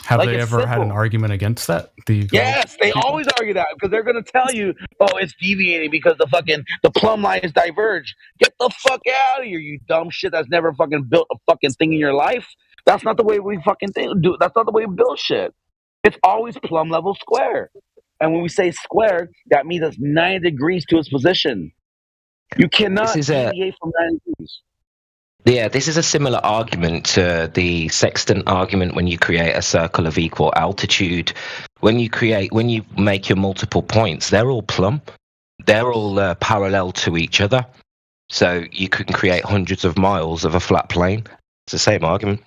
Have they ever had an argument against that? Yes, they always argue that because they're going to tell you, oh, it's deviating because the plumb line is diverged. Get the fuck out of here, you dumb shit that's never fucking built a fucking thing in your life. That's not the way we fucking do. That's not the way we build shit. It's always plumb level square. And when we say square, that means it's 90 degrees to its position. You cannot deviate from 90 degrees. Yeah, this is a similar argument to the sextant argument when you create a circle of equal altitude. When you make your multiple points, they're all plumb. They're all parallel to each other. So you can create hundreds of miles of a flat plane. It's the same argument.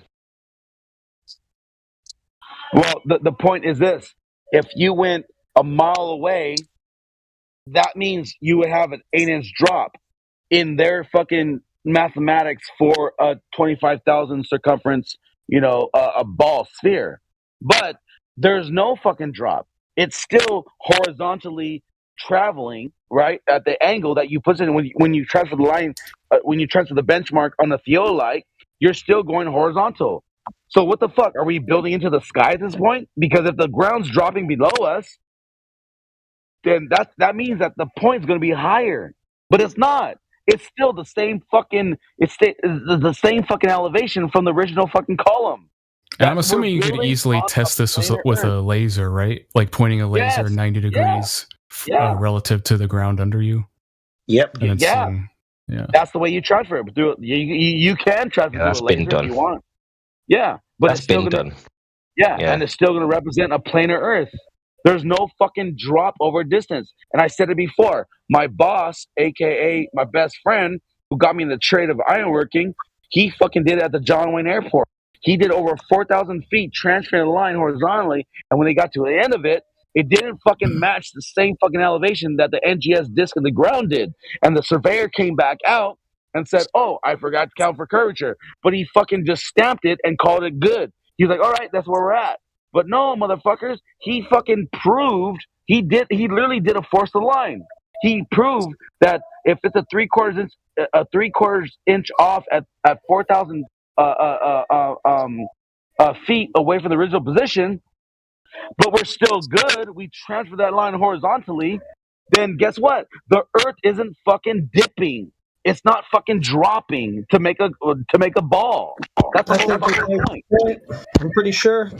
Well, the point is this. If you went a mile away, that means you would have an 8-inch drop in their fucking mathematics for a 25,000 circumference, a ball sphere. But there's no fucking drop. It's still horizontally traveling, right, at the angle that you put it in. When you transfer the line, when you transfer the benchmark on the theodolite, you're still going horizontal. So what the fuck? Are we building into the sky at this point? Because if the ground's dropping below us, then that means that the point's going to be higher. But it's not. It's still the same fucking. It's the same fucking elevation from the original fucking column. And I'm assuming you could easily test this with a laser, right? Like pointing a laser 90 degrees relative to the ground under you. Yep. And That's the way you transfer it. You can transfer through a laser if you want. Yeah, but that's it's still been done. Yeah, and it's still going to represent a planar Earth. There's no fucking drop over distance. And I said it before. My boss, a.k.a. my best friend, who got me in the trade of ironworking, he fucking did it at the John Wayne Airport. He did over 4,000 feet transferring the line horizontally. And when they got to the end of it, it didn't fucking match the same fucking elevation that the NGS disc in the ground did. And the surveyor came back out and said, oh, I forgot to count for curvature. But he fucking just stamped it and called it good. He was like, all right, that's where we're at. But no, motherfuckers, he fucking proved, he literally did a force of line. He proved that if it's a 3/4 inch off at 4,000 feet away from the original position, but we're still good, we transfer that line horizontally, then guess what? The Earth isn't fucking dipping. It's not fucking dropping to make a ball. That's the whole fucking point. I'm pretty sure.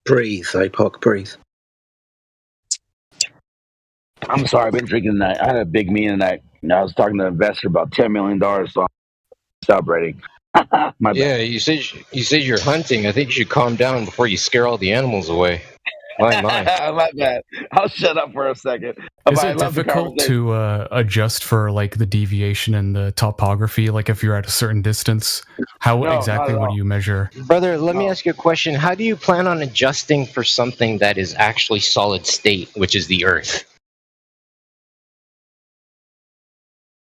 Breathe, IPOC, breathe. I'm sorry, I've been drinking tonight. I had a big meeting tonight. I was talking to an investor about $10 million, so I'm celebrating. Yeah, you said you're hunting. I think you should calm down before you scare all the animals away. My. My bad. I'll shut up for a second. Is it difficult to adjust for like the deviation and the topography? Like if you're at a certain distance, how exactly would you measure? Brother, let me ask you a question. How do you plan on adjusting for something that is actually solid state, which is the Earth?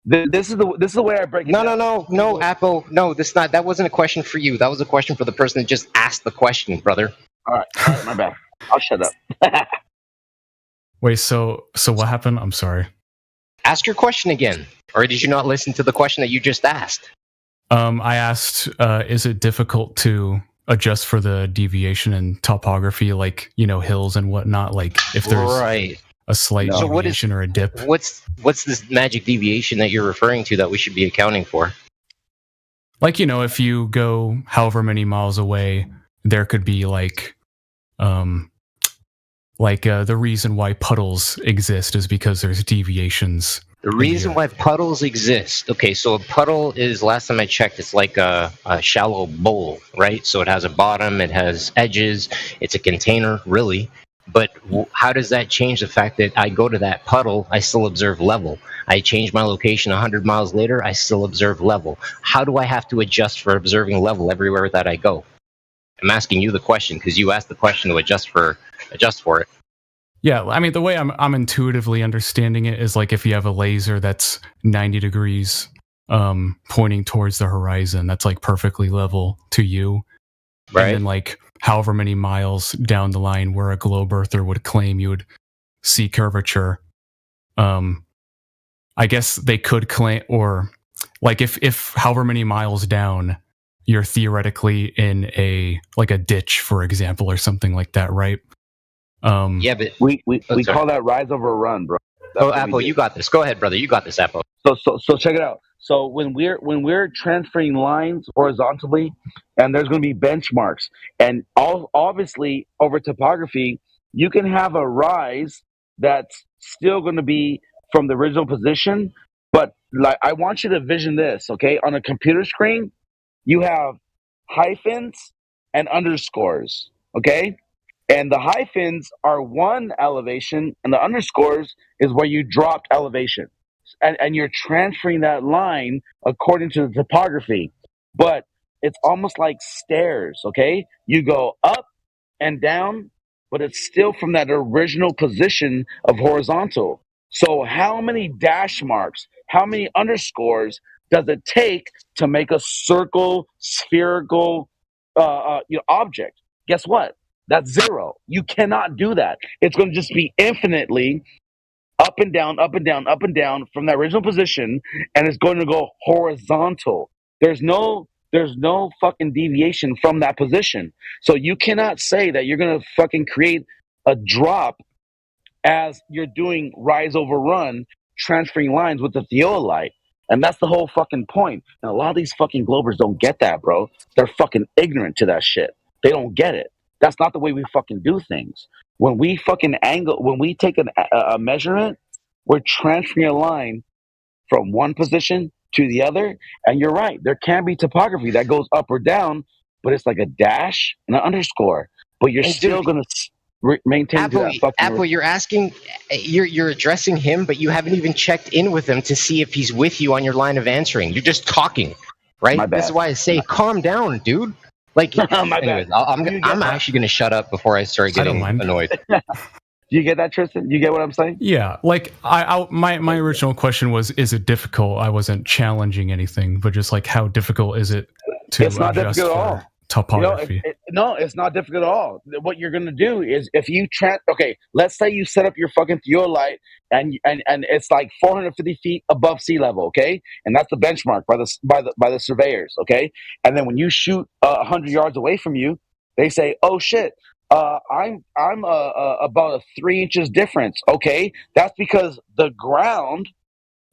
This is the way I break it down. No, Apple. No, that wasn't a question for you. That was a question for the person that just asked the question, brother. All right, my bad. I'll shut up. Wait, so what happened? I'm sorry. Ask your question again. Or did you not listen to the question that you just asked? I asked, is it difficult to adjust for the deviation in topography, like, you know, hills and whatnot? Like if there's a slight deviation or a dip. What's this magic deviation that you're referring to that we should be accounting for? Like, you know, if you go however many miles away, there could be like the reason why puddles exist is because there's deviations. The reason why puddles exist. Okay, so a puddle is, last time I checked, it's like a shallow bowl, right? So it has a bottom, it has edges, it's a container, really. But how does that change the fact that I go to that puddle, I still observe level? I change my location 100 miles later, I still observe level. How do I have to adjust for observing level everywhere that I go? I'm asking you the question because you asked the question to adjust for it. Yeah, I mean, the way I'm intuitively understanding it is like if you have a laser that's 90 degrees pointing towards the horizon, that's like perfectly level to you. Right. And then like however many miles down the line where a globe earther would claim you would see curvature. I guess they could claim, or like if however many miles down you're theoretically in a ditch, for example, or something like that, right? Yeah, but we call that rise over run, bro. That's Apple, you got this. Go ahead, brother. You got this, Apple. So check it out. So when we're transferring lines horizontally, and there's going to be benchmarks, and obviously over topography, you can have a rise that's still going to be from the original position, but like I want you to vision this, okay? On a computer screen, you have hyphens and underscores, okay? And the hyphens are one elevation, and the underscores is where you dropped elevation. And you're transferring that line according to the topography. But it's almost like stairs, okay? You go up and down, but it's still from that original position of horizontal. So how many dash marks, how many underscores does it take to make a circle, spherical object? Guess what? That's zero. You cannot do that. It's going to just be infinitely up and down, up and down, up and down from that original position, and it's going to go horizontal. There's no fucking deviation from that position. So you cannot say that you're going to fucking create a drop as you're doing rise over run, transferring lines with the theodolite. And that's the whole fucking point. And a lot of these fucking globers don't get that, bro. They're fucking ignorant to that shit. They don't get it. That's not the way we fucking do things. When we fucking when we take a measurement, we're transferring a line from one position to the other. And you're right. There can be topography that goes up or down, but it's like a dash and an underscore. But you're still going to maintain that fucking... Apple, you're asking, you're addressing him, but you haven't even checked in with him to see if he's with you on your line of answering. You're just talking, right? This is why I say, calm down, dude. Like, anyways, I'm actually going to shut up before I start getting annoyed. Do you get that, Tristan? You get what I'm saying? Yeah. Like, my original question was, is it difficult? I wasn't challenging anything, but just like, how difficult is it to adjust not difficult at all. Topography? No, it's not difficult at all. What you're going to do is if you okay, let's say you set up your fucking theodolite and it's like 450 feet above sea level, okay? And that's the benchmark by the surveyors, okay? And then when you shoot 100 yards away from you, they say, "Oh shit, I'm about a 3 inches difference." Okay, that's because the ground,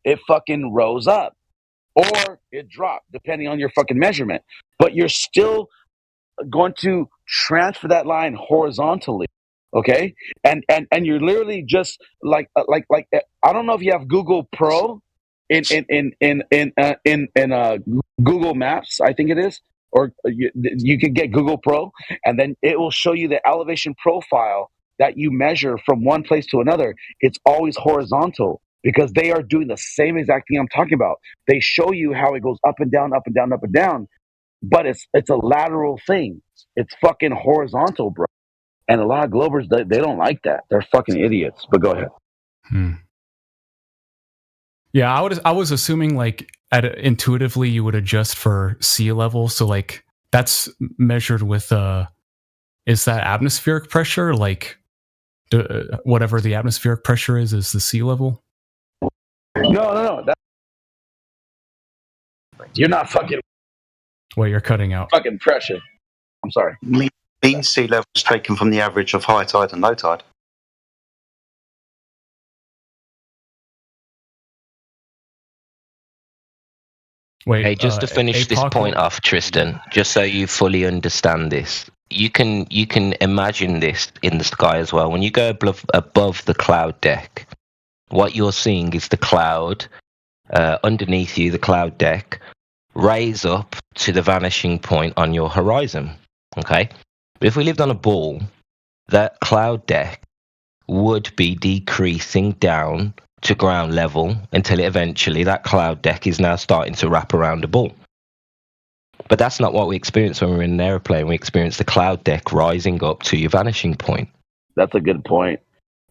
it fucking rose up or it dropped depending on your fucking measurement. But you're still going to transfer that line horizontally, okay? And you're literally just like I don't know if you have Google Pro in Google Maps, I think it is, or you can get Google Pro, and then it will show you the elevation profile that you measure from one place to another. It's always horizontal because they are doing the same exact thing I'm talking about. They show you how it goes up and down, up and down, up and down. But it's a lateral thing. It's fucking horizontal, bro. And a lot of globers, they don't like that. They're fucking idiots. But go ahead. Yeah, I was assuming like intuitively you would adjust for sea level. So like that's measured with is that atmospheric pressure? Like whatever the atmospheric pressure is the sea level? No. You're not fucking. Well, you're cutting out. Fucking pressure. I'm sorry. Mean sea level is taken from the average of high tide and low tide. Wait, hey, just to finish this point off, Tristan, just so you fully understand this, you can imagine this in the sky as well. When you go above the cloud deck, what you're seeing is the cloud underneath you, the cloud deck, raise up to the vanishing point on your horizon. Okay, but if we lived on a ball, that cloud deck would be decreasing down to ground level until eventually that cloud deck is now starting to wrap around a ball. But that's not what we experience when we're in an airplane. We experience the cloud deck rising up to your vanishing point. That's a good point.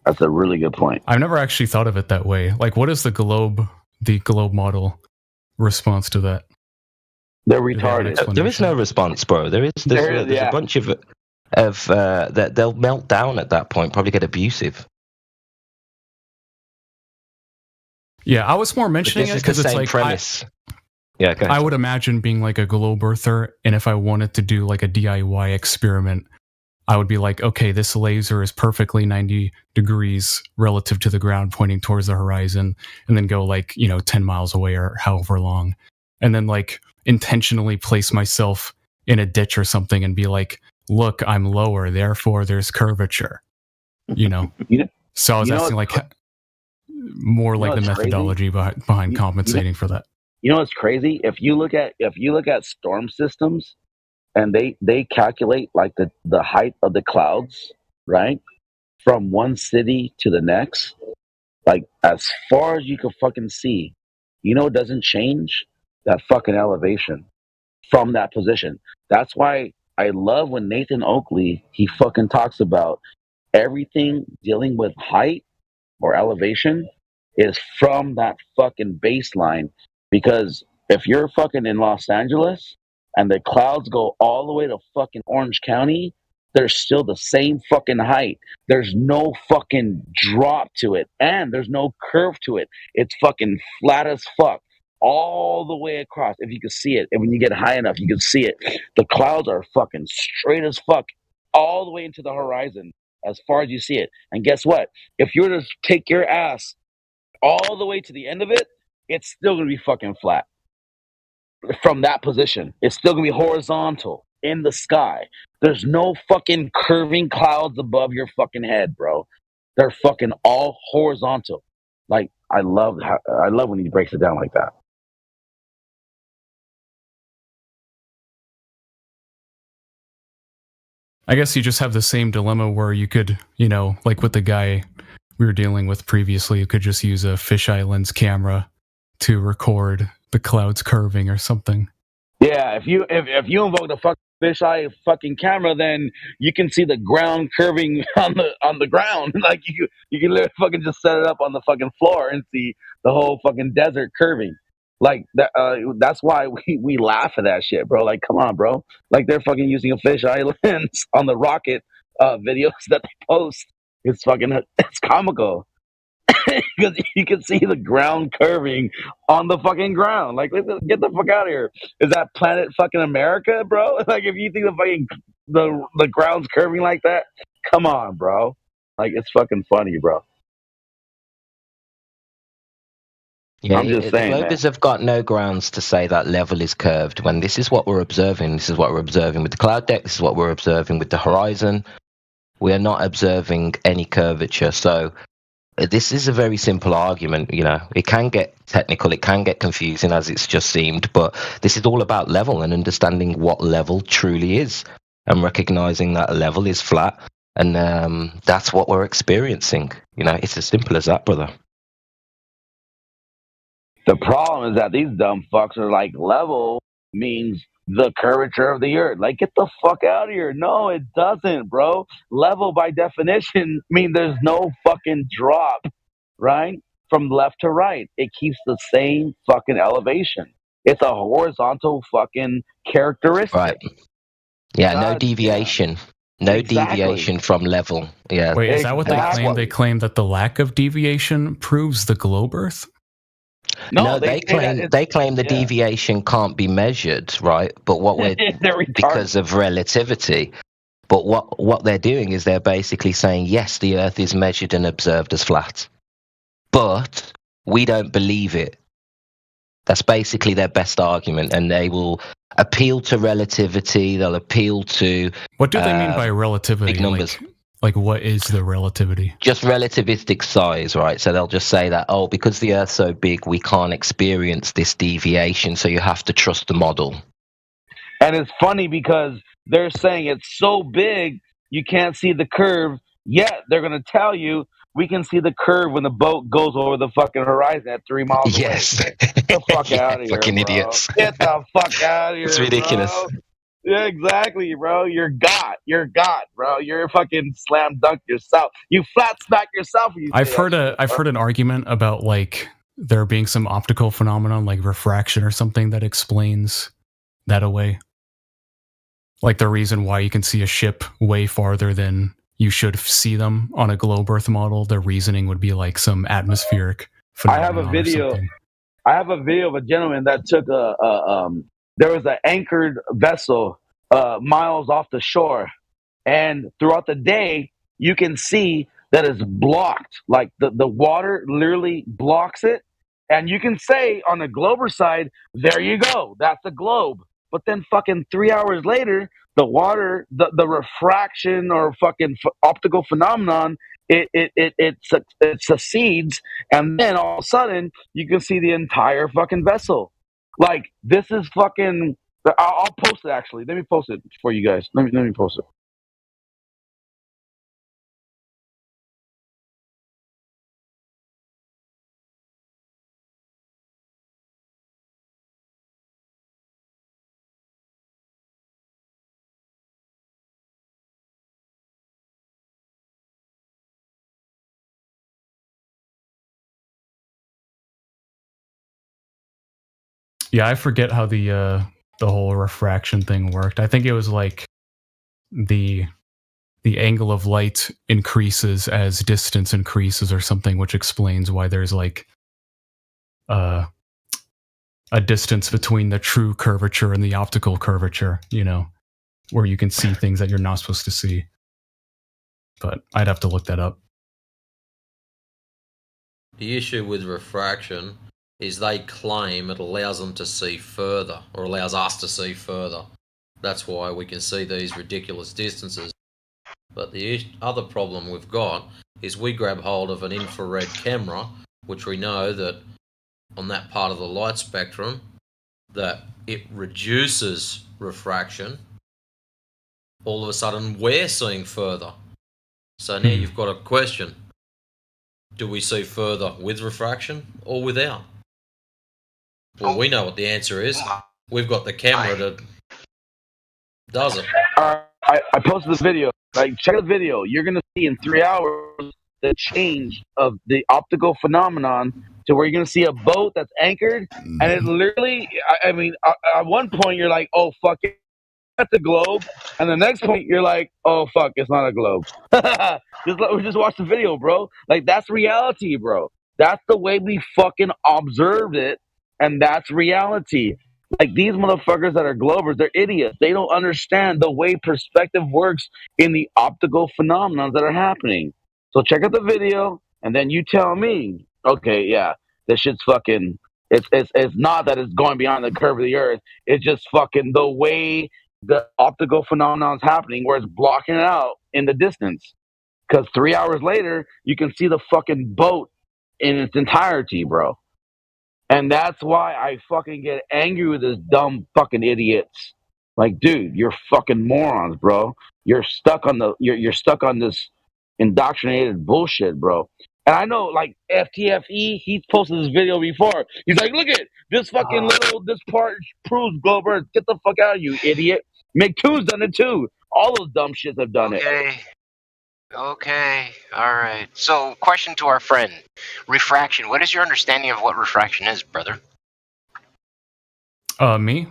That's a really good point. I've never actually thought of it that way. Like, what is the globe model response to that? They're retarded. There is no response, bro. There's a bunch of that they'll melt down at that point, probably get abusive. Yeah, I was more mentioning it because it's like premise. I would imagine being like a globe earther, and if I wanted to do like a DIY experiment, I would be like, okay, this laser is perfectly 90 degrees relative to the ground pointing towards the horizon, and then go like, 10 miles away or however long. And then like intentionally place myself in a ditch or something and be like, look, I'm lower, therefore there's curvature. So I was asking like more like the methodology behind compensating for that. You know what's crazy? If you look at storm systems, and they calculate like the height of the clouds, right, from one city to the next, like as far as you can fucking see, it doesn't change that fucking elevation from that position. That's why I love when Nathan Oakley, he fucking talks about everything dealing with height or elevation is from that fucking baseline. Because if you're fucking in Los Angeles and the clouds go all the way to fucking Orange County, they're still the same fucking height. There's no fucking drop to it, and there's no curve to it. It's fucking flat as fuck all the way across. If you can see it, and when you get high enough, you can see it. The clouds are fucking straight as fuck all the way into the horizon as far as you see it. And guess what? If you were to take your ass all the way to the end of it, it's still going to be fucking flat. From that position, it's still going to be horizontal in the sky. There's no fucking curving clouds above your fucking head, bro. They're fucking all horizontal. Like, I love when he breaks it down like that. I guess you just have the same dilemma where you could, like with the guy we were dealing with previously, you could just use a fisheye lens camera to record the clouds curving or something. Yeah, if you invoke the fucking fisheye fucking camera, then you can see the ground curving on the ground. Like you can literally fucking just set it up on the fucking floor and see the whole fucking desert curving. Like that. That's why we laugh at that shit, bro. Like, come on, bro. Like they're fucking using a fisheye lens on the rocket videos that they post. It's comical. Because you can see the ground curving on the fucking ground. Like, get the fuck out of here. Is that planet fucking America, bro? Like, if you think the ground's curving like that, come on, bro. Like, it's fucking funny, bro. Yeah, I'm just saying. The globers have got no grounds to say that level is curved when this is what we're observing. This is what we're observing with the cloud deck. This is what we're observing with the horizon. We are not observing any curvature. So this is a very simple argument. It can get technical, it can get confusing as it's just seemed, but this is all about level and understanding what level truly is and recognizing that a level is flat, and that's what we're experiencing. It's as simple as that, brother. The problem is that these dumb fucks are like, level means the curvature of the earth. Like, get the fuck out of here. No, it doesn't, bro. Level by definition means there's no fucking drop, right? From left to right. It keeps the same fucking elevation. It's a horizontal fucking characteristic. Right. Yeah, no deviation. Yeah. No deviation from level. Yeah. Wait, is that what they claim? They claim that the lack of deviation proves the globe Earth? No, they claim the deviation can't be measured, right? But what we're because of relativity. But what they're doing is they're basically saying, yes, the Earth is measured and observed as flat, but we don't believe it. That's basically their best argument, and they will appeal to relativity. They'll appeal to what do they mean by relativity? Big numbers. Like what is the relativity? Just relativistic size, right? So they'll just say that, because the Earth's so big, we can't experience this deviation, so you have to trust the model. And it's funny because they're saying it's so big, you can't see the curve, yet they're going to tell you, we can see the curve when the boat goes over the fucking horizon at 3 miles away. Yes. Get the fuck out of here, fucking bro. idiots. Get the fuck out of here, It's ridiculous. Bro. Yeah, exactly, bro. You're God, bro. You're a fucking slam dunk yourself. You flat smack yourself. When you I've heard an argument about like there being some optical phenomenon like refraction or something that explains that away. Like the reason why you can see a ship way farther than you should see them on a globe Earth model, the reasoning would be like some atmospheric phenomenon. I have a video of a gentleman that took there was an anchored vessel miles off the shore, and throughout the day you can see that it's blocked. Like the water literally blocks it, and you can say on the glober side, there you go, that's a globe. But then fucking 3 hours later, the water, the refraction or fucking optical phenomenon, it succeeds, and then all of a sudden you can see the entire fucking vessel. Like, this is fucking. I'll post it actually. Let me post it for you guys. Let me post it. Yeah, I forget how the whole refraction thing worked. I think it was like the angle of light increases as distance increases or something, which explains why there's like a distance between the true curvature and the optical curvature, you know, where you can see things that you're not supposed to see. But I'd have to look that up. The issue with refraction is they claim it allows them to see further, or allows us to see further. That's why we can see these ridiculous distances. But the other problem we've got is we grab hold of an infrared camera, which we know that on that part of the light spectrum, that it reduces refraction. All of a sudden, we're seeing further. So now you've got a question. Do we see further with refraction or without? Well, we know what the answer is. We've got the camera that does it. I posted this video. Like, check the video. You're going to see in 3 hours the change of the optical phenomenon to where you're going to see a boat that's anchored. And it literally, I mean, at one point you're like, oh, fuck it, that's a globe. And the next point you're like, oh, fuck, it's not a globe. just watch the video, bro. Like, that's reality, bro. That's the way we fucking observed it. And that's reality. Like, these motherfuckers that are globers, they're idiots. They don't understand the way perspective works in the optical phenomena that are happening. So check out the video, and then you tell me, okay, yeah, this shit's fucking. It's not that it's going beyond the curve of the Earth. It's just fucking the way the optical phenomenon is happening, where it's blocking it out in the distance. Because 3 hours later, you can see the fucking boat in its entirety, bro. And that's why I fucking get angry with this dumb fucking idiots. Like, dude, you're fucking morons, bro. You're stuck on you're stuck on this indoctrinated bullshit, bro. And I know, like, FTFE, he's posted this video before. He's like, look at this fucking this part proves globe Earth. Get the fuck out of you, idiot. McTwo's done it too. All those dumb shits have done it. Okay, all right. So, question to our friend, refraction. What is your understanding of what refraction is, brother? Me?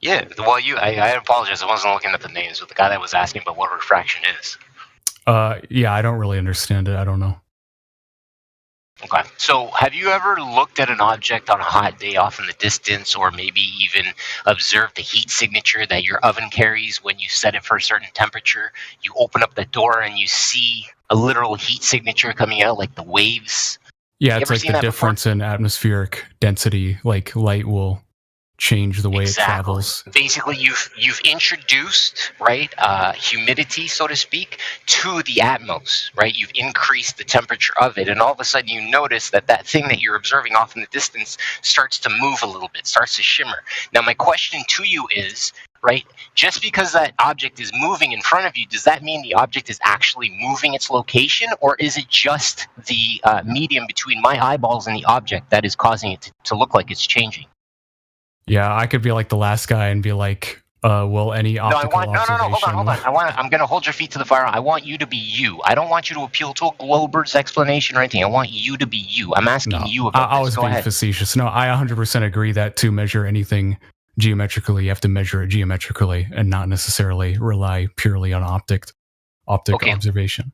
Yeah, well, I apologize. I wasn't looking at the names, but the guy that was asking about what refraction is. Yeah, I don't really understand it. I don't know. Okay. So have you ever looked at an object on a hot day off in the distance, or maybe even observed the heat signature that your oven carries when you set it for a certain temperature? You open up the door and you see a literal heat signature coming out, like the waves. Yeah, it's like the difference in atmospheric density. Like light will change the way it travels. Basically, you've introduced, right, humidity, so to speak, to the atmos, right? You've increased the temperature of it, and all of a sudden you notice that thing that you're observing off in the distance starts to move a little bit, starts to shimmer. Now, my question to you is, right, just because that object is moving in front of you, does that mean the object is actually moving its location, or is it just the medium between my eyeballs and the object that is causing it to look like it's changing? Yeah, I could be like the last guy and be like, will any optical observation... Hold on. I'm going to hold your feet to the fire. I want you to be you. I don't want you to appeal to a Glober's explanation or anything. I want you to be you. I'm asking you about this. I was being facetious. No, I 100% agree that to measure anything geometrically, you have to measure it geometrically and not necessarily rely purely on optic observation.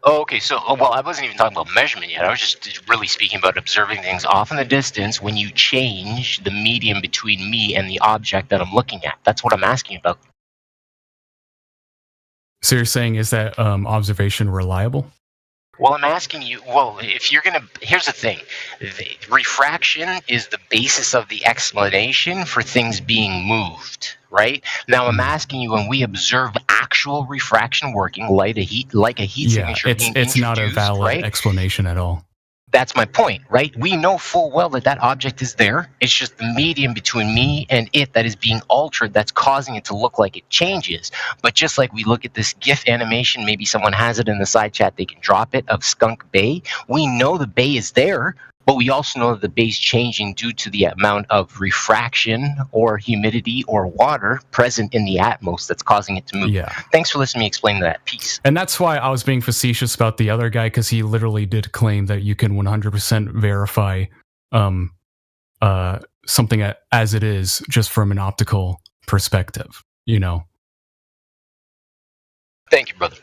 Okay, so, well, I wasn't even talking about measurement yet. I was just really speaking about observing things off in the distance when you change the medium between me and the object that I'm looking at. That's what I'm asking about. So you're saying, is that observation reliable? Well, I'm asking you, if you're going to... Here's the thing. Refraction is the basis of the explanation for things being moved, right? Now, I'm asking you, when we observe actual refraction working, like a heat signature being it's not a valid explanation at all. That's my point, right? We know full well that object is there. It's just the medium between me and it that is being altered that's causing it to look like it changes. But just like we look at this GIF animation, maybe someone has it in the side chat, they can drop it, of Skunk Bay. We know the bay is there, but we also know that the bay's changing due to the amount of refraction or humidity or water present in the atmos that's causing it to move. Yeah. Thanks for listening to me explain that piece. And that's why I was being facetious about the other guy, because he literally did claim that you can 100% verify something as it is just from an optical perspective, you know? Thank you, brother.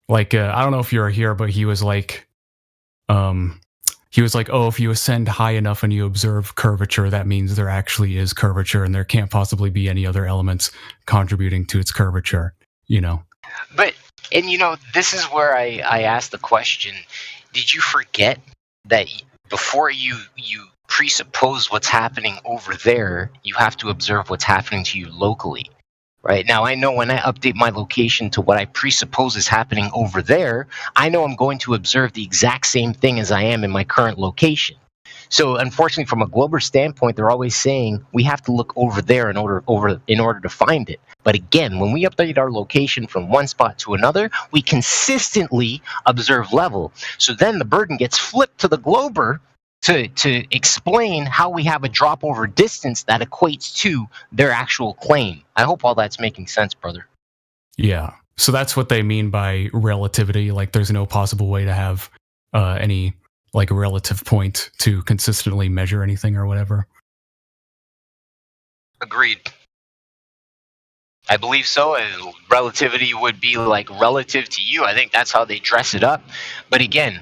Like, I don't know if you're here, but he was like, oh, if you ascend high enough and you observe curvature, that means there actually is curvature and there can't possibly be any other elements contributing to its curvature, you know? But, and you know, this is where I asked the question, did you forget that before you presuppose what's happening over there, you have to observe what's happening to you locally? Right now, I know when I update my location to what I presuppose is happening over there, I know I'm going to observe the exact same thing as I am in my current location. So, unfortunately, from a Glober standpoint, they're always saying we have to look over there in order to find it. But again, when we update our location from one spot to another, we consistently observe level. So then the burden gets flipped to the Glober to explain how we have a drop over distance that equates to their actual claim. I hope all that's making sense, brother. Yeah. So that's what they mean by relativity. Like, there's no possible way to have any like relative point to consistently measure anything or whatever. Agreed. I believe so. And relativity would be like relative to you. I think that's how they dress it up. But again,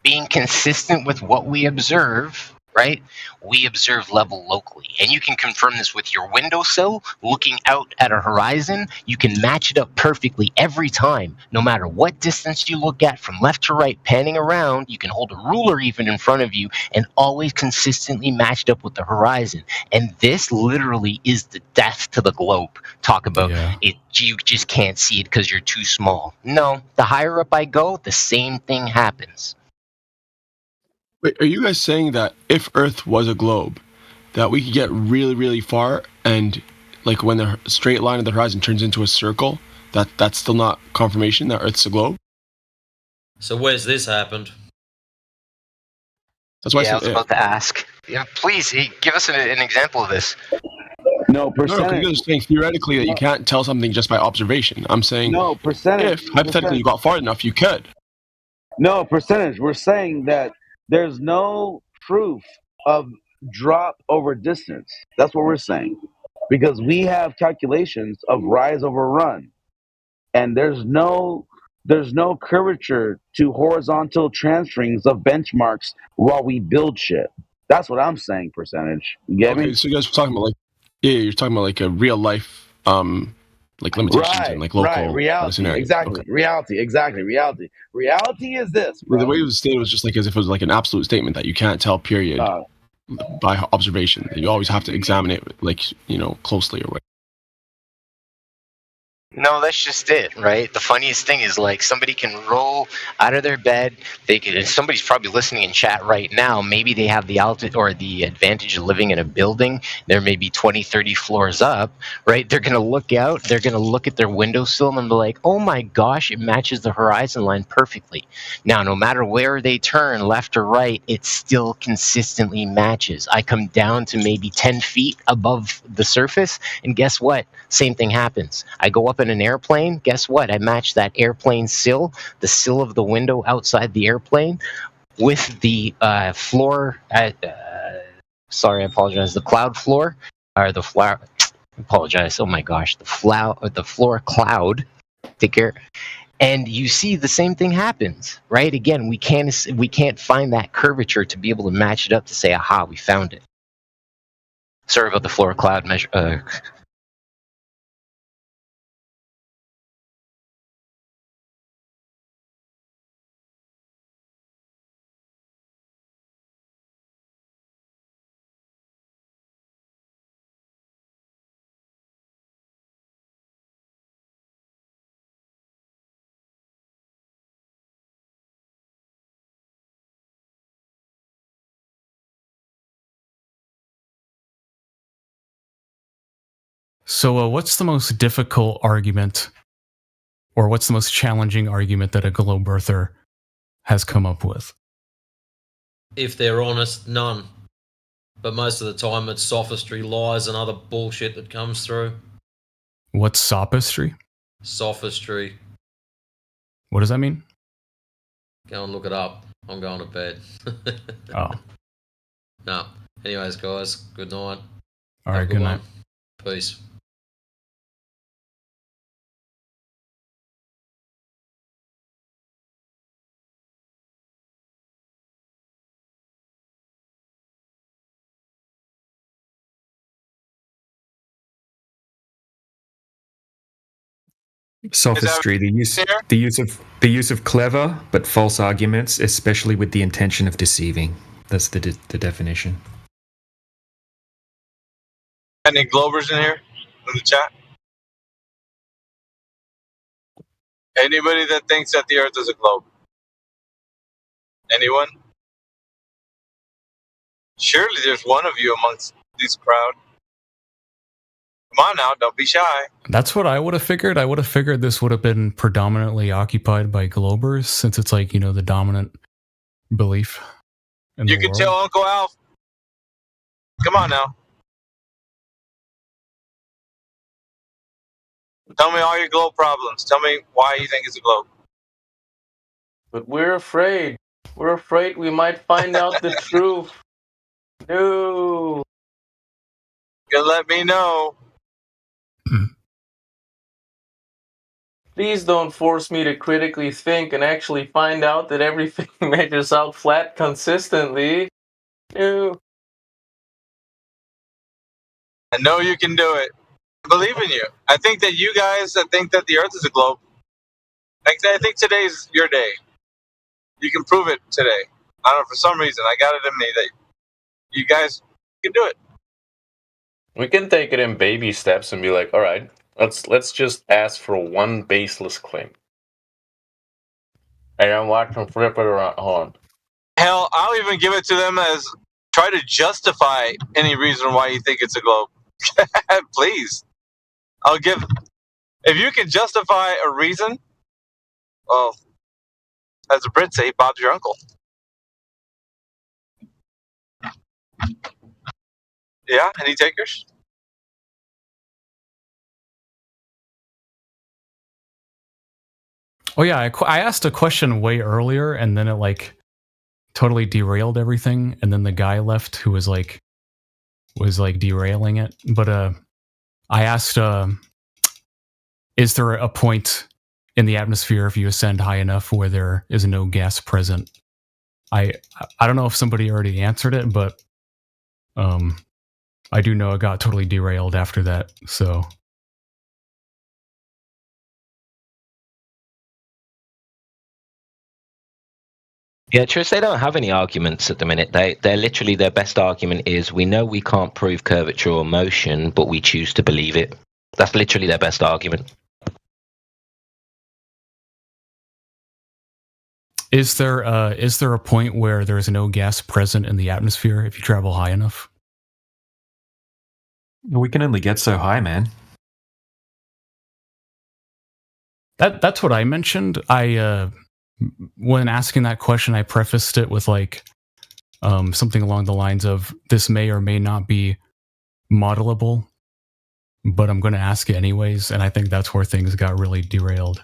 being consistent with what we observe, right? We observe level locally. And you can confirm this with your windowsill, looking out at a horizon. You can match it up perfectly every time, no matter what distance you look at, from left to right, panning around. You can hold a ruler even in front of you and always consistently matched up with the horizon. And this literally is the death to the globe. Talk about it. You just can't see it because you're too small. No, the higher up I go, the same thing happens. Wait, are you guys saying that if Earth was a globe, that we could get really, really far, and like when the straight line of the horizon turns into a circle, that's still not confirmation that Earth's a globe? So where's this happened? That's why I was about to ask. Yeah, please give us an example of this. No, percentage. No, you're saying theoretically that you can't tell something just by observation. I'm saying no percentage. If hypothetically you got far enough, you could. No percentage. We're saying that there's no proof of drop over distance. That's what we're saying. Because we have calculations of rise over run. And there's no There's no curvature to horizontal transferings of benchmarks while we build shit. That's what I'm saying, percentage. You get me? So you guys were talking about you're talking about like a real life like limitations and like local reality. scenarios. Exactly. Okay. Reality. Reality is this, bro. The way it was stated was just like as if it was like an absolute statement that you can't tell, period, by observation. You always have to examine it like, closely or whatever. No, that's just it, right? The funniest thing is like somebody can roll out of their bed. They could, and somebody's probably listening in chat right now. Maybe they have the altitude or the advantage of living in a building. They're maybe 20, 30 floors up, right? They're going to look out. They're going to look at their windowsill and be like, oh my gosh, it matches the horizon line perfectly. Now, no matter where they turn, left or right, it still consistently matches. I come down to maybe 10 feet above the surface, and guess what? Same thing happens. I go up in an airplane, guess what? I match that airplane sill, the sill of the window outside the airplane, with the floor. Sorry, I apologize. The cloud floor, or the floor. Apologize. Oh my gosh, the floor cloud. Take care. And you see the same thing happens, right? Again, we can't find that curvature to be able to match it up to say, aha, we found it. Sorry about the floor cloud measure. So what's the most difficult argument, or what's the most challenging argument that a globe earther has come up with? If they're honest, none. But most of the time it's sophistry, lies, and other bullshit that comes through. What's sophistry? Sophistry. What does that mean? Go and look it up. I'm going to bed. Oh. No. Anyways, guys, good night. All right, good night. Peace. Sophistry, the use of clever but false arguments, especially with the intention of deceiving. That's the definition. Any Globers in here in the chat? Anybody that thinks that the Earth is a globe? Anyone? Surely there's one of you amongst this crowd. Come on now, don't be shy. That's what I would have figured. I would have figured this would have been predominantly occupied by globers, since it's like, the dominant belief in the You can world. tell Uncle Alf. Come on now. Tell me all your globe problems. Tell me why you think it's a globe. But we're afraid. We're afraid we might find out the truth. No. You can let me know. Please don't force me to critically think and actually find out that everything measures out flat consistently. No. I know you can do it. I believe in you. I think that you guys that think that the Earth is a globe, I think today's your day. You can prove it today. I don't know, for some reason, I got it in me that you guys can do it. We can take it in baby steps and be like, all right, let's just ask for one baseless claim. And then watch them flip it around. Hold on. Hell, I'll even give it to them as try to justify any reason why you think it's a globe. Please. I'll give. If you can justify a reason, well, as the Brits say, Bob's your uncle. Yeah, any takers? Oh yeah, I asked a question way earlier, and then it totally derailed everything, and then the guy left who was derailing it. But I asked, is there a point in the atmosphere if you ascend high enough where there is no gas present. I don't know if somebody already answered it, but I do know it got totally derailed after that. So. Yeah, Tris, they don't have any arguments at the minute. They're literally, their best argument is, we know we can't prove curvature or motion, but we choose to believe it. That's literally their best argument. Is there a point where there is no gas present in the atmosphere if you travel high enough? We can only get so high, man. That's what I mentioned. When asking that question, I prefaced it with like something along the lines of, this may or may not be modelable, but I'm going to ask it anyways. And I think that's where things got really derailed.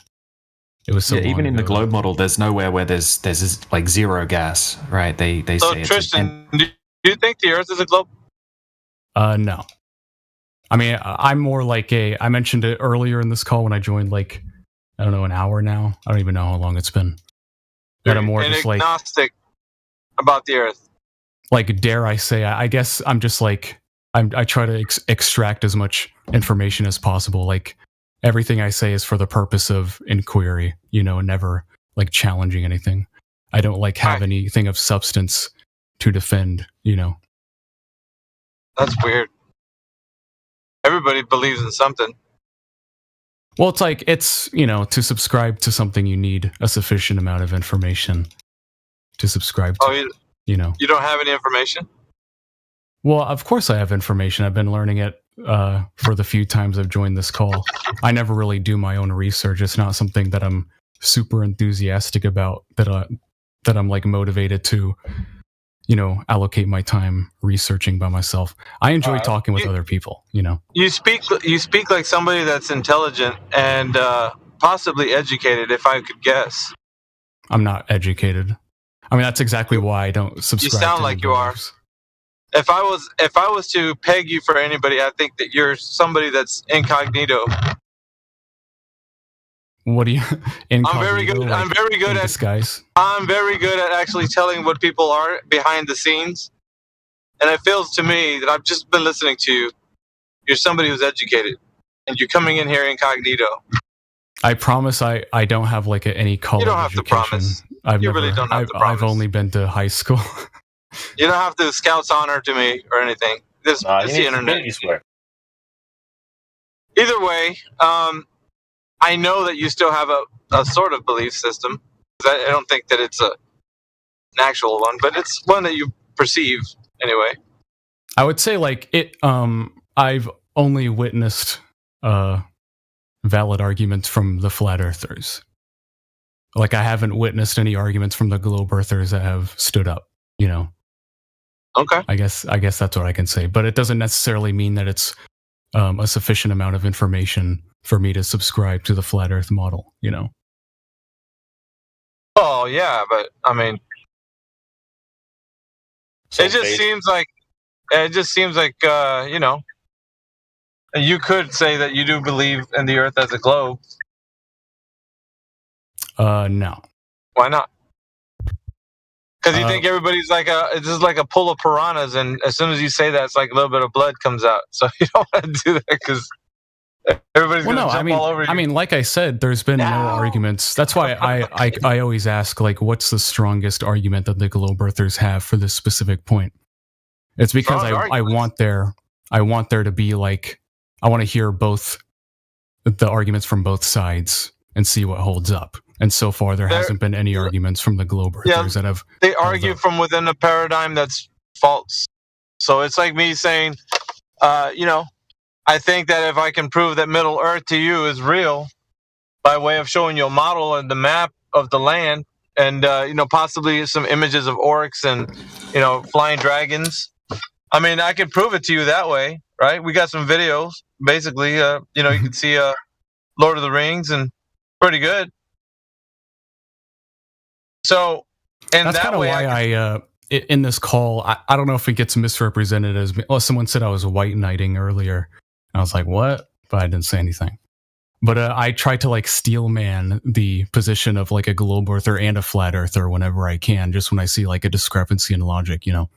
It was so even in the globe model, there's nowhere where there's like zero gas, right? They so say Tristan, do you think the Earth is a globe? No. I mean, I'm more like I mentioned it earlier in this call when I joined, like, I don't know, an hour now. I don't even know how long it's been. But I'm more just like agnostic about the Earth. Like, dare I say, I guess I'm just like, I try to extract as much information as possible. Like, everything I say is for the purpose of inquiry, never like challenging anything. I don't like have anything of substance to defend, That's weird. Everybody believes in something. Well, it's like, to subscribe to something, you need a sufficient amount of information to subscribe to. You don't have any information? Well, of course I have information. I've been learning it for the few times I've joined this call. I never really do my own research. It's not something that I'm super enthusiastic about, that I'm like motivated to, allocate my time researching by myself. I enjoy talking with other people, You speak like somebody that's intelligent and possibly educated, if I could guess. I'm not educated. I mean, that's exactly why I don't subscribe. You sound like you are. If I was to peg you for anybody, I think that you're somebody that's incognito. What do you? I'm very good. Like, I'm very good at disguise. I'm very good at actually telling what people are behind the scenes, and it feels to me that I've just been listening to you. You're somebody who's educated, and you're coming in here incognito. I promise I don't have like any college education. You don't have to promise. Really don't have to promise. I've only been to high school. You don't have to Scout's honor to me or anything. It's the internet. Either way, I know that you still have a sort of belief system. I don't think that it's an actual one, but it's one that you perceive anyway. I would say like it. I've only witnessed valid arguments from the flat earthers. Like, I haven't witnessed any arguments from the globe earthers that have stood up. Okay. I guess that's what I can say, but it doesn't necessarily mean that it's a sufficient amount of information for me to subscribe to the flat Earth model. Oh yeah, but I mean, it just seems like you could say that you do believe in the Earth as a globe. No. Why not? Because you think everybody's like it's just like a pool of piranhas, and as soon as you say that, it's like a little bit of blood comes out. So you don't want to do that because everybody's going to jump all over you. I mean, like I said, there's been no arguments. That's why I always ask, like, what's the strongest argument that the globe earthers have for this specific point? It's because I want there to be like, I want to hear both the arguments from both sides and see what holds up. And so far, there hasn't been any arguments from the globe earthers that have. They argue from within a paradigm that's false. So it's like me saying, I think that if I can prove that Middle Earth to you is real by way of showing you a model and the map of the land and, possibly some images of orcs and, flying dragons. I mean, I can prove it to you that way, right? We got some videos. Basically, you can see Lord of the Rings and pretty good. So, and that's kind of why I in this call, I don't know if it gets misrepresented as, well, someone said I was white knighting earlier. I was like, what? But I didn't say anything. But I try to like steel man the position of like a globe earther and a flat earther whenever I can, just when I see like a discrepancy in logic, you know.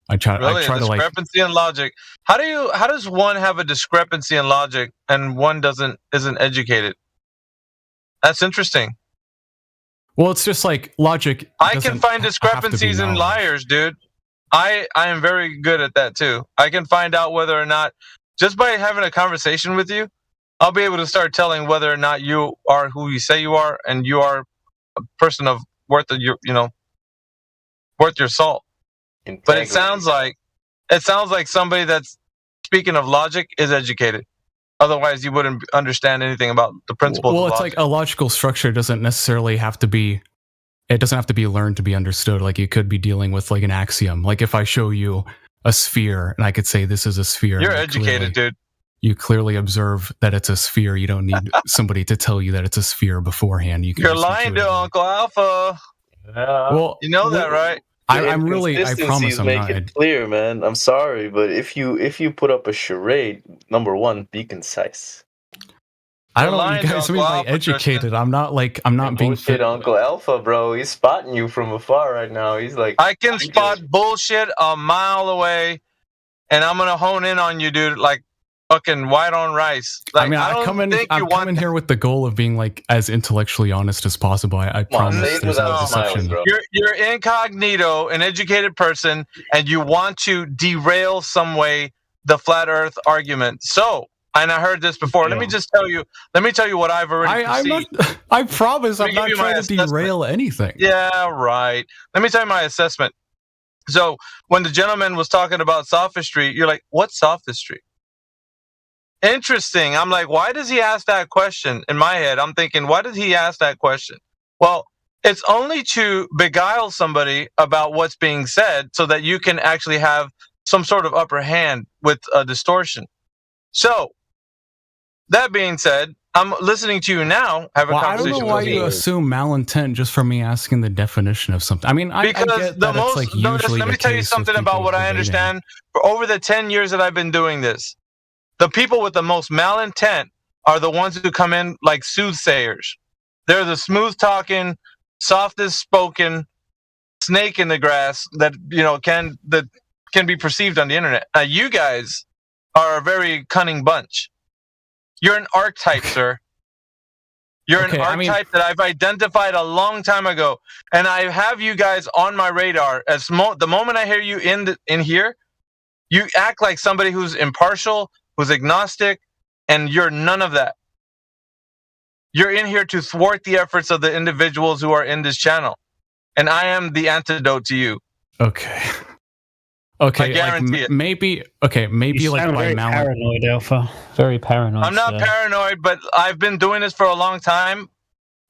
I try a discrepancy in logic. How does one have a discrepancy in logic and one isn't educated? That's interesting. Well, it's just like logic. I can find discrepancies in liars, dude. I am very good at that too. I can find out whether or not, just by having a conversation with you, I'll be able to start telling whether or not you are who you say you are, and you are a person of worth your salt. Integrity. But it sounds like somebody that's, speaking of logic, is educated. Otherwise, you wouldn't understand anything about the principles. Well, of it's logic. like a logical structure doesn't necessarily have to be. It doesn't have to be learned to be understood. Like you could be dealing with like an axiom. Like if I show you a sphere and I could say this is a sphere. You're educated, dude. You clearly observe that it's a sphere. You don't need somebody to tell you that it's a sphere beforehand. You're lying to Uncle Alpha. Well, you know that, right? I'm really. I promise I'm make not. it clear, man. I'm sorry, but if you put up a charade, number one, be concise. I don't know what you guys mean by educated. I'm not being bullshit. Uncle Alpha, bro, he's spotting you from afar right now. He's like, I can spot bullshit a mile away, and I'm gonna hone in on you, dude. Like fucking white on rice. Like, I come in here with the goal of being like as intellectually honest as possible. I promise. There's no deception. You're incognito, an educated person, and you want to derail some way the flat Earth argument. So. And I heard this before. Let me tell you what I've already perceived. I promise I'm not trying to derail anything. Yeah, right. Let me tell you my assessment. So when the gentleman was talking about sophistry, you're like, what's sophistry? Interesting. I'm like, why does he ask that question? In my head, I'm thinking, why did he ask that question? Well, it's only to beguile somebody about what's being said so that you can actually have some sort of upper hand with a distortion. So, that being said, I'm listening to you now have a conversation. I don't know why you assume malintent just from me asking the definition of something. I mean, I get that it's like usually let me tell you something about what I understand. For over the 10 years that I've been doing this, the people with the most malintent are the ones who come in like soothsayers. They're the smooth-talking, softest-spoken snake in the grass that can be perceived on the internet. Now, you guys are a very cunning bunch. You're an archetype, sir. You're an archetype that I've identified a long time ago, and I have you guys on my radar. The moment I hear you in here, you act like somebody who's impartial, who's agnostic, and you're none of that. You're in here to thwart the efforts of the individuals who are in this channel, and I am the antidote to you. Okay. Okay, I guarantee it. Maybe you like by paranoid, Alpha. Very paranoid. I'm not paranoid, but I've been doing this for a long time,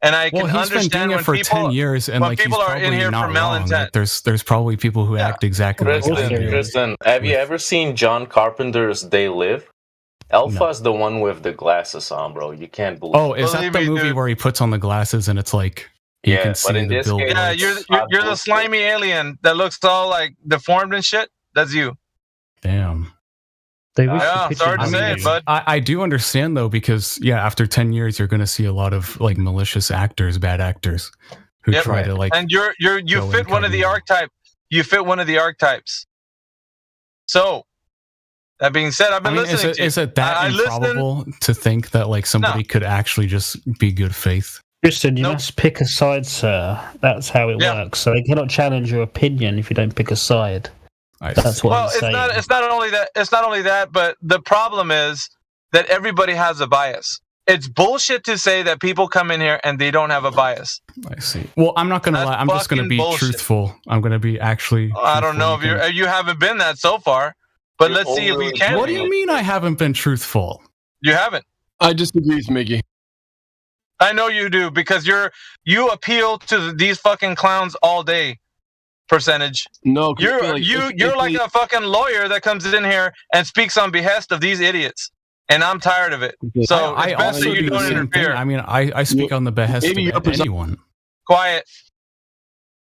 and I can understand been doing it for 10 years, and like people he's are in probably here not for wrong. malintent. Like, there's probably people who act exactly like I do. Tristan, have you ever seen John Carpenter's They Live? Alpha's the one with the glasses on, bro. You can't believe. Oh, is that the movie where he puts on the glasses and it's like you can see the billboards? Yeah, you're the slimy alien that looks all like deformed and shit. That's you. Damn. Sorry to say it, bud. I do understand though, because after 10 years you're going to see a lot of like malicious actors, bad actors who try to like. And you fit one of the archetypes. You fit one of the archetypes. So, that being said, I've been listening to you. Is it that improbable to think that like somebody could actually just be good faith? Tristan, you must pick a side, sir. That's how it works. So they cannot challenge your opinion if you don't pick a side. That's what I'm saying. It's not only that. It's not only that, but the problem is that everybody has a bias. It's bullshit to say that people come in here and they don't have a bias. I see. Well, I'm not going to lie. I'm just going to be truthful. I'm going to be actually. I don't know if you haven't been that so far, but let's see if you can. What do you mean I haven't been truthful? You haven't. I disagree with Mickey. I know you do, because you appeal to these fucking clowns all day. Percentage. No, you're like a fucking lawyer that comes in here and speaks on behest of these idiots, and I'm tired of it. So I also do you don't interfere. I mean, I speak on the behest of anyone. Quiet.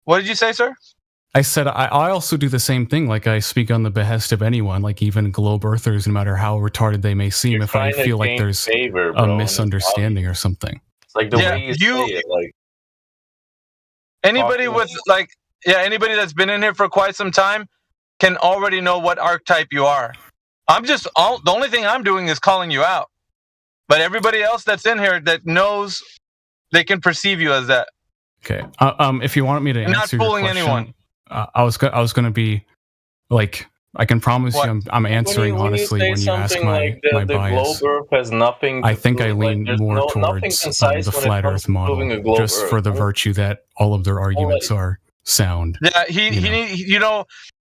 What did you say, sir? I said I also do the same thing. Like I speak on the behest of anyone, like even globe earthers, no matter how retarded they may seem. If I feel like there's a misunderstanding or something, it's like the way you say it. Like anybody with like anybody that's been in here for quite some time can already know what archetype you are. The only thing I'm doing is calling you out. But everybody else that's in here that knows, they can perceive you as that. Okay. If you want me to answer your question, anyone. I was going to be like, I can promise you, I'm answering honestly when you ask my bias. Globe Earth has nothing. I think I lean more towards the flat Earth model, just for the virtue that all of their arguments are sound. Yeah, you know,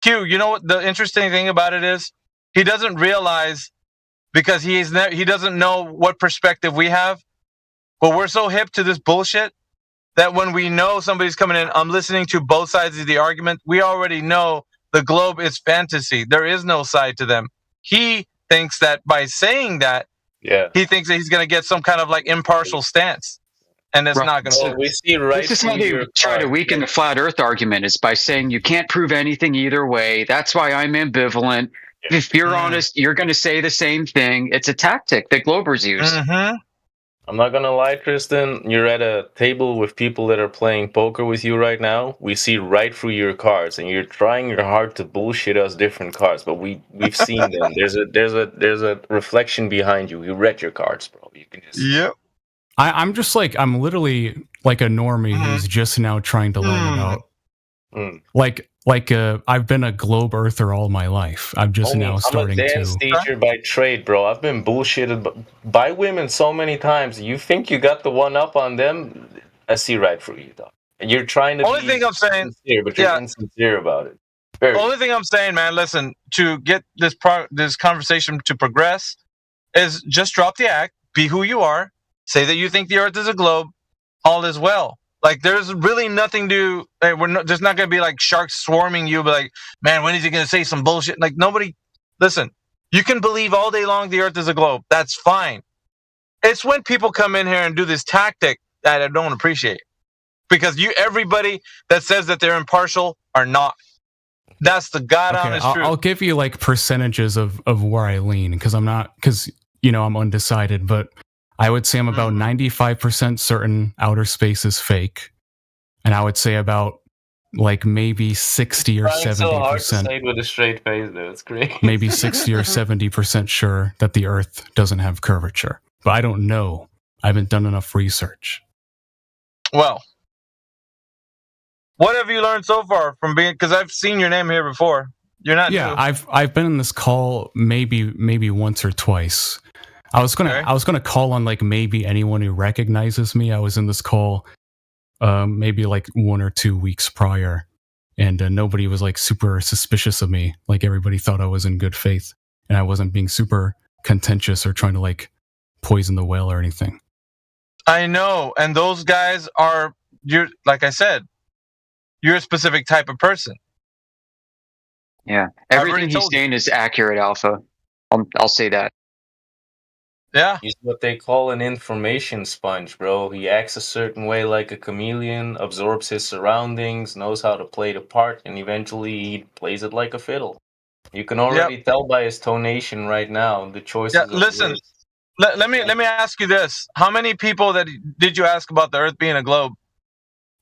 Q. You know what the interesting thing about it is? He doesn't realize, because he doesn't know what perspective we have, but we're so hip to this bullshit that when we know somebody's coming in, I'm listening to both sides of the argument. We already know the globe is fantasy. There is no side to them. He thinks that by saying that, he thinks that he's going to get some kind of like impartial stance, and it's not going to. We see right. This is how they try to weaken the flat Earth argument, is by saying you can't prove anything either way. That's why I'm ambivalent. If you're honest, you're going to say the same thing. It's a tactic that Globers use. I'm not gonna lie, Tristan. You're at a table with people that are playing poker with you right now. We see right through your cards, and you're trying your hard to bullshit us different cards, but we've seen them. There's a reflection behind you. You read your cards, bro. You can just. Yep. I'm literally like a normie who's just now trying to learn about. I've been a globe earther all my life. I'm just now starting to. I'm a dance teacher by trade, bro. I've been bullshitted by women so many times. You think you got the one up on them? I see right through you, dog. And you're trying to be sincere, but you're insincere about it. Only thing I'm saying, man, listen, to get this conversation to progress is just drop the act, be who you are, say that you think the Earth is a globe, all is well. Like, there's really nothing to. There's not going to be like sharks swarming you, but like, man, when is he going to say some bullshit? Like, nobody. Listen, you can believe all day long the Earth is a globe. That's fine. It's when people come in here and do this tactic that I don't appreciate, because everybody that says that they're impartial are not. That's the god honest truth. I'll give you like percentages of where I lean, because I'm undecided, but. I would say I'm about 95% certain outer space is fake, and I would say about like maybe 60 or 70%. So hard to say with a straight face, though. It's great. Maybe 60 or 70% sure that the Earth doesn't have curvature, but I don't know. I haven't done enough research. Well, what have you learned so far from being? Because I've seen your name here before. You're not. Yeah, new. I've been in this call maybe once or twice. I was gonna call on like maybe anyone who recognizes me. I was in this call maybe like 1 or 2 weeks prior, and nobody was like super suspicious of me. Like everybody thought I was in good faith, and I wasn't being super contentious or trying to like poison the well or anything. I know, and those guys you're like I said, you're a specific type of person. Yeah, everything he's saying is accurate, Alpha. I'll say that. Yeah. He's what they call an information sponge, bro. He acts a certain way like a chameleon, absorbs his surroundings, knows how to play the part, and eventually he plays it like a fiddle. You can already tell by his tonation right now, the choices of listen, words. let me ask you this. How many people did you ask about the Earth being a globe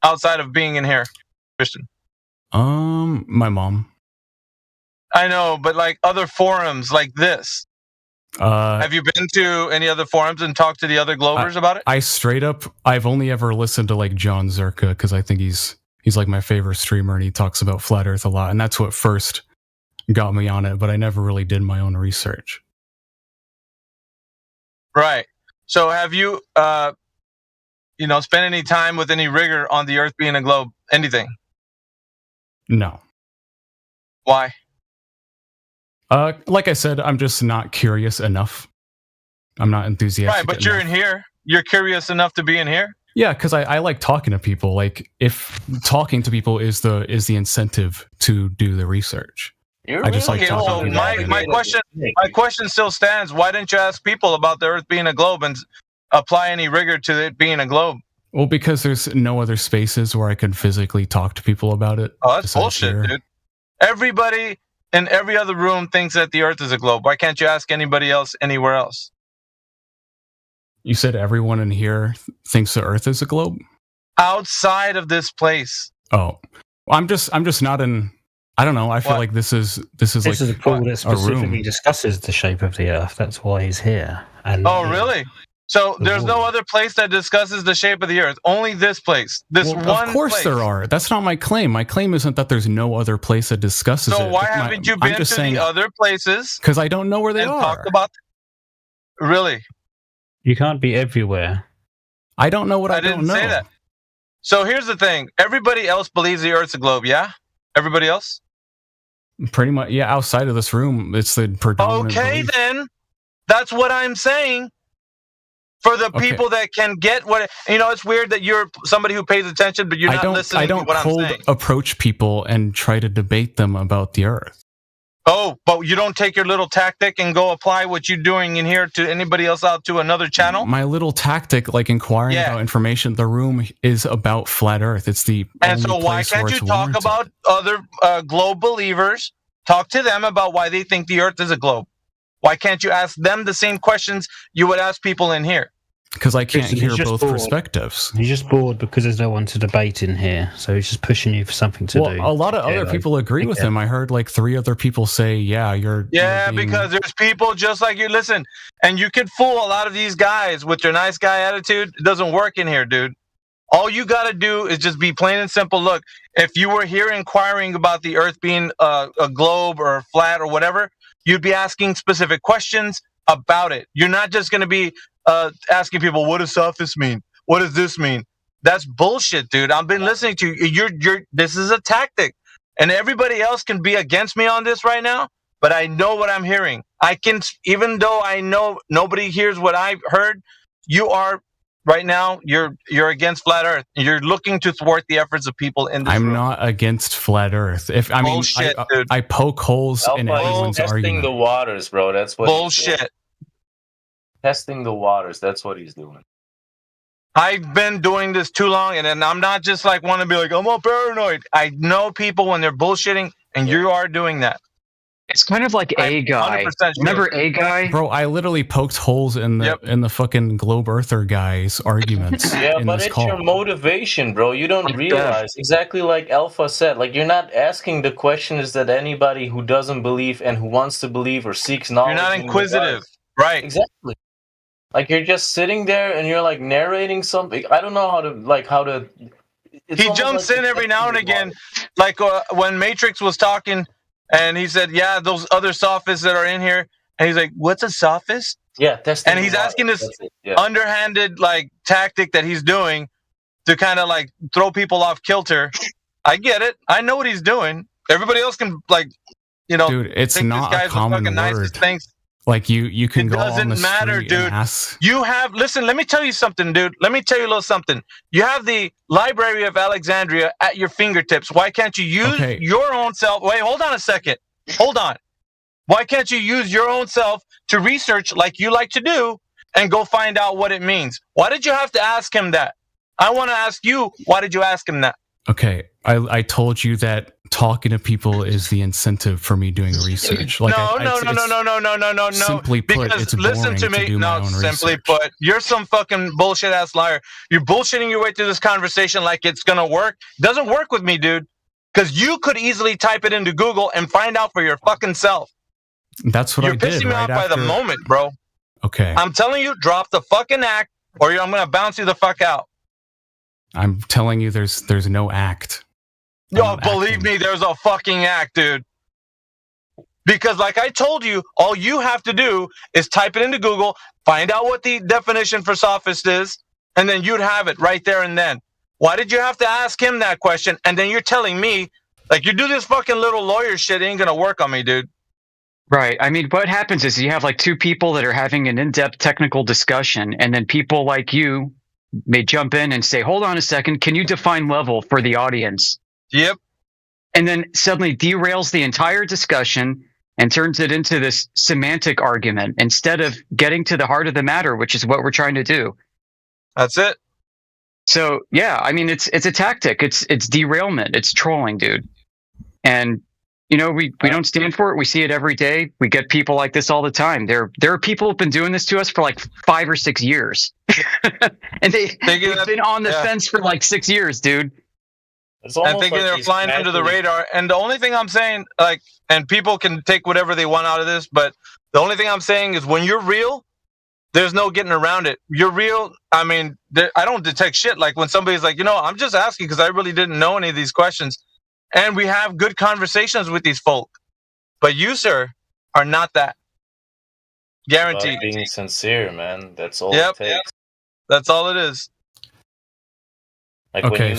outside of being in here, Christian? My mom. I know, but like other forums like this. Have you been to any other forums and talked to the other Globers about it? I've only ever listened to like John Zerka, because I think he's like my favorite streamer, and he talks about flat Earth a lot, and that's what first got me on it. But I never really did my own research. Right. So have you, spent any time with any rigor on the Earth being a globe? Anything? No. Why? Like I said, I'm just not curious enough. I'm not enthusiastic. Right, but you're in here. You're curious enough to be in here? Yeah, because I like talking to people. Like, if talking to people is the incentive to do the research. I just like talking to people. My question still stands. Why didn't you ask people about the Earth being a globe and apply any rigor to it being a globe? Well, because there's no other spaces where I can physically talk to people about it. Oh, that's bullshit, dude. Everybody in every other room thinks that the Earth is a globe. Why can't you ask anybody else anywhere else? You said everyone in here thinks the Earth is a globe? Outside of this place. Oh, I'm just not in. I don't know. I feel like this is like a pool that specifically discusses the shape of the Earth. That's why he's here. And really? So there's no other place that discusses the shape of the Earth. Only this place. This one. Of course place. there are. That's not my claim. My claim isn't that there's no other place that discusses it. So why haven't you been to the other places? Because I don't know where they are. Talked about. Really? You can't be everywhere. I don't know what I don't know. I didn't say that. So here's the thing. Everybody else believes the Earth's a globe, yeah? Everybody else? Pretty much, yeah. Outside of this room, it's the predominant belief. Then. That's what I'm saying. For the people that can get what... it's weird that you're somebody who pays attention, but you're not listening to what I'm saying. I don't approach people and try to debate them about the Earth. Oh, but you don't take your little tactic and go apply what you're doing in here to anybody else out to another channel? My little tactic, like inquiring about information, the room is about flat Earth. It's the And so why can't you talk about other globe believers? Talk to them about why they think the Earth is a globe. Why can't you ask them the same questions you would ask people in here? Because I can't hear both perspectives. He's just bored because there's no one to debate in here, so he's just pushing you for something to do. A lot of other people agree with him. I heard like 3 other people say, you're because there's people just like you. Listen, and you can fool a lot of these guys with your nice guy attitude. It doesn't work in here, dude. All you got to do is just be plain and simple. Look, if you were here inquiring about the Earth being a globe or flat or whatever, you'd be asking specific questions about it. You're not just going to be asking people, what does sophist mean? What does this mean? That's bullshit, dude. I've been listening to you. This is a tactic. And everybody else can be against me on this right now, but I know what I'm hearing. I can, even though I know nobody hears what I've heard, you are right now, you're against flat Earth. You're looking to thwart the efforts of people in this room. I'm not against flat Earth. I poke holes in everyone's argument. Testing the waters, bro. That's what bullshit. Testing the waters. That's what he's doing. I've been doing this too long, and I'm not just like want to be like, I'm all paranoid. I know people when they're bullshitting, and you are doing that. It's kind of like A Guy. Remember A Guy? Bro, I literally poked holes in the fucking globe earther guy's arguments. But it's your motivation, bro. You don't realize, exactly like Alpha said, like you're not asking the questions that anybody who doesn't believe and who wants to believe or seeks knowledge. You're not inquisitive. Right. Exactly. Like you're just sitting there and you're like narrating something. I don't know how to. He jumps in every now and again, like when Matrix was talking, and he said, "Yeah, those other sophists that are in here," and he's like, "What's a sophist?" Yeah, and he's asking this underhanded like tactic that he's doing to kind of like throw people off kilter. I get it. I know what he's doing. Everybody else can dude, it's not a common word. Like you can go on the street and ask. You have listen. Let me tell you something, dude. Let me tell you a little something. You have the Library of Alexandria at your fingertips. Why can't you use your own self? Wait, hold on a second. Hold on. Why can't you use your own self to research like you like to do and go find out what it means? Why did you have to ask him that? I want to ask you. Why did you ask him that? Okay, I told you that talking to people is the incentive for me doing research. Like no. Simply put, it's listen to me. No, simply put, you're some fucking bullshit ass liar. You're bullshitting your way through this conversation like it's gonna work. Doesn't work with me, dude. Because you could easily type it into Google and find out for your fucking self. That's what I did. You're pissing me off by the moment, bro. Okay. I'm telling you, drop the fucking act, or I'm gonna bounce you the fuck out. I'm telling you, there's no act. Yo, believe me, there's a fucking act, dude. Because like I told you, all you have to do is type it into Google, find out what the definition for sophist is, and then you'd have it right there and then. Why did you have to ask him that question? And then you're telling me, like, you do this fucking little lawyer shit, it ain't gonna work on me, dude. Right. I mean, what happens is you have like 2 people that are having an in-depth technical discussion, and then people like you may jump in and say, hold on a second, can you define level for the audience? Yep. And then suddenly derails the entire discussion and turns it into this semantic argument instead of getting to the heart of the matter, which is what we're trying to do. That's it. So yeah, I mean it's a tactic. It's derailment. It's trolling, dude. And you know we don't stand for it. We see it every day. We get people like this all the time. There are people who've been doing this to us for like 5 or 6 years, and they've been on the fence for like 6 years, dude. And thinking they're flying under the radar. And the only thing I'm saying, like, and people can take whatever they want out of this, but the only thing I'm saying is when you're real, there's no getting around it. You're real. I mean, I don't detect shit. Like when somebody's like, I'm just asking because I really didn't know any of these questions. And we have good conversations with these folk. But you, sir, are not that. Guaranteed. Being sincere, man. That's all it takes. That's all it is. Like okay,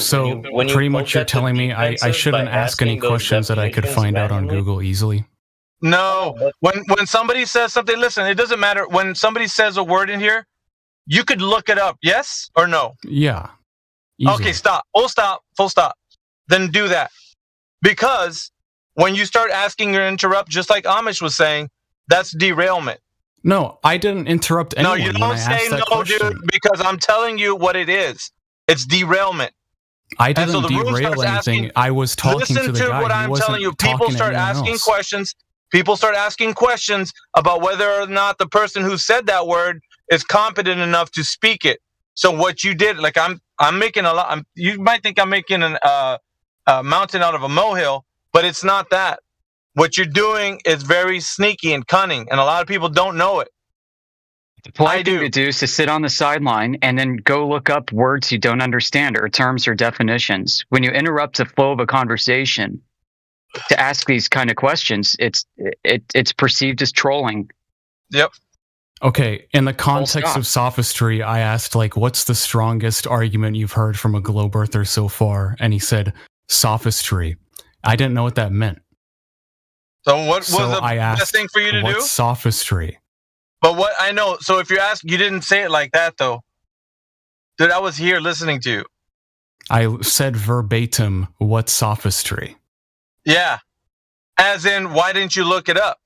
when you pretty much you're telling me I shouldn't ask any questions that I could find out on Google easily? No. When somebody says something, listen, it doesn't matter. When somebody says a word in here, you could look it up. Yes or no? Yeah. Easily. Okay, stop. Full stop. Then do that. Because when you start asking or interrupt, just like Amish was saying, that's derailment. No, I didn't interrupt anyone. No, you don't say no, dude, because I'm telling you what it is. It's derailment. I didn't derail anything. I was talking to the guy. Listen to what I'm telling you. People start asking questions. People start asking questions about whether or not the person who said that word is competent enough to speak it. So what you did, like I'm making a lot. You might think I'm making a mountain out of a molehill, but it's not that. What you're doing is very sneaky and cunning, and a lot of people don't know it. The polite thing to do is to sit on the sideline and then go look up words you don't understand or terms or definitions. When you interrupt the flow of a conversation to ask these kind of questions, it's perceived as trolling. Yep. Okay, in the context of sophistry, I asked, like, what's the strongest argument you've heard from a globe earther so far? And he said, sophistry. I didn't know what that meant. So what was the best thing for you to do? What's sophistry? But what I know, so if you ask, you didn't say it like that, though. Dude, I was here listening to you. I said verbatim, what's sophistry? Yeah. As in, why didn't you look it up?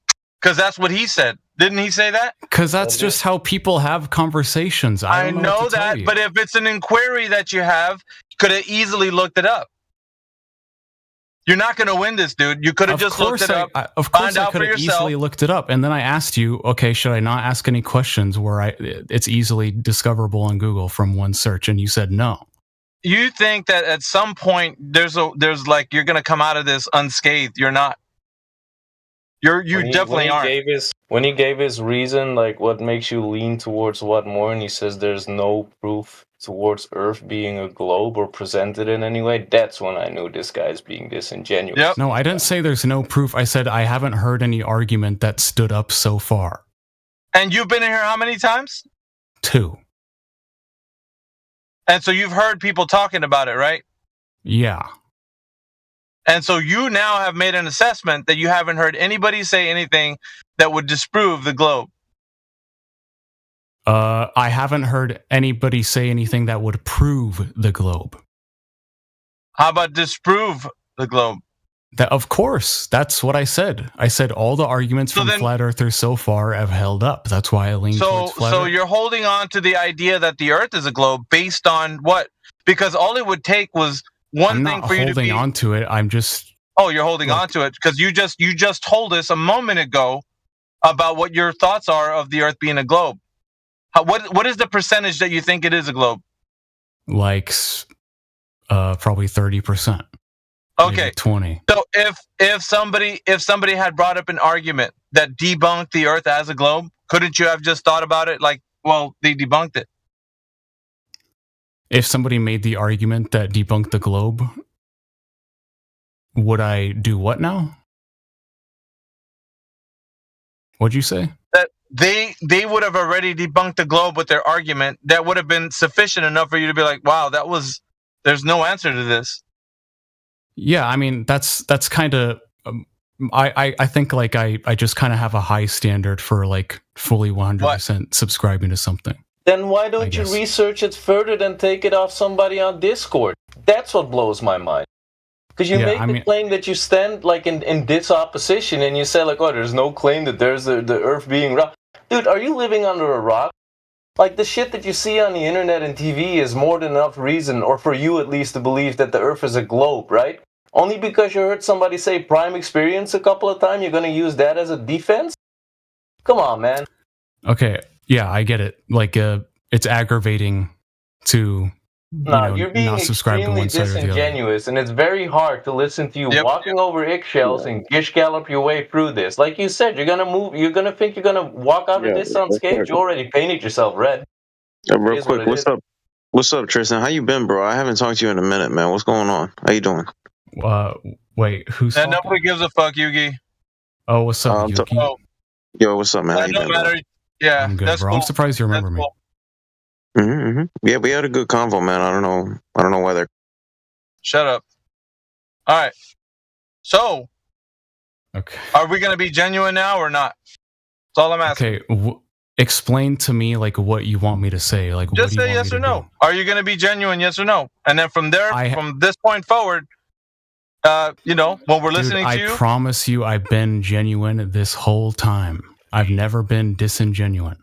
Because that's what he said. Didn't he say that? Because that's just how people have conversations. I know that, but if it's an inquiry that you have, you could have easily looked it up. You're not going to win this, dude. You could have just looked it up. Of course, I could have easily looked it up. And then I asked you, okay, should I not ask any questions where it's easily discoverable on Google from one search? And you said no. You think that at some point there's like you're going to come out of this unscathed. You're not. You definitely aren't. When he gave his reason, like what makes you lean towards what more, and he says there's no proof towards Earth being a globe or presented in any way, that's when I knew this guy's being disingenuous. Yep. No, I didn't say there's no proof. I said I haven't heard any argument that stood up so far. And you've been in here how many times? 2. And so you've heard people talking about it, right? Yeah. And so you now have made an assessment that you haven't heard anybody say anything that would disprove the globe. I haven't heard anybody say anything that would prove the globe. How about disprove the globe? That, of course, that's what I said. I said all the arguments from flat earthers so far have held up. That's why I lean towards flat So earth. you're holding on to the idea that the Earth is a globe based on what? Because all it would take was one thing for you to be. I'm not holding on to it. I'm just. Oh, you're holding on to it because you just told us a moment ago about what your thoughts are of the Earth being a globe. What is the percentage that you think it is a globe? Like, probably 30%. Okay, 20. So if somebody had brought up an argument that debunked the Earth as a globe, couldn't you have just thought about it like, well, they debunked it? If somebody made the argument that debunked the globe, would I do what now? What'd you say? That they would have already debunked the globe with their argument. That would have been sufficient enough for you to be like, wow, there's no answer to this. Yeah, I mean, that's kind of, I think like I just kind of have a high standard for like fully 100% subscribing to something. Then why don't you research it further than take it off somebody on Discord? That's what blows my mind. Because you make the claim that you stand like in this opposition and you say like, oh, there's no claim that there's the Earth being rock. Dude, are you living under a rock? Like, the shit that you see on the internet and TV is more than enough reason, or for you at least, to believe that the Earth is a globe, right? Only because you heard somebody say prime experience a couple of times, you're going to use that as a defense? Come on, man. Okay, yeah, I get it. Like, it's aggravating to You're being not subscribe to extremely one side or the other. disingenuous, and it's very hard to listen to you walking over eggshells and gish gallop your way through this. Like you said, you're gonna move. You're gonna think you're gonna walk out of this unscathed. You already painted yourself red. Real quick, what's up, Tristan? How you been, bro? I haven't talked to you in a minute, man. What's going on? How you doing? Wait, who's And nobody gives a fuck, Yugi. Oh, what's up, Yuki? Yo, what's up, man? How you No been, matter. bro? Yeah, I'm good, that's bro. cool. I'm surprised you remember me. Yeah, we had a good convo, man. I don't know whether. Shut up. All right. So, okay, are we gonna be genuine now or not? That's all I'm asking. Okay, explain to me like what you want me to say. Like, Just what do you say want yes me or to no. Are you gonna be genuine? Yes or no? And then from there, from this point forward, when we're listening to you, I promise you, I've been genuine this whole time. I've never been disingenuine.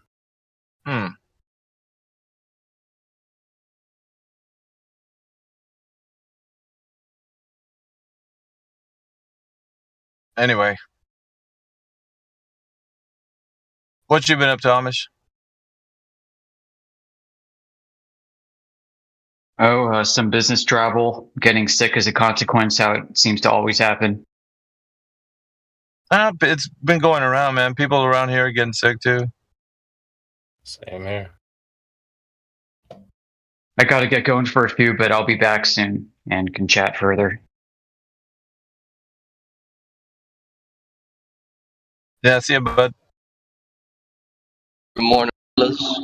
Anyway, what you been up to, Amish? Oh, some business travel, getting sick as a consequence, how it seems to always happen. It's been going around, man. People around here are getting sick too. Same here. I got to get going for a few, but I'll be back soon and can chat further. Yeah, see you, bud. Good morning, fellas.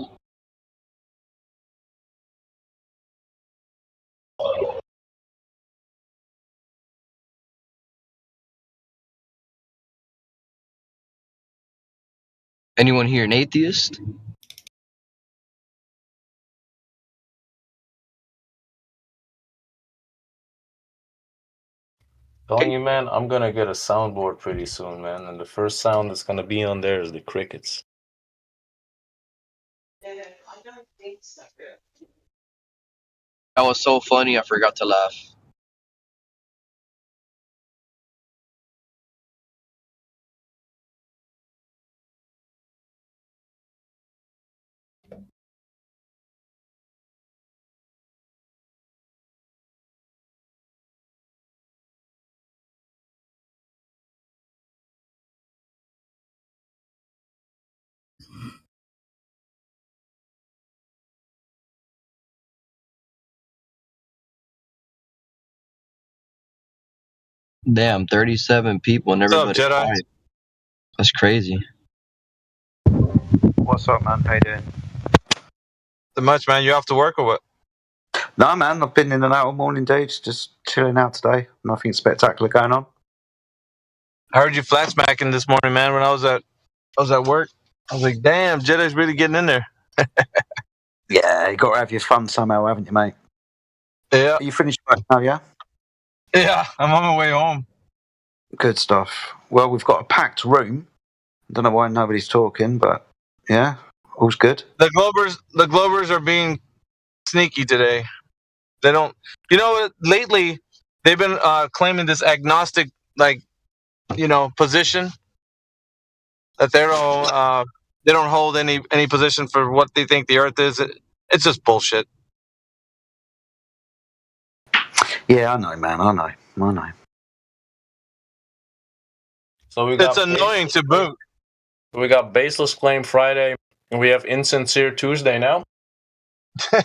Anyone here an atheist? Telling you, man, I'm gonna get a soundboard pretty soon, man. And the first sound that's gonna be on there is the crickets. That was so funny, I forgot to laugh. Damn, 37 people and everybody quiet. That's crazy. What's up, man? How you doing? So much, man. You off to work or what? No, man. I've been in and out all morning, dude. Just chilling out today. Nothing spectacular going on. I heard you flat smacking this morning, man. When I was at work, I was like, "Damn, Jedi's really getting in there." Yeah, you got to have your fun somehow, haven't you, mate? Yeah. Are you finished work now? Yeah. Yeah, I'm on my way home. Good stuff. Well, we've got a packed room. Don't know why nobody's talking, but yeah, all's good. The Globers are being sneaky today. They don't. You know, lately they've been claiming this agnostic, position that they don't hold any position for what they think the Earth is. It's just bullshit. Yeah, I know, man. I know. So we got It's annoying to boot. We got baseless claim Friday, and we have insincere Tuesday now.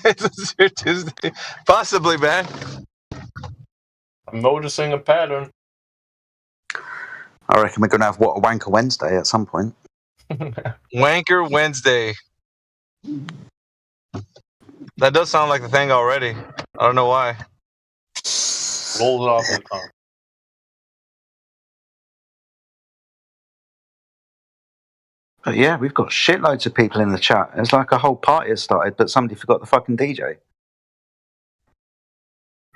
Insincere Tuesday, possibly, man. I'm noticing a pattern. I reckon we're gonna have a Wanker Wednesday at some point. Wanker Wednesday. That does sound like the thing already. I don't know why. Rolls it off the tongue. But yeah, we've got shitloads of people in the chat. It's like a whole party has started, but somebody forgot the fucking DJ.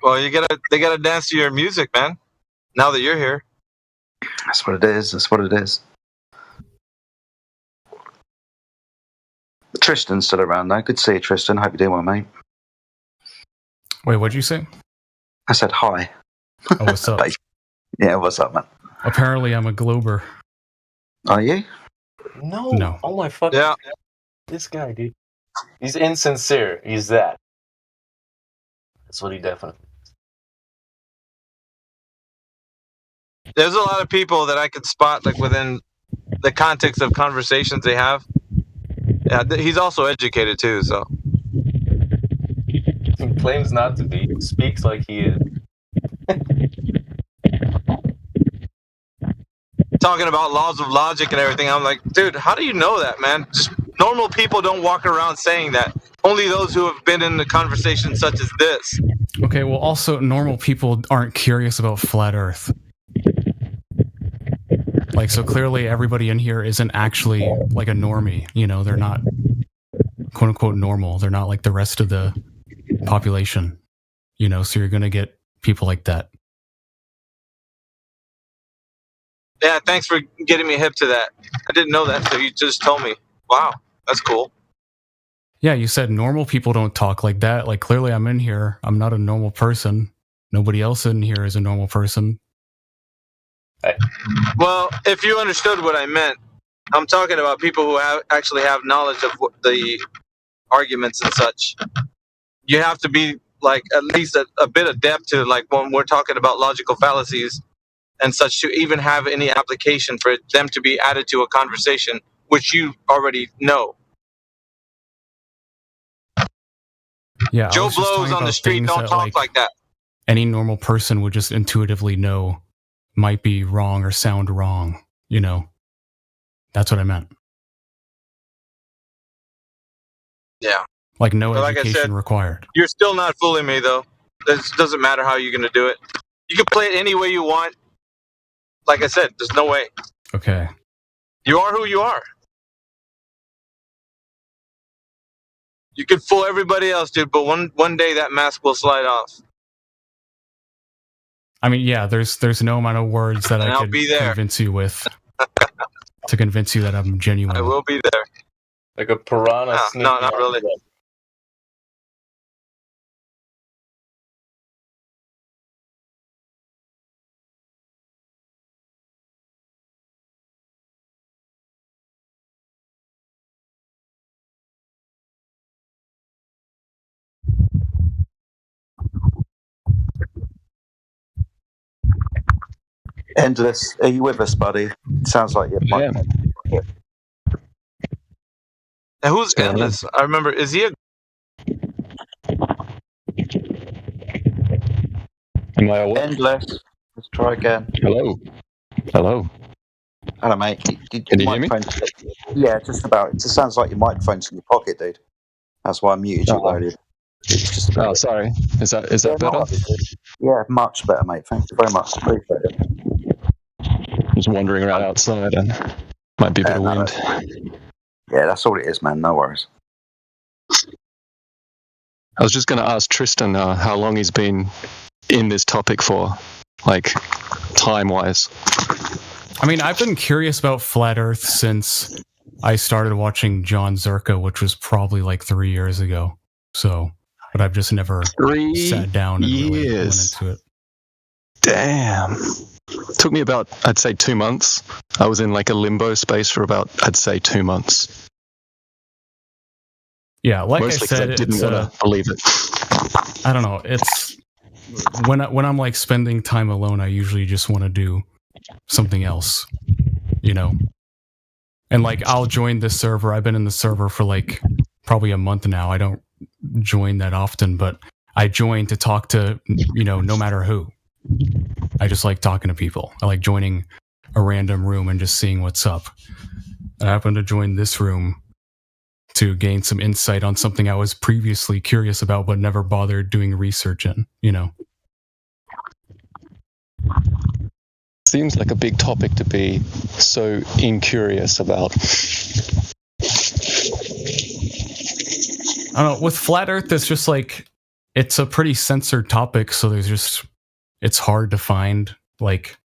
Well, they gotta dance to your music, man. Now that you're here. That's what it is. Tristan's still around though. Good to see you, Tristan. Hope you're doing well, mate. Wait, what'd you say? I said hi. Oh, what's up? Yeah, what's up, man? Apparently, I'm a glober. Are you? No. Oh my fuck. Yeah. This guy, dude. He's insincere. He's that. That's what he definitely. There's a lot of people that I could spot like within the context of conversations they have. Yeah, he's also educated too, so. He claims not to be. He speaks like he is. Talking about laws of logic and everything. I'm like, dude, how do you know that, man? Just normal people don't walk around saying that. Only those who have been in a conversation such as this. Okay, well, also, normal people aren't curious about flat Earth. Like, so clearly everybody in here isn't actually like a normie. You know, they're not quote unquote normal. They're not like the rest of the population. You know, so you're going to get people like that. Yeah, thanks for getting me hip to that. I didn't know that until you just told me. Wow, that's cool. Yeah, you said normal people don't talk like that. Like, clearly I'm in here. I'm not a normal person. Nobody else in here is a normal person. Well, if you understood what I meant, I'm talking about people who actually have knowledge of the arguments and such. You have to be like at least a bit of depth to like when we're talking about logical fallacies and such to even have any application for them to be added to a conversation, which you already know. Yeah, Joe Blows on the street don't talk like that. Any normal person would just intuitively know might be wrong or sound wrong. You know, that's what I meant. Yeah. Like no But education like I said, required. You're still not fooling me, though. It doesn't matter how you're going to do it. You can play it any way you want. Like I said, there's no way. Okay. You are who you are. You can fool everybody else, dude, but one day that mask will slide off. I mean, yeah, there's no amount of words that And I I'll could be there. convince you with to convince you that I'm genuine. I will be there. Like a piranha sneaking No, not out really. the web. Endless, are you with us, buddy? It sounds like you're. Now, who's Endless? I remember. Is he a... Am I a what? Endless. Let's try again. Hello. Hello. Hello, mate. Can you hear me? Yeah, just about. It just sounds like your microphone's in your pocket, dude. That's why I muted you earlier. Oh, sorry. Is that better? Yeah, much better, mate. Thank you very much. Appreciate it. Just wandering around outside and might be a bit of wind. Yeah, that's all it is, man. No worries. I was just going to ask Tristan how long he's been in this topic for, like, time-wise. I mean, I've been curious about flat Earth since I started watching John Zerka, which was probably like 3 years ago. So, but I've just never sat down and really went into it. Damn. Took me about, I'd say, 2 months. I was in like a limbo space for about, I'd say, 2 months. Yeah, like Mostly I said, I didn't want to believe it. I don't know. It's when I'm like spending time alone, I usually just want to do something else, you know. And like I'll join this server. I've been in the server for like probably a month now. I don't join that often, but I join to talk to, you know, no matter who. I just like talking to people. I like joining a random room and just seeing what's up. I happen to join this room to gain some insight on something I was previously curious about but never bothered doing research in, you know. Seems like a big topic to be so incurious about. I don't know, with flat Earth, it's just like, it's a pretty censored topic, so there's just, it's hard to find, like,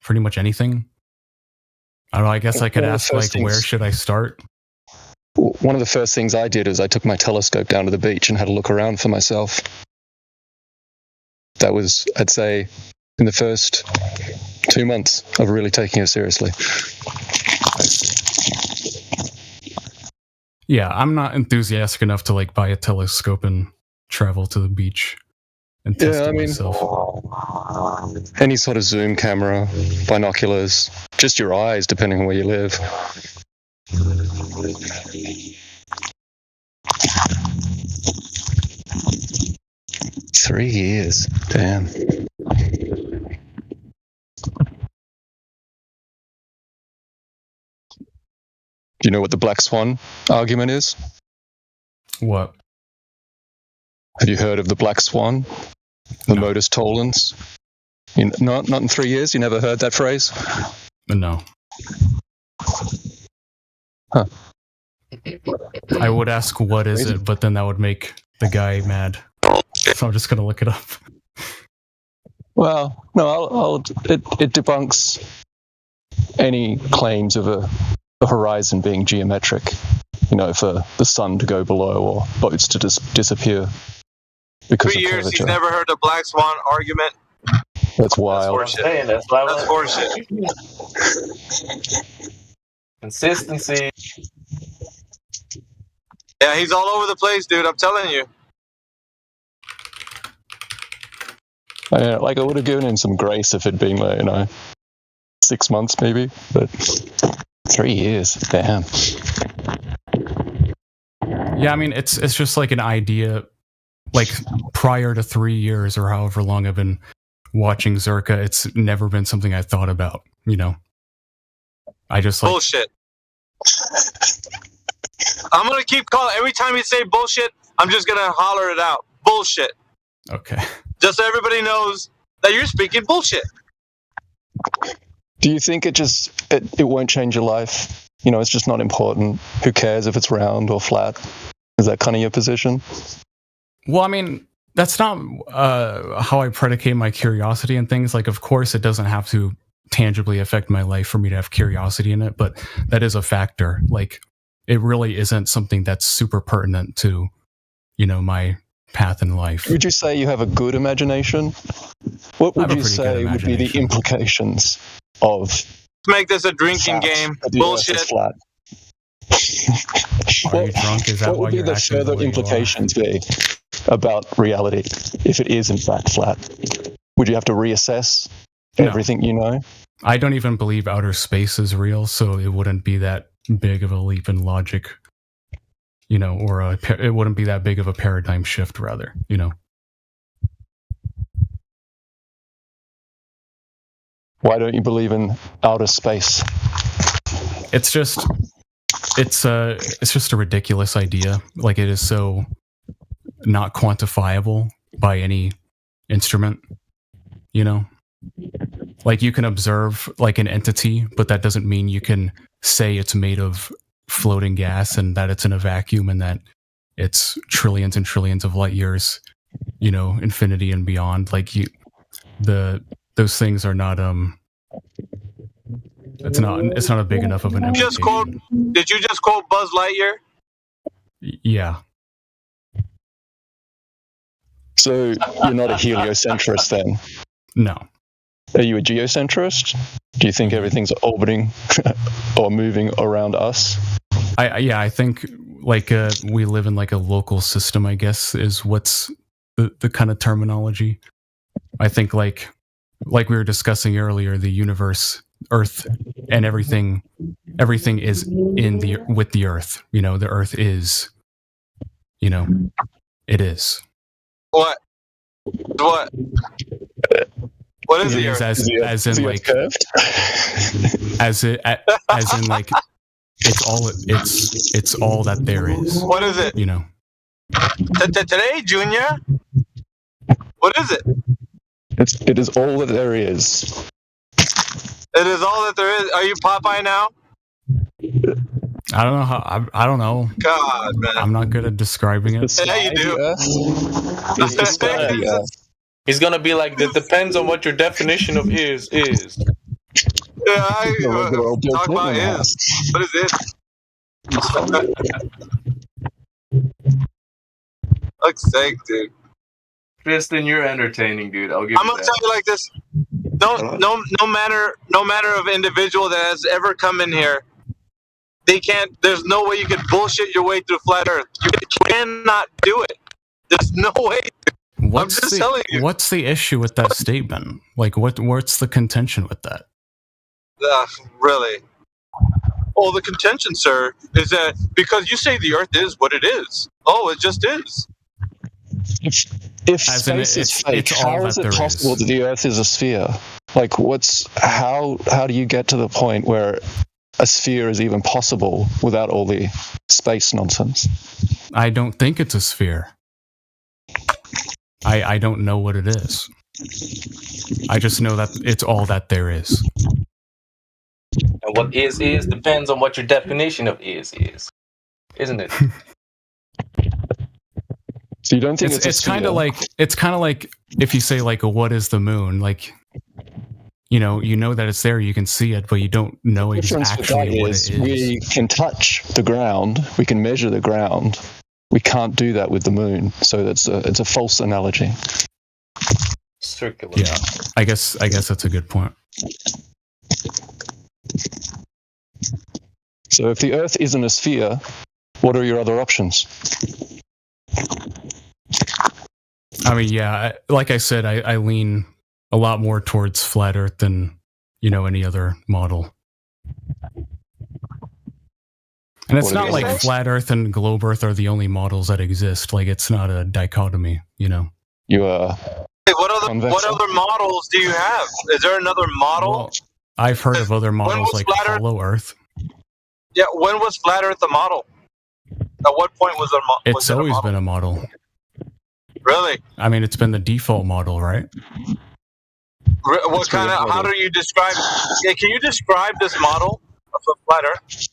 pretty much anything. I don't know, I guess I could ask, like, where should I start? one of the first things I did is I took my telescope down to the beach and had a look around for myself. That was, I'd say, in the first 2 months of really taking it seriously. Yeah, I'm not enthusiastic enough to like buy a telescope and travel to the beach and test it myself. Any sort of zoom camera, binoculars, just your eyes, depending on where you live. 3 years, damn. Do you know what the black swan argument is? What? Have you heard of the black swan? The modus tollens? Not in 3 years? You never heard that phrase? No. Huh. I would ask what is it, but then that would make the guy mad. So I'm just going to look it up. Well, no, it debunks any claims of a horizon being geometric, for the sun to go below or boats to disappear because 3 of years, curvature. he's never heard the black swan argument. That's wild. That's horseshit. Consistency. Yeah, he's all over the place, dude. I'm telling you. I would have given him some grace if it'd been 6 months maybe, but 3 years, damn. Yeah, I mean, it's just like an idea, like prior to 3 years or however long I've been watching Zerka, it's never been something I thought about, I just like... Bullshit. I'm going to keep calling. Every time you say bullshit, I'm just going to holler it out. Bullshit. Okay. Just so everybody knows that you're speaking bullshit. Do you think it won't change your life? It's just not important. Who cares if it's round or flat? Is that kind of your position? Well, I mean, that's not how I predicate my curiosity and things. Like, of course, it doesn't have to tangibly affect my life for me to have curiosity in it, but that is a factor. Like, it really isn't something that's super pertinent to, my path in life. Would you say you have a good imagination? What would you say would be the implications of... Let's make this a drinking game. Bullshit. Are you drunk? Is that what would be the further implications be about reality if it is in fact flat? Would you have to reassess everything you know? I don't even believe outer space is real, so it wouldn't be that big of a leap in logic, or it wouldn't be that big of a paradigm shift, rather, Why don't you believe in outer space? It's just a ridiculous idea. Like, it is so not quantifiable by any instrument, Like, you can observe like an entity, but that doesn't mean you can say it's made of floating gas and that it's in a vacuum and that it's trillions and trillions of light years, infinity and beyond. Like, those things are not it's not a big enough of an implication. Did you just quote Buzz Lightyear? Yeah. So you're not a heliocentrist then? No. Are you a geocentrist? Do you think everything's orbiting or moving around us? I think like we live in like a local system, I guess, is what's the kind of terminology. I think like we were discussing earlier, the universe, Earth, and everything is with the Earth. The Earth is, it is. What? What is the Earth? As in like it's all that there is. What is it? Today, Junior. What is it? It is all that there is. It is all that there is. Are you Popeye now? I don't know how. I don't know. God, man. I'm not good at describing it. Yeah, you do. He's gonna be like, that depends on what your definition of is. Yeah, talk about is. What is it? Fuck's sake, dude. Tristan, you're entertaining, dude. I'll give I'm gonna tell you like this. No matter of individual that has ever come in here, they can't. There's no way you can bullshit your way through flat Earth. You cannot do it. There's no way. I'm just telling you. What's the issue with that statement? Like, what's the contention with that? Really? Oh, the contention, sir, is that because you say the Earth is what it is. Oh, it just is. If space is fake, how is it possible that the Earth is a sphere? Like, how do you get to the point where a sphere is even possible without all the space nonsense? I don't think it's a sphere. I don't know what it is. I just know that it's all that there is. And what is depends on what your definition of is, isn't it? So you don't think it's kind of like if you say like, what is the moon? Like, you know that it's there, you can see it, but you don't know exactly what it is. We can touch the ground, we can measure the ground. We can't do that with the moon, so it's a false analogy. Circular. Yeah, I guess that's a good point. So if the Earth isn't a sphere, what are your other options? I mean, yeah, like I said, I lean a lot more towards flat Earth than, any other model. And it's not like flat Earth and globe Earth are the only models that exist. Like, it's not a dichotomy, You are. Hey, what other models do you have? Is there another model? Well, I've heard of other models like Hollow Earth. Yeah, when was flat Earth a model? At what point was it It's always been a model. Really? I mean, it's been the default model, right? What kind of? How do you describe? Yeah, can you describe this model of a flat Earth?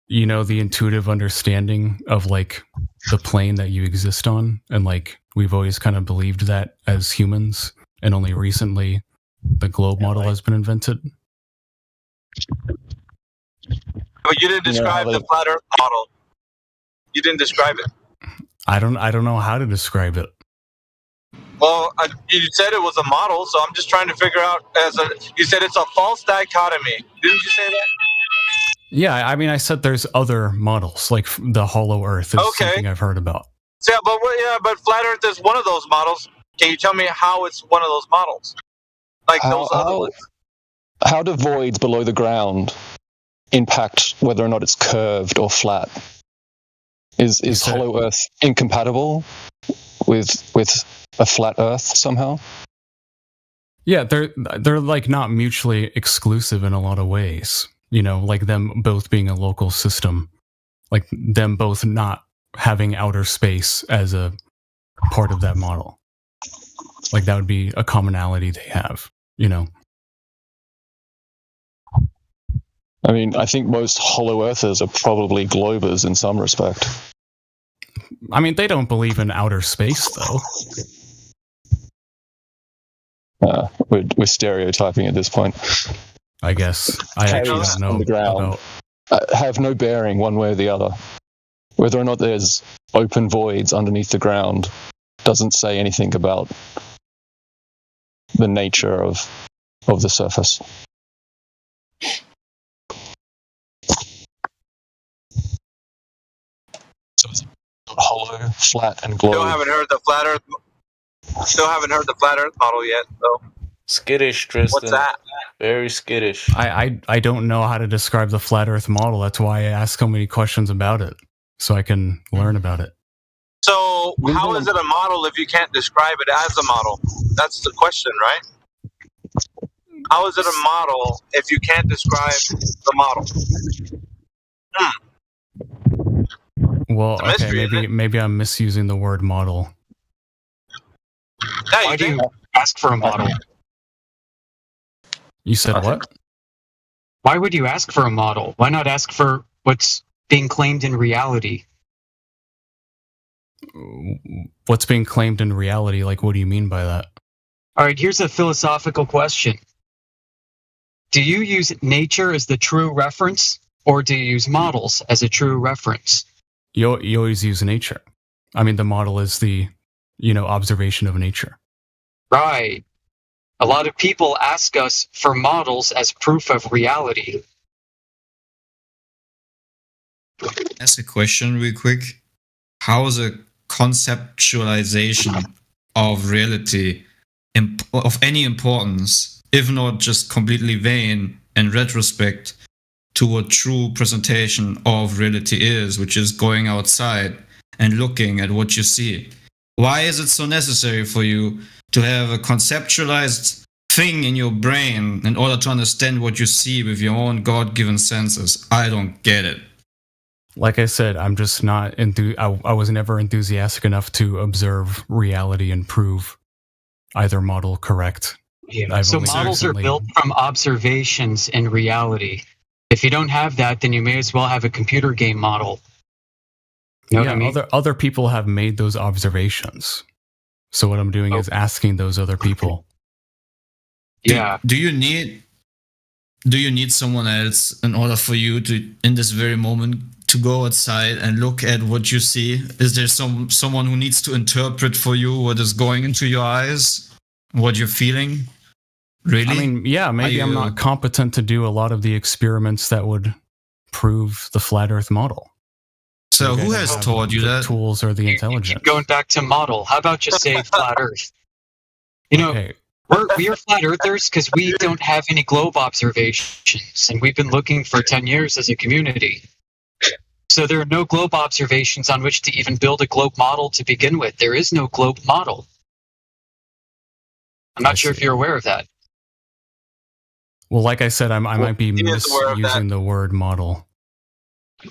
The intuitive understanding of like the plane that you exist on, and like we've always kind of believed that as humans, and only recently the globe model has been invented. But you didn't describe the flat Earth model. You didn't describe it. I don't know how to describe it. Well, you said it was a model, so I'm just trying to figure out. You said it's a false dichotomy. Didn't you say that? Yeah, I mean, I said there's other models, like the Hollow Earth is something I've heard about. Yeah, but flat Earth is one of those models. Can you tell me how it's one of those models? Like those other ones. How do voids below the ground impact whether or not it's curved or flat? Is Hollow Earth incompatible with a flat Earth somehow? Yeah, they're like not mutually exclusive in a lot of ways. Like them both being a local system, like them both not having outer space as a part of that model. Like that would be a commonality they have, I mean, I think most Hollow Earthers are probably globers in some respect. I mean, they don't believe in outer space, though. We're stereotyping at this point. I guess. I actually don't know. On the ground have no bearing one way or the other. Whether or not there's open voids underneath the ground doesn't say anything about the nature of the surface. So it's hollow, flat, and globe. Still haven't heard the flat Earth model yet, though. Skittish, Tristan. What's that? Very skittish. I don't know how to describe the flat Earth model. That's why I ask so many questions about it, so I can learn about it. So how is it a model if you can't describe it as a model? That's the question, right? How is it a model if you can't describe the model? Well, okay, maybe I'm misusing the word model. Why do you ask for a model? You said what? Why would you ask for a model? Why not ask for what's being claimed in reality? What's being claimed in reality? Like, what do you mean by that? All right, here's a philosophical question. do you use nature as the true reference, or do you use models as a true reference? You always use nature. I mean, the model is the, observation of nature. Right. A lot of people ask us for models as proof of reality. Ask a question real quick. How is a conceptualization of reality of any importance, if not just completely vain in retrospect, to what true presentation of reality is, which is going outside and looking at what you see? Why is it so necessary for you to have a conceptualized thing in your brain in order to understand what you see with your own God-given senses? I don't get it. Like I said, I'm just not I was never enthusiastic enough to observe reality and prove either model correct. Yeah. So models are built from observations in reality. If you don't have that, then you may as well have a computer game model. You know what I mean? Other people have made those observations. So what I'm doing is asking those other people. Yeah. Do you need someone else in order for you to, in this very moment, to go outside and look at what you see? Is there someone who needs to interpret for you what is going into your eyes, what you're feeling? Really? I mean, yeah, maybe I'm not competent to do a lot of the experiments that would prove the flat Earth model. So who has taught you that? Tools or the intelligence? Going back to model, how about just say flat Earth? We are flat earthers because we don't have any globe observations, and we've been looking for 10 years as a community. So there are no globe observations on which to even build a globe model to begin with. There is no globe model. I'm not sure if you're aware of that. Well, like I said, I might be misusing the word model.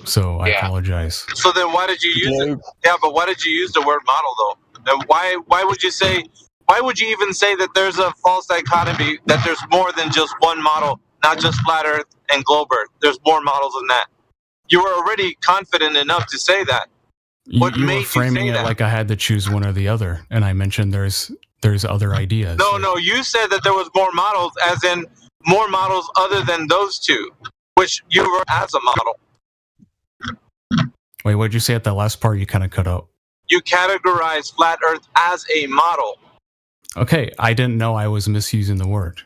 So I apologize. So then why did you use it? Yeah, but why did you use the word model, though? And why would you say... Why would you even say that there's a false dichotomy, that there's more than just one model, not just flat Earth and globe Earth? There's more models than that. You were already confident enough to say that. You were framing it like I had to choose one or the other, and I mentioned there's other ideas. No, you said that there was more models, as in more models other than those two, which you were as a model. Wait, what did you say at the last part? You kind of cut out. You categorized flat Earth as a model. Okay, I didn't know I was misusing the word.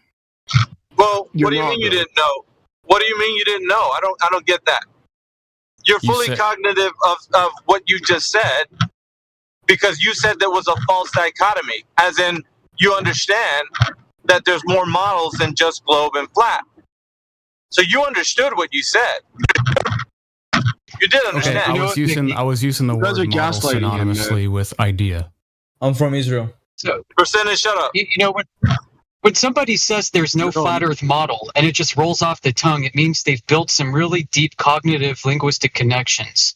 Well, what do you mean you didn't know? What do you mean you didn't know? I don't get that. You're fully cognitive of what you just said, because you said there was a false dichotomy, as in you understand that there's more models than just globe and flat. So you understood what you said. You did understand. Okay, I was using the word model synonymously with idea. I'm from Israel. So, percentage, shut up. When somebody says there's no flat Earth model and it just rolls off the tongue, it means they've built some really deep cognitive linguistic connections,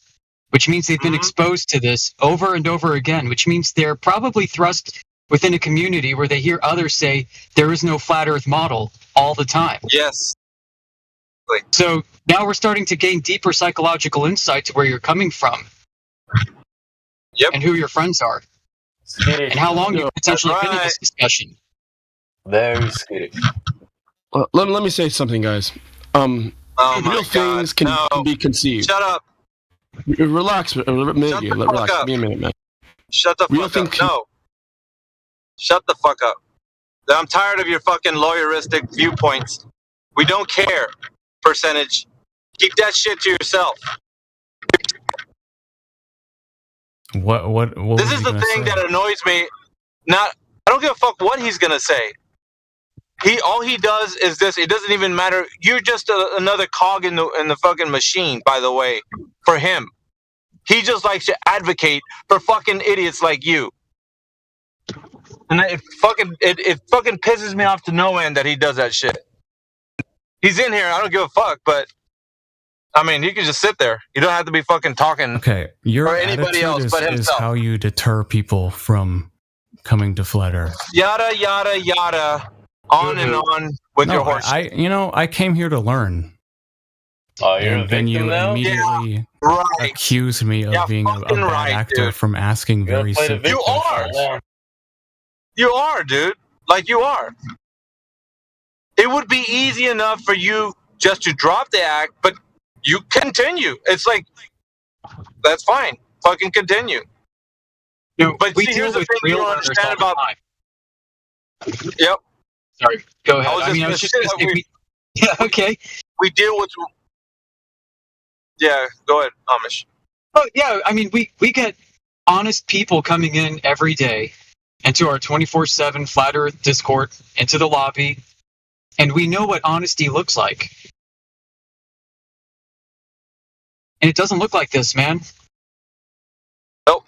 which means they've been exposed to this over and over again, which means they're probably thrust within a community where they hear others say there is no flat Earth model all the time. Yes. So now we're starting to gain deeper psychological insight to where you're coming from. Yep. And who your friends are. And how long you've potentially been in this discussion. Very skittish. Let me say something, guys. Real things can be conceived. Shut up. Relax. Relax. Give me a minute, man. Shut the fuck up. No. Shut the fuck up. I'm tired of your fucking lawyeristic viewpoints. We don't care. Percentage. Keep that shit to yourself. What this is the thing that annoys me. I don't give a fuck what he's gonna say. All he does is this. It doesn't even matter. You're just another cog in the fucking machine. By the way, for him, he just likes to advocate for fucking idiots like you. And it fucking pisses me off to no end that he does that shit. He's in here. I don't give a fuck, but. I mean, you can just sit there. You don't have to be fucking talking. Okay, your or anybody else but himself. Is how you deter people from coming to flat Earth. Yada yada yada, on and on with your horse. I came here to learn. Oh, you're and then you immediately accuse me of being a bad actor from asking very simple questions. You are, dude. Like you are. It would be easy enough for you just to drop the act, but you continue. It's like, that's fine. Fucking continue. But see, here's the thing you don't understand about. Yep. Sorry, go ahead. I was just gonna say yeah, okay. We deal with. Yeah, go ahead, Amish. Oh yeah, I mean we get honest people coming in every day into our 24/7 Flat Earth Discord, into the lobby, and we know what honesty looks like. And it doesn't look like this, man. Nope.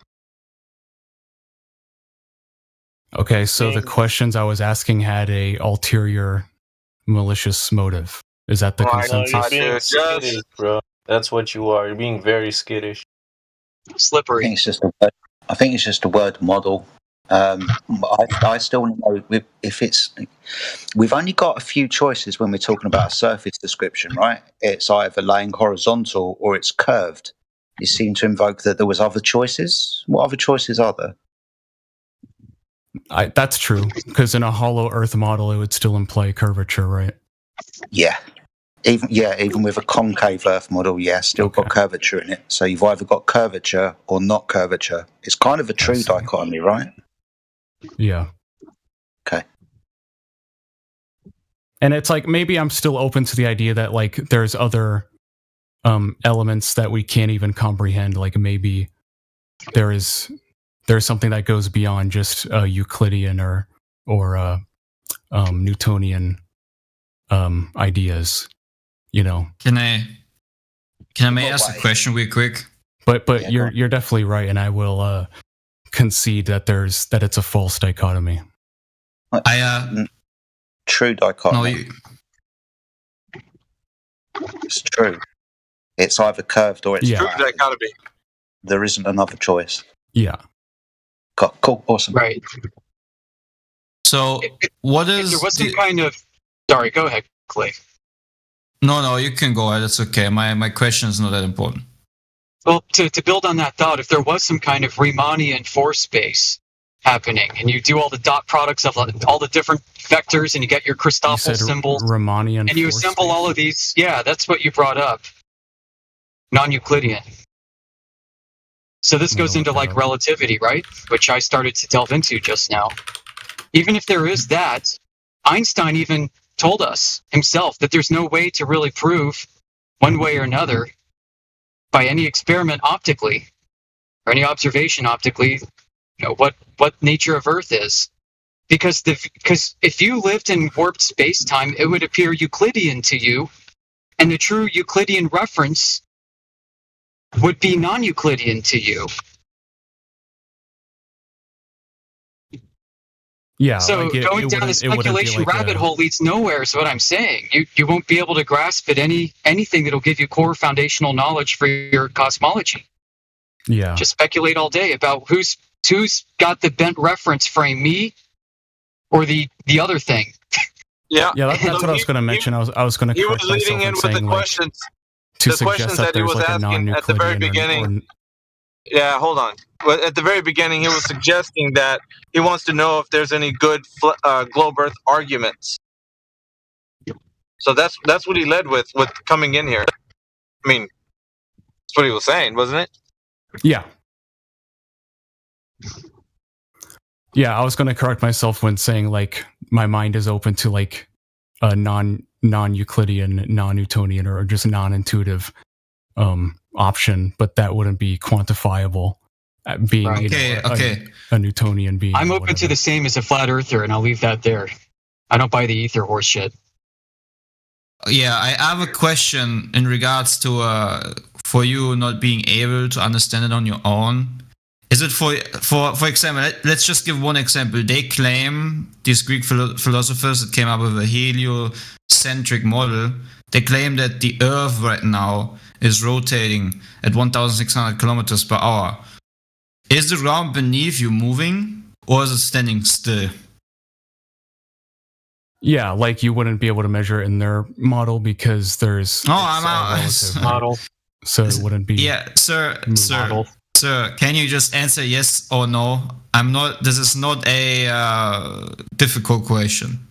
Okay, so the questions I was asking had a ulterior, malicious motive. Is that the consensus? You're being skittish, bro. That's what you are. You're being very skittish. Slippery. I think it's just a word model. I still want to know if it's. We've only got a few choices when we're talking about a surface description, right? It's either laying horizontal or it's curved. You seem to invoke that there was other choices. What other choices are there? That's true, because in a hollow Earth model, it would still imply curvature, right? Yeah. Even with a concave Earth model, still got curvature in it. So you've either got curvature or not curvature. It's kind of a true dichotomy, right? Yeah. Okay. And it's like, maybe I'm still open to the idea that like there's other elements that we can't even comprehend. Like maybe there's something that goes beyond just Euclidean or Newtonian ideas. You know. Can I ask a question real quick? But you're definitely right, and I will concede that it's a false dichotomy. True dichotomy. It's true. It's either curved or it's true dichotomy. There isn't another choice. Yeah. Cool. Awesome. Right. So what is? If there was some kind of. Sorry. Go ahead, Clay. No, you can go ahead. That's okay. My question is not that important. Well, to build on that thought, if there was some kind of Riemannian force space happening, and you do all the dot products of all the different vectors, and you get your Christoffel symbol, Riemannian and you assemble all of these, that's what you brought up. Non-Euclidean. So this goes into like relativity, right? Which I started to delve into just now. Even if there is that, Einstein even told us himself that there's no way to really prove one way or another by any experiment optically or any observation optically, what nature of Earth is. Because if you lived in warped space-time, it would appear Euclidean to you, and the true Euclidean reference would be non-Euclidean to you. Yeah. So going down the speculation rabbit hole leads nowhere is what I'm saying. You won't be able to grasp at anything that'll give you core foundational knowledge for your cosmology. Yeah. Just speculate all day about who's got the bent reference frame, me or the other thing. Yeah. Yeah, that's what I was going to mention. I was going to. He was leading in with the questions. The questions that he was asking at the very beginning. Yeah, hold on. But at the very beginning, he was suggesting that he wants to know if there's any good globe Earth arguments. So that's what he led with coming in here. I mean, that's what he was saying, wasn't it? Yeah. Yeah, I was going to correct myself when saying like my mind is open to like a non-Euclidean, non-Newtonian, or just non-intuitive option, but that wouldn't be quantifiable. Being a Newtonian being. I'm open to the same as a flat earther, and I'll leave that there. I don't buy the ether horse shit. Yeah, I have a question in regards to for you not being able to understand it on your own. Is it for example? Let's just give one example. They claim, these Greek philosophers that came up with a heliocentric model. They claim that the Earth right now is rotating at 1,600 kilometers per hour. Is the ground beneath you moving, or is it standing still? Yeah, like you wouldn't be able to measure it in their model because there's model, so it wouldn't be. Yeah, sir, can you just answer yes or no? This is not a difficult question.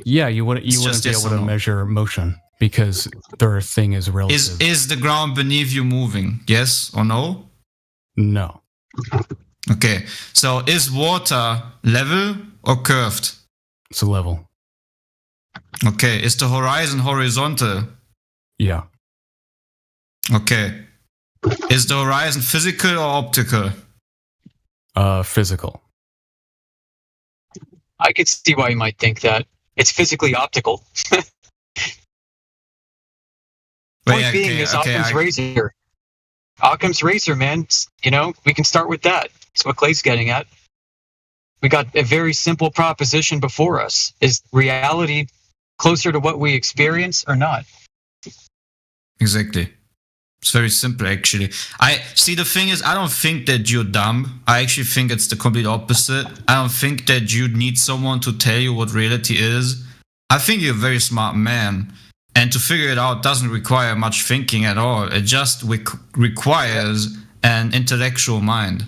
Yeah, you wouldn't be able to measure motion because their thing is relative. Is the ground beneath you moving? Yes or no? No. Okay, so is water level or curved? It's a level. Okay, is the horizon horizontal? Yeah. Okay. Is the horizon physical or optical? Physical. I could see why you might think that. It's physically optical. Point being is Occam's razor. Occam's razor, man. You know, we can start with that. That's what Clay's getting at. We got a very simple proposition before us. Is reality closer to what we experience or not? Exactly. It's very simple, actually. I see. The thing is, I don't think that you're dumb. I actually think it's the complete opposite. I don't think that you need someone to tell you what reality is. I think you're a very smart man, and to figure it out doesn't require much thinking at all. It just requires an intellectual mind.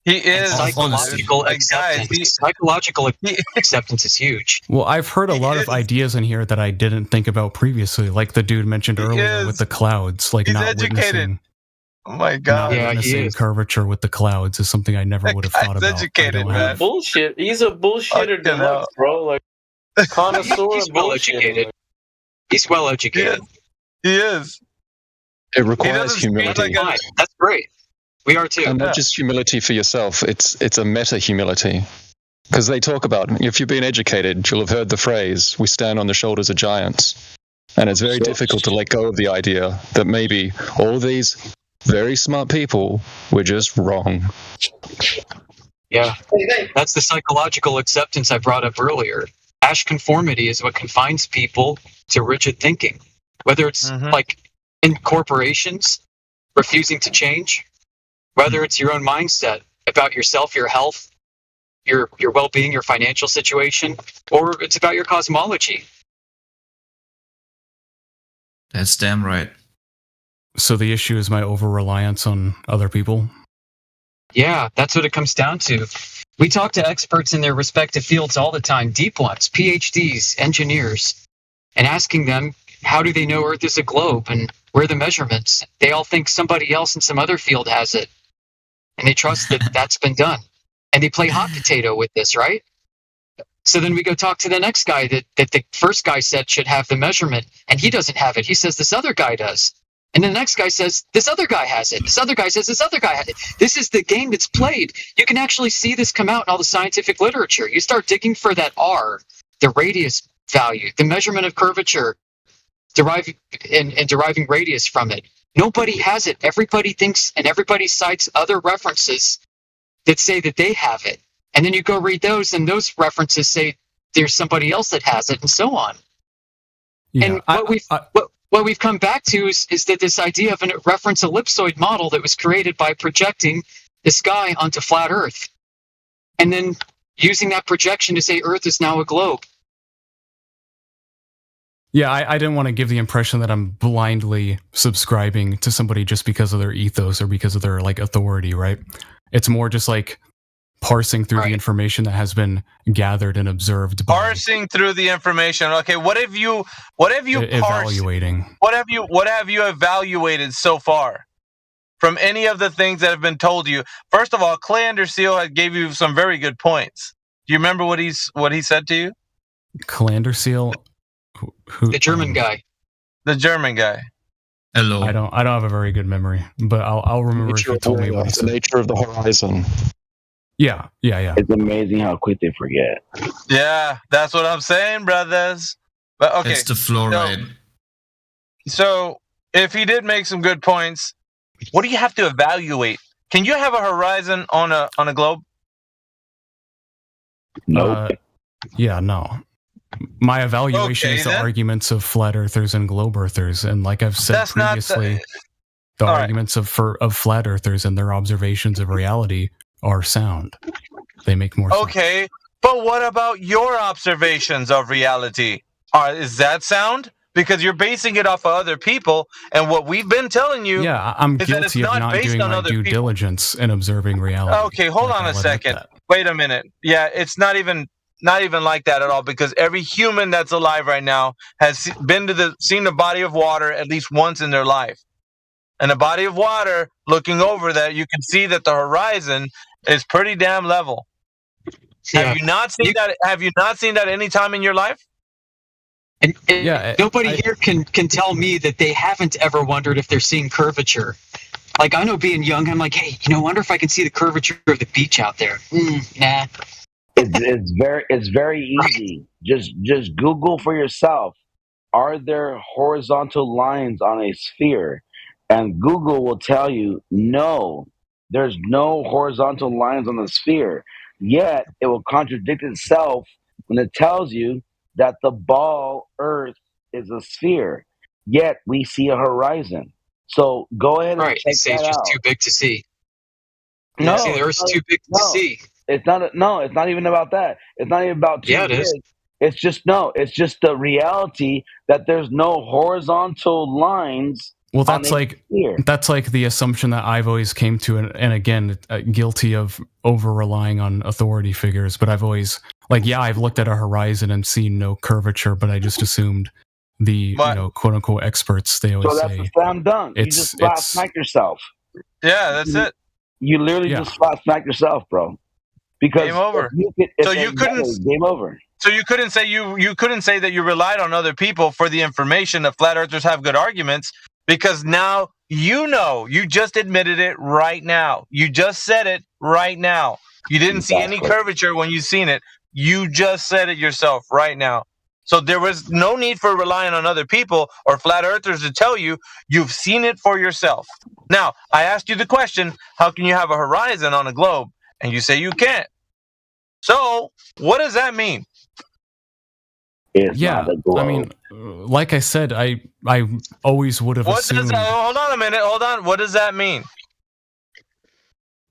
He is psychological acceptance. Psychological acceptance is huge. Well, I've heard a lot of ideas in here that I didn't think about previously, like the dude mentioned earlier with the clouds, like not witnessing. Oh my god! Not witnessing curvature with the clouds is something I never would have thought about. He's educated, man. Bullshit. He's a bullshitter deluxe, bro. Like connoisseur. He's well educated. He's well educated. He is. It requires humility. That's great. We are too. And not just humility for yourself, it's a meta-humility. Because they talk about, if you've been educated, you'll have heard the phrase, we stand on the shoulders of giants. And it's very difficult to let go of the idea that maybe all these very smart people were just wrong. Yeah, that's the psychological acceptance I brought up earlier. Hash conformity is what confines people to rigid thinking. Whether it's like in corporations, refusing to change, whether it's your own mindset about yourself, your health, your well-being, your financial situation, or it's about your cosmology. That's damn right. So the issue is my over-reliance on other people? Yeah, that's what it comes down to. We talk to experts in their respective fields all the time, deep ones, PhDs, engineers, and asking them, how do they know Earth is a globe and where are the measurements? They all think somebody else in some other field has it. And they trust that that's been done. And they play hot potato with this, right? So then we go talk to the next guy that the first guy said should have the measurement, and he doesn't have it. He says this other guy does. And the next guy says this other guy has it. This other guy says this other guy has it. This is the game that's played. You can actually see this come out in all the scientific literature. You start digging for that R, the radius value, the measurement of curvature, deriving radius from it. Nobody has it. Everybody thinks and everybody cites other references that say that they have it. And then you go read those, and those references say there's somebody else that has it, and so on. Yeah, and what we've come back to is that this idea of a reference ellipsoid model that was created by projecting the sky onto flat Earth, and then using that projection to say Earth is now a globe. Yeah, I didn't want to give the impression that I'm blindly subscribing to somebody just because of their ethos or because of their like authority, right? It's more just like parsing through the information that has been gathered and observed. Parsing through the information. Okay, what have you evaluating? What have you evaluated so far from any of the things that have been told to you? First of all, Clay Anderseal gave you some very good points. Do you remember what he said to you? Clay Anderseal, who the German guy. The German guy. Hello. I don't have a very good memory, but I'll remember if you told me what he said. The nature of the horizon. Yeah. It's amazing how quick they forget. Yeah, that's what I'm saying, brothers. But okay, it's the fluoride. So if he did make some good points, what do you have to evaluate? Can you have a horizon on a globe? No. No. My evaluation is the arguments of flat earthers and globe earthers, and like I've said previously, the arguments of flat earthers and their observations of reality are sound. They make more sense. Okay, but what about your observations of reality? Is that sound? Because you're basing it off of other people, and what we've been telling you I'm guilty of not doing my due diligence in observing reality. Okay, hold on a second. Wait a minute. Yeah, it's not even not even like that at all, because every human that's alive right now has seen the body of water at least once in their life. And a body of water, looking over that, you can see that the horizon is pretty damn level. Yeah. Have you not seen that? Have you not seen that any time in your life? And nobody here can tell me that they haven't ever wondered if they're seeing curvature. Like, I know, being young, I'm like, hey, I wonder if I can see the curvature of the beach out there. Nah. It's very easy. Just Google for yourself. Are there horizontal lines on a sphere? And Google will tell you, no, there's no horizontal lines on the sphere. Yet it will contradict itself when it tells you that the ball Earth is a sphere. Yet we see a horizon. So go ahead and check that out. It's just too big to see. No, see, the Earth's too big to see. It's not. No, it's not even about that. It's not even about too big. It's just the reality that there's no horizontal lines. Well, that's like the assumption that I've always came to, and again, guilty of over relying on authority figures. But I've always I've looked at a horizon and seen no curvature, but I just assumed the quote unquote experts, they always say. So that's a slam dunk. You just flat smack yourself. Yeah, that's it. You literally just flat smack yourself, bro. Because game over. Game over. So you couldn't say you couldn't say that you relied on other people for the information that flat earthers have good arguments, because now you just admitted it right now. You just said it right now. You didn't see any curvature when you seen it. You just said it yourself right now. So there was no need for relying on other people or flat earthers to tell you. You've seen it for yourself. Now, I asked you the question, how can you have a horizon on a globe? And you say you can't. So what does that mean? I mean, like I said, I always would have assumed. Hold on a minute. Hold on. What does that mean?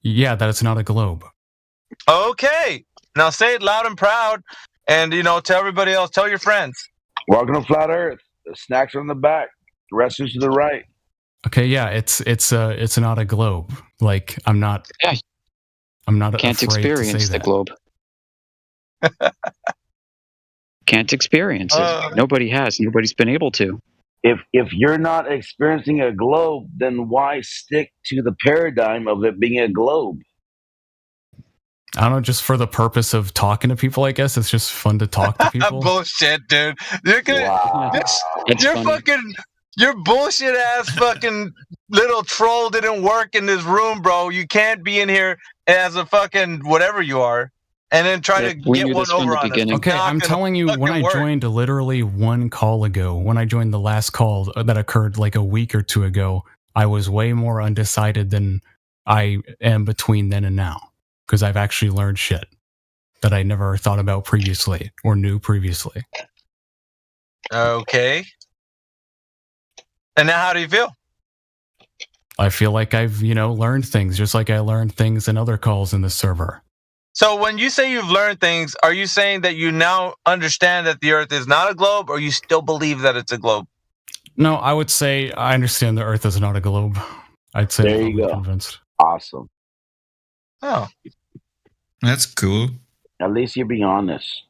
Yeah, that it's not a globe. Okay. Now say it loud and proud, and tell everybody else. Tell your friends. Welcome to Flat Earth. The snacks are in the back. The rest is to the right. Okay, yeah, it's not a globe. Like I'm not. Yeah. I'm not. Can't experience the globe. Can't experience it. Nobody has. Nobody's been able to. If you're not experiencing a globe, then why stick to the paradigm of it being a globe? I don't know, just for the purpose of talking to people, I guess. It's just fun to talk to people. Bullshit, dude. Your bullshit ass fucking little troll didn't work in this room, bro. You can't be in here as a fucking whatever you are and then try to get one over on us. Okay, I'm telling you, when I joined literally one call ago, when I joined the last call that occurred like a week or two ago, I was way more undecided than I am between then and now. Because I've actually learned shit that I never thought about previously or knew previously. Okay. And now how do you feel? I feel like I've, learned things, just like I learned things in other calls in the server. So when you say you've learned things, are you saying that you now understand that the Earth is not a globe, or you still believe that it's a globe? No, I would say I understand the Earth is not a globe. I'd say there you go. Convinced. Awesome. Oh. That's cool. At least you're being honest.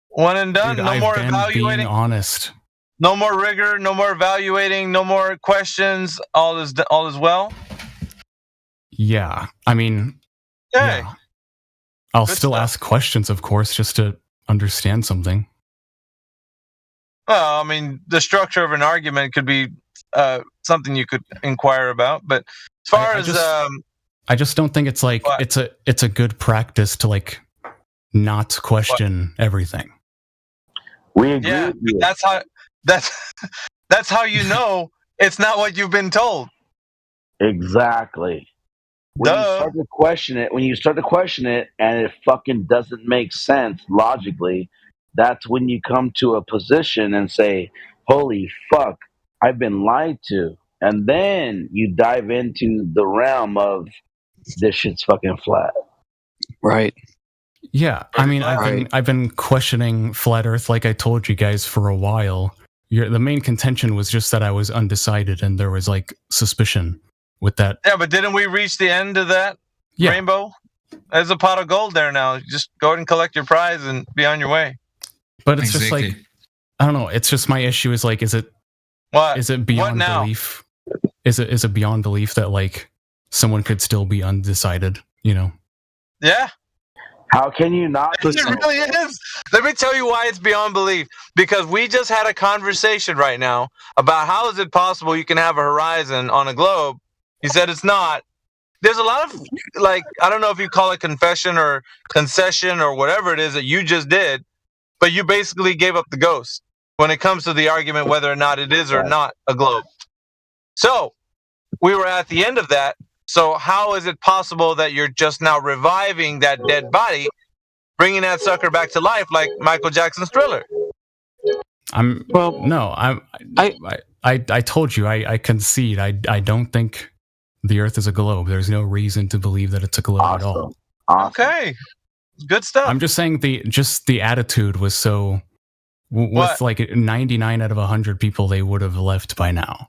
One and done. Dude, no I've more been evaluating. Being honest. No more rigor. No more evaluating. No more questions. All is well. Yeah, I mean, yeah. I'll still ask questions, of course, just to understand something. Well, I mean, the structure of an argument could be something you could inquire about, but as far as I just don't think it's like it's a good practice to like not question everything. We agree. Yeah, that's how you know it's not what you've been told. Exactly. When you start to question it, and it fucking doesn't make sense logically, that's when you come to a position and say, "Holy fuck, I've been lied to," and then you dive into the realm of this shit's fucking flat. Right. Yeah, I mean, I've been questioning flat Earth, like I told you guys, for a while. The main contention was just that I was undecided, and there was like suspicion with that. Yeah, but didn't we reach the end of that rainbow? There's a pot of gold there now. Just go ahead and collect your prize and be on your way. But it's just like, I don't know. It's just my issue is like, is it beyond belief? Is it beyond belief that like someone could still be undecided? You know? Yeah. How can you not? It really is. Let me tell you why it's beyond belief. Because we just had a conversation right now about how is it possible you can have a horizon on a globe. You said it's not. There's a lot of, like, I don't know if you call it confession or concession or whatever it is that you just did, but you basically gave up the ghost when it comes to the argument whether or not it is or not a globe. So we were at the end of that. So how is it possible that you're just now reviving that dead body, bringing that sucker back to life like Michael Jackson's Thriller? I told you I concede. I don't think the Earth is a globe. There's no reason to believe that it's a globe at all. Okay, good stuff. I'm just saying the attitude was so. With like 99 out of 100 people, they would have left by now.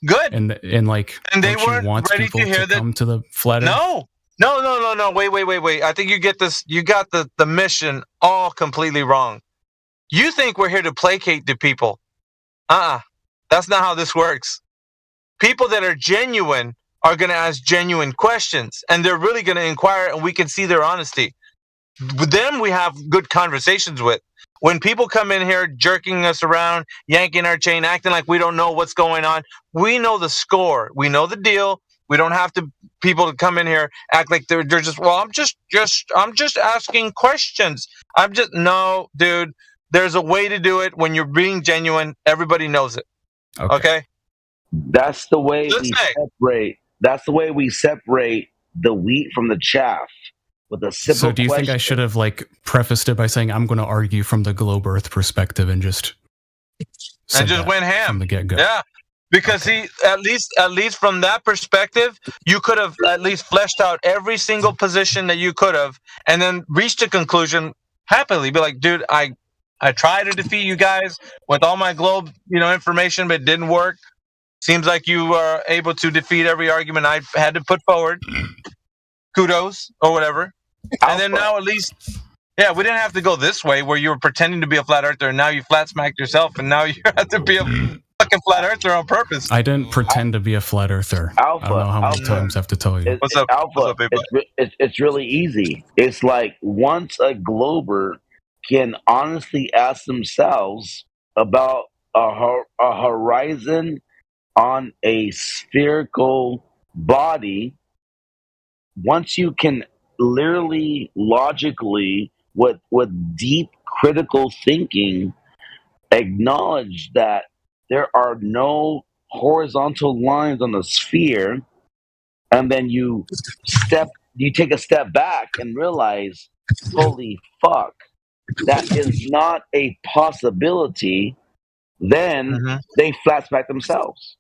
Good. And they weren't ready to hear that. Come to the flat Earth? No. Wait. I think you get this. You got the mission all completely wrong. You think we're here to placate the people. That's not how this works. People that are genuine are going to ask genuine questions, and they're really going to inquire, and we can see their honesty. With them, we have good conversations with. When people come in here jerking us around, yanking our chain, acting like we don't know what's going on, we know the score. We know the deal. We don't have people to come in here act like they're just. Well, I'm just asking questions. No, dude. There's a way to do it when you're being genuine. Everybody knows it. Okay? That's the way we separate. That's the way we separate the wheat from the chaff. With a simple so do you think I should have like prefaced it by saying I'm going to argue from the globe Earth perspective and just went ham from the get-go? Yeah, because at least from that perspective, you could have at least fleshed out every single position that you could have, and then reached a conclusion happily. Be like, dude, I tried to defeat you guys with all my globe, information, but it didn't work. Seems like you were able to defeat every argument I had to put forward. Kudos or whatever. And then now at least, we didn't have to go this way where you were pretending to be a flat earther and now you flat smacked yourself and now you have to be a fucking flat earther on purpose. I didn't pretend to be a flat earther. Alpha, I don't know how many times I have to tell you. What's up, baby? It's really easy. It's like once a glober can honestly ask themselves about a horizon on a spherical body, once you can literally, logically, with deep critical thinking, acknowledge that there are no horizontal lines on the sphere, and then you take a step back and realize, holy fuck, that is not a possibility, then they flat smack themselves.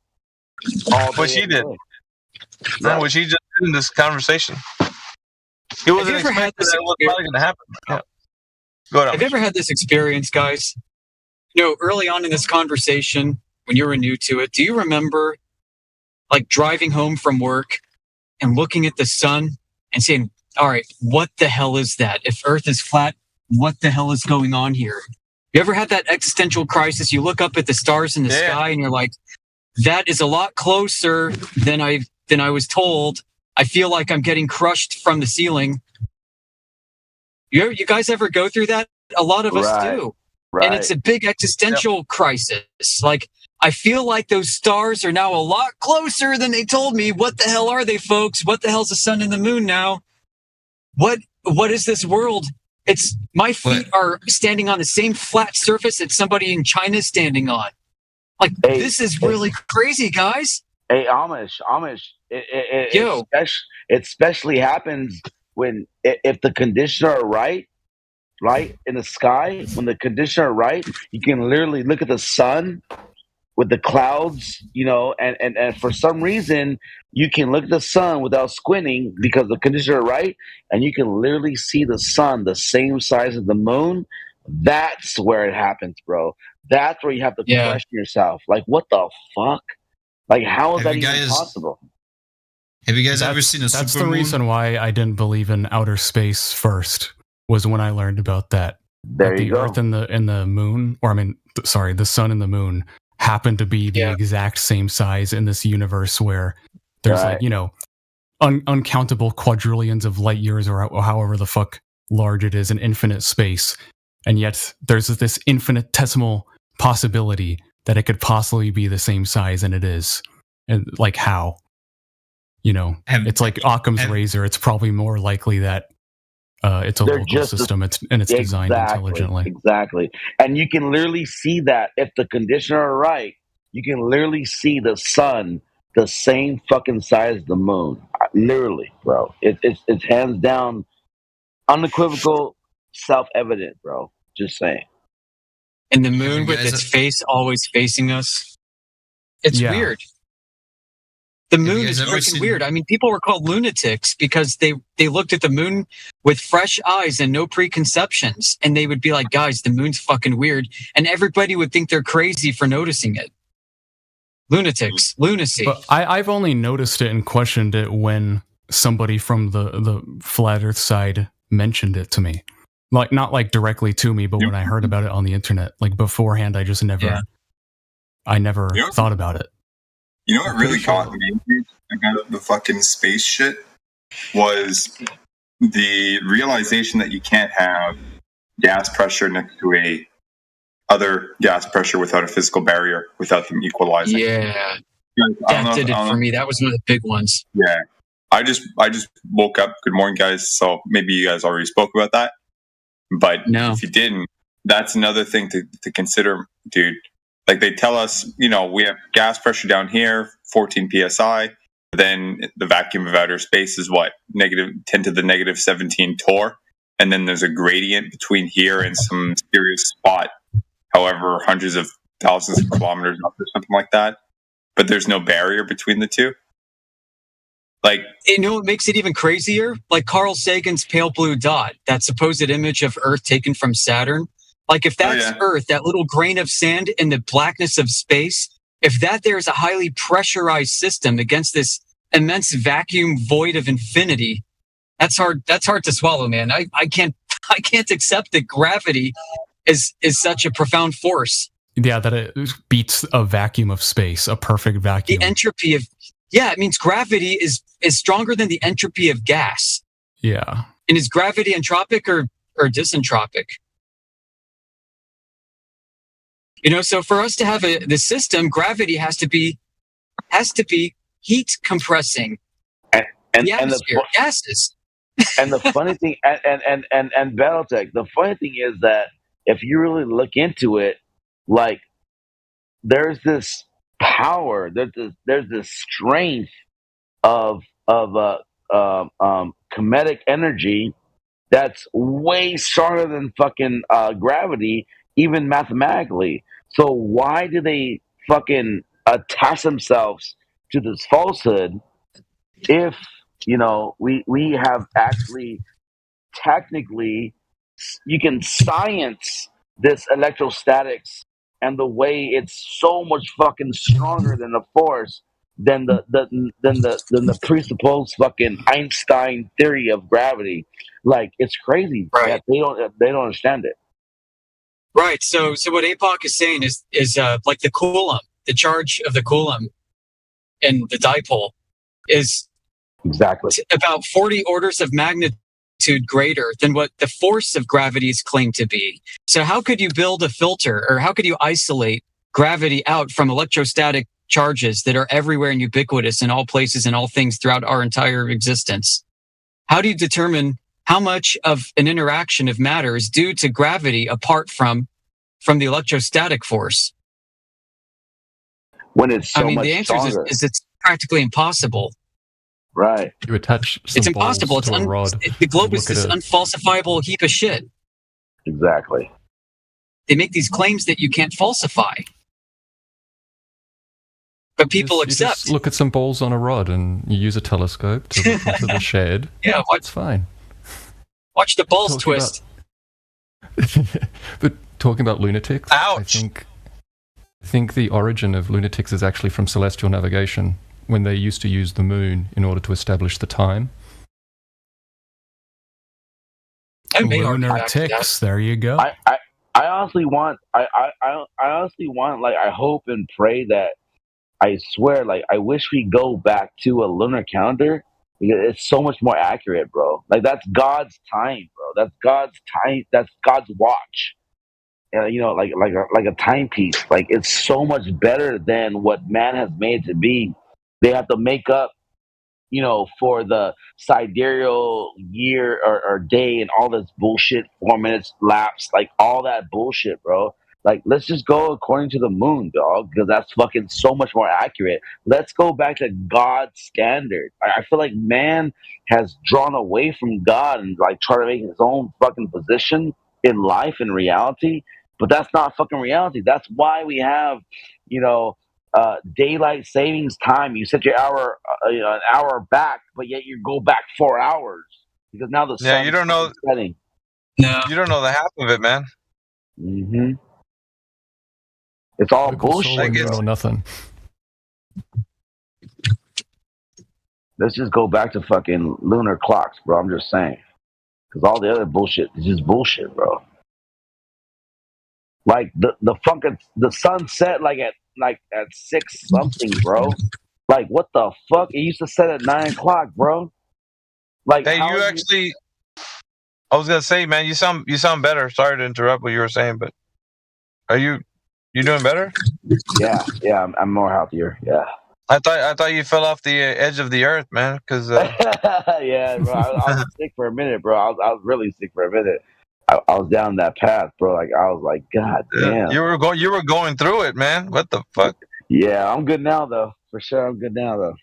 Which he did. Which he just did in this conversation. He wasn't expecting that it was probably going to happen. Yeah. Go ahead. Have you ever had this experience, guys? Early on in this conversation, when you were new to it, do you remember like driving home from work and looking at the sun and saying, all right, what the hell is that? If Earth is flat, what the hell is going on here? You ever had that existential crisis? You look up at the stars in the sky and you're like, that is a lot closer than I was told. I feel like I'm getting crushed from the ceiling. You guys ever go through that? A lot of us do. Right. And it's a big existential crisis. Like, I feel like those stars are now a lot closer than they told me. What the hell are they, folks? What the hell's the sun and the moon now? What is this world? It's my feet are standing on the same flat surface that somebody in China is standing on. Like, this is really crazy, guys. Hey, Amish, it especially happens when if the conditions are right in the sky. When the conditions are right, you can literally look at the sun with the clouds, and for some reason you can look at the sun without squinting because the conditions are right, and you can literally see the sun the same size as the moon. That's where it happens, bro. That's where you have to question yourself. Like, what the fuck? Like, how is that even possible? Have you guys ever seen a That's supermoon? the reason why I didn't believe in outer space first, was when I learned about that. There that you the go. Earth and the moon, or the sun and the moon happen to be the exact same size in this universe where there's Right. uncountable quadrillions of light years or however the fuck large it is in infinite space. And yet there's this infinitesimal possibility that it could possibly be the same size, and it is. And like how? It's like Occam's razor. It's probably more likely that it's a local system and it's designed intelligently. Exactly. And you can literally see that if the conditions are right, you can literally see the sun the same fucking size as the moon. Literally, bro. It's hands down unequivocal, self-evident, bro. Just saying. And the moon with its face always facing us. It's weird. The moon is freaking weird. I mean, people were called lunatics because they looked at the moon with fresh eyes and no preconceptions. And they would be like, guys, the moon's fucking weird. And everybody would think they're crazy for noticing it. Lunatics, lunacy. But I've only noticed it and questioned it when somebody from the flat earth side mentioned it to me. Like, not like directly to me, but when I heard about it on the internet. Like beforehand, I just never thought about it. You know what really caught me about the fucking space shit was the realization that you can't have gas pressure next to a other gas pressure without a physical barrier, without them equalizing. Yeah. That did it for me. That was one of the big ones. Yeah. I just woke up. Good morning, guys. So maybe you guys already spoke about that. But if you didn't, that's another thing to consider, dude. Like they tell us, we have gas pressure down here, 14 psi. Then the vacuum of outer space is what? -10 to the -17 torr. And then there's a gradient between here and some serious spot, however, hundreds of thousands of kilometers up or something like that. But there's no barrier between the two. Like, what makes it even crazier? Like Carl Sagan's pale blue dot, that supposed image of Earth taken from Saturn. Like if that's Earth, that little grain of sand in the blackness of space, if there's a highly pressurized system against this immense vacuum void of infinity, that's hard to swallow, man. I can't accept that gravity is such a profound force. Yeah, that it beats a vacuum of space, a perfect vacuum. The entropy of it means gravity is stronger than the entropy of gas. Yeah. And is gravity entropic or disentropic? So for us to have the system, gravity has to be heat compressing and the atmosphere, gases. And the funny thing, and Battletech, the funny thing is that if you really look into it, like there's this power, there's this strength of kinetic energy that's way stronger than fucking gravity, even mathematically. So why do they fucking attach themselves to this falsehood if we have actually technically you can science this electrostatics and the way it's so much fucking stronger than the force than the presupposed fucking Einstein theory of gravity. Like it's crazy that they don't understand it. Right. So what APOC is saying is like the Coulomb, the charge of the Coulomb in the dipole is exactly about 40 orders of magnitude greater than what the force of gravity is claimed to be. So how could you build a filter, or how could you isolate gravity out from electrostatic charges that are everywhere and ubiquitous in all places and all things throughout our entire existence? How do you determine how much of an interaction of matter is due to gravity apart from the electrostatic force? When it's so much the answer stronger. is it's practically impossible. Right. You attach It's impossible. It's a rod. The globe is this unfalsifiable heap of shit. Exactly. They make these claims that you can't falsify. But people accept. You just look at some balls on a rod and you use a telescope to look into the shed. Yeah, it's fine. Watch the balls twist. But talking about lunatics, ouch! I think the origin of lunatics is actually from celestial navigation. when they used to use the moon in order to establish the time. Lunar ticks. There you go. I honestly want. I honestly want. Like, I hope and pray that. I swear, like, I wish we go back to a lunar calendar because it's so much more accurate, bro. Like, that's God's time, bro. That's God's time. That's God's watch. You know, like a timepiece. Like, it's so much better than what man has made it to be. They have to make up, you know, for the sidereal year or day and all this bullshit, 4 minutes lapse, like all that bullshit, bro. Like, let's just go according to the moon, dog, because that's fucking so much more accurate. Let's go back to God's standard. I feel like man has drawn away from God and like try to make his own fucking position in life and reality, but that's not fucking reality. That's why we have, you know, daylight savings time. You set your hour, an hour back, but yet you go back 4 hours because now the sun you don't know. is setting. No, you don't know the half of it, man. Mm-hmm. It's all bullshit. Or nothing. Let's just go back to fucking lunar clocks, bro. I'm just saying, because all the other bullshit is just bullshit, bro. Like the sun set like at 6 something, bro. Like, what the fuck? It used to set at 9 o'clock, bro. Like, hey, you actually. I was gonna say, man, you sound better. Sorry to interrupt what you were saying, but are you doing better? Yeah, I'm more healthier. Yeah. I thought you fell off the edge of the earth, man. Because yeah, bro, I was sick for a minute, bro. I was really sick for a minute. I was down that path, bro. Like, I was like, God damn. You were going through it, man. What the fuck? Yeah, I'm good now, though. For sure, I'm good now, though.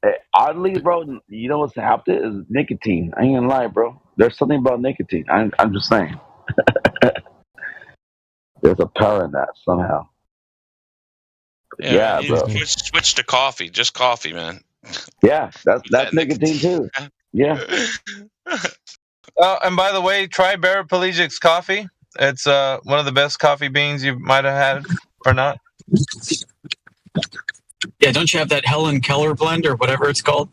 Hey, oddly, bro, you know what's helped it is nicotine. I ain't gonna lie, bro. There's something about nicotine. I'm just saying. There's a power in that somehow. Yeah, bro. Switch to coffee. Just coffee, man. Yeah, that's nicotine too. Yeah. And by the way, try Paraplegic's coffee. It's one of the best coffee beans you might have had, or not. Yeah, don't you have that Helen Keller blend or whatever it's called?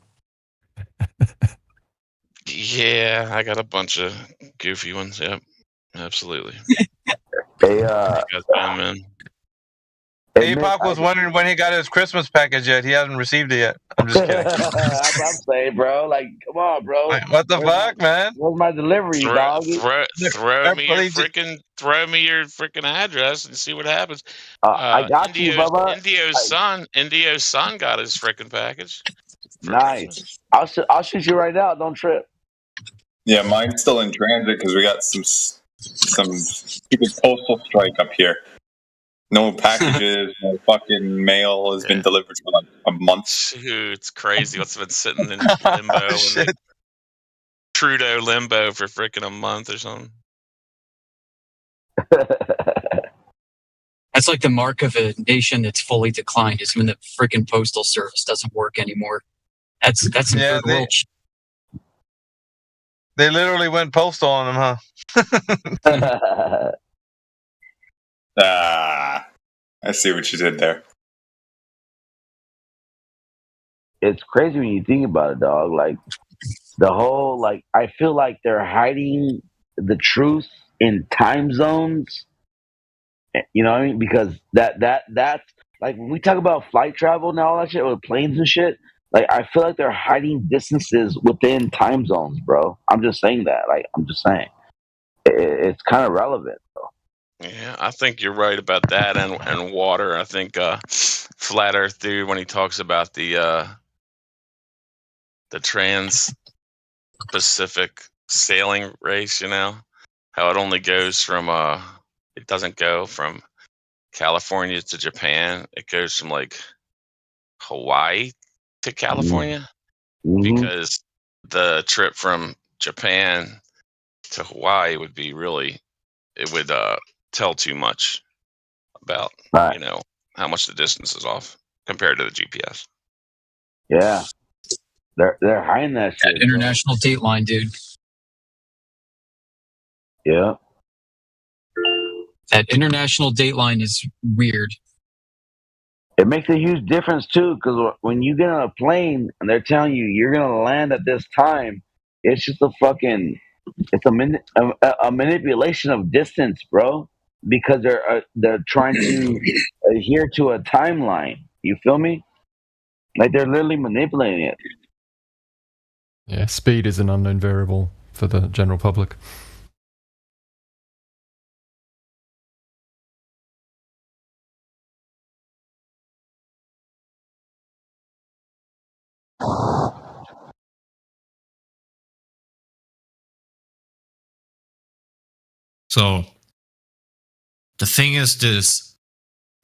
Yeah, I got a bunch of goofy ones. Yep, absolutely. Hey, man. Apoc was wondering when he got his Christmas package yet. He hasn't received it yet. I'm just kidding. That's what I'm saying, bro. Like, come on, bro. What the fuck, man? Where's my delivery, dog? Throw me your freaking address and see what happens. I got you, Bubba. Indio's son got his freaking package. Nice. I'll shoot you right now. Don't trip. Yeah, mine's still in transit because we got some stupid postal strike up here. No packages, no fucking mail has been delivered for like a month. Dude, it's crazy what's been sitting in limbo. Trudeau limbo for freaking a month or something. That's like the mark of a nation that's fully declined is when the freaking postal service doesn't work anymore. That's some third world shit. They literally went postal on them, huh? I see what you did there. It's crazy when you think about it, dog. Like, the whole, like, I feel like they're hiding the truth in time zones. You know what I mean? Because that's like, when we talk about flight travel and all that shit with planes and shit, like, I feel like they're hiding distances within time zones, bro. I'm just saying that. Like, I'm just saying. It's kind of relevant, bro. Yeah, I think you're right about that, and water. I think Flat Earth dude, when he talks about the trans-Pacific sailing race, you know, how it only goes from it doesn't go from California to Japan. It goes from like Hawaii to California, because the trip from Japan to Hawaii would be it would tell too much about you know how much the distance is off compared to the GPS. Yeah, they're hiding that shit. That international date line, dude. Yeah, that international date line is weird. It makes a huge difference too, because when you get on a plane and they're telling you you're gonna land at this time, it's just a manipulation of distance, bro. Because they're trying to adhere to a timeline. You feel me? Like they're literally manipulating it. Yeah, speed is an unknown variable for the general public. So the thing is this: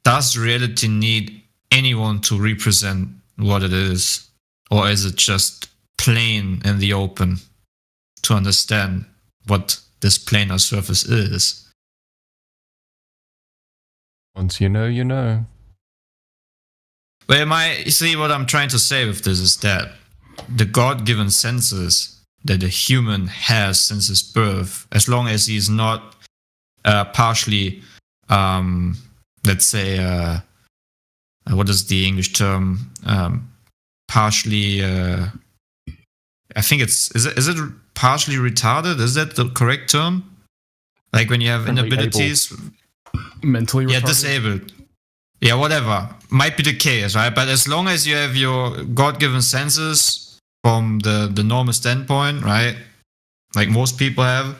does reality need anyone to represent what it is, or is it just plain in the open to understand what this planar surface is? Once you know, you know. Well, you see what I'm trying to say with this is that the God-given senses that a human has since his birth, as long as he's not partially, let's say, what is the English term? Partially, I think is it partially retarded? Is that the correct term? Like when you have inabilities, mentally retarded? Yeah, disabled. Yeah, whatever. Might be the case, right? But as long as you have your God-given senses from the normal standpoint, right? Like most people have,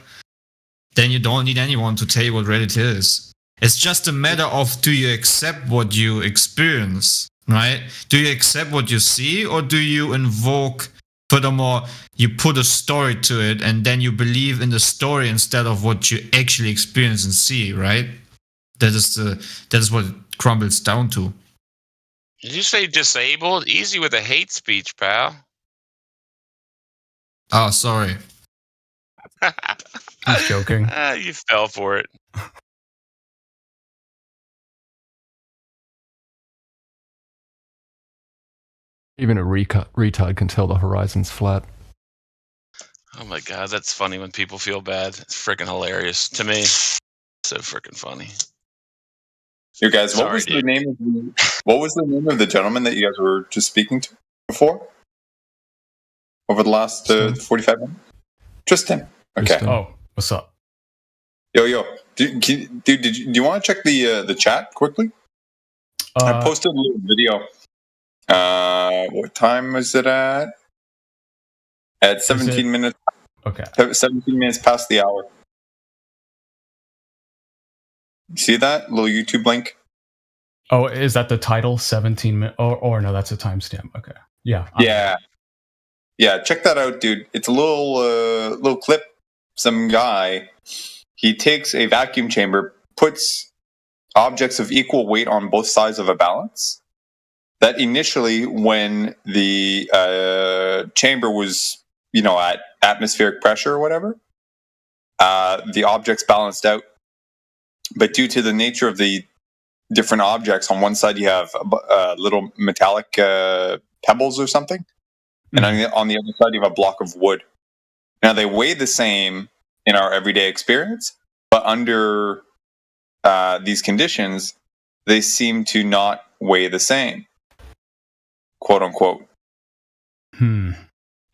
then you don't need anyone to tell you what reality is. It's just a matter of, do you accept what you experience, right? Do you accept what you see, or do you invoke, furthermore, you put a story to it and then you believe in the story instead of what you actually experience and see, right? That is what it crumbles down to. Did you say disabled? Easy with a hate speech, pal. Oh, sorry. He's joking. You fell for it. Even a retard can tell the horizon's flat. Oh my god, that's funny when people feel bad. It's freaking hilarious to me. So freaking funny. You guys, what was the name of the gentleman that you guys were just speaking to before? Over the last 45 minutes? Tristan. Okay. Oh, what's up? Yo. Dude, do you want to check the chat quickly? I posted a little video. What time is it at? At 17 minutes. Okay. 17 minutes past the hour. You see that little YouTube link? Oh, is that the title? 17 minutes? Or no, that's a timestamp. Okay. Yeah. Yeah. Check that out, dude. It's a little clip. Some guy, he takes a vacuum chamber, puts objects of equal weight on both sides of a balance. That initially, when the chamber was, at atmospheric pressure or whatever, the objects balanced out. But due to the nature of the different objects, on one side you have little metallic pebbles or something, and on the other side you have a block of wood. Now they weigh the same in our everyday experience, but under these conditions, they seem to not weigh the same, quote unquote. And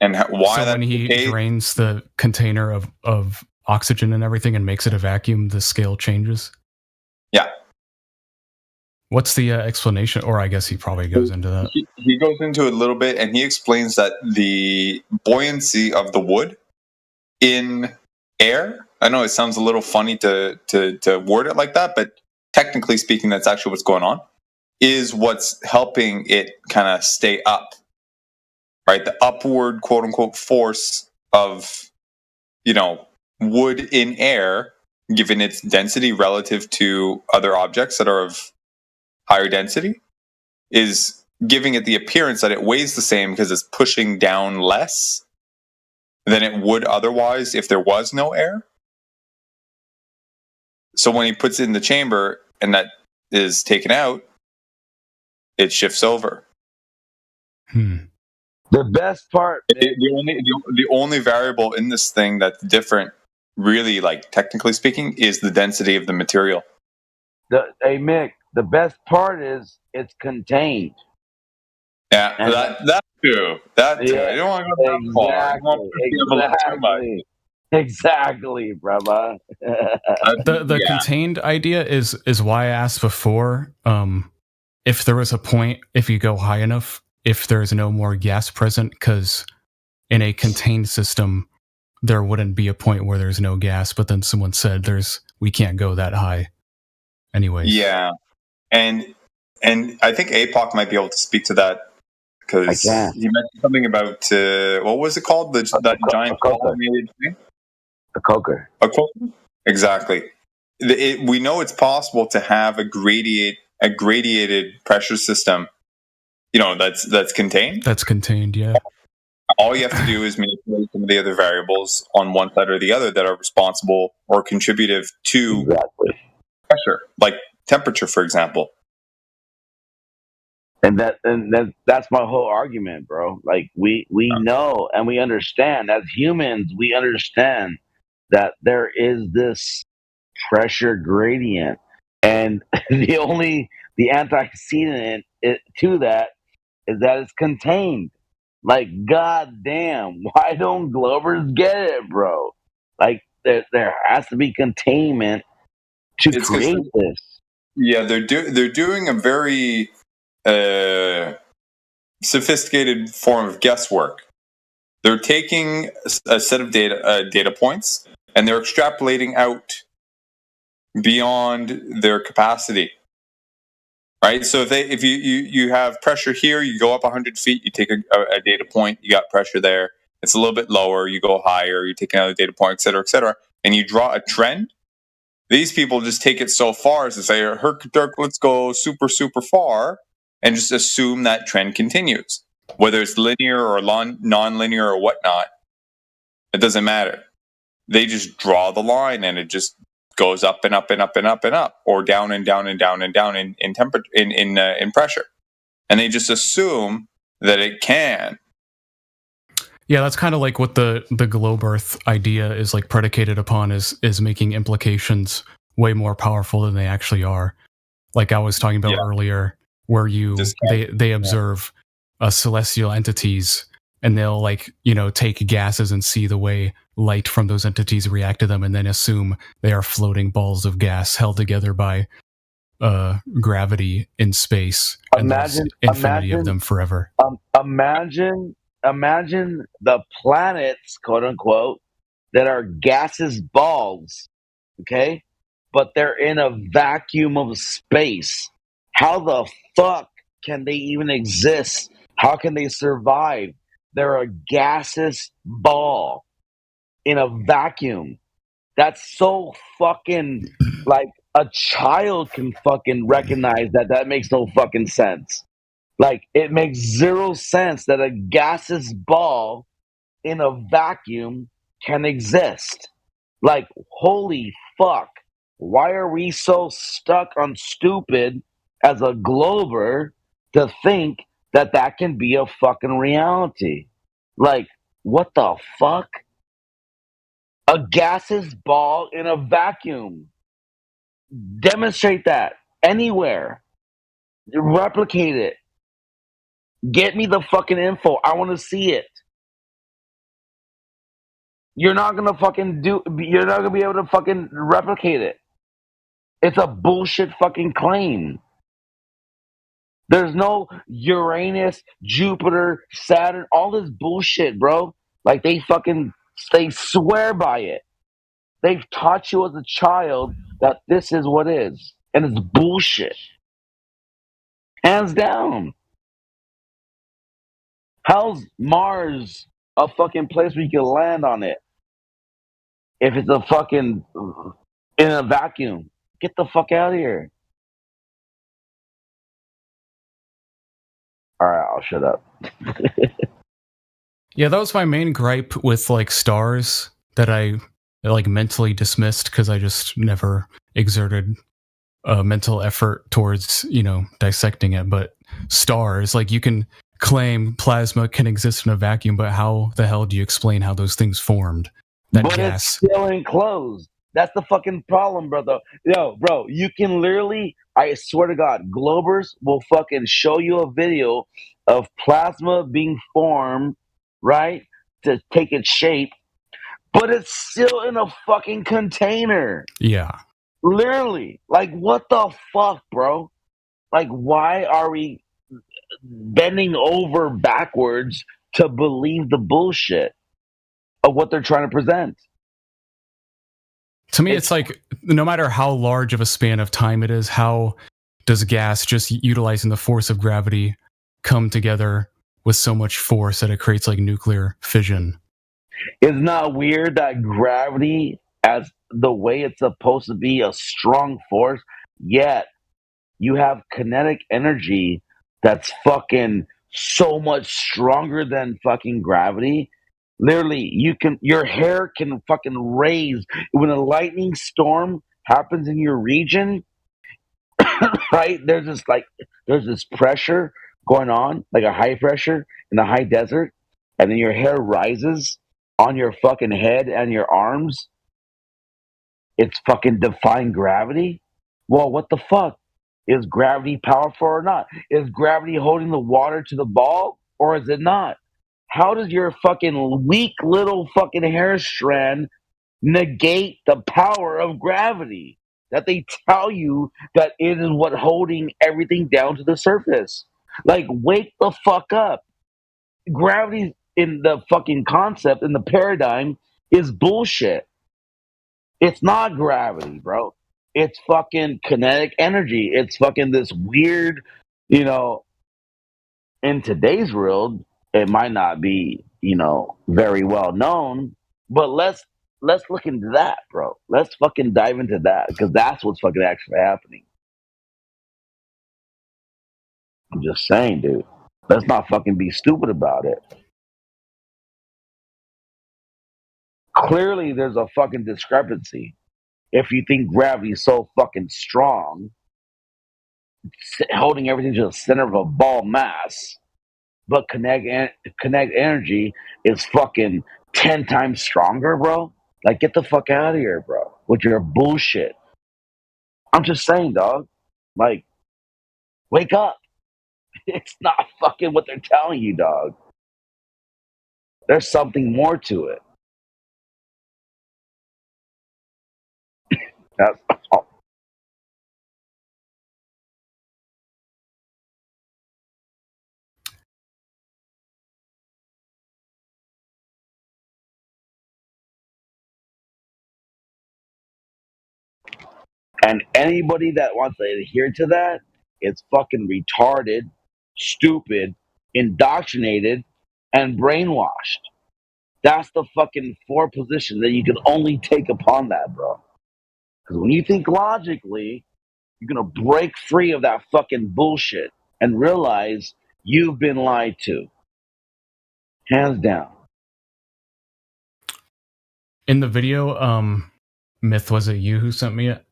why? So when he drains the container of oxygen and everything and makes it a vacuum, the scale changes? Yeah. What's the explanation? Or I guess he probably goes into that. He goes into it a little bit, and he explains that the buoyancy of the wood in air, I know it sounds a little funny to word it like that, but technically speaking, that's actually what's going on, is what's helping it kind of stay up, right? The upward, quote unquote, force of, wood in air, given its density relative to other objects that are of higher density, is giving it the appearance that it weighs the same because it's pushing down less than it would otherwise if there was no air. So when he puts it in the chamber and that is taken out, it shifts over. The best part, the only variable in this thing that's different, really, like technically speaking, is the density of the material. Hey Mick, the best part is it's contained. Yeah, and that too. That too. Yeah, You don't want to go that far. You want to push the envelope too much. Exactly, brother. The contained idea is why I asked before. If there was a point, if you go high enough, if there's no more gas present, because in a contained system, there wouldn't be a point where there's no gas. But then someone said we can't go that high. Anyways. Yeah, and I think APOC might be able to speak to that because he mentioned something about what was it called? That giant polymerized thing. A coker. A coker. Exactly. We know it's possible to have a gradiated pressure system. That's contained. That's contained. Yeah. All you have to do is manipulate some of the other variables on one side or the other that are responsible or contributive to pressure, like temperature, for example. And that's my whole argument, bro. Like we know and we understand as humans, we understand that there is this pressure gradient, and the antecedent to that is that it's contained. Like, goddamn, why don't Glovers get it, bro? Like, there has to be containment to create this. Yeah, they're doing a very sophisticated form of guesswork. They're taking a set of data points and they're extrapolating out beyond their capacity. Right, so if you have pressure here, you go up 100 feet, you take a data point, you got pressure there. It's a little bit lower, you go higher, you take another data point, et cetera, and you draw a trend. These people just take it so far as to say, let's go super, super far, and just assume that trend continues. Whether it's linear or non-linear or whatnot, it doesn't matter. They just draw the line, and it just goes up and up and up and up and up, or down and down and down and down in temperature, in pressure, and they just assume that it can. Yeah, that's kind of like what the globe Earth idea is like predicated upon is making implications way more powerful than they actually are. Like I was talking about earlier, where they observe celestial entities, and they'll take gases and see the way light from those entities react to them, and then assume they are floating balls of gas held together by gravity in space, and there's infinity of them forever. Imagine the planets, quote unquote, that are gaseous balls, okay? But they're in a vacuum of space. How the fuck can they even exist? How can they survive? They're a gaseous ball in a vacuum. That's so fucking, like, a child can fucking recognize that. That makes no fucking sense. Like, it makes zero sense that a gaseous ball in a vacuum can exist. Like, holy fuck. Why are we so stuck on stupid as a glober to think that can be a fucking reality? Like, what the fuck? A gaseous ball in a vacuum. Demonstrate that anywhere. Replicate it. Get me the fucking info. I want to see it. You're not gonna be able to fucking replicate it. It's a bullshit fucking claim. There's no Uranus, Jupiter, Saturn, all this bullshit, bro. Like they swear by it. They've taught you as a child that this is what is, and it's bullshit. Hands down. How's Mars a fucking place where you can land on it? If it's a fucking in a vacuum, get the fuck out of here. All right, I'll shut up. Yeah, that was my main gripe with like stars that I like mentally dismissed because I just never exerted a mental effort towards dissecting it. But stars, like you can claim plasma can exist in a vacuum, but how the hell do you explain how those things formed? It's still enclosed. That's the fucking problem, brother. Yo, bro, you can literally, I swear to God, Globers will fucking show you a video of plasma being formed, right, to take its shape, but it's still in a fucking container. Yeah. Literally. Like, what the fuck, bro? Like, why are we bending over backwards to believe the bullshit of what they're trying to present? To me, it's like, no matter how large of a span of time it is, how does gas just utilizing the force of gravity come together with so much force that it creates like nuclear fission? It's not weird that gravity, as the way it's supposed to be a strong force, yet you have kinetic energy that's fucking so much stronger than fucking gravity. Literally, your hair can fucking raise when a lightning storm happens in your region. Right? There's this pressure going on, like a high pressure in the high desert, and then your hair rises on your fucking head and your arms. It's fucking defying gravity. Well, what the fuck? Is gravity powerful or not? Is gravity holding the water to the ball or is it not? How does your fucking weak little fucking hair strand negate the power of gravity that they tell you that it is what holding everything down to the surface? Like, wake the fuck up. Gravity in the fucking concept, in the paradigm, is bullshit. It's not gravity, bro. It's fucking kinetic energy. It's fucking this weird, you know, in today's world, it might not be, very well known, but let's look into that, bro. Let's fucking dive into that because that's what's fucking actually happening. I'm just saying, dude. Let's not fucking be stupid about it. Clearly, there's a fucking discrepancy. If you think gravity is so fucking strong, holding everything to the center of a ball mass, but kinetic energy is fucking 10 times stronger, bro. Like, get the fuck out of here, bro, with your bullshit. I'm just saying, dog. Like, wake up. It's not fucking what they're telling you, dog. There's something more to it. That's all. And anybody that wants to adhere to that is fucking retarded, stupid, indoctrinated, and brainwashed. That's the fucking four positions that you can only take upon that, bro. Because when you think logically, you're going to break free of that fucking bullshit and realize you've been lied to. Hands down. In the video, Myth, was it you who sent me it?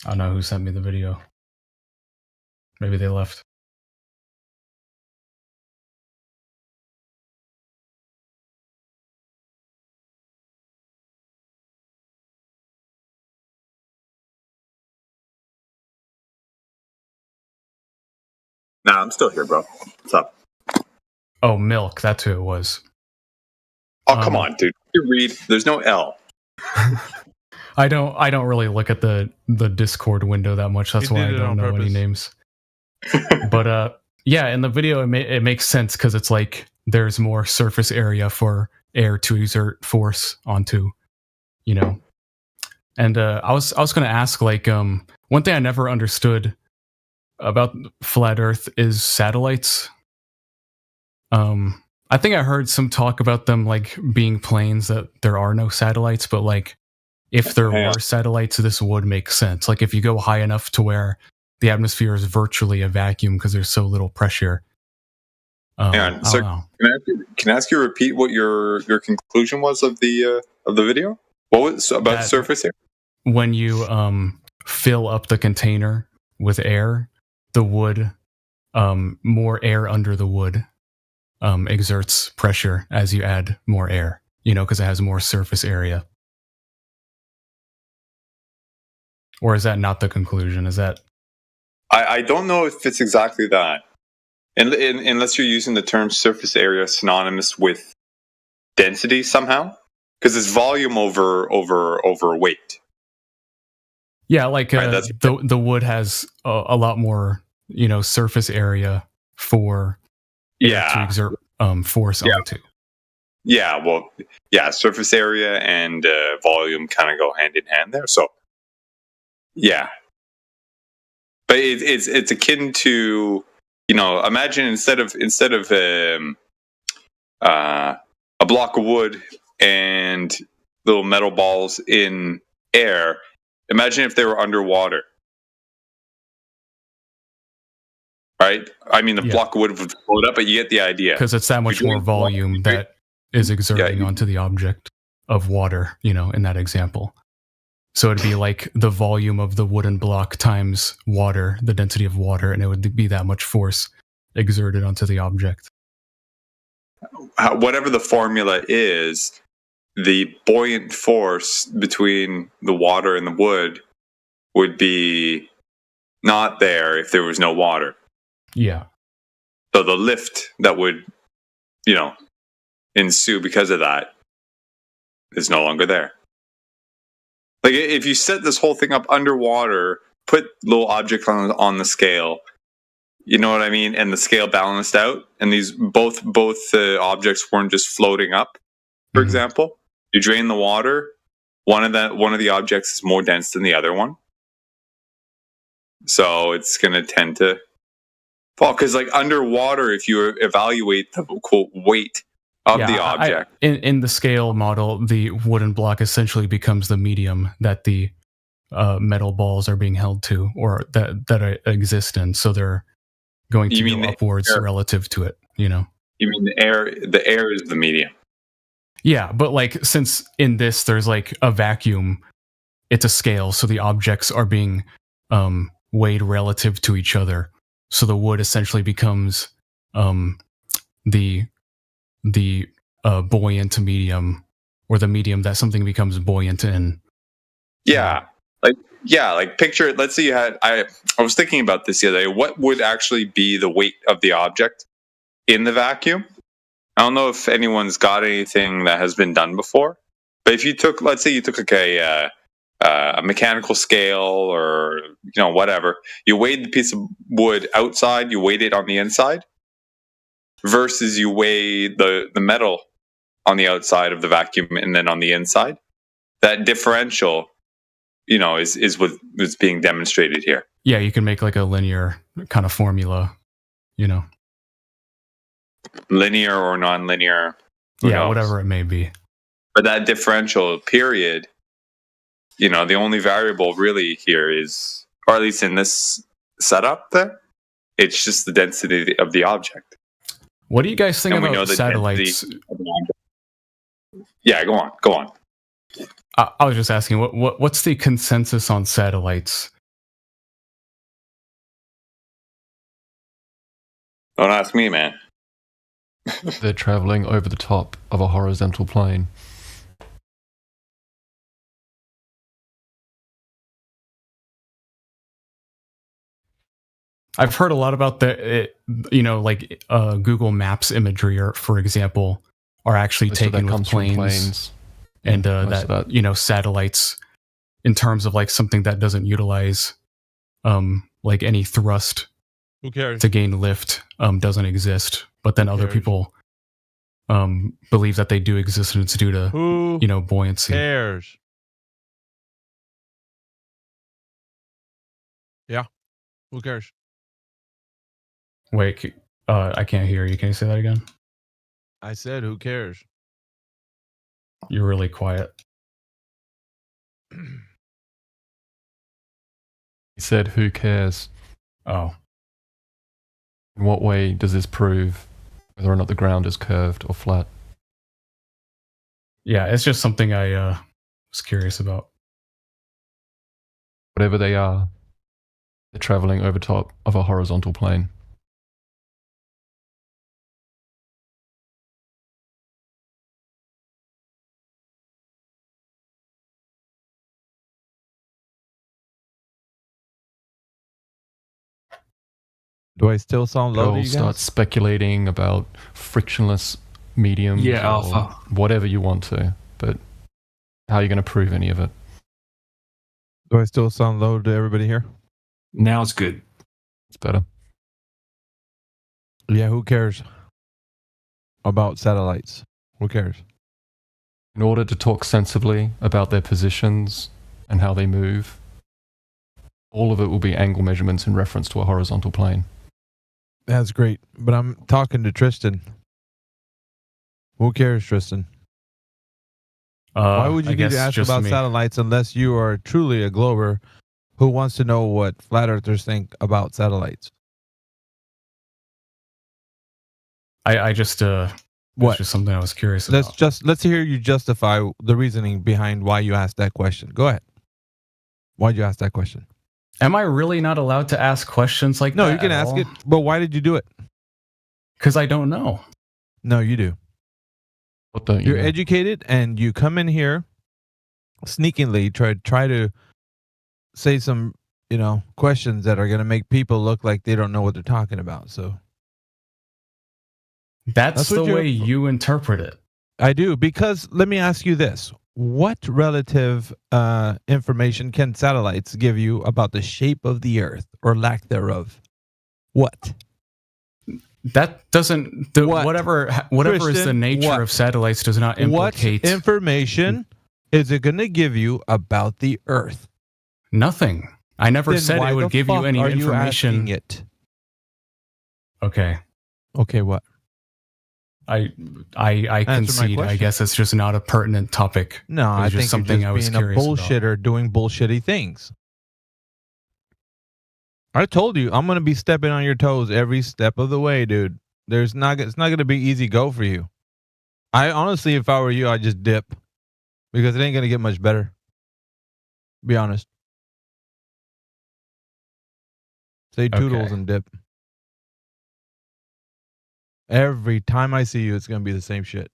I don't know who sent me the video. Maybe they left. Nah, I'm still here, bro. What's up? Oh, Milk. That's who it was. Oh, come on, dude. You read. There's no L. I don't really look at the Discord window that much. That's why I don't know any names. But yeah, in the video it makes sense because it's like there's more surface area for air to exert force onto, And I was going to ask, like, one thing I never understood about flat Earth is satellites. I think I heard some talk about them like being planes, that there are no satellites, but like if there were satellites, this would make sense. Like if you go high enough to where the atmosphere is virtually a vacuum because there's so little pressure. Hang on, sir. Can I ask you to repeat what your conclusion was of the video? What was about surface area? When you fill up the container with air, the wood, more air under the wood exerts pressure as you add more air. because it has more surface area. Or is that not the conclusion? Is that... I don't know if it's exactly that. Unless you're using the term surface area synonymous with density somehow. Because it's volume over weight. Yeah, like the wood has a lot more, surface area for to exert force onto. Yeah, well, yeah, surface area and volume kind of go hand in hand there. So, yeah, but it's akin to, imagine instead of a block of wood and little metal balls in air, imagine if they were underwater. Right? I mean, the block of wood would float up, but you get the idea. Because it's that much more volume that is exerting onto the object of water, in that example. So it'd be like the volume of the wooden block times water, the density of water, and it would be that much force exerted onto the object. Whatever the formula is, the buoyant force between the water and the wood would be not there if there was no water. Yeah. So the lift that would, ensue because of that is no longer there. Like if you set this whole thing up underwater, put little objects on the scale, you know what I mean, and the scale balanced out, and these both objects weren't just floating up, for example. You drain the water, one of the objects is more dense than the other one, so it's going to tend to fall. Because like underwater, if you evaluate the quote weight of the object in the scale model, the wooden block essentially becomes the medium that the metal balls are being held to, or that exist in. So they're going to go upwards relative to it. You mean the air? The air is the medium. Yeah, but like since in this there's like a vacuum, it's a scale, so the objects are being weighed relative to each other. So the wood essentially becomes the buoyant medium, or the medium that something becomes buoyant in. Like picture. Let's say you had. I was thinking about this the other day. What would actually be the weight of the object in the vacuum? I don't know if anyone's got anything that has been done before, but if you took, let's say you took like a mechanical scale or whatever, you weighed the piece of wood outside, you weighed it on the inside, versus you weigh the metal on the outside of the vacuum and then on the inside. That differential, is what's being demonstrated here. Yeah, you can make like a linear kind of formula, linear or non-linear. Whatever it may be. But that differential period, the only variable really here is, or at least in this setup there, it's just the density of the object. What do you guys think about satellites? Yeah, go on. I was just asking, what's the consensus on satellites? Don't ask me, man. They're traveling over the top of a horizontal plane. I've heard a lot about Google Maps imagery, or for example, are actually taken with planes, and satellites, in terms of like something that doesn't utilize like any thrust. Who cares? To gain lift doesn't exist, but then other people believe that they do exist, and it's due to buoyancy. Who cares? Yeah, who cares? Wait, I can't hear you. Can you say that again? I said, who cares? You're really quiet. He said, who cares? Oh. In what way does this prove whether or not the ground is curved or flat? Yeah, it's just something I was curious about. Whatever they are, they're traveling over top of a horizontal plane. Do I still sound low to They'll you start guys? speculating about frictionless mediums or Alpha. whatever you want to, but how are you going to prove any of it? Do I still sound low to everybody here? Now it's good. It's better. Yeah, who cares about satellites? Who cares? In order to talk sensibly about their positions and how they move, all of it will be angle measurements in reference to a horizontal plane. That's great, but I'm talking to Tristan. Who cares, Tristan? Why would you need to ask about satellites unless you are truly a glober who wants to know what flat earthers think about satellites? I just what? It's just something I was curious about. Let's hear you justify the reasoning behind why you asked that question. Go ahead. Why'd you ask that question? Am I really not allowed to ask questions like that? No, you can ask it, but why did you do it? Because I don't know. No, you do. What don't you You're know? educated, and you come in here sneakingly try to say some, questions that are going to make people look like they don't know what they're talking about. So that's the way you interpret it. I do, because let me ask you this. What relative information can satellites give you about the shape of the Earth or lack thereof? What? That doesn't... Whatever Christian, is the nature of satellites does not implicate... What information is it going to give you about the Earth? Nothing. I never Then said why it would the give you fuck any are you information. asking it? Okay. Okay, what? I concede. I guess it's just not a pertinent topic. No, I think just something you're I was just being a curious about. bullshitter doing bullshitty things. I told you I'm going to be stepping on your toes every step of the way, dude. It's not going to be easy go for you. I honestly, if I were you, I'd just dip, because it ain't going to get much better. Be honest. Say toodles and dip. Every time I see you, it's going to be the same shit.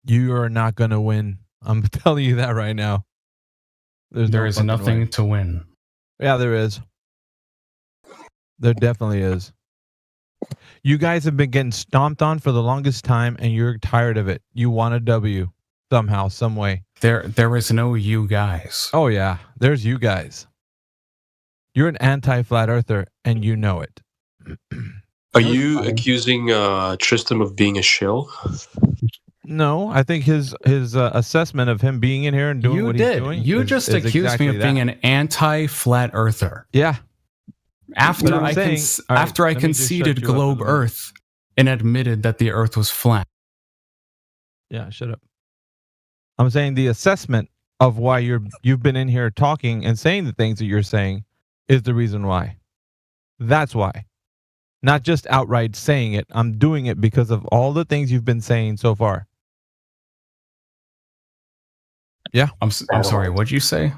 You are not going to win. I'm telling you that right now. There is nothing to win. Yeah, there is. There definitely is. You guys have been getting stomped on for the longest time, and you're tired of it. You want a W somehow, some way. There is no you guys. Oh, yeah. There's you guys. You're an anti-flat earther, and you know it. Are you accusing Tristan of being a shill? No, I think his assessment of him being in here and doing what he's doing. You just accused me of being an anti-flat earther. Yeah. After I conceded globe Earth and admitted that the Earth was flat. Yeah, shut up. I'm saying the assessment of why you've been in here talking and saying the things that you're saying is the reason why. That's why. Not just outright saying it. I'm doing it because of all the things you've been saying so far. Yeah. I'm sorry, what'd you say?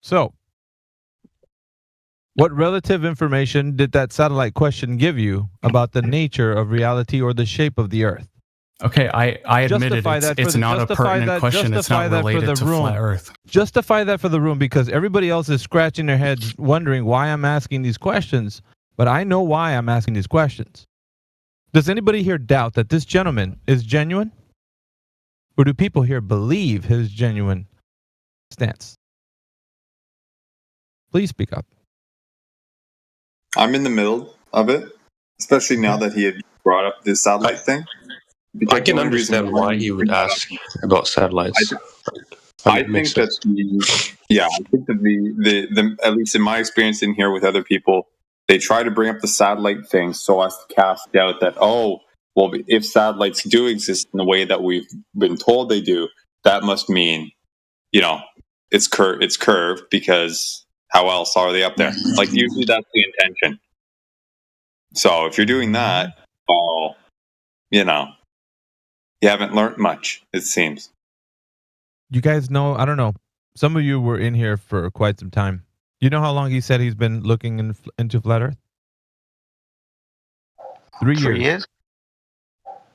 So, what relative information did that satellite question give you about the nature of reality or the shape of the Earth? Okay, I admit it's not a pertinent question. It's not related to flat Earth. Justify that for the room, because everybody else is scratching their heads wondering why I'm asking these questions, but I know why I'm asking these questions. Does anybody here doubt that this gentleman is genuine? Or do people here believe his genuine stance? Please speak up. I'm in the middle of it, especially now that he had brought up this satellite thing. I can understand why he would ask about satellites. I think that the at least in my experience in here with other people, they try to bring up the satellite thing so as to cast doubt that, if satellites do exist in the way that we've been told they do, that must mean, it's curved, because how else are they up there? Like, usually that's the intention. So if you're doing that, you haven't learned much, it seems. You guys know, I don't know, some of you were in here for quite some time. You know how long he said he's been looking into flat Earth? 3 years. 3 years?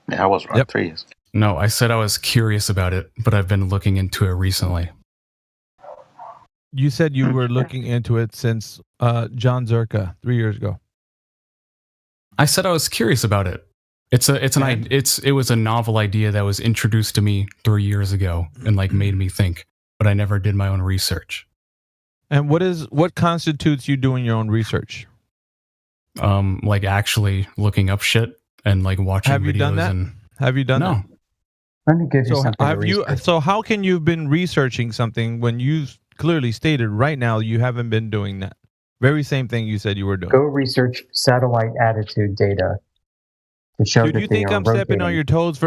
Yeah, I was right. Yep. 3 years. No, I said I was curious about it, but I've been looking into it recently. You said you were looking into it since John Zerka 3 years ago. I said I was curious about it. It was a novel idea that was introduced to me 3 years ago and like made me think, but I never did my own research. And what constitutes you doing your own research? Like actually looking up shit and like watching videos. Have you done that? Have you done that? Let me give you something to research. So how can you have been researching something when you clearly stated right now you haven't been doing that? Very same thing you said you were doing. Go research satellite attitude data to show Dude, that you think they are I'm stepping on rotating. your toes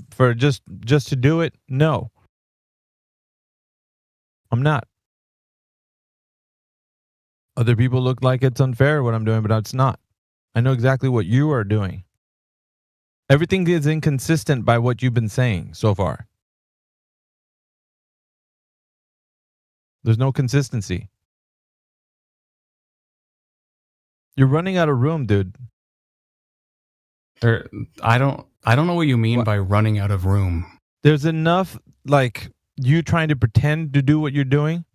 for just to do it? No. I'm not. Other people look like it's unfair what I'm doing, but it's not. I know exactly what you are doing. Everything is inconsistent by what you've been saying so far. There's no consistency. You're running out of room, dude. I don't know what you mean by running out of room. There's enough, like, you trying to pretend to do what you're doing.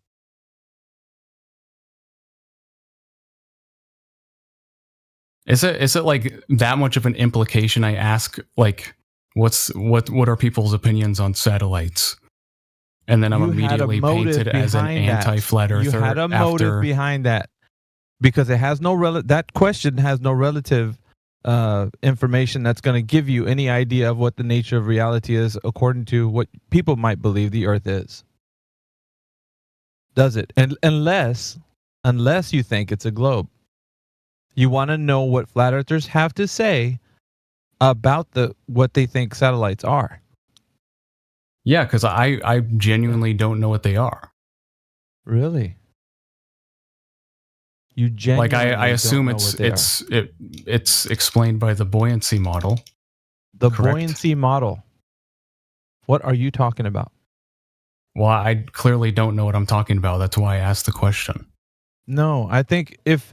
Is it like that much of an implication? I ask, like, what are people's opinions on satellites? And then I'm immediately painted as an anti-flat earther. You had a motive behind that because it has no that question has no relative information that's going to give you any idea of what the nature of reality is according to what people might believe the Earth is. Does it? And unless you think it's a globe. You want to know what flat earthers have to say about what they think satellites are. Yeah, because I genuinely don't know what they are. Really? You genuinely I assume don't know it's explained by the buoyancy model. The correct? buoyancy model. What are you talking about? Well, I clearly don't know what I'm talking about. That's why I asked the question. No, I think if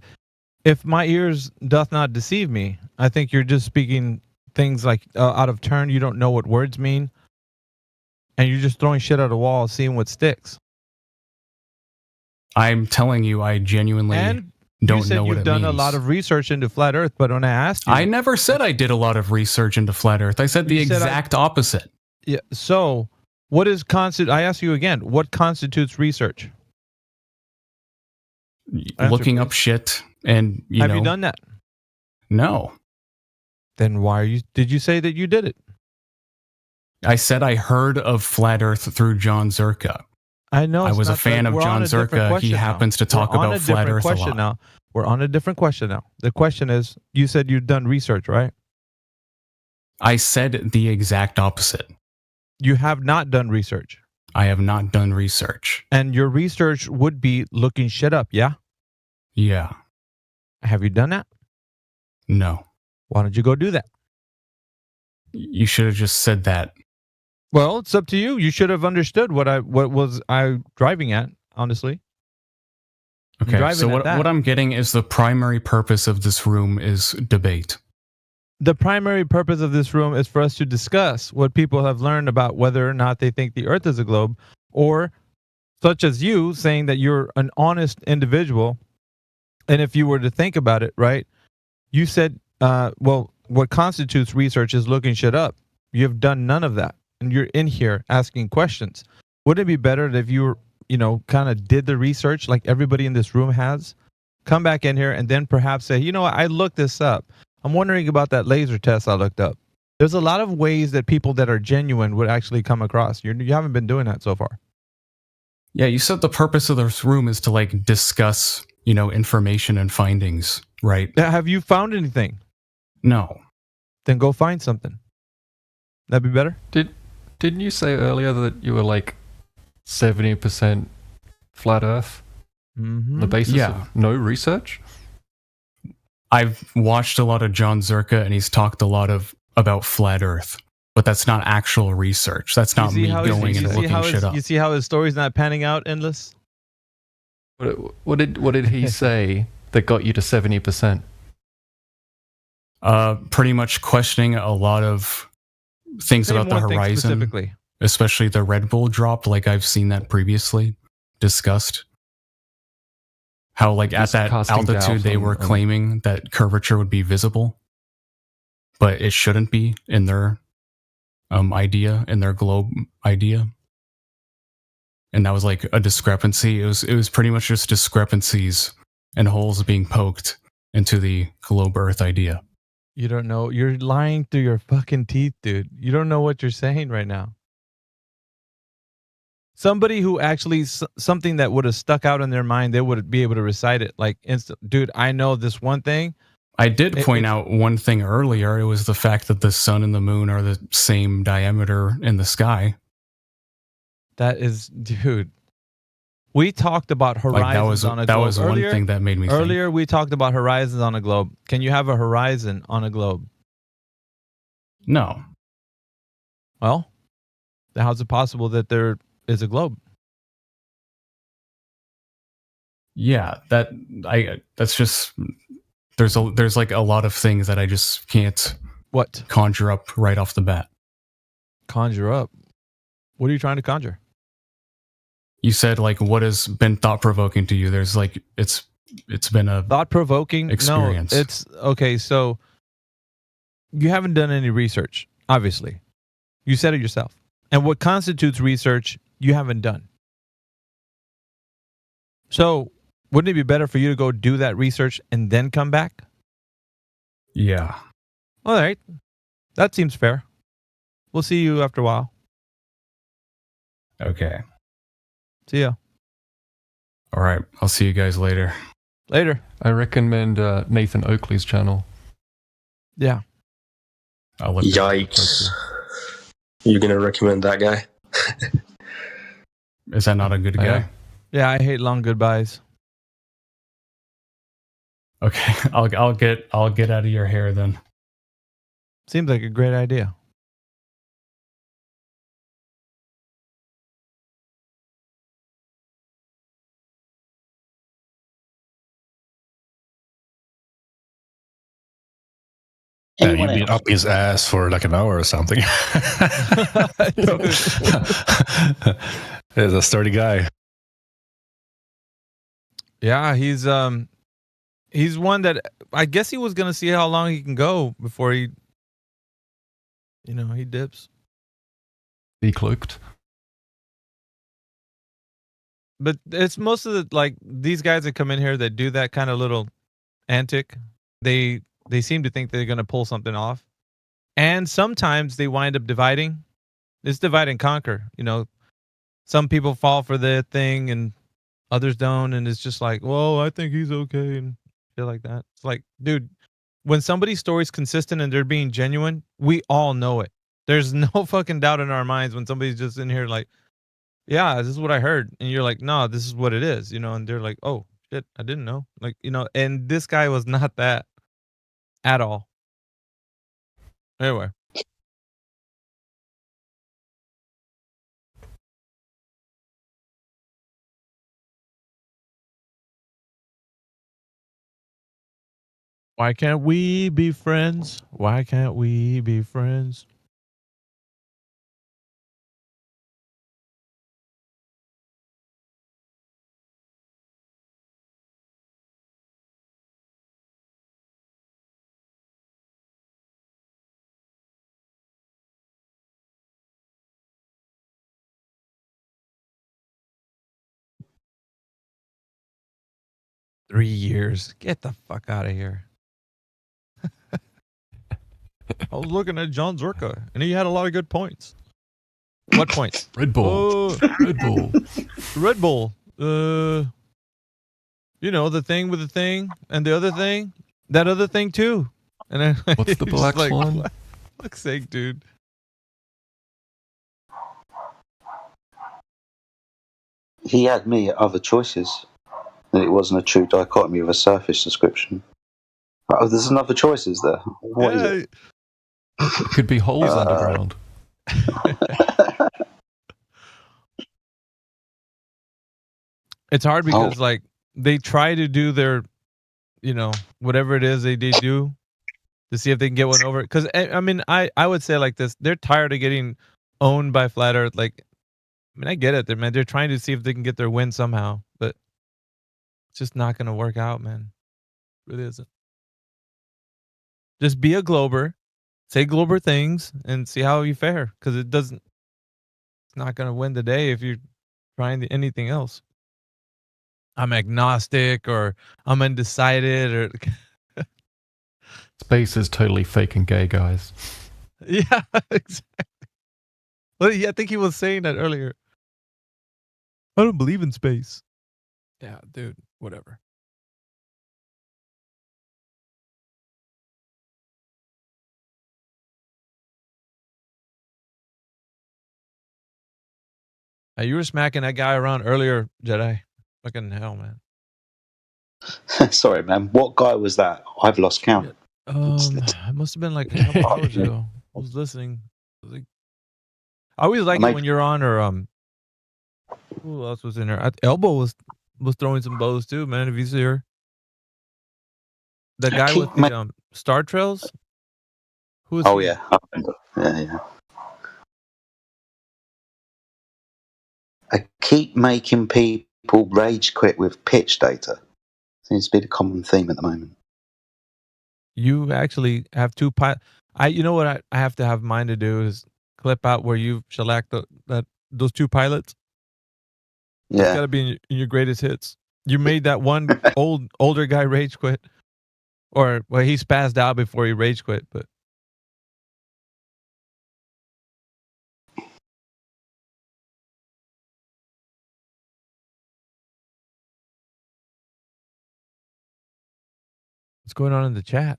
my ears doth not deceive me, I think you're just speaking things like out of turn. You don't know what words mean. And you're just throwing shit at a wall, seeing what sticks. I'm telling you, I genuinely don't know what it means. You said you've done a lot of research into flat Earth, but when I asked you... I never said I did a lot of research into flat Earth. I said the exact opposite. Yeah. So, what is I ask you again, what constitutes research? Looking up shit and, Have you done that? No. Then why did you say that you did it? I said I heard of flat Earth through John Zerka. I know. I was a fan of John Zerka. He happens to talk about flat Earth a lot. Now. We're on a different question now. The question is, you said you've done research, right? I said the exact opposite. You have not done research. I have not done research. And your research would be looking shit up, yeah? Yeah. Have you done that? No. Why don't you go do that? You should have just said that. Well, it's up to you. You should have understood what was I driving at, honestly. Okay, so what I'm getting is the primary purpose of this room is debate. The primary purpose of this room is for us to discuss what people have learned about whether or not they think the Earth is a globe, or such as you saying that you're an honest individual. And if you were to think about it, right, you said, well, what constitutes research is looking shit up. You've done none of that. And you're in here asking questions. Wouldn't it be better if you were, kind of did the research like everybody in this room has? Come back in here and then perhaps say, you know what, I looked this up. I'm wondering about that laser test I looked up. There's a lot of ways that people that are genuine would actually come across. You haven't been doing that so far. Yeah, you said the purpose of this room is to like discuss, information and findings, right? Have you found anything? No. Then go find something. That'd be better? Didn't you say earlier that you were like 70% flat Earth? Mm-hmm. The basis of no research? I've watched a lot of John Zerka and he's talked a lot about flat Earth, but that's not actual research. That's not me going and looking shit up. You see how his story's not panning out, Endless? What did he say that got you to 70%? Pretty much questioning a lot of things about the horizon, especially the Red Bull drop. Like I've seen that previously discussed. How like at that altitude they were claiming that curvature would be visible, but it shouldn't be in their idea, in their globe idea. And that was like a discrepancy. It was pretty much just discrepancies and holes being poked into the globe Earth idea. You don't know. You're lying through your fucking teeth, dude. You don't know what you're saying right now. Somebody who actually, something that would have stuck out in their mind, they would be able to recite it like instant. Dude, I know this one thing. I did point out one thing earlier. It was the fact that the sun and the moon are the same diameter in the sky. That is, dude. We talked about horizons on a globe. That was one thing that made me think. Earlier, we talked about horizons on a globe. Can you have a horizon on a globe? No. Well, then how's it possible that there is a globe? Yeah, that's just there's like a lot of things that I just can't conjure up right off the bat. Conjure up? What are you trying to conjure? You said like what has been thought provoking to you. There's like it's been a thought provoking experience. No, it's okay. So you haven't done any research, obviously. You said it yourself. And what constitutes research, you haven't done. So wouldn't it be better for you to go do that research and then come back? Yeah. All right. That seems fair. We'll see you after a while. Okay. See ya. All right. I'll see you guys later. Later. I recommend Nathan Oakley's channel. Yeah. Yikes. You're going to recommend that guy? Is that not a good guy? Yeah, I hate long goodbyes. Okay, I'll get out of your hair then. Seems like a great idea. Yeah, you've been up his ass for like an hour or something. He's a sturdy guy. Yeah, he's one that I guess he was gonna see how long he can go before he dips. Decloaked. But it's most of the these guys that come in here that do that kind of little antic. They seem to think they're going to pull something off. And sometimes they wind up dividing. It's divide and conquer. Some people fall for their thing and others don't. And it's just like, well, I think he's okay and shit like that. It's like, dude, when somebody's story's consistent and they're being genuine, we all know it. There's no fucking doubt in our minds when somebody's just in here like, yeah, this is what I heard. And you're like, no, this is what it is. And they're like, oh, shit, I didn't know. And this guy was not that. At all. Anyway. Why can't we be friends? Why can't we be friends? $3 years. Get the fuck out of here. I was looking at John Zerka, and he had a lot of good points. What points? Red Bull. Red Bull. Red Bull. The thing with the thing, and the other thing, that other thing too. And then, what's the black swan? Fuck's sake, dude. He had me at other choices. And it wasn't a true dichotomy of a surface description. Oh, there's another choices there. What is it? It could be holes underground. It's hard because they try to do their, whatever it is they do to see if they can get one over. Because I would say like this: they're tired of getting owned by flat Earth. I get it, man. They're trying to see if they can get their win somehow, but It's just not gonna work out, man. It really isn't. Just be a glober, say glober things, and see how you fare. Because it doesn't. It's not gonna win the day if you're trying anything else. I'm agnostic or I'm undecided or. Space is totally fake and gay, guys. Yeah, exactly. Well, yeah, I think he was saying that earlier. I don't believe in space. Yeah, dude, whatever. You were smacking that guy around earlier, Jedi. Fucking hell, man. Sorry, man. What guy was that? I've lost count. It must have been like a couple hours ago. I was listening. I always like it when you're on, or who else was in there? Elbow was throwing some bows too, man. If you see her, the guy with the Star Trails. Who is? Oh he? yeah, yeah. I keep making people rage quit with pitch data. Seems to be the common theme at the moment. You actually have two you know what I have to have mine to do is clip out where you shellacked those two pilots. Yeah, it's got to be in your greatest hits. You made that one older guy rage quit, or well, he spazzed out before he rage quit, but. What's going on in the chat?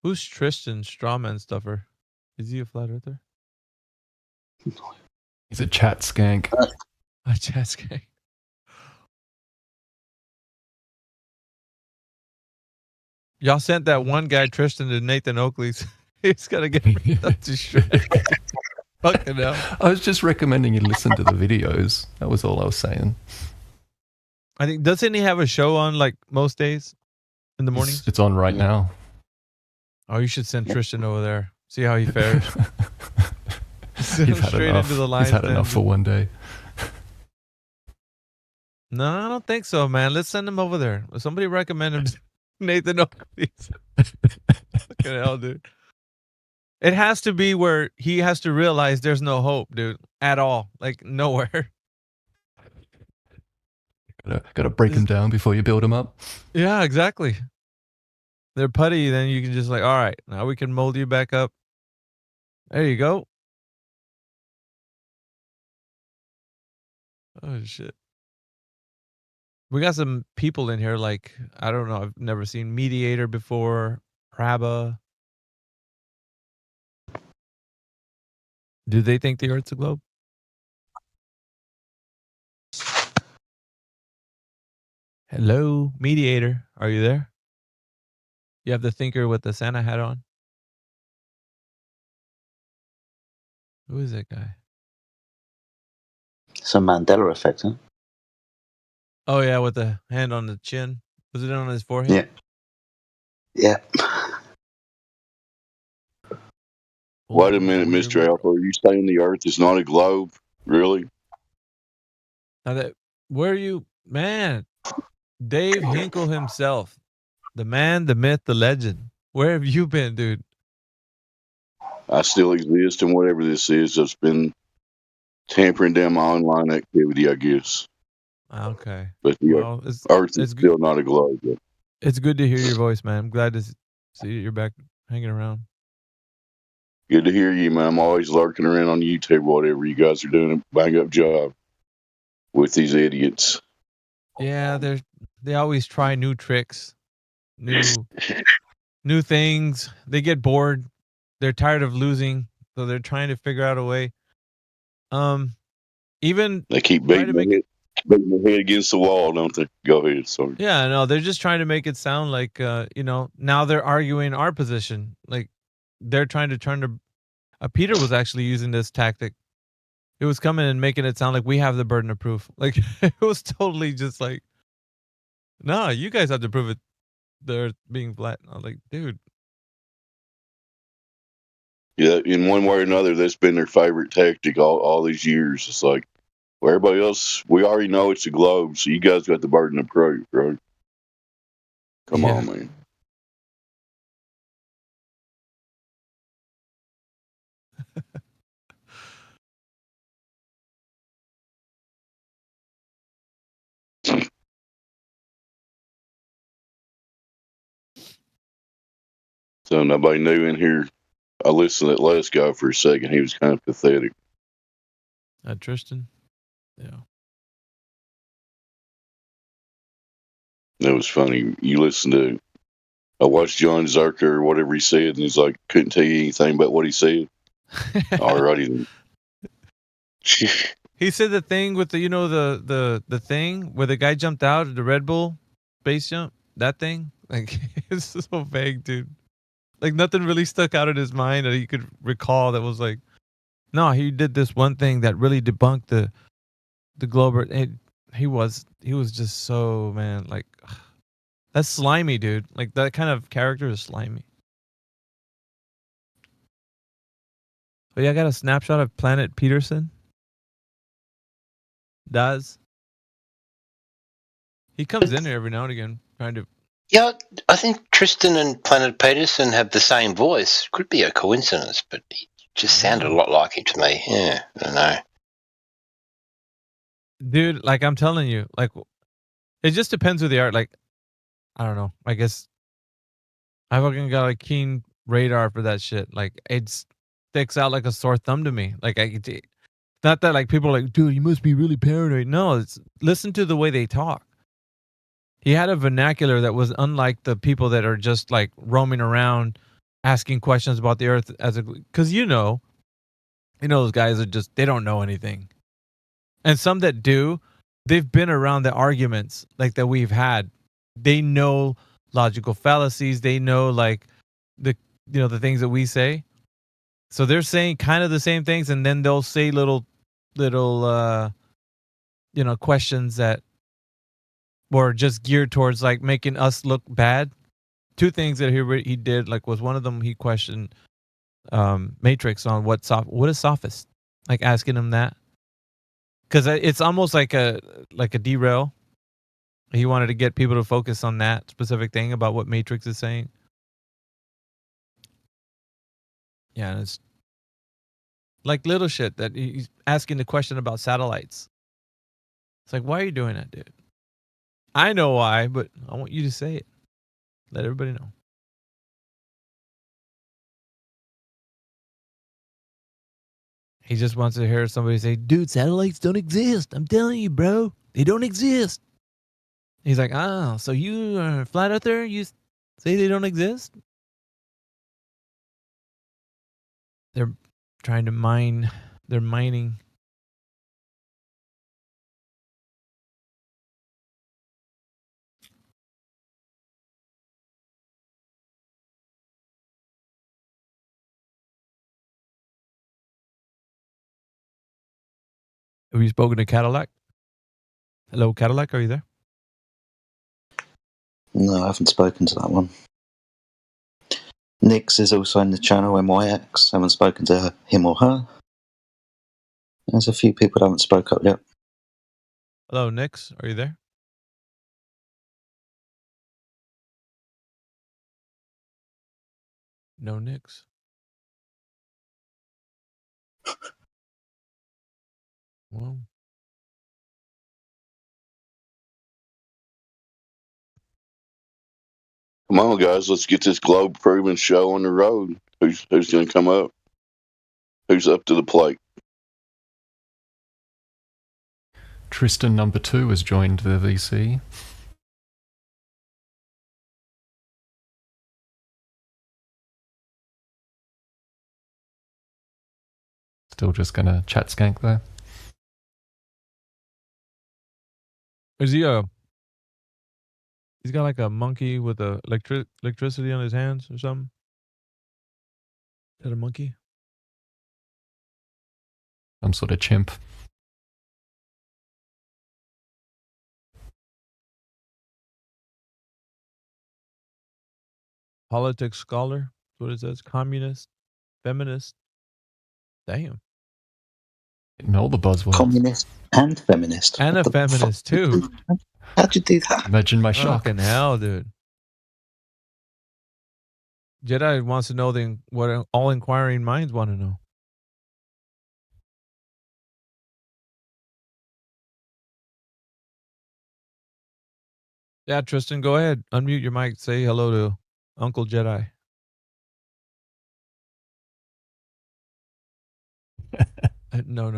Who's Tristan Strawman Stuffer? Is he a flat earther? He's a chat skank. A chat skank. Y'all sent that one guy, Tristan, to Nathan Oakley's. He's got to get up to shred. Fucking hell. I was just recommending you listen to the videos. That was all I was saying. I think, doesn't he have a show on like most days in the morning? It's on right now. Oh, you should send Tristan over there. See how he fares. You've had straight enough. into the lines. He's had enough for one day. No, I don't think so, man. Let's send him over there. Somebody recommend him to Nathan Oakley's. Fucking hell, dude. It has to be where he has to realize there's no hope, dude, at all. Like, nowhere. Gotta break them down before you build them up. Yeah, exactly. They're putty, then you can just like, all right, now we can mold you back up. There you go. Oh, shit. We got some people in here like, I don't know, I've never seen Mediator before. Praba. Do they think the Earth's a globe? Hello, Mediator. Are you there? You have the thinker with the Santa hat on? Who is that guy? Some Mandela effect, huh? Oh, yeah, with the hand on the chin. Was it on his forehead? Yeah. Wait a minute, Mr. Alpha. Are you saying the Earth is not a globe? Really? Now where are you? Man, Dave Hinkle himself. The man, the myth, the legend. Where have you been, dude? I still exist, and whatever this is, I've been tampering down my online activity, I guess. Okay. But the Earth is still not a globe. But it's good to hear your voice, man. I'm glad to see you're back hanging around. good to hear you, man. I'm always lurking around on YouTube, whatever you guys are doing, a bang up job with these idiots. Yeah, they always try new tricks, new things. They get bored. They're tired of losing, so they're trying to figure out a way. Even they keep beating their head against the wall, don't they? Go ahead, sorry. Yeah, no, they're just trying to make it sound like now they're arguing our position. Like they're trying to turn to Peter was actually using this tactic. It was coming and making it sound like we have the burden of proof. Like it was totally just like, no, you guys have to prove it. They're being flat. I was like, dude. Yeah, in one way or another, that's been their favorite tactic all these years. It's like, well, everybody else, we already know it's a globe, so you guys got the burden of proof, right? Come on, man. So nobody knew in here. I listened to that last guy for a second. He was kind of pathetic. Tristan? Yeah. That was funny. You listen to, I watched John Zerker or whatever he said, and he's like, couldn't tell you anything about what he said. Alrighty then. He said the thing with the, the thing where the guy jumped out of the Red Bull base jump. That thing, like, it's so vague, dude. Like nothing really stuck out in his mind that he could recall. That was like, no, he did this one thing that really debunked the Glober. He was just so, man, like, that's slimy, dude. Like that kind of character is slimy. Oh yeah, I got a snapshot of Planet Peterson. He comes in here every now and again, trying to. Yeah, I think Tristan and Planet Peterson have the same voice. Could be a coincidence, but he just sounded a lot like him to me. Yeah, I don't know. Dude, like I'm telling you, like it just depends who they are. Like, I don't know. I guess I fucking got a keen radar for that shit. Like it sticks out like a sore thumb to me. Like not that like people are like, dude, you must be really paranoid. No, it's listen to the way they talk. He had a vernacular that was unlike the people that are just like roaming around asking questions about the earth because those guys are just, they don't know anything. And some that do, they've been around the arguments like that we've had. They know logical fallacies. They know like the things that we say. So they're saying kind of the same things, and then they'll say little questions that were just geared towards like making us look bad. Two things that he did, like, was one of them he questioned Matrix on what is sophist, like asking him that, because it's almost like a derail. He wanted to get people to focus on that specific thing about what Matrix is saying. Yeah, and it's like little shit that he's asking the question about satellites. It's like, why are you doing that, dude? I know why, but I want you to say it. Let everybody know. He just wants to hear somebody say, dude, satellites don't exist. I'm telling you, bro. They don't exist. He's like, oh, so you are a flat earther? You say they don't exist? They're trying to mine. They're mining. Have you spoken to Cadillac? Hello, Cadillac, are you there? No, I haven't spoken to that one. Nix is also in the channel, MYX. Haven't spoken to him or her. There's a few people that haven't spoke up yet. Hello, Nix, are you there? No Nix. Well, Come on, guys, let's get this globe proving show on the road. Who's going to come up? Who's up to the plate? Tristan number 2 has joined the VC. Still just gonna chat skank there. is he he's got like a monkey with a electricity on his hands or something? Is that a monkey? Some sort of chimp. Politics scholar. That's what it says. Communist. feminist. Damn. Getting all the buzzwords. Communist and feminist. And a feminist too. How'd you do that? Imagine my shock. Fucking hell, dude. Jedi wants to know what all inquiring minds want to know. Yeah, Tristan, go ahead. Unmute your mic. Say hello to Uncle Jedi. No.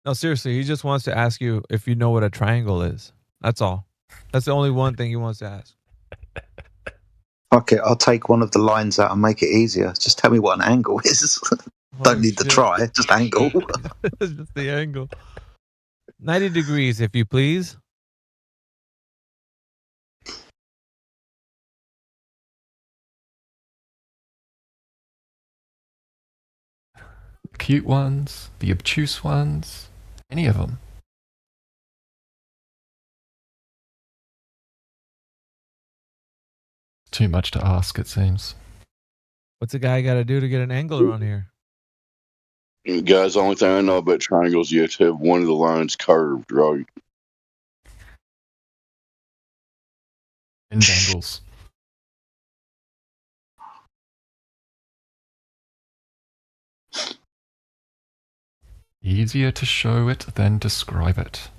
No, seriously, he just wants to ask you if you know what a triangle is. That's all. That's the only one thing he wants to ask. Okay, I'll take one of the lines out and make it easier. Just tell me what an angle is. Don't need the try, just angle. Just the angle. 90 degrees, if you please. Cute ones, the obtuse ones, any of them. Too much to ask, it seems. What's a guy got to do to get an angle around here? Guys, the only thing I know about triangles, you have to have one of the lines curved, right? And angles. Easier to show it than describe it.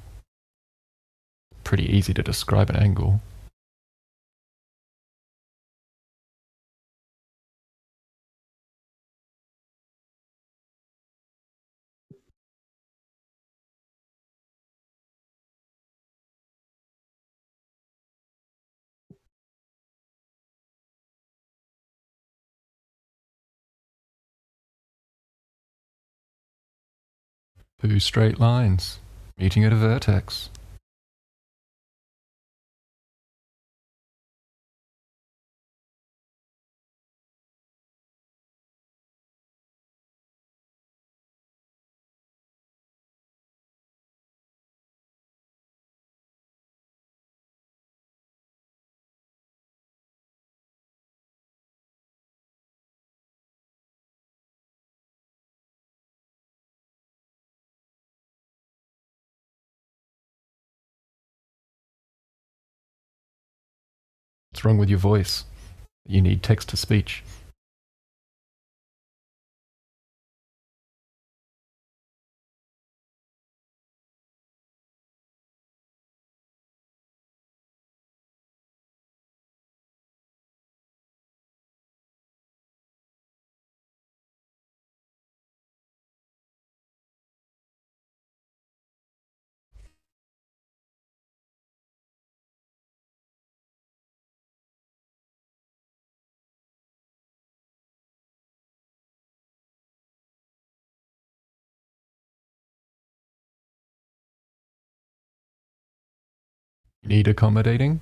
Pretty easy to describe an angle. Two straight lines, meeting at a vertex. What's wrong with your voice? You need text to speech. Need accommodating?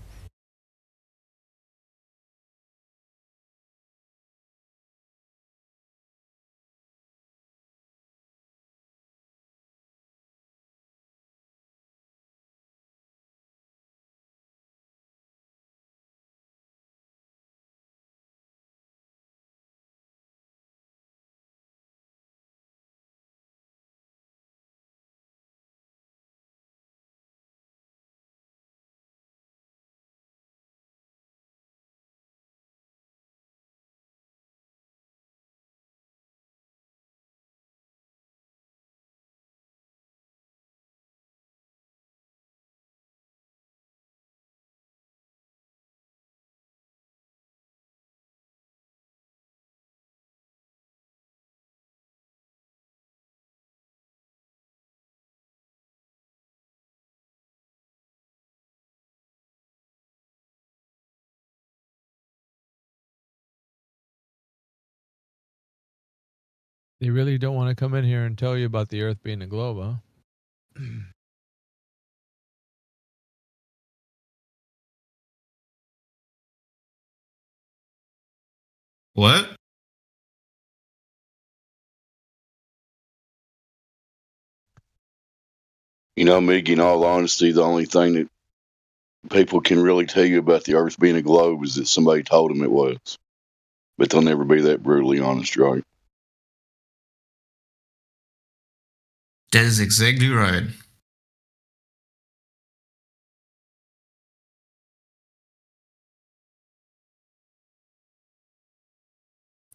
They really don't want to come in here and tell you about the Earth being a globe, huh? What? You know, Mick, in all honesty, the only thing that people can really tell you about the Earth being a globe is that somebody told them it was. But they'll never be that brutally honest, right? That is exactly right.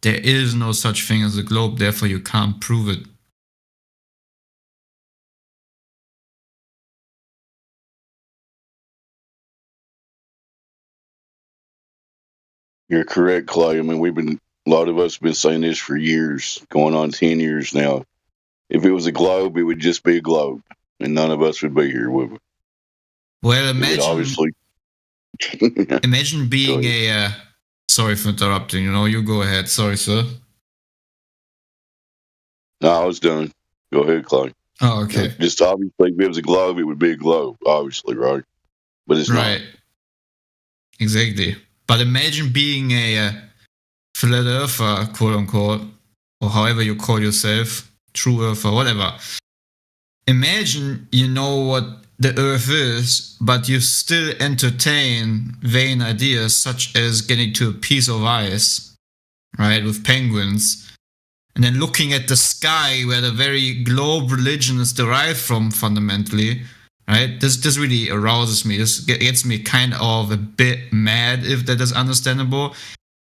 There is no such thing as a globe, therefore you can't prove it. You're correct, Clay. I mean, a lot of us have been saying this for years, going on 10 years now. If it was a globe, it would just be a globe, and none of us would be here, would we? Well, imagine, obviously. imagine being sorry for interrupting, you go ahead. Sorry, sir. No, I was done. Go ahead, Clay. Oh, okay. Just obviously, if it was a globe, it would be a globe, obviously, right? But it's right. not. Exactly. But imagine being a flat earther, quote unquote, or however you call yourself, true earther, whatever. Imagine you know what the earth is, but you still entertain vain ideas such as getting to a piece of ice, right, with penguins, and then looking at the sky where the very globe religion is derived from fundamentally, right? This really arouses me. This gets me kind of a bit mad, if that is understandable.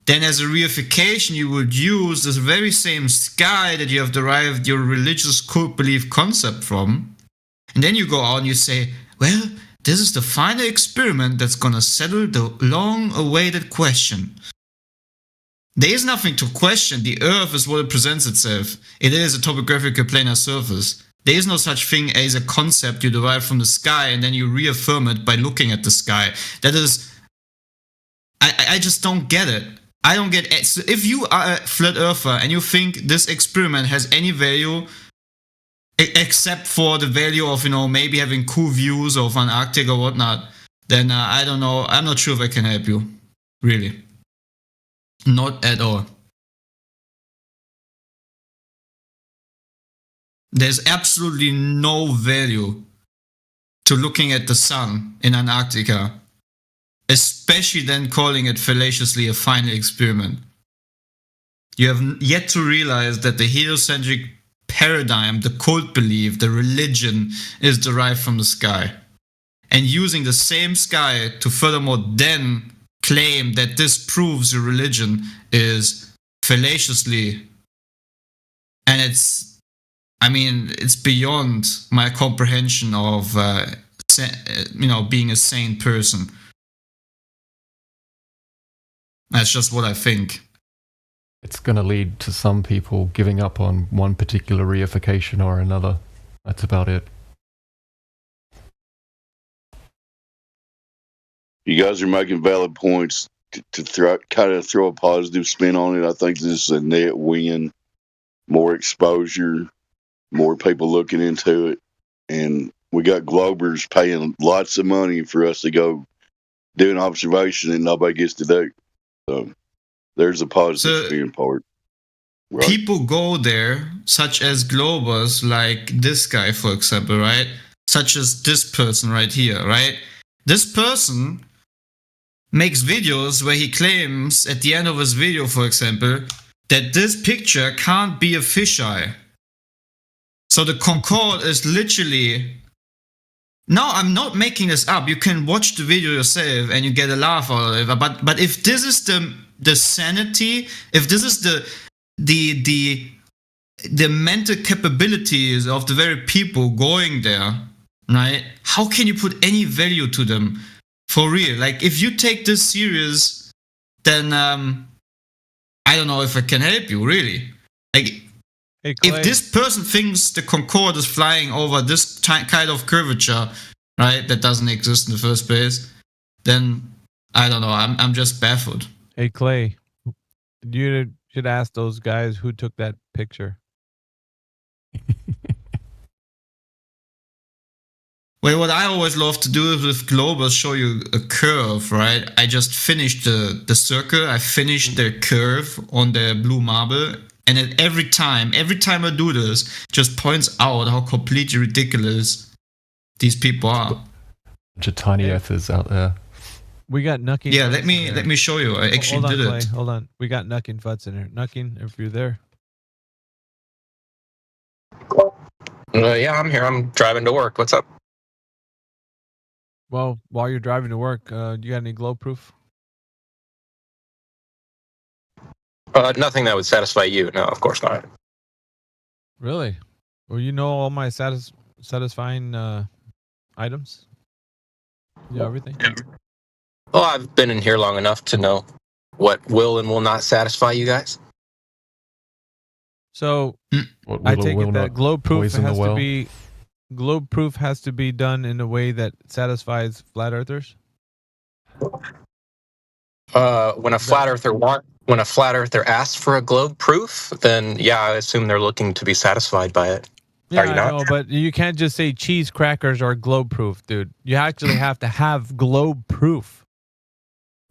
Then as a reification, you would use this very same sky that you have derived your religious cult belief concept from. And then you go out and you say, well, this is the final experiment that's going to settle the long-awaited question. There is nothing to question. The Earth is what it presents itself. It is a topographical planar surface. There is no such thing as a concept you derive from the sky and then you reaffirm it by looking at the sky. That is... I just don't get it. I don't get it. So if you are a flat earther and you think this experiment has any value except for the value of, maybe having cool views of Antarctica or whatnot, then I don't know. I'm not sure if I can help you. Really. Not at all. There's absolutely no value to looking at the sun in Antarctica, especially then calling it fallaciously a final experiment. You have yet to realize that the heliocentric paradigm, the cult belief, the religion is derived from the sky. And using the same sky to furthermore then claim that this proves your religion is fallaciously, and it's beyond my comprehension of being a sane person. That's just what I think. It's going to lead to some people giving up on one particular reification or another. That's about it. You guys are making valid points to throw a positive spin on it. I think this is a net win. More exposure, more people looking into it. And we got Globers paying lots of money for us to go do an observation and nobody gets to do. So there's a positive spin part. Right. People go there, such as Globers, like this guy, for example, right? Such as this person right here, right? This person makes videos where he claims at the end of his video, for example, that this picture can't be a fisheye. So the Concorde is literally... No, I'm not making this up. You can watch the video yourself and you get a laugh out of it. But if this is the sanity, if this is the mental capabilities of the very people going there, right? How can you put any value to them? For real. Like, if you take this serious, then I don't know if I can help you, really. Like, if this person thinks the Concorde is flying over this kind of curvature, right, that doesn't exist in the first place, then I don't know. I'm just baffled. Hey, Clay, you should ask those guys who took that picture. Well, what I always love to do with Global is show you a curve, right? I just finished the circle. I finished the curve on the blue marble. And every time I do this, just points out how completely ridiculous these people are. Bunch of tiny ethers out there. We got Nucking. Yeah, let me show you. I actually hold on, did Clay, it. Hold on. We got Nucking Futs in here. Nucking, if you're there. Yeah, I'm here. I'm driving to work. What's up? Well, while you're driving to work, do you got any glow proof? Nothing that would satisfy you. No, of course not. Really? Well, you know all my satisfying items? You know everything? Well, I've been in here long enough to know what will and will not satisfy you guys. So I take it that glow proof has to be done in a way that satisfies flat earthers. When a flat earther asks for a globe proof, then yeah, I assume they're looking to be satisfied by it. Yeah, Are you not? I know, but you can't just say cheese crackers are globe proof, dude. You actually have to have globe proof.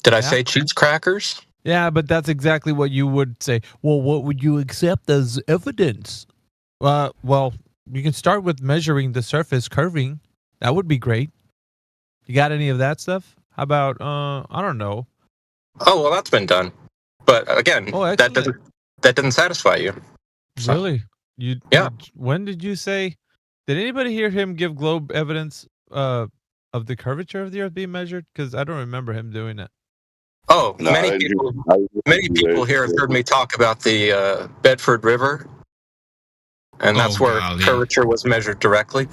Did I say cheese crackers? Yeah, but that's exactly what you would say. Well, what would you accept as evidence? Well, you can start with measuring the surface curving. That would be great. You got any of that stuff? How about I don't know. Oh well, that's been done. But again, that doesn't satisfy you. So. Really? Yeah. When did you say? Did anybody hear him give globe evidence of the curvature of the Earth being measured? Because I don't remember him doing that. Oh, many people here have heard me talk about the Bedford River, and that's where curvature was measured directly.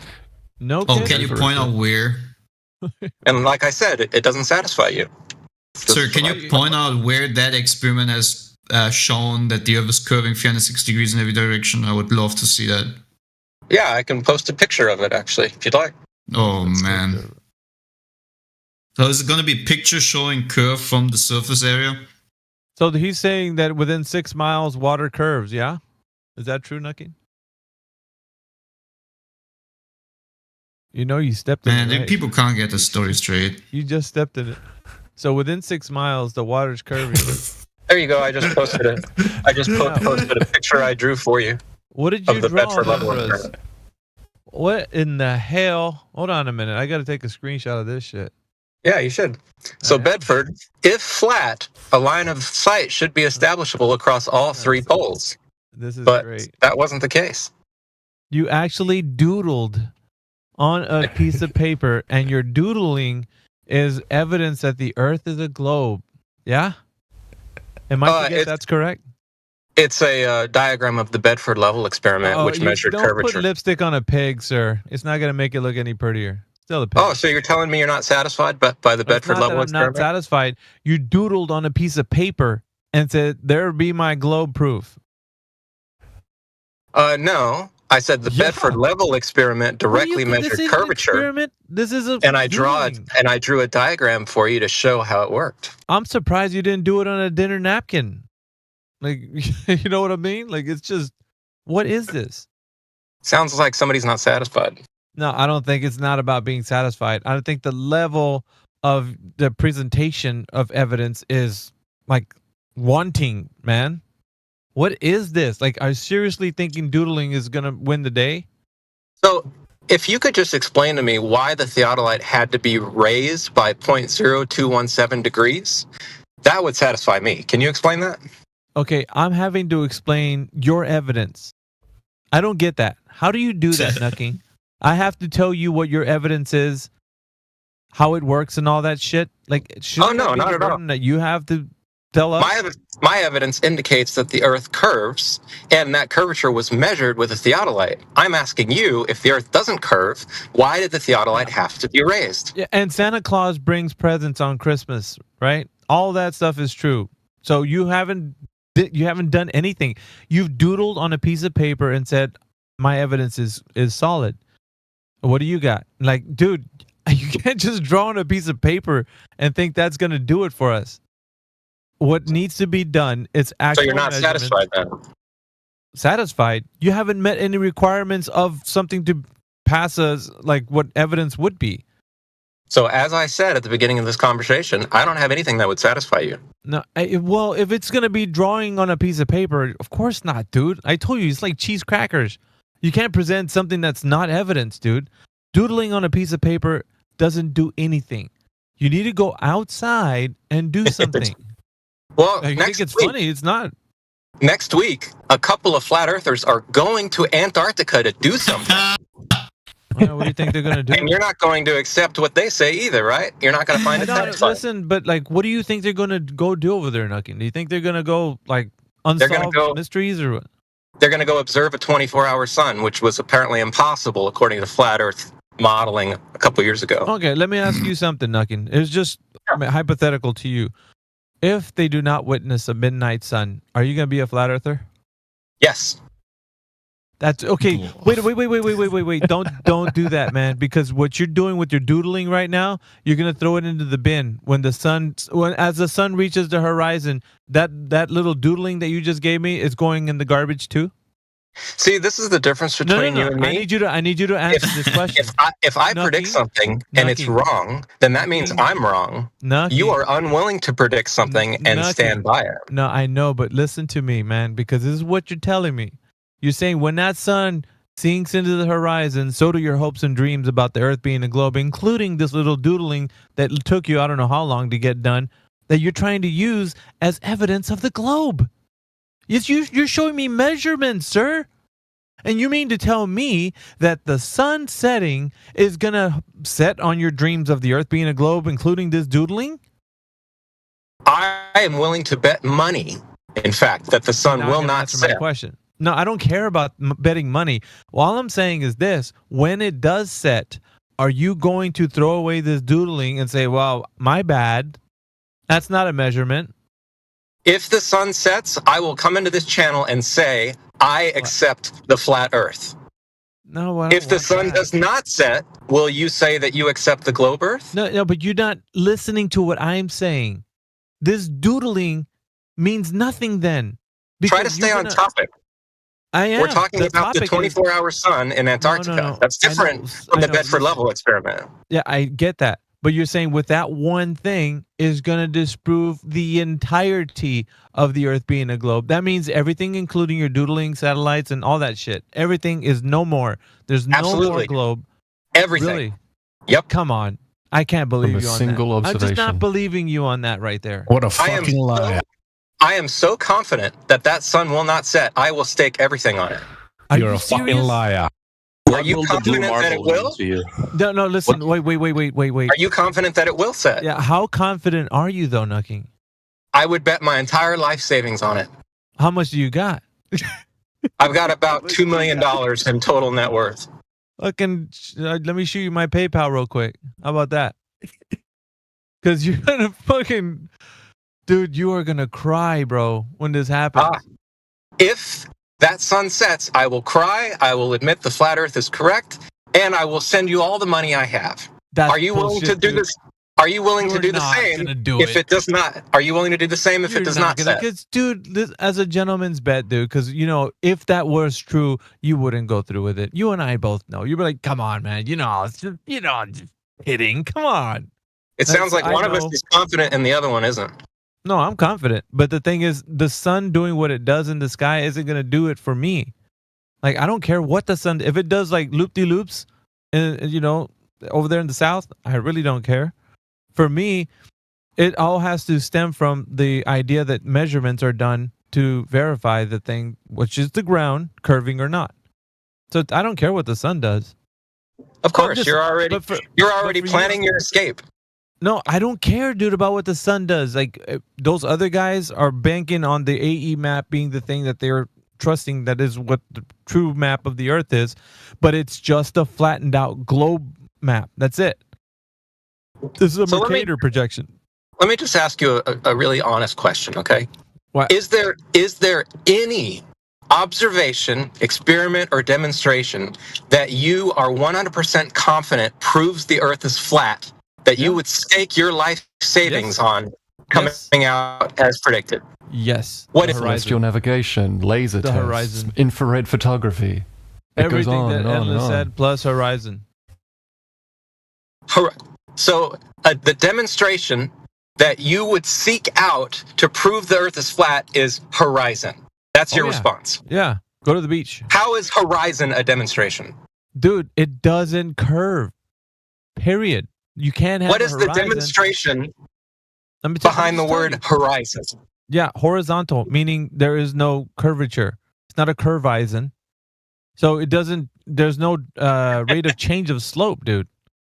No. Oh, can you point out where? And like I said, it doesn't satisfy you. Sir, can you point out where that experiment has shown that the Earth is curving 306 degrees in every direction? I would love to see that. Yeah, I can post a picture of it, actually, if you'd like. Oh, man. So is it going to be pictures showing curve from the surface area? So he's saying that within 6 miles, water curves, yeah? Is that true, Nucking? You know you stepped in it, right? People can't get the story straight. You just stepped in it. So within 6 miles, the water's curving. There you go. I just posted it. Posted a picture I drew for you. What did you draw for us? What in the hell? Hold on a minute. I got to take a screenshot of this shit. Yeah, you should. So Bedford, if flat, a line of sight should be establishable across all 3 poles. This is great. That wasn't the case. You actually doodled on a piece of paper, and your doodling is evidence that the Earth is a globe. Yeah? Am I forget that's correct? It's a diagram of the Bedford level experiment, which measured curvature. Don't put lipstick on a pig, sir. It's not going to make it look any prettier. Still a pig. Oh, so you're telling me you're not satisfied by the Bedford level experiment? I'm not satisfied. You doodled on a piece of paper and said, there be my globe proof. No. I said the Bedford level experiment directly measured curvature. This is a and I drew a diagram for you to show how it worked. I'm surprised you didn't do it on a dinner napkin. Like, you know what I mean? Like, it's just, what is this? Sounds like somebody's not satisfied. No, I don't think it's not about being satisfied. I think the level of the presentation of evidence is like wanting, man. What is this? Like, are you seriously thinking doodling is going to win the day? So, if you could just explain to me why the theodolite had to be raised by 0.0217 degrees, that would satisfy me. Can you explain that? Okay, I'm having to explain your evidence. I don't get that. How do you do that, Nucking? I have to tell you what your evidence is, how it works, and all that shit. Like, not at all. That you have to tell us. My evidence indicates that the Earth curves, and that curvature was measured with a theodolite. I'm asking you, if the Earth doesn't curve, why did the theodolite have to be raised? Yeah, and Santa Claus brings presents on Christmas, right? All that stuff is true. So you haven't done anything. You've doodled on a piece of paper and said, my evidence is solid. What do you got? Like, dude, you can't just draw on a piece of paper and think that's going to do it for us. What needs to be done is actually. So you're not satisfied then? Satisfied? You haven't met any requirements of something to pass us, like what evidence would be. So as I said at the beginning of this conversation, I don't have anything that would satisfy you. No, well, if it's going to be drawing on a piece of paper, of course not, dude. I told you, it's like cheese crackers. You can't present something that's not evidence, dude. doodling on a piece of paper doesn't do anything. You need to go outside and do something. Well, I think it's funny. It's not. Next week, a couple of flat earthers are going to Antarctica to do something. What do you think they're going to do? And you're not going to accept what they say either, right? You're not going to find it satisfying. Listen, but like, what do you think they're going to go do over there, Nucking? Do you think they're going to go like unsolved mysteries or what? They're going to go observe a 24-hour sun, which was apparently impossible according to flat Earth modeling a couple years ago. Okay, let me ask you something, Nucking. It's just hypothetical to you. If they do not witness a midnight sun, are you going to be a flat earther? Yes. That's okay. Wait. Don't do that, man. Because what you're doing with your doodling right now, you're gonna throw it into the bin when as the sun reaches the horizon. That little doodling that you just gave me is going in the garbage too. See, this is the difference between you and me. I need you to answer this question. If I predict something and it's wrong, then that means I'm wrong. You are unwilling to predict something and stand by it. No, I know, but listen to me, man, because this is what you're telling me. You're saying when that sun sinks into the horizon, so do your hopes and dreams about the Earth being a globe, including this little doodling that took you I don't know how long to get done, that you're trying to use as evidence of the globe. You're showing me measurements, sir. And you mean to tell me that the sun setting is going to set on your dreams of the Earth being a globe, including this doodling? I am willing to bet money, in fact, that the sun will not set. My question. No, I don't care about betting money. All I'm saying is this. When it does set, are you going to throw away this doodling and say, well, my bad, that's not a measurement? If the sun sets, I will come into this channel and say, I accept the flat Earth. No, if the sun does not set, will you say that you accept the globe Earth? No, but you're not listening to what I'm saying. This doodling means nothing then. Try to stay on topic. I am. We're talking about the 24-hour sun in Antarctica. No. That's different from the Bedford level experiment. Yeah, I get that. But you're saying with that one thing is going to disprove the entirety of the Earth being a globe. That means everything, including your doodling satellites and all that shit. Everything is no more. There's no more globe. Everything. Really? Yep. Come on. I can't believe you on single that. observation. I'm just not believing you on that right there. What a fucking lie. I am so confident that that sun will not set. I will stake everything on it. You're a fucking liar. Are you confident that it will? No, listen. Wait. Are you confident that it will set? Yeah, how confident are you, though, Nucking? I would bet my entire life savings on it. How much do you got? I've got about $2 million in total net worth. Let me shoot you my PayPal real quick. How about that? Because you're going to fucking... Dude, you are going to cry, bro, when this happens. If that sun sets, I will cry, I will admit the flat Earth is correct, and I will send you all the money I have. Are you willing to do this? Are you willing to do the same if it does not? Are you willing to do the same if it does not set? Dude, this, as a gentleman's bet, dude, because, if that was true, you wouldn't go through with it. You and I both know. You'd be like, come on, man. It's just, just kidding. Come on. It sounds like one of us is confident and the other one isn't. No, I'm confident. But the thing is, the sun doing what it does in the sky isn't going to do it for me. Like, I don't care what the sun... If it does, like, loop-de-loops, over there in the south, I really don't care. For me, it all has to stem from the idea that measurements are done to verify the thing, which is the ground, curving or not. So I don't care what the sun does. Of course, you're already planning your escape. No, I don't care, dude, about what the sun does. Like, those other guys are banking on the AE map being the thing that they're trusting that is what the true map of the Earth is, but it's just a flattened out globe map. That's it. This is a Mercator projection. Let me just ask you a really honest question, okay? What? Is there any observation, experiment, or demonstration that you are 100% confident proves the Earth is flat, that you would stake your life savings on coming out as predicted? Yes. What is celestial navigation, laser tests, horizon, infrared photography? Everything that Endless said plus horizon. So the demonstration that you would seek out to prove the Earth is flat is horizon. That's your response. Yeah. Go to the beach. How is horizon a demonstration? Dude, it doesn't curve. Period. You can't have. What is the demonstration behind the word horizon? Yeah, horizontal, meaning there is no curvature. It's not a curvizon. So it doesn't. There's no rate of change of slope, dude.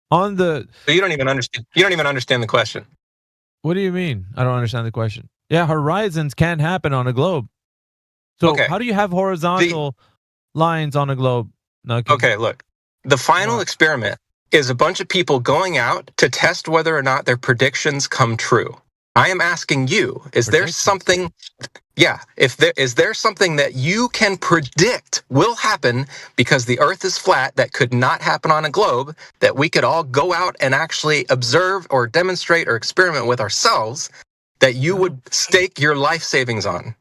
On the. So you don't even understand. You don't even understand the question. What do you mean? I don't understand the question. Yeah, horizons can't happen on a globe. So how do you have horizontal lines on a globe? Okay, look. The final experiment is a bunch of people going out to test whether or not their predictions come true. I am asking you, is there something is there something that you can predict will happen because the earth is flat that could not happen on a globe that we could all go out and actually observe or demonstrate or experiment with ourselves that you would stake your life savings on?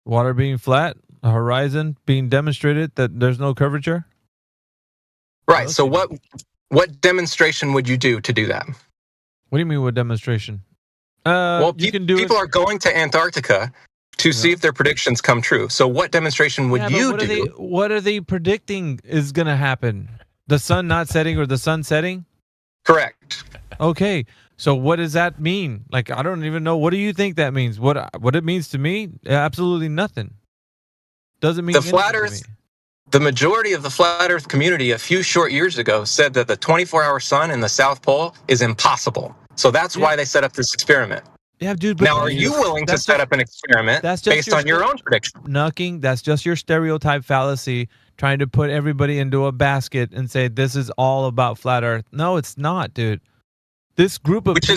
Water being flat, a horizon being demonstrated that there's no curvature? Right. So what demonstration would you do to do that? What do you mean what demonstration? Well, people are going to Antarctica to see if their predictions come true. So what demonstration would you do? What are they predicting is going to happen? The sun not setting or the sun setting? Correct. Okay. So what does that mean? Like, I don't even know. What do you think that means? What it means to me? Absolutely nothing. Doesn't mean the anything flat Earth. The majority of the flat Earth community a few short years ago said that the 24-hour sun in the South Pole is impossible. So that's why they set up this experiment. Yeah, dude. But now, are you willing to set up an experiment based on your own prediction? Knucking, that's just your stereotype fallacy, trying to put everybody into a basket and say this is all about flat Earth. No, it's not, dude. This group of people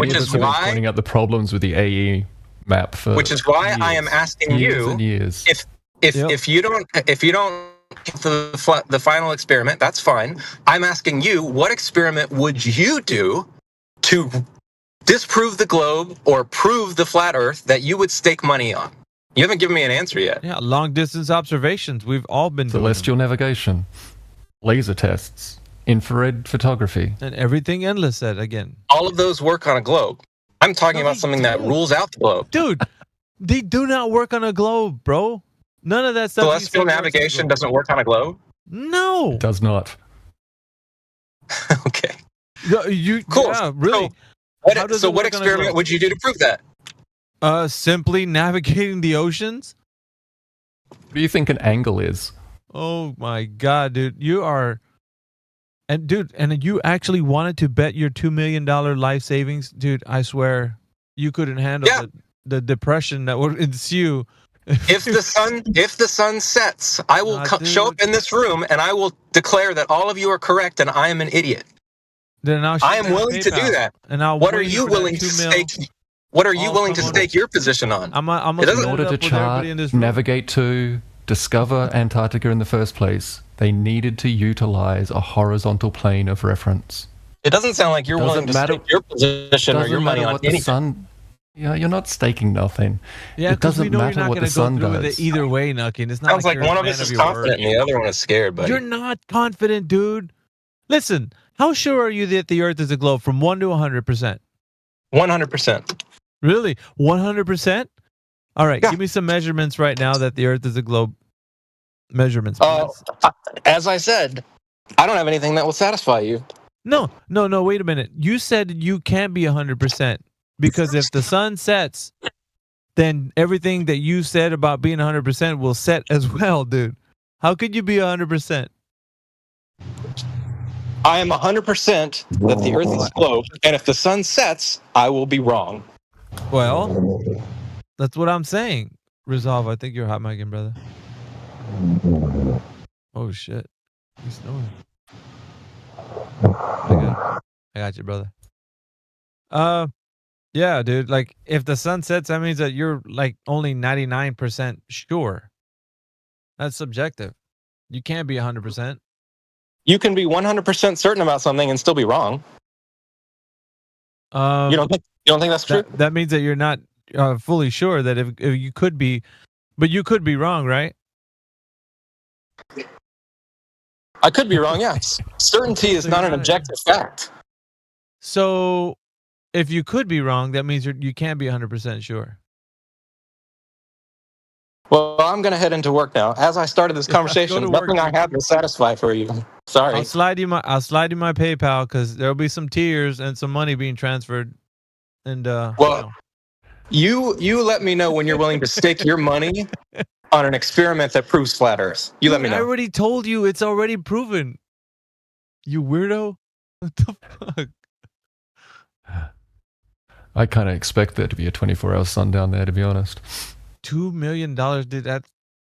Which is why pointing out the problems with the AE map for which is why I am asking you if you don't the final experiment, that's fine. I'm asking you, what experiment would you do to disprove the globe or prove the flat Earth that you would stake money on? You haven't given me an answer yet. Yeah, long distance observations. We've all been celestial navigation, laser tests, infrared photography, and everything Endless said again. All of those work on a globe. I'm talking about something that rules out the globe. Dude, they do not work on a globe, bro. None of that stuff. Celestial navigation doesn't work on a globe? No. It does not. Okay. Cool. Yeah, really. So what experiment would you do to prove that? Simply navigating the oceans. What do you think an angle is? Oh my god, dude. You are... And you actually wanted to bet your $2 million life savings? Dude, I swear, you couldn't handle the depression that would ensue. If the sun sets, I will show up in this room and I will declare that all of you are correct and I am an idiot. Then I am willing to do that. And what are you willing to stake? What are you willing to stake your position on? In order to chart, navigate to, discover Antarctica in the first place, they needed to utilize a horizontal plane of reference. It doesn't sound like you're willing to stake your position or your money on anything. Yeah, you're not staking nothing. Yeah, it doesn't matter what the sun does. With it either way, Knucking. It's not sounds like one of us is confident and the other one is scared, buddy. You're not confident, dude. Listen, how sure are you that the Earth is a globe from 1 to 100%? 100%. Really? 100%? All right, give me some measurements right now that the Earth is a globe. Measurements. As I said, I don't have anything that will satisfy you. No, wait a minute. You said you can't be 100%. Because if the sun sets, then everything that you said about being 100% will set as well, dude. How could you be 100%? I am 100% that the Earth is a globe, and if the sun sets, I will be wrong. Well, that's what I'm saying. Resolve, I think you're hot micing, brother. Oh, shit. He's snoring. I got you, brother. Yeah, dude. Like, if the sun sets, that means that you're like only 99% sure. That's subjective. You can't be 100%. You can be 100% certain about something and still be wrong. You don't think that's true? That means that you're not fully sure that if you could be, but you could be wrong, right? I could be wrong. Yes. Certainty is not an objective fact. So, if you could be wrong, that means you can't be 100% sure. Well, I'm going to head into work now. As I started this conversation, nothing I had will satisfy for you. Sorry. I'll slide you my PayPal because there'll be some tears and some money being transferred. And well, you let me know when you're willing to stake your money on an experiment that proves flat Earth. You let me know. I already told you it's already proven. You weirdo. What the fuck? I kind of expect there to be a 24-hour sun down there, to be honest. $2 million, dude.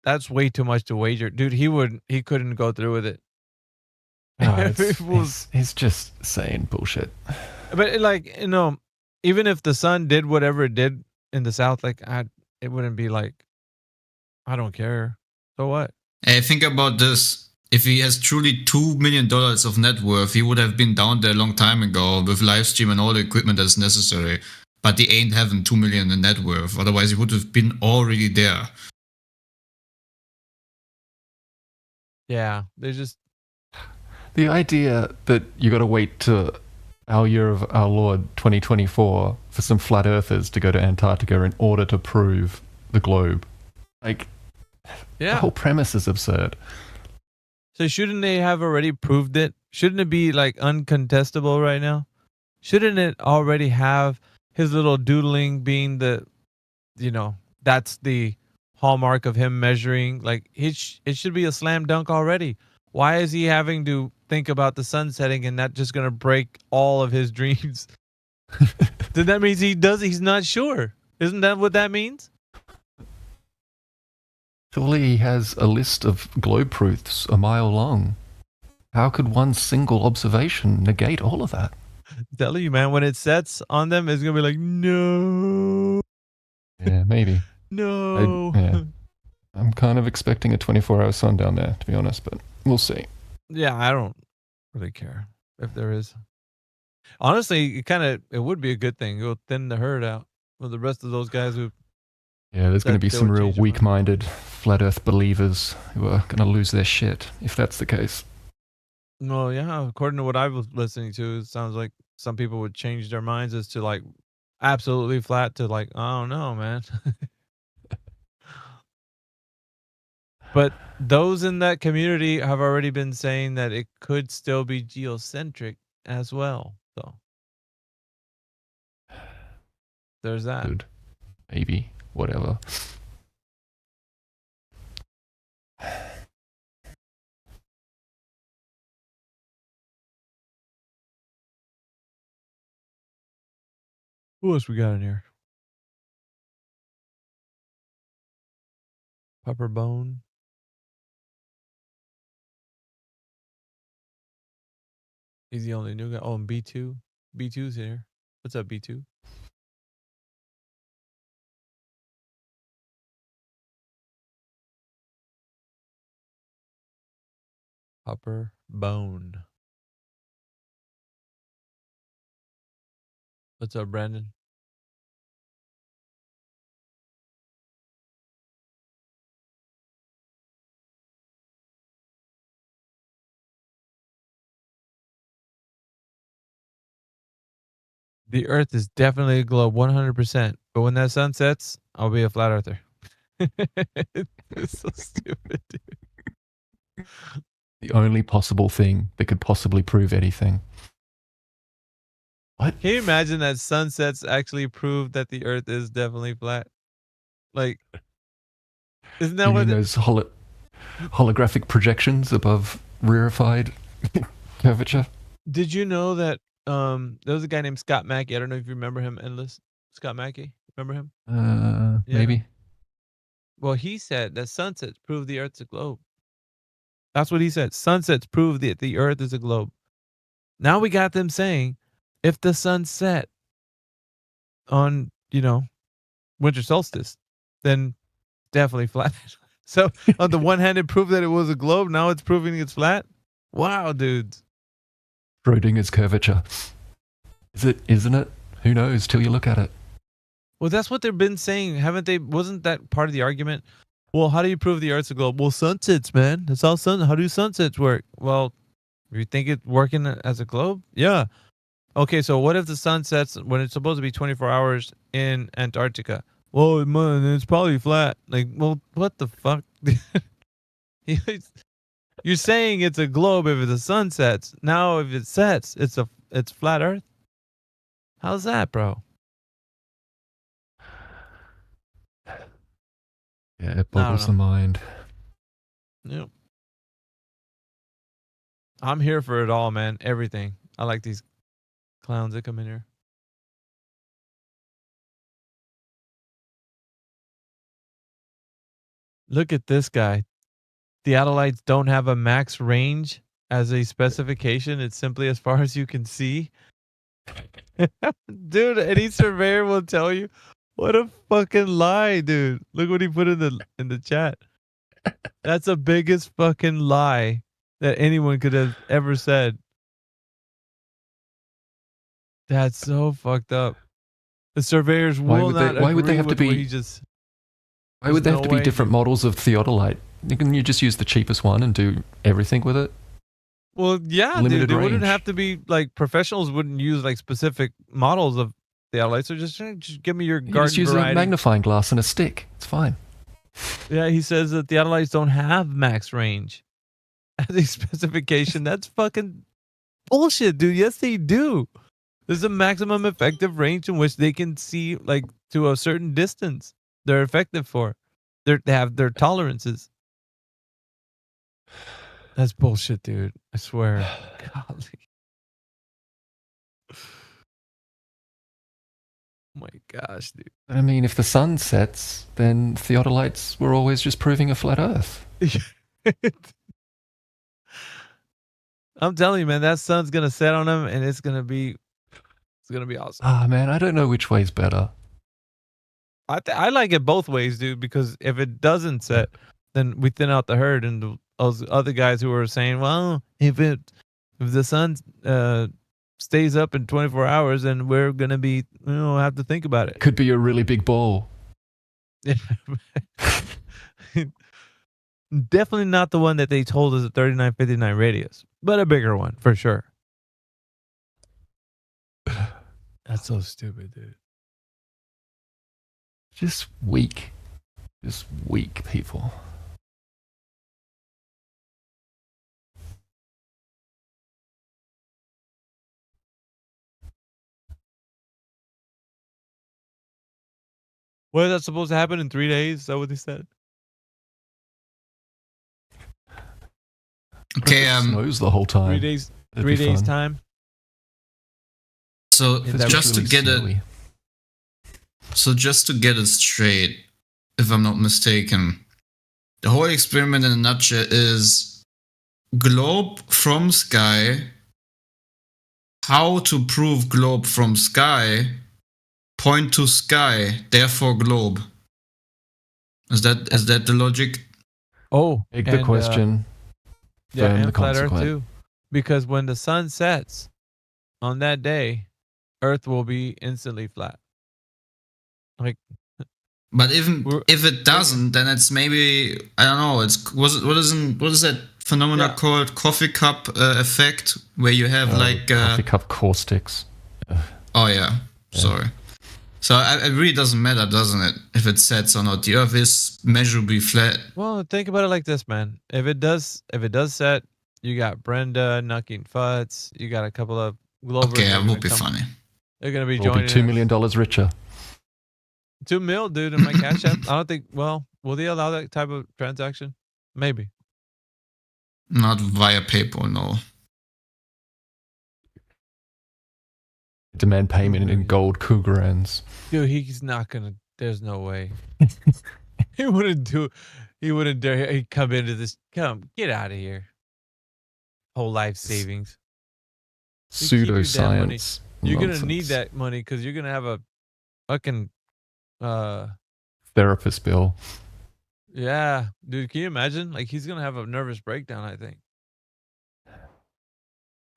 That's way too much to wager, dude. He couldn't go through with it. No, he's just saying bullshit. But like, you know, even if the sun did whatever it did in the south, like it wouldn't be like, I don't care. So what? Hey, think about this. If he has truly $2 million of net worth, he would have been down there a long time ago with live stream and all the equipment that's necessary. But he ain't having 2 million in net worth. Otherwise, he would have been already there. Yeah, they just... The idea that you got to wait to our year of our Lord 2024 for some flat earthers to go to Antarctica in order to prove the globe. Like, the whole premise is absurd. So shouldn't they have already proved it? Shouldn't it be like uncontestable right now? Shouldn't it already have his little doodling being the, you know, that's the hallmark of him measuring? Like it should be a slam dunk already. Why is he having to think about the sun setting and that just going to break all of his dreams? Then that means he's not sure. Isn't that what that means? Surely he has a list of globe proofs a mile long. How could one single observation negate all of that? I'm telling you, man, when it sets on them, it's going to be like, no. Yeah, maybe. No. I'm kind of expecting a 24-hour sun down there, to be honest, but we'll see. Yeah, I don't really care if there is. Honestly, it would be a good thing. It will thin the herd out with the rest of those guys who... Yeah, there's going to be some real weak-minded flat earth believers who are going to lose their shit if that's the case. Well, yeah, according to what I was listening to, it sounds like some people would change their minds as to like absolutely flat to like, I don't know, man. But those in that community have already been saying that it could still be geocentric as well. So there's that. Good. Maybe. Whatever. Who else we got in here? Pepper Bone. He's the only new guy. Oh, and B2. B2's here. What's up, B2? Pepper Bone. What's up, Brandon? The Earth is definitely a globe, 100%. But when that sun sets, I'll be a flat earther. It's so stupid, dude. The only possible thing that could possibly prove anything. What? Can you imagine that sunsets actually prove that the Earth is definitely flat? Like, isn't that what those holographic projections above rarefied curvature? Did you know that there was a guy named Scott Mackey? I don't know if you remember him, Endless. Scott Mackey, remember him? Yeah. Maybe. Well, he said that sunsets prove the Earth's a globe. That's what he said. Sunsets prove that the Earth is a globe. Now we got them saying, if the sun set on, winter solstice, then definitely flat. So on the one hand, it proved that it was a globe. Now it's proving it's flat. Wow, dudes. Schrodinger's curvature. Isn't it? Who knows till you look at it. Well, that's what they've been saying, haven't they? Wasn't that part of the argument? Well, how do you prove the Earth's a globe? Well, sunsets, man. That's all how do sunsets work? Well, you think it's working as a globe? Yeah. Okay, so what if the sun sets when it's supposed to be 24 hours in Antarctica? well, man, it's probably flat. Like, well, what the fuck? You're saying it's a globe if the sun sets. Now, if it sets, it's flat Earth. How's that, bro? Yeah, it boggles the mind. Yep. I'm here for it all, man. Everything. I like these clowns that come in here. Look at this guy. Theodolites don't have a max range as a specification. It's simply as far as you can see. Dude, any surveyor will tell you. What a fucking lie, dude. Look what he put in the chat. That's the biggest fucking lie that anyone could have ever said. That's so fucked up. The surveyors will not why would they have to be Why would there have to be different models of theodolite? You just use the cheapest one and do everything with it? Well, yeah, Limited dude. They wouldn't range. have to be like professionals wouldn't use like specific models of theodolites. So just give me your You garden just use variety. a magnifying glass and a stick. It's fine. Yeah, he says that theodolites don't have max range as a specification. That's fucking bullshit, dude. Yes, they do. There's a maximum effective range in which they can see like to a certain distance. They're effective for. They have their tolerances. That's bullshit, dude. I swear. Golly. Oh my gosh, dude. I mean, if the sun sets, then theodolites were always just proving a flat Earth. I'm telling you, man, that sun's gonna set on them, and it's gonna be awesome. Ah, man, I don't know which way's better. I like it both ways, dude. Because if it doesn't set, then we thin out the herd, and those other guys who are saying, well, if the sun stays up in 24 hours, then we're gonna be have to think about it. Could be a really big ball. Definitely not the one that they told us at 3959 radius, but a bigger one for sure. That's so stupid, dude. Just weak people. What is that supposed to happen in 3 days? Is that what they said? Okay, snows the whole time. 3 days. It'd 3 be days fun. time. So Yeah, that just was to really get snowy. it, so just to get it straight, if I'm not mistaken, the whole experiment in a nutshell is globe from sky. How to prove globe from sky? Point to sky, therefore globe. Is that the logic? Oh, Big the question. Yeah, firm the and flat Earth consequent. too. Because when the sun sets on that day, Earth will be instantly flat. Like, But even if it doesn't, then it's maybe I don't know. What is that phenomena called coffee cup effect, where you have like coffee cup caustics. oh yeah, sorry. So it really doesn't matter, doesn't it? If it sets or not, the Earth is measurably flat. well, think about it like this, man. If it does set, you got Brenda, Nucking Futz, you got a couple of Glovers. Okay, that are it will gonna be come- funny. They're gonna be We'll be joining $2 us. million richer. 2 mil, dude, in my cash app. I don't think. Well, will they allow that type of transaction? Maybe. Not via PayPal, no. Demand payment in gold Cougarans. Dude, he's not gonna. There's no way. He wouldn't do. He wouldn't dare. He'd come into this. Come, get out of here. Whole life savings. You keep your damn money. Pseudoscience. You're gonna need nonsense. that money because you're gonna have a fucking. Therapist bill. Yeah, dude. Can you imagine? Like he's gonna have a nervous breakdown. I think.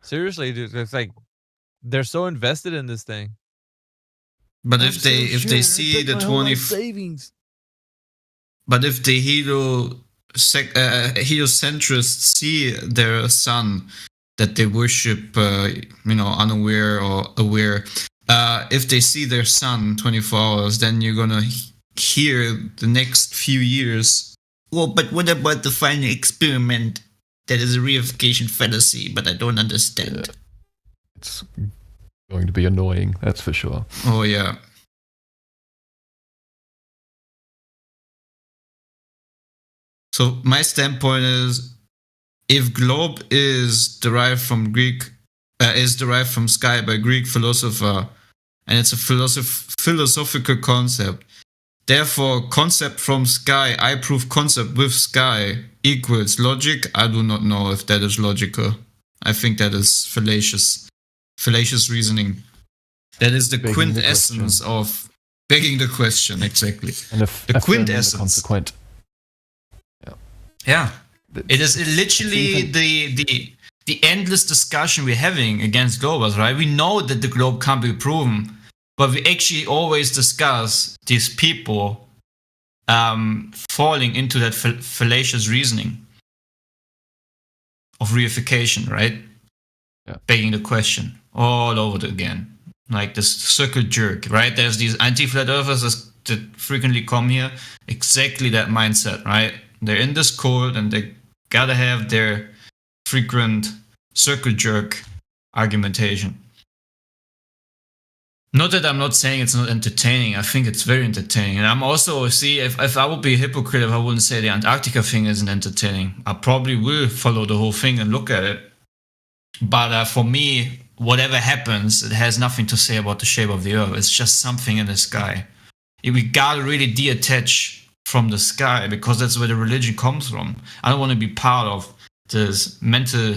Seriously, dude. It's like they're so invested in this thing. But I'm if they so sure. I see took the my whole 20, life savings. but if the heliocentrists see their sun that they worship, unaware or aware, if they see their sun 24 hours, then you're gonna hear the next few years. Well, but what about the final experiment that is a reification fallacy, but I don't understand. It's going to be annoying, that's for sure. Oh, yeah. So my standpoint is, if globe is derived from sky by Greek philosopher, and it's a philosophical concept, therefore concept from sky, I prove concept with sky equals logic. I do not know if that is logical. I think that is fallacious reasoning. That is the quintessence of begging the question, exactly. And the quintessence. The consequent. Yeah. It is literally the endless discussion we're having against globals, right? We know that the globe can't be proven, but we actually always discuss these people falling into that fallacious reasoning of reification, right? Yeah. Begging the question all over again. Like this circle jerk, right? There's these anti-flat earthers that frequently come here. Exactly that mindset, right? They're in this cult and they gotta have their frequent circle jerk argumentation. Not that I'm not saying it's not entertaining. I think it's very entertaining. And I'm also, if I would be a hypocrite if I wouldn't say the Antarctica thing isn't entertaining. I probably will follow the whole thing and look at it. But for me, whatever happens, it has nothing to say about the shape of the Earth. It's just something in the sky. We gotta really detach from the sky, because that's where the religion comes from. I don't want to be part of this mental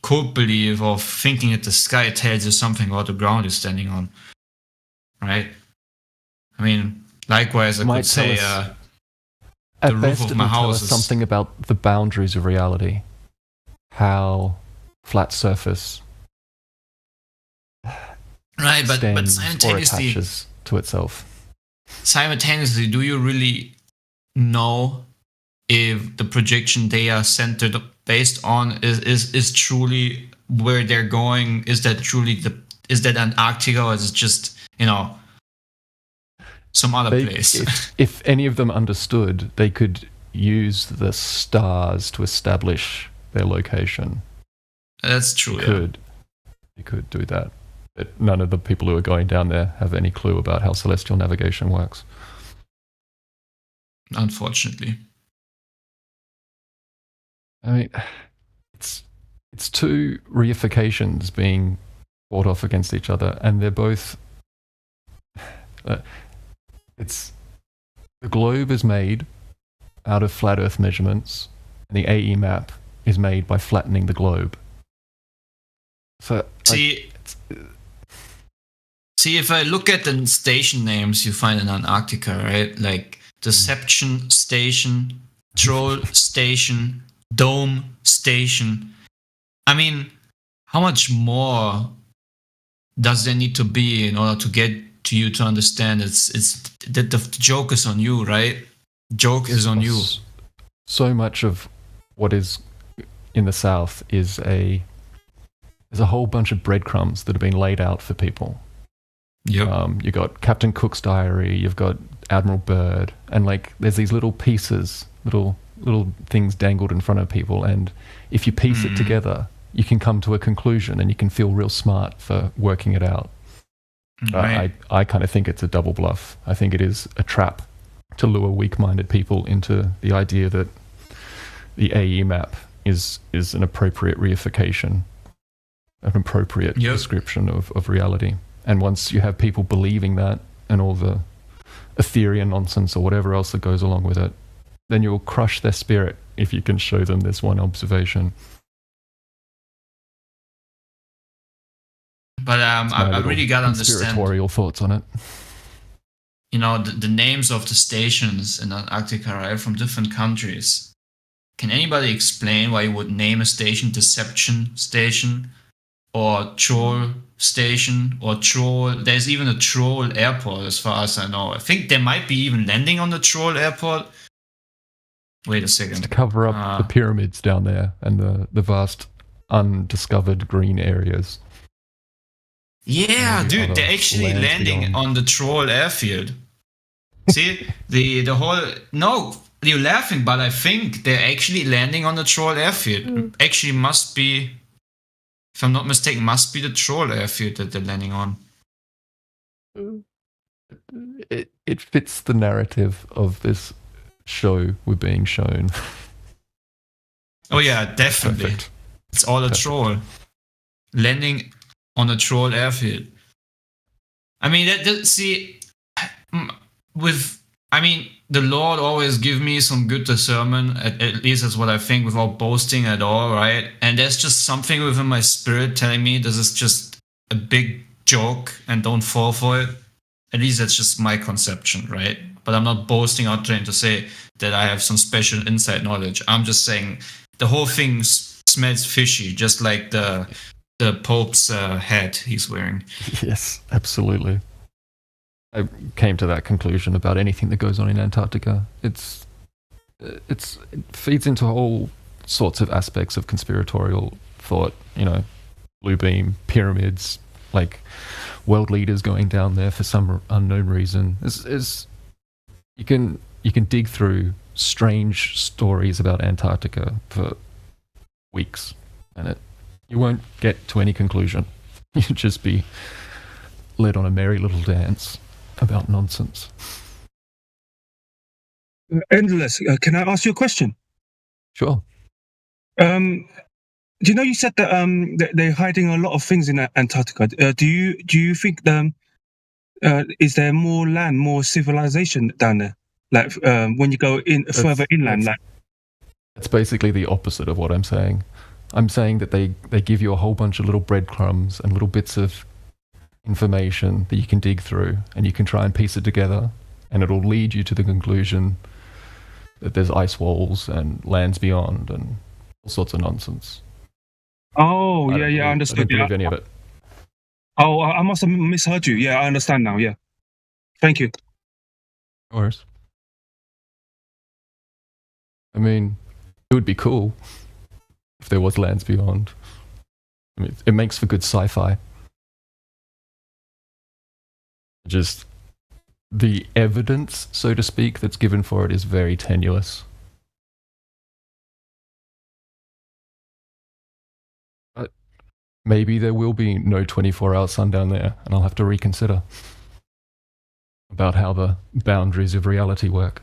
cult belief of thinking that the sky tells you something about the ground you're standing on, right? I mean, likewise, I could say the roof of my house is something about the boundaries of reality, how flat surface but simultaneously or attaches to itself. Simultaneously, do you really know if the projection they are centered based on is truly where they're going? Is that truly is that Antarctica, or is it just, some other place? If any of them understood, they could use the stars to establish their location. That's true. They could do that. But none of the people who are going down there have any clue about how celestial navigation works. Unfortunately. I mean, it's two reifications being fought off against each other, and they're both. The globe is made out of flat Earth measurements, and the AE map is made by flattening the globe. So See, if I look at the station names you find in Antarctica, right? Like Deception Station, Troll Station, Dome Station. I mean, how much more does there need to be in order to get to you to understand it's that the joke is on you, right? Joke is on you. So much of what is in the South is there's a whole bunch of breadcrumbs that have been laid out for people. Yep. You've got Captain Cook's diary, you've got Admiral Byrd, and there's these little pieces, little things dangled in front of people, and if you piece it together, you can come to a conclusion and you can feel real smart for working it out. Right. I kind of think it's a double bluff. I think it is a trap to lure weak-minded people into the idea that the AE map is an appropriate reification, an appropriate description of reality. And once you have people believing that, and all the Ethereum nonsense or whatever else that goes along with it, then you'll crush their spirit if you can show them this one observation. But I really got to understand conspiratorial thoughts on it. The names of the stations in Antarctica, right, from different countries. Can anybody explain why you would name a station Deception Station, or Troll Station, or Troll? There's even a Troll Airport, as far as I know. I think there might be even landing on the Troll Airport. Wait a second. To cover up the pyramids down there and the vast undiscovered green areas. Yeah, dude, they're actually landing on the Troll airfield. See, the whole no, you're laughing, but I think they're actually landing on the troll airfield. Actually, must be, if I'm not mistaken, must be the troll airfield that they're landing on. It fits the narrative of this show we're being shown. Oh yeah, definitely. Perfect. It's all a troll landing on a troll airfield. I mean, see, the Lord always give me some good discernment. At least that's what I think, without boasting at all, right? And there's just something within my spirit telling me this is just a big joke and don't fall for it. At least that's just my conception, right? But I'm not boasting out trying to say that I have some special inside knowledge. I'm just saying the whole thing smells fishy, just like the Pope's hat he's wearing. Yes, absolutely. I came to that conclusion about anything that goes on in Antarctica. It feeds into all sorts of aspects of conspiratorial thought. You know, blue beam, pyramids, like world leaders going down there for some unknown reason. You can dig through strange stories about Antarctica for weeks, and you won't get to any conclusion. You'll just be led on a merry little dance about nonsense. Endless. Can I ask you a question? Sure. Do you know you said that they're hiding a lot of things in Antarctica? Do you think is there more land, more civilization down there? Like when you go further inland, That's basically the opposite of what I'm saying. I'm saying that they give you a whole bunch of little breadcrumbs and little bits of information that you can dig through, and you can try and piece it together, and it'll lead you to the conclusion that there's ice walls and lands beyond and all sorts of nonsense. Oh, I understood. I don't believe any of it. Oh, I must have misheard you. Yeah, I understand now. Yeah. Thank you. No worries. I mean, it would be cool if there was lands beyond. I mean, it makes for good sci-fi. Just the evidence, so to speak, that's given for it is very tenuous. But maybe there will be no 24-hour sun down there, and I'll have to reconsider about how the boundaries of reality work.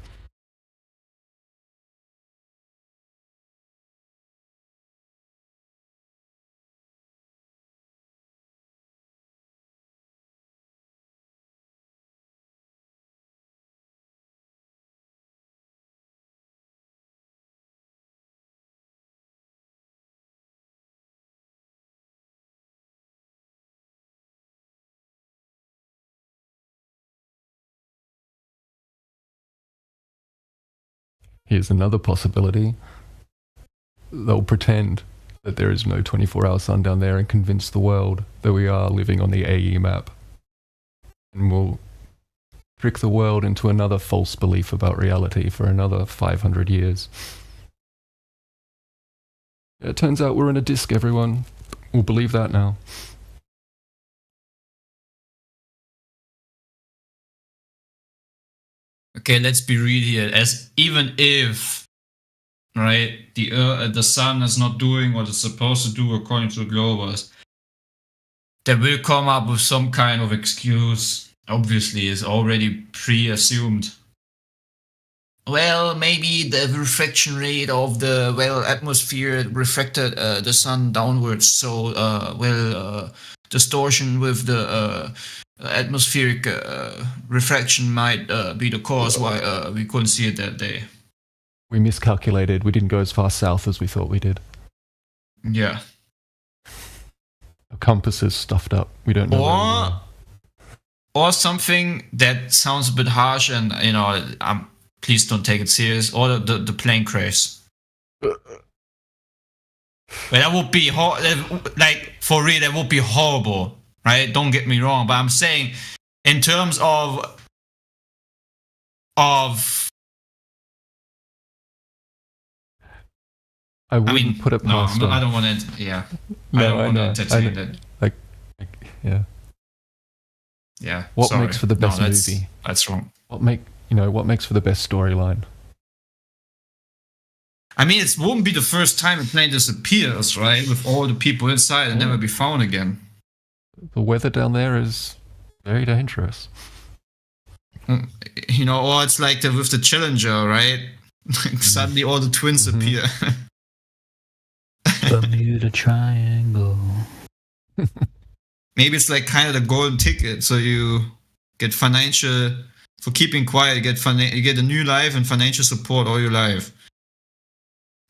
Here's another possibility. They'll pretend that there is no 24-hour sun down there and convince the world that we are living on the AE map. And we'll trick the world into another false belief about reality for another 500 years. It turns out we're in a disk, everyone. We'll believe that now. Okay, let's be real here. As even if, right, the sun is not doing what it's supposed to do according to the globers, they will come up with some kind of excuse. Obviously, is already pre-assumed. Well, maybe the refraction rate of the atmosphere refracted the sun downwards, so distortion with the atmospheric refraction might be the cause why we couldn't see it that day. We miscalculated. We didn't go as far south as we thought we did. Yeah. Our compass is stuffed up. We don't know. Or something that sounds a bit harsh, and please don't take it serious. Or the plane crash. But that would be like for real. That would be horrible. Right? Don't get me wrong, but I'm saying in terms of I wouldn't put it past them. I don't want to. Yeah, No, I don't want to know. entertain that. Yeah. Yeah. What sorry. makes for the best that's, movie? That's wrong. What what makes for the best storyline? I mean, it won't be the first time a plane disappears, right? With all the people inside and never be found again. The weather down there is very dangerous. Or it's like with the Challenger, right? Suddenly all the twins appear. Bermuda Triangle. Maybe it's like kind of the golden ticket, so you get financial for keeping quiet. You get a new life and financial support all your life.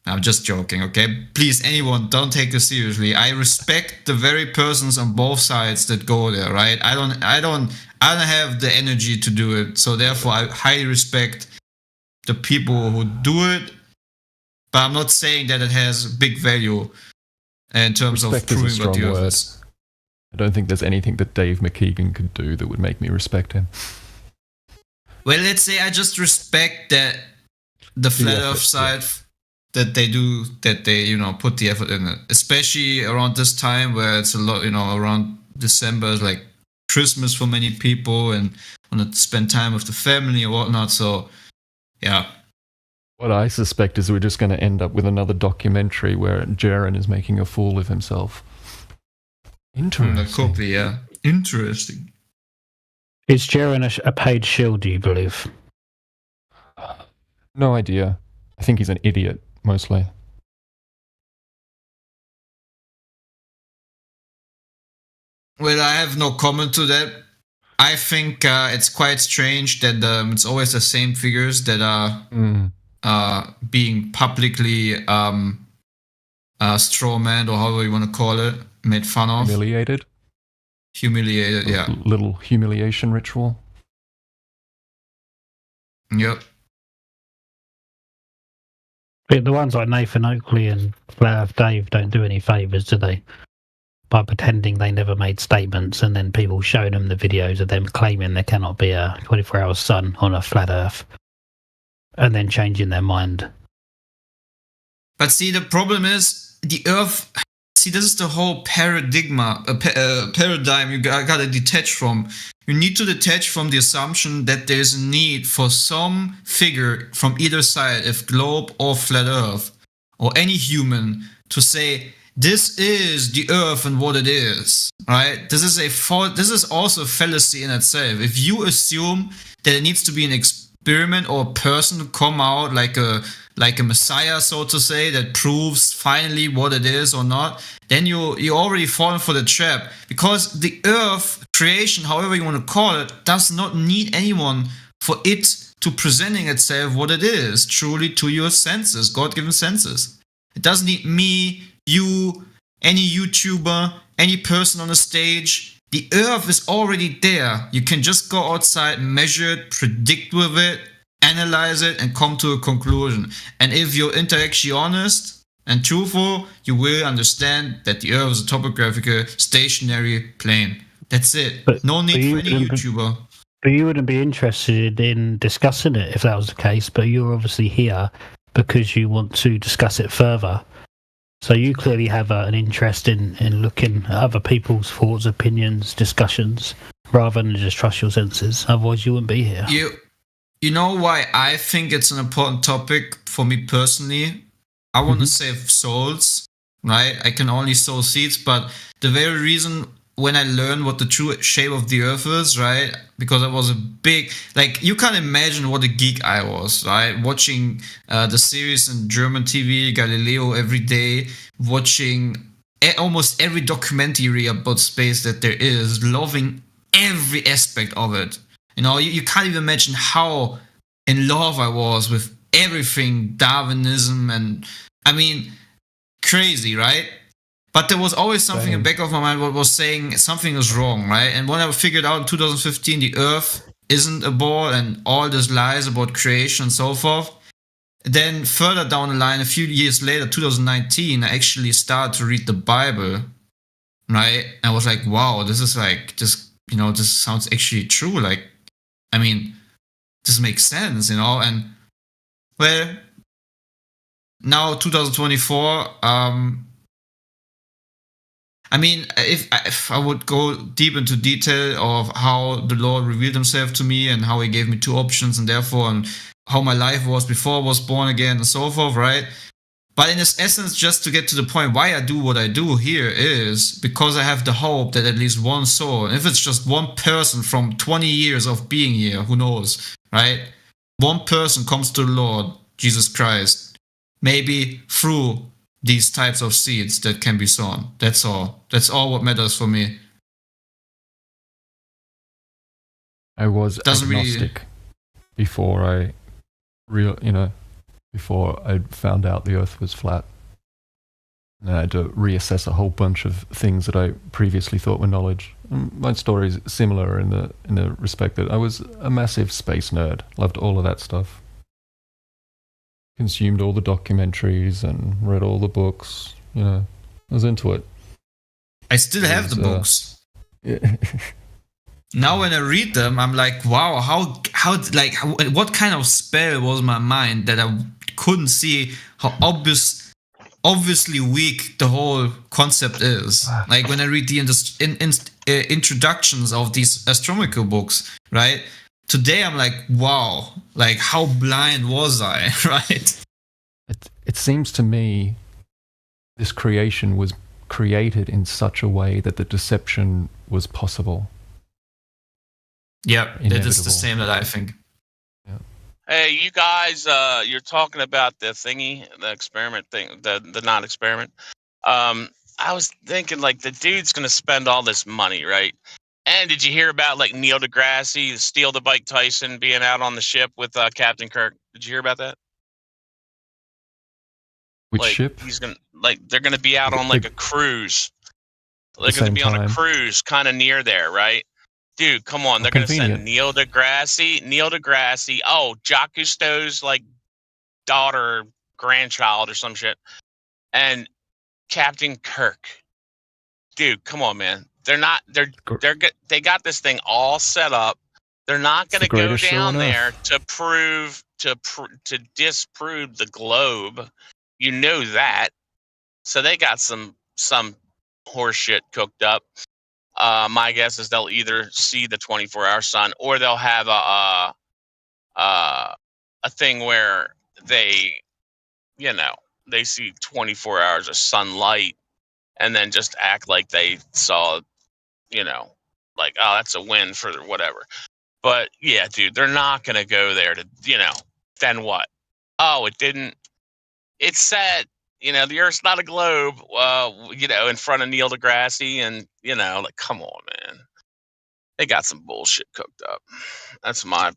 I'm just joking, okay? Please, anyone, don't take this seriously. I respect the very persons on both sides that go there, right? I don't have the energy to do it, so therefore I highly respect the people who do it. But I'm not saying that it has big value in terms Respect of is a proving what the strong Earth word. is. I don't think there's anything that Dave McKeegan could do that would make me respect him. Well, let's say I just respect that the flat Earth side. Yeah. That they put the effort in it, especially around this time where it's a lot, around December is like Christmas for many people and want to spend time with the family or whatnot. So, yeah. What I suspect is we're just going to end up with another documentary where Jaren is making a fool of himself. Interesting. That could be, yeah. Interesting. Is Jaren a paid shield, do you believe? No idea. I think he's an idiot. Mostly. Well, I have no comment to that. I think it's quite strange that it's always the same figures that are being publicly strawmanned, or however you want to call it, made fun of. Humiliated, yeah. Little humiliation ritual. Yep. But the ones like Nathan Oakley and Flat Earth Dave don't do any favours, do they? By pretending they never made statements and then people showing them the videos of them claiming there cannot be a 24-hour sun on a flat Earth and then changing their mind. But see, the problem is the Earth... See, this is the whole paradigm you gotta detach from. You need to detach from the assumption that there's a need for some figure from either side, if globe or flat Earth, or any human, to say, this is the Earth and what it is, right? This is also a fallacy in itself. If you assume that it needs to be an experiment or a person to come out like a messiah, so to say, that proves finally what it is or not, then you already fallen for the trap, because the Earth creation, however you want to call it, does not need anyone for it to presenting itself what it is truly to your senses, God-given senses. It doesn't need me, you, any YouTuber, any person on the stage. The Earth is already there. You can just go outside, measure it, predict with it, analyze it, and come to a conclusion. And if you're intellectually honest and truthful, you will understand that the Earth is a topographical stationary plane. That's it. No need for any YouTuber. But you wouldn't be interested in discussing it if that was the case, but you're obviously here because you want to discuss it further. So you clearly have an interest in looking at other people's thoughts, opinions, discussions, rather than just trust your senses. Otherwise you wouldn't be here. You know why I think it's an important topic for me personally? I want to save souls, right? I can only sow seeds, but the very reason when I learned what the true shape of the Earth is, right? Because I was a big, you can't imagine what a geek I was, right? Watching the series in German TV, Galileo every day, watching almost every documentary about space that there is, loving every aspect of it. You can't even imagine how in love I was with everything, Darwinism, and crazy, right? But there was always something in the back of my mind what was saying something is wrong, right? And when I figured out in 2015 the Earth isn't a ball and all this lies about creation and so forth, then further down the line, a few years later, 2019, I actually started to read the Bible, right? And I was like, wow, this is this sounds actually true. This makes sense, and well, now 2024, I mean, if I would go deep into detail of how the Lord revealed himself to me and how he gave me two options and therefore and how my life was before I was born again and so forth, right? But in its essence, just to get to the point, why I do what I do here is because I have the hope that at least one soul, if it's just one person from 20 years of being here, who knows, right? One person comes to the Lord, Jesus Christ, maybe through these types of seeds that can be sown. That's all. That's all what matters for me. I was agnostic before I before I found out the Earth was flat. And I had to reassess a whole bunch of things that I previously thought were knowledge. My story is similar in the respect that I was a massive space nerd. Loved all of that stuff. Consumed all the documentaries and read all the books. I was into it. I still have the books. Yeah. Now when I read them, I'm like, wow, what kind of spell was my mind that I couldn't see how obviously weak the whole concept is. Like when I read the introductions of these astronomical books, right? Today I'm like, wow, like how blind was I, right? It seems to me this creation was created in such a way that the deception was possible. Yeah, that is the same that I think. Yeah. Hey, you guys, you're talking about the thingy, the experiment thing, the non-experiment. I was thinking, like, the dude's going to spend all this money, right? And did you hear about, like, Neil deGrasse, Steele the Bike Tyson being out on the ship with Captain Kirk? Did you hear about that? Which ship? He's gonna, they're going to be out on, like, a cruise. They're going to be on a cruise kind of near there, right? Dude, come on. They're going to send Neil deGrasse. Oh, Jacques Cousteau's, like, daughter, grandchild or some shit. And Captain Kirk. Dude, come on, man. They got this thing all set up. They're not going to go down there to disprove the globe. You know that. So they got some horse shit cooked up. My guess is they'll either see the 24-hour sun or they'll have a thing where they see 24 hours of sunlight and then just act like they saw, like, oh, that's a win for whatever. But yeah, dude, they're not going to go there to, then what? Oh, it didn't. It said, the Earth's not a globe, in front of Neil deGrasse, and, like, come on, man. They got some bullshit cooked up. That's my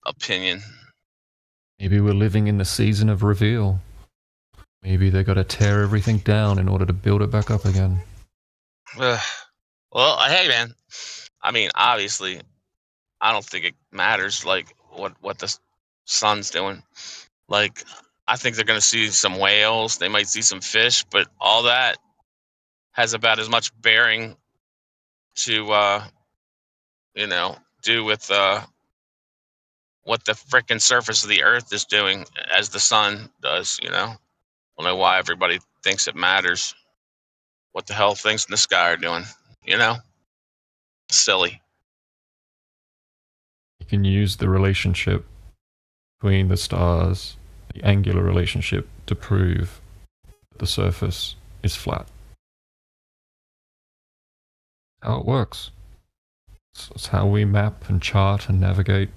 opinion. Maybe we're living in the season of reveal. Maybe they got to tear everything down in order to build it back up again. Well, hey, man. I mean, obviously, I don't think it matters, like, what the sun's doing. Like, I think they're going to see some whales. They might see some fish, but all that has about as much bearing to, do with what the frickin' surface of the Earth is doing as the sun does, I don't know why everybody thinks it matters what the hell things in the sky are doing, Silly. You can use the relationship between the stars, the angular relationship, to prove that the surface is flat. How it works. It's how we map and chart and navigate.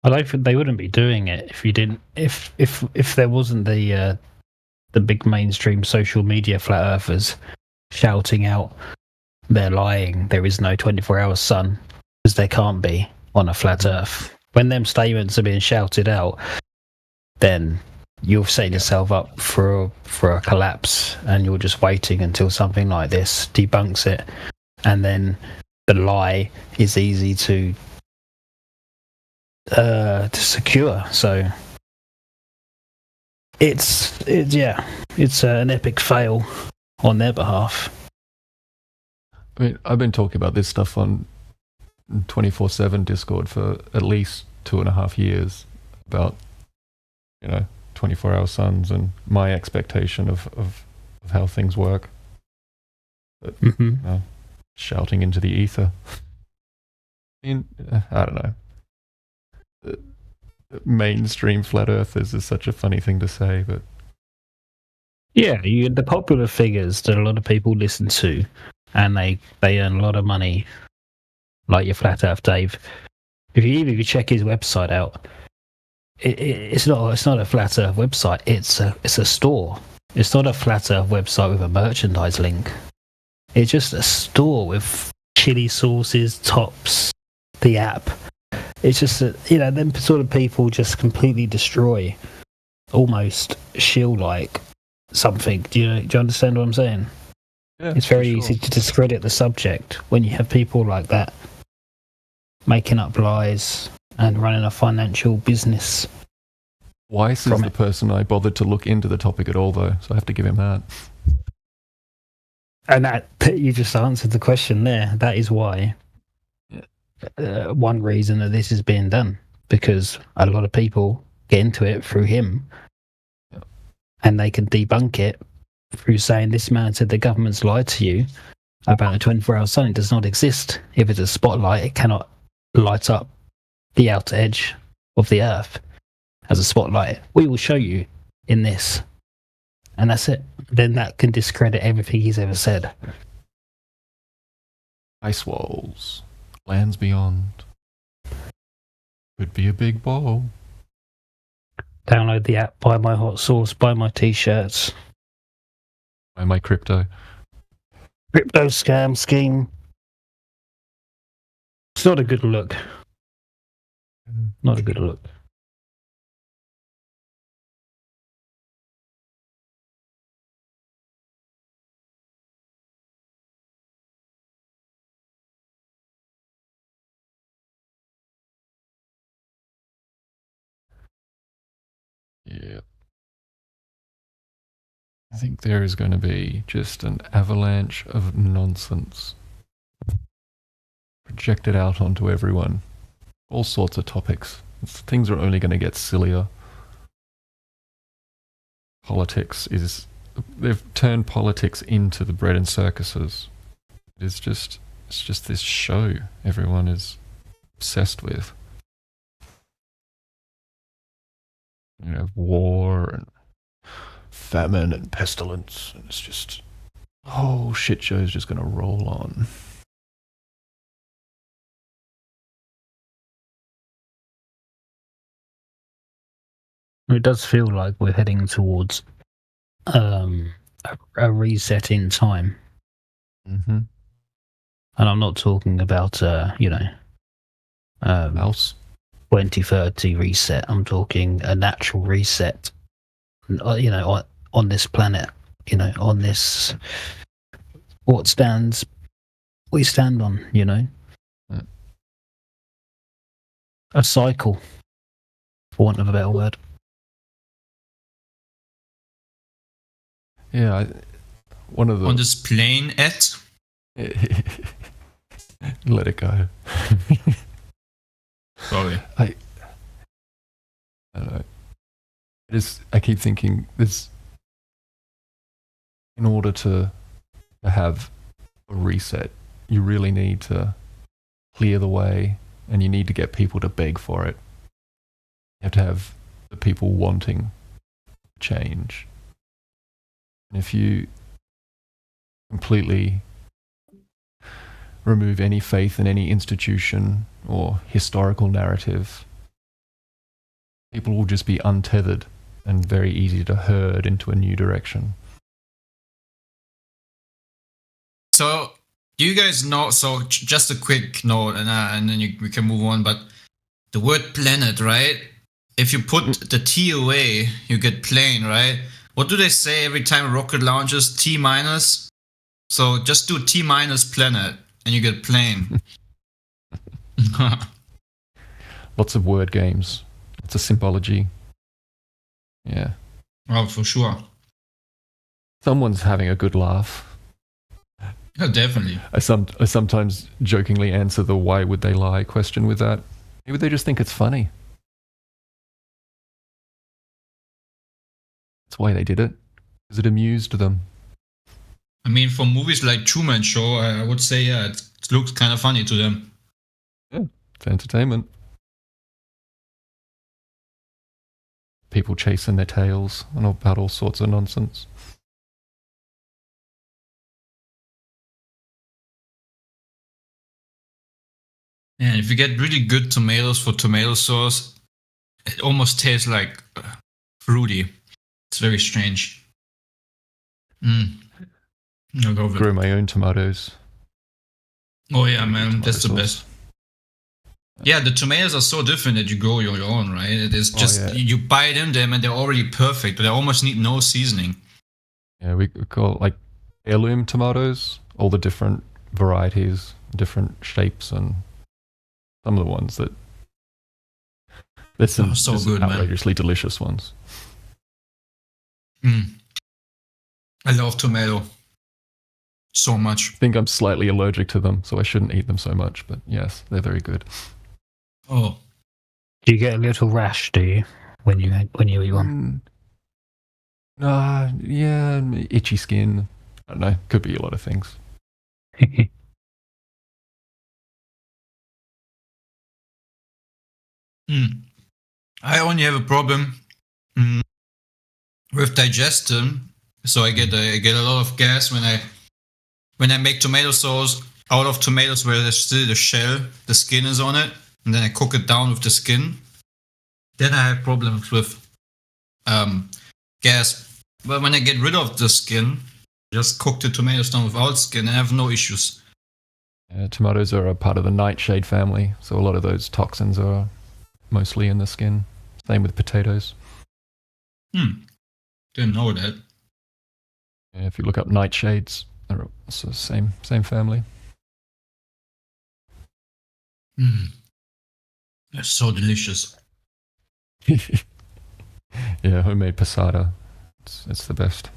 I don't think they wouldn't be doing it if you didn't. If there wasn't the big mainstream social media flat earthers shouting out, "They're lying. There is no 24-hour sun," because there can't be on a flat Earth. When them statements are being shouted out, then you're setting yourself up for a collapse, and you're just waiting until something like this debunks it, and then the lie is easy to secure. So it's an epic fail on their behalf. I mean, I've been talking about this stuff on 24/7 Discord for at least 2.5 years about, 24-hour suns and my expectation of how things work. But, shouting into the ether. I mean, I don't know. Mainstream flat earthers is such a funny thing to say, but yeah, the popular figures that a lot of people listen to, and they earn a lot of money, like your Flat Earth Dave. If you check his website out, it's not a Flat Earth website. It's a store. It's not a Flat Earth website with a merchandise link. It's just a store with chili sauces, tops, the app. It's just that, them sort of people just completely destroy, almost shield-like something. Do you understand what I'm saying? Yeah, it's very easy to discredit the subject when you have people like that making up lies and running a financial business. Weiss is the person I bothered to look into the topic at all, though, so I have to give him that. And that you just answered the question there. That is why. One reason that this is being done, because a lot of people get into it through him, and they can debunk it through saying this man said the government's lied to you about a 24-hour sun. It does not exist. If it's a spotlight, it cannot light up the outer edge of the earth as a spotlight. We will show you in this, and that's it. Then that can discredit everything he's ever said. Ice walls, lands beyond. Could be a big ball. Download the app, buy my hot sauce, buy my t-shirts. Buy my crypto. Crypto scam scheme. It's not a good look. Not a good look. Yeah. I think there is going to be just an avalanche of nonsense projected out onto everyone. All sorts of topics. Things are only going to get sillier. They've turned politics into the bread and circuses. It's just this show everyone is obsessed with. War and famine and pestilence, and it's just the whole shit show is just going to roll on. It does feel like we're heading towards a reset in time. Mm-hmm. And I'm not talking about, Mouse 2030 reset. I'm talking a natural reset, on this planet, on this, what we stand on, a cycle, for want of a better word. Yeah, one of the... On this plane, Let it go. Sorry. I don't know. I keep thinking this, in order to have a reset, you really need to clear the way, and you need to get people to beg for it. You have to have the people wanting change. And if you completely remove any faith in any institution or historical narrative, people will just be untethered and very easy to herd into a new direction. So, do you guys know, just a quick note, and then we can move on, but the word planet, right? If you put the T away, you get plane, right? What do they say every time a rocket launches? T minus? So just do T minus planet, and you get plane. Lots of word games. Lots of symbology. Yeah. Oh, for sure. Someone's having a good laugh. Oh, definitely. I sometimes jokingly answer the "why would they lie" question with that. Maybe they just think it's funny. That's why they did it, because it amused them. I mean, for movies like Truman Show, I would say, yeah, it looks kind of funny to them. Yeah, it's entertainment. People chasing their tails and about all sorts of nonsense. And if you get really good tomatoes for tomato sauce, it almost tastes like fruity. It's very strange. I'll go with Grow my own tomatoes. Oh yeah, man, that's the best. Yeah, the tomatoes are so different that you grow your own, right? It is just you bite in them and they're already perfect, but they almost need no seasoning. Yeah, we call it like heirloom tomatoes, all the different varieties, different shapes, and some of the ones that there's some so good, outrageously delicious ones. I love tomato so much. I think I'm slightly allergic to them, so I shouldn't eat them so much, but yes, they're very good. Oh. Do you get a little rash, do you, when you eat one? Yeah, itchy skin. I don't know, could be a lot of things. I only have a problem with digestion, so I get a lot of gas when I make tomato sauce out of tomatoes where there's still the shell, the skin is on it, and then I cook it down with the skin. Then I have problems with gas. But when I get rid of the skin, just cook the tomatoes down without skin, I have no issues. Tomatoes are a part of the nightshade family, so a lot of those toxins are mostly in the skin. Same with potatoes. Didn't know that. Yeah, if you look up nightshades, they're also same family. They're so delicious. Yeah, homemade passata. It's the best.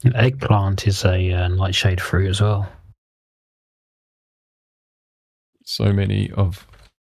An eggplant is a nightshade fruit as well. So many of